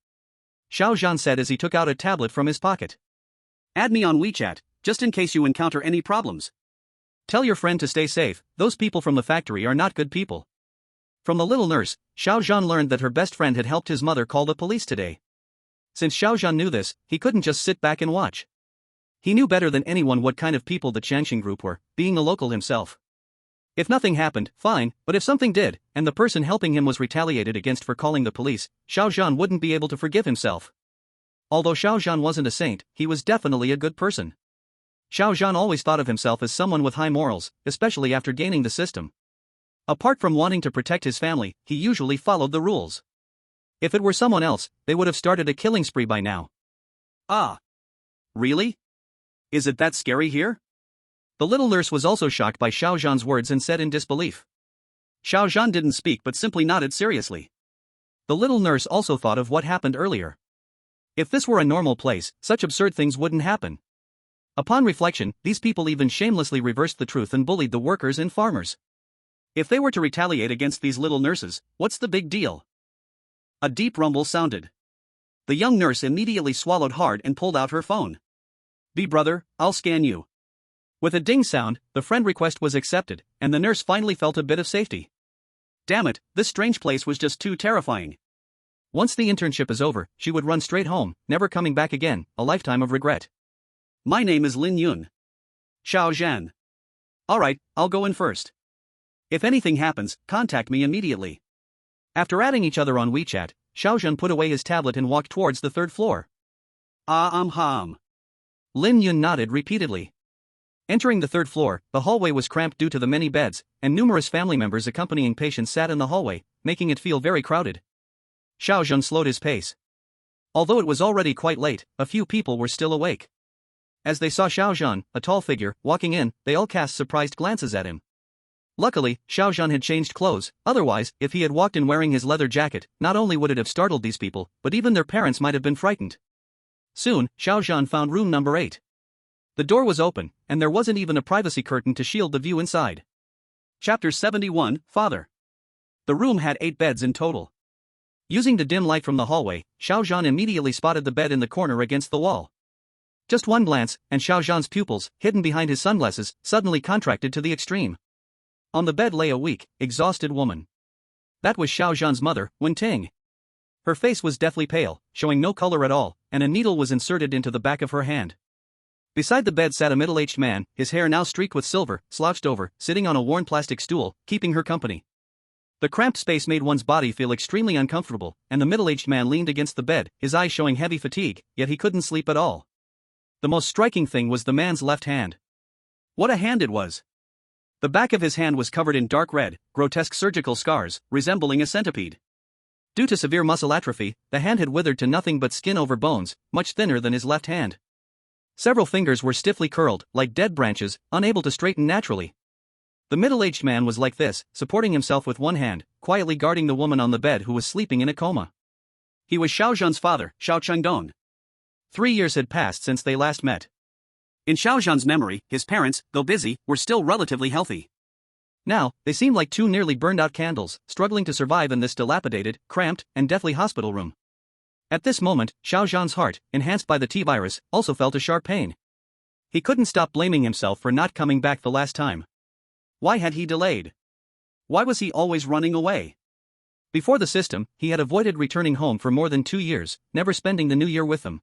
Xiao Zhan said as he took out a tablet from his pocket. Add me on WeChat, just in case you encounter any problems. Tell your friend to stay safe, those people from the factory are not good people. From the little nurse, Xiao Zhan learned that her best friend had helped his mother call the police today. Since Xiao Zhan knew this, he couldn't just sit back and watch. He knew better than anyone what kind of people the Jiangcheng group were, being a local himself. If nothing happened, fine, but if something did, and the person helping him was retaliated against for calling the police, Xiao Zhan wouldn't be able to forgive himself. Although Xiao Zhan wasn't a saint, he was definitely a good person. Xiao Zhan always thought of himself as someone with high morals, especially after gaining the system. Apart from wanting to protect his family, he usually followed the rules. If it were someone else, they would have started a killing spree by now. Ah. Really? Is it that scary here? The little nurse was also shocked by Xiao Zhan's words and said in disbelief. Xiao Zhan didn't speak but simply nodded seriously. The little nurse also thought of what happened earlier. If this were a normal place, such absurd things wouldn't happen. Upon reflection, these people even shamelessly reversed the truth and bullied the workers and farmers. If they were to retaliate against these little nurses, what's the big deal? A deep rumble sounded. The young nurse immediately swallowed hard and pulled out her phone. "B brother, I'll scan you." With a ding sound, the friend request was accepted, and the nurse finally felt a bit of safety. Damn it, this strange place was just too terrifying. Once the internship is over, she would run straight home, never coming back again, a lifetime of regret. My name is Lin Yun. Xiao Zhan. Alright, I'll go in first. If anything happens, contact me immediately. After adding each other on WeChat, Xiao Zhan put away his tablet and walked towards the third floor. Lin Yun nodded repeatedly. Entering the third floor, the hallway was cramped due to the many beds, and numerous family members accompanying patients sat in the hallway, making it feel very crowded. Xiao Zhan slowed his pace. Although it was already quite late, a few people were still awake. As they saw Xiao Zhan, a tall figure, walking in, they all cast surprised glances at him. Luckily, Xiao Zhan had changed clothes, otherwise, if he had walked in wearing his leather jacket, not only would it have startled these people, but even their parents might have been frightened. Soon, Xiao Zhan found room number 8. The door was open, and there wasn't even a privacy curtain to shield the view inside. Chapter 71, Father. The room had 8 beds in total. Using the dim light from the hallway, Xiao Zhan immediately spotted the bed in the corner against the wall. Just one glance, and Xiao Zhan's pupils, hidden behind his sunglasses, suddenly contracted to the extreme. On the bed lay a weak, exhausted woman. That was Xiao Zhan's mother, Wen Ting. Her face was deathly pale, showing no color at all, and a needle was inserted into the back of her hand. Beside the bed sat a middle-aged man, his hair now streaked with silver, slouched over, sitting on a worn plastic stool, keeping her company. The cramped space made one's body feel extremely uncomfortable, and the middle-aged man leaned against the bed, his eyes showing heavy fatigue, yet he couldn't sleep at all. The most striking thing was the man's left hand. What a hand it was! The back of his hand was covered in dark red, grotesque surgical scars, resembling a centipede. Due to severe muscle atrophy, the hand had withered to nothing but skin over bones, much thinner than his left hand. Several fingers were stiffly curled, like dead branches, unable to straighten naturally. The middle-aged man was like this, supporting himself with one hand, quietly guarding the woman on the bed who was sleeping in a coma. He was Xiao Zhan's father, Xiao Chengdong. 3 years had passed since they last met. In Xiao Zhan's memory, his parents, though busy, were still relatively healthy. Now, they seemed like 2 nearly burned-out candles, struggling to survive in this dilapidated, cramped, and deathly hospital room. At this moment, Xiao Zhan's heart, enhanced by the T-virus, also felt a sharp pain. He couldn't stop blaming himself for not coming back the last time. Why had he delayed? Why was he always running away? Before the system, he had avoided returning home for more than 2 years, never spending the new year with them.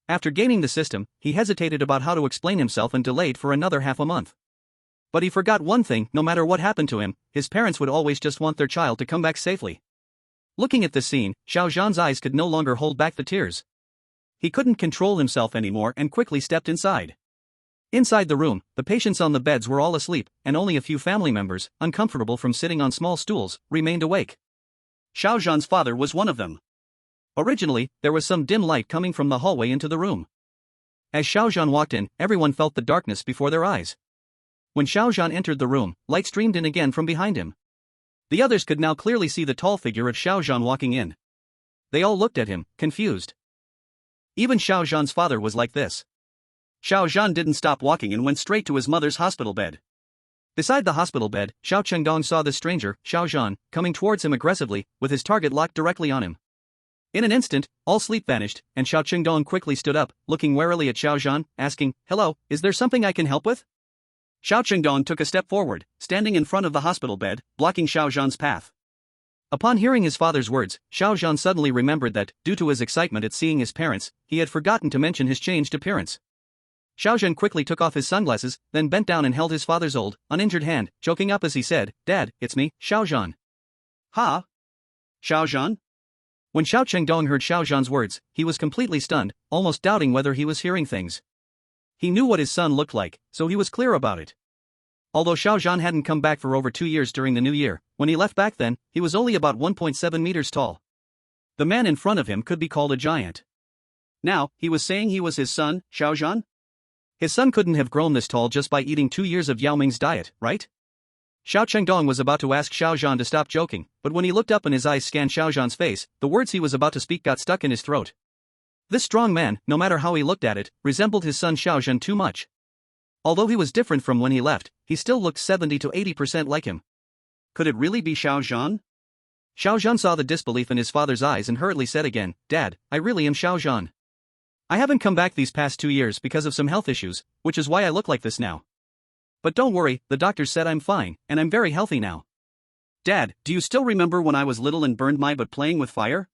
After gaining the system, he hesitated about how to explain himself and delayed for another half a month. But he forgot one thing: no matter what happened to him, his parents would always just want their child to come back safely. Looking at this scene, Xiao Zhan's eyes could no longer hold back the tears. He couldn't control himself anymore and quickly stepped inside. Inside the room, the patients on the beds were all asleep, and only a few family members, uncomfortable from sitting on small stools, remained awake. Xiao Zhan's father was one of them. Originally, there was some dim light coming from the hallway into the room. As Xiao Zhan walked in, everyone felt the darkness before their eyes. When Xiao Zhan entered the room, light streamed in again from behind him. The others could now clearly see the tall figure of Xiao Zhan walking in. They all looked at him, confused. Even Xiao Zhan's father was like this. Xiao Zhan didn't stop walking and went straight to his mother's hospital bed. Beside the hospital bed, Xiao Chengdong saw the stranger, Xiao Zhan, coming towards him aggressively, with his target locked directly on him. In an instant, all sleep vanished, and Xiao Chengdong quickly stood up, looking warily at Xiao Zhan, asking, "Hello, is there something I can help with?" Xiao Chengdong took a step forward, standing in front of the hospital bed, blocking Xiao Zhan's path. Upon hearing his father's words, Xiao Zhan suddenly remembered that, due to his excitement at seeing his parents, he had forgotten to mention his changed appearance. Xiao Zhan quickly took off his sunglasses, then bent down and held his father's old, uninjured hand, choking up as he said, "Dad, it's me, Xiao Zhan." "Ha? Xiao Zhan?" When Xiao Chengdong heard Xiao Zhan's words, he was completely stunned, almost doubting whether he was hearing things. He knew what his son looked like, so he was clear about it. Although Xiao Zhan hadn't come back for over 2 years during the new year, when he left back then, he was only about 1.7 meters tall. The man in front of him could be called a giant. Now, he was saying he was his son, Xiao Zhan? His son couldn't have grown this tall just by eating 2 years of Yao Ming's diet, right? Xiao Chengdong was about to ask Xiao Zhan to stop joking, but when he looked up and his eyes scanned Xiao Zhan's face, the words he was about to speak got stuck in his throat. This strong man, no matter how he looked at it, resembled his son Xiao Zhan too much. Although he was different from when he left, he still looked 70 to 80% like him. Could it really be Xiao Zhan? Xiao Zhan saw the disbelief in his father's eyes and hurriedly said again, "Dad, I really am Xiao Zhan. I haven't come back these past 2 years because of some health issues, which is why I look like this now. But don't worry, the doctors said I'm fine, and I'm very healthy now." "Dad, do you still remember when I was little and burned my butt playing with fire?"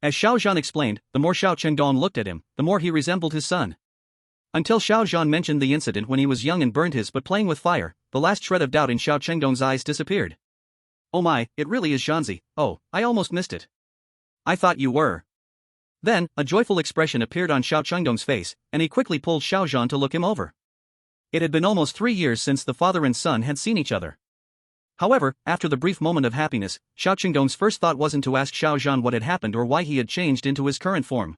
As Xiao Zhan explained, the more Xiao Chengdong looked at him, the more he resembled his son. Until Xiao Zhan mentioned the incident when he was young and burned his butt playing with fire, the last shred of doubt in Xiao Chengdong's eyes disappeared. "Oh my, it really is Zhanzi. Oh, I almost missed it. I thought you were." Then, a joyful expression appeared on Xiao Chengdong's face, and he quickly pulled Xiao Zhan to look him over. It had been almost 3 years since the father and son had seen each other. However, after the brief moment of happiness, Xiao Chengdong's first thought wasn't to ask Xiao Zhan what had happened or why he had changed into his current form.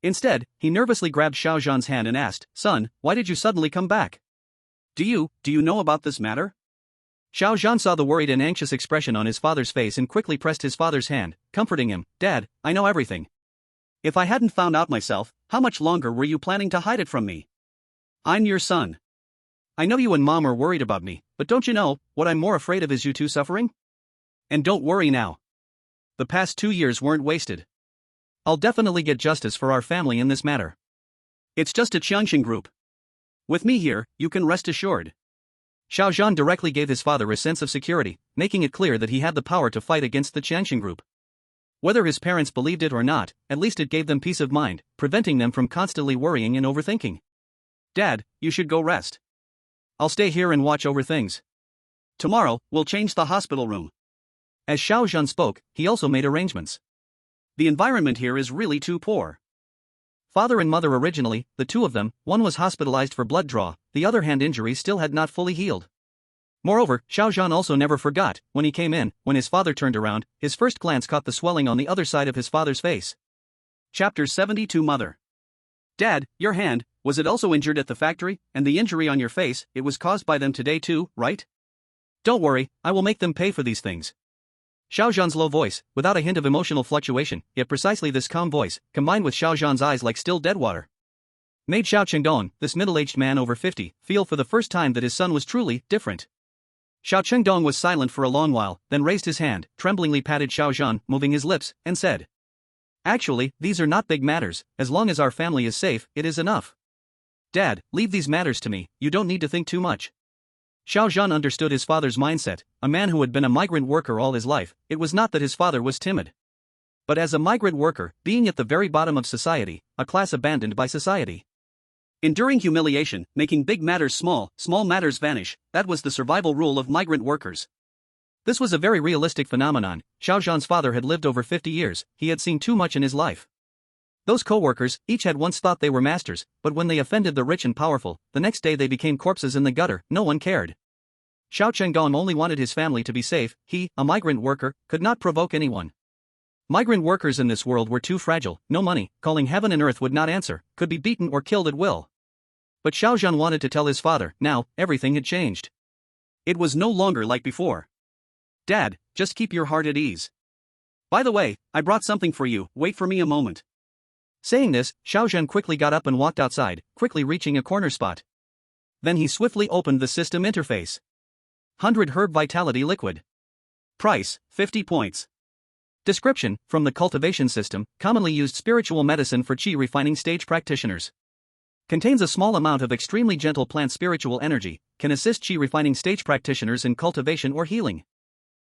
Instead, he nervously grabbed Xiao Zhan's hand and asked, "Son, why did you suddenly come back? Do you know about this matter?" Xiao Zhan saw the worried and anxious expression on his father's face and quickly pressed his father's hand, comforting him, "Dad, I know everything. "If I hadn't found out myself, how much longer were you planning to hide it from me? I'm your son. I know you and Mom are worried about me, but don't you know, what I'm more afraid of is you two suffering? And don't worry now. The past 2 years weren't wasted. I'll definitely get justice for our family in this matter. It's just a Jiangcheng group. With me here, you can rest assured." Xiao Zhan directly gave his father a sense of security, making it clear that he had the power to fight against the Jiangcheng group. Whether his parents believed it or not, at least it gave them peace of mind, preventing them from constantly worrying and overthinking. "Dad, you should go rest. I'll stay here and watch over things. Tomorrow, we'll change the hospital room." As Xiao Zhan spoke, he also made arrangements. "The environment here is really too poor." Father and mother originally, the two of them, one was hospitalized for blood draw, the other hand injury still had not fully healed. Moreover, Xiao Zhan also never forgot, when he came in, when his father turned around, his first glance caught the swelling on the other side of his father's face. Chapter 72 Mother. "Dad, your hand, was it also injured at the factory, and the injury on your face, it was caused by them today too, right?" "Don't worry, I will make them pay for these things." Xiao Zhan's low voice, without a hint of emotional fluctuation, yet precisely this calm voice, combined with Xiao Zhan's eyes like still dead water, made Xiao Chengdong, this middle-aged man over 50, feel for the first time that his son was truly different. Xiao Chengdong was silent for a long while, then raised his hand, tremblingly patted Xiao Zhan, moving his lips, and said, "Actually, these are not big matters, as long as our family is safe, it is enough. Dad, leave these matters to me, you don't need to think too much." Xiao Zhan understood his father's mindset, a man who had been a migrant worker all his life. It was not that his father was timid. But as a migrant worker, being at the very bottom of society, a class abandoned by society. Enduring humiliation, making big matters small, small matters vanish, that was the survival rule of migrant workers. This was a very realistic phenomenon. Xiao Zhan's father had lived over 50 years, he had seen too much in his life. Those co-workers each had once thought they were masters, but when they offended the rich and powerful, the next day they became corpses in the gutter. No one cared. Xiao Zhan only wanted his family to be safe. He, a migrant worker, could not provoke anyone. Migrant workers in this world were too fragile. No money, calling heaven and earth would not answer, could be beaten or killed at will. But Xiao Zhan wanted to tell his father. Now, everything had changed. It was no longer like before. Dad, just keep your heart at ease. By the way, I brought something for you, wait for me a moment. Saying this, Xiao Zhan quickly got up and walked outside, quickly reaching a corner spot. Then he swiftly opened the system interface. 100 herb vitality liquid. Price, 50 points. Description, from the cultivation system, commonly used spiritual medicine for qi refining stage practitioners. Contains a small amount of extremely gentle plant spiritual energy, can assist qi refining stage practitioners in cultivation or healing.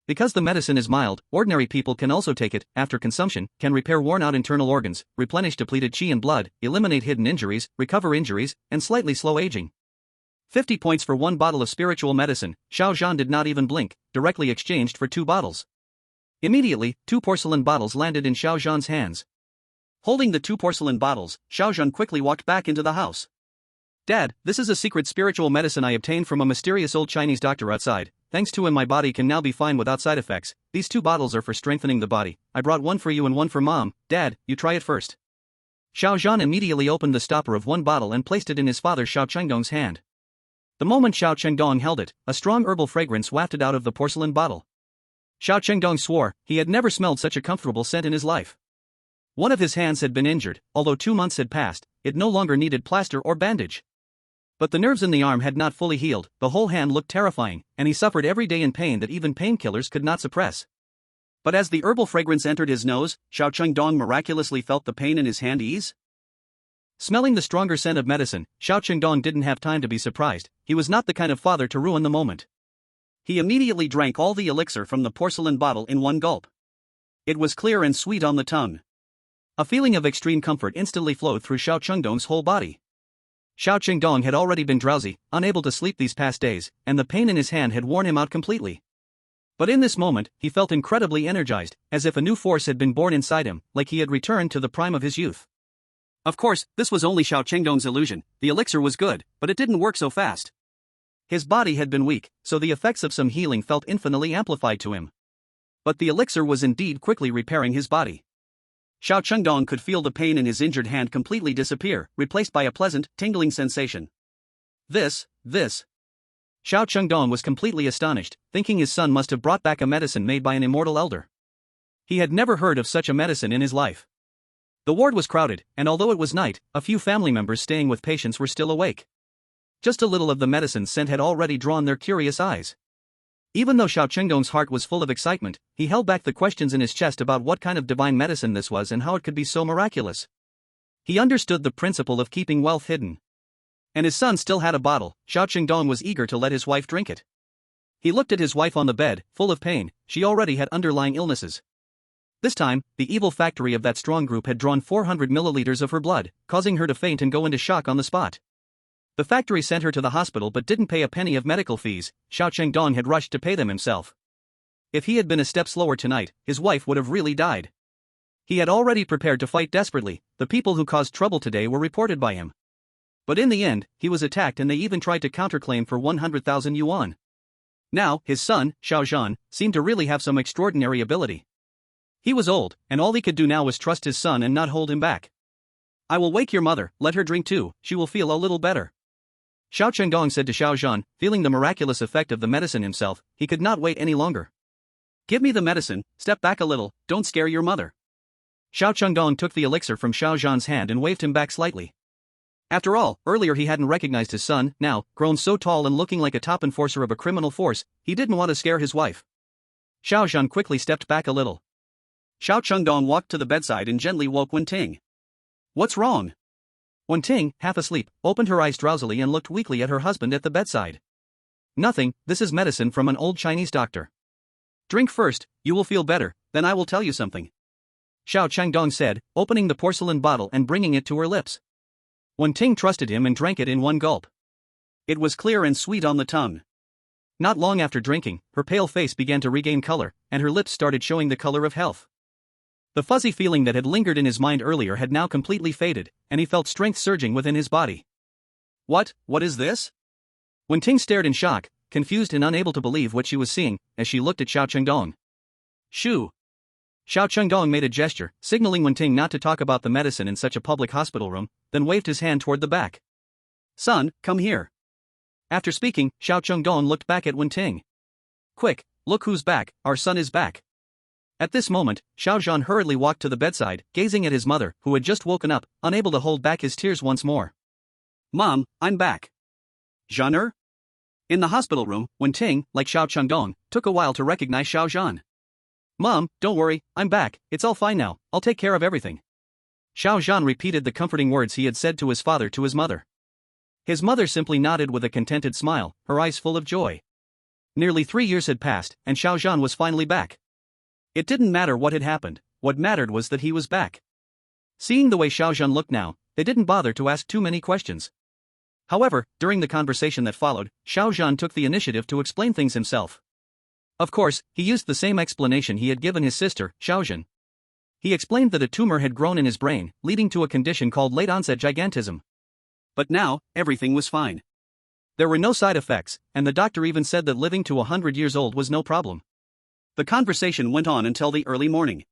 Because the medicine is mild, ordinary people can also take it. After consumption, can repair worn-out internal organs, replenish depleted qi and blood, eliminate hidden injuries, recover injuries, and slightly slow aging. 50 points for one bottle of spiritual medicine. Xiao Zhan did not even blink, directly exchanged for 2 bottles. Immediately, 2 porcelain bottles landed in Xiao Zhan's hands. Holding the 2 porcelain bottles, Xiao Zhan quickly walked back into the house. Dad, this is a secret spiritual medicine I obtained from a mysterious old Chinese doctor outside. Thanks to him my body can now be fine without side effects. These 2 bottles are for strengthening the body. I brought one for you and one for Mom. Dad, you try it first. Xiao Zhan immediately opened the stopper of one bottle and placed it in his father Xiao Chengdong's hand. The moment Xiao Chengdong held it, a strong herbal fragrance wafted out of the porcelain bottle. Xiao Chengdong swore he had never smelled such a comfortable scent in his life. One of his hands had been injured. Although 2 months had passed, it no longer needed plaster or bandage. But the nerves in the arm had not fully healed, the whole hand looked terrifying, and he suffered every day in pain that even painkillers could not suppress. But as the herbal fragrance entered his nose, Xiao Chengdong miraculously felt the pain in his hand ease. Smelling the stronger scent of medicine, Xiao Chengdong didn't have time to be surprised. He was not the kind of father to ruin the moment. He immediately drank all the elixir from the porcelain bottle in one gulp. It was clear and sweet on the tongue. A feeling of extreme comfort instantly flowed through Xiao Chengdong's whole body. Xiao Chengdong had already been drowsy, unable to sleep these past days, and the pain in his hand had worn him out completely. But in this moment, he felt incredibly energized, as if a new force had been born inside him, like he had returned to the prime of his youth. Of course, this was only Xiao Chengdong's illusion. The elixir was good, but it didn't work so fast. His body had been weak, so the effects of some healing felt infinitely amplified to him. But the elixir was indeed quickly repairing his body. Xiao Chengdong could feel the pain in his injured hand completely disappear, replaced by a pleasant, tingling sensation. This. Xiao Chengdong was completely astonished, thinking his son must have brought back a medicine made by an immortal elder. He had never heard of such a medicine in his life. The ward was crowded, and although it was night, a few family members staying with patients were still awake. Just a little of the medicine's scent had already drawn their curious eyes. Even though Xiao Chengdong's heart was full of excitement, he held back the questions in his chest about what kind of divine medicine this was and how it could be so miraculous. He understood the principle of keeping wealth hidden. And his son still had a bottle. Xiao Chengdong was eager to let his wife drink it. He looked at his wife on the bed, full of pain. She already had underlying illnesses. This time, the evil factory of that strong group had drawn 400 milliliters of her blood, causing her to faint and go into shock on the spot. The factory sent her to the hospital but didn't pay a penny of medical fees. Xiao Chengdong had rushed to pay them himself. If he had been a step slower tonight, his wife would have really died. He had already prepared to fight desperately. The people who caused trouble today were reported by him. But in the end, he was attacked and they even tried to counterclaim for 100,000 yuan. Now, his son, Xiao Zhan, seemed to really have some extraordinary ability. He was old, and all he could do now was trust his son and not hold him back. I will wake your mother, let her drink too, she will feel a little better. Xiao Chengdong said to Xiao Zhan, feeling the miraculous effect of the medicine himself, he could not wait any longer. Give me the medicine, step back a little, don't scare your mother. Xiao Chengdong took the elixir from Xiao Zhan's hand and waved him back slightly. After all, earlier he hadn't recognized his son. Now, grown so tall and looking like a top enforcer of a criminal force, he didn't want to scare his wife. Xiao Zhan quickly stepped back a little. Xiao Chengdong walked to the bedside and gently woke Wenting. What's wrong? Wenting, half asleep, opened her eyes drowsily and looked weakly at her husband at the bedside. Nothing, this is medicine from an old Chinese doctor. Drink first, you will feel better, then I will tell you something. Xiao Chengdong said, opening the porcelain bottle and bringing it to her lips. Wenting trusted him and drank it in one gulp. It was clear and sweet on the tongue. Not long after drinking, her pale face began to regain color, and her lips started showing the color of health. The fuzzy feeling that had lingered in his mind earlier had now completely faded, and he felt strength surging within his body. What is this? Wenting stared in shock, confused and unable to believe what she was seeing, as she looked at Xiao Chengdong. Shoo! Xiao Chengdong made a gesture, signaling Wenting not to talk about the medicine in such a public hospital room, then waved his hand toward the back. Son, come here. After speaking, Xiao Chengdong looked back at Wenting. Quick, look who's back, our son is back. At this moment, Xiao Zhan hurriedly walked to the bedside, gazing at his mother, who had just woken up, unable to hold back his tears once more. Mom, I'm back. Zhaner? In the hospital room, Wenting, like Xiao Chengdong, took a while to recognize Xiao Zhan. Mom, don't worry, I'm back, it's all fine now, I'll take care of everything. Xiao Zhan repeated the comforting words he had said to his father to his mother. His mother simply nodded with a contented smile, her eyes full of joy. Nearly 3 years had passed, and Xiao Zhan was finally back. It didn't matter what had happened, what mattered was that he was back. Seeing the way Xiao Zhan looked now, they didn't bother to ask too many questions. However, during the conversation that followed, Xiao Zhan took the initiative to explain things himself. Of course, he used the same explanation he had given his sister, Xiao Zhan. He explained that a tumor had grown in his brain, leading to a condition called late-onset gigantism. But now, everything was fine. There were no side effects, and the doctor even said that living to 100 years old was no problem. The conversation went on until the early morning.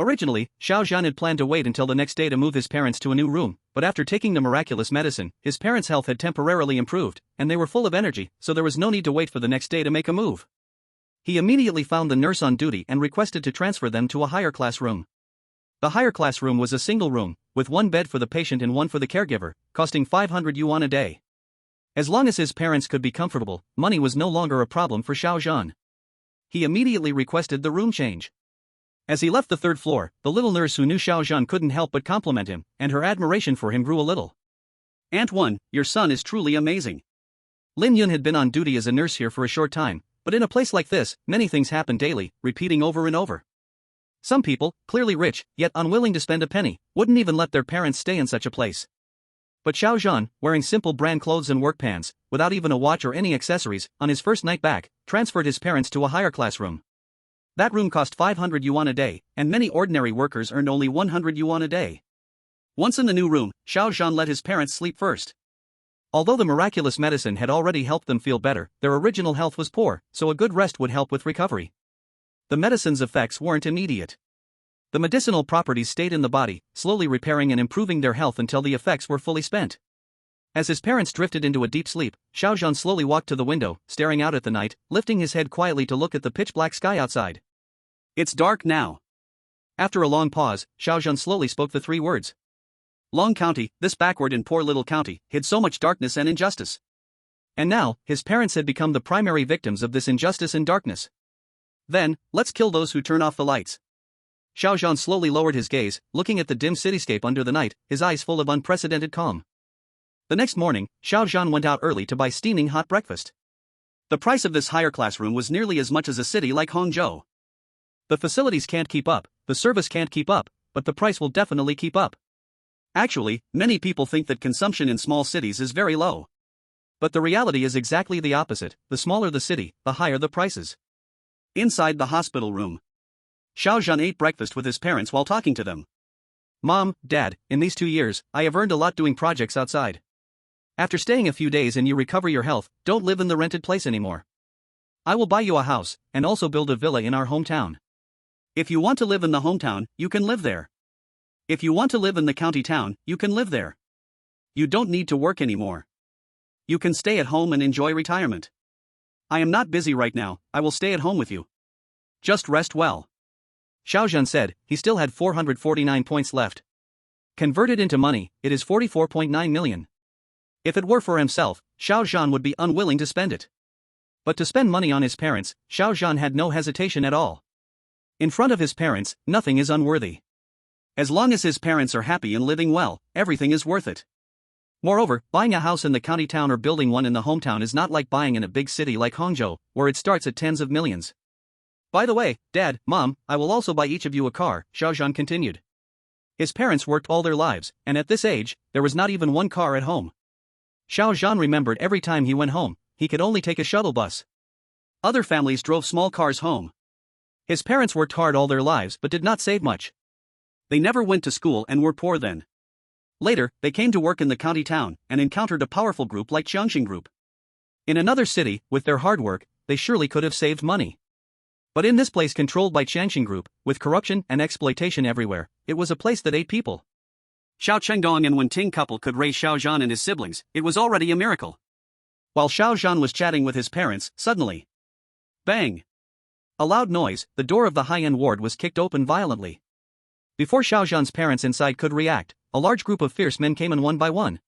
Originally, Xiao Zhan had planned to wait until the next day to move his parents to a new room, but after taking the miraculous medicine, his parents' health had temporarily improved, and they were full of energy, so there was no need to wait for the next day to make a move. He immediately found the nurse on duty and requested to transfer them to a higher class room. The higher class room was a single room, with one bed for the patient and one for the caregiver, costing 500 yuan a day. As long as his parents could be comfortable, money was no longer a problem for Xiao Zhan. He immediately requested the room change. As he left the third floor, the little nurse who knew Xiao Zhan couldn't help but compliment him, and her admiration for him grew a little. Aunt One, your son is truly amazing. Lin Yun had been on duty as a nurse here for a short time, but in a place like this, many things happen daily, repeating over and over. Some people, clearly rich, yet unwilling to spend a penny, wouldn't even let their parents stay in such a place. But Xiao Zhan, wearing simple brand clothes and work pants, without even a watch or any accessories, on his first night back, transferred his parents to a higher class room. That room cost 500 yuan a day, and many ordinary workers earned only 100 yuan a day. Once in the new room, Xiao Zhan let his parents sleep first. Although the miraculous medicine had already helped them feel better, their original health was poor, so a good rest would help with recovery. The medicine's effects weren't immediate. The medicinal properties stayed in the body, slowly repairing and improving their health until the effects were fully spent. As his parents drifted into a deep sleep, Xiao Zhan slowly walked to the window, staring out at the night, lifting his head quietly to look at the pitch-black sky outside. It's dark now. After a long pause, Xiao Zhan slowly spoke the 3 words. Long County, this backward and poor little county, hid so much darkness and injustice. And now, his parents had become the primary victims of this injustice and darkness. Then, let's kill those who turn off the lights. Xiao Zhan slowly lowered his gaze, looking at the dim cityscape under the night, his eyes full of unprecedented calm. The next morning, Xiao Zhan went out early to buy steaming hot breakfast. The price of this higher class room was nearly as much as a city like Hangzhou. The facilities can't keep up, the service can't keep up, but the price will definitely keep up. Actually, many people think that consumption in small cities is very low. But the reality is exactly the opposite. The smaller the city, the higher the prices. Inside the hospital room, Xiao Zhan ate breakfast with his parents while talking to them. Mom, Dad, in these 2 years, I have earned a lot doing projects outside. After staying a few days and you recover your health, don't live in the rented place anymore. I will buy you a house, and also build a villa in our hometown. If you want to live in the hometown, you can live there. If you want to live in the county town, you can live there. You don't need to work anymore. You can stay at home and enjoy retirement. I am not busy right now, I will stay at home with you. Just rest well. Xiao Zhan said. He still had 449 points left. Converted into money, it is 44.9 million. If it were for himself, Xiao Zhan would be unwilling to spend it. But to spend money on his parents, Xiao Zhan had no hesitation at all. In front of his parents, nothing is unworthy. As long as his parents are happy and living well, everything is worth it. Moreover, buying a house in the county town or building one in the hometown is not like buying in a big city like Hangzhou, where it starts at tens of millions. By the way, Dad, Mom, I will also buy each of you a car, Xiao Zhan continued. His parents worked all their lives, and at this age, there was not even one car at home. Xiao Zhan remembered every time he went home, he could only take a shuttle bus. Other families drove small cars home. His parents worked hard all their lives but did not save much. They never went to school and were poor then. Later, they came to work in the county town and encountered a powerful group like Jiangcheng Group. In another city, with their hard work, they surely could have saved money. But in this place controlled by Jiangcheng Group, with corruption and exploitation everywhere, it was a place that ate people. Xiao Chengdong and Wenting couple could raise Xiao Zhan and his siblings, it was already a miracle. While Xiao Zhan was chatting with his parents, suddenly, bang! A loud noise, the door of the high-end ward was kicked open violently. Before Xiao Zhan's parents inside could react, a large group of fierce men came in one by one.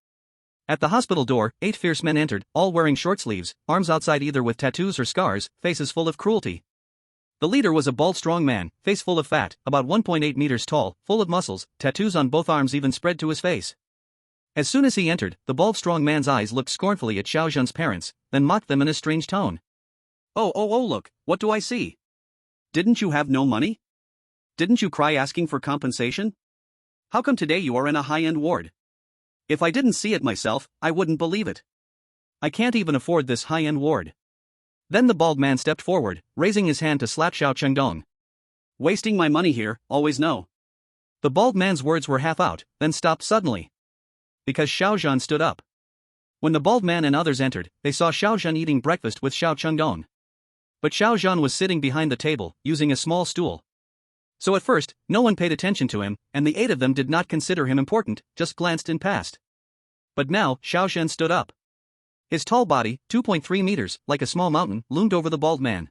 At the hospital door, 8 fierce men entered, all wearing short sleeves, arms outside either with tattoos or scars, faces full of cruelty. The leader was a bald strong man, face full of fat, about 1.8 meters tall, full of muscles, tattoos on both arms even spread to his face. As soon as he entered, the bald strong man's eyes looked scornfully at Xiao Zhan's parents, then mocked them in a strange tone. Oh look, what do I see? Didn't you have no money? Didn't you cry asking for compensation? How come today you are in a high-end ward? If I didn't see it myself, I wouldn't believe it. I can't even afford this high-end ward. Then the bald man stepped forward, raising his hand to slap Xiao Chengdong. Wasting my money here, always no. The bald man's words were half out, then stopped suddenly. Because Xiao Zhan stood up. When the bald man and others entered, they saw Xiao Zhan eating breakfast with Xiao Chengdong. But Xiao Zhan was sitting behind the table, using a small stool. So at first, no one paid attention to him, and the 8 of them did not consider him important, just glanced and passed. But now, Xiao Zhan stood up. His tall body, 2.3 meters, like a small mountain, loomed over the bald man.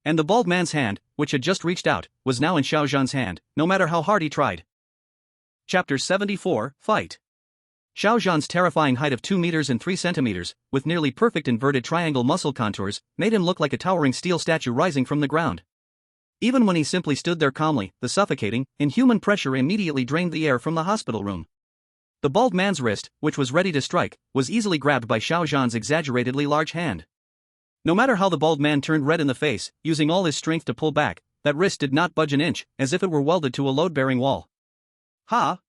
And the bald man's hand, which had just reached out, was now in Xiao Zhan's hand, no matter how hard he tried. Chapter 74, Fight. Xiao Zhan's terrifying height of 2 meters and 3 centimeters, with nearly perfect inverted triangle muscle contours, made him look like a towering steel statue rising from the ground. Even when he simply stood there calmly, the suffocating, inhuman pressure immediately drained the air from the hospital room. The bald man's wrist, which was ready to strike, was easily grabbed by Xiao Zhan's exaggeratedly large hand. No matter how the bald man turned red in the face, using all his strength to pull back, that wrist did not budge an inch, as if it were welded to a load-bearing wall. Ha!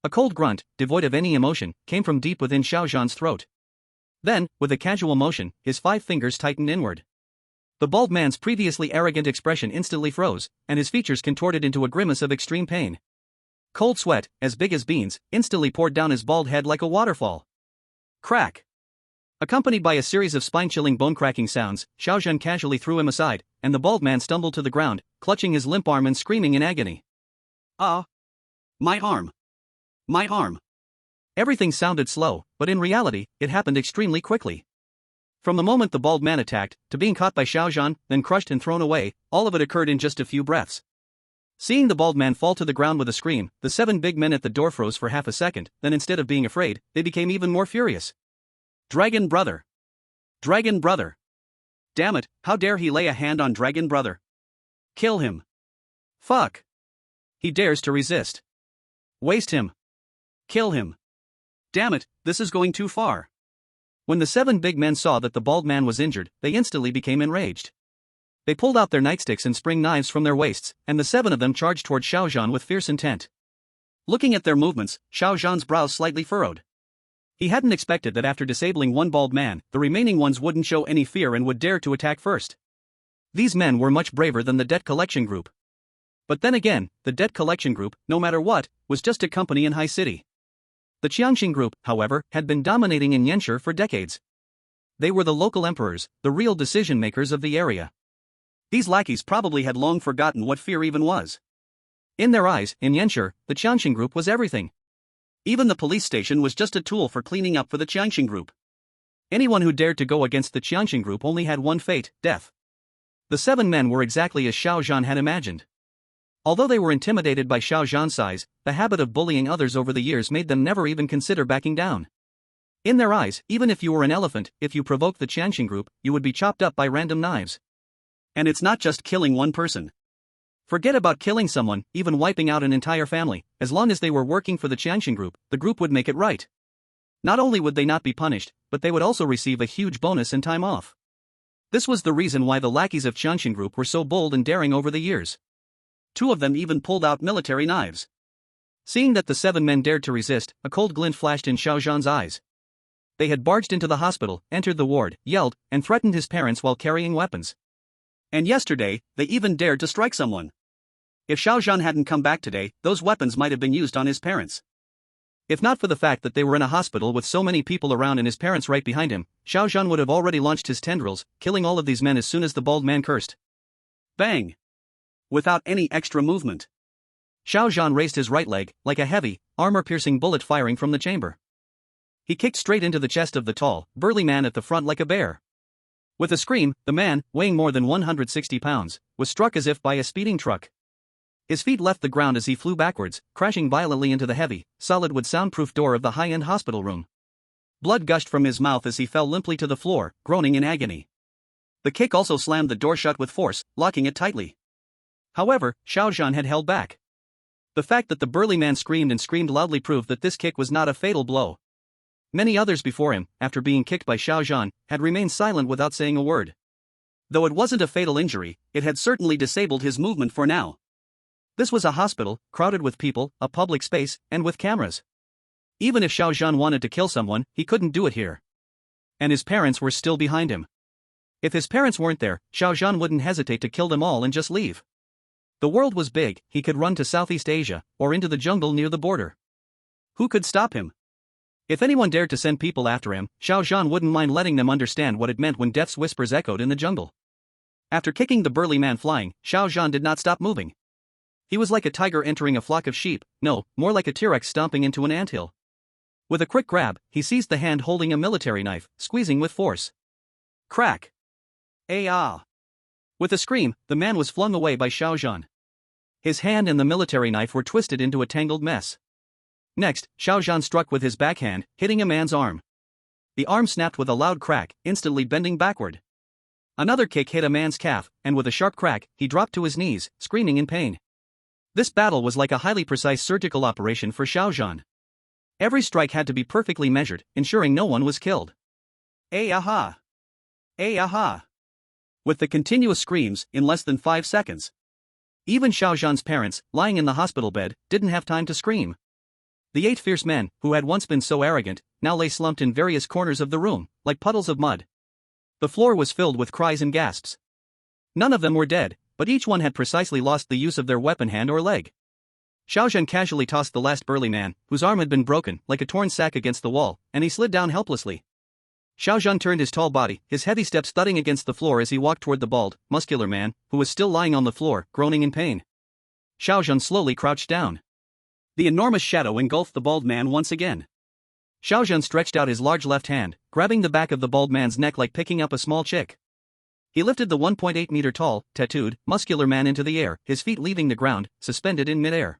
A cold grunt, devoid of any emotion, came from deep within Xiao Zhan's throat. Then, with a casual motion, his 5 fingers tightened inward. The bald man's previously arrogant expression instantly froze, and his features contorted into a grimace of extreme pain. Cold sweat, as big as beans, instantly poured down his bald head like a waterfall. Crack! Accompanied by a series of spine-chilling bone-cracking sounds, Xiao Zhan casually threw him aside, and the bald man stumbled to the ground, clutching his limp arm and screaming in agony. Ah! My arm! My arm! Everything sounded slow, but in reality, it happened extremely quickly. From the moment the bald man attacked, to being caught by Xiao Zhan, then crushed and thrown away, all of it occurred in just a few breaths. Seeing the bald man fall to the ground with a scream, the 7 big men at the door froze for half a second, then instead of being afraid, they became even more furious. Dragon Brother! Dragon Brother! Damn it, how dare he lay a hand on Dragon Brother? Kill him! Fuck! He dares to resist. Waste him! Kill him! Damn it, this is going too far. When the 7 big men saw that the bald man was injured, they instantly became enraged. They pulled out their nightsticks and spring knives from their waists, and the 7 of them charged toward Xiao Zhan with fierce intent. Looking at their movements, Xiao Zhan's brows slightly furrowed. He hadn't expected that after disabling one bald man, the remaining ones wouldn't show any fear and would dare to attack first. These men were much braver than the debt collection group. But then again, the debt collection group, no matter what, was just a company in High City. The Jiangcheng Group, however, had been dominating in Yanshi for decades. They were the local emperors, the real decision-makers of the area. These lackeys probably had long forgotten what fear even was. In their eyes, in Yanshi, the Jiangcheng Group was everything. Even the police station was just a tool for cleaning up for the Jiangcheng Group. Anyone who dared to go against the Jiangcheng Group only had one fate, death. The 7 men were exactly as Xiao Zhan had imagined. Although they were intimidated by Xiao Zhan's size, the habit of bullying others over the years made them never even consider backing down. In their eyes, even if you were an elephant, if you provoked the Jiangcheng Group, you would be chopped up by random knives. And it's not just killing one person. Forget about killing someone, even wiping out an entire family. As long as they were working for the Jiangcheng Group, the group would make it right. Not only would they not be punished, but they would also receive a huge bonus and time off. This was the reason why the lackeys of Jiangcheng Group were so bold and daring over the years. 2 of them even pulled out military knives. Seeing that the 7 men dared to resist, a cold glint flashed in Xiao Zhan's eyes. They had barged into the hospital, entered the ward, yelled, and threatened his parents while carrying weapons. And yesterday, they even dared to strike someone. If Xiao Zhan hadn't come back today, those weapons might have been used on his parents. If not for the fact that they were in a hospital with so many people around and his parents right behind him, Xiao Zhan would have already launched his tendrils, killing all of these men as soon as the bald man cursed. Bang! Without any extra movement. Xiao Zhan raised his right leg, like a heavy, armor-piercing bullet firing from the chamber. He kicked straight into the chest of the tall, burly man at the front like a bear. With a scream, the man, weighing more than 160 pounds, was struck as if by a speeding truck. His feet left the ground as he flew backwards, crashing violently into the heavy, solid wood soundproof door of the high-end hospital room. Blood gushed from his mouth as he fell limply to the floor, groaning in agony. The kick also slammed the door shut with force, locking it tightly. However, Xiao Zhan had held back. The fact that the burly man screamed and screamed loudly proved that this kick was not a fatal blow. Many others before him, after being kicked by Xiao Zhan, had remained silent without saying a word. Though it wasn't a fatal injury, it had certainly disabled his movement for now. This was a hospital, crowded with people, a public space, and with cameras. Even if Xiao Zhan wanted to kill someone, he couldn't do it here. And his parents were still behind him. If his parents weren't there, Xiao Zhan wouldn't hesitate to kill them all and just leave. The world was big, he could run to Southeast Asia, or into the jungle near the border. Who could stop him? If anyone dared to send people after him, Xiao Zhan wouldn't mind letting them understand what it meant when death's whispers echoed in the jungle. After kicking the burly man flying, Xiao Zhan did not stop moving. He was like a tiger entering a flock of sheep, no, more like a T-Rex stomping into an anthill. With a quick grab, he seized the hand holding a military knife, squeezing with force. Crack! Ah! With a scream, the man was flung away by Xiao Zhan. His hand and the military knife were twisted into a tangled mess. Next, Xiao Zhan struck with his backhand, hitting a man's arm. The arm snapped with a loud crack, instantly bending backward. Another kick hit a man's calf, and with a sharp crack, he dropped to his knees, screaming in pain. This battle was like a highly precise surgical operation for Xiao Zhan. Every strike had to be perfectly measured, ensuring no one was killed. Aha! Aha! With the continuous screams, in less than 5 seconds. Even Xiao Zhan's parents, lying in the hospital bed, didn't have time to scream. The 8 fierce men, who had once been so arrogant, now lay slumped in various corners of the room, like puddles of mud. The floor was filled with cries and gasps. None of them were dead, but each one had precisely lost the use of their weapon hand or leg. Xiao Zhan casually tossed the last burly man, whose arm had been broken, like a torn sack against the wall, and he slid down helplessly. Xiao Zhan turned his tall body, his heavy steps thudding against the floor as he walked toward the bald, muscular man, who was still lying on the floor, groaning in pain. Xiao Zhan slowly crouched down. The enormous shadow engulfed the bald man once again. Xiao Zhan stretched out his large left hand, grabbing the back of the bald man's neck like picking up a small chick. He lifted the 1.8-meter-tall, tattooed, muscular man into the air, his feet leaving the ground, suspended in midair.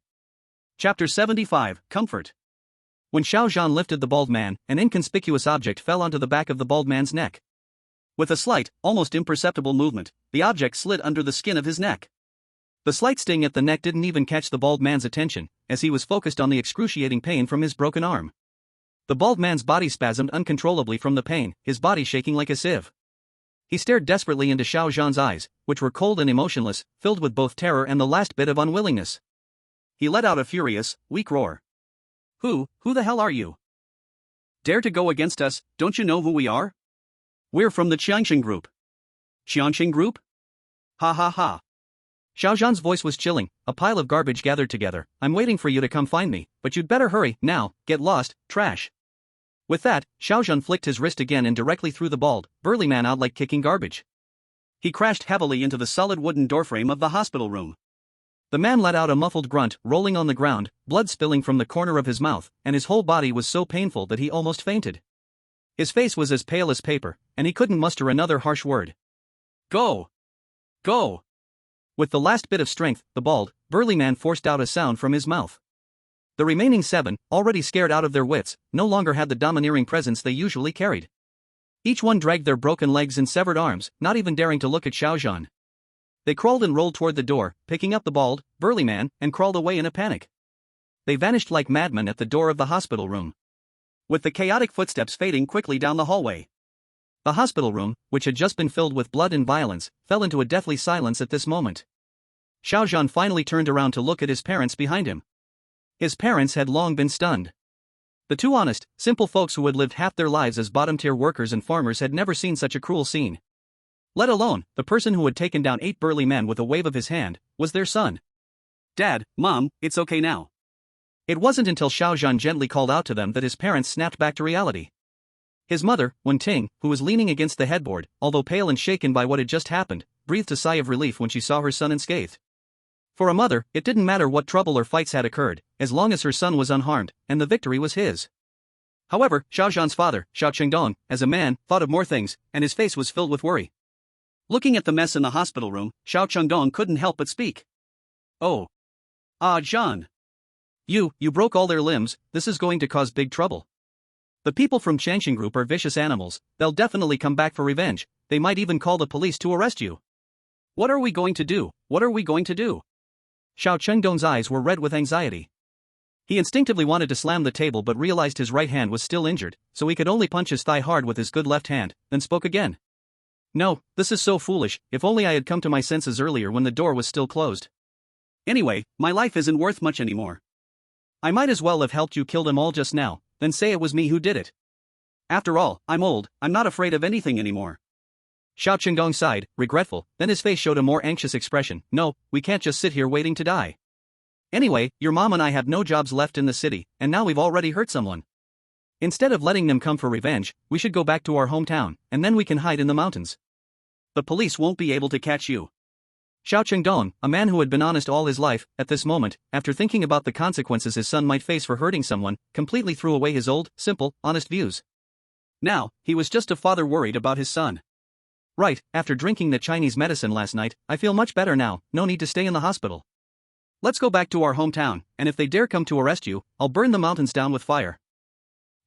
Chapter 75, Comfort. When Xiao Zhan lifted the bald man, an inconspicuous object fell onto the back of the bald man's neck. With a slight, almost imperceptible movement, the object slid under the skin of his neck. The slight sting at the neck didn't even catch the bald man's attention, as he was focused on the excruciating pain from his broken arm. The bald man's body spasmed uncontrollably from the pain, his body shaking like a sieve. He stared desperately into Xiao Zhan's eyes, which were cold and emotionless, filled with both terror and the last bit of unwillingness. He let out a furious, weak roar. Who the hell are you? Dare to go against us, don't you know who we are? We're from the Jiangcheng group. Jiangcheng group? Ha ha ha. Xiao Zhan's voice was chilling, a pile of garbage gathered together. I'm waiting for you to come find me, but you'd better hurry, now, get lost, trash. With that, Xiao Zhan flicked his wrist again and directly threw the bald, burly man out like kicking garbage. He crashed heavily into the solid wooden doorframe of the hospital room. The man let out a muffled grunt, rolling on the ground, blood spilling from the corner of his mouth, and his whole body was so painful that he almost fainted. His face was as pale as paper, and he couldn't muster another harsh word. Go! Go! With the last bit of strength, the bald, burly man forced out a sound from his mouth. The remaining 7, already scared out of their wits, no longer had the domineering presence they usually carried. Each one dragged their broken legs and severed arms, not even daring to look at Xiao Zhan. They crawled and rolled toward the door, picking up the bald, burly man, and crawled away in a panic. They vanished like madmen at the door of the hospital room, with the chaotic footsteps fading quickly down the hallway. The hospital room, which had just been filled with blood and violence, fell into a deathly silence at this moment. Xiao Zhan finally turned around to look at his parents behind him. His parents had long been stunned. The two honest, simple folks who had lived half their lives as bottom-tier workers and farmers had never seen such a cruel scene. Let alone, the person who had taken down 8 burly men with a wave of his hand, was their son. Dad, Mom, it's okay now. It wasn't until Xiao Zhan gently called out to them that his parents snapped back to reality. His mother, Wen Ting, who was leaning against the headboard, although pale and shaken by what had just happened, breathed a sigh of relief when she saw her son unscathed. For a mother, it didn't matter what trouble or fights had occurred, as long as her son was unharmed, and the victory was his. However, Xiao Zhan's father, Xiao Chengdong, as a man, thought of more things, and his face was filled with worry. Looking at the mess in the hospital room, Xiao Chengdong couldn't help but speak. Oh. Zhan. You broke all their limbs, this is going to cause big trouble. The people from Jiangcheng group are vicious animals, they'll definitely come back for revenge, they might even call the police to arrest you. What are we going to do? What are we going to do? Xiao Chengdong's eyes were red with anxiety. He instinctively wanted to slam the table but realized his right hand was still injured, so he could only punch his thigh hard with his good left hand, then spoke again. No, this is so foolish, if only I had come to my senses earlier when the door was still closed. Anyway, my life isn't worth much anymore. I might as well have helped you kill them all just now, then say it was me who did it. After all, I'm old, I'm not afraid of anything anymore. Xiao Chengdong sighed, regretful, then his face showed a more anxious expression. No, we can't just sit here waiting to die. Anyway, your mom and I have no jobs left in the city, and now we've already hurt someone. Instead of letting them come for revenge, we should go back to our hometown, and then we can hide in the mountains. The police won't be able to catch you. Xiao Chengdong, a man who had been honest all his life, at this moment, after thinking about the consequences his son might face for hurting someone, completely threw away his old, simple, honest views. Now, he was just a father worried about his son. Right, after drinking the Chinese medicine last night, I feel much better now, no need to stay in the hospital. Let's go back to our hometown, and if they dare come to arrest you, I'll burn the mountains down with fire.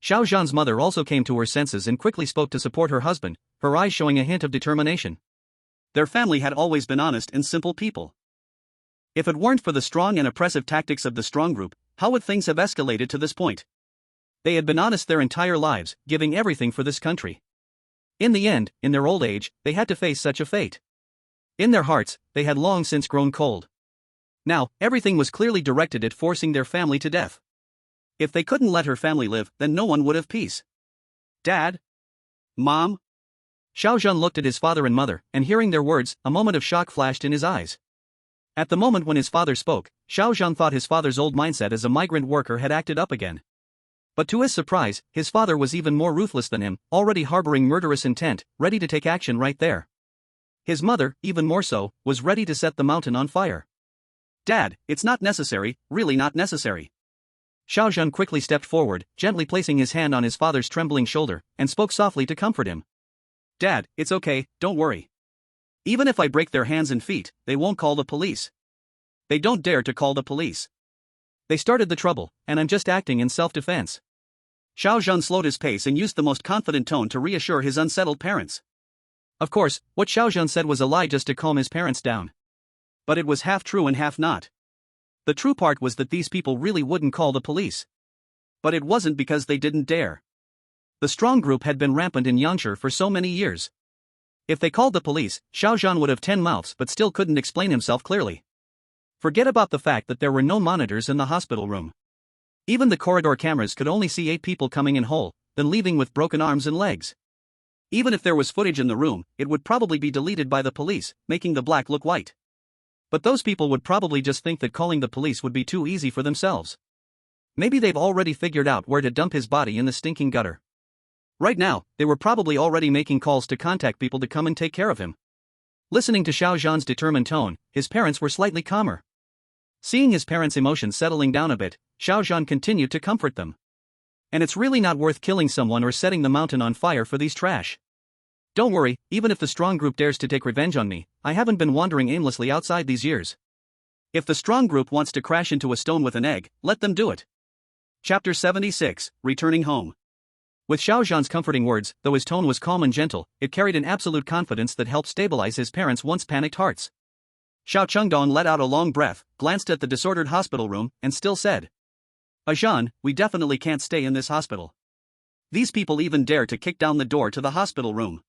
Xiao Zhan's mother also came to her senses and quickly spoke to support her husband, her eyes showing a hint of determination. Their family had always been honest and simple people. If it weren't for the strong and oppressive tactics of the strong group, how would things have escalated to this point? They had been honest their entire lives, giving everything for this country. In the end, in their old age, they had to face such a fate. In their hearts, they had long since grown cold. Now, everything was clearly directed at forcing their family to death. If they couldn't let her family live, then no one would have peace. Dad? Mom? Xiao Zhan looked at his father and mother, and hearing their words, a moment of shock flashed in his eyes. At the moment when his father spoke, Xiao Zhan thought his father's old mindset as a migrant worker had acted up again. But to his surprise, his father was even more ruthless than him, already harboring murderous intent, ready to take action right there. His mother, even more so, was ready to set the mountain on fire. Dad, it's not necessary, really not necessary. Xiao Zhan quickly stepped forward, gently placing his hand on his father's trembling shoulder, and spoke softly to comfort him. Dad, it's okay, don't worry. Even if I break their hands and feet, they won't call the police. They don't dare to call the police. They started the trouble, and I'm just acting in self-defense. Xiao Zhan slowed his pace and used the most confident tone to reassure his unsettled parents. Of course, what Xiao Zhan said was a lie just to calm his parents down. But it was half true and half not. The true part was that these people really wouldn't call the police. But it wasn't because they didn't dare. The strong group had been rampant in Jiangcheng for so many years. If they called the police, Xiao Zhan would have 10 mouths but still couldn't explain himself clearly. Forget about the fact that there were no monitors in the hospital room. Even the corridor cameras could only see 8 people coming in whole, then leaving with broken arms and legs. Even if there was footage in the room, it would probably be deleted by the police, making the black look white. But those people would probably just think that calling the police would be too easy for themselves. Maybe they've already figured out where to dump his body in the stinking gutter. Right now, they were probably already making calls to contact people to come and take care of him. Listening to Xiao Zhan's determined tone, his parents were slightly calmer. Seeing his parents' emotions settling down a bit, Xiao Zhan continued to comfort them. And it's really not worth killing someone or setting the mountain on fire for these trash. Don't worry, even if the strong group dares to take revenge on me, I haven't been wandering aimlessly outside these years. If the strong group wants to crash into a stone with an egg, let them do it. Chapter 76, Returning Home. With Xiao Zhan's comforting words, though his tone was calm and gentle, it carried an absolute confidence that helped stabilize his parents' once panicked hearts. Xiao Chengdong let out a long breath, glanced at the disordered hospital room, and still said, Zhan, we definitely can't stay in this hospital. These people even dare to kick down the door to the hospital room.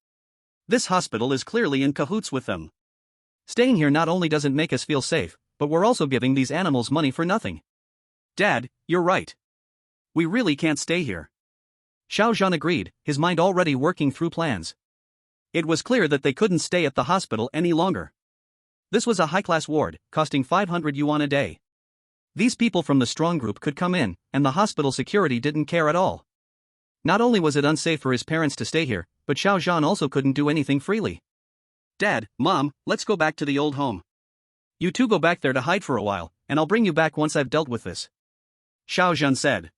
This hospital is clearly in cahoots with them. Staying here not only doesn't make us feel safe, but we're also giving these animals money for nothing. Dad, you're right. We really can't stay here. Xiao Zhan agreed, his mind already working through plans. It was clear that they couldn't stay at the hospital any longer. This was a high-class ward, costing 500 yuan a day. These people from the strong group could come in, and the hospital security didn't care at all. Not only was it unsafe for his parents to stay here, but Xiao Zhan also couldn't do anything freely. Dad, Mom, let's go back to the old home. You two go back there to hide for a while, and I'll bring you back once I've dealt with this. Xiao Zhan said.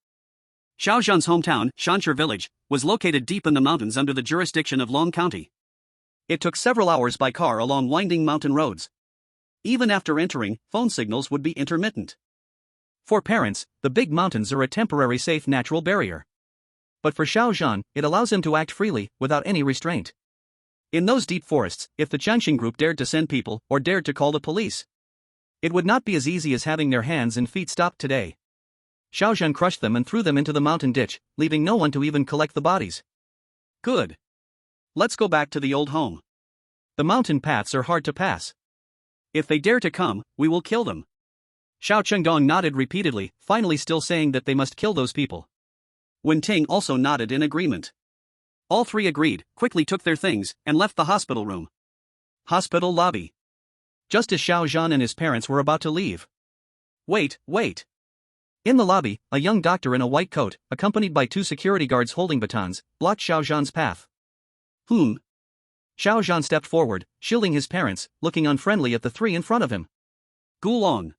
Xiao Zhan's hometown, Shanshur village, was located deep in the mountains under the jurisdiction of Long County. It took several hours by car along winding mountain roads. Even after entering, phone signals would be intermittent. For parents, the big mountains are a temporary safe natural barrier. But for Xiao Zhan, it allows him to act freely, without any restraint. In those deep forests, if the Jiangcheng group dared to send people, or dared to call the police, it would not be as easy as having their hands and feet stopped today. Xiao Zhan crushed them and threw them into the mountain ditch, leaving no one to even collect the bodies. Good. Let's go back to the old home. The mountain paths are hard to pass. If they dare to come, we will kill them. Xiao Chengdong nodded repeatedly, finally still saying that they must kill those people. Wen Ting also nodded in agreement. All three agreed, quickly took their things, and left the hospital room. Hospital lobby. Just as Xiao Zhan and his parents were about to leave. Wait. In the lobby, a young doctor in a white coat, accompanied by 2 security guards holding batons, blocked Xiao Zhan's path. Whom? Xiao Zhan stepped forward, shielding his parents, looking unfriendly at the 3 in front of him. Gulong.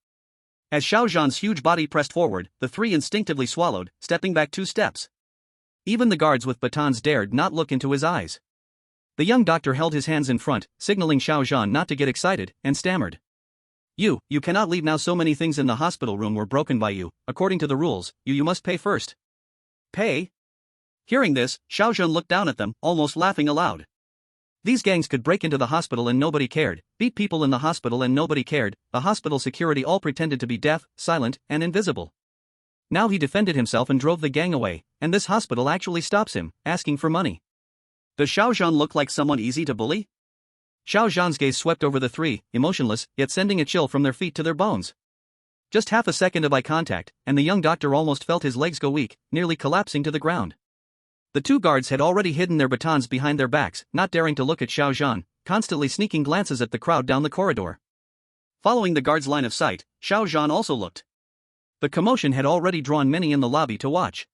As Xiao Zhan's huge body pressed forward, the 3 instinctively swallowed, stepping back 2 steps. Even the guards with batons dared not look into his eyes. The young doctor held his hands in front, signaling Xiao Zhan not to get excited, and stammered. You cannot leave now. So many things in the hospital room were broken by you. According to the rules, you must pay first. Pay? Hearing this, Xiao Zhan looked down at them, almost laughing aloud. These gangs could break into the hospital and nobody cared, beat people in the hospital and nobody cared, the hospital security all pretended to be deaf, silent, and invisible. Now he defended himself and drove the gang away, and this hospital actually stops him, asking for money. Does Xiao Zhan look like someone easy to bully? Xiao Zhan's gaze swept over the 3, emotionless, yet sending a chill from their feet to their bones. Just half a second of eye contact, and the young doctor almost felt his legs go weak, nearly collapsing to the ground. The 2 guards had already hidden their batons behind their backs, not daring to look at Xiao Zhan, constantly sneaking glances at the crowd down the corridor. Following the guards' line of sight, Xiao Zhan also looked. The commotion had already drawn many in the lobby to watch.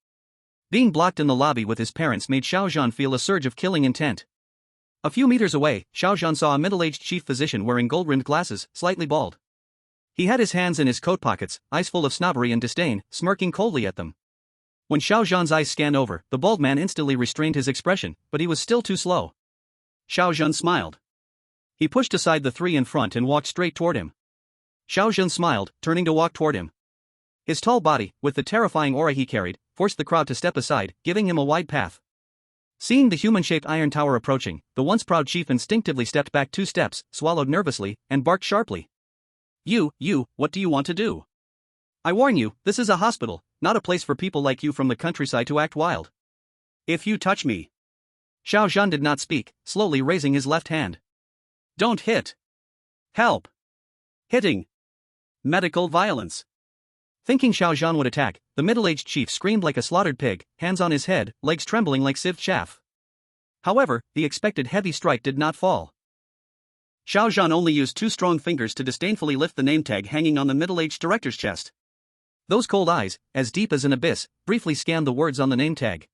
Being blocked in the lobby with his parents made Xiao Zhan feel a surge of killing intent. A few meters away, Xiao Zhan saw a middle-aged chief physician wearing gold-rimmed glasses, slightly bald. He had his hands in his coat pockets, eyes full of snobbery and disdain, smirking coldly at them. When Xiao Zhan's eyes scanned over, the bald man instantly restrained his expression, but he was still too slow. Xiao Zhan smiled. He pushed aside the 3 in front and walked straight toward him. Xiao Zhan smiled, turning to walk toward him. His tall body, with the terrifying aura he carried, forced the crowd to step aside, giving him a wide path. Seeing the human-shaped iron tower approaching, the once proud chief instinctively stepped back 2 steps, swallowed nervously, and barked sharply. You, what do you want to do? I warn you, this is a hospital, not a place for people like you from the countryside to act wild. If you touch me. Xiao Zhan did not speak, slowly raising his left hand. Don't hit. Help. Hitting. Medical violence. Thinking Xiao Zhan would attack, the middle-aged chief screamed like a slaughtered pig, hands on his head, legs trembling like sieved chaff. However, the expected heavy strike did not fall. Xiao Zhan only used 2 strong fingers to disdainfully lift the name tag hanging on the middle-aged director's chest. Those cold eyes, as deep as an abyss, briefly scanned the words on the name tag.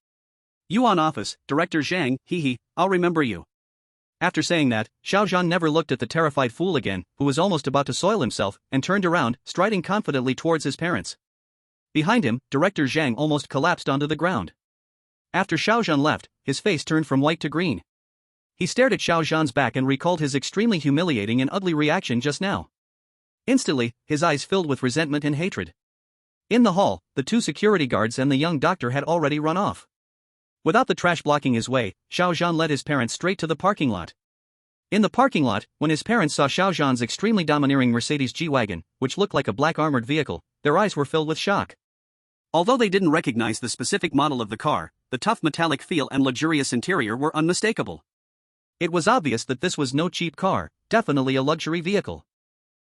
Yuan office, Director Zhang, I'll remember you. After saying that, Xiao Zhan never looked at the terrified fool again, who was almost about to soil himself, and turned around, striding confidently towards his parents. Behind him, Director Zhang almost collapsed onto the ground. After Xiao Zhan left, his face turned from white to green. He stared at Xiao Zhan's back and recalled his extremely humiliating and ugly reaction just now. Instantly, his eyes filled with resentment and hatred. In the hall, the 2 security guards and the young doctor had already run off. Without the trash blocking his way, Xiao Zhan led his parents straight to the parking lot. In the parking lot, when his parents saw Xiao Zhan's extremely domineering Mercedes G-Wagon, which looked like a black armored vehicle, their eyes were filled with shock. Although they didn't recognize the specific model of the car, the tough metallic feel and luxurious interior were unmistakable. It was obvious that this was no cheap car, definitely a luxury vehicle.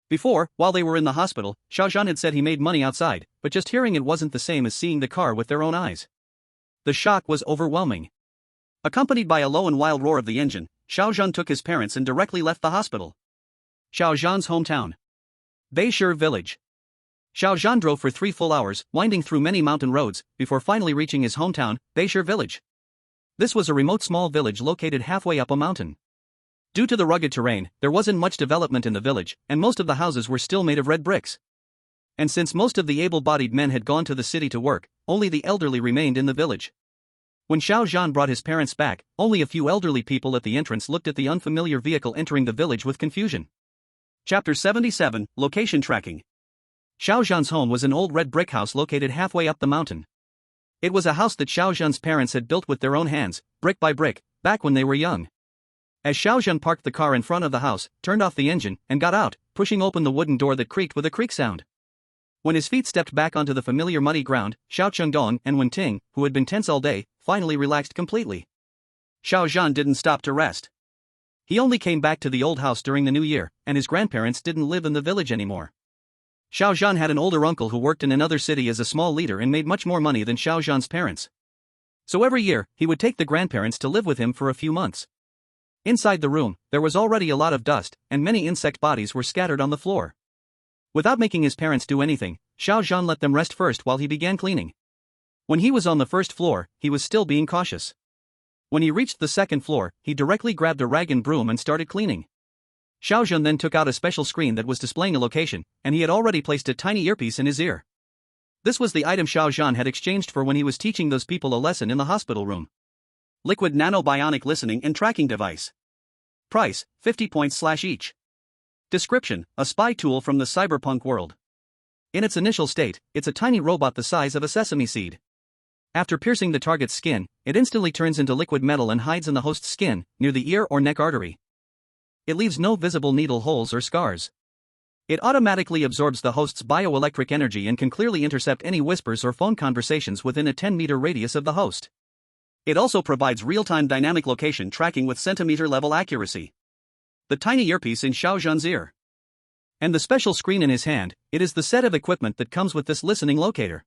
Before, while they were in the hospital, Xiao Zhan had said he made money outside, but just hearing it wasn't the same as seeing the car with their own eyes. The shock was overwhelming. Accompanied by a low and wild roar of the engine, Xiao Zhan took his parents and directly left the hospital. Xiao Zhan's hometown. Beishur village. Xiao Zhan drove for 3 full hours, winding through many mountain roads, before finally reaching his hometown, Beishir village. This was a remote small village located halfway up a mountain. Due to the rugged terrain, there wasn't much development in the village, and most of the houses were still made of red bricks. And since most of the able-bodied men had gone to the city to work, only the elderly remained in the village. When Xiao Zhan brought his parents back, only a few elderly people at the entrance looked at the unfamiliar vehicle entering the village with confusion. Chapter 77, Location Tracking. Xiao Zhan's home was an old red brick house located halfway up the mountain. It was a house that Xiao Zhan's parents had built with their own hands, brick by brick, back when they were young. As Xiao Zhan parked the car in front of the house, turned off the engine, and got out, pushing open the wooden door that creaked with a creak sound. When his feet stepped back onto the familiar muddy ground, Xiao Chengdong and Wen Ting, who had been tense all day, finally relaxed completely. Xiao Zhan didn't stop to rest. He only came back to the old house during the new year, and his grandparents didn't live in the village anymore. Xiao Zhan had an older uncle who worked in another city as a small leader and made much more money than Xiao Zhan's parents. So every year, he would take the grandparents to live with him for a few months. Inside the room, there was already a lot of dust, and many insect bodies were scattered on the floor. Without making his parents do anything, Xiao Zhan let them rest first while he began cleaning. When he was on the first floor, he was still being cautious. When he reached the second floor, he directly grabbed a rag and broom and started cleaning. Xiao Zhan then took out a special screen that was displaying a location, and he had already placed a tiny earpiece in his ear. This was the item Xiao Zhan had exchanged for when he was teaching those people a lesson in the hospital room. Liquid nanobionic listening and tracking device. Price, 50 points each. Description, a spy tool from the cyberpunk world. In its initial state, it's a tiny robot the size of a sesame seed. After piercing the target's skin, it instantly turns into liquid metal and hides in the host's skin, near the ear or neck artery. It leaves no visible needle holes or scars. It automatically absorbs the host's bioelectric energy and can clearly intercept any whispers or phone conversations within a 10-meter radius of the host. It also provides real-time dynamic location tracking with centimeter-level accuracy. The tiny earpiece in Xiao Zhan's ear. And the special screen in his hand, it is the set of equipment that comes with this listening locator.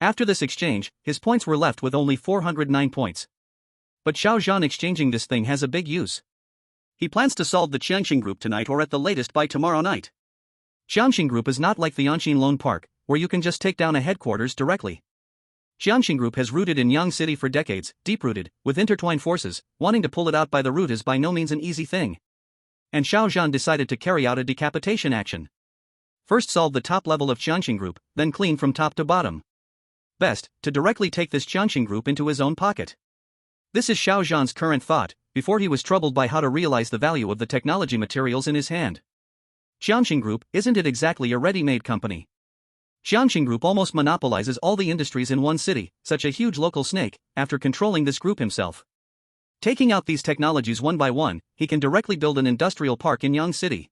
After this exchange, his points were left with only 409 points. But Xiao Zhan exchanging this thing has a big use. He plans to solve the Jiangcheng group tonight or at the latest by tomorrow night. Jiangcheng group is not like the Anshin Lone Park, where you can just take down a headquarters directly. Jiangcheng group has rooted in Yang City for decades, deep-rooted, with intertwined forces. Wanting to pull it out by the root is by no means an easy thing. And Xiao Zhan decided to carry out a decapitation action. First solve the top level of Jiangcheng group, then clean from top to bottom. Best, to directly take this Jiangcheng group into his own pocket. This is Xiao Zhan's current thought, before he was troubled by how to realize the value of the technology materials in his hand. Jiangcheng group, isn't it exactly a ready-made company? Jiangcheng group almost monopolizes all the industries in one city, such a huge local snake, after controlling this group himself. Taking out these technologies one by one, he can directly build an industrial park in Yang City.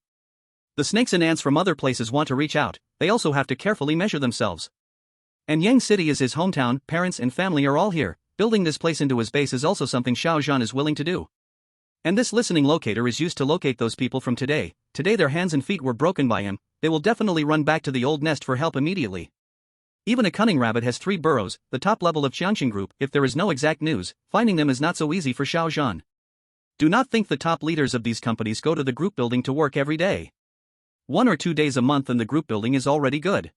The snakes and ants from other places want to reach out, they also have to carefully measure themselves. And Yang City is his hometown, parents and family are all here. Building this place into his base is also something Xiao Zhan is willing to do. And this listening locator is used to locate those people from today. Today their hands and feet were broken by him, they will definitely run back to the old nest for help immediately. Even a cunning rabbit has 3 burrows, the top level of Jiangcheng group. If there is no exact news, finding them is not so easy for Xiao Zhan. Do not think the top leaders of these companies go to the group building to work every day. 1 or 2 days a month in the group building is already good.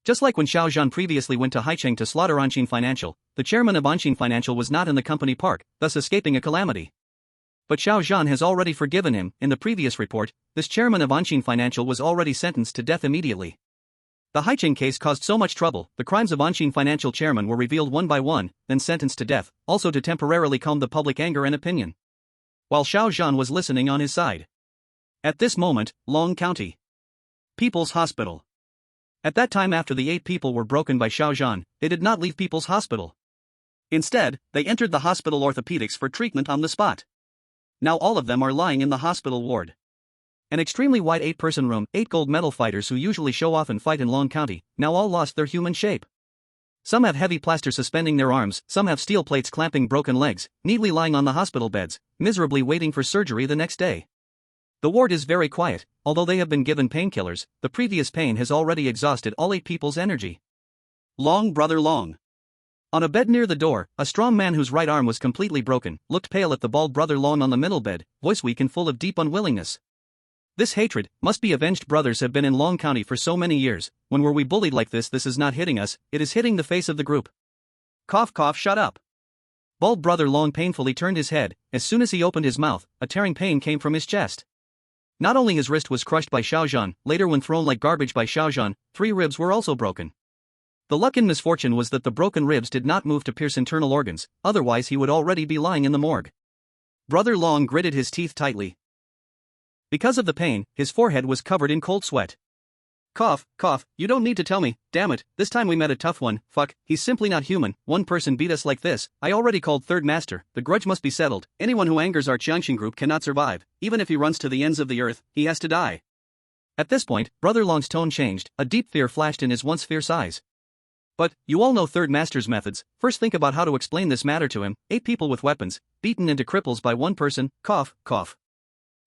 Just like when Xiao Zhan previously went to Haicheng to slaughter Anshin Financial, the chairman of Anshin Financial was not in the company park, thus escaping a calamity. But Xiao Zhan has already forgiven him. In the previous report, this chairman of Anshin Financial was already sentenced to death immediately. The Haicheng case caused so much trouble, the crimes of Anshin Financial chairman were revealed one by one, then sentenced to death, also to temporarily calm the public anger and opinion. While Xiao Zhan was listening on his side. At this moment, Long County. People's Hospital. At that time after the 8 people were broken by Xiao Zhan, they did not leave People's Hospital. Instead, they entered the hospital orthopedics for treatment on the spot. Now all of them are lying in the hospital ward. An extremely wide 8-person room, 8 gold medal fighters who usually show off and fight in Long County, now all lost their human shape. Some have heavy plaster suspending their arms, some have steel plates clamping broken legs, neatly lying on the hospital beds, miserably waiting for surgery the next day. The ward is very quiet, although they have been given painkillers, the previous pain has already exhausted all 8 people's energy. Long brother Long. On a bed near the door, a strong man whose right arm was completely broken, looked pale at the bald brother Long on the middle bed, voice weak and full of deep unwillingness. This hatred must be avenged. Brothers have been in Long County for so many years. When were we bullied like this? This is not hitting us, it is hitting the face of the group. Cough cough, shut up. Bald Brother Long painfully turned his head. As soon as he opened his mouth, a tearing pain came from his chest. Not only his wrist was crushed by Xiao Zhan, later when thrown like garbage by Xiao Zhan, 3 ribs were also broken. The luck and misfortune was that the broken ribs did not move to pierce internal organs, otherwise he would already be lying in the morgue. Brother Long gritted his teeth tightly. Because of the pain, his forehead was covered in cold sweat. Cough, cough, you don't need to tell me, damn it, this time we met a tough one, fuck, he's simply not human, one person beat us like this, I already called Third Master, the grudge must be settled, anyone who angers our Jiangcheng group cannot survive, even if he runs to the ends of the earth, he has to die. At this point, Brother Long's tone changed, a deep fear flashed in his once fierce eyes. But, you all know Third Master's methods, first think about how to explain this matter to him, 8 people with weapons, beaten into cripples by one person, cough, cough.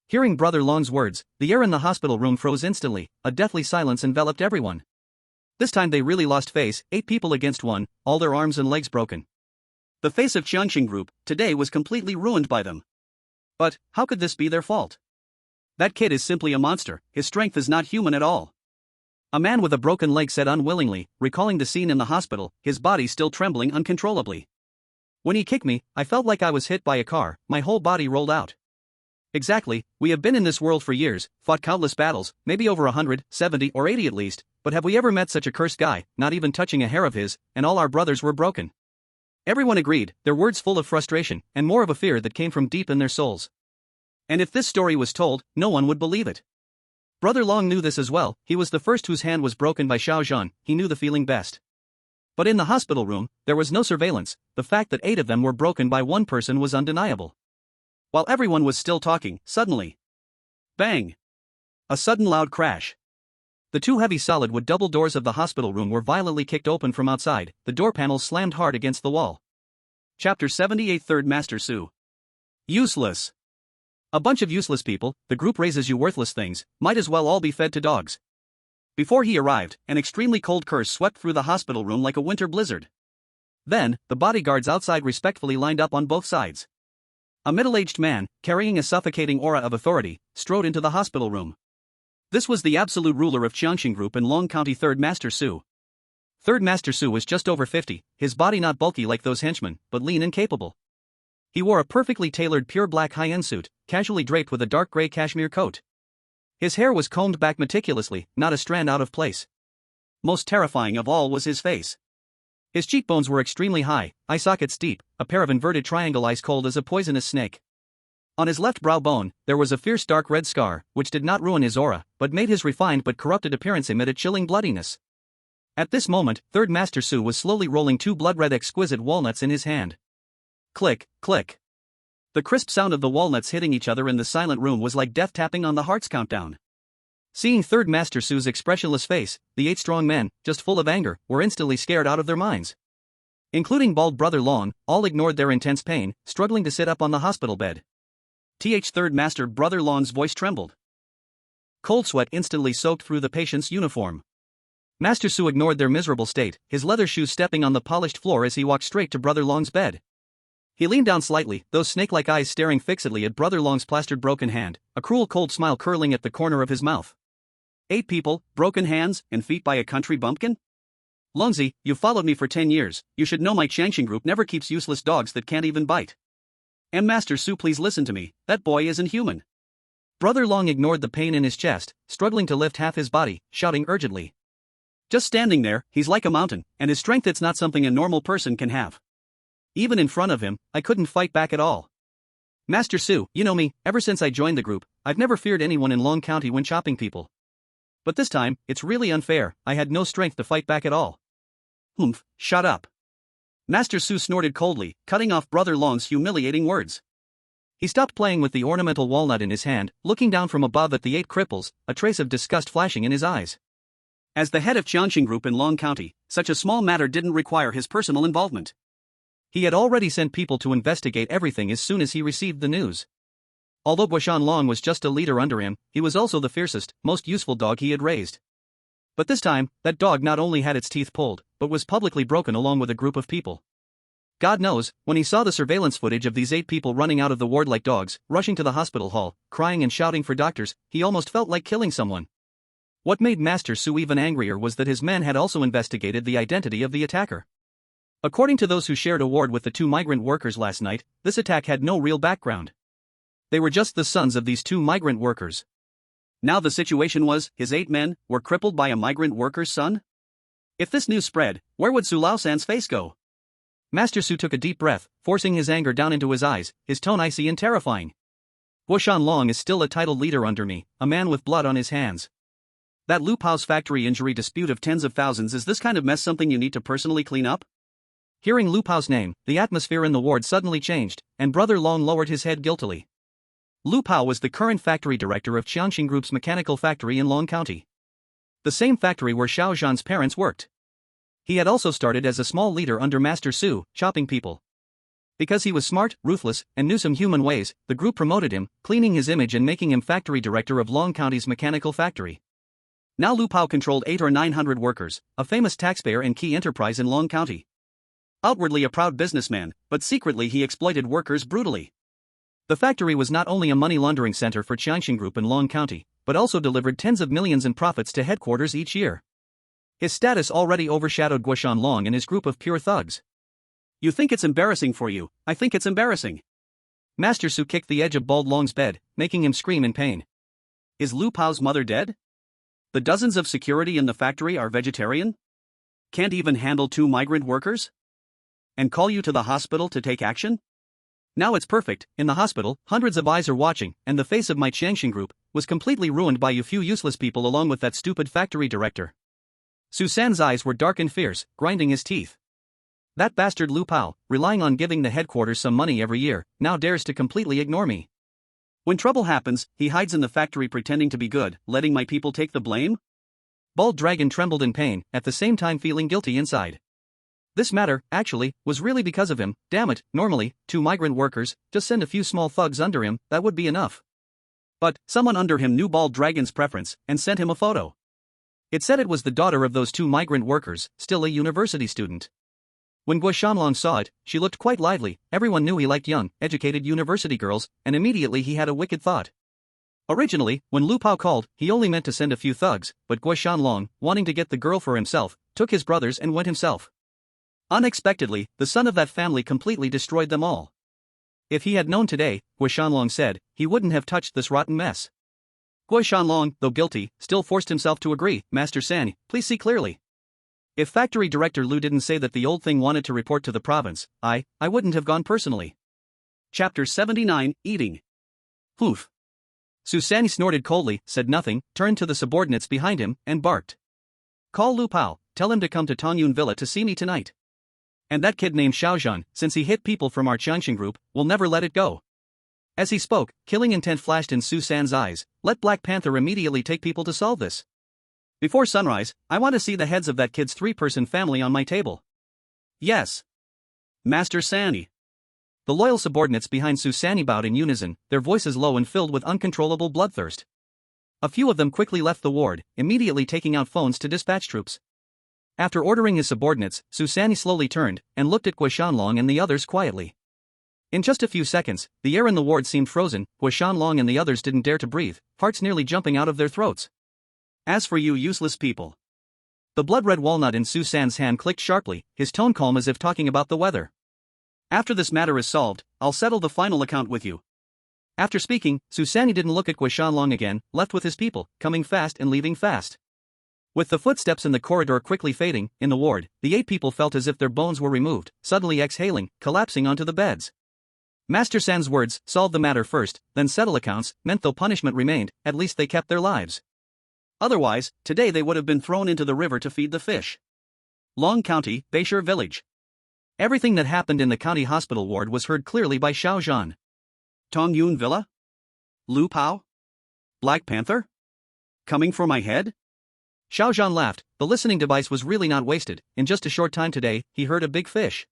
Hearing Brother Long's words, the air in the hospital room froze instantly, a deathly silence enveloped everyone. This time they really lost face, 8 people against 1, all their arms and legs broken. The face of Jiangcheng group, today was completely ruined by them. But, how could this be their fault? That kid is simply a monster, his strength is not human at all. A man with a broken leg said unwillingly, recalling the scene in the hospital, his body still trembling uncontrollably. When he kicked me, I felt like I was hit by a car, my whole body rolled out. Exactly, we have been in this world for years, fought countless battles, maybe over 100, 70 or 80 at least, but have we ever met such a cursed guy, not even touching a hair of his, and all our brothers were broken. Everyone agreed, their words full of frustration, and more of a fear that came from deep in their souls. And if this story was told, no one would believe it. Brother Long knew this as well, he was the first whose hand was broken by Xiao Zhan, he knew the feeling best. But in the hospital room, there was no surveillance, the fact that 8 of them were broken by one person was undeniable. While everyone was still talking, suddenly. Bang! A sudden loud crash. The 2 heavy solid wood double doors of the hospital room were violently kicked open from outside, the door panels slammed hard against the wall. Chapter 78 Third Master Su. Useless. A bunch of useless people, the group raises you worthless things, might as well all be fed to dogs. Before he arrived, an extremely cold curse swept through the hospital room like a winter blizzard. Then, the bodyguards outside respectfully lined up on both sides. A middle-aged man, carrying a suffocating aura of authority, strode into the hospital room. This was the absolute ruler of Jiangcheng Group in Long County, Third Master Su. Third Master Su was just over 50, his body not bulky like those henchmen, but lean and capable. He wore a perfectly tailored pure black high-end suit, casually draped with a dark gray cashmere coat. His hair was combed back meticulously, not a strand out of place. Most terrifying of all was his face. His cheekbones were extremely high, eye sockets deep, a pair of inverted triangle eyes cold as a poisonous snake. On his left brow bone, there was a fierce dark red scar, which did not ruin his aura, but made his refined but corrupted appearance emit a chilling bloodiness. At this moment, Third Master Su was slowly rolling 2 blood-red exquisite walnuts in his hand. Click, click. The crisp sound of the walnuts hitting each other in the silent room was like death tapping on the heart's countdown. Seeing Third Master Su's expressionless face, the 8 strong men, just full of anger, were instantly scared out of their minds. Including Bald Brother Long, all ignored their intense pain, struggling to sit up on the hospital bed. Third Master Brother Long's voice trembled. Cold sweat instantly soaked through the patient's uniform. Master Su ignored their miserable state, his leather shoes stepping on the polished floor as he walked straight to Brother Long's bed. He leaned down slightly, those snake-like eyes staring fixedly at Brother Long's plastered broken hand, a cruel cold smile curling at the corner of his mouth. 8 people, broken hands, and feet by a country bumpkin? Longzi, you've followed me for 10 years, you should know my Jiangcheng group never keeps useless dogs that can't even bite. And Master Su, please listen to me, that boy isn't human. Brother Long ignored the pain in his chest, struggling to lift half his body, shouting urgently. Just standing there, he's like a mountain, and his strength it's not something a normal person can have. Even in front of him, I couldn't fight back at all. Master Su, you know me, ever since I joined the group, I've never feared anyone in Long County when chopping people. But this time, it's really unfair, I had no strength to fight back at all. Humph, shut up. Master Su snorted coldly, cutting off Brother Long's humiliating words. He stopped playing with the ornamental walnut in his hand, looking down from above at the 8 cripples, a trace of disgust flashing in his eyes. As the head of Jiangcheng Group in Long County, such a small matter didn't require his personal involvement. He had already sent people to investigate everything as soon as he received the news. Although Guoshan Long was just a leader under him, he was also the fiercest, most useful dog he had raised. But this time, that dog not only had its teeth pulled, but was publicly broken along with a group of people. God knows, when he saw the surveillance footage of these 8 people running out of the ward like dogs, rushing to the hospital hall, crying and shouting for doctors, he almost felt like killing someone. What made Master Su even angrier was that his men had also investigated the identity of the attacker. According to those who shared a ward with the 2 migrant workers last night, this attack had no real background. They were just the sons of these 2 migrant workers. Now the situation was, his 8 men were crippled by a migrant worker's son? If this news spread, where would Su Laosan's face go? Master Su took a deep breath, forcing his anger down into his eyes, his tone icy and terrifying. Guo Shanlong is still a titled leader under me, a man with blood on his hands. That Lu Pao's factory injury dispute of tens of thousands, is this kind of mess something you need to personally clean up? Hearing Lu Pao's name, the atmosphere in the ward suddenly changed, and Brother Long lowered his head guiltily. Lu Pao was the current factory director of Jiangcheng Group's mechanical factory in Long County. The same factory where Xiao Zhan's parents worked. He had also started as a small leader under Master Su, chopping people. Because he was smart, ruthless, and knew some human ways, the group promoted him, cleaning his image and making him factory director of Long County's mechanical factory. Now Lu Pao controlled 800 or 900 workers, a famous taxpayer and key enterprise in Long County. Outwardly a proud businessman, but secretly he exploited workers brutally. The factory was not only a money laundering center for Jiangcheng Group in Long County, but also delivered tens of millions in profits to headquarters each year. His status already overshadowed Guo Shanlong and his group of pure thugs. You think it's embarrassing for you, I think it's embarrassing. Master Su kicked the edge of Bald Long's bed, making him scream in pain. Is Lu Pao's mother dead? The dozens of security in the factory are vegetarian? Can't even handle 2 migrant workers? And call you to the hospital to take action? Now it's perfect. In the hospital, hundreds of eyes are watching, and the face of my Jiangcheng Group was completely ruined by you few useless people along with that stupid factory director. Su San's eyes were dark and fierce, grinding his teeth. That bastard Lu Pao, relying on giving the headquarters some money every year, now dares to completely ignore me. When trouble happens, he hides in the factory pretending to be good, letting my people take the blame? Bald Dragon trembled in pain, at the same time feeling guilty inside. This matter, actually, was really because of him. Damn it, normally, 2 migrant workers, just send a few small thugs under him, that would be enough. But someone under him knew Bald Dragon's preference, and sent him a photo. It said it was the daughter of those 2 migrant workers, still a university student. When Guo Shanlong saw it, she looked quite lively. Everyone knew he liked young, educated university girls, and immediately he had a wicked thought. Originally, when Lu Pao called, he only meant to send a few thugs, but Guo Shanlong, wanting to get the girl for himself, took his brothers and went himself. Unexpectedly, the son of that family completely destroyed them all. If he had known today, Guo Shanlong said, he wouldn't have touched this rotten mess. Guo Shanlong, though guilty, still forced himself to agree. Master San, please see clearly. If factory director Lu didn't say that the old thing wanted to report to the province, I wouldn't have gone personally. Chapter 79, Eating. Poof. Susani snorted coldly, said nothing, turned to the subordinates behind him, and barked. Call Lu Pao, tell him to come to Tongyun Villa to see me tonight. And that kid named Xiao Zhan, since he hit people from our Jiangcheng Group, will never let it go. As he spoke, killing intent flashed in Su San's eyes. Let Black Panther immediately take people to solve this. Before sunrise, I want to see the heads of that kid's 3-person family on my table. Yes. Master Sani. The loyal subordinates behind Susani bowed in unison, their voices low and filled with uncontrollable bloodthirst. A few of them quickly left the ward, immediately taking out phones to dispatch troops. After ordering his subordinates, Susani slowly turned and looked at Guo Shanlong and the others quietly. In just a few seconds, the air in the ward seemed frozen. Guo Shanlong and the others didn't dare to breathe, hearts nearly jumping out of their throats. As for you useless people. The blood-red walnut in Su San's hand clicked sharply, his tone calm as if talking about the weather. After this matter is solved, I'll settle the final account with you. After speaking, Susani didn't look at Guo Shanlong again, left with his people, coming fast and leaving fast. With the footsteps in the corridor quickly fading, in the ward, the 8 people felt as if their bones were removed, suddenly exhaling, collapsing onto the beds. Master San's words, solve the matter first, then settle accounts, meant though punishment remained, at least they kept their lives. Otherwise, today they would have been thrown into the river to feed the fish. Long County, Beishir Village. Everything that happened in the county hospital ward was heard clearly by Xiao Zhan. Tongyun Villa? Lu Pao? Black Panther? Coming for my head? Xiao Zhan laughed. The listening device was really not wasted. In just a short time today, he heard a big fish.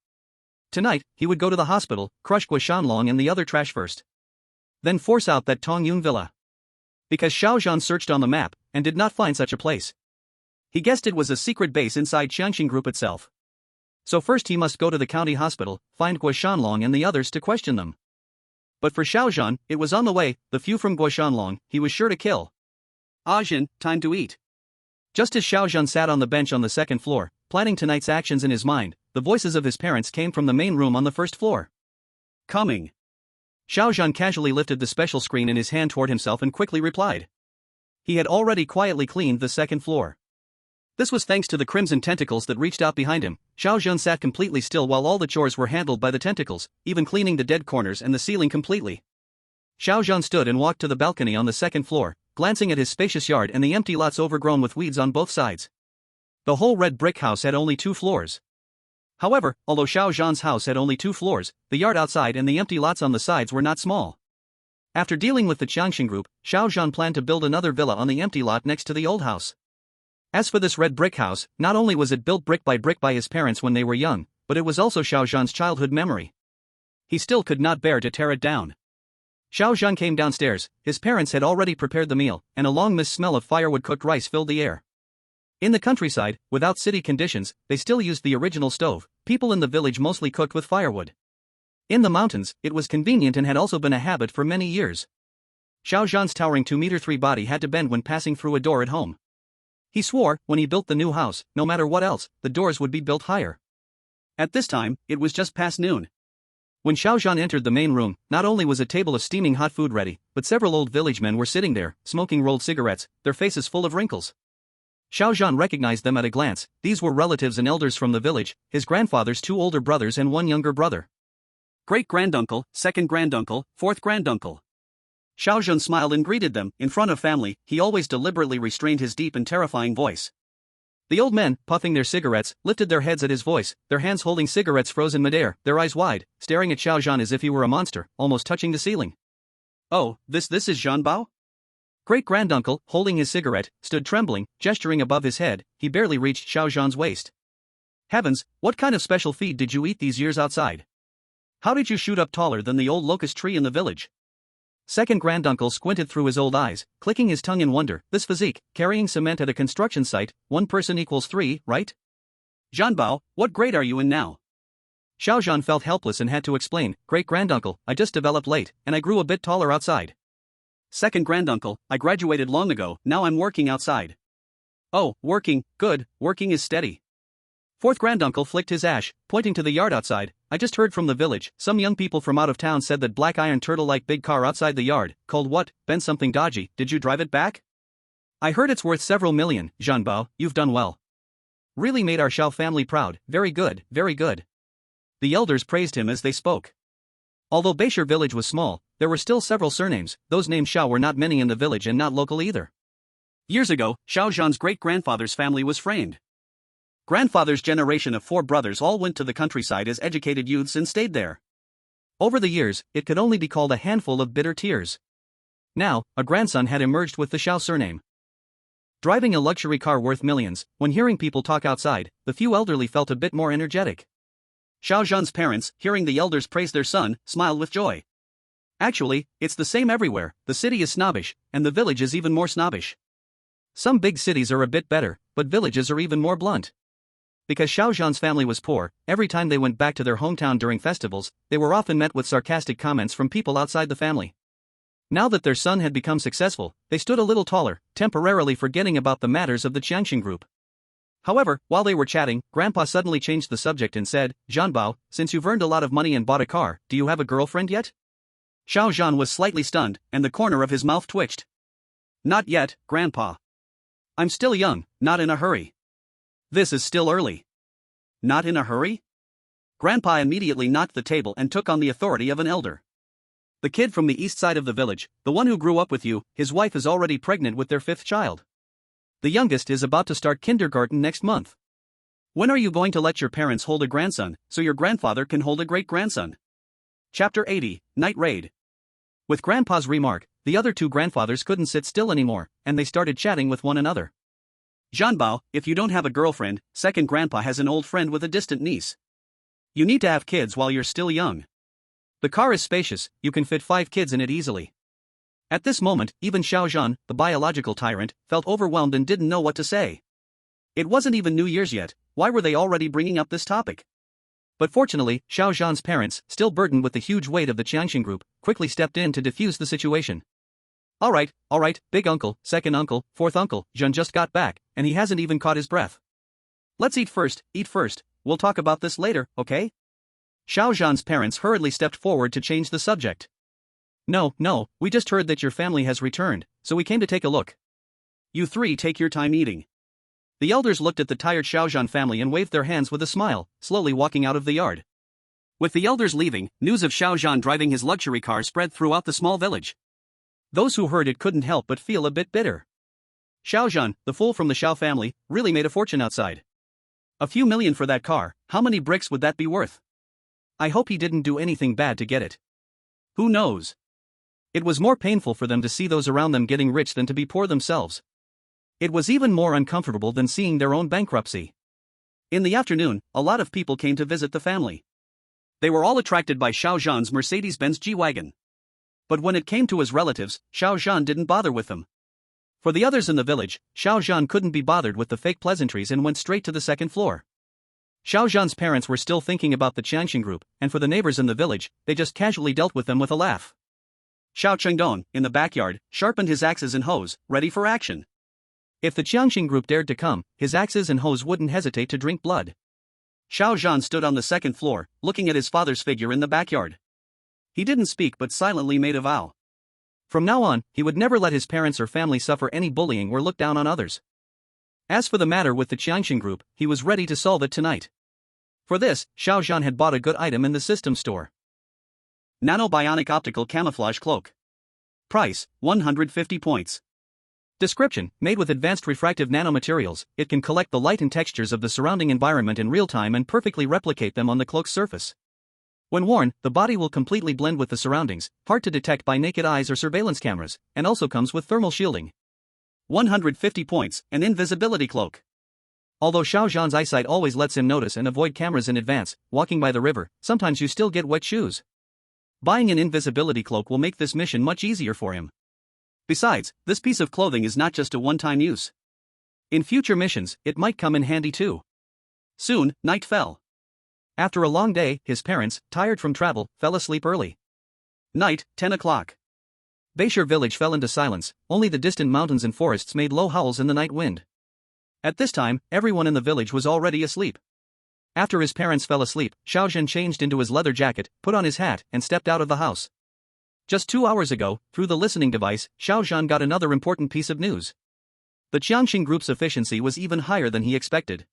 Tonight, he would go to the hospital, crush Guo Shanlong and the other trash first. Then force out that Tongyun Villa. Because Xiao Zhan searched on the map, and did not find such a place. He guessed it was a secret base inside Jiangcheng Group itself. So first he must go to the county hospital, find Guo Shanlong and the others to question them. But for Xiao Zhan, it was on the way, the few from Guo Shanlong, he was sure to kill. Ah Jin, time to eat. Just as Xiao Zhan sat on the bench on the second floor, planning tonight's actions in his mind, the voices of his parents came from the main room on the first floor. Coming. Xiao Zhan casually lifted the special screen in his hand toward himself and quickly replied. He had already quietly cleaned the second floor. This was thanks to the crimson tentacles that reached out behind him. Xiao Zhan sat completely still while all the chores were handled by the tentacles, even cleaning the dead corners and the ceiling completely. Xiao Zhan stood and walked to the balcony on the second floor, glancing at his spacious yard and the empty lots overgrown with weeds on both sides. The whole red brick house had only 2 floors. However, although Xiao Zhan's house had only 2 floors, the yard outside and the empty lots on the sides were not small. After dealing with the Jiangcheng group, Xiao Zhan planned to build another villa on the empty lot next to the old house. As for this red brick house, not only was it built brick by his parents when they were young, but it was also Xiao Zhan's childhood memory. He still could not bear to tear it down. Xiao Zhan came downstairs, his parents had already prepared the meal, and a long mist smell of firewood cooked rice filled the air. In the countryside, without city conditions, they still used the original stove. People in the village mostly cooked with firewood. In the mountains, it was convenient and had also been a habit for many years. Xiao Zhan's towering 2-meter-3 body had to bend when passing through a door at home. He swore, when he built the new house, no matter what else, the doors would be built higher. At this time, it was just past noon. When Xiao Zhan entered the main room, not only was a table of steaming hot food ready, but several old village men were sitting there, smoking rolled cigarettes, their faces full of wrinkles. Xiao Zhan recognized them at a glance. These were relatives and elders from the village, his grandfather's 2 older brothers and 1 younger brother. Great-granduncle, second-granduncle, fourth-granduncle. Xiao Zhan smiled and greeted them. In front of family, he always deliberately restrained his deep and terrifying voice. The old men, puffing their cigarettes, lifted their heads at his voice, their hands holding cigarettes frozen midair, their eyes wide, staring at Xiao Zhan as if he were a monster, almost touching the ceiling. Oh, this is Zhan Bao? Great-granduncle, holding his cigarette, stood trembling, gesturing above his head. He barely reached Xiao Zhan's waist. Heavens, what kind of special feed did you eat these years outside? How did you shoot up taller than the old locust tree in the village? Second-granduncle squinted through his old eyes, clicking his tongue in wonder. This physique, carrying cement at a construction site, 1 person equals 3, right? Zhan Bao, what grade are you in now? Xiao Zhan felt helpless and had to explain. Great-granduncle, I just developed late, and I grew a bit taller outside. Second-granduncle, I graduated long ago, now I'm working outside. Oh, working, good, working is steady. Fourth-granduncle flicked his ash, pointing to the yard outside. I just heard from the village, some young people from out of town said that black iron turtle-like big car outside the yard, called what, been something dodgy. Did you drive it back? I heard it's worth several million. Zhan Bao, you've done well. Really made our Xiao family proud. Very good, very good. The elders praised him as they spoke. Although Beishir village was small, there were still several surnames. Those named Xiao were not many in the village and not local either. Years ago, Xiao Zhan's great-grandfather's family was framed. Grandfather's generation of 4 brothers all went to the countryside as educated youths and stayed there. Over the years, it could only be called a handful of bitter tears. Now, a grandson had emerged with the Xiao surname. Driving a luxury car worth millions, when hearing people talk outside, the few elderly felt a bit more energetic. Xiao Zhan's parents, hearing the elders praise their son, smiled with joy. Actually, it's the same everywhere. The city is snobbish, and the village is even more snobbish. Some big cities are a bit better, but villages are even more blunt. Because Xiao Zhan's family was poor, every time they went back to their hometown during festivals, they were often met with sarcastic comments from people outside the family. Now that their son had become successful, they stood a little taller, temporarily forgetting about the matters of the Jiangcheng group. However, while they were chatting, Grandpa suddenly changed the subject and said, Zhan Bao, since you've earned a lot of money and bought a car, do you have a girlfriend yet? Xiao Zhan was slightly stunned, and the corner of his mouth twitched. Not yet, Grandpa. I'm still young, not in a hurry. This is still early. Not in a hurry? Grandpa immediately knocked the table and took on the authority of an elder. The kid from the east side of the village, the one who grew up with you, his wife is already pregnant with their 5th child. The youngest is about to start kindergarten next month. When are you going to let your parents hold a grandson, so your grandfather can hold a great-grandson? Chapter 80, Night Raid. With Grandpa's remark, the other 2 grandfathers couldn't sit still anymore, and they started chatting with one another. Zhan Bao, if you don't have a girlfriend, second grandpa has an old friend with a distant niece. You need to have kids while you're still young. The car is spacious, you can fit 5 kids in it easily. At this moment, even Xiao Zhan, the biological tyrant, felt overwhelmed and didn't know what to say. It wasn't even New Year's yet, why were they already bringing up this topic? But fortunately, Xiao Zhan's parents, still burdened with the huge weight of the Jiangcheng group, quickly stepped in to defuse the situation. All right, big uncle, second uncle, fourth uncle, Zhan just got back, and he hasn't even caught his breath. Let's eat first, we'll talk about this later, okay? Xiao Zhan's parents hurriedly stepped forward to change the subject. No, we just heard that your family has returned, so we came to take a look. You three take your time eating. The elders looked at the tired Xiao Zhan family and waved their hands with a smile, slowly walking out of the yard. With the elders leaving, news of Xiao Zhan driving his luxury car spread throughout the small village. Those who heard it couldn't help but feel a bit bitter. Xiao Zhan, the fool from the Xiao family, really made a fortune outside. A few million for that car, how many bricks would that be worth? I hope he didn't do anything bad to get it. Who knows? It was more painful for them to see those around them getting rich than to be poor themselves. It was even more uncomfortable than seeing their own bankruptcy. In the afternoon, a lot of people came to visit the family. They were all attracted by Xiao Zhan's Mercedes-Benz G-Wagon. But when it came to his relatives, Xiao Zhan didn't bother with them. For the others in the village, Xiao Zhan couldn't be bothered with the fake pleasantries and went straight to the second floor. Xiao Zhan's parents were still thinking about the Jiangcheng group, and for the neighbors in the village, they just casually dealt with them with a laugh. Xiao Chengdong, in the backyard, sharpened his axes and hoes, ready for action. If the Jiangcheng group dared to come, his axes and hoes wouldn't hesitate to drink blood. Xiao Zhan stood on the second floor, looking at his father's figure in the backyard. He didn't speak but silently made a vow. From now on, he would never let his parents or family suffer any bullying or look down on others. As for the matter with the Jiangcheng group, he was ready to solve it tonight. For this, Xiao Zhan had bought a good item in the system store. Nano-bionic optical camouflage cloak. Price, 150 points. Description: made with advanced refractive nanomaterials, it can collect the light and textures of the surrounding environment in real time and perfectly replicate them on the cloak's surface. When worn, the body will completely blend with the surroundings, hard to detect by naked eyes or surveillance cameras, and also comes with thermal shielding. 150 points, an invisibility cloak. Although Xiao Zhan's eyesight always lets him notice and avoid cameras in advance, walking by the river, sometimes you still get wet shoes. Buying an invisibility cloak will make this mission much easier for him. Besides, this piece of clothing is not just a one-time use. In future missions, it might come in handy too. Soon, night fell. After a long day, his parents, tired from travel, fell asleep early. Night, 10 o'clock. Beishir village fell into silence, only the distant mountains and forests made low howls in the night wind. At this time, everyone in the village was already asleep. After his parents fell asleep, Xiao Zhan changed into his leather jacket, put on his hat, and stepped out of the house. Just 2 hours ago, through the listening device, Xiao Zhan got another important piece of news. The Jiangcheng group's efficiency was even higher than he expected.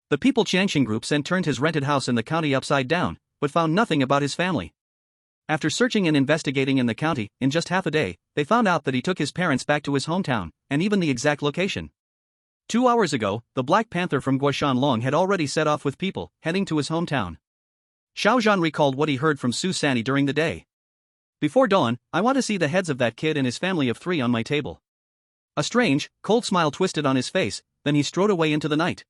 The people Jiangcheng group sent turned his rented house in the county upside down, but found nothing about his family. After searching and investigating in the county, in just half a day, they found out that he took his parents back to his hometown, and even the exact location. 2 hours ago, the Black Panther from Guoshanlong had already set off with people, heading to his hometown. Xiao Zhan recalled what he heard from Su Sanni during the day. Before dawn, I want to see the heads of that kid and his family of 3 on my table. A strange, cold smile twisted on his face, then he strode away into the night.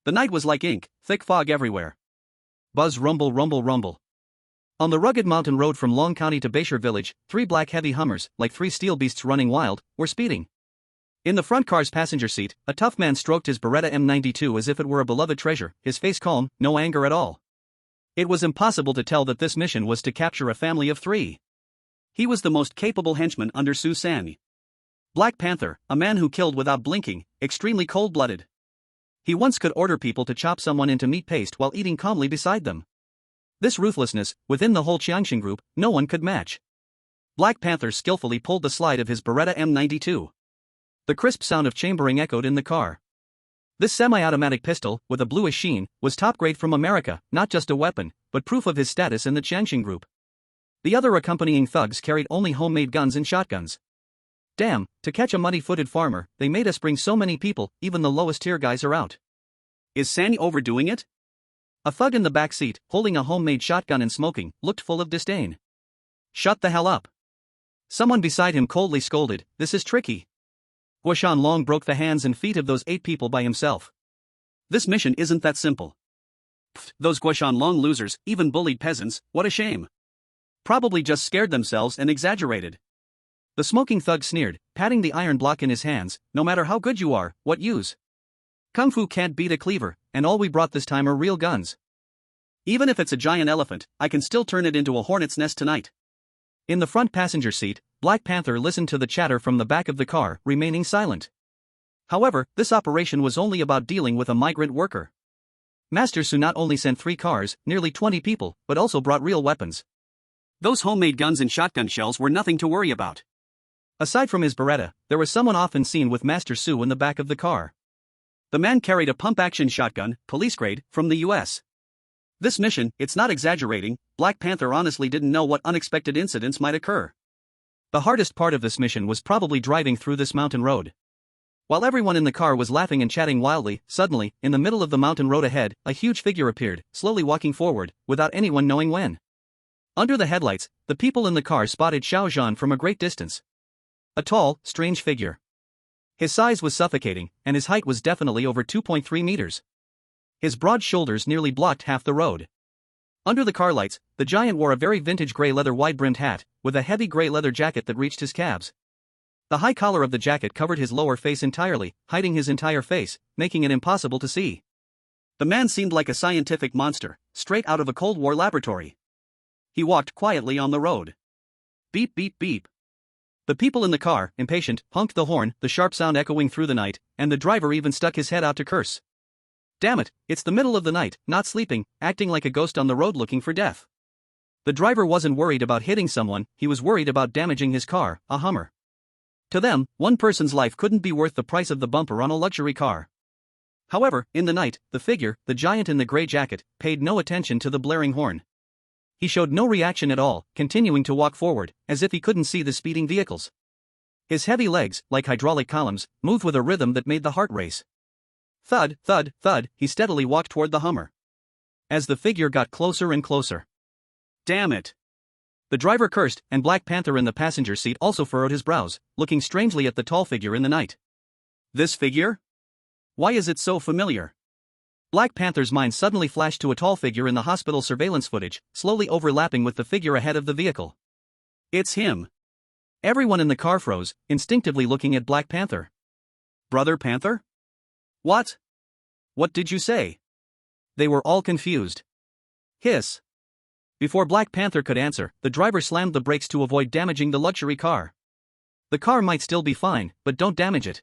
The night was like ink, thick fog everywhere. Buzz, rumble, rumble, rumble. On the rugged mountain road from Long County to Beishir village, 3 black heavy Hummers, like 3 steel beasts running wild, were speeding. In the front car's passenger seat, a tough man stroked his Beretta M92 as if it were a beloved treasure, his face calm, no anger at all. It was impossible to tell that this mission was to capture a family of 3. He was the most capable henchman under Su Sanni. Black Panther, a man who killed without blinking, extremely cold-blooded. He once could order people to chop someone into meat paste while eating calmly beside them. This ruthlessness, within the whole Jiangcheng group, no one could match. Black Panther skillfully pulled the slide of his Beretta M92. The crisp sound of chambering echoed in the car. This semi-automatic pistol, with a bluish sheen, was top grade from America, not just a weapon, but proof of his status in the Jiangcheng group. The other accompanying thugs carried only homemade guns and shotguns. Damn, to catch a muddy-footed farmer, they made us bring so many people, even the lowest-tier guys are out. Is Sanni overdoing it? A thug in the back seat, holding a homemade shotgun and smoking, looked full of disdain. Shut the hell up. Someone beside him coldly scolded, this is tricky. Guoshanlong broke the hands and feet of those 8 people by himself. This mission isn't that simple. Pfft, those Guoshanlong losers, even bullied peasants, what a shame. Probably just scared themselves and exaggerated. The smoking thug sneered, patting the iron block in his hands, no matter how good you are, what use? Kung Fu can't beat a cleaver, and all we brought this time are real guns. Even if it's a giant elephant, I can still turn it into a hornet's nest tonight. In the front passenger seat, Black Panther listened to the chatter from the back of the car, remaining silent. However, this operation was only about dealing with a migrant worker. Master Su not only sent 3 cars, nearly 20 people, but also brought real weapons. Those homemade guns and shotgun shells were nothing to worry about. Aside from his Beretta, there was someone often seen with Master Su in the back of the car. The man carried a pump-action shotgun, police grade, from the US. This mission, it's not exaggerating, Black Panther honestly didn't know what unexpected incidents might occur. The hardest part of this mission was probably driving through this mountain road. While everyone in the car was laughing and chatting wildly, suddenly, in the middle of the mountain road ahead, a huge figure appeared, slowly walking forward, without anyone knowing when. Under the headlights, the people in the car spotted Xiao Zhan from a great distance. A tall, strange figure. His size was suffocating, and his height was definitely over 2.3 meters. His broad shoulders nearly blocked half the road. Under the car lights, the giant wore a very vintage gray leather wide-brimmed hat, with a heavy gray leather jacket that reached his calves. The high collar of the jacket covered his lower face entirely, hiding his entire face, making it impossible to see. The man seemed like a scientific monster, straight out of a Cold War laboratory. He walked quietly on the road. Beep beep beep. The people in the car, impatient, honked the horn, the sharp sound echoing through the night, and the driver even stuck his head out to curse. Damn it, it's the middle of the night, not sleeping, acting like a ghost on the road looking for death. The driver wasn't worried about hitting someone, he was worried about damaging his car, a Hummer. To them, one person's life couldn't be worth the price of the bumper on a luxury car. However, in the night, the figure, the giant in the gray jacket, paid no attention to the blaring horn. He showed no reaction at all, continuing to walk forward, as if he couldn't see the speeding vehicles. His heavy legs, like hydraulic columns, moved with a rhythm that made the heart race. Thud, thud, thud, he steadily walked toward the Hummer. As the figure got closer and closer. Damn it! The driver cursed, and Black Panther in the passenger seat also furrowed his brows, looking strangely at the tall figure in the night. This figure? Why is it so familiar? Black Panther's mind suddenly flashed to a tall figure in the hospital surveillance footage, slowly overlapping with the figure ahead of the vehicle. It's him. Everyone in the car froze, instinctively looking at Black Panther. Brother Panther? What? What did you say? They were all confused. Hiss. Before Black Panther could answer, the driver slammed the brakes to avoid damaging the luxury car. The car might still be fine, but don't damage it.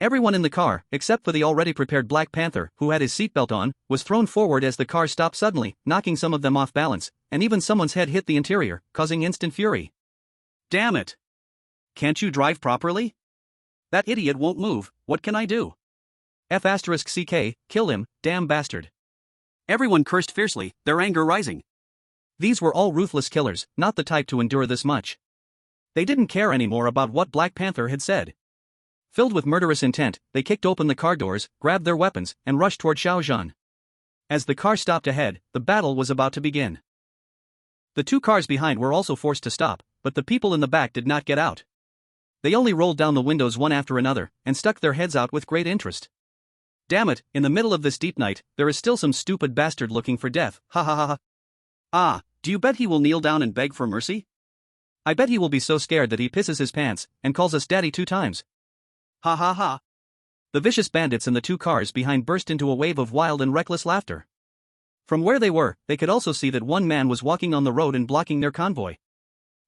Everyone in the car, except for the already prepared Black Panther, who had his seatbelt on, was thrown forward as the car stopped suddenly, knocking some of them off balance, and even someone's head hit the interior, causing instant fury. Damn it! Can't you drive properly? That idiot won't move, what can I do? F***CK, kill him, damn bastard. Everyone cursed fiercely, their anger rising. These were all ruthless killers, not the type to endure this much. They didn't care anymore about what Black Panther had said. Filled with murderous intent, they kicked open the car doors, grabbed their weapons, and rushed toward Xiao Zhan. As the car stopped ahead, the battle was about to begin. The 2 cars behind were also forced to stop, but the people in the back did not get out. They only rolled down the windows one after another, and stuck their heads out with great interest. Damn it, in the middle of this deep night, there is still some stupid bastard looking for death, ha ha ha ha. Ah, do you bet he will kneel down and beg for mercy? I bet he will be so scared that he pisses his pants, and calls us daddy 2 times. Ha ha ha. The vicious bandits in the 2 cars behind burst into a wave of wild and reckless laughter. From where they were, they could also see that one man was walking on the road and blocking their convoy.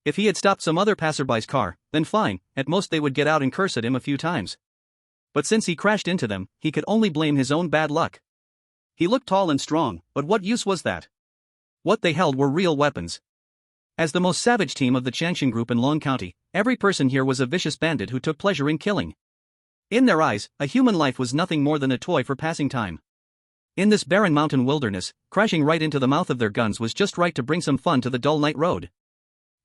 If he had stopped some other passerby's car, then fine, at most they would get out and curse at him a few times. But since he crashed into them, he could only blame his own bad luck. He looked tall and strong, but what use was that? What they held were real weapons. As the most savage team of the Jiangcheng group in Long County, every person here was a vicious bandit who took pleasure in killing. In their eyes, a human life was nothing more than a toy for passing time. In this barren mountain wilderness, crashing right into the mouth of their guns was just right to bring some fun to the dull night road.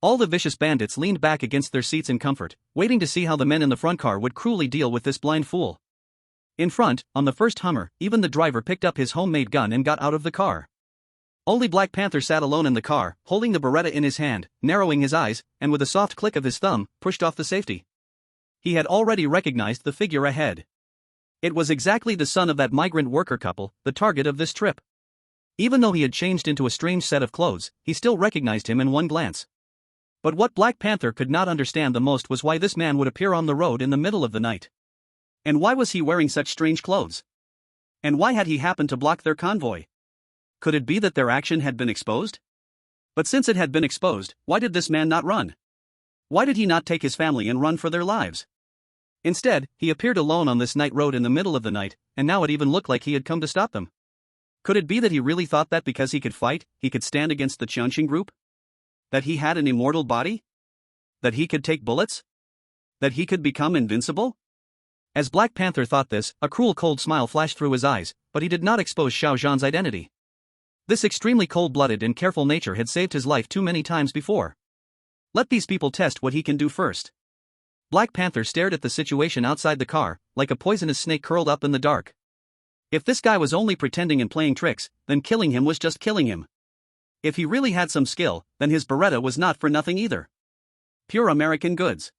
All the vicious bandits leaned back against their seats in comfort, waiting to see how the men in the front car would cruelly deal with this blind fool. In front, on the first Hummer, even the driver picked up his homemade gun and got out of the car. Only Black Panther sat alone in the car, holding the Beretta in his hand, narrowing his eyes, and with a soft click of his thumb, pushed off the safety. He had already recognized the figure ahead. It was exactly the son of that migrant worker couple, the target of this trip. Even though he had changed into a strange set of clothes, he still recognized him in one glance. But what Black Panther could not understand the most was why this man would appear on the road in the middle of the night. And why was he wearing such strange clothes? And why had he happened to block their convoy? Could it be that their action had been exposed? But since it had been exposed, why did this man not run? Why did he not take his family and run for their lives? Instead, he appeared alone on this night road in the middle of the night, and now it even looked like he had come to stop them. Could it be that he really thought that because he could fight, he could stand against the Jiangcheng group? That he had an immortal body? That he could take bullets? That he could become invincible? As Black Panther thought this, a cruel cold smile flashed through his eyes, but he did not expose Xiao Zhan's identity. This extremely cold-blooded and careful nature had saved his life too many times before. Let these people test what he can do first. Black Panther stared at the situation outside the car, like a poisonous snake curled up in the dark. If this guy was only pretending and playing tricks, then killing him was just killing him. If he really had some skill, then his Beretta was not for nothing either. Pure American goods.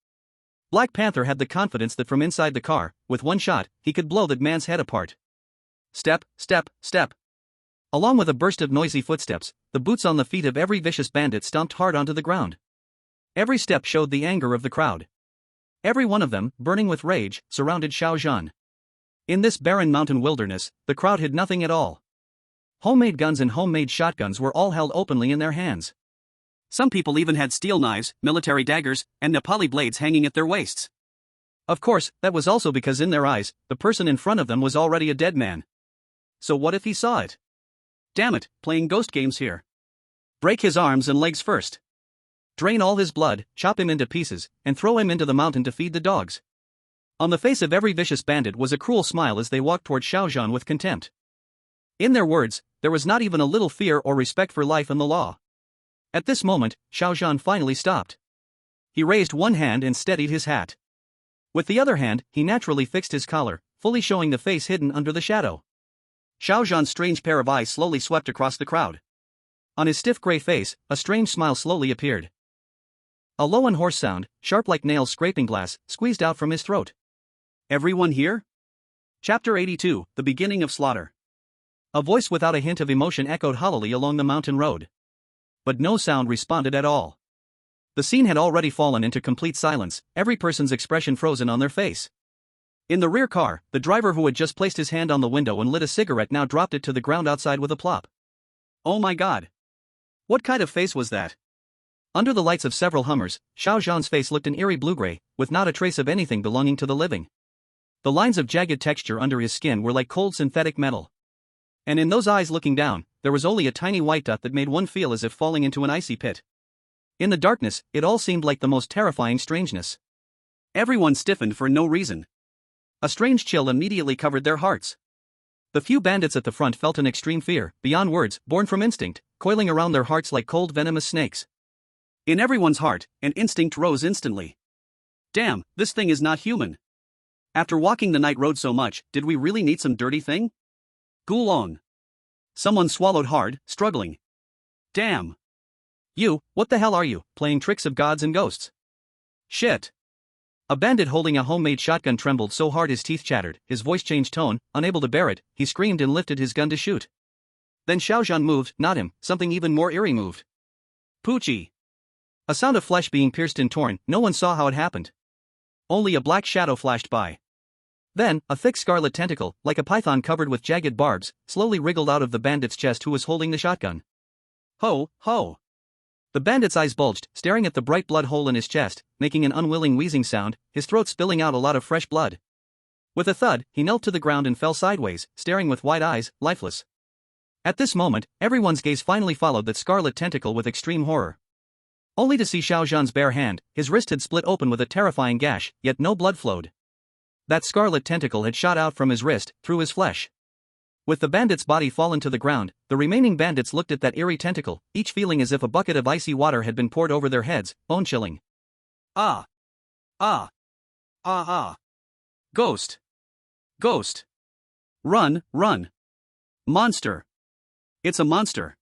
Black Panther had the confidence that from inside the car, with one shot, he could blow that man's head apart. Step, step, step. Along with a burst of noisy footsteps, the boots on the feet of every vicious bandit stomped hard onto the ground. Every step showed the anger of the crowd. Every one of them, burning with rage, surrounded Xiao Zhan. In this barren mountain wilderness, the crowd hid nothing at all. Homemade guns and homemade shotguns were all held openly in their hands. Some people even had steel knives, military daggers, and Nepali blades hanging at their waists. Of course, that was also because in their eyes, the person in front of them was already a dead man. So what if he saw it? Damn it, playing ghost games here. Break his arms and legs first. Drain all his blood, chop him into pieces, and throw him into the mountain to feed the dogs. On the face of every vicious bandit was a cruel smile as they walked toward Xiao Zhan with contempt. In their words, there was not even a little fear or respect for life and the law. At this moment, Xiao Zhan finally stopped. He raised one hand and steadied his hat. With the other hand, he naturally fixed his collar, fully showing the face hidden under the shadow. Xiao Zhan's strange pair of eyes slowly swept across the crowd. On his stiff gray face, a strange smile slowly appeared. A low and hoarse sound, sharp like nails scraping glass, squeezed out from his throat. Everyone here? Chapter 82, The Beginning of Slaughter. A voice without a hint of emotion echoed hollowly along the mountain road. But no sound responded at all. The scene had already fallen into complete silence, every person's expression frozen on their face. In the rear car, the driver who had just placed his hand on the window and lit a cigarette now dropped it to the ground outside with a plop. Oh my god! What kind of face was that? Under the lights of several Hummers, Xiao Zhan's face looked an eerie blue-gray, with not a trace of anything belonging to the living. The lines of jagged texture under his skin were like cold synthetic metal. And in those eyes looking down, there was only a tiny white dot that made one feel as if falling into an icy pit. In the darkness, it all seemed like the most terrifying strangeness. Everyone stiffened for no reason. A strange chill immediately covered their hearts. The few bandits at the front felt an extreme fear, beyond words, born from instinct, coiling around their hearts like cold venomous snakes. In everyone's heart, an instinct rose instantly. Damn, this thing is not human. After walking the night road so much, did we really need some dirty thing? Gulong. Someone swallowed hard, struggling. Damn. You, what the hell are you, playing tricks of gods and ghosts? Shit. A bandit holding a homemade shotgun trembled so hard his teeth chattered, his voice changed tone, unable to bear it, he screamed and lifted his gun to shoot. Then Xiao Zhan moved, not him, something even more eerie moved. Poochie. A sound of flesh being pierced and torn, no one saw how it happened. Only a black shadow flashed by. Then, a thick scarlet tentacle, like a python covered with jagged barbs, slowly wriggled out of the bandit's chest who was holding the shotgun. Ho, ho. The bandit's eyes bulged, staring at the bright blood hole in his chest, making an unwilling wheezing sound, his throat spilling out a lot of fresh blood. With a thud, he knelt to the ground and fell sideways, staring with wide eyes, lifeless. At this moment, everyone's gaze finally followed that scarlet tentacle with extreme horror. Only to see Xiao Zhan's bare hand, his wrist had split open with a terrifying gash, yet no blood flowed. That scarlet tentacle had shot out from his wrist, through his flesh. With the bandit's body fallen to the ground, the remaining bandits looked at that eerie tentacle, each feeling as if a bucket of icy water had been poured over their heads, bone-chilling. Ah. Ah. Ah ah. Ghost. Ghost. Run, run. Monster. It's a monster.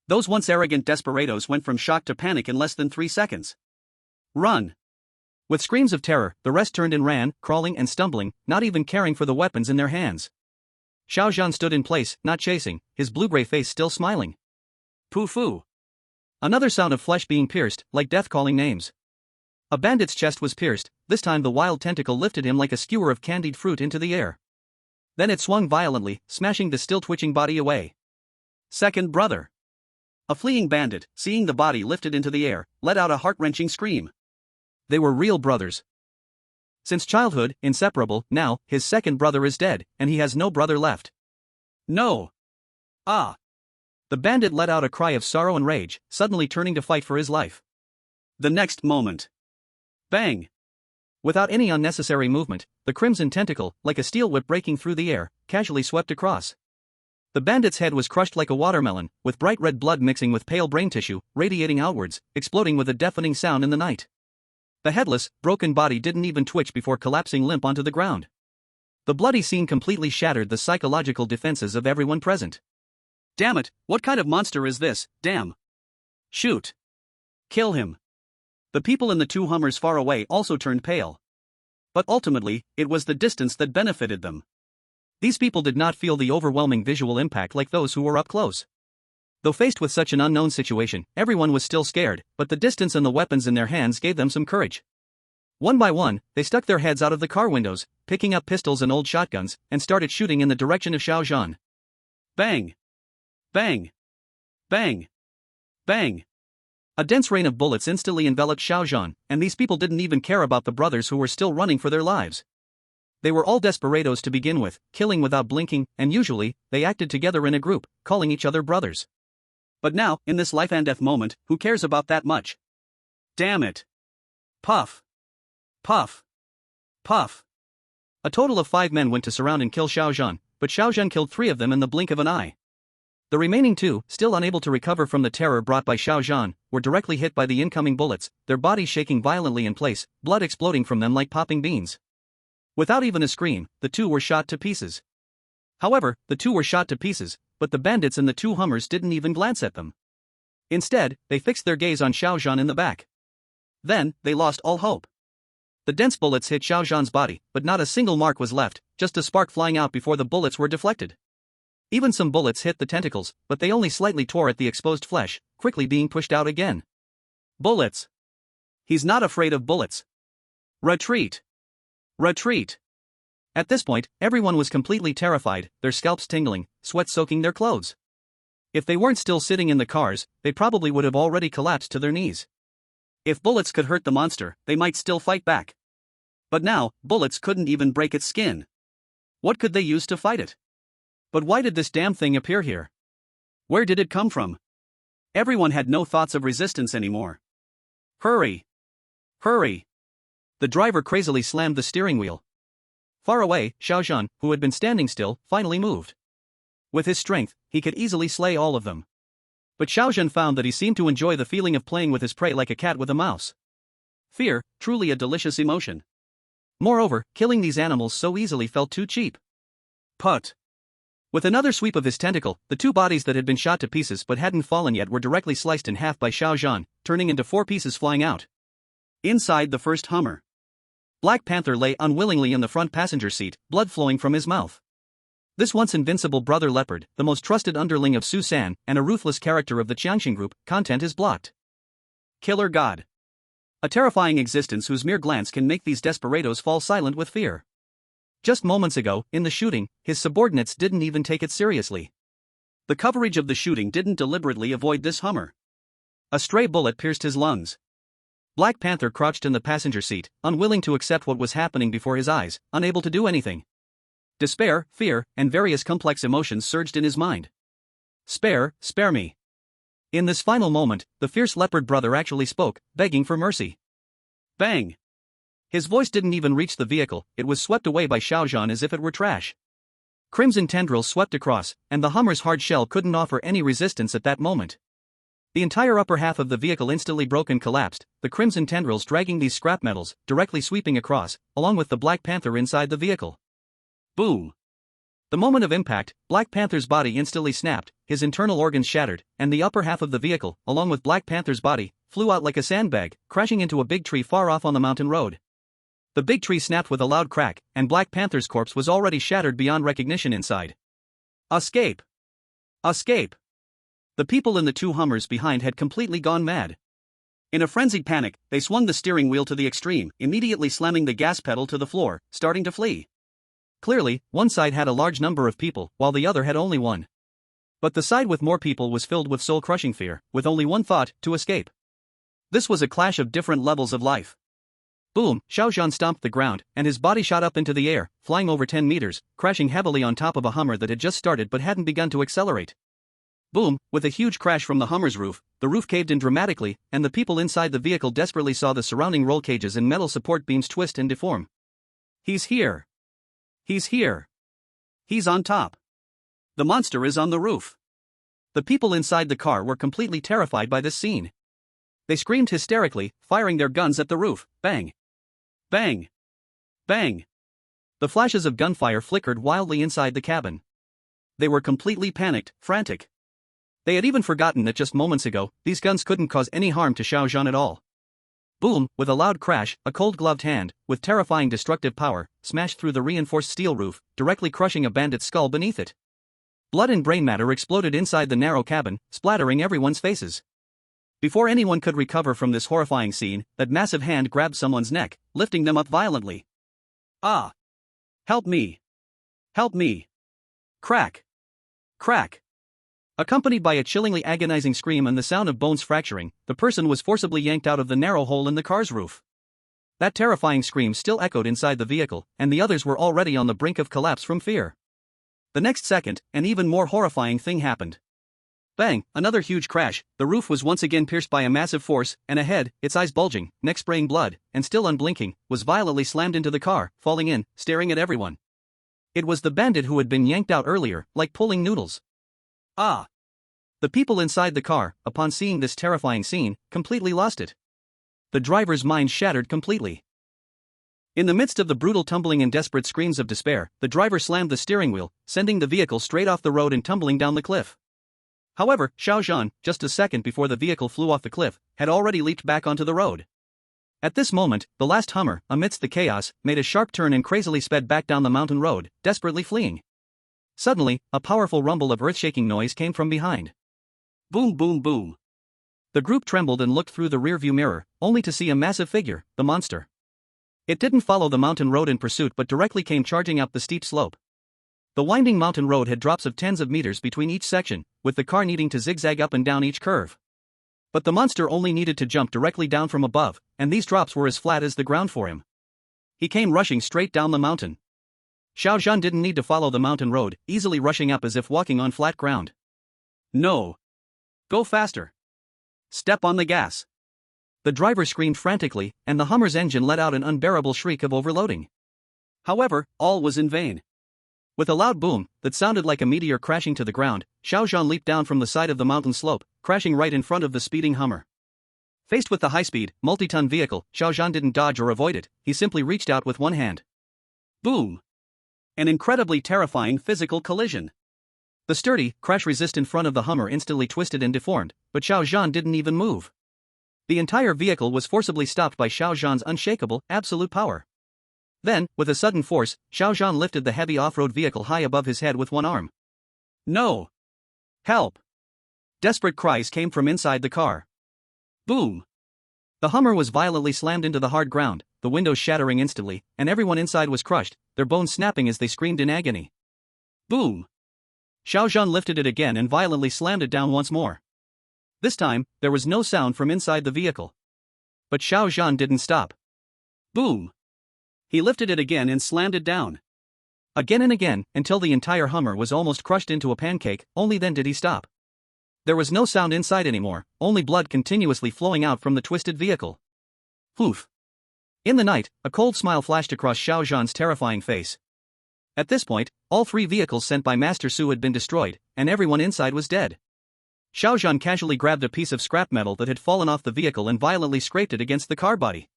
Those once arrogant desperados went from shock to panic in less than 3 seconds. Run. With screams of terror, the rest turned and ran, crawling and stumbling, not even caring for the weapons in their hands. Xiao Zhan stood in place, not chasing, his blue-gray face still smiling. Poo-foo. Another sound of flesh being pierced, like death calling names. A bandit's chest was pierced, this time the wild tentacle lifted him like a skewer of candied fruit into the air. Then it swung violently, smashing the still twitching body away. Second brother. A fleeing bandit, seeing the body lifted into the air, let out a heart-wrenching scream. They were real brothers. Since childhood, inseparable, now, his second brother is dead, and he has no brother left. No. Ah. The bandit let out a cry of sorrow and rage, suddenly turning to fight for his life. The next moment. Bang! Without any unnecessary movement, the crimson tentacle, like a steel whip breaking through the air, casually swept across. The bandit's head was crushed like a watermelon, with bright red blood mixing with pale brain tissue, radiating outwards, exploding with a deafening sound in the night. The headless, broken body didn't even twitch before collapsing limp onto the ground. The bloody scene completely shattered the psychological defenses of everyone present. Damn it, what kind of monster is this, damn? Shoot. Kill him. The people in the two Hummers far away also turned pale. But ultimately, it was the distance that benefited them. These people did not feel the overwhelming visual impact like those who were up close. Though faced with such an unknown situation, everyone was still scared, but the distance and the weapons in their hands gave them some courage. One by one, they stuck their heads out of the car windows, picking up pistols and old shotguns, and started shooting in the direction of Xiao Zhan. Bang! Bang! Bang! Bang! A dense rain of bullets instantly enveloped Xiao Zhan, and these people didn't even care about the brothers who were still running for their lives. They were all desperados to begin with, killing without blinking, and usually, they acted together in a group, calling each other brothers. But now, in this life and death moment, who cares about that much? Damn it! Puff! Puff! Puff! A total of 5 men went to surround and kill Xiao Zhan, but Xiao Zhan killed 3 of them in the blink of an eye. The remaining 2, still unable to recover from the terror brought by Xiao Zhan, were directly hit by the incoming bullets, their bodies shaking violently in place, blood exploding from them like popping beans. Without even a scream, the 2 were shot to pieces. However, the 2 were shot to pieces, but the bandits and the 2 Hummers didn't even glance at them. Instead, they fixed their gaze on Xiao Zhan in the back. Then, they lost all hope. The dense bullets hit Xiao Zhan's body, but not a single mark was left, just a spark flying out before the bullets were deflected. Even some bullets hit the tentacles, but they only slightly tore at the exposed flesh, quickly being pushed out again. Bullets. He's not afraid of bullets. Retreat. Retreat. At this point, everyone was completely terrified, their scalps tingling, sweat soaking their clothes. If they weren't still sitting in the cars, they probably would have already collapsed to their knees. If bullets could hurt the monster, they might still fight back. But now, bullets couldn't even break its skin. What could they use to fight it? But why did this damn thing appear here? Where did it come from? Everyone had no thoughts of resistance anymore. Hurry! Hurry! The driver crazily slammed the steering wheel. Far away, Xiao Zhan, who had been standing still, finally moved. With his strength, he could easily slay all of them. But Xiao Zhan found that he seemed to enjoy the feeling of playing with his prey like a cat with a mouse. Fear, truly a delicious emotion. Moreover, killing these animals so easily felt too cheap. Put. With another sweep of his tentacle, the 2 bodies that had been shot to pieces but hadn't fallen yet were directly sliced in half by Xiao Zhan, turning into 4 pieces flying out. Inside the first Hummer, Black Panther lay unwillingly in the front passenger seat, blood flowing from his mouth. This once invincible brother leopard, the most trusted underling of Su San, and a ruthless character of the Jiangcheng group, content is blocked. Killer God. A terrifying existence whose mere glance can make these desperados fall silent with fear. Just moments ago, in the shooting, his subordinates didn't even take it seriously. The coverage of the shooting didn't deliberately avoid this Hummer. A stray bullet pierced his lungs. Black Panther crouched in the passenger seat, unwilling to accept what was happening before his eyes, unable to do anything. Despair, fear, and various complex emotions surged in his mind. Spare me. In this final moment, the fierce leopard brother actually spoke, begging for mercy. Bang! His voice didn't even reach the vehicle, it was swept away by Xiao Zhan as if it were trash. Crimson tendrils swept across, and the Hummer's hard shell couldn't offer any resistance at that moment. The entire upper half of the vehicle instantly broke and collapsed, the crimson tendrils dragging these scrap metals, directly sweeping across, along with the Black Panther inside the vehicle. Boom! The moment of impact, Black Panther's body instantly snapped, his internal organs shattered, and the upper half of the vehicle, along with Black Panther's body, flew out like a sandbag, crashing into a big tree far off on the mountain road. The big tree snapped with a loud crack, and Black Panther's corpse was already shattered beyond recognition inside. Escape! Escape! The people in the 2 Hummers behind had completely gone mad. In a frenzied panic, they swung the steering wheel to the extreme, immediately slamming the gas pedal to the floor, starting to flee. Clearly, one side had a large number of people, while the other had only one. But the side with more people was filled with soul-crushing fear, with only one thought: to escape. This was a clash of different levels of life. Boom! Xiao Zhan stomped the ground, and his body shot up into the air, flying over 10 meters, crashing heavily on top of a Hummer that had just started but hadn't begun to accelerate. Boom! With a huge crash from the Hummer's roof, the roof caved in dramatically, and the people inside the vehicle desperately saw the surrounding roll cages and metal support beams twist and deform. He's here. He's here. He's on top. The monster is on the roof. The people inside the car were completely terrified by this scene. They screamed hysterically, firing their guns at the roof. Bang! Bang! Bang! The flashes of gunfire flickered wildly inside the cabin. They were completely panicked, frantic. They had even forgotten that just moments ago, these guns couldn't cause any harm to Xiao Zhan at all. Boom! With a loud crash, a cold-gloved hand, with terrifying destructive power, smashed through the reinforced steel roof, directly crushing a bandit's skull beneath it. Blood and brain matter exploded inside the narrow cabin, splattering everyone's faces. Before anyone could recover from this horrifying scene, that massive hand grabbed someone's neck, lifting them up violently. Ah! Help me! Help me! Crack! Crack! Accompanied by a chillingly agonizing scream and the sound of bones fracturing, the person was forcibly yanked out of the narrow hole in the car's roof. That terrifying scream still echoed inside the vehicle, and the others were already on the brink of collapse from fear. The next second, an even more horrifying thing happened. Bang! Another huge crash. The roof was once again pierced by a massive force, and a head, its eyes bulging, neck spraying blood, and still unblinking, was violently slammed into the car, falling in, staring at everyone. It was the bandit who had been yanked out earlier, like pulling noodles. Ah! The people inside the car, upon seeing this terrifying scene, completely lost it. The driver's mind shattered completely. In the midst of the brutal tumbling and desperate screams of despair, the driver slammed the steering wheel, sending the vehicle straight off the road and tumbling down the cliff. However, Xiao Zhan, just a second before the vehicle flew off the cliff, had already leaped back onto the road. At this moment, the last Hummer, amidst the chaos, made a sharp turn and crazily sped back down the mountain road, desperately fleeing. Suddenly, a powerful rumble of earth-shaking noise came from behind. Boom, boom, boom. The group trembled and looked through the rearview mirror, only to see a massive figure, the monster. It didn't follow the mountain road in pursuit but directly came charging up the steep slope. The winding mountain road had drops of tens of meters between each section, with the car needing to zigzag up and down each curve. But the monster only needed to jump directly down from above, and these drops were as flat as the ground for him. He came rushing straight down the mountain. Xiao Zhan didn't need to follow the mountain road, easily rushing up as if walking on flat ground. No. Go faster. Step on the gas. The driver screamed frantically, and the Hummer's engine let out an unbearable shriek of overloading. However, all was in vain. With a loud boom that sounded like a meteor crashing to the ground, Xiao Zhan leaped down from the side of the mountain slope, crashing right in front of the speeding Hummer. Faced with the high-speed, multi-ton vehicle, Xiao Zhan didn't dodge or avoid it, he simply reached out with one hand. Boom! An incredibly terrifying physical collision. The sturdy, crash-resistant front of the Hummer instantly twisted and deformed, but Xiao Zhan didn't even move. The entire vehicle was forcibly stopped by Xiao Zhan's unshakable, absolute power. Then, with a sudden force, Xiao Zhan lifted the heavy off-road vehicle high above his head with one arm. No! Help! Desperate cries came from inside the car. Boom! The Hummer was violently slammed into the hard ground, the windows shattering instantly, and everyone inside was crushed, their bones snapping as they screamed in agony. Boom! Xiao Zhan lifted it again and violently slammed it down once more. This time, there was no sound from inside the vehicle. But Xiao Zhan didn't stop. Boom! He lifted it again and slammed it down. Again and again, until the entire Hummer was almost crushed into a pancake, only then did he stop. There was no sound inside anymore, only blood continuously flowing out from the twisted vehicle. Poof! In the night, a cold smile flashed across Xiao Zhan's terrifying face. At this point, all 3 vehicles sent by Master Su had been destroyed, and everyone inside was dead. Xiao Zhan casually grabbed a piece of scrap metal that had fallen off the vehicle and violently scraped it against the car body.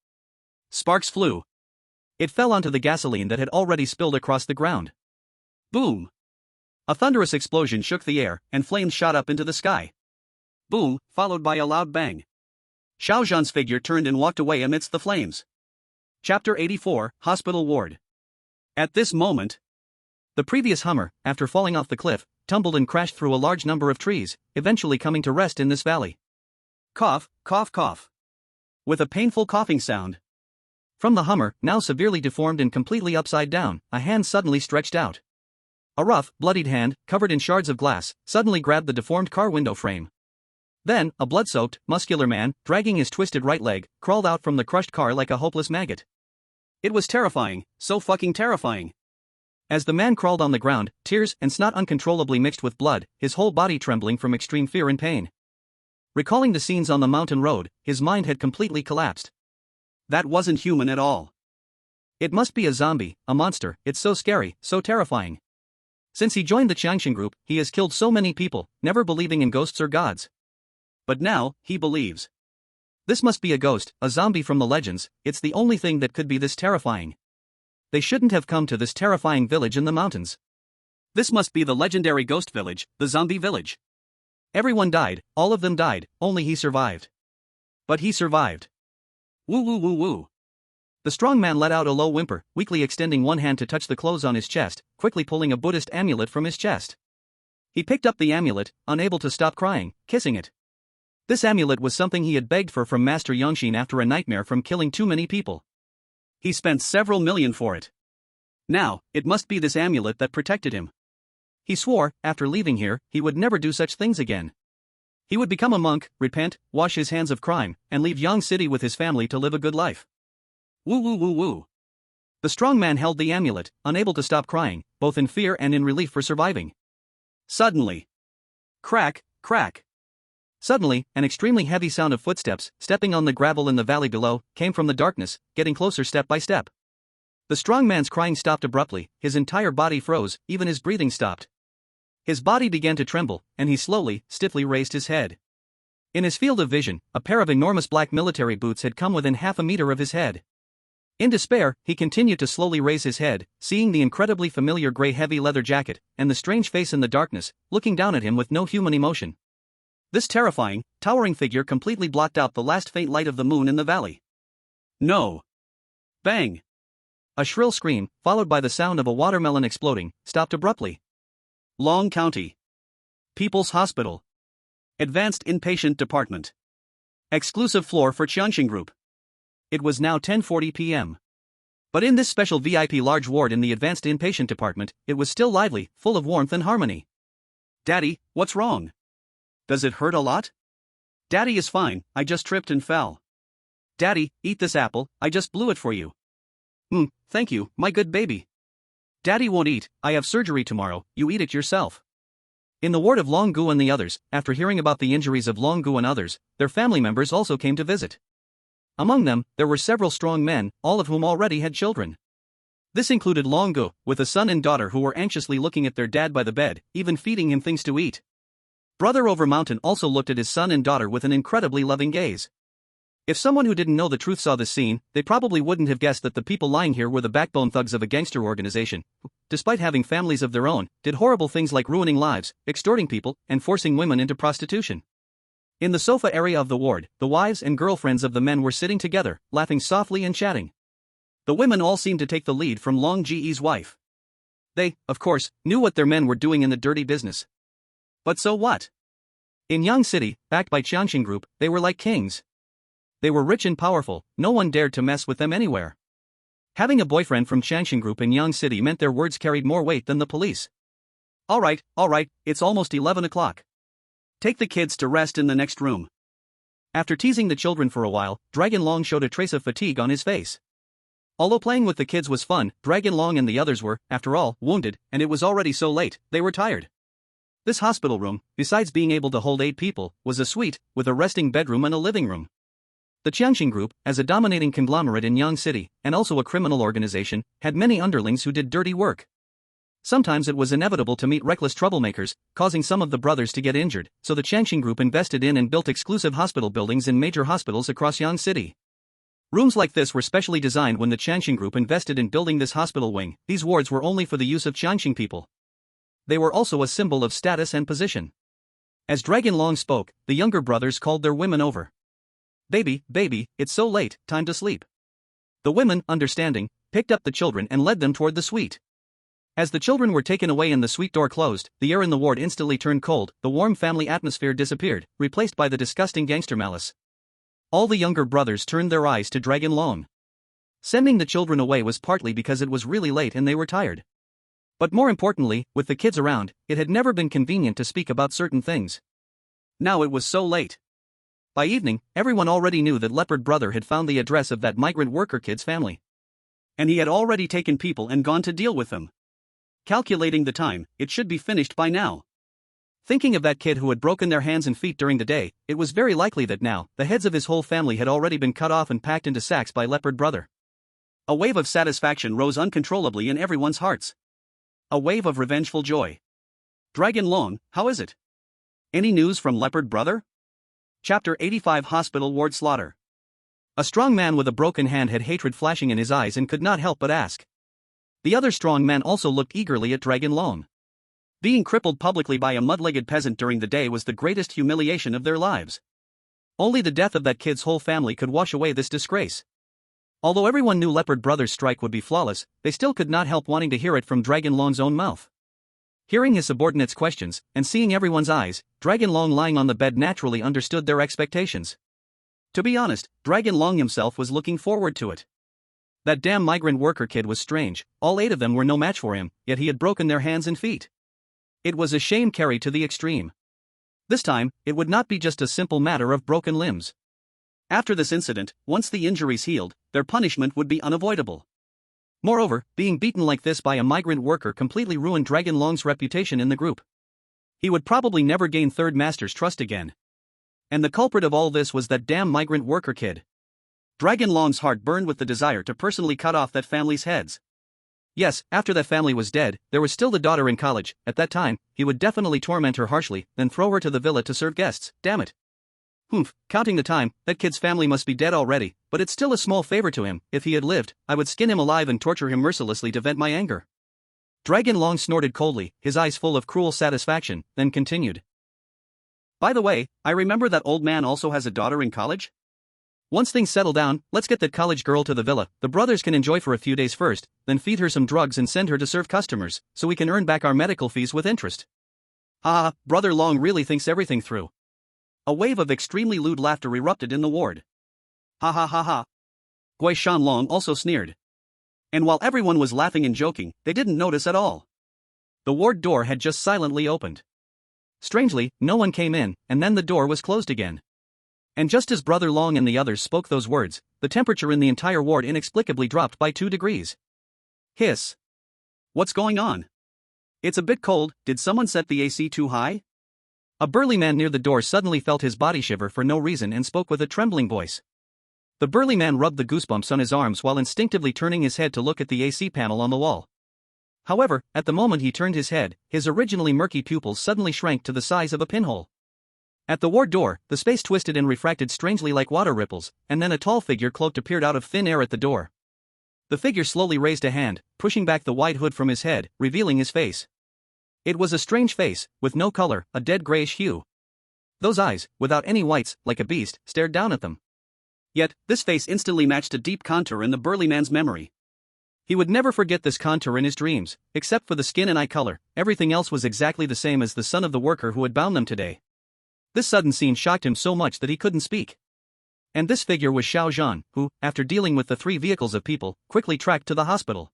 Sparks flew. It fell onto the gasoline that had already spilled across the ground. Boom! A thunderous explosion shook the air, and flames shot up into the sky. Boom, followed by a loud bang. Xiao Zhan's figure turned and walked away amidst the flames. Chapter 84, Hospital Ward. At this moment, the previous Hummer, after falling off the cliff, tumbled and crashed through a large number of trees, eventually coming to rest in this valley. Cough, cough, cough. With a painful coughing sound. From the Hummer, now severely deformed and completely upside down, a hand suddenly stretched out. A rough, bloodied hand, covered in shards of glass, suddenly grabbed the deformed car window frame. Then, a blood-soaked, muscular man, dragging his twisted right leg, crawled out from the crushed car like a hopeless maggot. It was terrifying, so fucking terrifying. As the man crawled on the ground, tears and snot uncontrollably mixed with blood, his whole body trembling from extreme fear and pain. Recalling the scenes on the mountain road, his mind had completely collapsed. That wasn't human at all. It must be a zombie, a monster. It's so scary, so terrifying. Since he joined the Jiangcheng group, he has killed so many people, never believing in ghosts or gods. But now, he believes. This must be a ghost, a zombie from the legends. It's the only thing that could be this terrifying. They shouldn't have come to this terrifying village in the mountains. This must be the legendary ghost village, the zombie village. Everyone died, all of them died, only he survived. But he survived. Woo woo woo woo. The strong man let out a low whimper, weakly extending one hand to touch the clothes on his chest, quickly pulling a Buddhist amulet from his chest. He picked up the amulet, unable to stop crying, kissing it. This amulet was something he had begged for from Master Yongxin after a nightmare from killing too many people. He spent several million for it. Now, it must be this amulet that protected him. He swore, after leaving here, he would never do such things again. He would become a monk, repent, wash his hands of crime, and leave Yang City with his family to live a good life. Woo woo woo woo. The strong man held the amulet, unable to stop crying, both in fear and in relief for surviving. Suddenly. Crack, crack. Suddenly, an extremely heavy sound of footsteps, stepping on the gravel in the valley below, came from the darkness, getting closer step by step. The strong man's crying stopped abruptly, his entire body froze, even his breathing stopped. His body began to tremble, and he slowly, stiffly raised his head. In his field of vision, a pair of enormous black military boots had come within half a meter of his head. In despair, he continued to slowly raise his head, seeing the incredibly familiar gray heavy leather jacket, and the strange face in the darkness, looking down at him with no human emotion. This terrifying, towering figure completely blocked out the last faint light of the moon in the valley. No. Bang. A shrill scream, followed by the sound of a watermelon exploding, stopped abruptly. Long County. People's Hospital. Advanced Inpatient Department. Exclusive floor for Jiangcheng Group. It was now 10:40 p.m. But in this special VIP large ward in the Advanced Inpatient Department, it was still lively, full of warmth and harmony. Daddy, what's wrong? Does it hurt a lot? Daddy is fine, I just tripped and fell. Daddy, eat this apple, I just blew it for you. Thank you, my good baby. Daddy won't eat, I have surgery tomorrow, you eat it yourself. In the ward of Long Gu and the others, after hearing about the injuries of Long Gu and others, their family members also came to visit. Among them, there were several strong men, all of whom already had children. This included Long Gu, with a son and daughter who were anxiously looking at their dad by the bed, even feeding him things to eat. Brother Over Mountain also looked at his son and daughter with an incredibly loving gaze. If someone who didn't know the truth saw this scene, they probably wouldn't have guessed that the people lying here were the backbone thugs of a gangster organization, who, despite having families of their own, did horrible things like ruining lives, extorting people, and forcing women into prostitution. In the sofa area of the ward, the wives and girlfriends of the men were sitting together, laughing softly and chatting. The women all seemed to take the lead from Long Ji's wife. They, of course, knew what their men were doing in the dirty business. But so what? In Yang City, backed by Jiangcheng Group, they were like kings. They were rich and powerful, no one dared to mess with them anywhere. Having a boyfriend from Jiangcheng Group in Yang City meant their words carried more weight than the police. All right, it's almost 11 o'clock. Take the kids to rest in the next room. After teasing the children for a while, Dragon Long showed a trace of fatigue on his face. Although playing with the kids was fun, Dragon Long and the others were, after all, wounded, and it was already so late, they were tired. This hospital room, besides being able to hold 8 people, was a suite, with a resting bedroom and a living room. The Jiangcheng Group, as a dominating conglomerate in Yang City, and also a criminal organization, had many underlings who did dirty work. Sometimes it was inevitable to meet reckless troublemakers, causing some of the brothers to get injured, so the Jiangcheng Group invested in and built exclusive hospital buildings in major hospitals across Yang City. Rooms like this were specially designed when the Jiangcheng Group invested in building this hospital wing. These wards were only for the use of Jiangcheng people. They were also a symbol of status and position. As Dragon Long spoke, the younger brothers called their women over. Baby, it's so late, time to sleep. The women, understanding, picked up the children and led them toward the suite. As the children were taken away and the suite door closed, the air in the ward instantly turned cold, the warm family atmosphere disappeared, replaced by the disgusting gangster malice. All the younger brothers turned their eyes to Dragon Long. Sending the children away was partly because it was really late and they were tired. But more importantly, with the kids around, it had never been convenient to speak about certain things. Now it was so late. By evening, everyone already knew that Leopard Brother had found the address of that migrant worker kid's family. And he had already taken people and gone to deal with them. Calculating the time, it should be finished by now. Thinking of that kid who had broken their hands and feet during the day, it was very likely that now, the heads of his whole family had already been cut off and packed into sacks by Leopard Brother. A wave of satisfaction rose uncontrollably in everyone's hearts. A wave of revengeful joy. Dragon Long, how is it? Any news from Leopard Brother? Chapter 85 Hospital Ward Slaughter. A strong man with a broken hand had hatred flashing in his eyes and could not help but ask. The other strong man also looked eagerly at Dragon Long. Being crippled publicly by a mud-legged peasant during the day was the greatest humiliation of their lives. Only the death of that kid's whole family could wash away this disgrace. Although everyone knew Leopard Brother's strike would be flawless, they still could not help wanting to hear it from Dragon Long's own mouth. Hearing his subordinates' questions, and seeing everyone's eyes, Dragon Long lying on the bed naturally understood their expectations. To be honest, Dragon Long himself was looking forward to it. That damn migrant worker kid was strange, all 8 of them were no match for him, yet he had broken their hands and feet. It was a shame carried to the extreme. This time, it would not be just a simple matter of broken limbs. After this incident, once the injuries healed, their punishment would be unavoidable. Moreover, being beaten like this by a migrant worker completely ruined Dragon Long's reputation in the group. He would probably never gain Third Master's trust again. And the culprit of all this was that damn migrant worker kid. Dragon Long's heart burned with the desire to personally cut off that family's heads. Yes, after that family was dead, there was still the daughter in college. At that time, he would definitely torment her harshly, then throw her to the villa to serve guests, damn it. Counting the time, that kid's family must be dead already, but it's still a small favor to him. If he had lived, I would skin him alive and torture him mercilessly to vent my anger. Dragon Long snorted coldly, his eyes full of cruel satisfaction, then continued. By the way, I remember that old man also has a daughter in college? Once things settle down, let's get that college girl to the villa. The brothers can enjoy for a few days first, then feed her some drugs and send her to serve customers, so we can earn back our medical fees with interest. Ha, Brother Long really thinks everything through. A wave of extremely lewd laughter erupted in the ward. Ha ha ha ha. Gui Shan Long also sneered. And while everyone was laughing and joking, they didn't notice at all. The ward door had just silently opened. Strangely, no one came in, and then the door was closed again. And just as Brother Long and the others spoke those words, the temperature in the entire ward inexplicably dropped by 2 degrees. Hiss. What's going on? It's a bit cold, did someone set the AC too high? A burly man near the door suddenly felt his body shiver for no reason and spoke with a trembling voice. The burly man rubbed the goosebumps on his arms while instinctively turning his head to look at the AC panel on the wall. However, at the moment he turned his head, his originally murky pupils suddenly shrank to the size of a pinhole. At the ward door, the space twisted and refracted strangely like water ripples, and then a tall figure cloaked appeared out of thin air at the door. The figure slowly raised a hand, pushing back the wide hood from his head, revealing his face. It was a strange face, with no color, a dead grayish hue. Those eyes, without any whites, like a beast, stared down at them. Yet, this face instantly matched a deep contour in the burly man's memory. He would never forget this contour in his dreams, except for the skin and eye color. Everything else was exactly the same as the son of the worker who had bound them today. This sudden scene shocked him so much that he couldn't speak. And this figure was Xiao Zhan, who, after dealing with the 3 vehicles of people, quickly tracked to the hospital.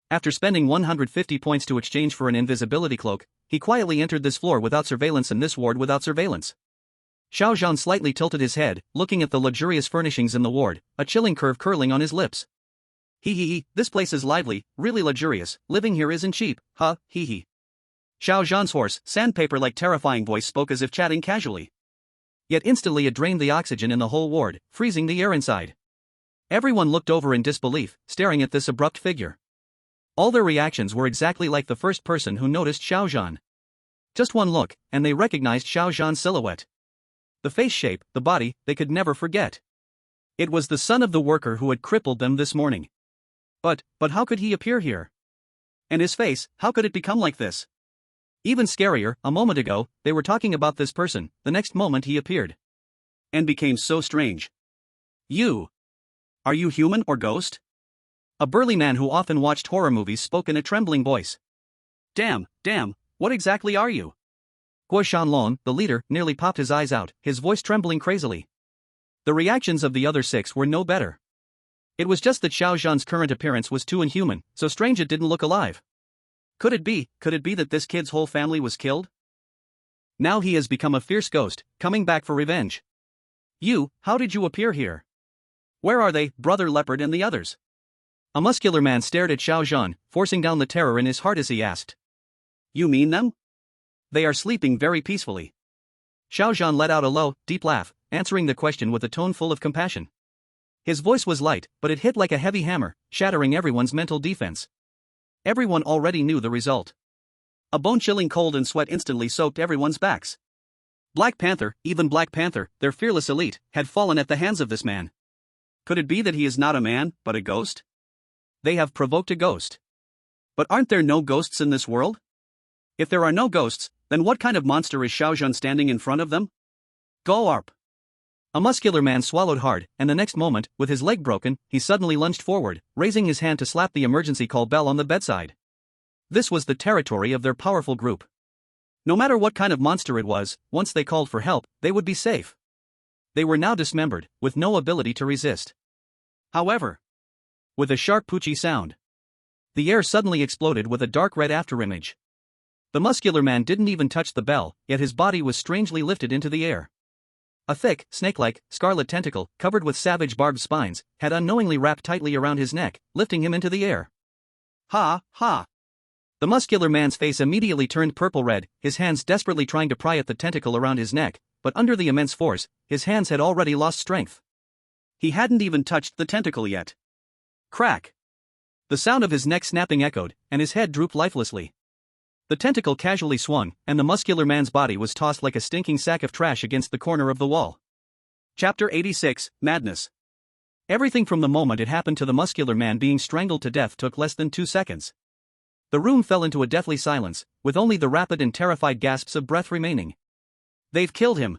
After spending 150 points to exchange for an invisibility cloak, he quietly entered this floor without surveillance and this ward without surveillance. Xiao Zhan slightly tilted his head, looking at the luxurious furnishings in the ward, a chilling curve curling on his lips. He, this place is lively, really luxurious, living here isn't cheap, huh, he. Xiao Zhan's hoarse, sandpaper-like terrifying voice spoke as if chatting casually. Yet instantly it drained the oxygen in the whole ward, freezing the air inside. Everyone looked over in disbelief, staring at this abrupt figure. All their reactions were exactly like the first person who noticed Xiao Zhan. Just one look, and they recognized Xiao Zhan's silhouette. The face shape, the body, they could never forget. It was the son of the worker who had crippled them this morning. But how could he appear here? And his face, how could it become like this? Even scarier, a moment ago, they were talking about this person, the next moment he appeared. And became so strange. You. Are you human or ghost? A burly man who often watched horror movies spoke in a trembling voice. Damn, what exactly are you? Gui Shan Long, the leader, nearly popped his eyes out, his voice trembling crazily. The reactions of the other 6 were no better. It was just that Xiao Zhan's current appearance was too inhuman, so strange it didn't look alive. Could it be that this kid's whole family was killed? Now he has become a fierce ghost, coming back for revenge. How did you appear here? Where are they, Brother Leopard and the others? A muscular man stared at Xiao Zhan, forcing down the terror in his heart as he asked. You mean them? They are sleeping very peacefully. Xiao Zhan let out a low, deep laugh, answering the question with a tone full of compassion. His voice was light, but it hit like a heavy hammer, shattering everyone's mental defense. Everyone already knew the result. A bone-chilling cold and sweat instantly soaked everyone's backs. Black Panther, even Black Panther, their fearless elite, had fallen at the hands of this man. Could it be that he is not a man, but a ghost? They have provoked a ghost. But aren't there no ghosts in this world? If there are no ghosts, then what kind of monster is Xiao Zhan standing in front of them? Go arp! A muscular man swallowed hard, and the next moment, with his leg broken, he suddenly lunged forward, raising his hand to slap the emergency call bell on the bedside. This was the territory of their powerful group. No matter what kind of monster it was, once they called for help, they would be safe. They were now dismembered, with no ability to resist. However, with a sharp poochie sound, the air suddenly exploded with a dark red afterimage. The muscular man didn't even touch the bell, yet his body was strangely lifted into the air. A thick, snake-like, scarlet tentacle, covered with savage barbed spines, had unknowingly wrapped tightly around his neck, lifting him into the air. Ha, ha! The muscular man's face immediately turned purple-red, his hands desperately trying to pry at the tentacle around his neck, but under the immense force, his hands had already lost strength. He hadn't even touched the tentacle yet. Crack! The sound of his neck snapping echoed, and his head drooped lifelessly. The tentacle casually swung, and the muscular man's body was tossed like a stinking sack of trash against the corner of the wall. Chapter 86, Madness. Everything from the moment it happened to the muscular man being strangled to death took less than 2 seconds. The room fell into a deathly silence, with only the rapid and terrified gasps of breath remaining. They've killed him.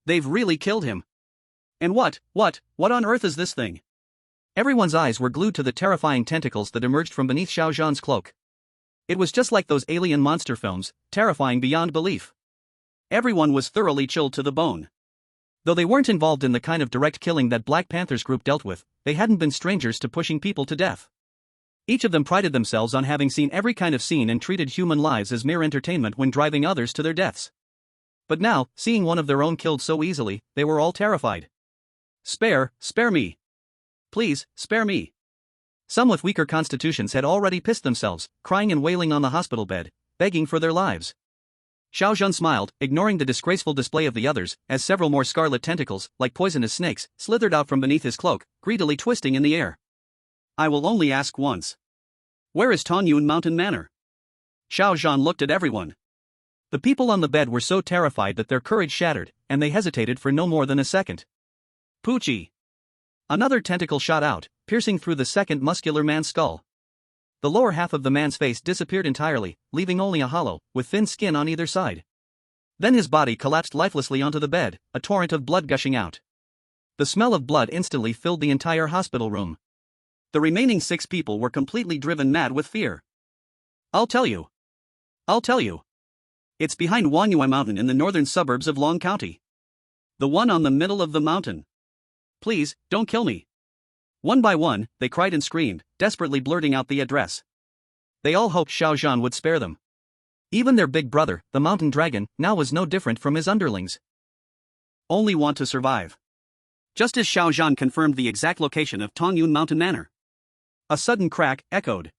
They've really killed him. And what on earth is this thing? Everyone's eyes were glued to the terrifying tentacles that emerged from beneath Xiao Zhan's cloak. It was just like those alien monster films, terrifying beyond belief. Everyone was thoroughly chilled to the bone. Though they weren't involved in the kind of direct killing that Black Panther's group dealt with, they hadn't been strangers to pushing people to death. Each of them prided themselves on having seen every kind of scene and treated human lives as mere entertainment when driving others to their deaths. But now, seeing one of their own killed so easily, they were all terrified. Spare me. Please, spare me. Some with weaker constitutions had already pissed themselves, crying and wailing on the hospital bed, begging for their lives. Xiao Zhan smiled, ignoring the disgraceful display of the others, as several more scarlet tentacles, like poisonous snakes, slithered out from beneath his cloak, greedily twisting in the air. I will only ask once. Where is Tonyun Mountain Manor? Xiao Zhan looked at everyone. The people on the bed were so terrified that their courage shattered, and they hesitated for no more than a second. Poochie! Another tentacle shot out, piercing through the second muscular man's skull. The lower half of the man's face disappeared entirely, leaving only a hollow, with thin skin on either side. Then his body collapsed lifelessly onto the bed, a torrent of blood gushing out. The smell of blood instantly filled the entire hospital room. The remaining 6 people were completely driven mad with fear. I'll tell you. It's behind Wanyue Mountain in the northern suburbs of Long County. The one on the middle of the mountain. Please, don't kill me. One by one, they cried and screamed, desperately blurting out the address. They all hoped Xiao Zhan would spare them. Even their big brother, the mountain dragon, now was no different from his underlings. Only want to survive. Just as Xiao Zhan confirmed the exact location of Tonyun Mountain Manor, a sudden crack echoed.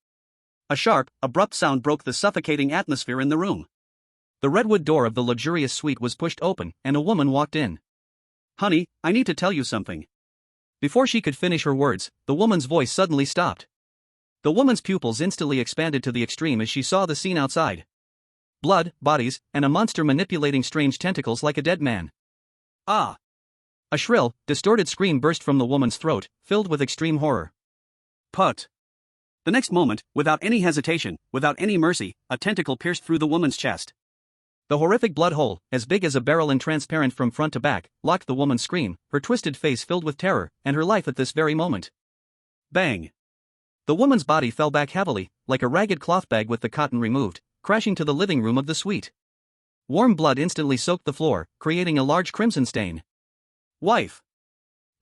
A sharp, abrupt sound broke the suffocating atmosphere in the room. The redwood door of the luxurious suite was pushed open, and a woman walked in. Honey, I need to tell you something. Before she could finish her words, the woman's voice suddenly stopped. The woman's pupils instantly expanded to the extreme as she saw the scene outside. Blood, bodies, and a monster manipulating strange tentacles like a dead man. Ah! A shrill, distorted scream burst from the woman's throat, filled with extreme horror. Put! The next moment, without any hesitation, without any mercy, a tentacle pierced through the woman's chest. The horrific blood hole, as big as a barrel and transparent from front to back, locked the woman's scream, her twisted face filled with terror, and her life at this very moment. Bang! The woman's body fell back heavily, like a ragged cloth bag with the cotton removed, crashing to the living room of the suite. Warm blood instantly soaked the floor, creating a large crimson stain. Wife!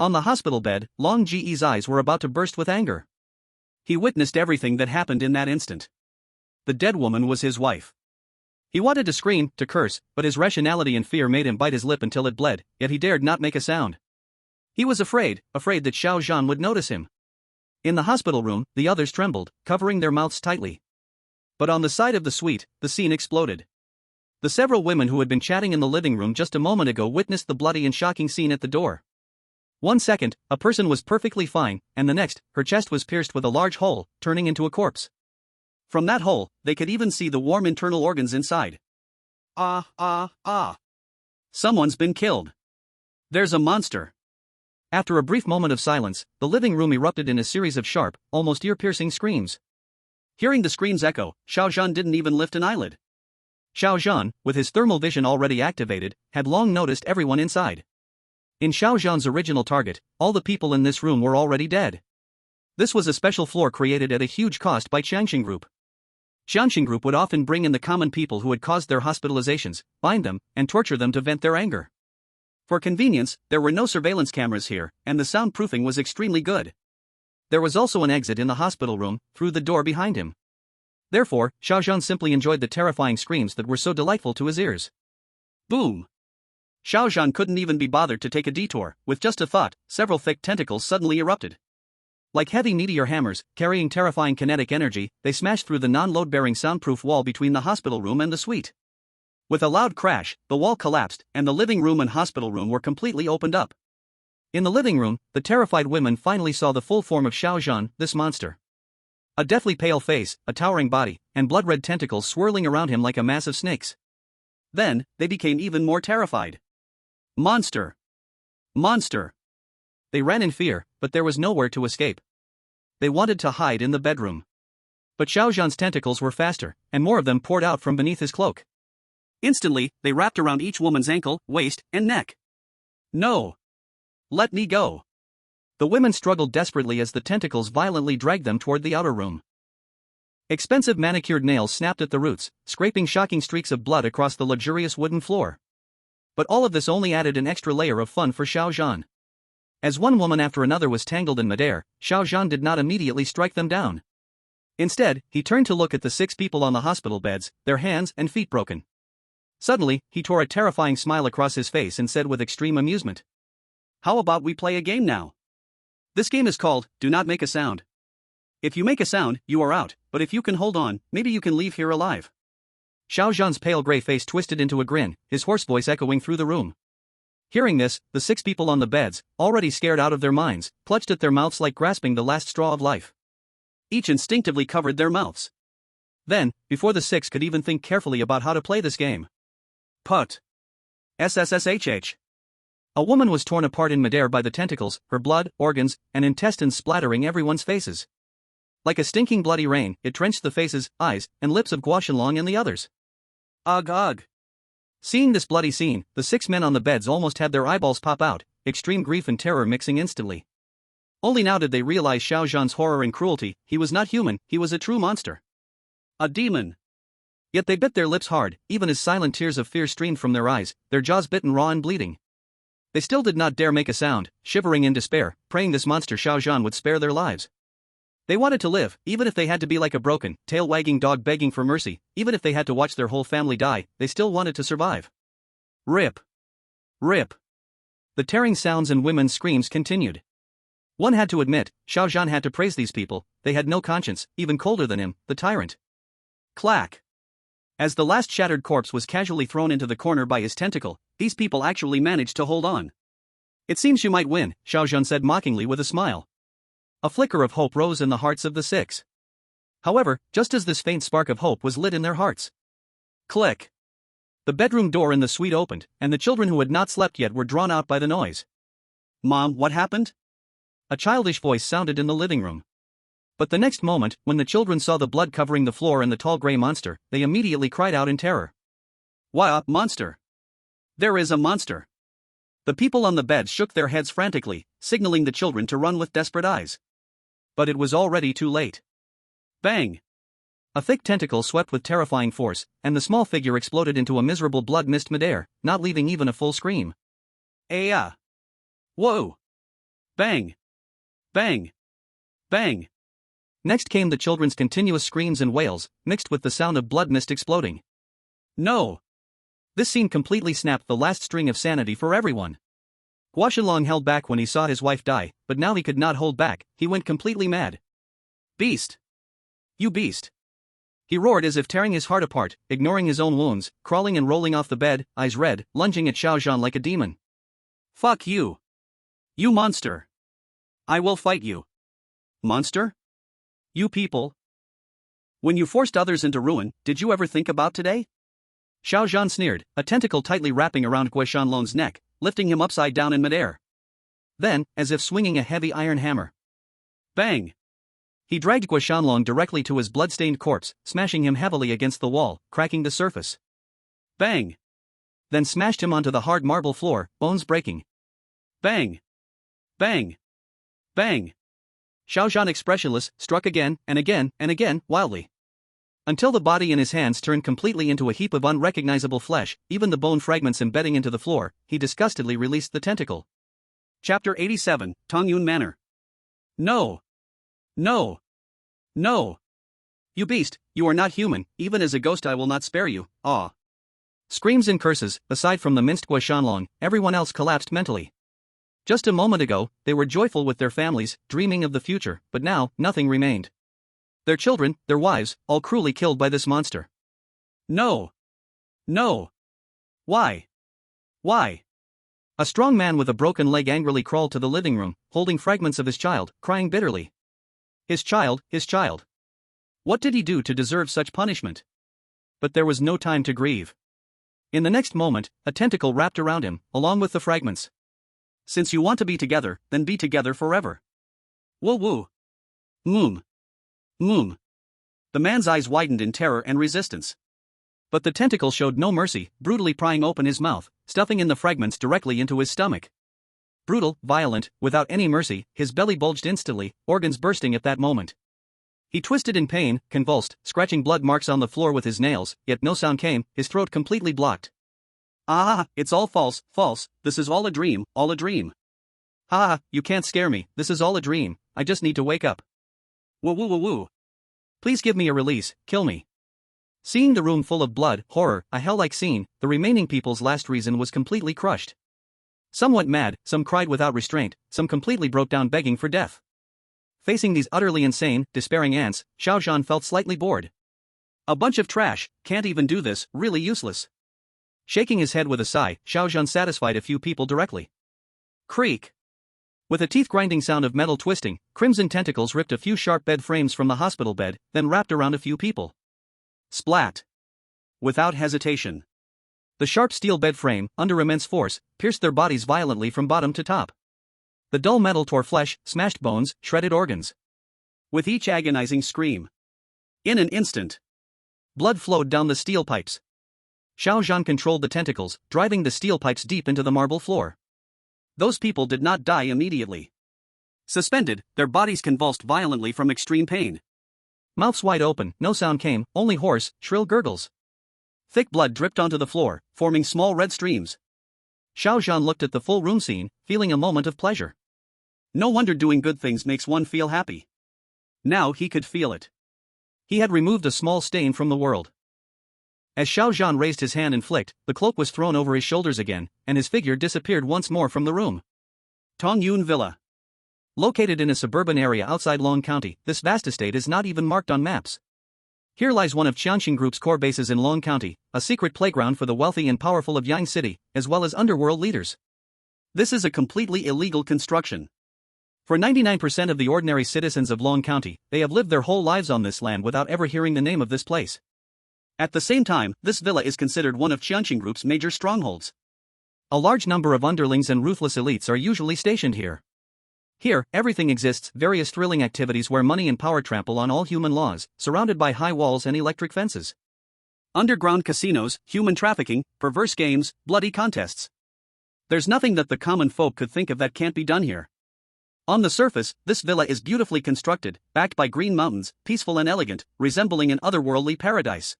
On the hospital bed, Long Ji's eyes were about to burst with anger. He witnessed everything that happened in that instant. The dead woman was his wife. He wanted to scream, to curse, but his rationality and fear made him bite his lip until it bled, yet he dared not make a sound. He was afraid that Xiao Zhan would notice him. In the hospital room, the others trembled, covering their mouths tightly. But on the side of the suite, the scene exploded. The several women who had been chatting in the living room just a moment ago witnessed the bloody and shocking scene at the door. 1 second, a person was perfectly fine, and the next, her chest was pierced with a large hole, turning into a corpse. From that hole, they could even see the warm internal organs inside. Someone's been killed. There's a monster. After a brief moment of silence, the living room erupted in a series of sharp, almost ear-piercing screams. Hearing the screams echo, Xiao Zhan didn't even lift an eyelid. Xiao Zhan, with his thermal vision already activated, had long noticed everyone inside. In Xiao Zhan's original target, all the people in this room were already dead. This was a special floor created at a huge cost by Jiangcheng Group. Jiangcheng Group would often bring in the common people who had caused their hospitalizations, bind them, and torture them to vent their anger. For convenience, there were no surveillance cameras here, and the soundproofing was extremely good. There was also an exit in the hospital room, through the door behind him. Therefore, Xiao Zhan simply enjoyed the terrifying screams that were so delightful to his ears. Boom! Xiao Zhan couldn't even be bothered to take a detour. With just a thought, several thick tentacles suddenly erupted. Like heavy meteor hammers, carrying terrifying kinetic energy, they smashed through the non-load-bearing soundproof wall between the hospital room and the suite. With a loud crash, the wall collapsed, and the living room and hospital room were completely opened up. In the living room, the terrified women finally saw the full form of Xiao Zhan, this monster. A deathly pale face, a towering body, and blood-red tentacles swirling around him like a mass of snakes. Then, they became even more terrified. Monster! Monster! They ran in fear, but there was nowhere to escape. They wanted to hide in the bedroom. But Xiao Zhan's tentacles were faster, and more of them poured out from beneath his cloak. Instantly, they wrapped around each woman's ankle, waist, and neck. No! Let me go! The women struggled desperately as the tentacles violently dragged them toward the outer room. Expensive manicured nails snapped at the roots, scraping shocking streaks of blood across the luxurious wooden floor. But all of this only added an extra layer of fun for Xiao Zhan. As one woman after another was tangled in midair, Xiao Zhan did not immediately strike them down. Instead, he turned to look at the 6 people on the hospital beds, their hands and feet broken. Suddenly, he tore a terrifying smile across his face and said with extreme amusement, "How about we play a game now? This game is called, Do Not Make a Sound. If you make a sound, you are out, but if you can hold on, maybe you can leave here alive." Xiao Zhan's pale gray face twisted into a grin, his hoarse voice echoing through the room. Hearing this, the 6 people on the beds, already scared out of their minds, clutched at their mouths like grasping the last straw of life. Each instinctively covered their mouths. Then, before the 6 could even think carefully about how to play this game. Put. SSSHH. A woman was torn apart in midair by the tentacles, her blood, organs, and intestines splattering everyone's faces. Like a stinking bloody rain, it drenched the faces, eyes, and lips of Guoxianlong and the others. Ugh ugh. Seeing this bloody scene, the 6 men on the beds almost had their eyeballs pop out, extreme grief and terror mixing instantly. Only now did they realize Xiao Zhan's horror and cruelty. He was not human, he was a true monster. A demon. Yet they bit their lips hard, even as silent tears of fear streamed from their eyes, their jaws bitten raw and bleeding. They still did not dare make a sound, shivering in despair, praying this monster Xiao Zhan would spare their lives. They wanted to live, even if they had to be like a broken, tail-wagging dog begging for mercy, even if they had to watch their whole family die, they still wanted to survive. Rip. Rip. The tearing sounds and women's screams continued. One had to admit, Xiao Zhan had to praise these people, they had no conscience, even colder than him, the tyrant. Clack. As the last shattered corpse was casually thrown into the corner by his tentacle, these people actually managed to hold on. It seems you might win, Xiao Zhan said mockingly with a smile. A flicker of hope rose in the hearts of the 6. However, just as this faint spark of hope was lit in their hearts. Click. The bedroom door in the suite opened, and the children who had not slept yet were drawn out by the noise. Mom, what happened? A childish voice sounded in the living room. But the next moment, when the children saw the blood covering the floor and the tall gray monster, they immediately cried out in terror. Why, monster! There is a monster! The people on the bed shook their heads frantically, signaling the children to run with desperate eyes. But it was already too late. Bang! A thick tentacle swept with terrifying force, and the small figure exploded into a miserable blood mist midair, not leaving even a full scream. Aya! Whoa! Bang! Bang! Bang! Next came the children's continuous screams and wails, mixed with the sound of blood mist exploding. No! This scene completely snapped the last string of sanity for everyone. Hua Shenlong held back when he saw his wife die, but now he could not hold back, he went completely mad. Beast! You beast! He roared as if tearing his heart apart, ignoring his own wounds, crawling and rolling off the bed, eyes red, lunging at Xiao Zhan like a demon. Fuck you! You monster! I will fight you! Monster? You people? When you forced others into ruin, did you ever think about today? Xiao Zhan sneered, a tentacle tightly wrapping around Hua Shenlong's neck, lifting him upside down in midair. Then, as if swinging a heavy iron hammer. Bang! He dragged Hua Shenlong directly to his blood-stained corpse, smashing him heavily against the wall, cracking the surface. Bang! Then smashed him onto the hard marble floor, bones breaking. Bang! Bang! Bang! Xiao Zhan, expressionless, struck again, and again, and again, wildly. Until the body in his hands turned completely into a heap of unrecognizable flesh, even the bone fragments embedding into the floor, he disgustedly released the tentacle. Chapter 87, Tongyun Manor. No! No! No! You beast, you are not human, even as a ghost I will not spare you, ah! Screams and curses, aside from the minced Hua Shenlong, everyone else collapsed mentally. Just a moment ago, they were joyful with their families, dreaming of the future, but now, nothing remained. Their children, their wives, all cruelly killed by this monster. No! No! Why? Why? A strong man with a broken leg angrily crawled to the living room, holding fragments of his child, crying bitterly. His child, his child. What did he do to deserve such punishment? But there was no time to grieve. In the next moment, a tentacle wrapped around him, along with the fragments. Since you want to be together, then be together forever. Woo woo. Moom. Moom. The man's eyes widened in terror and resistance. But the tentacle showed no mercy, brutally prying open his mouth, stuffing in the fragments directly into his stomach. Brutal, violent, without any mercy, his belly bulged instantly, organs bursting at that moment. He twisted in pain, convulsed, scratching blood marks on the floor with his nails, yet no sound came, his throat completely blocked. Ah, it's all false, false, this is all a dream, all a dream. Ha, you can't scare me, this is all a dream, I just need to wake up. Woo woo woo woo. Please give me a release, kill me. Seeing the room full of blood, horror, a hell-like scene, the remaining people's last reason was completely crushed. Some went mad, some cried without restraint, some completely broke down begging for death. Facing these utterly insane, despairing ants, Xiao Zhan felt slightly bored. A bunch of trash, can't even do this, really useless. Shaking his head with a sigh, Xiao Zhan satisfied a few people directly. Creak. With a teeth-grinding sound of metal twisting, crimson tentacles ripped a few sharp bed frames from the hospital bed, then wrapped around a few people. Splat. Without hesitation. The sharp steel bed frame, under immense force, pierced their bodies violently from bottom to top. The dull metal tore flesh, smashed bones, shredded organs. With each agonizing scream. In an instant. Blood flowed down the steel pipes. Xiao Zhan controlled the tentacles, driving the steel pipes deep into the marble floor. Those people did not die immediately. Suspended, their bodies convulsed violently from extreme pain. Mouths wide open, no sound came, only hoarse, shrill gurgles. Thick blood dripped onto the floor, forming small red streams. Xiao Zhan looked at the full room scene, feeling a moment of pleasure. No wonder doing good things makes one feel happy. Now he could feel it. He had removed a small stain from the world. As Xiao Zhan raised his hand and flicked, the cloak was thrown over his shoulders again, and his figure disappeared once more from the room. Tongyun Villa. Located in a suburban area outside Long County, this vast estate is not even marked on maps. Here lies one of Jiangcheng Group's core bases in Long County, a secret playground for the wealthy and powerful of Yang City, as well as underworld leaders. This is a completely illegal construction. For 99% of the ordinary citizens of Long County, they have lived their whole lives on this land without ever hearing the name of this place. At the same time, this villa is considered one of Jiangcheng Group's major strongholds. A large number of underlings and ruthless elites are usually stationed here. Here, everything exists, various thrilling activities where money and power trample on all human laws, surrounded by high walls and electric fences. Underground casinos, human trafficking, perverse games, bloody contests. There's nothing that the common folk could think of that can't be done here. On the surface, this villa is beautifully constructed, backed by green mountains, peaceful and elegant, resembling an otherworldly paradise.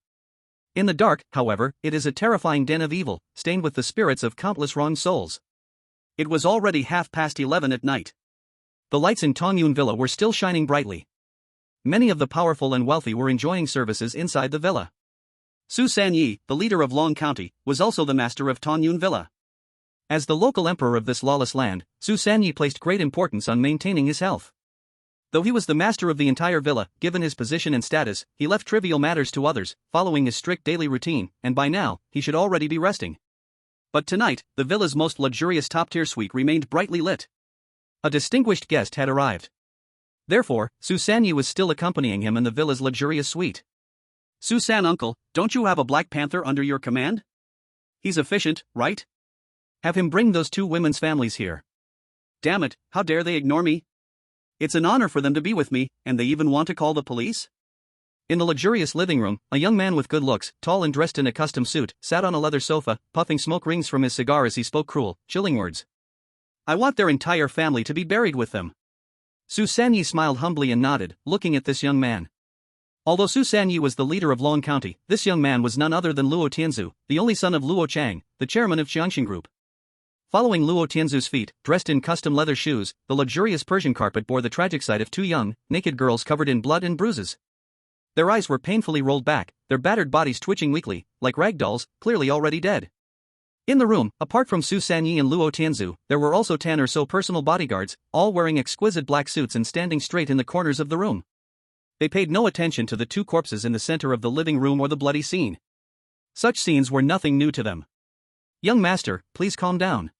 In the dark, however, it is a terrifying den of evil, stained with the spirits of countless wronged souls. It was already 11:30 at night. The lights in Tongyun Villa were still shining brightly. many of the powerful and wealthy were enjoying services inside the villa. Su Sanyi, the leader of Long County, was also the master of Tanyun Villa. As the local emperor of this lawless land, Su Sanyi placed great importance on maintaining his health. Though he was the master of the entire villa, given his position and status, he left trivial matters to others, following his strict daily routine, and by now, he should already be resting. But tonight, the villa's most luxurious top-tier suite remained brightly lit. A distinguished guest had arrived. Therefore, Su Sanyi was still accompanying him in the villa's luxurious suite. Su San uncle, don't you have a Black Panther under your command? He's efficient, right? Have him bring those two women's families here. Damn it, how dare they ignore me? It's an honor for them to be with me, and they even want to call the police? In the luxurious living room, a young man with good looks, tall and dressed in a custom suit, sat on a leather sofa, puffing smoke rings from his cigar as he spoke cruel, chilling words. I want their entire family to be buried with them. Su Sanyi smiled humbly and nodded, looking at this young man. Although Su Sanyi was the leader of Long County, this young man was none other than Luo Tianzu, the only son of Luo Chang, the chairman of Jiangcheng Group. Following Luo Tianzu's feet, dressed in custom leather shoes, the luxurious Persian carpet bore the tragic sight of two young, naked girls covered in blood and bruises. Their eyes were painfully rolled back, their battered bodies twitching weakly, like rag dolls, clearly already dead. In the room, apart from Su Sanyi and Luo Tianzu, there were also 10 or so personal bodyguards, all wearing exquisite black suits and standing straight in the corners of the room. They paid no attention to the two corpses in the center of the living room or the bloody scene. Such scenes were nothing new to them. Young master, please calm down.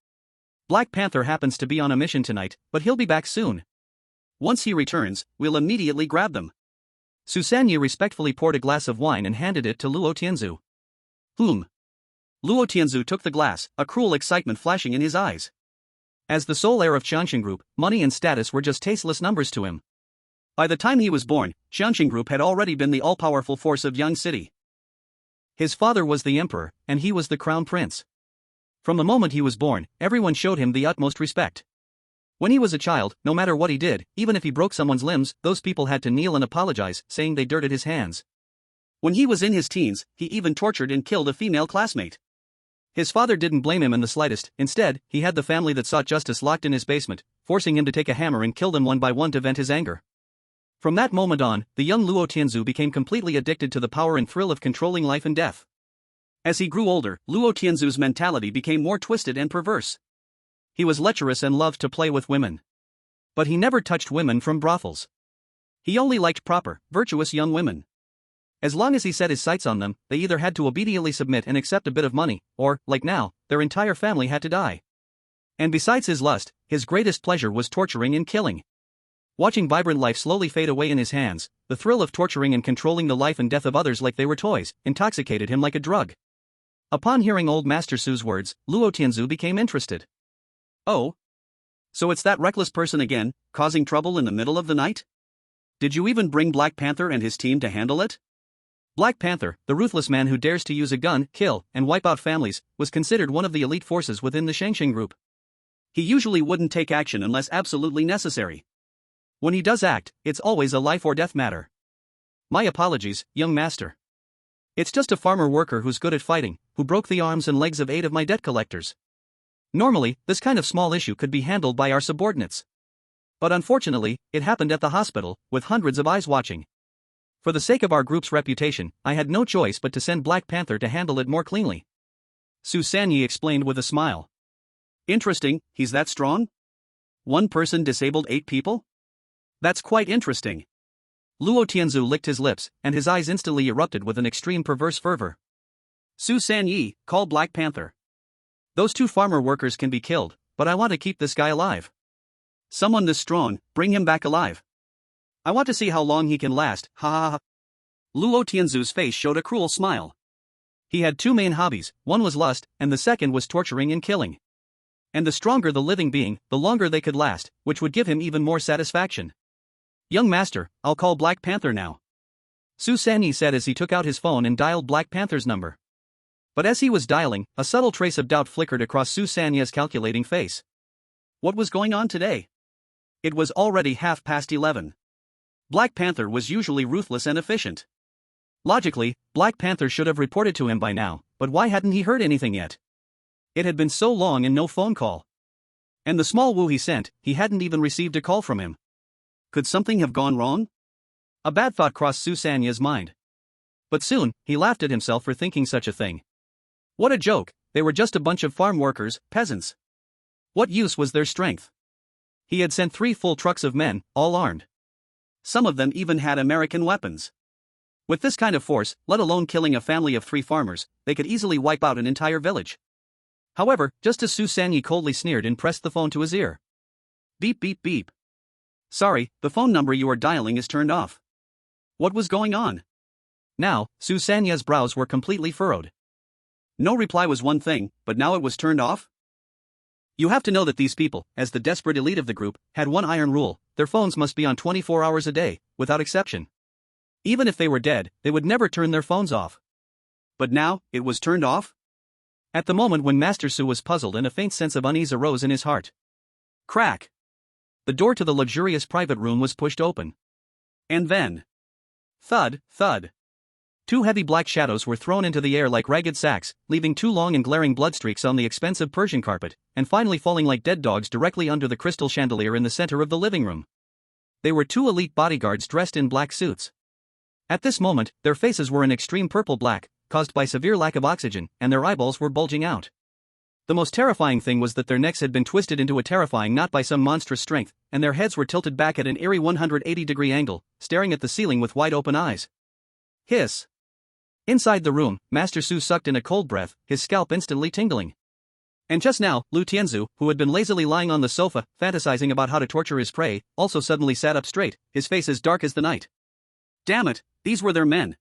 Black Panther happens to be on a mission tonight, but he'll be back soon. Once he returns, we'll immediately grab them. Su Sanyi respectfully poured a glass of wine and handed it to Luo Tianzu. Luo Tianzu took the glass, a cruel excitement flashing in his eyes. As the sole heir of Jiangcheng Group, money and status were just tasteless numbers to him. By the time he was born, Jiangcheng Group had already been the all-powerful force of Yang City. His father was the emperor, and he was the crown prince. From the moment he was born, everyone showed him the utmost respect. When he was a child, no matter what he did, even if he broke someone's limbs, those people had to kneel and apologize, saying they dirted his hands. When he was in his teens, he even tortured and killed a female classmate. His father didn't blame him in the slightest. Instead, he had the family that sought justice locked in his basement, forcing him to take a hammer and kill them one by one to vent his anger. From that moment on, the young Luo Tianzu became completely addicted to the power and thrill of controlling life and death. As he grew older, Luo Tianzu's mentality became more twisted and perverse. He was lecherous and loved to play with women. But he never touched women from brothels. He only liked proper, virtuous young women. As long as he set his sights on them, they either had to obediently submit and accept a bit of money, or, like now, their entire family had to die. And besides his lust, his greatest pleasure was torturing and killing. Watching vibrant life slowly fade away in his hands, the thrill of torturing and controlling the life and death of others like they were toys, intoxicated him like a drug. Upon hearing old Master Su's words, Luo Tianzu became interested. Oh? So it's that reckless person again, causing trouble in the middle of the night? Did you even bring Black Panther and his team to handle it? Black Panther, the ruthless man who dares to use a gun, kill, and wipe out families, was considered one of the elite forces within the Jiangcheng Group. He usually wouldn't take action unless absolutely necessary. When he does act, it's always a life or death matter. My apologies, young master. It's just a farmer worker who's good at fighting, who broke the arms and legs of 8 of my debt collectors. Normally, this kind of small issue could be handled by our subordinates. But unfortunately, it happened at the hospital, with hundreds of eyes watching. For the sake of our group's reputation, I had no choice but to send Black Panther to handle it more cleanly. Su Sanyi explained with a smile. Interesting, he's that strong? One person disabled 8 people? That's quite interesting. Luo Tianzu licked his lips, and his eyes instantly erupted with an extreme perverse fervor. Su Sanyi, call Black Panther. Those 2 farmer workers can be killed, but I want to keep this guy alive. Someone this strong, bring him back alive. I want to see how long he can last, ha ha ha. Luo Tianzu's face showed a cruel smile. He had 2 main hobbies, one was lust, and the second was torturing and killing. And the stronger the living being, the longer they could last, which would give him even more satisfaction. Young master, I'll call Black Panther now. Su Sanyi said as he took out his phone and dialed Black Panther's number. But as he was dialing, a subtle trace of doubt flickered across Su Sanyi's calculating face. What was going on today? It was already 11:30. Black Panther was usually ruthless and efficient. Logically, Black Panther should have reported to him by now, but why hadn't he heard anything yet? It had been so long and no phone call. And the small Wu he sent, he hadn't even received a call from him. Could something have gone wrong? A bad thought crossed Su Sanya's mind. But soon, he laughed at himself for thinking such a thing. What a joke, they were just a bunch of farm workers, peasants. What use was their strength? He had sent 3 full trucks of men, all armed. Some of them even had American weapons. With this kind of force, let alone killing a family of 3 farmers, they could easily wipe out an entire village. However, just as Su Sanya coldly sneered and pressed the phone to his ear. Beep beep beep. Sorry, the phone number you are dialing is turned off. What was going on? Now, Su Sanya's brows were completely furrowed. No reply was one thing, but now it was turned off? You have to know that these people, as the desperate elite of the group, had one iron rule: their phones must be on 24 hours a day, without exception. Even if they were dead, they would never turn their phones off. But now, it was turned off? At the moment when Master Su was puzzled and a faint sense of unease arose in his heart. Crack! The door to the luxurious private room was pushed open. And then... thud, thud. 2 heavy black shadows were thrown into the air like ragged sacks, leaving 2 long and glaring bloodstreaks on the expensive Persian carpet, and finally falling like dead dogs directly under the crystal chandelier in the center of the living room. They were 2 elite bodyguards dressed in black suits. At this moment, their faces were an extreme purple black, caused by severe lack of oxygen, and their eyeballs were bulging out. The most terrifying thing was that their necks had been twisted into a terrifying knot by some monstrous strength, and their heads were tilted back at an eerie 180-degree angle, staring at the ceiling with wide-open eyes. Hiss! Inside the room, Master Su sucked in a cold breath, his scalp instantly tingling. And just now, Lu Tianzu, who had been lazily lying on the sofa, fantasizing about how to torture his prey, also suddenly sat up straight, his face as dark as the night. Damn it, these were their men.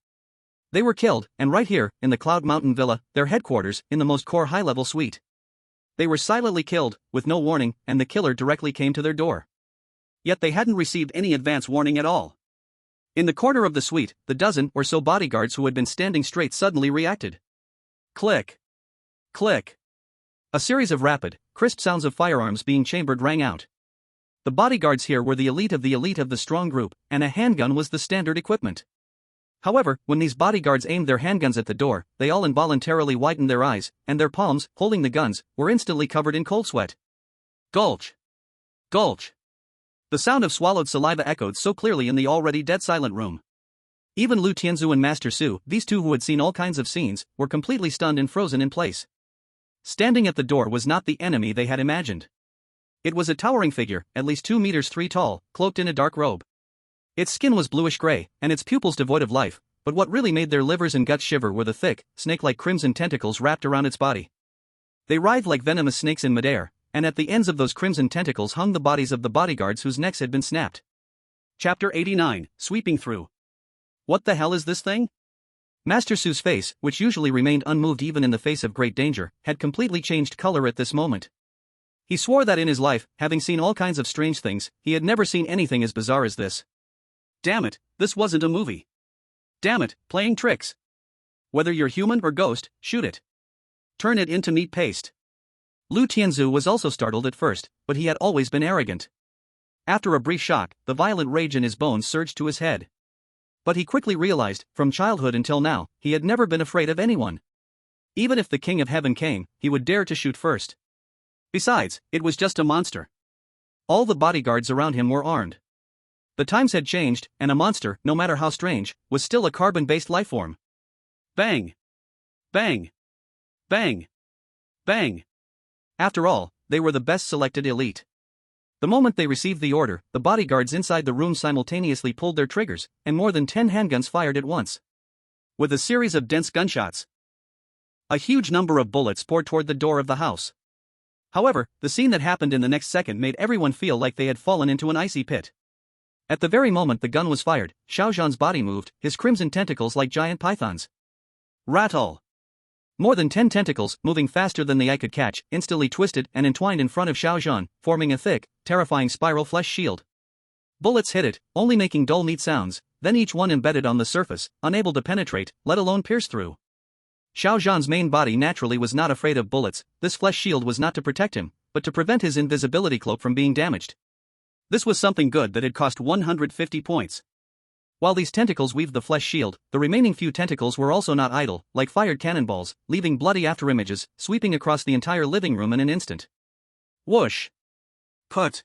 They were killed, and right here, in the Cloud Mountain Villa, their headquarters, in the most core high-level suite. They were silently killed, with no warning, and the killer directly came to their door. Yet they hadn't received any advance warning at all. In the corner of the suite, the dozen or so bodyguards who had been standing straight suddenly reacted. Click. Click. A series of rapid, crisp sounds of firearms being chambered rang out. The bodyguards here were the elite of the strong group, and a handgun was the standard equipment. However, when these bodyguards aimed their handguns at the door, they all involuntarily widened their eyes, and their palms, holding the guns, were instantly covered in cold sweat. Gulch. Gulch. The sound of swallowed saliva echoed so clearly in the already dead silent room. Even Lu Tianzu and Master Su, these 2 who had seen all kinds of scenes, were completely stunned and frozen in place. Standing at the door was not the enemy they had imagined. It was a towering figure, at least 2 meters 3 tall, cloaked in a dark robe. Its skin was bluish-gray, and its pupils devoid of life, but what really made their livers and guts shiver were the thick, snake-like crimson tentacles wrapped around its body. They writhed like venomous snakes in midair, and at the ends of those crimson tentacles hung the bodies of the bodyguards whose necks had been snapped. Chapter 89, Sweeping Through. What the hell is this thing? Master Su's face, which usually remained unmoved even in the face of great danger, had completely changed color at this moment. He swore that in his life, having seen all kinds of strange things, he had never seen anything as bizarre as this. Damn it, this wasn't a movie. Damn it, playing tricks. Whether you're human or ghost, shoot it. Turn it into meat paste. Lu Tianzu was also startled at first, but he had always been arrogant. After a brief shock, the violent rage in his bones surged to his head. But he quickly realized, from childhood until now, he had never been afraid of anyone. Even if the King of Heaven came, he would dare to shoot first. Besides, it was just a monster. All the bodyguards around him were armed. The times had changed, and a monster, no matter how strange, was still a carbon-based lifeform. Bang! Bang! Bang! Bang! After all, they were the best selected elite. The moment they received the order, the bodyguards inside the room simultaneously pulled their triggers, and more than 10 handguns fired at once. With a series of dense gunshots, a huge number of bullets poured toward the door of the house. However, the scene that happened in the next second made everyone feel like they had fallen into an icy pit. At the very moment the gun was fired, Xiao Zhan's body moved, his crimson tentacles like giant pythons. Rattle! More than 10 tentacles, moving faster than the eye could catch, instantly twisted and entwined in front of Xiao Zhan, forming a thick, terrifying spiral flesh shield. Bullets hit it, only making dull meat sounds, then each one embedded on the surface, unable to penetrate, let alone pierce through. Xiao Zhan's main body naturally was not afraid of bullets. This flesh shield was not to protect him, but to prevent his invisibility cloak from being damaged. This was something good that had cost 150 points. While these tentacles weaved the flesh shield, the remaining few tentacles were also not idle, like fired cannonballs, leaving bloody afterimages, sweeping across the entire living room in an instant. Whoosh! Put!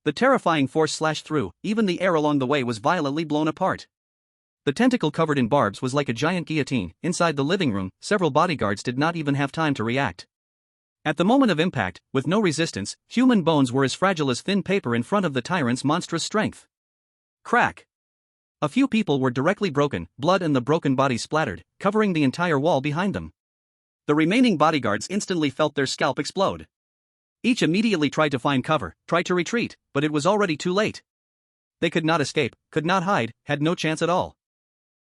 The terrifying force slashed through, even the air along the way was violently blown apart. The tentacle covered in barbs was like a giant guillotine. Inside the living room, several bodyguards did not even have time to react. At the moment of impact, with no resistance, human bones were as fragile as thin paper in front of the tyrant's monstrous strength. Crack! A few people were directly broken, blood and the broken bodies splattered, covering the entire wall behind them. The remaining bodyguards instantly felt their scalp explode. Each immediately tried to find cover, tried to retreat, but it was already too late. They could not escape, could not hide, had no chance at all.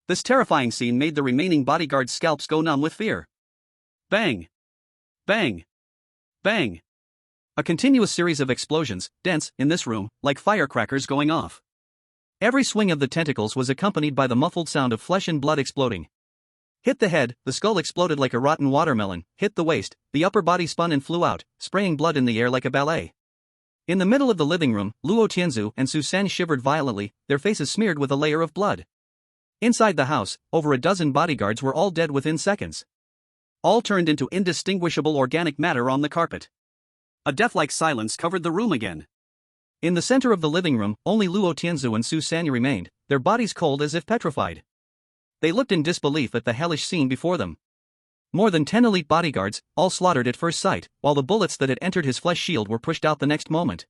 This terrifying scene made the remaining bodyguards' scalps go numb with fear. Bang! Bang! Bang! A continuous series of explosions, dense, in this room, like firecrackers going off. Every swing of the tentacles was accompanied by the muffled sound of flesh and blood exploding. Hit the head, the skull exploded like a rotten watermelon, hit the waist, the upper body spun and flew out, spraying blood in the air like a ballet. In the middle of the living room, Luo Tianzu and Su San shivered violently, their faces smeared with a layer of blood. Inside the house, over a dozen bodyguards were all dead within seconds. All turned into indistinguishable organic matter on the carpet. A death-like silence covered the room again. In the center of the living room, only Luo Tianzu and Su San remained, their bodies cold as if petrified. They looked in disbelief at the hellish scene before them. More than 10 elite bodyguards, all slaughtered at first sight, while the bullets that had entered his flesh shield were pushed out the next moment.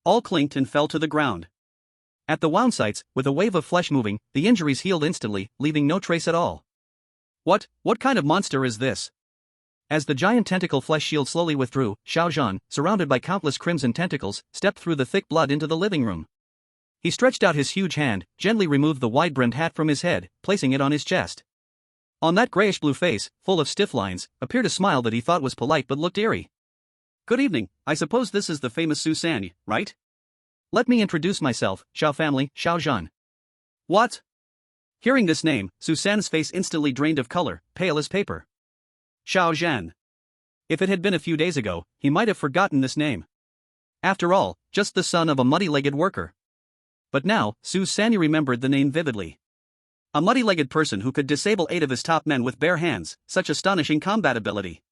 All clinked and fell to the ground. At the wound sites, with a wave of flesh moving, the injuries healed instantly, leaving no trace at all. What kind of monster is this? As the giant tentacle flesh shield slowly withdrew, Xiao Zhan, surrounded by countless crimson tentacles, stepped through the thick blood into the living room. He stretched out his huge hand, gently removed the wide-brimmed hat from his head, placing it on his chest. On that grayish-blue face, full of stiff lines, appeared a smile that he thought was polite but looked eerie. Good evening, I suppose this is the famous Su San, right? Let me introduce myself, Xiao family, Xiao Zhan. What? Hearing this name, Su San's face instantly drained of color, pale as paper. Xiao Zhan. If it had been a few days ago, he might have forgotten this name. After all, just the son of a muddy-legged worker. But now, Su San remembered the name vividly. A muddy-legged person who could disable 8 of his top men with bare hands, such astonishing combat ability.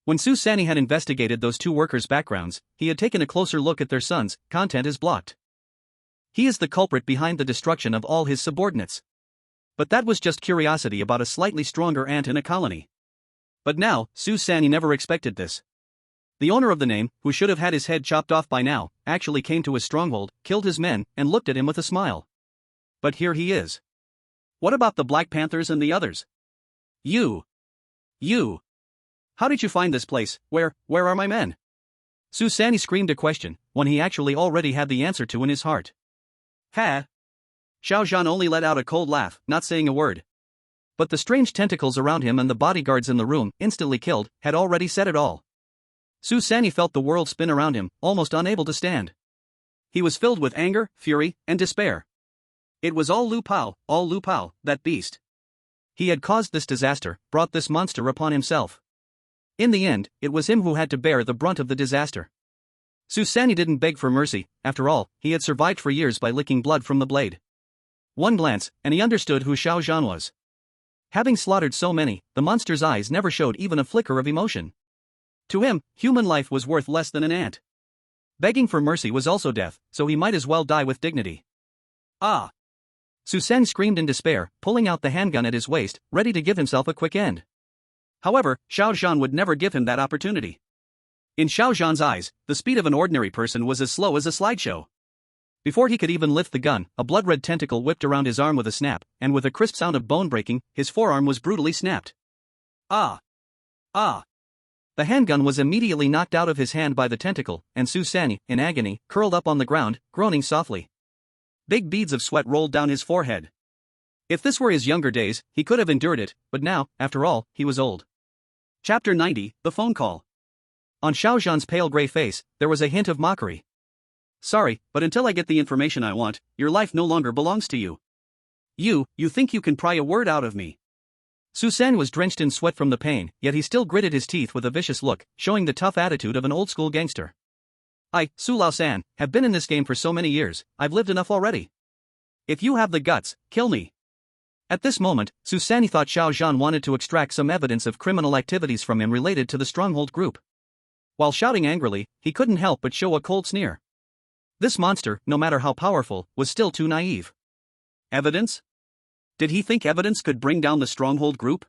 When Su San had investigated those 2 workers' backgrounds, he had taken a closer look at their sons. Content is blocked. He is the culprit behind the destruction of all his subordinates. But that was just curiosity about a slightly stronger ant in a colony. But now, Su San never expected this. The owner of the name, who should have had his head chopped off by now, actually came to his stronghold, killed his men, and looked at him with a smile. But here he is. What about the Black Panthers and the others? You. How did you find this place? Where are my men? Su San screamed a question, one he actually already had the answer to in his heart. Ha! Xiao Zhan only let out a cold laugh, not saying a word. But the strange tentacles around him and the bodyguards in the room, instantly killed, had already said it all. Su San felt the world spin around him, almost unable to stand. He was filled with anger, fury, and despair. It was all Lu Pao, that beast. He had caused this disaster, brought this monster upon himself. In the end, it was him who had to bear the brunt of the disaster. Su San didn't beg for mercy, after all, he had survived for years by licking blood from the blade. One glance, and he understood who Xiao Zhan was. Having slaughtered so many, the monster's eyes never showed even a flicker of emotion. To him, human life was worth less than an ant. Begging for mercy was also death, so he might as well die with dignity. Ah! Su San screamed in despair, pulling out the handgun at his waist, ready to give himself a quick end. However, Xiao Zhan would never give him that opportunity. In Xiao Zhan's eyes, the speed of an ordinary person was as slow as a slideshow. Before he could even lift the gun, a blood-red tentacle whipped around his arm with a snap, and with a crisp sound of bone breaking, his forearm was brutally snapped. Ah! The handgun was immediately knocked out of his hand by the tentacle, and Su San, in agony, curled up on the ground, groaning softly. Big beads of sweat rolled down his forehead. If this were his younger days, he could have endured it, but now, after all, he was old. Chapter 90, The Phone Call. On Xiao Zhan's pale gray face, there was a hint of mockery. Sorry, but until I get the information I want, your life no longer belongs to you. You think you can pry a word out of me. Su San was drenched in sweat from the pain, yet he still gritted his teeth with a vicious look, showing the tough attitude of an old-school gangster. I, Su Lao San, have been in this game for so many years, I've lived enough already. If you have the guts, kill me. At this moment, Su San thought Xiao Zhan wanted to extract some evidence of criminal activities from him related to the Stronghold group. While shouting angrily, he couldn't help but show a cold sneer. This monster, no matter how powerful, was still too naive. Evidence? Did he think evidence could bring down the Stronghold Group?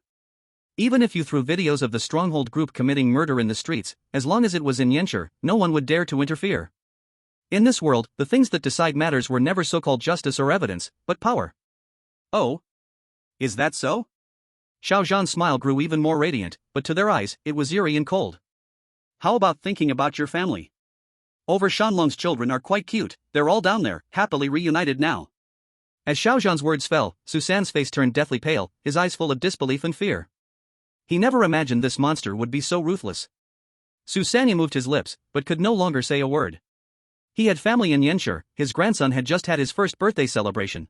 Even if you threw videos of the Stronghold Group committing murder in the streets, as long as it was in Yanshi, no one would dare to interfere. In this world, the things that decide matters were never so-called justice or evidence, but power. Oh? Is that so? Xiao Zhan's smile grew even more radiant, but to their eyes, it was eerie and cold. How about thinking about your family? Over Shanlong's children are quite cute, they're all down there, happily reunited now. As Xiao Zhan's words fell, Susan's face turned deathly pale, his eyes full of disbelief and fear. He never imagined this monster would be so ruthless. Susan moved his lips, but could no longer say a word. He had family in Yanshi, his grandson had just had his first birthday celebration.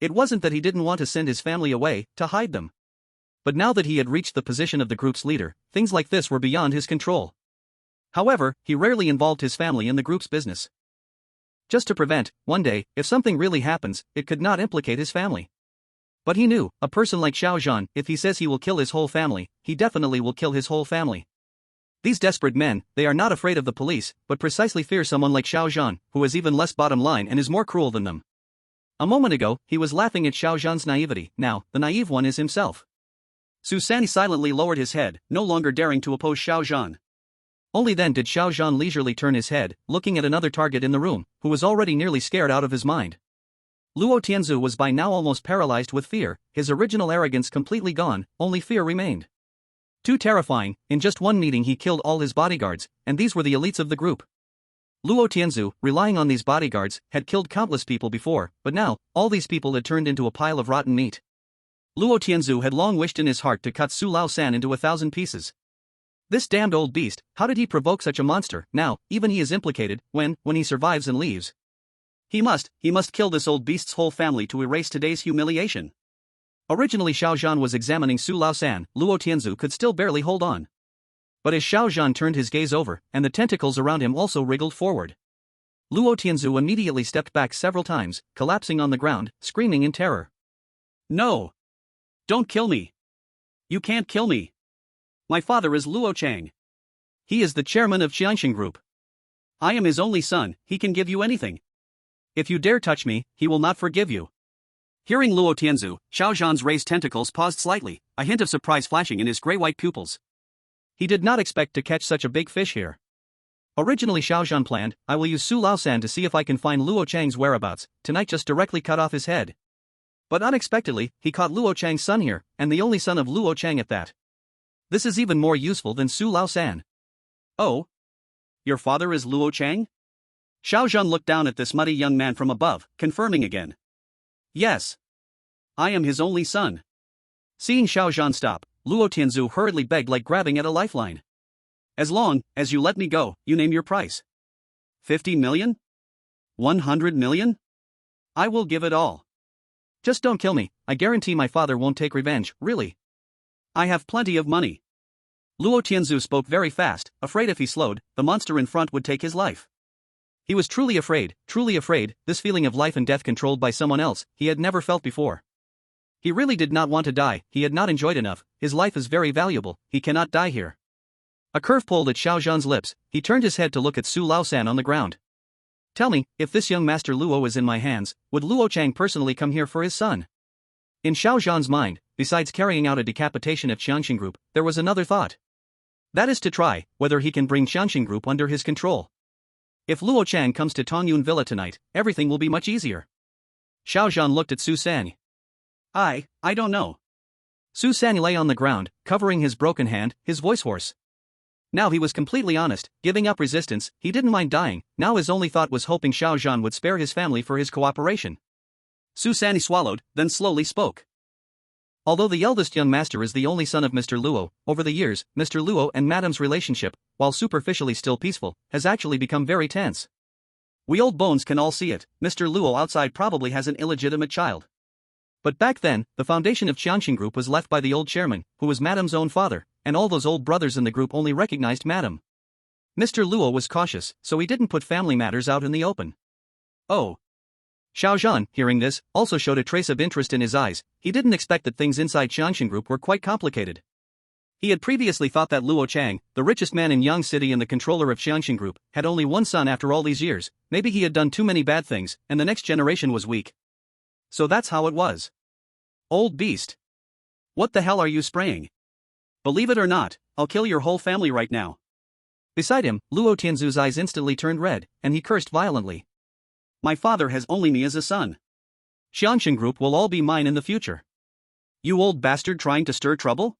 It wasn't that he didn't want to send his family away, to hide them. But now that he had reached the position of the group's leader, things like this were beyond his control. However, he rarely involved his family in the group's business. Just to prevent, one day, if something really happens, it could not implicate his family. But he knew, a person like Xiao Zhan, if he says he will kill his whole family, he definitely will kill his whole family. These desperate men, they are not afraid of the police, but precisely fear someone like Xiao Zhan, who has even less bottom line and is more cruel than them. A moment ago, he was laughing at Xiao Zhan's naivety, now, the naive one is himself. Susan silently lowered his head, no longer daring to oppose Xiao Zhan. Only then did Xiao Zhan leisurely turn his head, looking at another target in the room, who was already nearly scared out of his mind. Luo Tianzu was by now almost paralyzed with fear, his original arrogance completely gone, only fear remained. Too terrifying, in just one meeting he killed all his bodyguards, and these were the elites of the group. Luo Tianzu, relying on these bodyguards, had killed countless people before, but now, all these people had turned into a pile of rotten meat. Luo Tianzu had long wished in his heart to cut Su Lao San into 1,000 pieces. This damned old beast, how did he provoke such a monster? Now, even he is implicated, when he survives and leaves. He must kill this old beast's whole family to erase today's humiliation. Originally Xiao Zhan was examining Su Lao San, Luo Tianzu could still barely hold on. But as Xiao Zhan turned his gaze over, and the tentacles around him also wriggled forward, Luo Tianzu immediately stepped back several times, collapsing on the ground, screaming in terror. No! Don't kill me! You can't kill me! My father is Luo Chang. He is the chairman of Jiangcheng Group. I am his only son, he can give you anything. If you dare touch me, he will not forgive you. Hearing Luo Tianzu, Xiao Zhan's raised tentacles paused slightly, a hint of surprise flashing in his gray-white pupils. He did not expect to catch such a big fish here. Originally Xiao Zhan planned, I will use Su Lao San to see if I can find Luo Chang's whereabouts, tonight just directly cut off his head. But unexpectedly, he caught Luo Chang's son here, and the only son of Luo Chang at that. This is even more useful than Su Lao San. Oh? Your father is Luo Chang? Xiao Zhan looked down at this muddy young man from above, confirming again. Yes. I am his only son. Seeing Xiao Zhan stop, Luo Tianzu hurriedly begged like grabbing at a lifeline. As long as you let me go, you name your price. 50 million? 100 million? I will give it all. Just don't kill me, I guarantee my father won't take revenge, really. I have plenty of money. Luo Tianzu spoke very fast, afraid if he slowed, the monster in front would take his life. He was truly afraid, this feeling of life and death controlled by someone else, he had never felt before. He really did not want to die, he had not enjoyed enough, his life is very valuable, he cannot die here. A curve pulled at Xiao Zhan's lips, he turned his head to look at Su Lao San on the ground. Tell me, if this young Master Luo is in my hands, would Luo Chang personally come here for his son? In Xiao Zhan's mind, besides carrying out a decapitation of Jiangcheng Group, there was another thought. That is to try, whether he can bring Jiangcheng Group under his control. If Luo Chang comes to Tongyun Villa tonight, everything will be much easier. Xiao Zhan looked at Su San. I don't know. Su San lay on the ground, covering his broken hand, his voice hoarse. Now he was completely honest, giving up resistance, he didn't mind dying, now his only thought was hoping Xiao Zhan would spare his family for his cooperation. Su San swallowed, then slowly spoke. Although the eldest young master is the only son of Mr. Luo, over the years, Mr. Luo and Madame's relationship, while superficially still peaceful, has actually become very tense. We old bones can all see it, Mr. Luo outside probably has an illegitimate child. But back then, the foundation of Jiangcheng Group was left by the old chairman, who was Madame's own father, and all those old brothers in the group only recognized Madame. Mr. Luo was cautious, so he didn't put family matters out in the open. Oh. Xiao Zhan, hearing this, also showed a trace of interest in his eyes, he didn't expect that things inside Jiangcheng Group were quite complicated. He had previously thought that Luo Chang, the richest man in Yang City and the controller of Xiangcheng Group, had only one son after all these years. Maybe he had done too many bad things, and the next generation was weak. So that's how it was. Old beast. What the hell are you spraying? Believe it or not, I'll kill your whole family right now. Beside him, Luo Tianzu's eyes instantly turned red, and he cursed violently. My father has only me as a son. Xiangcheng Group will all be mine in the future. You old bastard trying to stir trouble?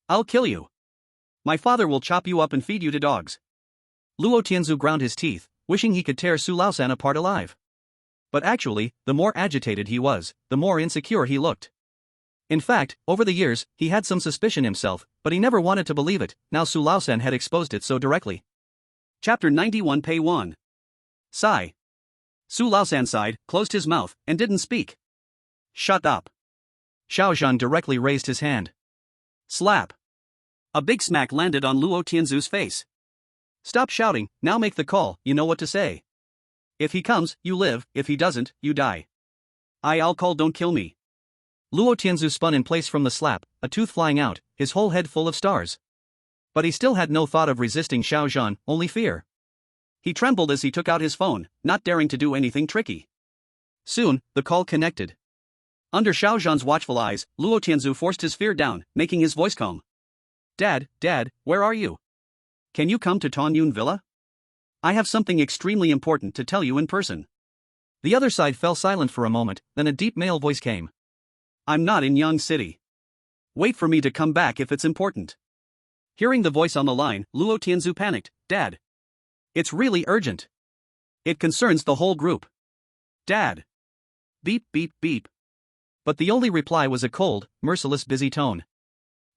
I'll kill you. My father will chop you up and feed you to dogs. Luo Tianzu ground his teeth, wishing he could tear Su Laosan apart alive. But actually, the more agitated he was, the more insecure he looked. In fact, over the years, he had some suspicion himself, but he never wanted to believe it. Now Su Laosan had exposed it so directly. Chapter 91 Pay 1. Sigh. Su Laosan sighed, closed his mouth, and didn't speak. Shut up. Xiao Zhan directly raised his hand. Slap. A big smack landed on Luo Tianzu's face. Stop shouting, now make the call, you know what to say. If he comes, you live, if he doesn't, you die. I'll call, don't kill me. Luo Tianzu spun in place from the slap, a tooth flying out, his whole head full of stars. But he still had no thought of resisting Xiao Zhan, only fear. He trembled as he took out his phone, not daring to do anything tricky. Soon, the call connected. Under Xiao Zhan's watchful eyes, Luo Tianzu forced his fear down, making his voice calm. Dad, where are you? Can you come to Tongyun Villa? I have something extremely important to tell you in person. The other side fell silent for a moment, then a deep male voice came. I'm not in Yang City. Wait for me to come back if it's important. Hearing the voice on the line, Luo Tianzu panicked. Dad. It's really urgent. It concerns the whole group. Dad. Beep beep beep. But the only reply was a cold, merciless busy tone.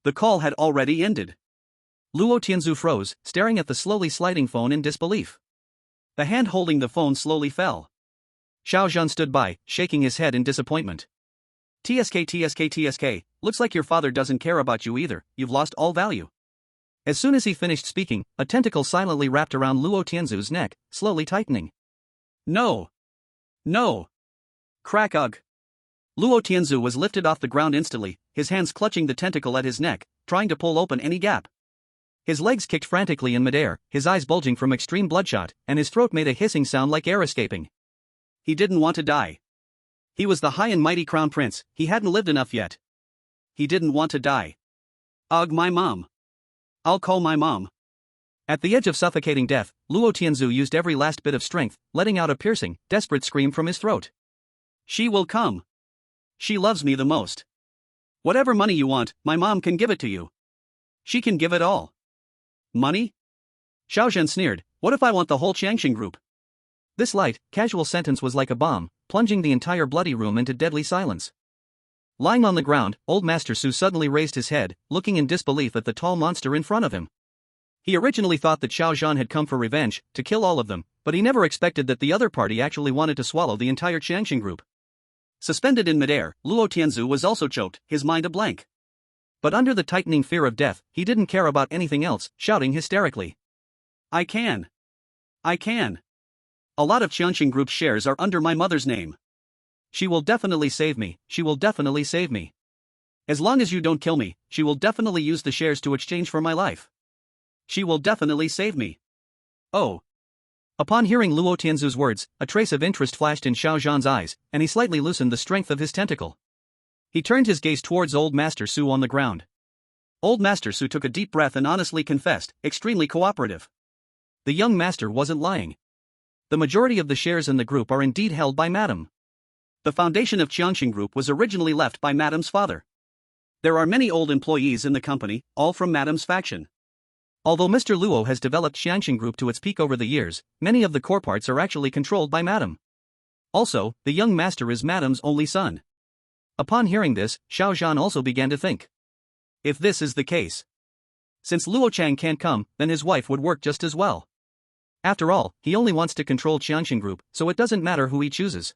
The call had already ended. Luo Tianzu froze, staring at the slowly sliding phone in disbelief. The hand holding the phone slowly fell. Xiao Zhan stood by, shaking his head in disappointment. TSK, looks like your father doesn't care about you either, you've lost all value. As soon as he finished speaking, a tentacle silently wrapped around Luo Tianzu's neck, slowly tightening. No. Crack ugh. Luo Tianzu was lifted off the ground instantly, his hands clutching the tentacle at his neck, trying to pull open any gap. His legs kicked frantically in midair, his eyes bulging from extreme bloodshot, and his throat made a hissing sound like air escaping. He didn't want to die. He was the high and mighty crown prince, he hadn't lived enough yet. He didn't want to die. Ugh, my mom. I'll call my mom. At the edge of suffocating death, Luo Tianzu used every last bit of strength, letting out a piercing, desperate scream from his throat. She will come. She loves me the most. Whatever money you want, my mom can give it to you. She can give it all. Money? Xiao Zhan sneered, what if I want the whole Xiangcheng Group? This light, casual sentence was like a bomb, plunging the entire bloody room into deadly silence. Lying on the ground, old Master Su suddenly raised his head, looking in disbelief at the tall monster in front of him. He originally thought that Xiao Zhan had come for revenge, to kill all of them, but he never expected that the other party actually wanted to swallow the entire Xiangcheng Group. Suspended in midair, Luo Tianzu was also choked, his mind a blank. But under the tightening fear of death, he didn't care about anything else, shouting hysterically. I can. A lot of Xiangcheng Group's shares are under my mother's name. She will definitely save me, As long as you don't kill me, she will definitely use the shares to exchange for my life. She will definitely save me. Oh. Upon hearing Luo Tianzu's words, a trace of interest flashed in Xiao Zhan's eyes, and he slightly loosened the strength of his tentacle. He turned his gaze towards Old Master Su on the ground. Old Master Su took a deep breath and honestly confessed, extremely cooperative. The young master wasn't lying. The majority of the shares in the group are indeed held by Madame. The foundation of Xiangcheng Group was originally left by Madame's father. There are many old employees in the company, all from Madame's faction. Although Mr. Luo has developed Xiangcheng Group to its peak over the years, many of the core parts are actually controlled by Madame. Also, the young master is Madame's only son. Upon hearing this, Xiao Zhan also began to think. If this is the case, since Luo Chang can't come, then his wife would work just as well. After all, he only wants to control Xiangcheng Group, so it doesn't matter who he chooses.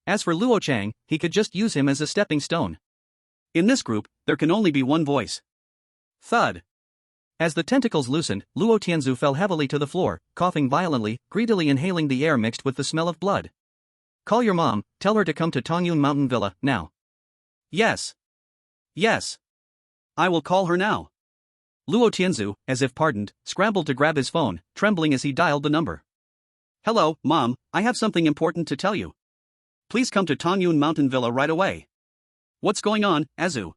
As for Luo Chang, he could just use him as a stepping stone. In this group, there can only be one voice. Thud. As the tentacles loosened, Luo Tianzu fell heavily to the floor, coughing violently, greedily inhaling the air mixed with the smell of blood. Call your mom, tell her to come to Tongyun Mountain Villa, now. Yes. I will call her now. Luo Tianzu, as if pardoned, scrambled to grab his phone, trembling as he dialed the number. Hello, Mom, I have something important to tell you. Please come to Tongyun Mountain Villa right away. What's going on, Azu?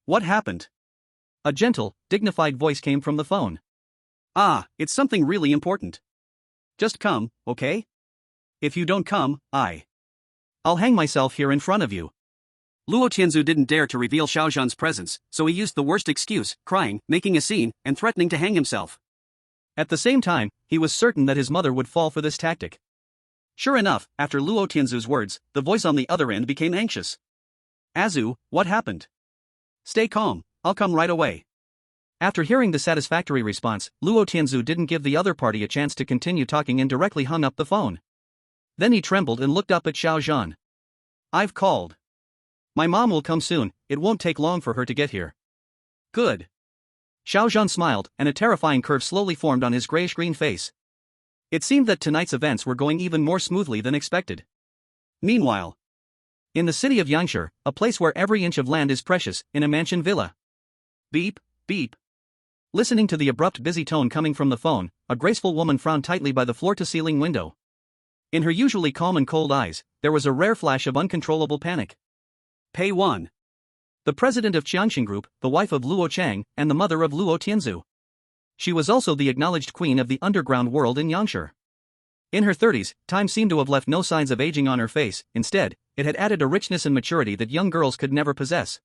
What happened? A gentle, dignified voice came from the phone. Ah, it's something really important. Just come, okay? If you don't come, I'll hang myself here in front of you. Luo Tianzu didn't dare to reveal Xiao Zhan's presence, so he used the worst excuse, crying, making a scene, and threatening to hang himself. At the same time, he was certain that his mother would fall for this tactic. Sure enough, after Luo Tianzu's words, the voice on the other end became anxious. Azu, what happened? Stay calm, I'll come right away. After hearing the satisfactory response, Luo Tianzu didn't give the other party a chance to continue talking and directly hung up the phone. Then he trembled and looked up at Xiao Zhan. I've called. My mom will come soon, it won't take long for her to get here. Good. Xiao Zhan smiled, and a terrifying curve slowly formed on his grayish-green face. It seemed that tonight's events were going even more smoothly than expected. Meanwhile, in the city of Jiangcheng, a place where every inch of land is precious, in a mansion villa. Beep, beep. Listening to the abrupt busy tone coming from the phone, a graceful woman frowned tightly by the floor-to-ceiling window. In her usually calm and cold eyes, there was a rare flash of uncontrollable panic. Pei Wan. The president of Jiangcheng Group, the wife of Luo Chang, and the mother of Luo Tianzu. She was also the acknowledged queen of the underground world in Jiangcheng. In her 30s, time seemed to have left no signs of aging on her face, instead, it had added a richness and maturity that young girls could never possess.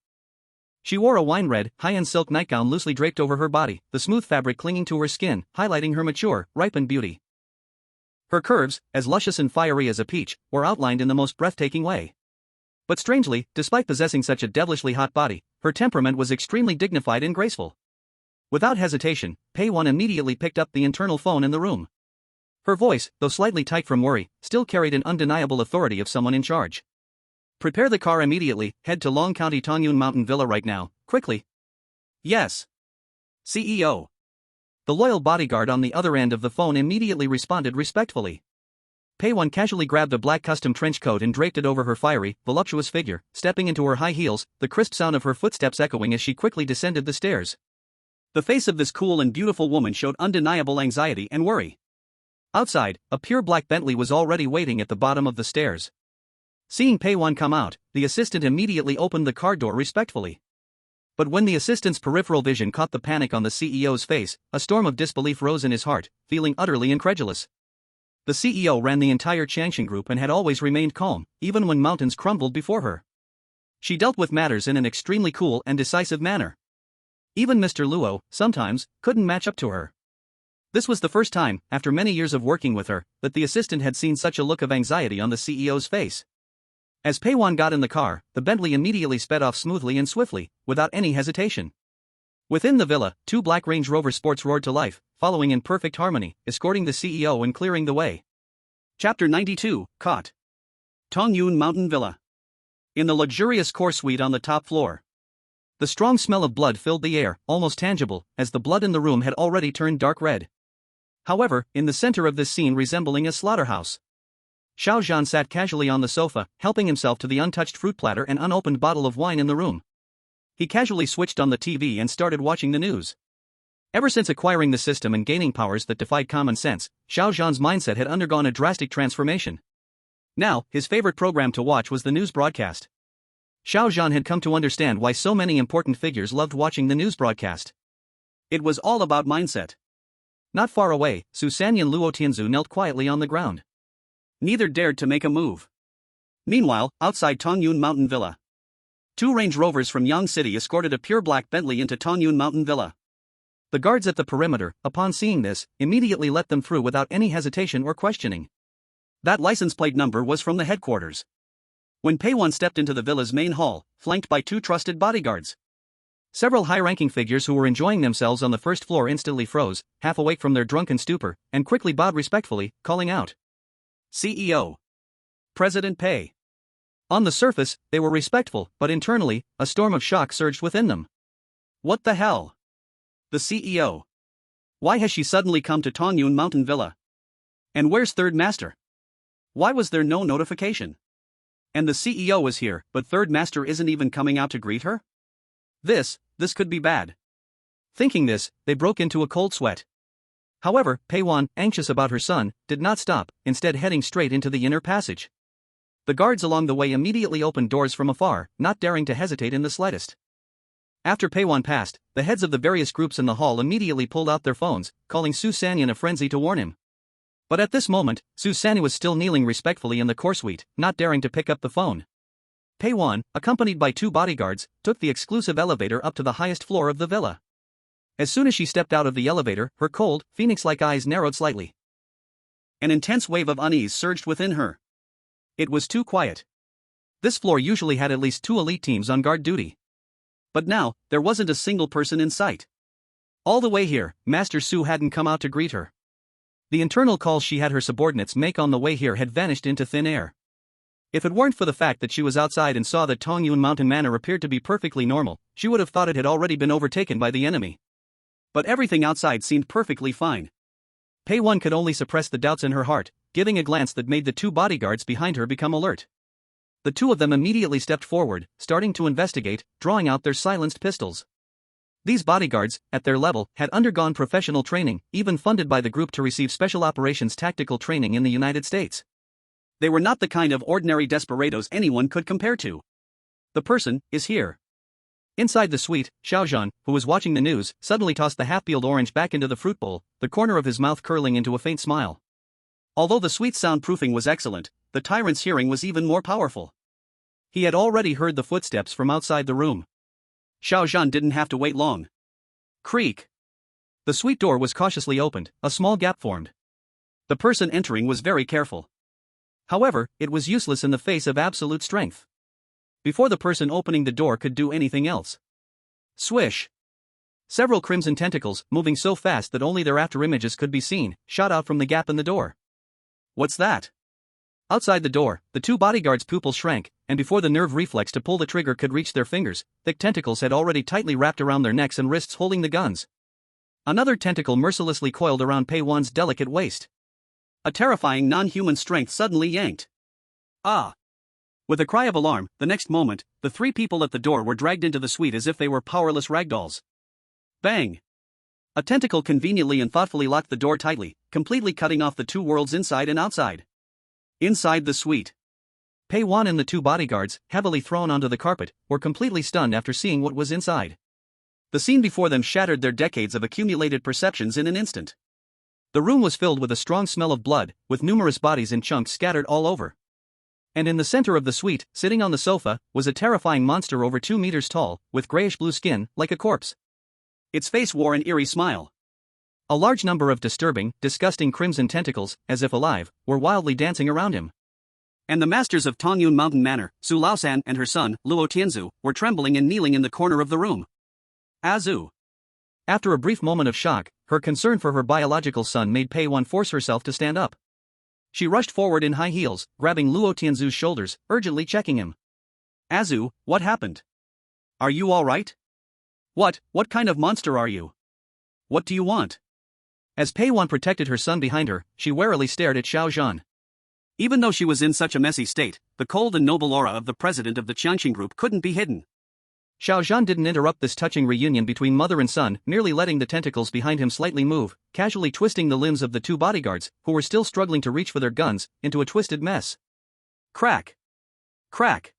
She wore a wine-red, high-end silk nightgown loosely draped over her body, the smooth fabric clinging to her skin, highlighting her mature, ripened beauty. Her curves, as luscious and fiery as a peach, were outlined in the most breathtaking way. But strangely, despite possessing such a devilishly hot body, her temperament was extremely dignified and graceful. Without hesitation, Pei Wan immediately picked up the internal phone in the room. Her voice, though slightly tight from worry, still carried an undeniable authority of someone in charge. Prepare the car immediately, head to Long County Tongyun Mountain Villa right now, quickly. Yes. CEO. The loyal bodyguard on the other end of the phone immediately responded respectfully. Pei Wan casually grabbed a black custom trench coat and draped it over her fiery, voluptuous figure, stepping into her high heels, the crisp sound of her footsteps echoing as she quickly descended the stairs. The face of this cool and beautiful woman showed undeniable anxiety and worry. Outside, a pure black Bentley was already waiting at the bottom of the stairs. Seeing Pei Wan come out, the assistant immediately opened the car door respectfully. But when the assistant's peripheral vision caught the panic on the CEO's face, a storm of disbelief rose in his heart, feeling utterly incredulous. The CEO ran the entire Jiangcheng Group and had always remained calm, even when mountains crumbled before her. She dealt with matters in an extremely cool and decisive manner. Even Mr. Luo, sometimes, couldn't match up to her. This was the first time, after many years of working with her, that the assistant had seen such a look of anxiety on the CEO's face. As Pei Wan got in the car, the Bentley immediately sped off smoothly and swiftly, without any hesitation. Within the villa, 2 black Range Rover Sports roared to life, following in perfect harmony, escorting the CEO and clearing the way. Chapter 92, Caught. Tongyun Mountain Villa. In the luxurious core suite on the top floor. The strong smell of blood filled the air, almost tangible, as the blood in the room had already turned dark red. However, in the center of this scene resembling a slaughterhouse, Xiao Zhan sat casually on the sofa, helping himself to the untouched fruit platter and unopened bottle of wine in the room. He casually switched on the TV and started watching the news. Ever since acquiring the system and gaining powers that defied common sense, Xiao Zhan's mindset had undergone a drastic transformation. Now, his favorite program to watch was the news broadcast. Xiao Zhan had come to understand why so many important figures loved watching the news broadcast. It was all about mindset. Not far away, Su San and Luo Tianzu knelt quietly on the ground. Neither dared to make a move. Meanwhile, outside Tongyun Mountain Villa, 2 Range Rovers from Yang City escorted a pure black Bentley into Tongyun Mountain Villa. The guards at the perimeter, upon seeing this, immediately let them through without any hesitation or questioning. That license plate number was from the headquarters. When Pei Wan stepped into the villa's main hall, flanked by 2 trusted bodyguards, several high-ranking figures who were enjoying themselves on the first floor instantly froze, half awake from their drunken stupor, and quickly bowed respectfully, calling out, CEO. President Pei. On the surface, they were respectful, but internally, a storm of shock surged within them. What the hell? The CEO. Why has she suddenly come to Tongyun Mountain Villa? And where's Third Master? Why was there no notification? And the CEO was here, but Third Master isn't even coming out to greet her? This could be bad. Thinking this, they broke into a cold sweat. However, Pei Wan, anxious about her son, did not stop, instead heading straight into the inner passage. The guards along the way immediately opened doors from afar, not daring to hesitate in the slightest. After Pei Wan passed, the heads of the various groups in the hall immediately pulled out their phones, calling Su San in a frenzy to warn him. But at this moment, Su San was still kneeling respectfully in the core suite, not daring to pick up the phone. Pei Wan, accompanied by 2 bodyguards, took the exclusive elevator up to the highest floor of the villa. As soon as she stepped out of the elevator, her cold, phoenix-like eyes narrowed slightly. An intense wave of unease surged within her. It was too quiet. This floor usually had at least 2 elite teams on guard duty. But now, there wasn't a single person in sight. All the way here, Master Su hadn't come out to greet her. The internal calls she had her subordinates make on the way here had vanished into thin air. If it weren't for the fact that she was outside and saw that Tongyun Mountain Manor appeared to be perfectly normal, she would have thought it had already been overtaken by the enemy. But everything outside seemed perfectly fine. Pei Wan could only suppress the doubts in her heart, giving a glance that made the 2 bodyguards behind her become alert. The 2 of them immediately stepped forward, starting to investigate, drawing out their silenced pistols. These bodyguards, at their level, had undergone professional training, even funded by the group to receive special operations tactical training in the United States. They were not the kind of ordinary desperados anyone could compare to. The person is here. Inside the suite, Xiao Zhan, who was watching the news, suddenly tossed the half-peeled orange back into the fruit bowl, the corner of his mouth curling into a faint smile. Although the suite's soundproofing was excellent, the tyrant's hearing was even more powerful. He had already heard the footsteps from outside the room. Xiao Zhan didn't have to wait long. Creak. The suite door was cautiously opened, a small gap formed. The person entering was very careful. However, it was useless in the face of absolute strength. Before the person opening the door could do anything else. Swish! Several crimson tentacles, moving so fast that only their afterimages could be seen, shot out from the gap in the door. What's that? Outside the door, the 2 bodyguards' pupils shrank, and before the nerve reflex to pull the trigger could reach their fingers, thick tentacles had already tightly wrapped around their necks and wrists holding the guns. Another tentacle mercilessly coiled around Pei Wan's delicate waist. A terrifying non-human strength suddenly yanked. Ah! With a cry of alarm, the next moment, the 3 people at the door were dragged into the suite as if they were powerless ragdolls. Bang! A tentacle conveniently and thoughtfully locked the door tightly, completely cutting off the 2 worlds inside and outside. Inside the suite, Pei Wan and the 2 bodyguards, heavily thrown onto the carpet, were completely stunned after seeing what was inside. The scene before them shattered their decades of accumulated perceptions in an instant. The room was filled with a strong smell of blood, with numerous bodies in chunks scattered all over. And in the center of the suite, sitting on the sofa, was a terrifying monster over 2 meters tall, with grayish-blue skin, like a corpse. Its face wore an eerie smile. A large number of disturbing, disgusting crimson tentacles, as if alive, were wildly dancing around him. And the masters of Tongyun Mountain Manor, Su Laosan and her son, Luo Tianzu, were trembling and kneeling in the corner of the room. Azu. After a brief moment of shock, her concern for her biological son made Pei Wan force herself to stand up. She rushed forward in high heels, grabbing Luo Tianzu's shoulders, urgently checking him. Azu, what happened? Are you all right? What kind of monster are you? What do you want? As Pei Wan protected her son behind her, she warily stared at Xiao Zhan. Even though she was in such a messy state, the cold and noble aura of the president of the Jiangcheng group couldn't be hidden. Xiao Zhan didn't interrupt this touching reunion between mother and son, merely letting the tentacles behind him slightly move, casually twisting the limbs of the 2 bodyguards, who were still struggling to reach for their guns, into a twisted mess. Crack! Crack!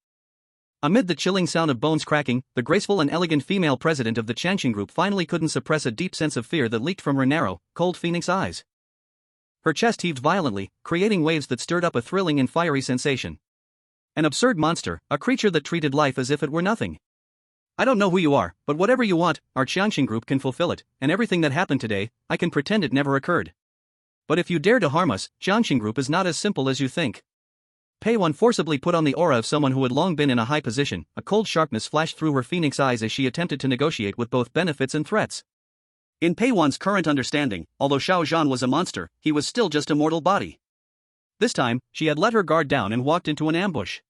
Amid the chilling sound of bones cracking, the graceful and elegant female president of the Jiangcheng group finally couldn't suppress a deep sense of fear that leaked from her narrow, cold phoenix eyes. Her chest heaved violently, creating waves that stirred up a thrilling and fiery sensation. An absurd monster, a creature that treated life as if it were nothing. I don't know who you are, but whatever you want, our Jiangcheng group can fulfill it, and everything that happened today, I can pretend it never occurred. But if you dare to harm us, Jiangcheng group is not as simple as you think. Pei Wan forcibly put on the aura of someone who had long been in a high position. A cold sharpness flashed through her phoenix eyes as she attempted to negotiate with both benefits and threats. In Pei Wan's current understanding, although Xiao Zhan was a monster, he was still just a mortal body. This time, she had let her guard down and walked into an ambush.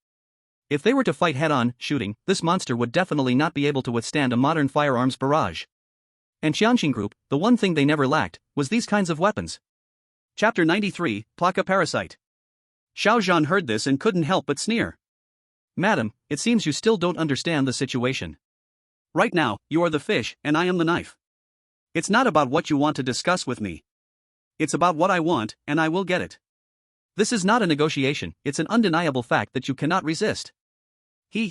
If they were to fight head-on, shooting, this monster would definitely not be able to withstand a modern firearms barrage. And Jiangcheng group, the one thing they never lacked, was these kinds of weapons. Chapter 93, Plaka Parasite. Xiao Zhan heard this and couldn't help but sneer. Madam, it seems you still don't understand the situation. Right now, you are the fish, and I am the knife. It's not about what you want to discuss with me. It's about what I want, and I will get it. This is not a negotiation, it's an undeniable fact that you cannot resist. He.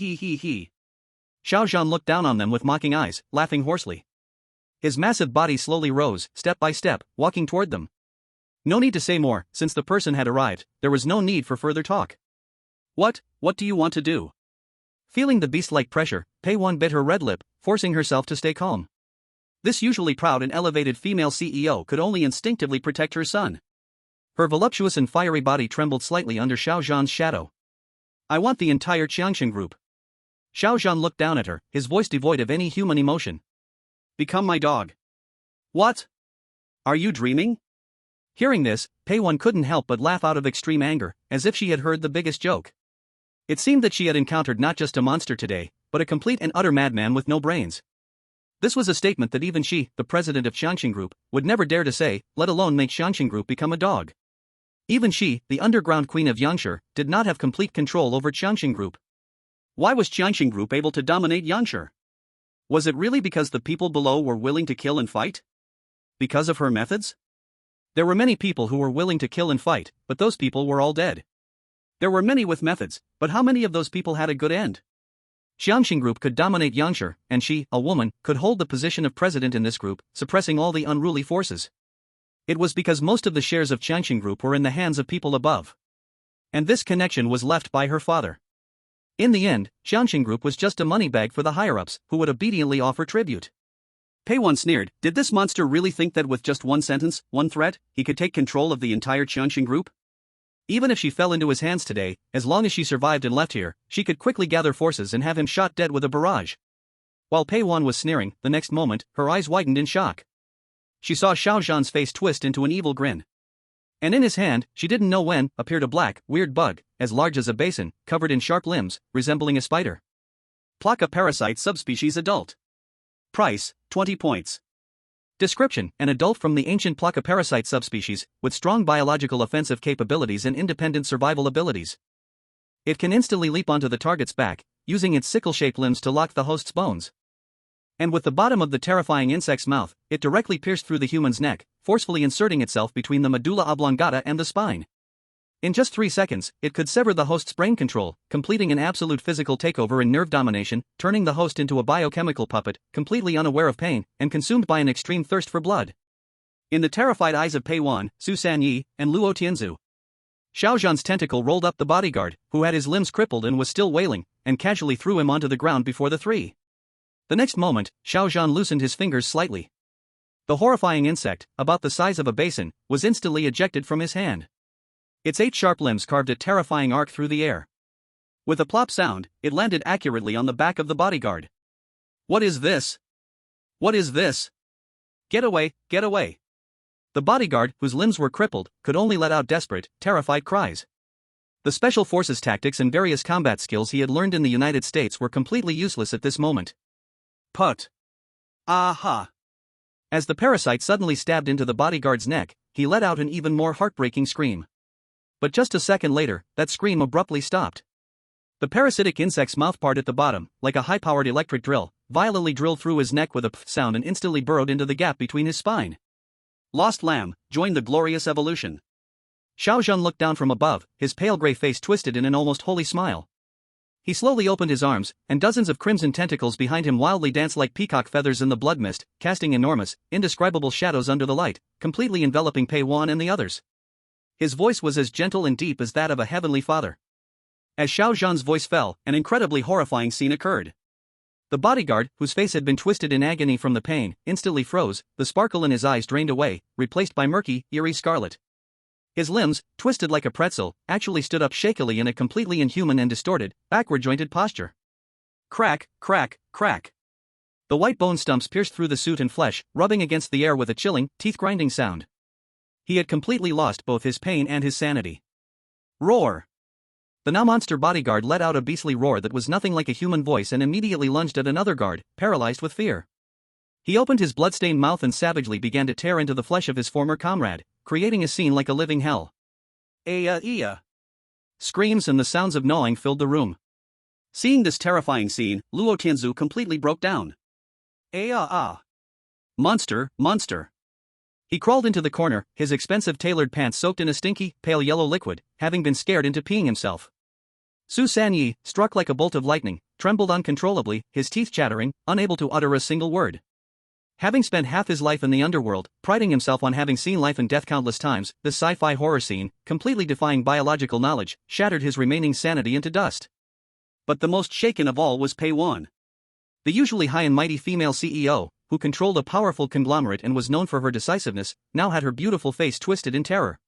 Xiao Zhan looked down on them with mocking eyes, laughing hoarsely. His massive body slowly rose, step by step, walking toward them. No need to say more, since the person had arrived, there was no need for further talk. What do you want to do? Feeling the beast-like pressure, Pei Wan bit her red lip, forcing herself to stay calm. This usually proud and elevated female CEO could only instinctively protect her son. Her voluptuous and fiery body trembled slightly under Xiao Zhan's shadow. I want the entire Jiangcheng group. Xiao Zhan looked down at her, his voice devoid of any human emotion. Become my dog. What? Are you dreaming? Hearing this, Pei Wan couldn't help but laugh out of extreme anger, as if she had heard the biggest joke. It seemed that she had encountered not just a monster today, but a complete and utter madman with no brains. This was a statement that even she, the president of Jiangcheng Group, would never dare to say, let alone make Jiangcheng Group become a dog. Even she, the underground queen of Yangshi, did not have complete control over Jiangcheng Group. Why was Jiangcheng Group able to dominate Yangshi? Was it really because the people below were willing to kill and fight? Because of her methods? There were many people who were willing to kill and fight, but those people were all dead. There were many with methods, but how many of those people had a good end? Jiangcheng Group could dominate Yangshi, and she, a woman, could hold the position of president in this group, suppressing all the unruly forces. It was because most of the shares of Jiangcheng Group were in the hands of people above. And this connection was left by her father. In the end, Jiangcheng Group was just a money bag for the higher-ups, who would obediently offer tribute. Pei Wan sneered, did this monster really think that with just one sentence, one threat, he could take control of the entire Jiangcheng Group? Even if she fell into his hands today, as long as she survived and left here, she could quickly gather forces and have him shot dead with a barrage. While Pei Wan was sneering, the next moment, her eyes widened in shock. She saw Xiao Zhan's face twist into an evil grin. And in his hand, she didn't know when, appeared a black, weird bug, as large as a basin, covered in sharp limbs, resembling a spider. Placa parasite subspecies adult. Price, 20 points. Description: an adult from the ancient Placa parasite subspecies, with strong biological offensive capabilities and independent survival abilities. It can instantly leap onto the target's back, using its sickle-shaped limbs to lock the host's bones. And with the bottom of the terrifying insect's mouth, it directly pierced through the human's neck, forcefully inserting itself between the medulla oblongata and the spine. In just 3 seconds, it could sever the host's brain control, completing an absolute physical takeover and nerve domination, turning the host into a biochemical puppet, completely unaware of pain, and consumed by an extreme thirst for blood. In the terrified eyes of Pei Wan, Su Sanyi, and Luo Tianzu, Xiao Zhan's tentacle rolled up the bodyguard, who had his limbs crippled and was still wailing, and casually threw him onto the ground before the three. The next moment, Xiao Zhan loosened his fingers slightly. The horrifying insect, about the size of a basin, was instantly ejected from his hand. Its 8 sharp limbs carved a terrifying arc through the air. With a plop sound, it landed accurately on the back of the bodyguard. What is this? What is this? Get away, get away. The bodyguard, whose limbs were crippled, could only let out desperate, terrified cries. The special forces tactics and various combat skills he had learned in the United States were completely useless at this moment. Put. Aha. As the parasite suddenly stabbed into the bodyguard's neck, he let out an even more heartbreaking scream. But just a second later, that scream abruptly stopped. The parasitic insect's mouthpart at the bottom, like a high-powered electric drill, violently drilled through his neck with a pff sound and instantly burrowed into the gap between his spine. Lost lamb, join the glorious evolution. Xiao Zhan looked down from above, his pale gray face twisted in an almost holy smile. He slowly opened his arms, and dozens of crimson tentacles behind him wildly danced like peacock feathers in the blood mist, casting enormous, indescribable shadows under the light, completely enveloping Pei Wan and the others. His voice was as gentle and deep as that of a heavenly father. As Xiao Zhan's voice fell, an incredibly horrifying scene occurred. The bodyguard, whose face had been twisted in agony from the pain, instantly froze, the sparkle in his eyes drained away, replaced by murky, eerie scarlet. His limbs, twisted like a pretzel, actually stood up shakily in a completely inhuman and distorted, backward-jointed posture. Crack, crack, crack. The white bone stumps pierced through the suit and flesh, rubbing against the air with a chilling, teeth-grinding sound. He had completely lost both his pain and his sanity. Roar! The now-monster bodyguard let out a beastly roar that was nothing like a human voice and immediately lunged at another guard, paralyzed with fear. He opened his blood-stained mouth and savagely began to tear into the flesh of his former comrade, creating a scene like a living hell. Ea! Screams and the sounds of gnawing filled the room. Seeing this terrifying scene, Luo Tianzu completely broke down. Monster, monster. He crawled into the corner, his expensive tailored pants soaked in a stinky, pale yellow liquid, having been scared into peeing himself. Su Sanyi, struck like a bolt of lightning, trembled uncontrollably, his teeth chattering, unable to utter a single word. Having spent half his life in the underworld, priding himself on having seen life and death countless times, this sci-fi horror scene, completely defying biological knowledge, shattered his remaining sanity into dust. But the most shaken of all was Pei Wan. The usually high and mighty female CEO, who controlled a powerful conglomerate and was known for her decisiveness, now had her beautiful face twisted in terror.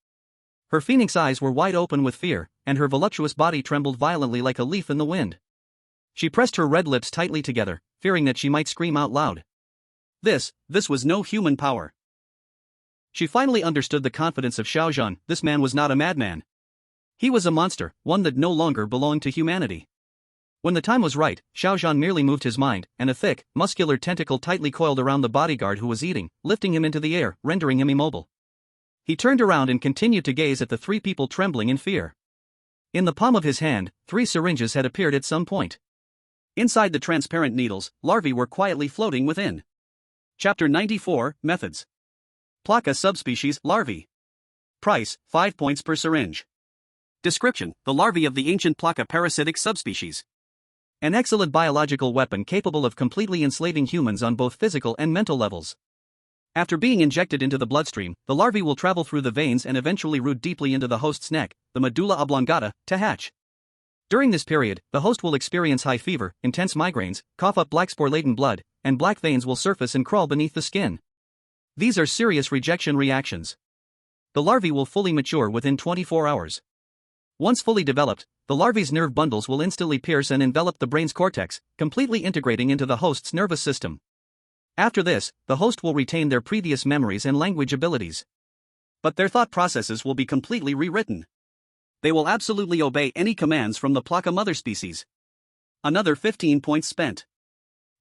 Her phoenix eyes were wide open with fear, and her voluptuous body trembled violently like a leaf in the wind. She pressed her red lips tightly together, fearing that she might scream out loud. This was no human power. She finally understood the confidence of Xiao Zhan. This man was not a madman. He was a monster, one that no longer belonged to humanity. When the time was right, Xiao Zhan merely moved his mind, and a thick, muscular tentacle tightly coiled around the bodyguard who was eating, lifting him into the air, rendering him immobile. He turned around and continued to gaze at the three people trembling in fear. In the palm of his hand, 3 syringes had appeared at some point. Inside the transparent needles, larvae were quietly floating within. Chapter 94, Methods. Placa subspecies, larvae. Price, 5 points per syringe. Description, the larvae of the ancient Placa parasitic subspecies. An excellent biological weapon capable of completely enslaving humans on both physical and mental levels. After being injected into the bloodstream, the larvae will travel through the veins and eventually root deeply into the host's neck, the medulla oblongata, to hatch. During this period, the host will experience high fever, intense migraines, cough up black spore-laden blood, and black veins will surface and crawl beneath the skin. These are serious rejection reactions. The larvae will fully mature within 24 hours. Once fully developed, the larvae's nerve bundles will instantly pierce and envelop the brain's cortex, completely integrating into the host's nervous system. After this, the host will retain their previous memories and language abilities. But their thought processes will be completely rewritten. They will absolutely obey any commands from the Placa mother species. Another 15 points spent.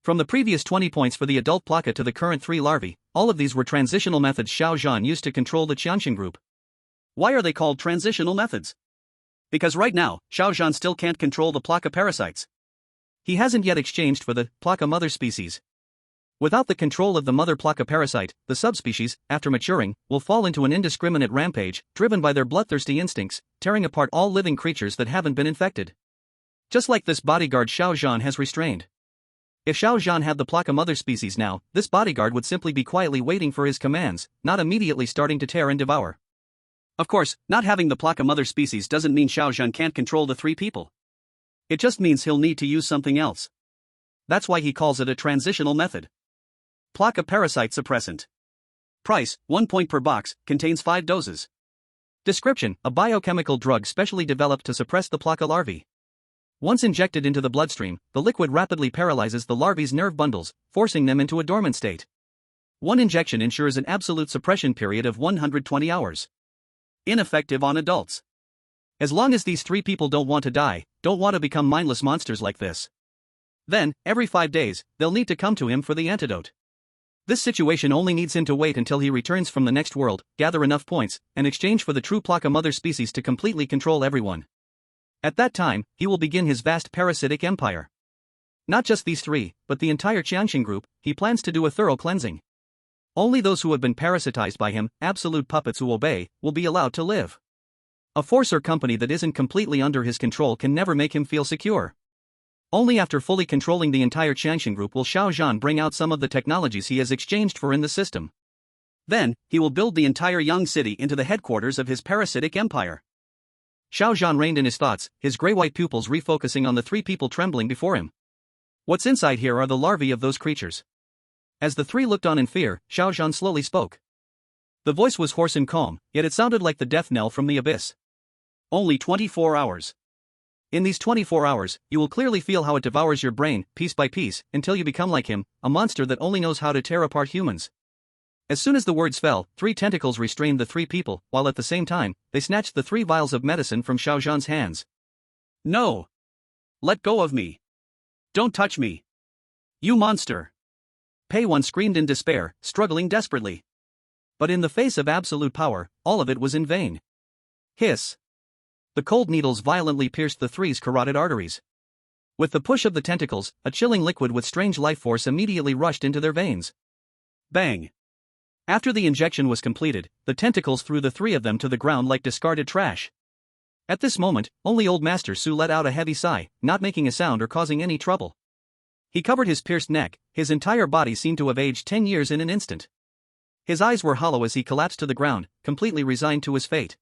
From the previous 20 points for the adult Placa to the current 3 larvae, all of these were transitional methods Xiao Zhan used to control the Jiangcheng group. Why are they called transitional methods? Because right now, Xiao Zhan still can't control the Placa parasites. He hasn't yet exchanged for the Placa mother species. Without the control of the mother Placa parasite, the subspecies, after maturing, will fall into an indiscriminate rampage, driven by their bloodthirsty instincts, tearing apart all living creatures that haven't been infected. Just like this bodyguard Xiao Zhan has restrained. If Xiao Zhan had the Placa mother species now, this bodyguard would simply be quietly waiting for his commands, not immediately starting to tear and devour. Of course, not having the Placa mother species doesn't mean Xiao Zhan can't control the 3 people. It just means he'll need to use something else. That's why he calls it a transitional method. Placa parasite suppressant. Price, 1 point per box, contains 5 doses. Description, a biochemical drug specially developed to suppress the Placa larvae. Once injected into the bloodstream, the liquid rapidly paralyzes the larvae's nerve bundles, forcing them into a dormant state. One injection ensures an absolute suppression period of 120 hours. Ineffective on adults. As long as these 3 people don't want to die, don't want to become mindless monsters like this. Then, every 5 days, they'll need to come to him for the antidote. This situation only needs him to wait until he returns from the next world, gather enough points, and exchange for the true Placa mother species to completely control everyone. At that time, he will begin his vast parasitic empire. Not just these 3, but the entire Jiangcheng group, he plans to do a thorough cleansing. Only those who have been parasitized by him, absolute puppets who obey, will be allowed to live. A force or company that isn't completely under his control can never make him feel secure. Only after fully controlling the entire Jiangcheng group will Xiao Zhan bring out some of the technologies he has exchanged for in the system. Then, he will build the entire young city into the headquarters of his parasitic empire. Xiao Zhan reined in his thoughts, his gray-white pupils refocusing on the 3 people trembling before him. What's inside here are the larvae of those creatures. As the 3 looked on in fear, Xiao Zhan slowly spoke. The voice was hoarse and calm, yet it sounded like the death knell from the abyss. Only 24 hours. In these 24 hours, you will clearly feel how it devours your brain, piece by piece, until you become like him, a monster that only knows how to tear apart humans. As soon as the words fell, 3 tentacles restrained the 3 people, while at the same time, they snatched the 3 vials of medicine from Xiao Zhan's hands. No! Let go of me! Don't touch me! You monster! Pei Wan screamed in despair, struggling desperately. But in the face of absolute power, all of it was in vain. Hiss! The cold needles violently pierced the 3's carotid arteries. With the push of the tentacles, a chilling liquid with strange life force immediately rushed into their veins. Bang! After the injection was completed, the tentacles threw the three of them to the ground like discarded trash. At this moment, only old Master Su let out a heavy sigh, not making a sound or causing any trouble. He covered his pierced neck, his entire body seemed to have aged 10 years in an instant. His eyes were hollow as he collapsed to the ground, completely resigned to his fate.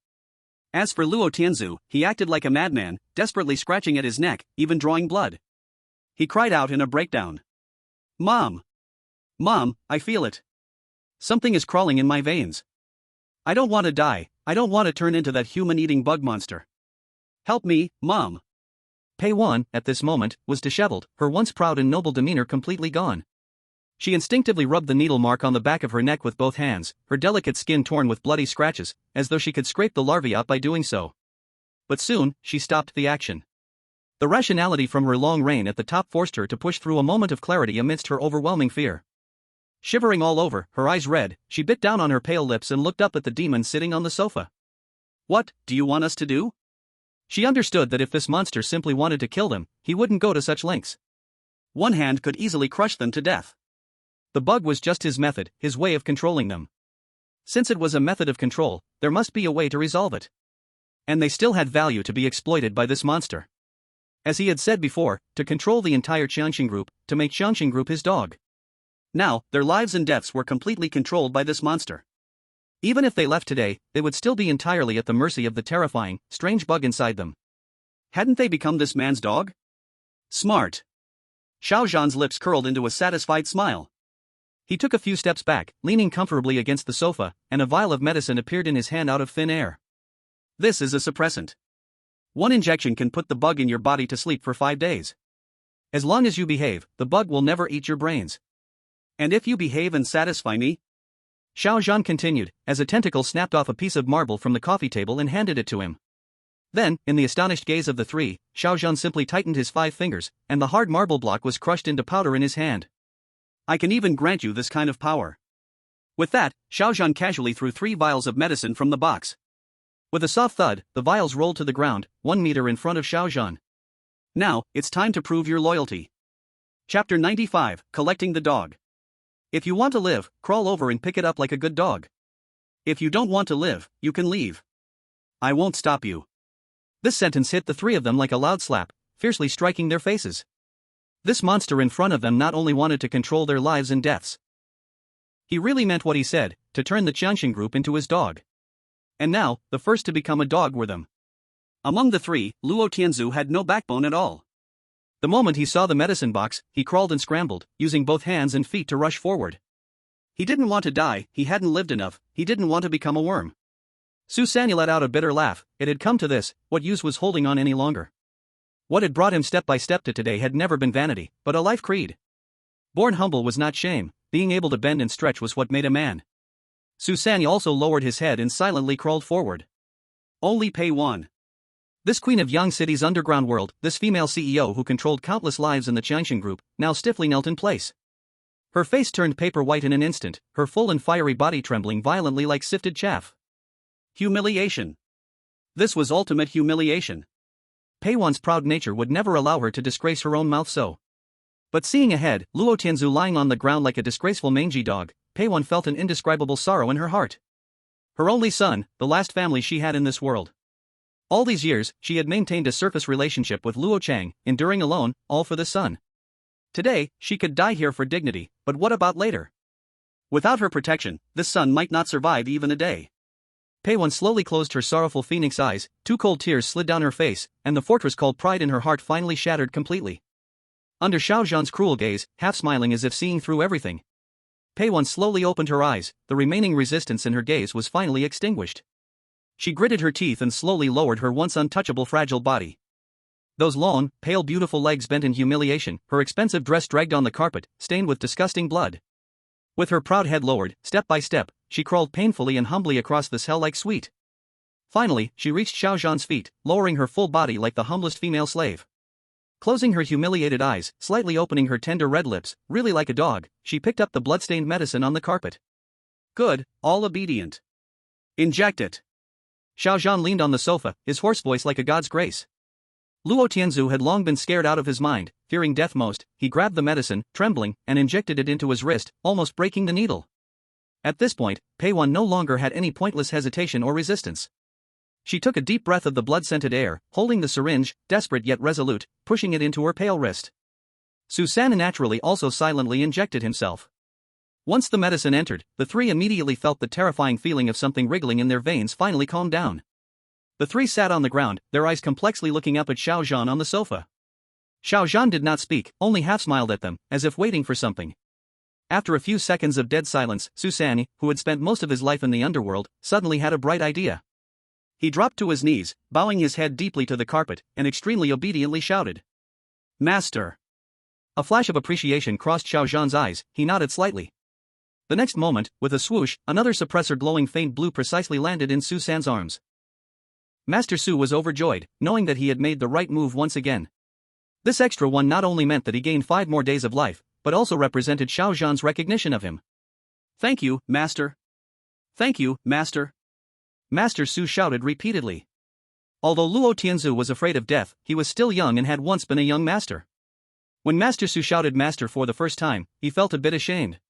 As for Luo Tianzu, he acted like a madman, desperately scratching at his neck, even drawing blood. He cried out in a breakdown. "Mom! Mom, I feel it. Something is crawling in my veins. I don't want to die, I don't want to turn into that human-eating bug monster. Help me, Mom." Pei Wan, at this moment, was disheveled, her once proud and noble demeanor completely gone. She instinctively rubbed the needle mark on the back of her neck with both hands, her delicate skin torn with bloody scratches, as though she could scrape the larvae out by doing so. But soon, she stopped the action. The rationality from her long reign at the top forced her to push through a moment of clarity amidst her overwhelming fear. Shivering all over, her eyes red, she bit down on her pale lips and looked up at the demon sitting on the sofa. "What do you want us to do?" She understood that if this monster simply wanted to kill them, he wouldn't go to such lengths. One hand could easily crush them to death. The bug was just his method, his way of controlling them. Since it was a method of control, there must be a way to resolve it. And they still had value to be exploited by this monster. As he had said before, to control the entire Jiangcheng group, to make Jiangcheng group his dog. Now, their lives and deaths were completely controlled by this monster. Even if they left today, they would still be entirely at the mercy of the terrifying, strange bug inside them. Hadn't they become this man's dog? Smart. Xiao Zhan's lips curled into a satisfied smile. He took a few steps back, leaning comfortably against the sofa, and a vial of medicine appeared in his hand out of thin air. This is a suppressant. One injection can put the bug in your body to sleep for 5 days. As long as you behave, the bug will never eat your brains. And if you behave and satisfy me? Xiao Zhan continued, as a tentacle snapped off a piece of marble from the coffee table and handed it to him. Then, in the astonished gaze of the three, Xiao Zhan simply tightened his 5 fingers, and the hard marble block was crushed into powder in his hand. I can even grant you this kind of power. With that, Xiao Zhan casually threw 3 vials of medicine from the box. With a soft thud, the vials rolled to the ground, 1 meter in front of Xiao Zhan. Now, it's time to prove your loyalty. Chapter 95, Collecting the Dog. If you want to live, crawl over and pick it up like a good dog. If you don't want to live, you can leave. I won't stop you. This sentence hit the 3 of them like a loud slap, fiercely striking their faces. This monster in front of them not only wanted to control their lives and deaths. He really meant what he said, to turn the Jiangcheng group into his dog. And now, the first to become a dog were them. Among the 3, Luo Tianzu had no backbone at all. The moment he saw the medicine box, he crawled and scrambled, using both hands and feet to rush forward. He didn't want to die, he hadn't lived enough, he didn't want to become a worm. Su Sanya let out a bitter laugh. It had come to this, what use was holding on any longer? What had brought him step by step to today had never been vanity, but a life creed. Born humble was not shame, being able to bend and stretch was what made a man. Su Sanya also lowered his head and silently crawled forward. Only Pei Wan. This queen of Yang City's underground world, this female CEO who controlled countless lives in the Jiangcheng group, now stiffly knelt in place. Her face turned paper white in an instant, her full and fiery body trembling violently like sifted chaff. Humiliation. This was ultimate humiliation. Pei Wan's proud nature would never allow her to disgrace her own mouth so. But seeing ahead, Luo Tianzu lying on the ground like a disgraceful mangy dog, Pei Wan felt an indescribable sorrow in her heart. Her only son, the last family she had in this world. All these years, she had maintained a surface relationship with Luo Chang, enduring alone, all for the son. Today, she could die here for dignity, but what about later? Without her protection, this son might not survive even a day. Pei Wan slowly closed her sorrowful phoenix eyes, 2 cold tears slid down her face, and the fortress called pride in her heart finally shattered completely. Under Xiao Zhan's cruel gaze, half smiling as if seeing through everything, Pei Wan slowly opened her eyes, the remaining resistance in her gaze was finally extinguished. She gritted her teeth and slowly lowered her once untouchable fragile body. Those long, pale beautiful legs bent in humiliation, her expensive dress dragged on the carpet, stained with disgusting blood. With her proud head lowered, step by step, she crawled painfully and humbly across this hell-like suite. Finally, she reached Xiao Zhan's feet, lowering her full body like the humblest female slave. Closing her humiliated eyes, slightly opening her tender red lips, really like a dog, she picked up the blood-stained medicine on the carpet. Good, all obedient. Inject it. Xiao Zhan leaned on the sofa, his hoarse voice like a god's grace. Luo Tianzu had long been scared out of his mind, fearing death most. He grabbed the medicine, trembling, and injected it into his wrist, almost breaking the needle. At this point, Pei Wan no longer had any pointless hesitation or resistance. She took a deep breath of the blood-scented air, holding the syringe, desperate yet resolute, pushing it into her pale wrist. Su San naturally also silently injected himself. Once the medicine entered, the three immediately felt the terrifying feeling of something wriggling in their veins finally calm down. The three sat on the ground, their eyes complexly looking up at Xiao Zhan on the sofa. Xiao Zhan did not speak, only half-smiled at them, as if waiting for something. After a few seconds of dead silence, Su San, who had spent most of his life in the underworld, suddenly had a bright idea. He dropped to his knees, bowing his head deeply to the carpet, and extremely obediently shouted, "Master!" A flash of appreciation crossed Xiao Zhan's eyes, he nodded slightly. The next moment, with a swoosh, another suppressor glowing faint blue precisely landed in Su San's arms. Master Su was overjoyed, knowing that he had made the right move once again. This extra one not only meant that he gained 5 more days of life, but also represented Xiao Zhan's recognition of him. "Thank you, Master. Thank you, Master." Master Su shouted repeatedly. Although Luo Tianzu was afraid of death, he was still young and had once been a young master. When Master Su shouted Master for the first time, he felt a bit ashamed.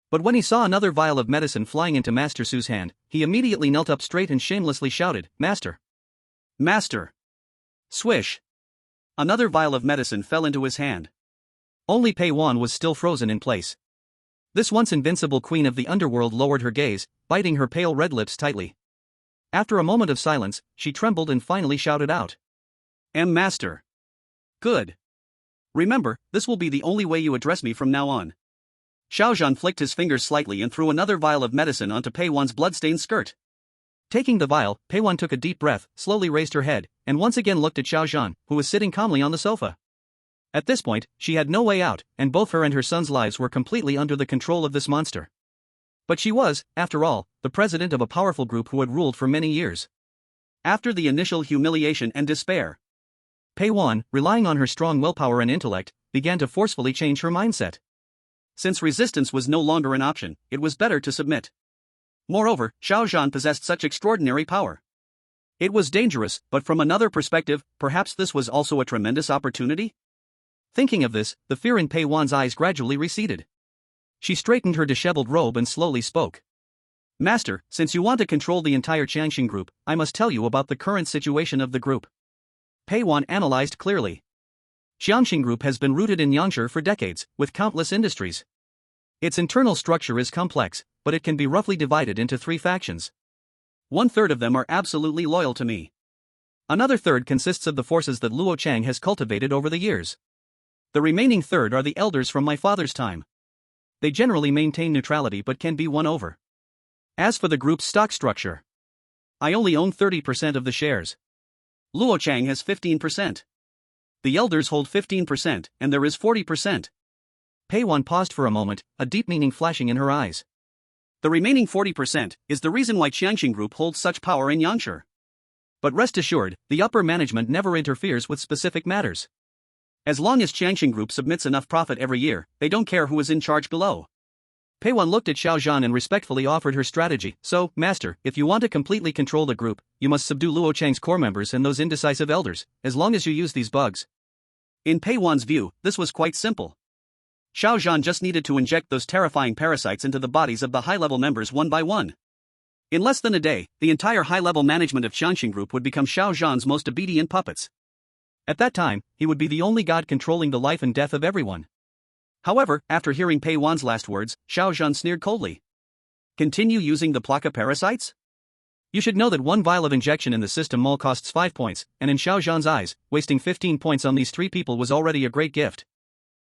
But when he saw another vial of medicine flying into Master Su's hand, he immediately knelt up straight and shamelessly shouted, "Master! Master!" Swish! Another vial of medicine fell into his hand. Only Pei Wan was still frozen in place. This once invincible queen of the underworld lowered her gaze, biting her pale red lips tightly. After a moment of silence, she trembled and finally shouted out, Master. Good. Remember, this will be the only way you address me from now on." Xiao Zhan flicked his fingers slightly and threw another vial of medicine onto Pei Wan's blood-stained skirt. Taking the vial, Pei Wan took a deep breath, slowly raised her head, and once again looked at Xiao Zhan, who was sitting calmly on the sofa. At this point, she had no way out, and both her and her son's lives were completely under the control of this monster. But she was, after all, the president of a powerful group who had ruled for many years. After the initial humiliation and despair, Pei Wan, relying on her strong willpower and intellect, began to forcefully change her mindset. Since resistance was no longer an option, it was better to submit. Moreover, Xiao Zhan possessed such extraordinary power. It was dangerous, but from another perspective, perhaps this was also a tremendous opportunity? Thinking of this, the fear in Pei Wan's eyes gradually receded. She straightened her disheveled robe and slowly spoke. "Master, since you want to control the entire Jiangcheng group, I must tell you about the current situation of the group." Pei Wan analyzed clearly. Jiangcheng group has been rooted in Yangshi for decades, with countless industries. Its internal structure is complex, but it can be roughly divided into 3 factions. 1/3 of them are absolutely loyal to me. Another third consists of the forces that Luo Chang has cultivated over the years. The remaining third are the elders from my father's time. They generally maintain neutrality but can be won over. As for the group's stock structure, I only own 30% of the shares. Luo Chang has 15%. The elders hold 15%, and there is 40%. Pei Wan paused for a moment, a deep meaning flashing in her eyes. The remaining 40% is the reason why Jiangcheng Group holds such power in Yangshi. But rest assured, the upper management never interferes with specific matters. As long as Jiangcheng Group submits enough profit every year, they don't care who is in charge below. Pei Wan looked at Xiao Zhan and respectfully offered her strategy. "So, Master, if you want to completely control the group, you must subdue Luo Chang's core members and those indecisive elders, as long as you use these bugs." In Pei Wan's view, this was quite simple. Xiao Zhan just needed to inject those terrifying parasites into the bodies of the high-level members one by one. In less than a day, the entire high-level management of Jiangcheng Group would become Xiao Zhan's most obedient puppets. At that time, he would be the only god controlling the life and death of everyone. However, after hearing Pei Wan's last words, Xiao Zhan sneered coldly. "Continue using the Plaka parasites? You should know that 1 vial of injection in the system mall costs 5 points, and in Xiao Zhan's eyes, wasting 15 points on these 3 people was already a great gift.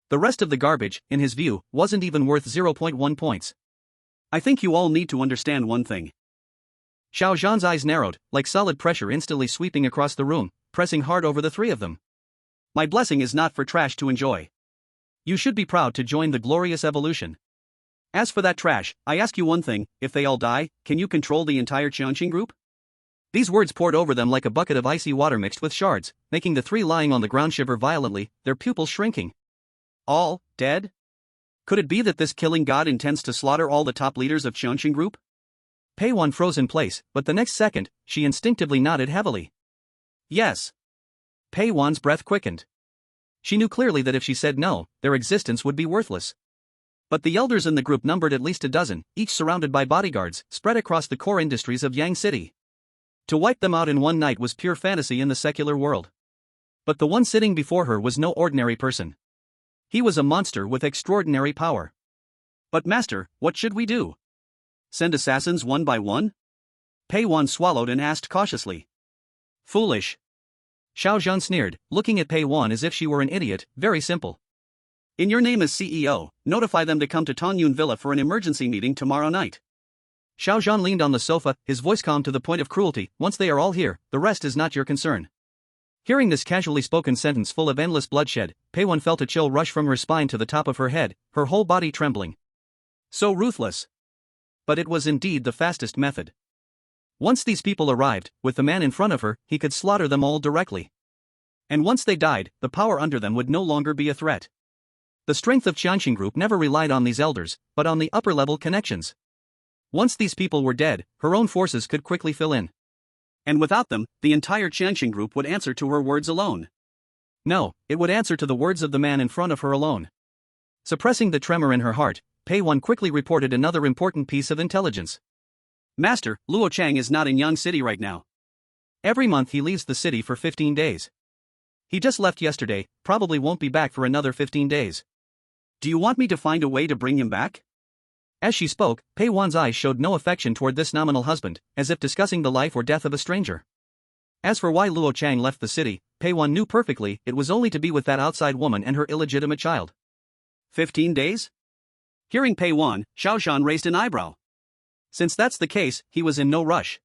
The rest of the garbage, in his view, wasn't even worth 0.1 points. I think you all need to understand one thing." Xiao Zhan's eyes narrowed, like solid pressure instantly sweeping across the room, pressing hard over the 3 of them. "My blessing is not for trash to enjoy. You should be proud to join the glorious evolution. As for that trash, I ask you one thing, if they all die, can you control the entire Jiangcheng Group?" These words poured over them like a bucket of icy water mixed with shards, making the 3 lying on the ground shiver violently, their pupils shrinking. All dead? Could it be that this killing god intends to slaughter all the top leaders of Jiangcheng Group? Pei Wan froze in place, but the next second, she instinctively nodded heavily. Yes. Pei Wan's breath quickened. She knew clearly that if she said no, their existence would be worthless. But the elders in the group numbered at least a dozen, each surrounded by bodyguards, spread across the core industries of Yang City. To wipe them out in one night was pure fantasy in the secular world. But the one sitting before her was no ordinary person. He was a monster with extraordinary power. But master, what should we do? Send assassins one by one? Pei Wan swallowed and asked cautiously. Foolish. Xiao Zhan sneered, looking at Pei Wan as if she were an idiot. Very simple. In your name as CEO, notify them to come to Tonyun Villa for an emergency meeting tomorrow night. Xiao Zhan leaned on the sofa, his voice calm to the point of cruelty. Once they are all here, the rest is not your concern. Hearing this casually spoken sentence full of endless bloodshed, Pei Wan felt a chill rush from her spine to the top of her head, her whole body trembling. So ruthless. But it was indeed the fastest method. Once these people arrived, with the man in front of her, he could slaughter them all directly. And once they died, the power under them would no longer be a threat. The strength of Jiangcheng Group never relied on these elders, but on the upper-level connections. Once these people were dead, her own forces could quickly fill in. And without them, the entire Jiangcheng Group would answer to her words alone. No, it would answer to the words of the man in front of her alone. Suppressing the tremor in her heart, Pei Wan quickly reported another important piece of intelligence. Master, Luo Chang is not in Yang City right now. Every month he leaves the city for 15 days. He just left yesterday, probably won't be back for another 15 days. Do you want me to find a way to bring him back? As she spoke, Pei Wan's eyes showed no affection toward this nominal husband, as if discussing the life or death of a stranger. As for why Luo Chang left the city, Pei Wan knew perfectly it was only to be with that outside woman and her illegitimate child. 15 days? Hearing Pei Wan, Xiao Zhan raised an eyebrow. Since that's the case, he was in no rush.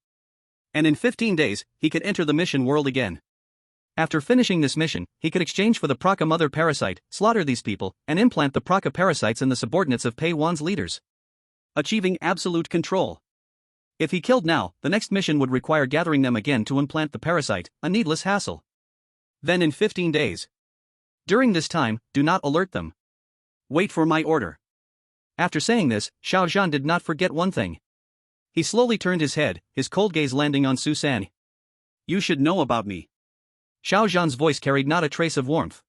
And in 15 days, he could enter the mission world again. After finishing this mission, he could exchange for the Praka mother parasite, slaughter these people, and implant the Praka parasites in the subordinates of Pei Wan's leaders. Achieving absolute control. If he killed now, the next mission would require gathering them again to implant the parasite, a needless hassle. Then in 15 days. During this time, do not alert them. Wait for my order. After saying this, Xiao Zhan did not forget one thing. He slowly turned his head, his cold gaze landing on Su San. You should know about me. Xiao Zhan's voice carried not a trace of warmth.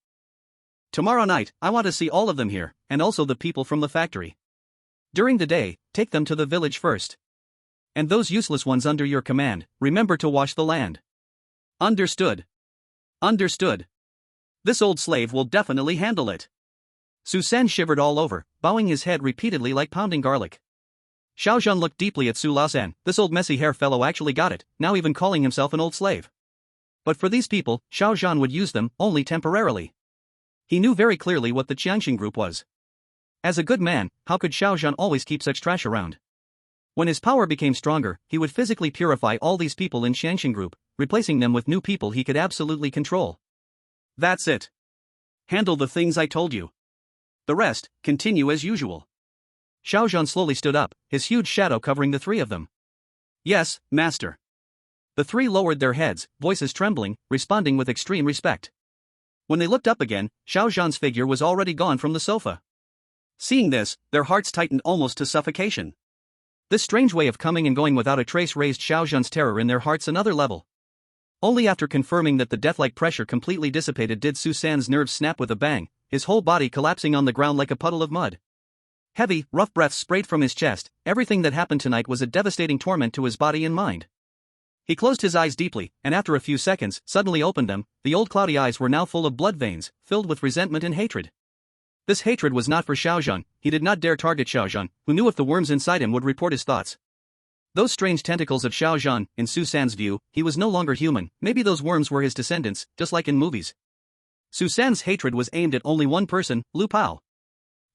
Tomorrow night, I want to see all of them here, and also the people from the factory. During the day, take them to the village first. And those useless ones under your command, remember to wash the land. Understood. Understood. This old slave will definitely handle it. Su San shivered all over, bowing his head repeatedly like pounding garlic. Xiao Zhan looked deeply at Su Laosan. This old messy hair fellow actually got it, now even calling himself an old slave. But for these people, Xiao Zhan would use them, only temporarily. He knew very clearly what the Jiangcheng Group was. As a good man, how could Xiao Zhan always keep such trash around? When his power became stronger, he would physically purify all these people in Jiangcheng Group, replacing them with new people he could absolutely control. That's it. Handle the things I told you. The rest, continue as usual. Xiao Zhan slowly stood up, his huge shadow covering the three of them. Yes, master. The three lowered their heads, voices trembling, responding with extreme respect. When they looked up again, Xiao Zhan's figure was already gone from the sofa. Seeing this, their hearts tightened almost to suffocation. This strange way of coming and going without a trace raised Xiao Zhan's terror in their hearts another level. Only after confirming that the death-like pressure completely dissipated did Su San's nerves snap with a bang, his whole body collapsing on the ground like a puddle of mud. Heavy, rough breaths sprayed from his chest. Everything that happened tonight was a devastating torment to his body and mind. He closed his eyes deeply, and after a few seconds, suddenly opened them. The old cloudy eyes were now full of blood veins, filled with resentment and hatred. This hatred was not for Xiao Zhan. He did not dare target Xiao Zhan, who knew if the worms inside him would report his thoughts. Those strange tentacles of Xiao Zhan, in Su San's view, he was no longer human. Maybe those worms were his descendants, just like in movies. Su San's hatred was aimed at only one person, Lu Pao.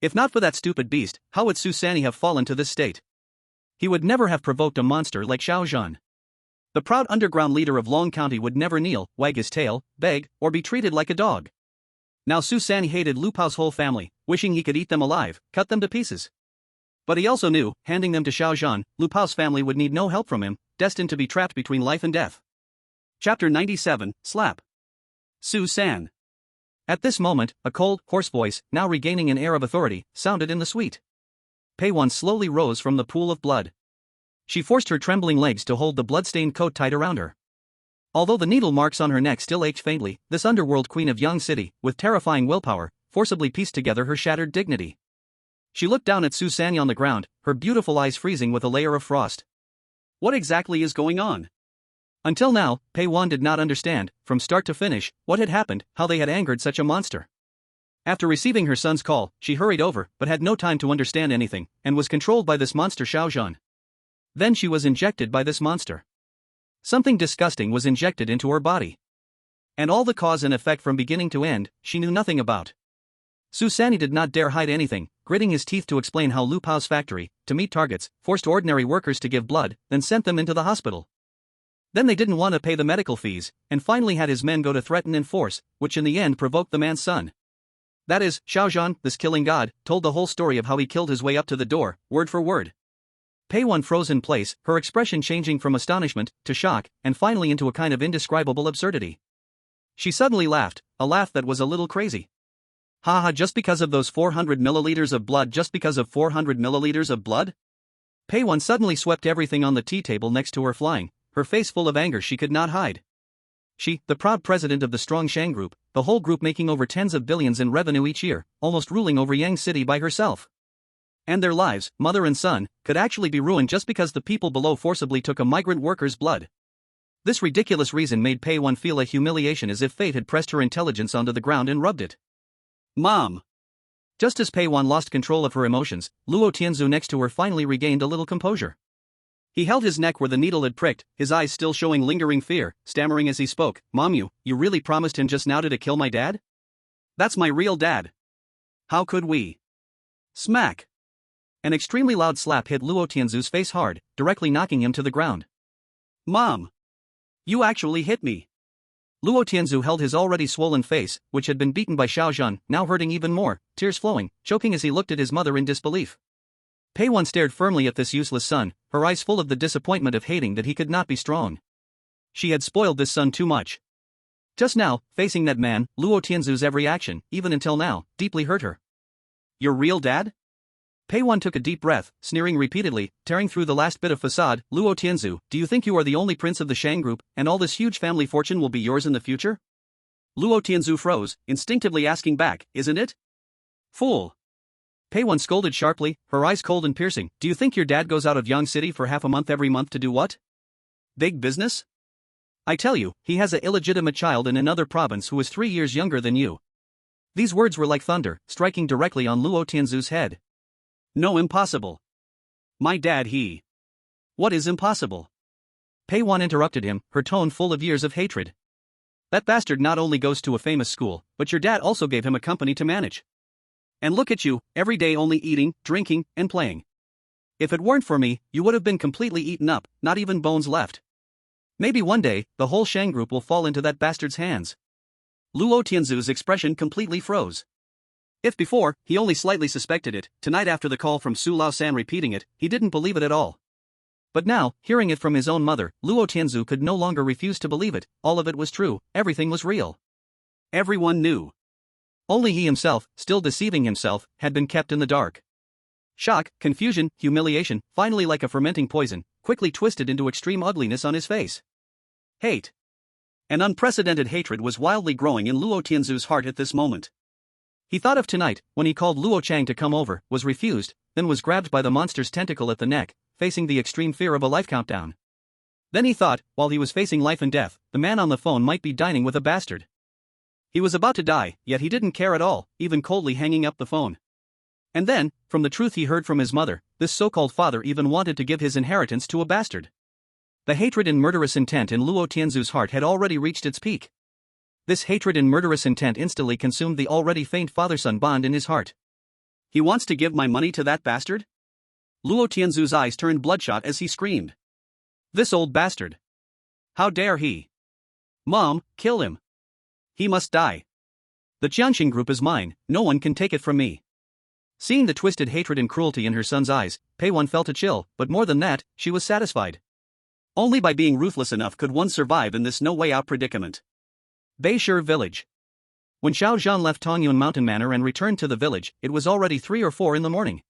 If not for that stupid beast, how would Su San have fallen to this state? He would never have provoked a monster like Xiao Zhan. The proud underground leader of Long County would never kneel, wag his tail, beg, or be treated like a dog. Now Su San hated Lu Pao's whole family, wishing he could eat them alive, cut them to pieces. But he also knew, handing them to Xiao Zhan, Lu Pao's family would need no help from him, destined to be trapped between life and death. Chapter 97, Slap. Su San. At this moment, a cold, hoarse voice, now regaining an air of authority, sounded in the suite. Pei Wan slowly rose from the pool of blood. She forced her trembling legs to hold the blood-stained coat tight around her. Although the needle marks on her neck still ached faintly, this underworld queen of Yang City, with terrifying willpower, forcibly pieced together her shattered dignity. She looked down at Su Sanyi on the ground, her beautiful eyes freezing with a layer of frost. What exactly is going on? Until now, Pei Wan did not understand, from start to finish, what had happened, how they had angered such a monster. After receiving her son's call, she hurried over, but had no time to understand anything, and was controlled by this monster Xiao Zhan. Then she was injected by this monster. Something disgusting was injected into her body. And all the cause and effect from beginning to end, she knew nothing about. Su Sanyi did not dare hide anything, gritting his teeth to explain how Lu Pao's factory, to meet targets, forced ordinary workers to give blood, then sent them into the hospital. Then they didn't want to pay the medical fees, and finally had his men go to threaten and force, which in the end provoked the man's son. That is, Xiao Zhan, this killing god, told the whole story of how he killed his way up to the door, word for word. Pei Wan froze in place, her expression changing from astonishment to shock, and finally into a kind of indescribable absurdity. She suddenly laughed, a laugh that was a little crazy. Ha ha, just because of those 400 milliliters of blood, just because of 400 milliliters of blood? Pei Wan suddenly swept everything on the tea table next to her flying, her face full of anger she could not hide. She, the proud president of the strong Shang group, the whole group making over tens of billions in revenue each year, almost ruling over Yang City by herself. And their lives, mother and son, could actually be ruined just because the people below forcibly took a migrant worker's blood. This ridiculous reason made Pei Wan feel a humiliation, as if fate had pressed her intelligence onto the ground and rubbed it. Mom! Just as Pei Wan lost control of her emotions, Luo Tianzu next to her finally regained a little composure. He held his neck where the needle had pricked, his eyes still showing lingering fear, stammering as he spoke, "Mom, you really promised him just now to kill my dad? That's my real dad. How could we?" Smack! An extremely loud slap hit Luo Tianzu's face hard, directly knocking him to the ground. "Mom! You actually hit me!" Luo Tianzu held his already swollen face, which had been beaten by Xiao Zhan, now hurting even more, tears flowing, choking as he looked at his mother in disbelief. Pei Wan stared firmly at this useless son, her eyes full of the disappointment of hating that he could not be strong. She had spoiled this son too much. Just now, facing that man, Luo Tianzu's every action, even until now, deeply hurt her. "Your real dad?" Pei Wan took a deep breath, sneering repeatedly, tearing through the last bit of facade. "Luo Tianzu, do you think you are the only prince of the Shang group, and all this huge family fortune will be yours in the future?" Luo Tianzu froze, instinctively asking back, "Isn't it?" "Fool!" Pei Wan scolded sharply, her eyes cold and piercing. "Do you think your dad goes out of Yang City for half a month every month to do what? Big business? I tell you, he has an illegitimate child in another province who is 3 years younger than you." These words were like thunder, striking directly on Luo Tianzu's head. "No, impossible. My dad, he..." "What is impossible?" Pei Wan interrupted him, her tone full of years of hatred. "That bastard not only goes to a famous school, but your dad also gave him a company to manage. And look at you, every day only eating, drinking, and playing. If it weren't for me, you would have been completely eaten up, not even bones left. Maybe one day, the whole Shang group will fall into that bastard's hands." Luo Tianzu's expression completely froze. If before, he only slightly suspected it, tonight after the call from Su Lao-san repeating it, he didn't believe it at all. But now, hearing it from his own mother, Luo Tianzu could no longer refuse to believe it. All of it was true, everything was real. Everyone knew. Only he himself, still deceiving himself, had been kept in the dark. Shock, confusion, humiliation, finally like a fermenting poison, quickly twisted into extreme ugliness on his face. Hate. An unprecedented hatred was wildly growing in Luo Tianzu's heart at this moment. He thought of tonight, when he called Luo Chang to come over, was refused, then was grabbed by the monster's tentacle at the neck, facing the extreme fear of a life countdown. Then he thought, while he was facing life and death, the man on the phone might be dining with a bastard. He was about to die, yet he didn't care at all, even coldly hanging up the phone. And then, from the truth he heard from his mother, this so-called father even wanted to give his inheritance to a bastard. The hatred and murderous intent in Luo Tianzu's heart had already reached its peak. This hatred and murderous intent instantly consumed the already faint father-son bond in his heart. "He wants to give my money to that bastard?" Luo Tianzu's eyes turned bloodshot as he screamed. "This old bastard! How dare he? Mom, kill him! He must die. The Jiangcheng group is mine, no one can take it from me." Seeing the twisted hatred and cruelty in her son's eyes, Pei Wan felt a chill, but more than that, she was satisfied. Only by being ruthless enough could one survive in this no-way-out predicament. Beishir Village. When Xiao Zhan left Tongyun Mountain Manor and returned to the village, it was already 3 or 4 in the morning.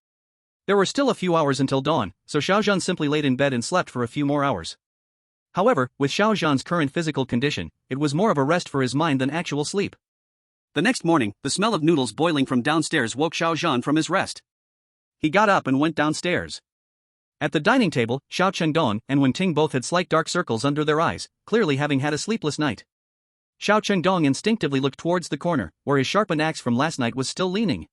There were still a few hours until dawn, so Xiao Zhan simply laid in bed and slept for a few more hours. However, with Xiao Zhan's current physical condition, it was more of a rest for his mind than actual sleep. The next morning, the smell of noodles boiling from downstairs woke Xiao Zhan from his rest. He got up and went downstairs. At the dining table, Xiao Chengdong and Wen Ting both had slight dark circles under their eyes, clearly having had a sleepless night. Xiao Chengdong instinctively looked towards the corner, where his sharpened axe from last night was still leaning.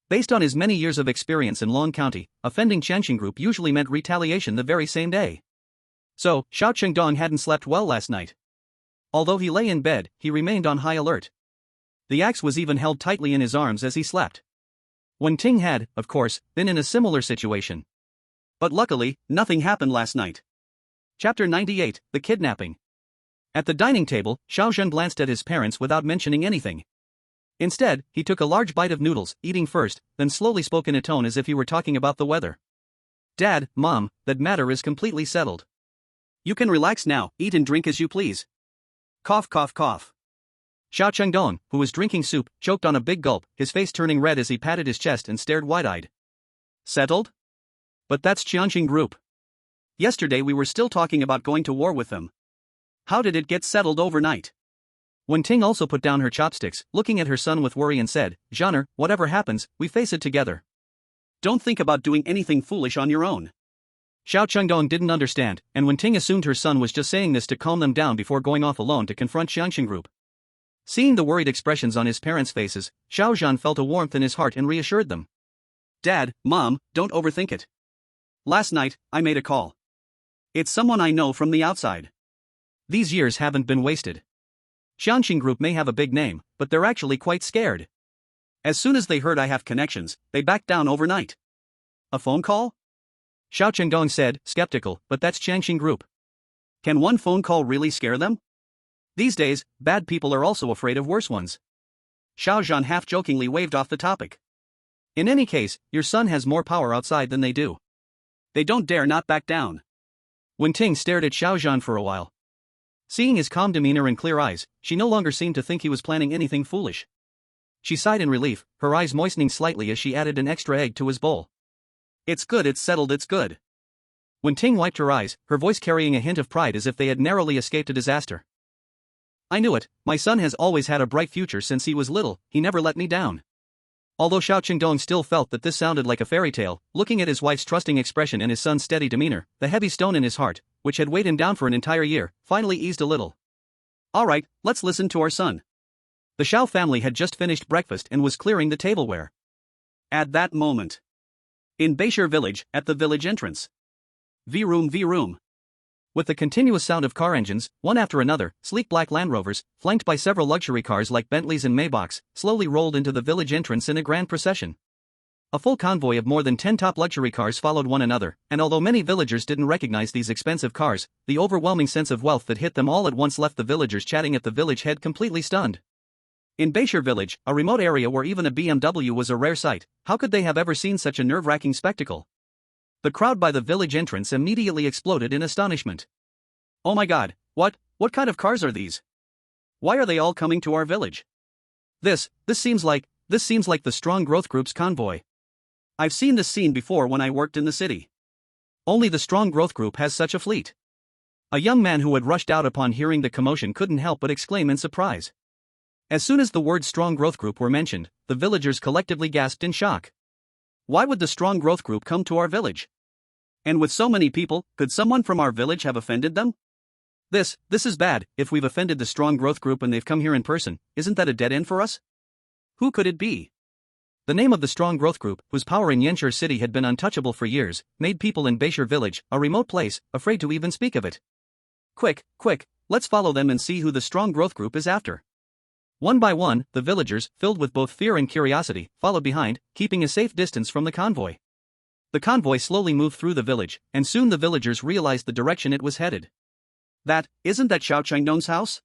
Based on his many years of experience in Long County, offending Jiangcheng group usually meant retaliation the very same day. So, Xiao Chengdong hadn't slept well last night. Although he lay in bed, he remained on high alert. The axe was even held tightly in his arms as he slept. Wen Ting had, of course, been in a similar situation. But luckily, nothing happened last night. Chapter 98, The Kidnapping. At the dining table, Xiao Zhan glanced at his parents without mentioning anything. Instead, he took a large bite of noodles, eating first, then slowly spoke in a tone as if he were talking about the weather. Dad, Mom, that matter is completely settled. You can relax now, eat and drink as you please. Cough cough cough. Xiao Chengdong, who was drinking soup, choked on a big gulp, his face turning red as he patted his chest and stared wide-eyed. Settled? But that's Jiangcheng group. Yesterday we were still talking about going to war with them. How did it get settled overnight? Wen Ting also put down her chopsticks, looking at her son with worry and said, Zhaner, whatever happens, we face it together. Don't think about doing anything foolish on your own. Xiao Chengdong didn't understand, and Wen Ting assumed her son was just saying this to calm them down before going off alone to confront Jiangcheng group. Seeing the worried expressions on his parents' faces, Xiao Zhan felt a warmth in his heart and reassured them. Dad, Mom, don't overthink it. Last night, I made a call. It's someone I know from the outside. These years haven't been wasted. Jiangcheng group may have a big name, but they're actually quite scared. As soon as they heard I have connections, they backed down overnight. A phone call? Xiao Chengdong said, skeptical, but that's Jiangcheng group. Can one phone call really scare them? These days, bad people are also afraid of worse ones. Xiao Zhan half-jokingly waved off the topic. In any case, your son has more power outside than they do. They don't dare not back down. Wen Ting stared at Xiao Zhan for a while. Seeing his calm demeanor and clear eyes, she no longer seemed to think he was planning anything foolish. She sighed in relief, her eyes moistening slightly as she added an extra egg to his bowl. It's good, it's settled, it's good. Wen Ting wiped her eyes, her voice carrying a hint of pride as if they had narrowly escaped a disaster. I knew it, my son has always had a bright future since he was little, he never let me down. Although Xiao Chengdong still felt that this sounded like a fairy tale, looking at his wife's trusting expression and his son's steady demeanor, the heavy stone in his heart, which had weighed him down for an entire year, finally eased a little. Alright, let's listen to our son. The Xiao family had just finished breakfast and was clearing the tableware. At that moment. In Beishir village, at the village entrance. V-room V-room. With the continuous sound of car engines, one after another, sleek black Land Rovers, flanked by several luxury cars like Bentleys and Maybachs, slowly rolled into the village entrance in a grand procession. A full convoy of more than 10 top luxury cars followed one another, and although many villagers didn't recognize these expensive cars, the overwhelming sense of wealth that hit them all at once left the villagers chatting at the village head completely stunned. In Beishir village, a remote area where even a BMW was a rare sight, how could they have ever seen such a nerve-wracking spectacle? The crowd by the village entrance immediately exploded in astonishment. Oh my god, what kind of cars are these? Why are they all coming to our village? This seems like the Strong Growth Group's convoy. I've seen this scene before when I worked in the city. Only the Strong Growth Group has such a fleet. A young man who had rushed out upon hearing the commotion couldn't help but exclaim in surprise. As soon as the words Strong Growth Group were mentioned, the villagers collectively gasped in shock. Why would the Strong Growth Group come to our village? And with so many people, could someone from our village have offended them? This is bad. If we've offended the Strong Growth Group and they've come here in person, isn't that a dead end for us? Who could it be? The name of the Strong Growth Group, whose power in Yanshur City had been untouchable for years, made people in Beishir village, a remote place, afraid to even speak of it. Quick, let's follow them and see who the Strong Growth Group is after. One by one, the villagers, filled with both fear and curiosity, followed behind, keeping a safe distance from the convoy. The convoy slowly moved through the village, and soon the villagers realized the direction it was headed. Isn't that Xiao Chengdong's house?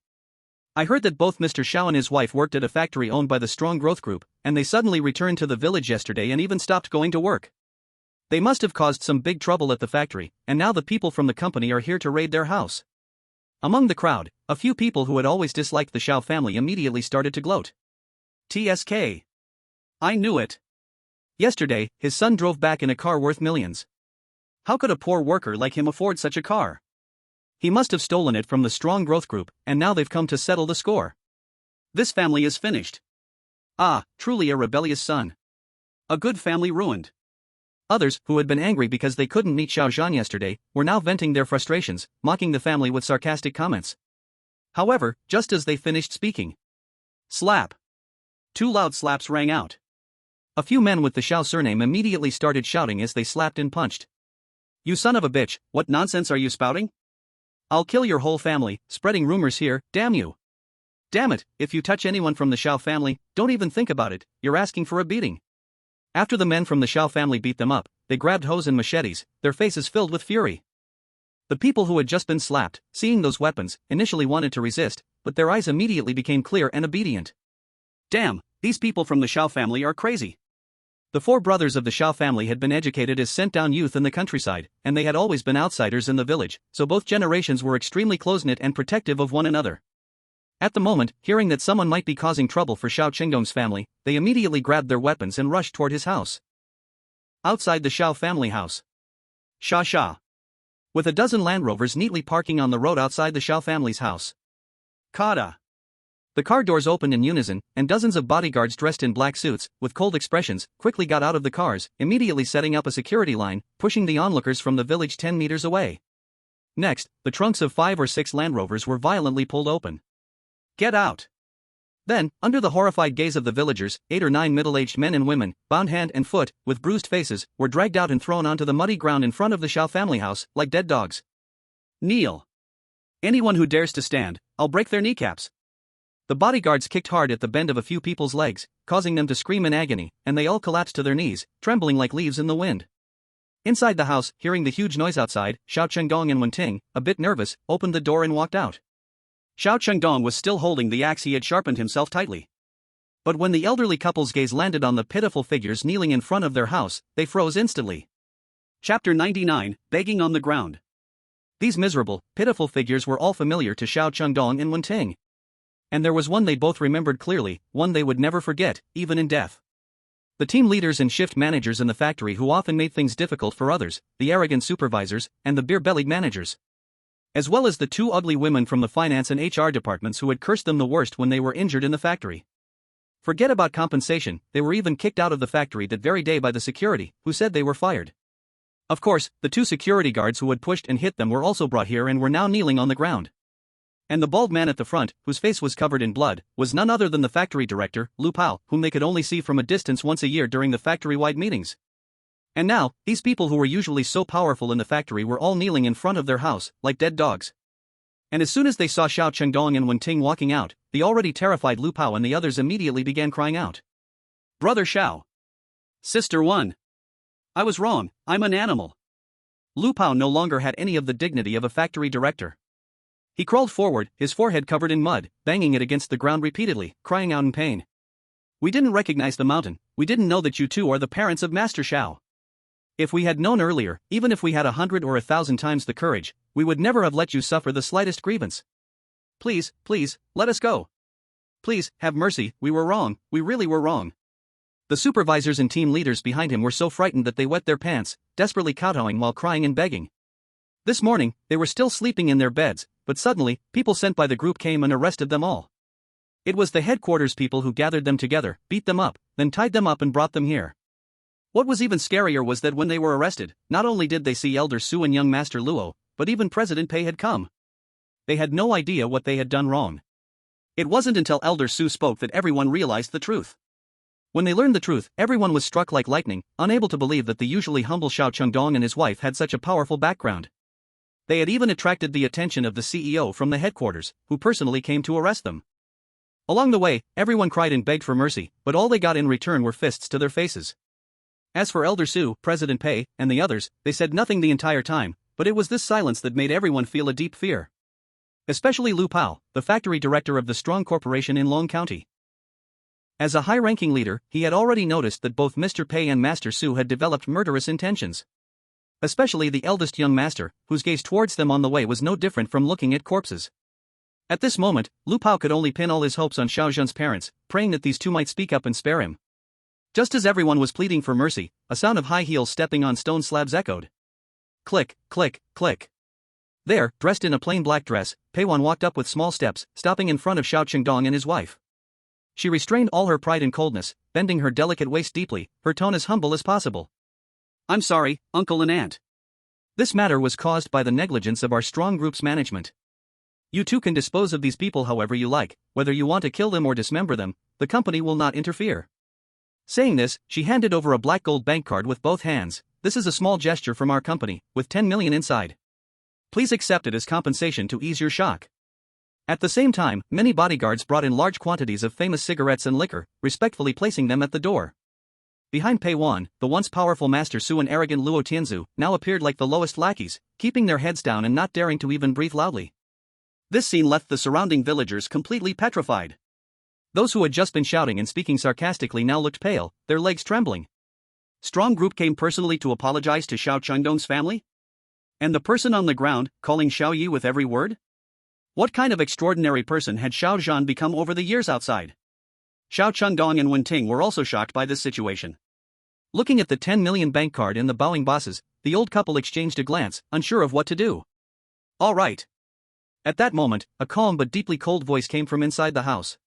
I heard that both Mr. Xiao and his wife worked at a factory owned by the Strong Growth Group, and they suddenly returned to the village yesterday and even stopped going to work. They must have caused some big trouble at the factory, and now the people from the company are here to raid their house. Among the crowd, a few people who had always disliked the Xiao family immediately started to gloat. TSK. I knew it. Yesterday, his son drove back in a car worth millions. How could a poor worker like him afford such a car? He must have stolen it from the Strong Growth Group, and now they've come to settle the score. This family is finished. Ah, truly a rebellious son. A good family ruined. Others, who had been angry because they couldn't meet Xiao Zhan yesterday, were now venting their frustrations, mocking the family with sarcastic comments. However, just as they finished speaking, slap! 2 loud slaps rang out. A few men with the Xiao surname immediately started shouting as they slapped and punched. You son of a bitch, what nonsense are you spouting? I'll kill your whole family, spreading rumors here, damn you. Damn it, if you touch anyone from the Xiao family, don't even think about it, you're asking for a beating. After the men from the Xiao family beat them up, they grabbed hoes and machetes, their faces filled with fury. The people who had just been slapped, seeing those weapons, initially wanted to resist, but their eyes immediately became clear and obedient. Damn, these people from the Xiao family are crazy. The 4 brothers of the Xiao family had been educated as sent-down youth in the countryside, and they had always been outsiders in the village, so both generations were extremely close-knit and protective of one another. At the moment, hearing that someone might be causing trouble for Xiao Qingdong's family, they immediately grabbed their weapons and rushed toward his house. Outside the Xiao family house. Sha. With a dozen Land Rovers neatly parking on the road outside the Xiao family's house. Kada. The car doors opened in unison, and dozens of bodyguards dressed in black suits, with cold expressions, quickly got out of the cars, immediately setting up a security line, pushing the onlookers from the village 10 meters away. Next, the trunks of 5 or 6 Land Rovers were violently pulled open. Get out! Then, under the horrified gaze of the villagers, 8 or 9 middle-aged men and women, bound hand and foot, with bruised faces, were dragged out and thrown onto the muddy ground in front of the Xiao family house, like dead dogs. Kneel. Anyone who dares to stand, I'll break their kneecaps. The bodyguards kicked hard at the bend of a few people's legs, causing them to scream in agony, and they all collapsed to their knees, trembling like leaves in the wind. Inside the house, hearing the huge noise outside, Xiao Chenggong and Wenting, a bit nervous, opened the door and walked out. Xiao Chenggong was still holding the axe he had sharpened himself tightly. But when the elderly couple's gaze landed on the pitiful figures kneeling in front of their house, they froze instantly. Chapter 99, Begging on the Ground. These miserable, pitiful figures were all familiar to Xiao Chenggong and Wenting. And there was one they both remembered clearly, one they would never forget, even in death. The team leaders and shift managers in the factory who often made things difficult for others, the arrogant supervisors, and the beer-bellied managers. As well as the 2 ugly women from the finance and HR departments who had cursed them the worst when they were injured in the factory. Forget about compensation, they were even kicked out of the factory that very day by the security, who said they were fired. Of course, the 2 security guards who had pushed and hit them were also brought here and were now kneeling on the ground. And the bald man at the front, whose face was covered in blood, was none other than the factory director, Lu Pao, whom they could only see from a distance once a year during the factory-wide meetings. And now, these people who were usually so powerful in the factory were all kneeling in front of their house, like dead dogs. And as soon as they saw Xiao Chenggong and Wenting walking out, the already terrified Lu Pao and the others immediately began crying out. Brother Xiao. Sister One. I was wrong, I'm an animal. Lu Pao no longer had any of the dignity of a factory director. He crawled forward, his forehead covered in mud, banging it against the ground repeatedly, crying out in pain. We didn't recognize the mountain, we didn't know that you 2 are the parents of Master Xiao. If we had known earlier, even if we had 100 or 1,000 times the courage, we would never have let you suffer the slightest grievance. Please, let us go. Please, have mercy, we were wrong, we really were wrong. The supervisors and team leaders behind him were so frightened that they wet their pants, desperately kowtowing while crying and begging. This morning, they were still sleeping in their beds, but suddenly, people sent by the group came and arrested them all. It was the headquarters people who gathered them together, beat them up, then tied them up and brought them here. What was even scarier was that when they were arrested, not only did they see Elder Su and young Master Luo, but even President Pei had come. They had no idea what they had done wrong. It wasn't until Elder Su spoke that everyone realized the truth. When they learned the truth, everyone was struck like lightning, unable to believe that the usually humble Xiao Chenggong and his wife had such a powerful background. They had even attracted the attention of the CEO from the headquarters, who personally came to arrest them. Along the way, everyone cried and begged for mercy, but all they got in return were fists to their faces. As for Elder Su, President Pei, and the others, they said nothing the entire time, but it was this silence that made everyone feel a deep fear. Especially Lu Pao, the factory director of the strong corporation in Long County. As a high-ranking leader, he had already noticed that both Mr. Pei and Master Su had developed murderous intentions. Especially the eldest young master, whose gaze towards them on the way was no different from looking at corpses. At this moment, Lu Pao could only pin all his hopes on Xiao Zhan's parents, praying that these 2 might speak up and spare him. Just as everyone was pleading for mercy, a sound of high heels stepping on stone slabs echoed. Click, click, click. There, dressed in a plain black dress, Pei Wan walked up with small steps, stopping in front of Xiao Qingdong and his wife. She restrained all her pride and coldness, bending her delicate waist deeply, her tone as humble as possible. I'm sorry, uncle and aunt. This matter was caused by the negligence of our strong group's management. You two can dispose of these people however you like, whether you want to kill them or dismember them, the company will not interfere. Saying this, she handed over a black gold bank card with both hands. This is a small gesture from our company, with 10 million inside. Please accept it as compensation to ease your shock. At the same time, many bodyguards brought in large quantities of famous cigarettes and liquor, respectfully placing them at the door. Behind Pei Wan, the once powerful Master Su and arrogant Luo Tianzu now appeared like the lowest lackeys, keeping their heads down and not daring to even breathe loudly. This scene left the surrounding villagers completely petrified. Those who had just been shouting and speaking sarcastically now looked pale, their legs trembling. Strong Group came personally to apologize to Xiao Chengdong's family? And the person on the ground, calling Xiao Yi with every word? What kind of extraordinary person had Xiao Zhan become over the years outside? Xiao Chengdong and Wen Ting were also shocked by this situation. Looking at the 10 million bank card and the bowing bosses, the old couple exchanged a glance, unsure of what to do. All right. At that moment, a calm but deeply cold voice came from inside the house.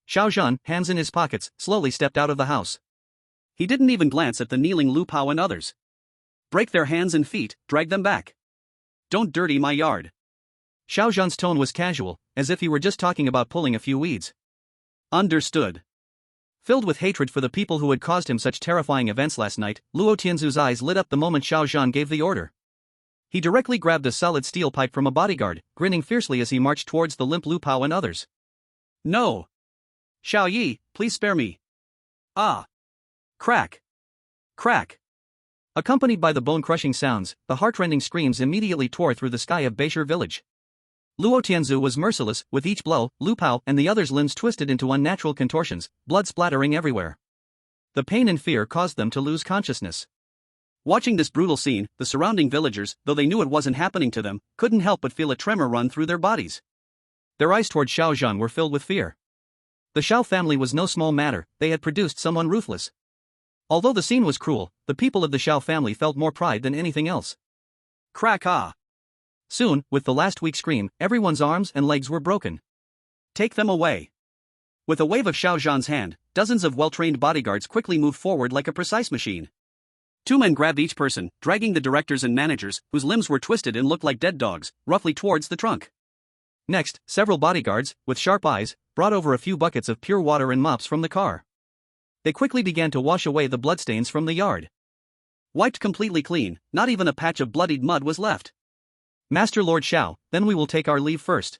Xiao Zhan, hands in his pockets, slowly stepped out of the house. He didn't even glance at the kneeling Lu Pao and others. Break their hands and feet, drag them back. Don't dirty my yard. Xiao Zhan's tone was casual, as if he were just talking about pulling a few weeds. Understood. Filled with hatred for the people who had caused him such terrifying events last night, Luo Tianzu's eyes lit up the moment Xiao Zhan gave the order. He directly grabbed a solid steel pipe from a bodyguard, grinning fiercely as he marched towards the limp Lu Pao and others. No! Xiao Yi, please spare me. Ah! Crack! Crack! Accompanied by the bone-crushing sounds, the heart-rending screams immediately tore through the sky of Beishir village. Luo Tianzu was merciless, with each blow, Lu Pao and the others' limbs twisted into unnatural contortions, blood splattering everywhere. The pain and fear caused them to lose consciousness. Watching this brutal scene, the surrounding villagers, though they knew it wasn't happening to them, couldn't help but feel a tremor run through their bodies. Their eyes toward Xiao Zhan were filled with fear. The Xiao family was no small matter, they had produced someone ruthless. Although the scene was cruel, the people of the Xiao family felt more pride than anything else. Crack ah! Soon, with the last weak scream, everyone's arms and legs were broken. Take them away. With a wave of Xiao Zhan's hand, dozens of well-trained bodyguards quickly moved forward like a precise machine. Two men grabbed each person, dragging the directors and managers, whose limbs were twisted and looked like dead dogs, roughly towards the trunk. Next, several bodyguards, with sharp eyes, brought over a few buckets of pure water and mops from the car. They quickly began to wash away the bloodstains from the yard. Wiped completely clean, not even a patch of bloodied mud was left. Master Lord Xiao, then we will take our leave first.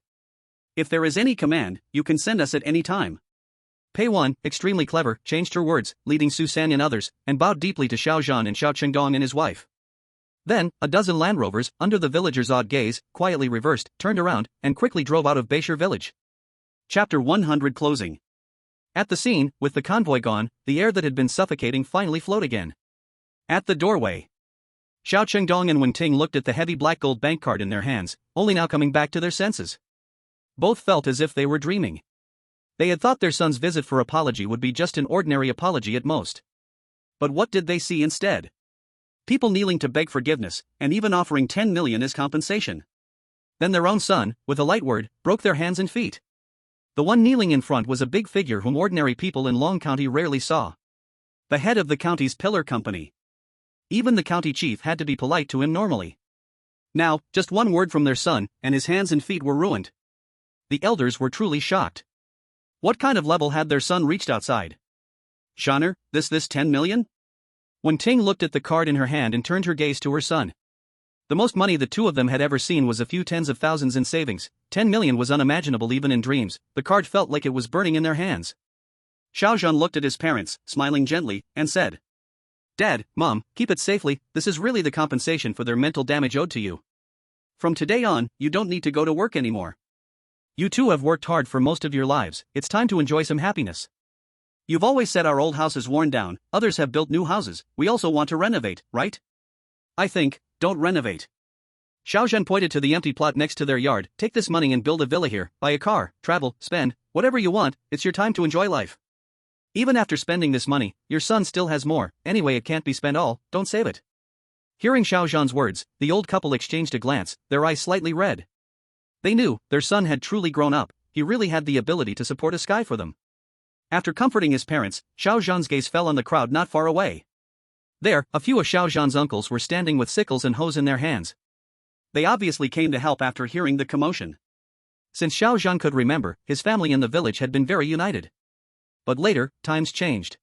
If there is any command, you can send us at any time. Pei Wan, extremely clever, changed her words, leading Su San and others, and bowed deeply to Xiao Zhan and Xiao Chengdong and his wife. Then, a dozen Land Rovers, under the villagers' odd gaze, quietly reversed, turned around, and quickly drove out of Beishir village. Chapter 100 Closing. At the scene, with the convoy gone, the air that had been suffocating finally flowed again. At the doorway, Xiao Chengdong and Wen Ting looked at the heavy black gold bank card in their hands, only now coming back to their senses. Both felt as if they were dreaming. They had thought their son's visit for apology would be just an ordinary apology at most. But what did they see instead? People kneeling to beg forgiveness, and even offering 10 million as compensation. Then their own son, with a light word, broke their hands and feet. The one kneeling in front was a big figure whom ordinary people in Long County rarely saw. The head of the county's pillar company. Even the county chief had to be polite to him normally. Now, just one word from their son, and his hands and feet were ruined. The elders were truly shocked. What kind of level had their son reached outside? Zhaner, this 10 million? Wen Ting looked at the card in her hand and turned her gaze to her son. The most money the two of them had ever seen was a few tens of thousands in savings. 10 million was unimaginable even in dreams. The card felt like it was burning in their hands. Xiao Zhan looked at his parents, smiling gently, and said, Dad, Mom, keep it safely, this is really the compensation for their mental damage owed to you. From today on, you don't need to go to work anymore. You two have worked hard for most of your lives, it's time to enjoy some happiness. You've always said our old house is worn down, others have built new houses, we also want to renovate, right? I think, don't renovate. Xiao Zhan pointed to the empty plot next to their yard, take this money and build a villa here, buy a car, travel, spend, whatever you want, it's your time to enjoy life. Even after spending this money, your son still has more, anyway it can't be spent all, don't save it. Hearing Xiao Zhan's words, the old couple exchanged a glance, their eyes slightly red. They knew, their son had truly grown up, he really had the ability to support a sky for them. After comforting his parents, Xiao Zhan's gaze fell on the crowd not far away. There, a few of Xiao Zhan's uncles were standing with sickles and hoes in their hands. They obviously came to help after hearing the commotion. Since Xiao Zhan could remember, his family in the village had been very united. But later, times changed.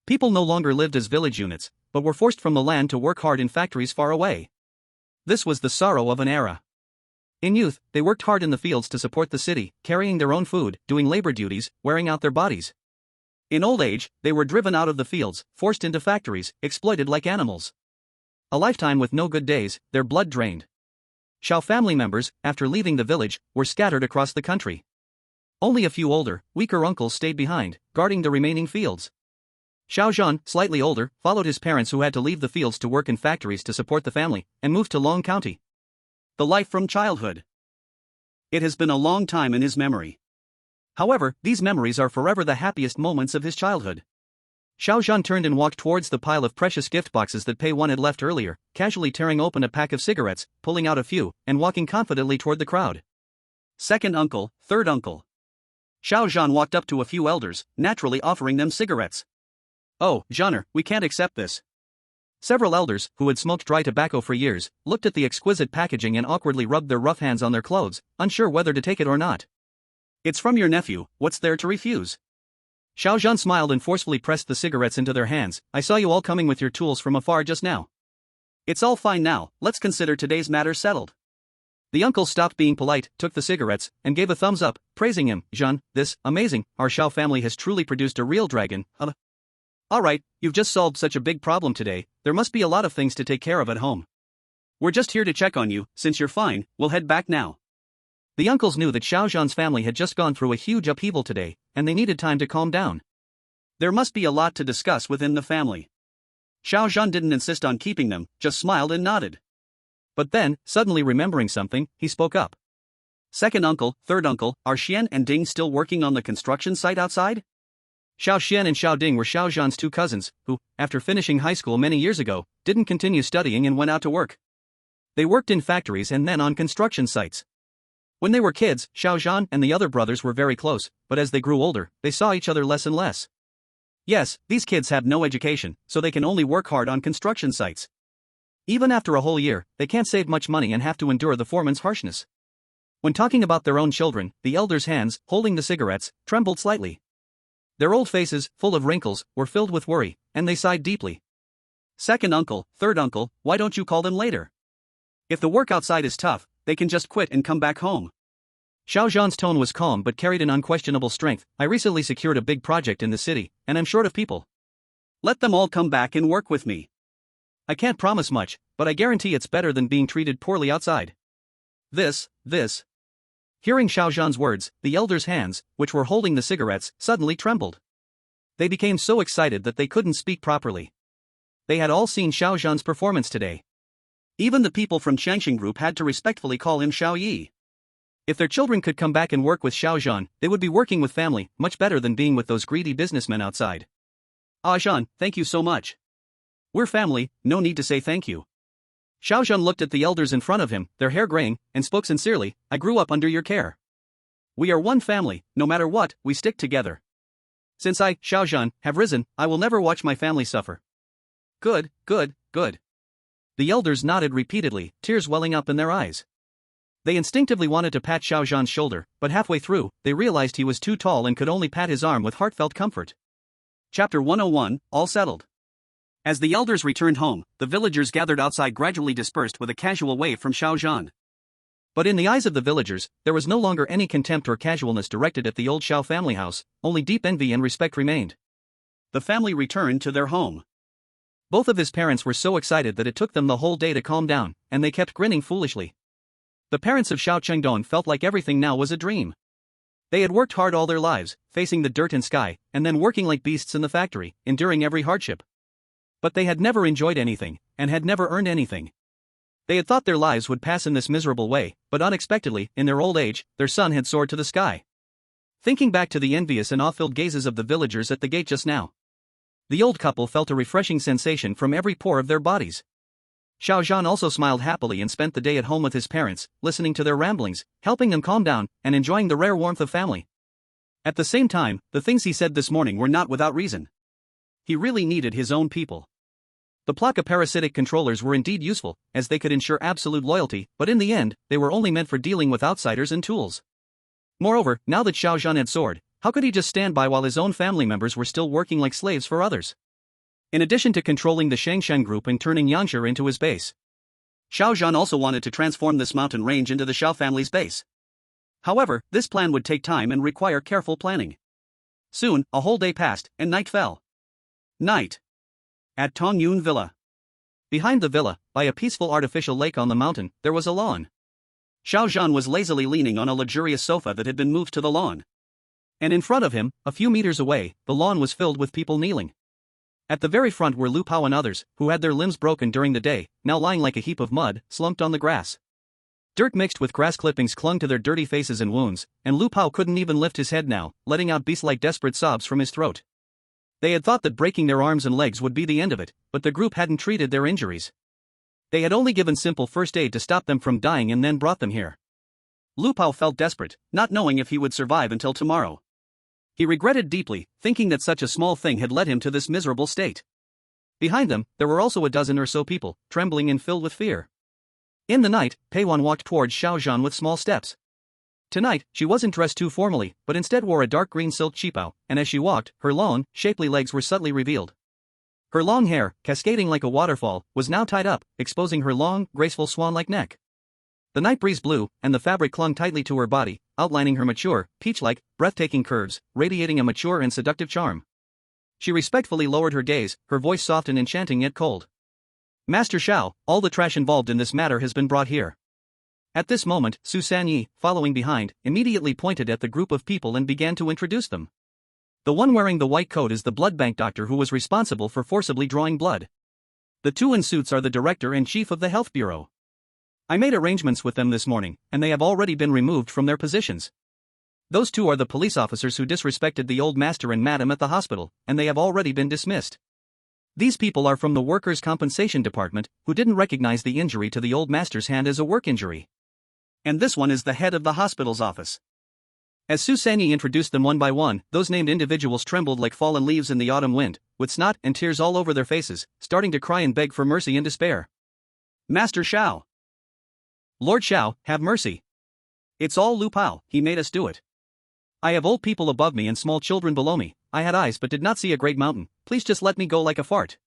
People no longer lived as village units, but were forced from the land to work hard in factories far away. This was the sorrow of an era. In youth, they worked hard in the fields to support the city, carrying their own food, doing labor duties, wearing out their bodies. In old age, they were driven out of the fields, forced into factories, exploited like animals. A lifetime with no good days, their blood drained. Xiao family members, after leaving the village, were scattered across the country. Only a few older, weaker uncles stayed behind, guarding the remaining fields. Xiao Zhan, slightly older, followed his parents who had to leave the fields to work in factories to support the family, and moved to Long County. The life from childhood. It has been a long time in his memory. However, these memories are forever the happiest moments of his childhood. Xiao Zhan turned and walked towards the pile of precious gift boxes that Pei Wan had left earlier, casually tearing open a pack of cigarettes, pulling out a few, and walking confidently toward the crowd. Second uncle, third uncle. Xiao Zhan walked up to a few elders, naturally offering them cigarettes. Oh, Zhaner, we can't accept this. Several elders, who had smoked dry tobacco for years, looked at the exquisite packaging and awkwardly rubbed their rough hands on their clothes, unsure whether to take it or not. It's from your nephew, what's there to refuse? Xiao Zhan smiled and forcefully pressed the cigarettes into their hands. I saw you all coming with your tools from afar just now. It's all fine now, let's consider today's matter settled. The uncle stopped being polite, took the cigarettes, and gave a thumbs up, praising him. Zhan, this, amazing, our Xiao family has truly produced a real dragon. Alright, you've just solved such a big problem today, there must be a lot of things to take care of at home. We're just here to check on you, since you're fine, we'll head back now. The uncles knew that Xiao Zhan's family had just gone through a huge upheaval today, and they needed time to calm down. There must be a lot to discuss within the family. Xiao Zhan didn't insist on keeping them, just smiled and nodded. But then, suddenly remembering something, he spoke up. Second uncle, third uncle, are Xian and Ding still working on the construction site outside? Xiao Xian and Xiao Ding were Xiao Zhan's two cousins, who, after finishing high school many years ago, didn't continue studying and went out to work. They worked in factories and then on construction sites. When they were kids, Xiao Zhan and the other brothers were very close, but as they grew older, they saw each other less and less. Yes, these kids have no education, so they can only work hard on construction sites. Even after a whole year, they can't save much money and have to endure the foreman's harshness. When talking about their own children, the elders' hands, holding the cigarettes, trembled slightly. Their old faces, full of wrinkles, were filled with worry, and they sighed deeply. Second uncle, third uncle, why don't you call them later? If the work outside is tough, they can just quit and come back home. Xiao Zhan's tone was calm but carried an unquestionable strength. I recently secured a big project in the city, and I'm short of people. Let them all come back and work with me. I can't promise much, but I guarantee it's better than being treated poorly outside. This. Hearing Xiao Zhan's words, the elders' hands, which were holding the cigarettes, suddenly trembled. They became so excited that they couldn't speak properly. They had all seen Xiao Zhan's performance today. Even the people from Jiangcheng group had to respectfully call him Xiao Yi. If their children could come back and work with Xiao Zhan, they would be working with family, much better than being with those greedy businessmen outside. Ah Zhan, thank you so much. We're family, no need to say thank you. Xiao Zhan looked at the elders in front of him, their hair graying, and spoke sincerely, I grew up under your care. We are one family, no matter what, we stick together. Since I, Xiao Zhan, have risen, I will never watch my family suffer. Good. The elders nodded repeatedly, tears welling up in their eyes. They instinctively wanted to pat Xiao Zhan's shoulder, but halfway through, they realized he was too tall and could only pat his arm with heartfelt comfort. Chapter 101, all settled. As the elders returned home, the villagers gathered outside gradually dispersed with a casual wave from Xiao Zhan. But in the eyes of the villagers, there was no longer any contempt or casualness directed at the old Xiao family house, only deep envy and respect remained. The family returned to their home. Both of his parents were so excited that it took them the whole day to calm down, and they kept grinning foolishly. The parents of Xiao Chengdong felt like everything now was a dream. They had worked hard all their lives, facing the dirt and sky, and then working like beasts in the factory, enduring every hardship. But they had never enjoyed anything, and had never earned anything. They had thought their lives would pass in this miserable way, but unexpectedly, in their old age, their son had soared to the sky. Thinking back to the envious and awe-filled gazes of the villagers at the gate just now, the old couple felt a refreshing sensation from every pore of their bodies. Xiao Zhan also smiled happily and spent the day at home with his parents, listening to their ramblings, helping them calm down, and enjoying the rare warmth of family. At the same time, the things he said this morning were not without reason. He really needed his own people. The Plaka parasitic controllers were indeed useful, as they could ensure absolute loyalty, but in the end, they were only meant for dealing with outsiders and tools. Moreover, now that Xiao Zhan had soared, how could he just stand by while his own family members were still working like slaves for others? In addition to controlling the Jiangcheng group and turning Yangzhou into his base, Xiao Zhan also wanted to transform this mountain range into the Xiao family's base. However, this plan would take time and require careful planning. Soon, a whole day passed, and night fell. Night. At Tongyun Villa. Behind the villa, by a peaceful artificial lake on the mountain, there was a lawn. Xiao Zhan was lazily leaning on a luxurious sofa that had been moved to the lawn. And in front of him, a few meters away, the lawn was filled with people kneeling. At the very front were Lu Pao and others, who had their limbs broken during the day, now lying like a heap of mud, slumped on the grass. Dirt mixed with grass clippings clung to their dirty faces and wounds, and Lu Pao couldn't even lift his head now, letting out beast-like desperate sobs from his throat. They had thought that breaking their arms and legs would be the end of it, but the group hadn't treated their injuries. They had only given simple first aid to stop them from dying and then brought them here. Lu Pao felt desperate, not knowing if he would survive until tomorrow. He regretted deeply, thinking that such a small thing had led him to this miserable state. Behind them, there were also a dozen or so people, trembling and filled with fear. In the night, Pei Wan walked towards Xiao Zhan with small steps. Tonight, she wasn't dressed too formally, but instead wore a dark green silk qipao, and as she walked, her long, shapely legs were subtly revealed. Her long hair, cascading like a waterfall, was now tied up, exposing her long, graceful swan-like neck. The night breeze blew, and the fabric clung tightly to her body, outlining her mature, peach-like, breathtaking curves, radiating a mature and seductive charm. She respectfully lowered her gaze, her voice soft and enchanting yet cold. "Master Xiao, all the trash involved in this matter has been brought here." At this moment, Su Sanyi, following behind, immediately pointed at the group of people and began to introduce them. The one wearing the white coat is the blood bank doctor who was responsible for forcibly drawing blood. The two in suits are the director and chief of the health bureau. I made arrangements with them this morning, and they have already been removed from their positions. Those two are the police officers who disrespected the old master and madam at the hospital, and they have already been dismissed. These people are from the workers' compensation department, who didn't recognize the injury to the old master's hand as a work injury. And this one is the head of the hospital's office. As Su Sanyi introduced them one by one, those named individuals trembled like fallen leaves in the autumn wind, with snot and tears all over their faces, starting to cry and beg for mercy and despair. "Master Xiao! Lord Xiao, have mercy. It's all Lu Pao, he made us do it. I have old people above me and small children below me, I had eyes but did not see a great mountain, please just let me go like a fart."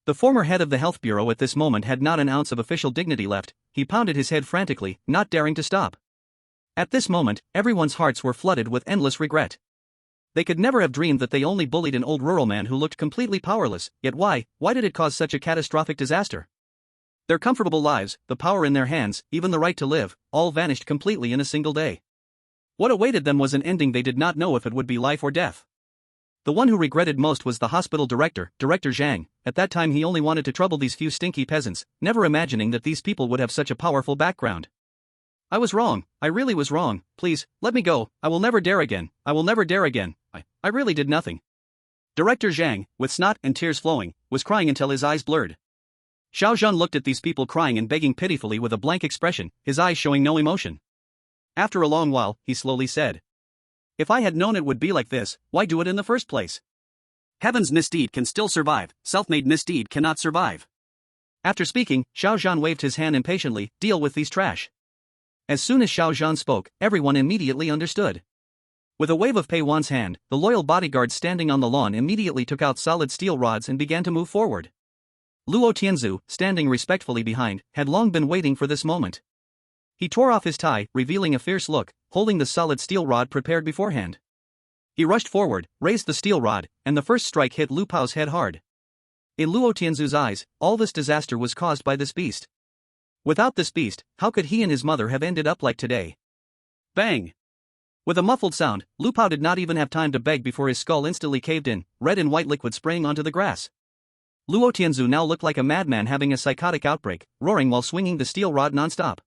The former head of the health bureau at this moment had not an ounce of official dignity left, he pounded his head frantically, not daring to stop. At this moment, everyone's hearts were flooded with endless regret. They could never have dreamed that they only bullied an old rural man who looked completely powerless, yet why did it cause such a catastrophic disaster? Their comfortable lives, the power in their hands, even the right to live, all vanished completely in a single day. What awaited them was an ending they did not know if it would be life or death. The one who regretted most was the hospital director, Director Zhang. At that time he only wanted to trouble these few stinky peasants, never imagining that these people would have such a powerful background. "I was wrong, I really was wrong, please, let me go, I will never dare again, I will never dare again, I really did nothing." Director Zhang, with snot and tears flowing, was crying until his eyes blurred. Xiao Zhan looked at these people crying and begging pitifully with a blank expression, his eyes showing no emotion. After a long while, he slowly said, "If I had known it would be like this, why do it in the first place? Heaven's misdeed can still survive, self-made misdeed cannot survive." After speaking, Xiao Zhan waved his hand impatiently, "Deal with these trash." As soon as Xiao Zhan spoke, everyone immediately understood. With a wave of Pei Wan's hand, the loyal bodyguards standing on the lawn immediately took out solid steel rods and began to move forward. Luo Tianzu, standing respectfully behind, had long been waiting for this moment. He tore off his tie, revealing a fierce look, holding the solid steel rod prepared beforehand. He rushed forward, raised the steel rod, and the first strike hit Lu Pao's head hard. In Luo Tianzu's eyes, all this disaster was caused by this beast. Without this beast, how could he and his mother have ended up like today? Bang! With a muffled sound, Lu Pao did not even have time to beg before his skull instantly caved in, red and white liquid spraying onto the grass. Luo Tianzu now looked like a madman having a psychotic outbreak, roaring while swinging the steel rod non-stop.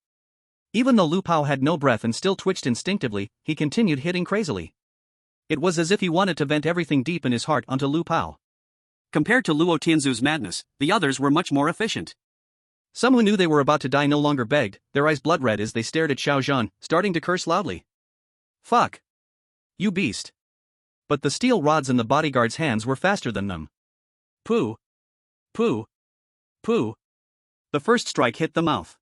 Even though Lu Pao had no breath and still twitched instinctively, he continued hitting crazily. It was as if he wanted to vent everything deep in his heart onto Lu Pao. Compared to Luo Tianzu's madness, the others were much more efficient. Some who knew they were about to die no longer begged, their eyes blood red as they stared at Xiao Zhan, starting to curse loudly. "Fuck! You beast!" But the steel rods in the bodyguard's hands were faster than them. "Pooh! Pooh! Pooh. The first strike hit the mouth.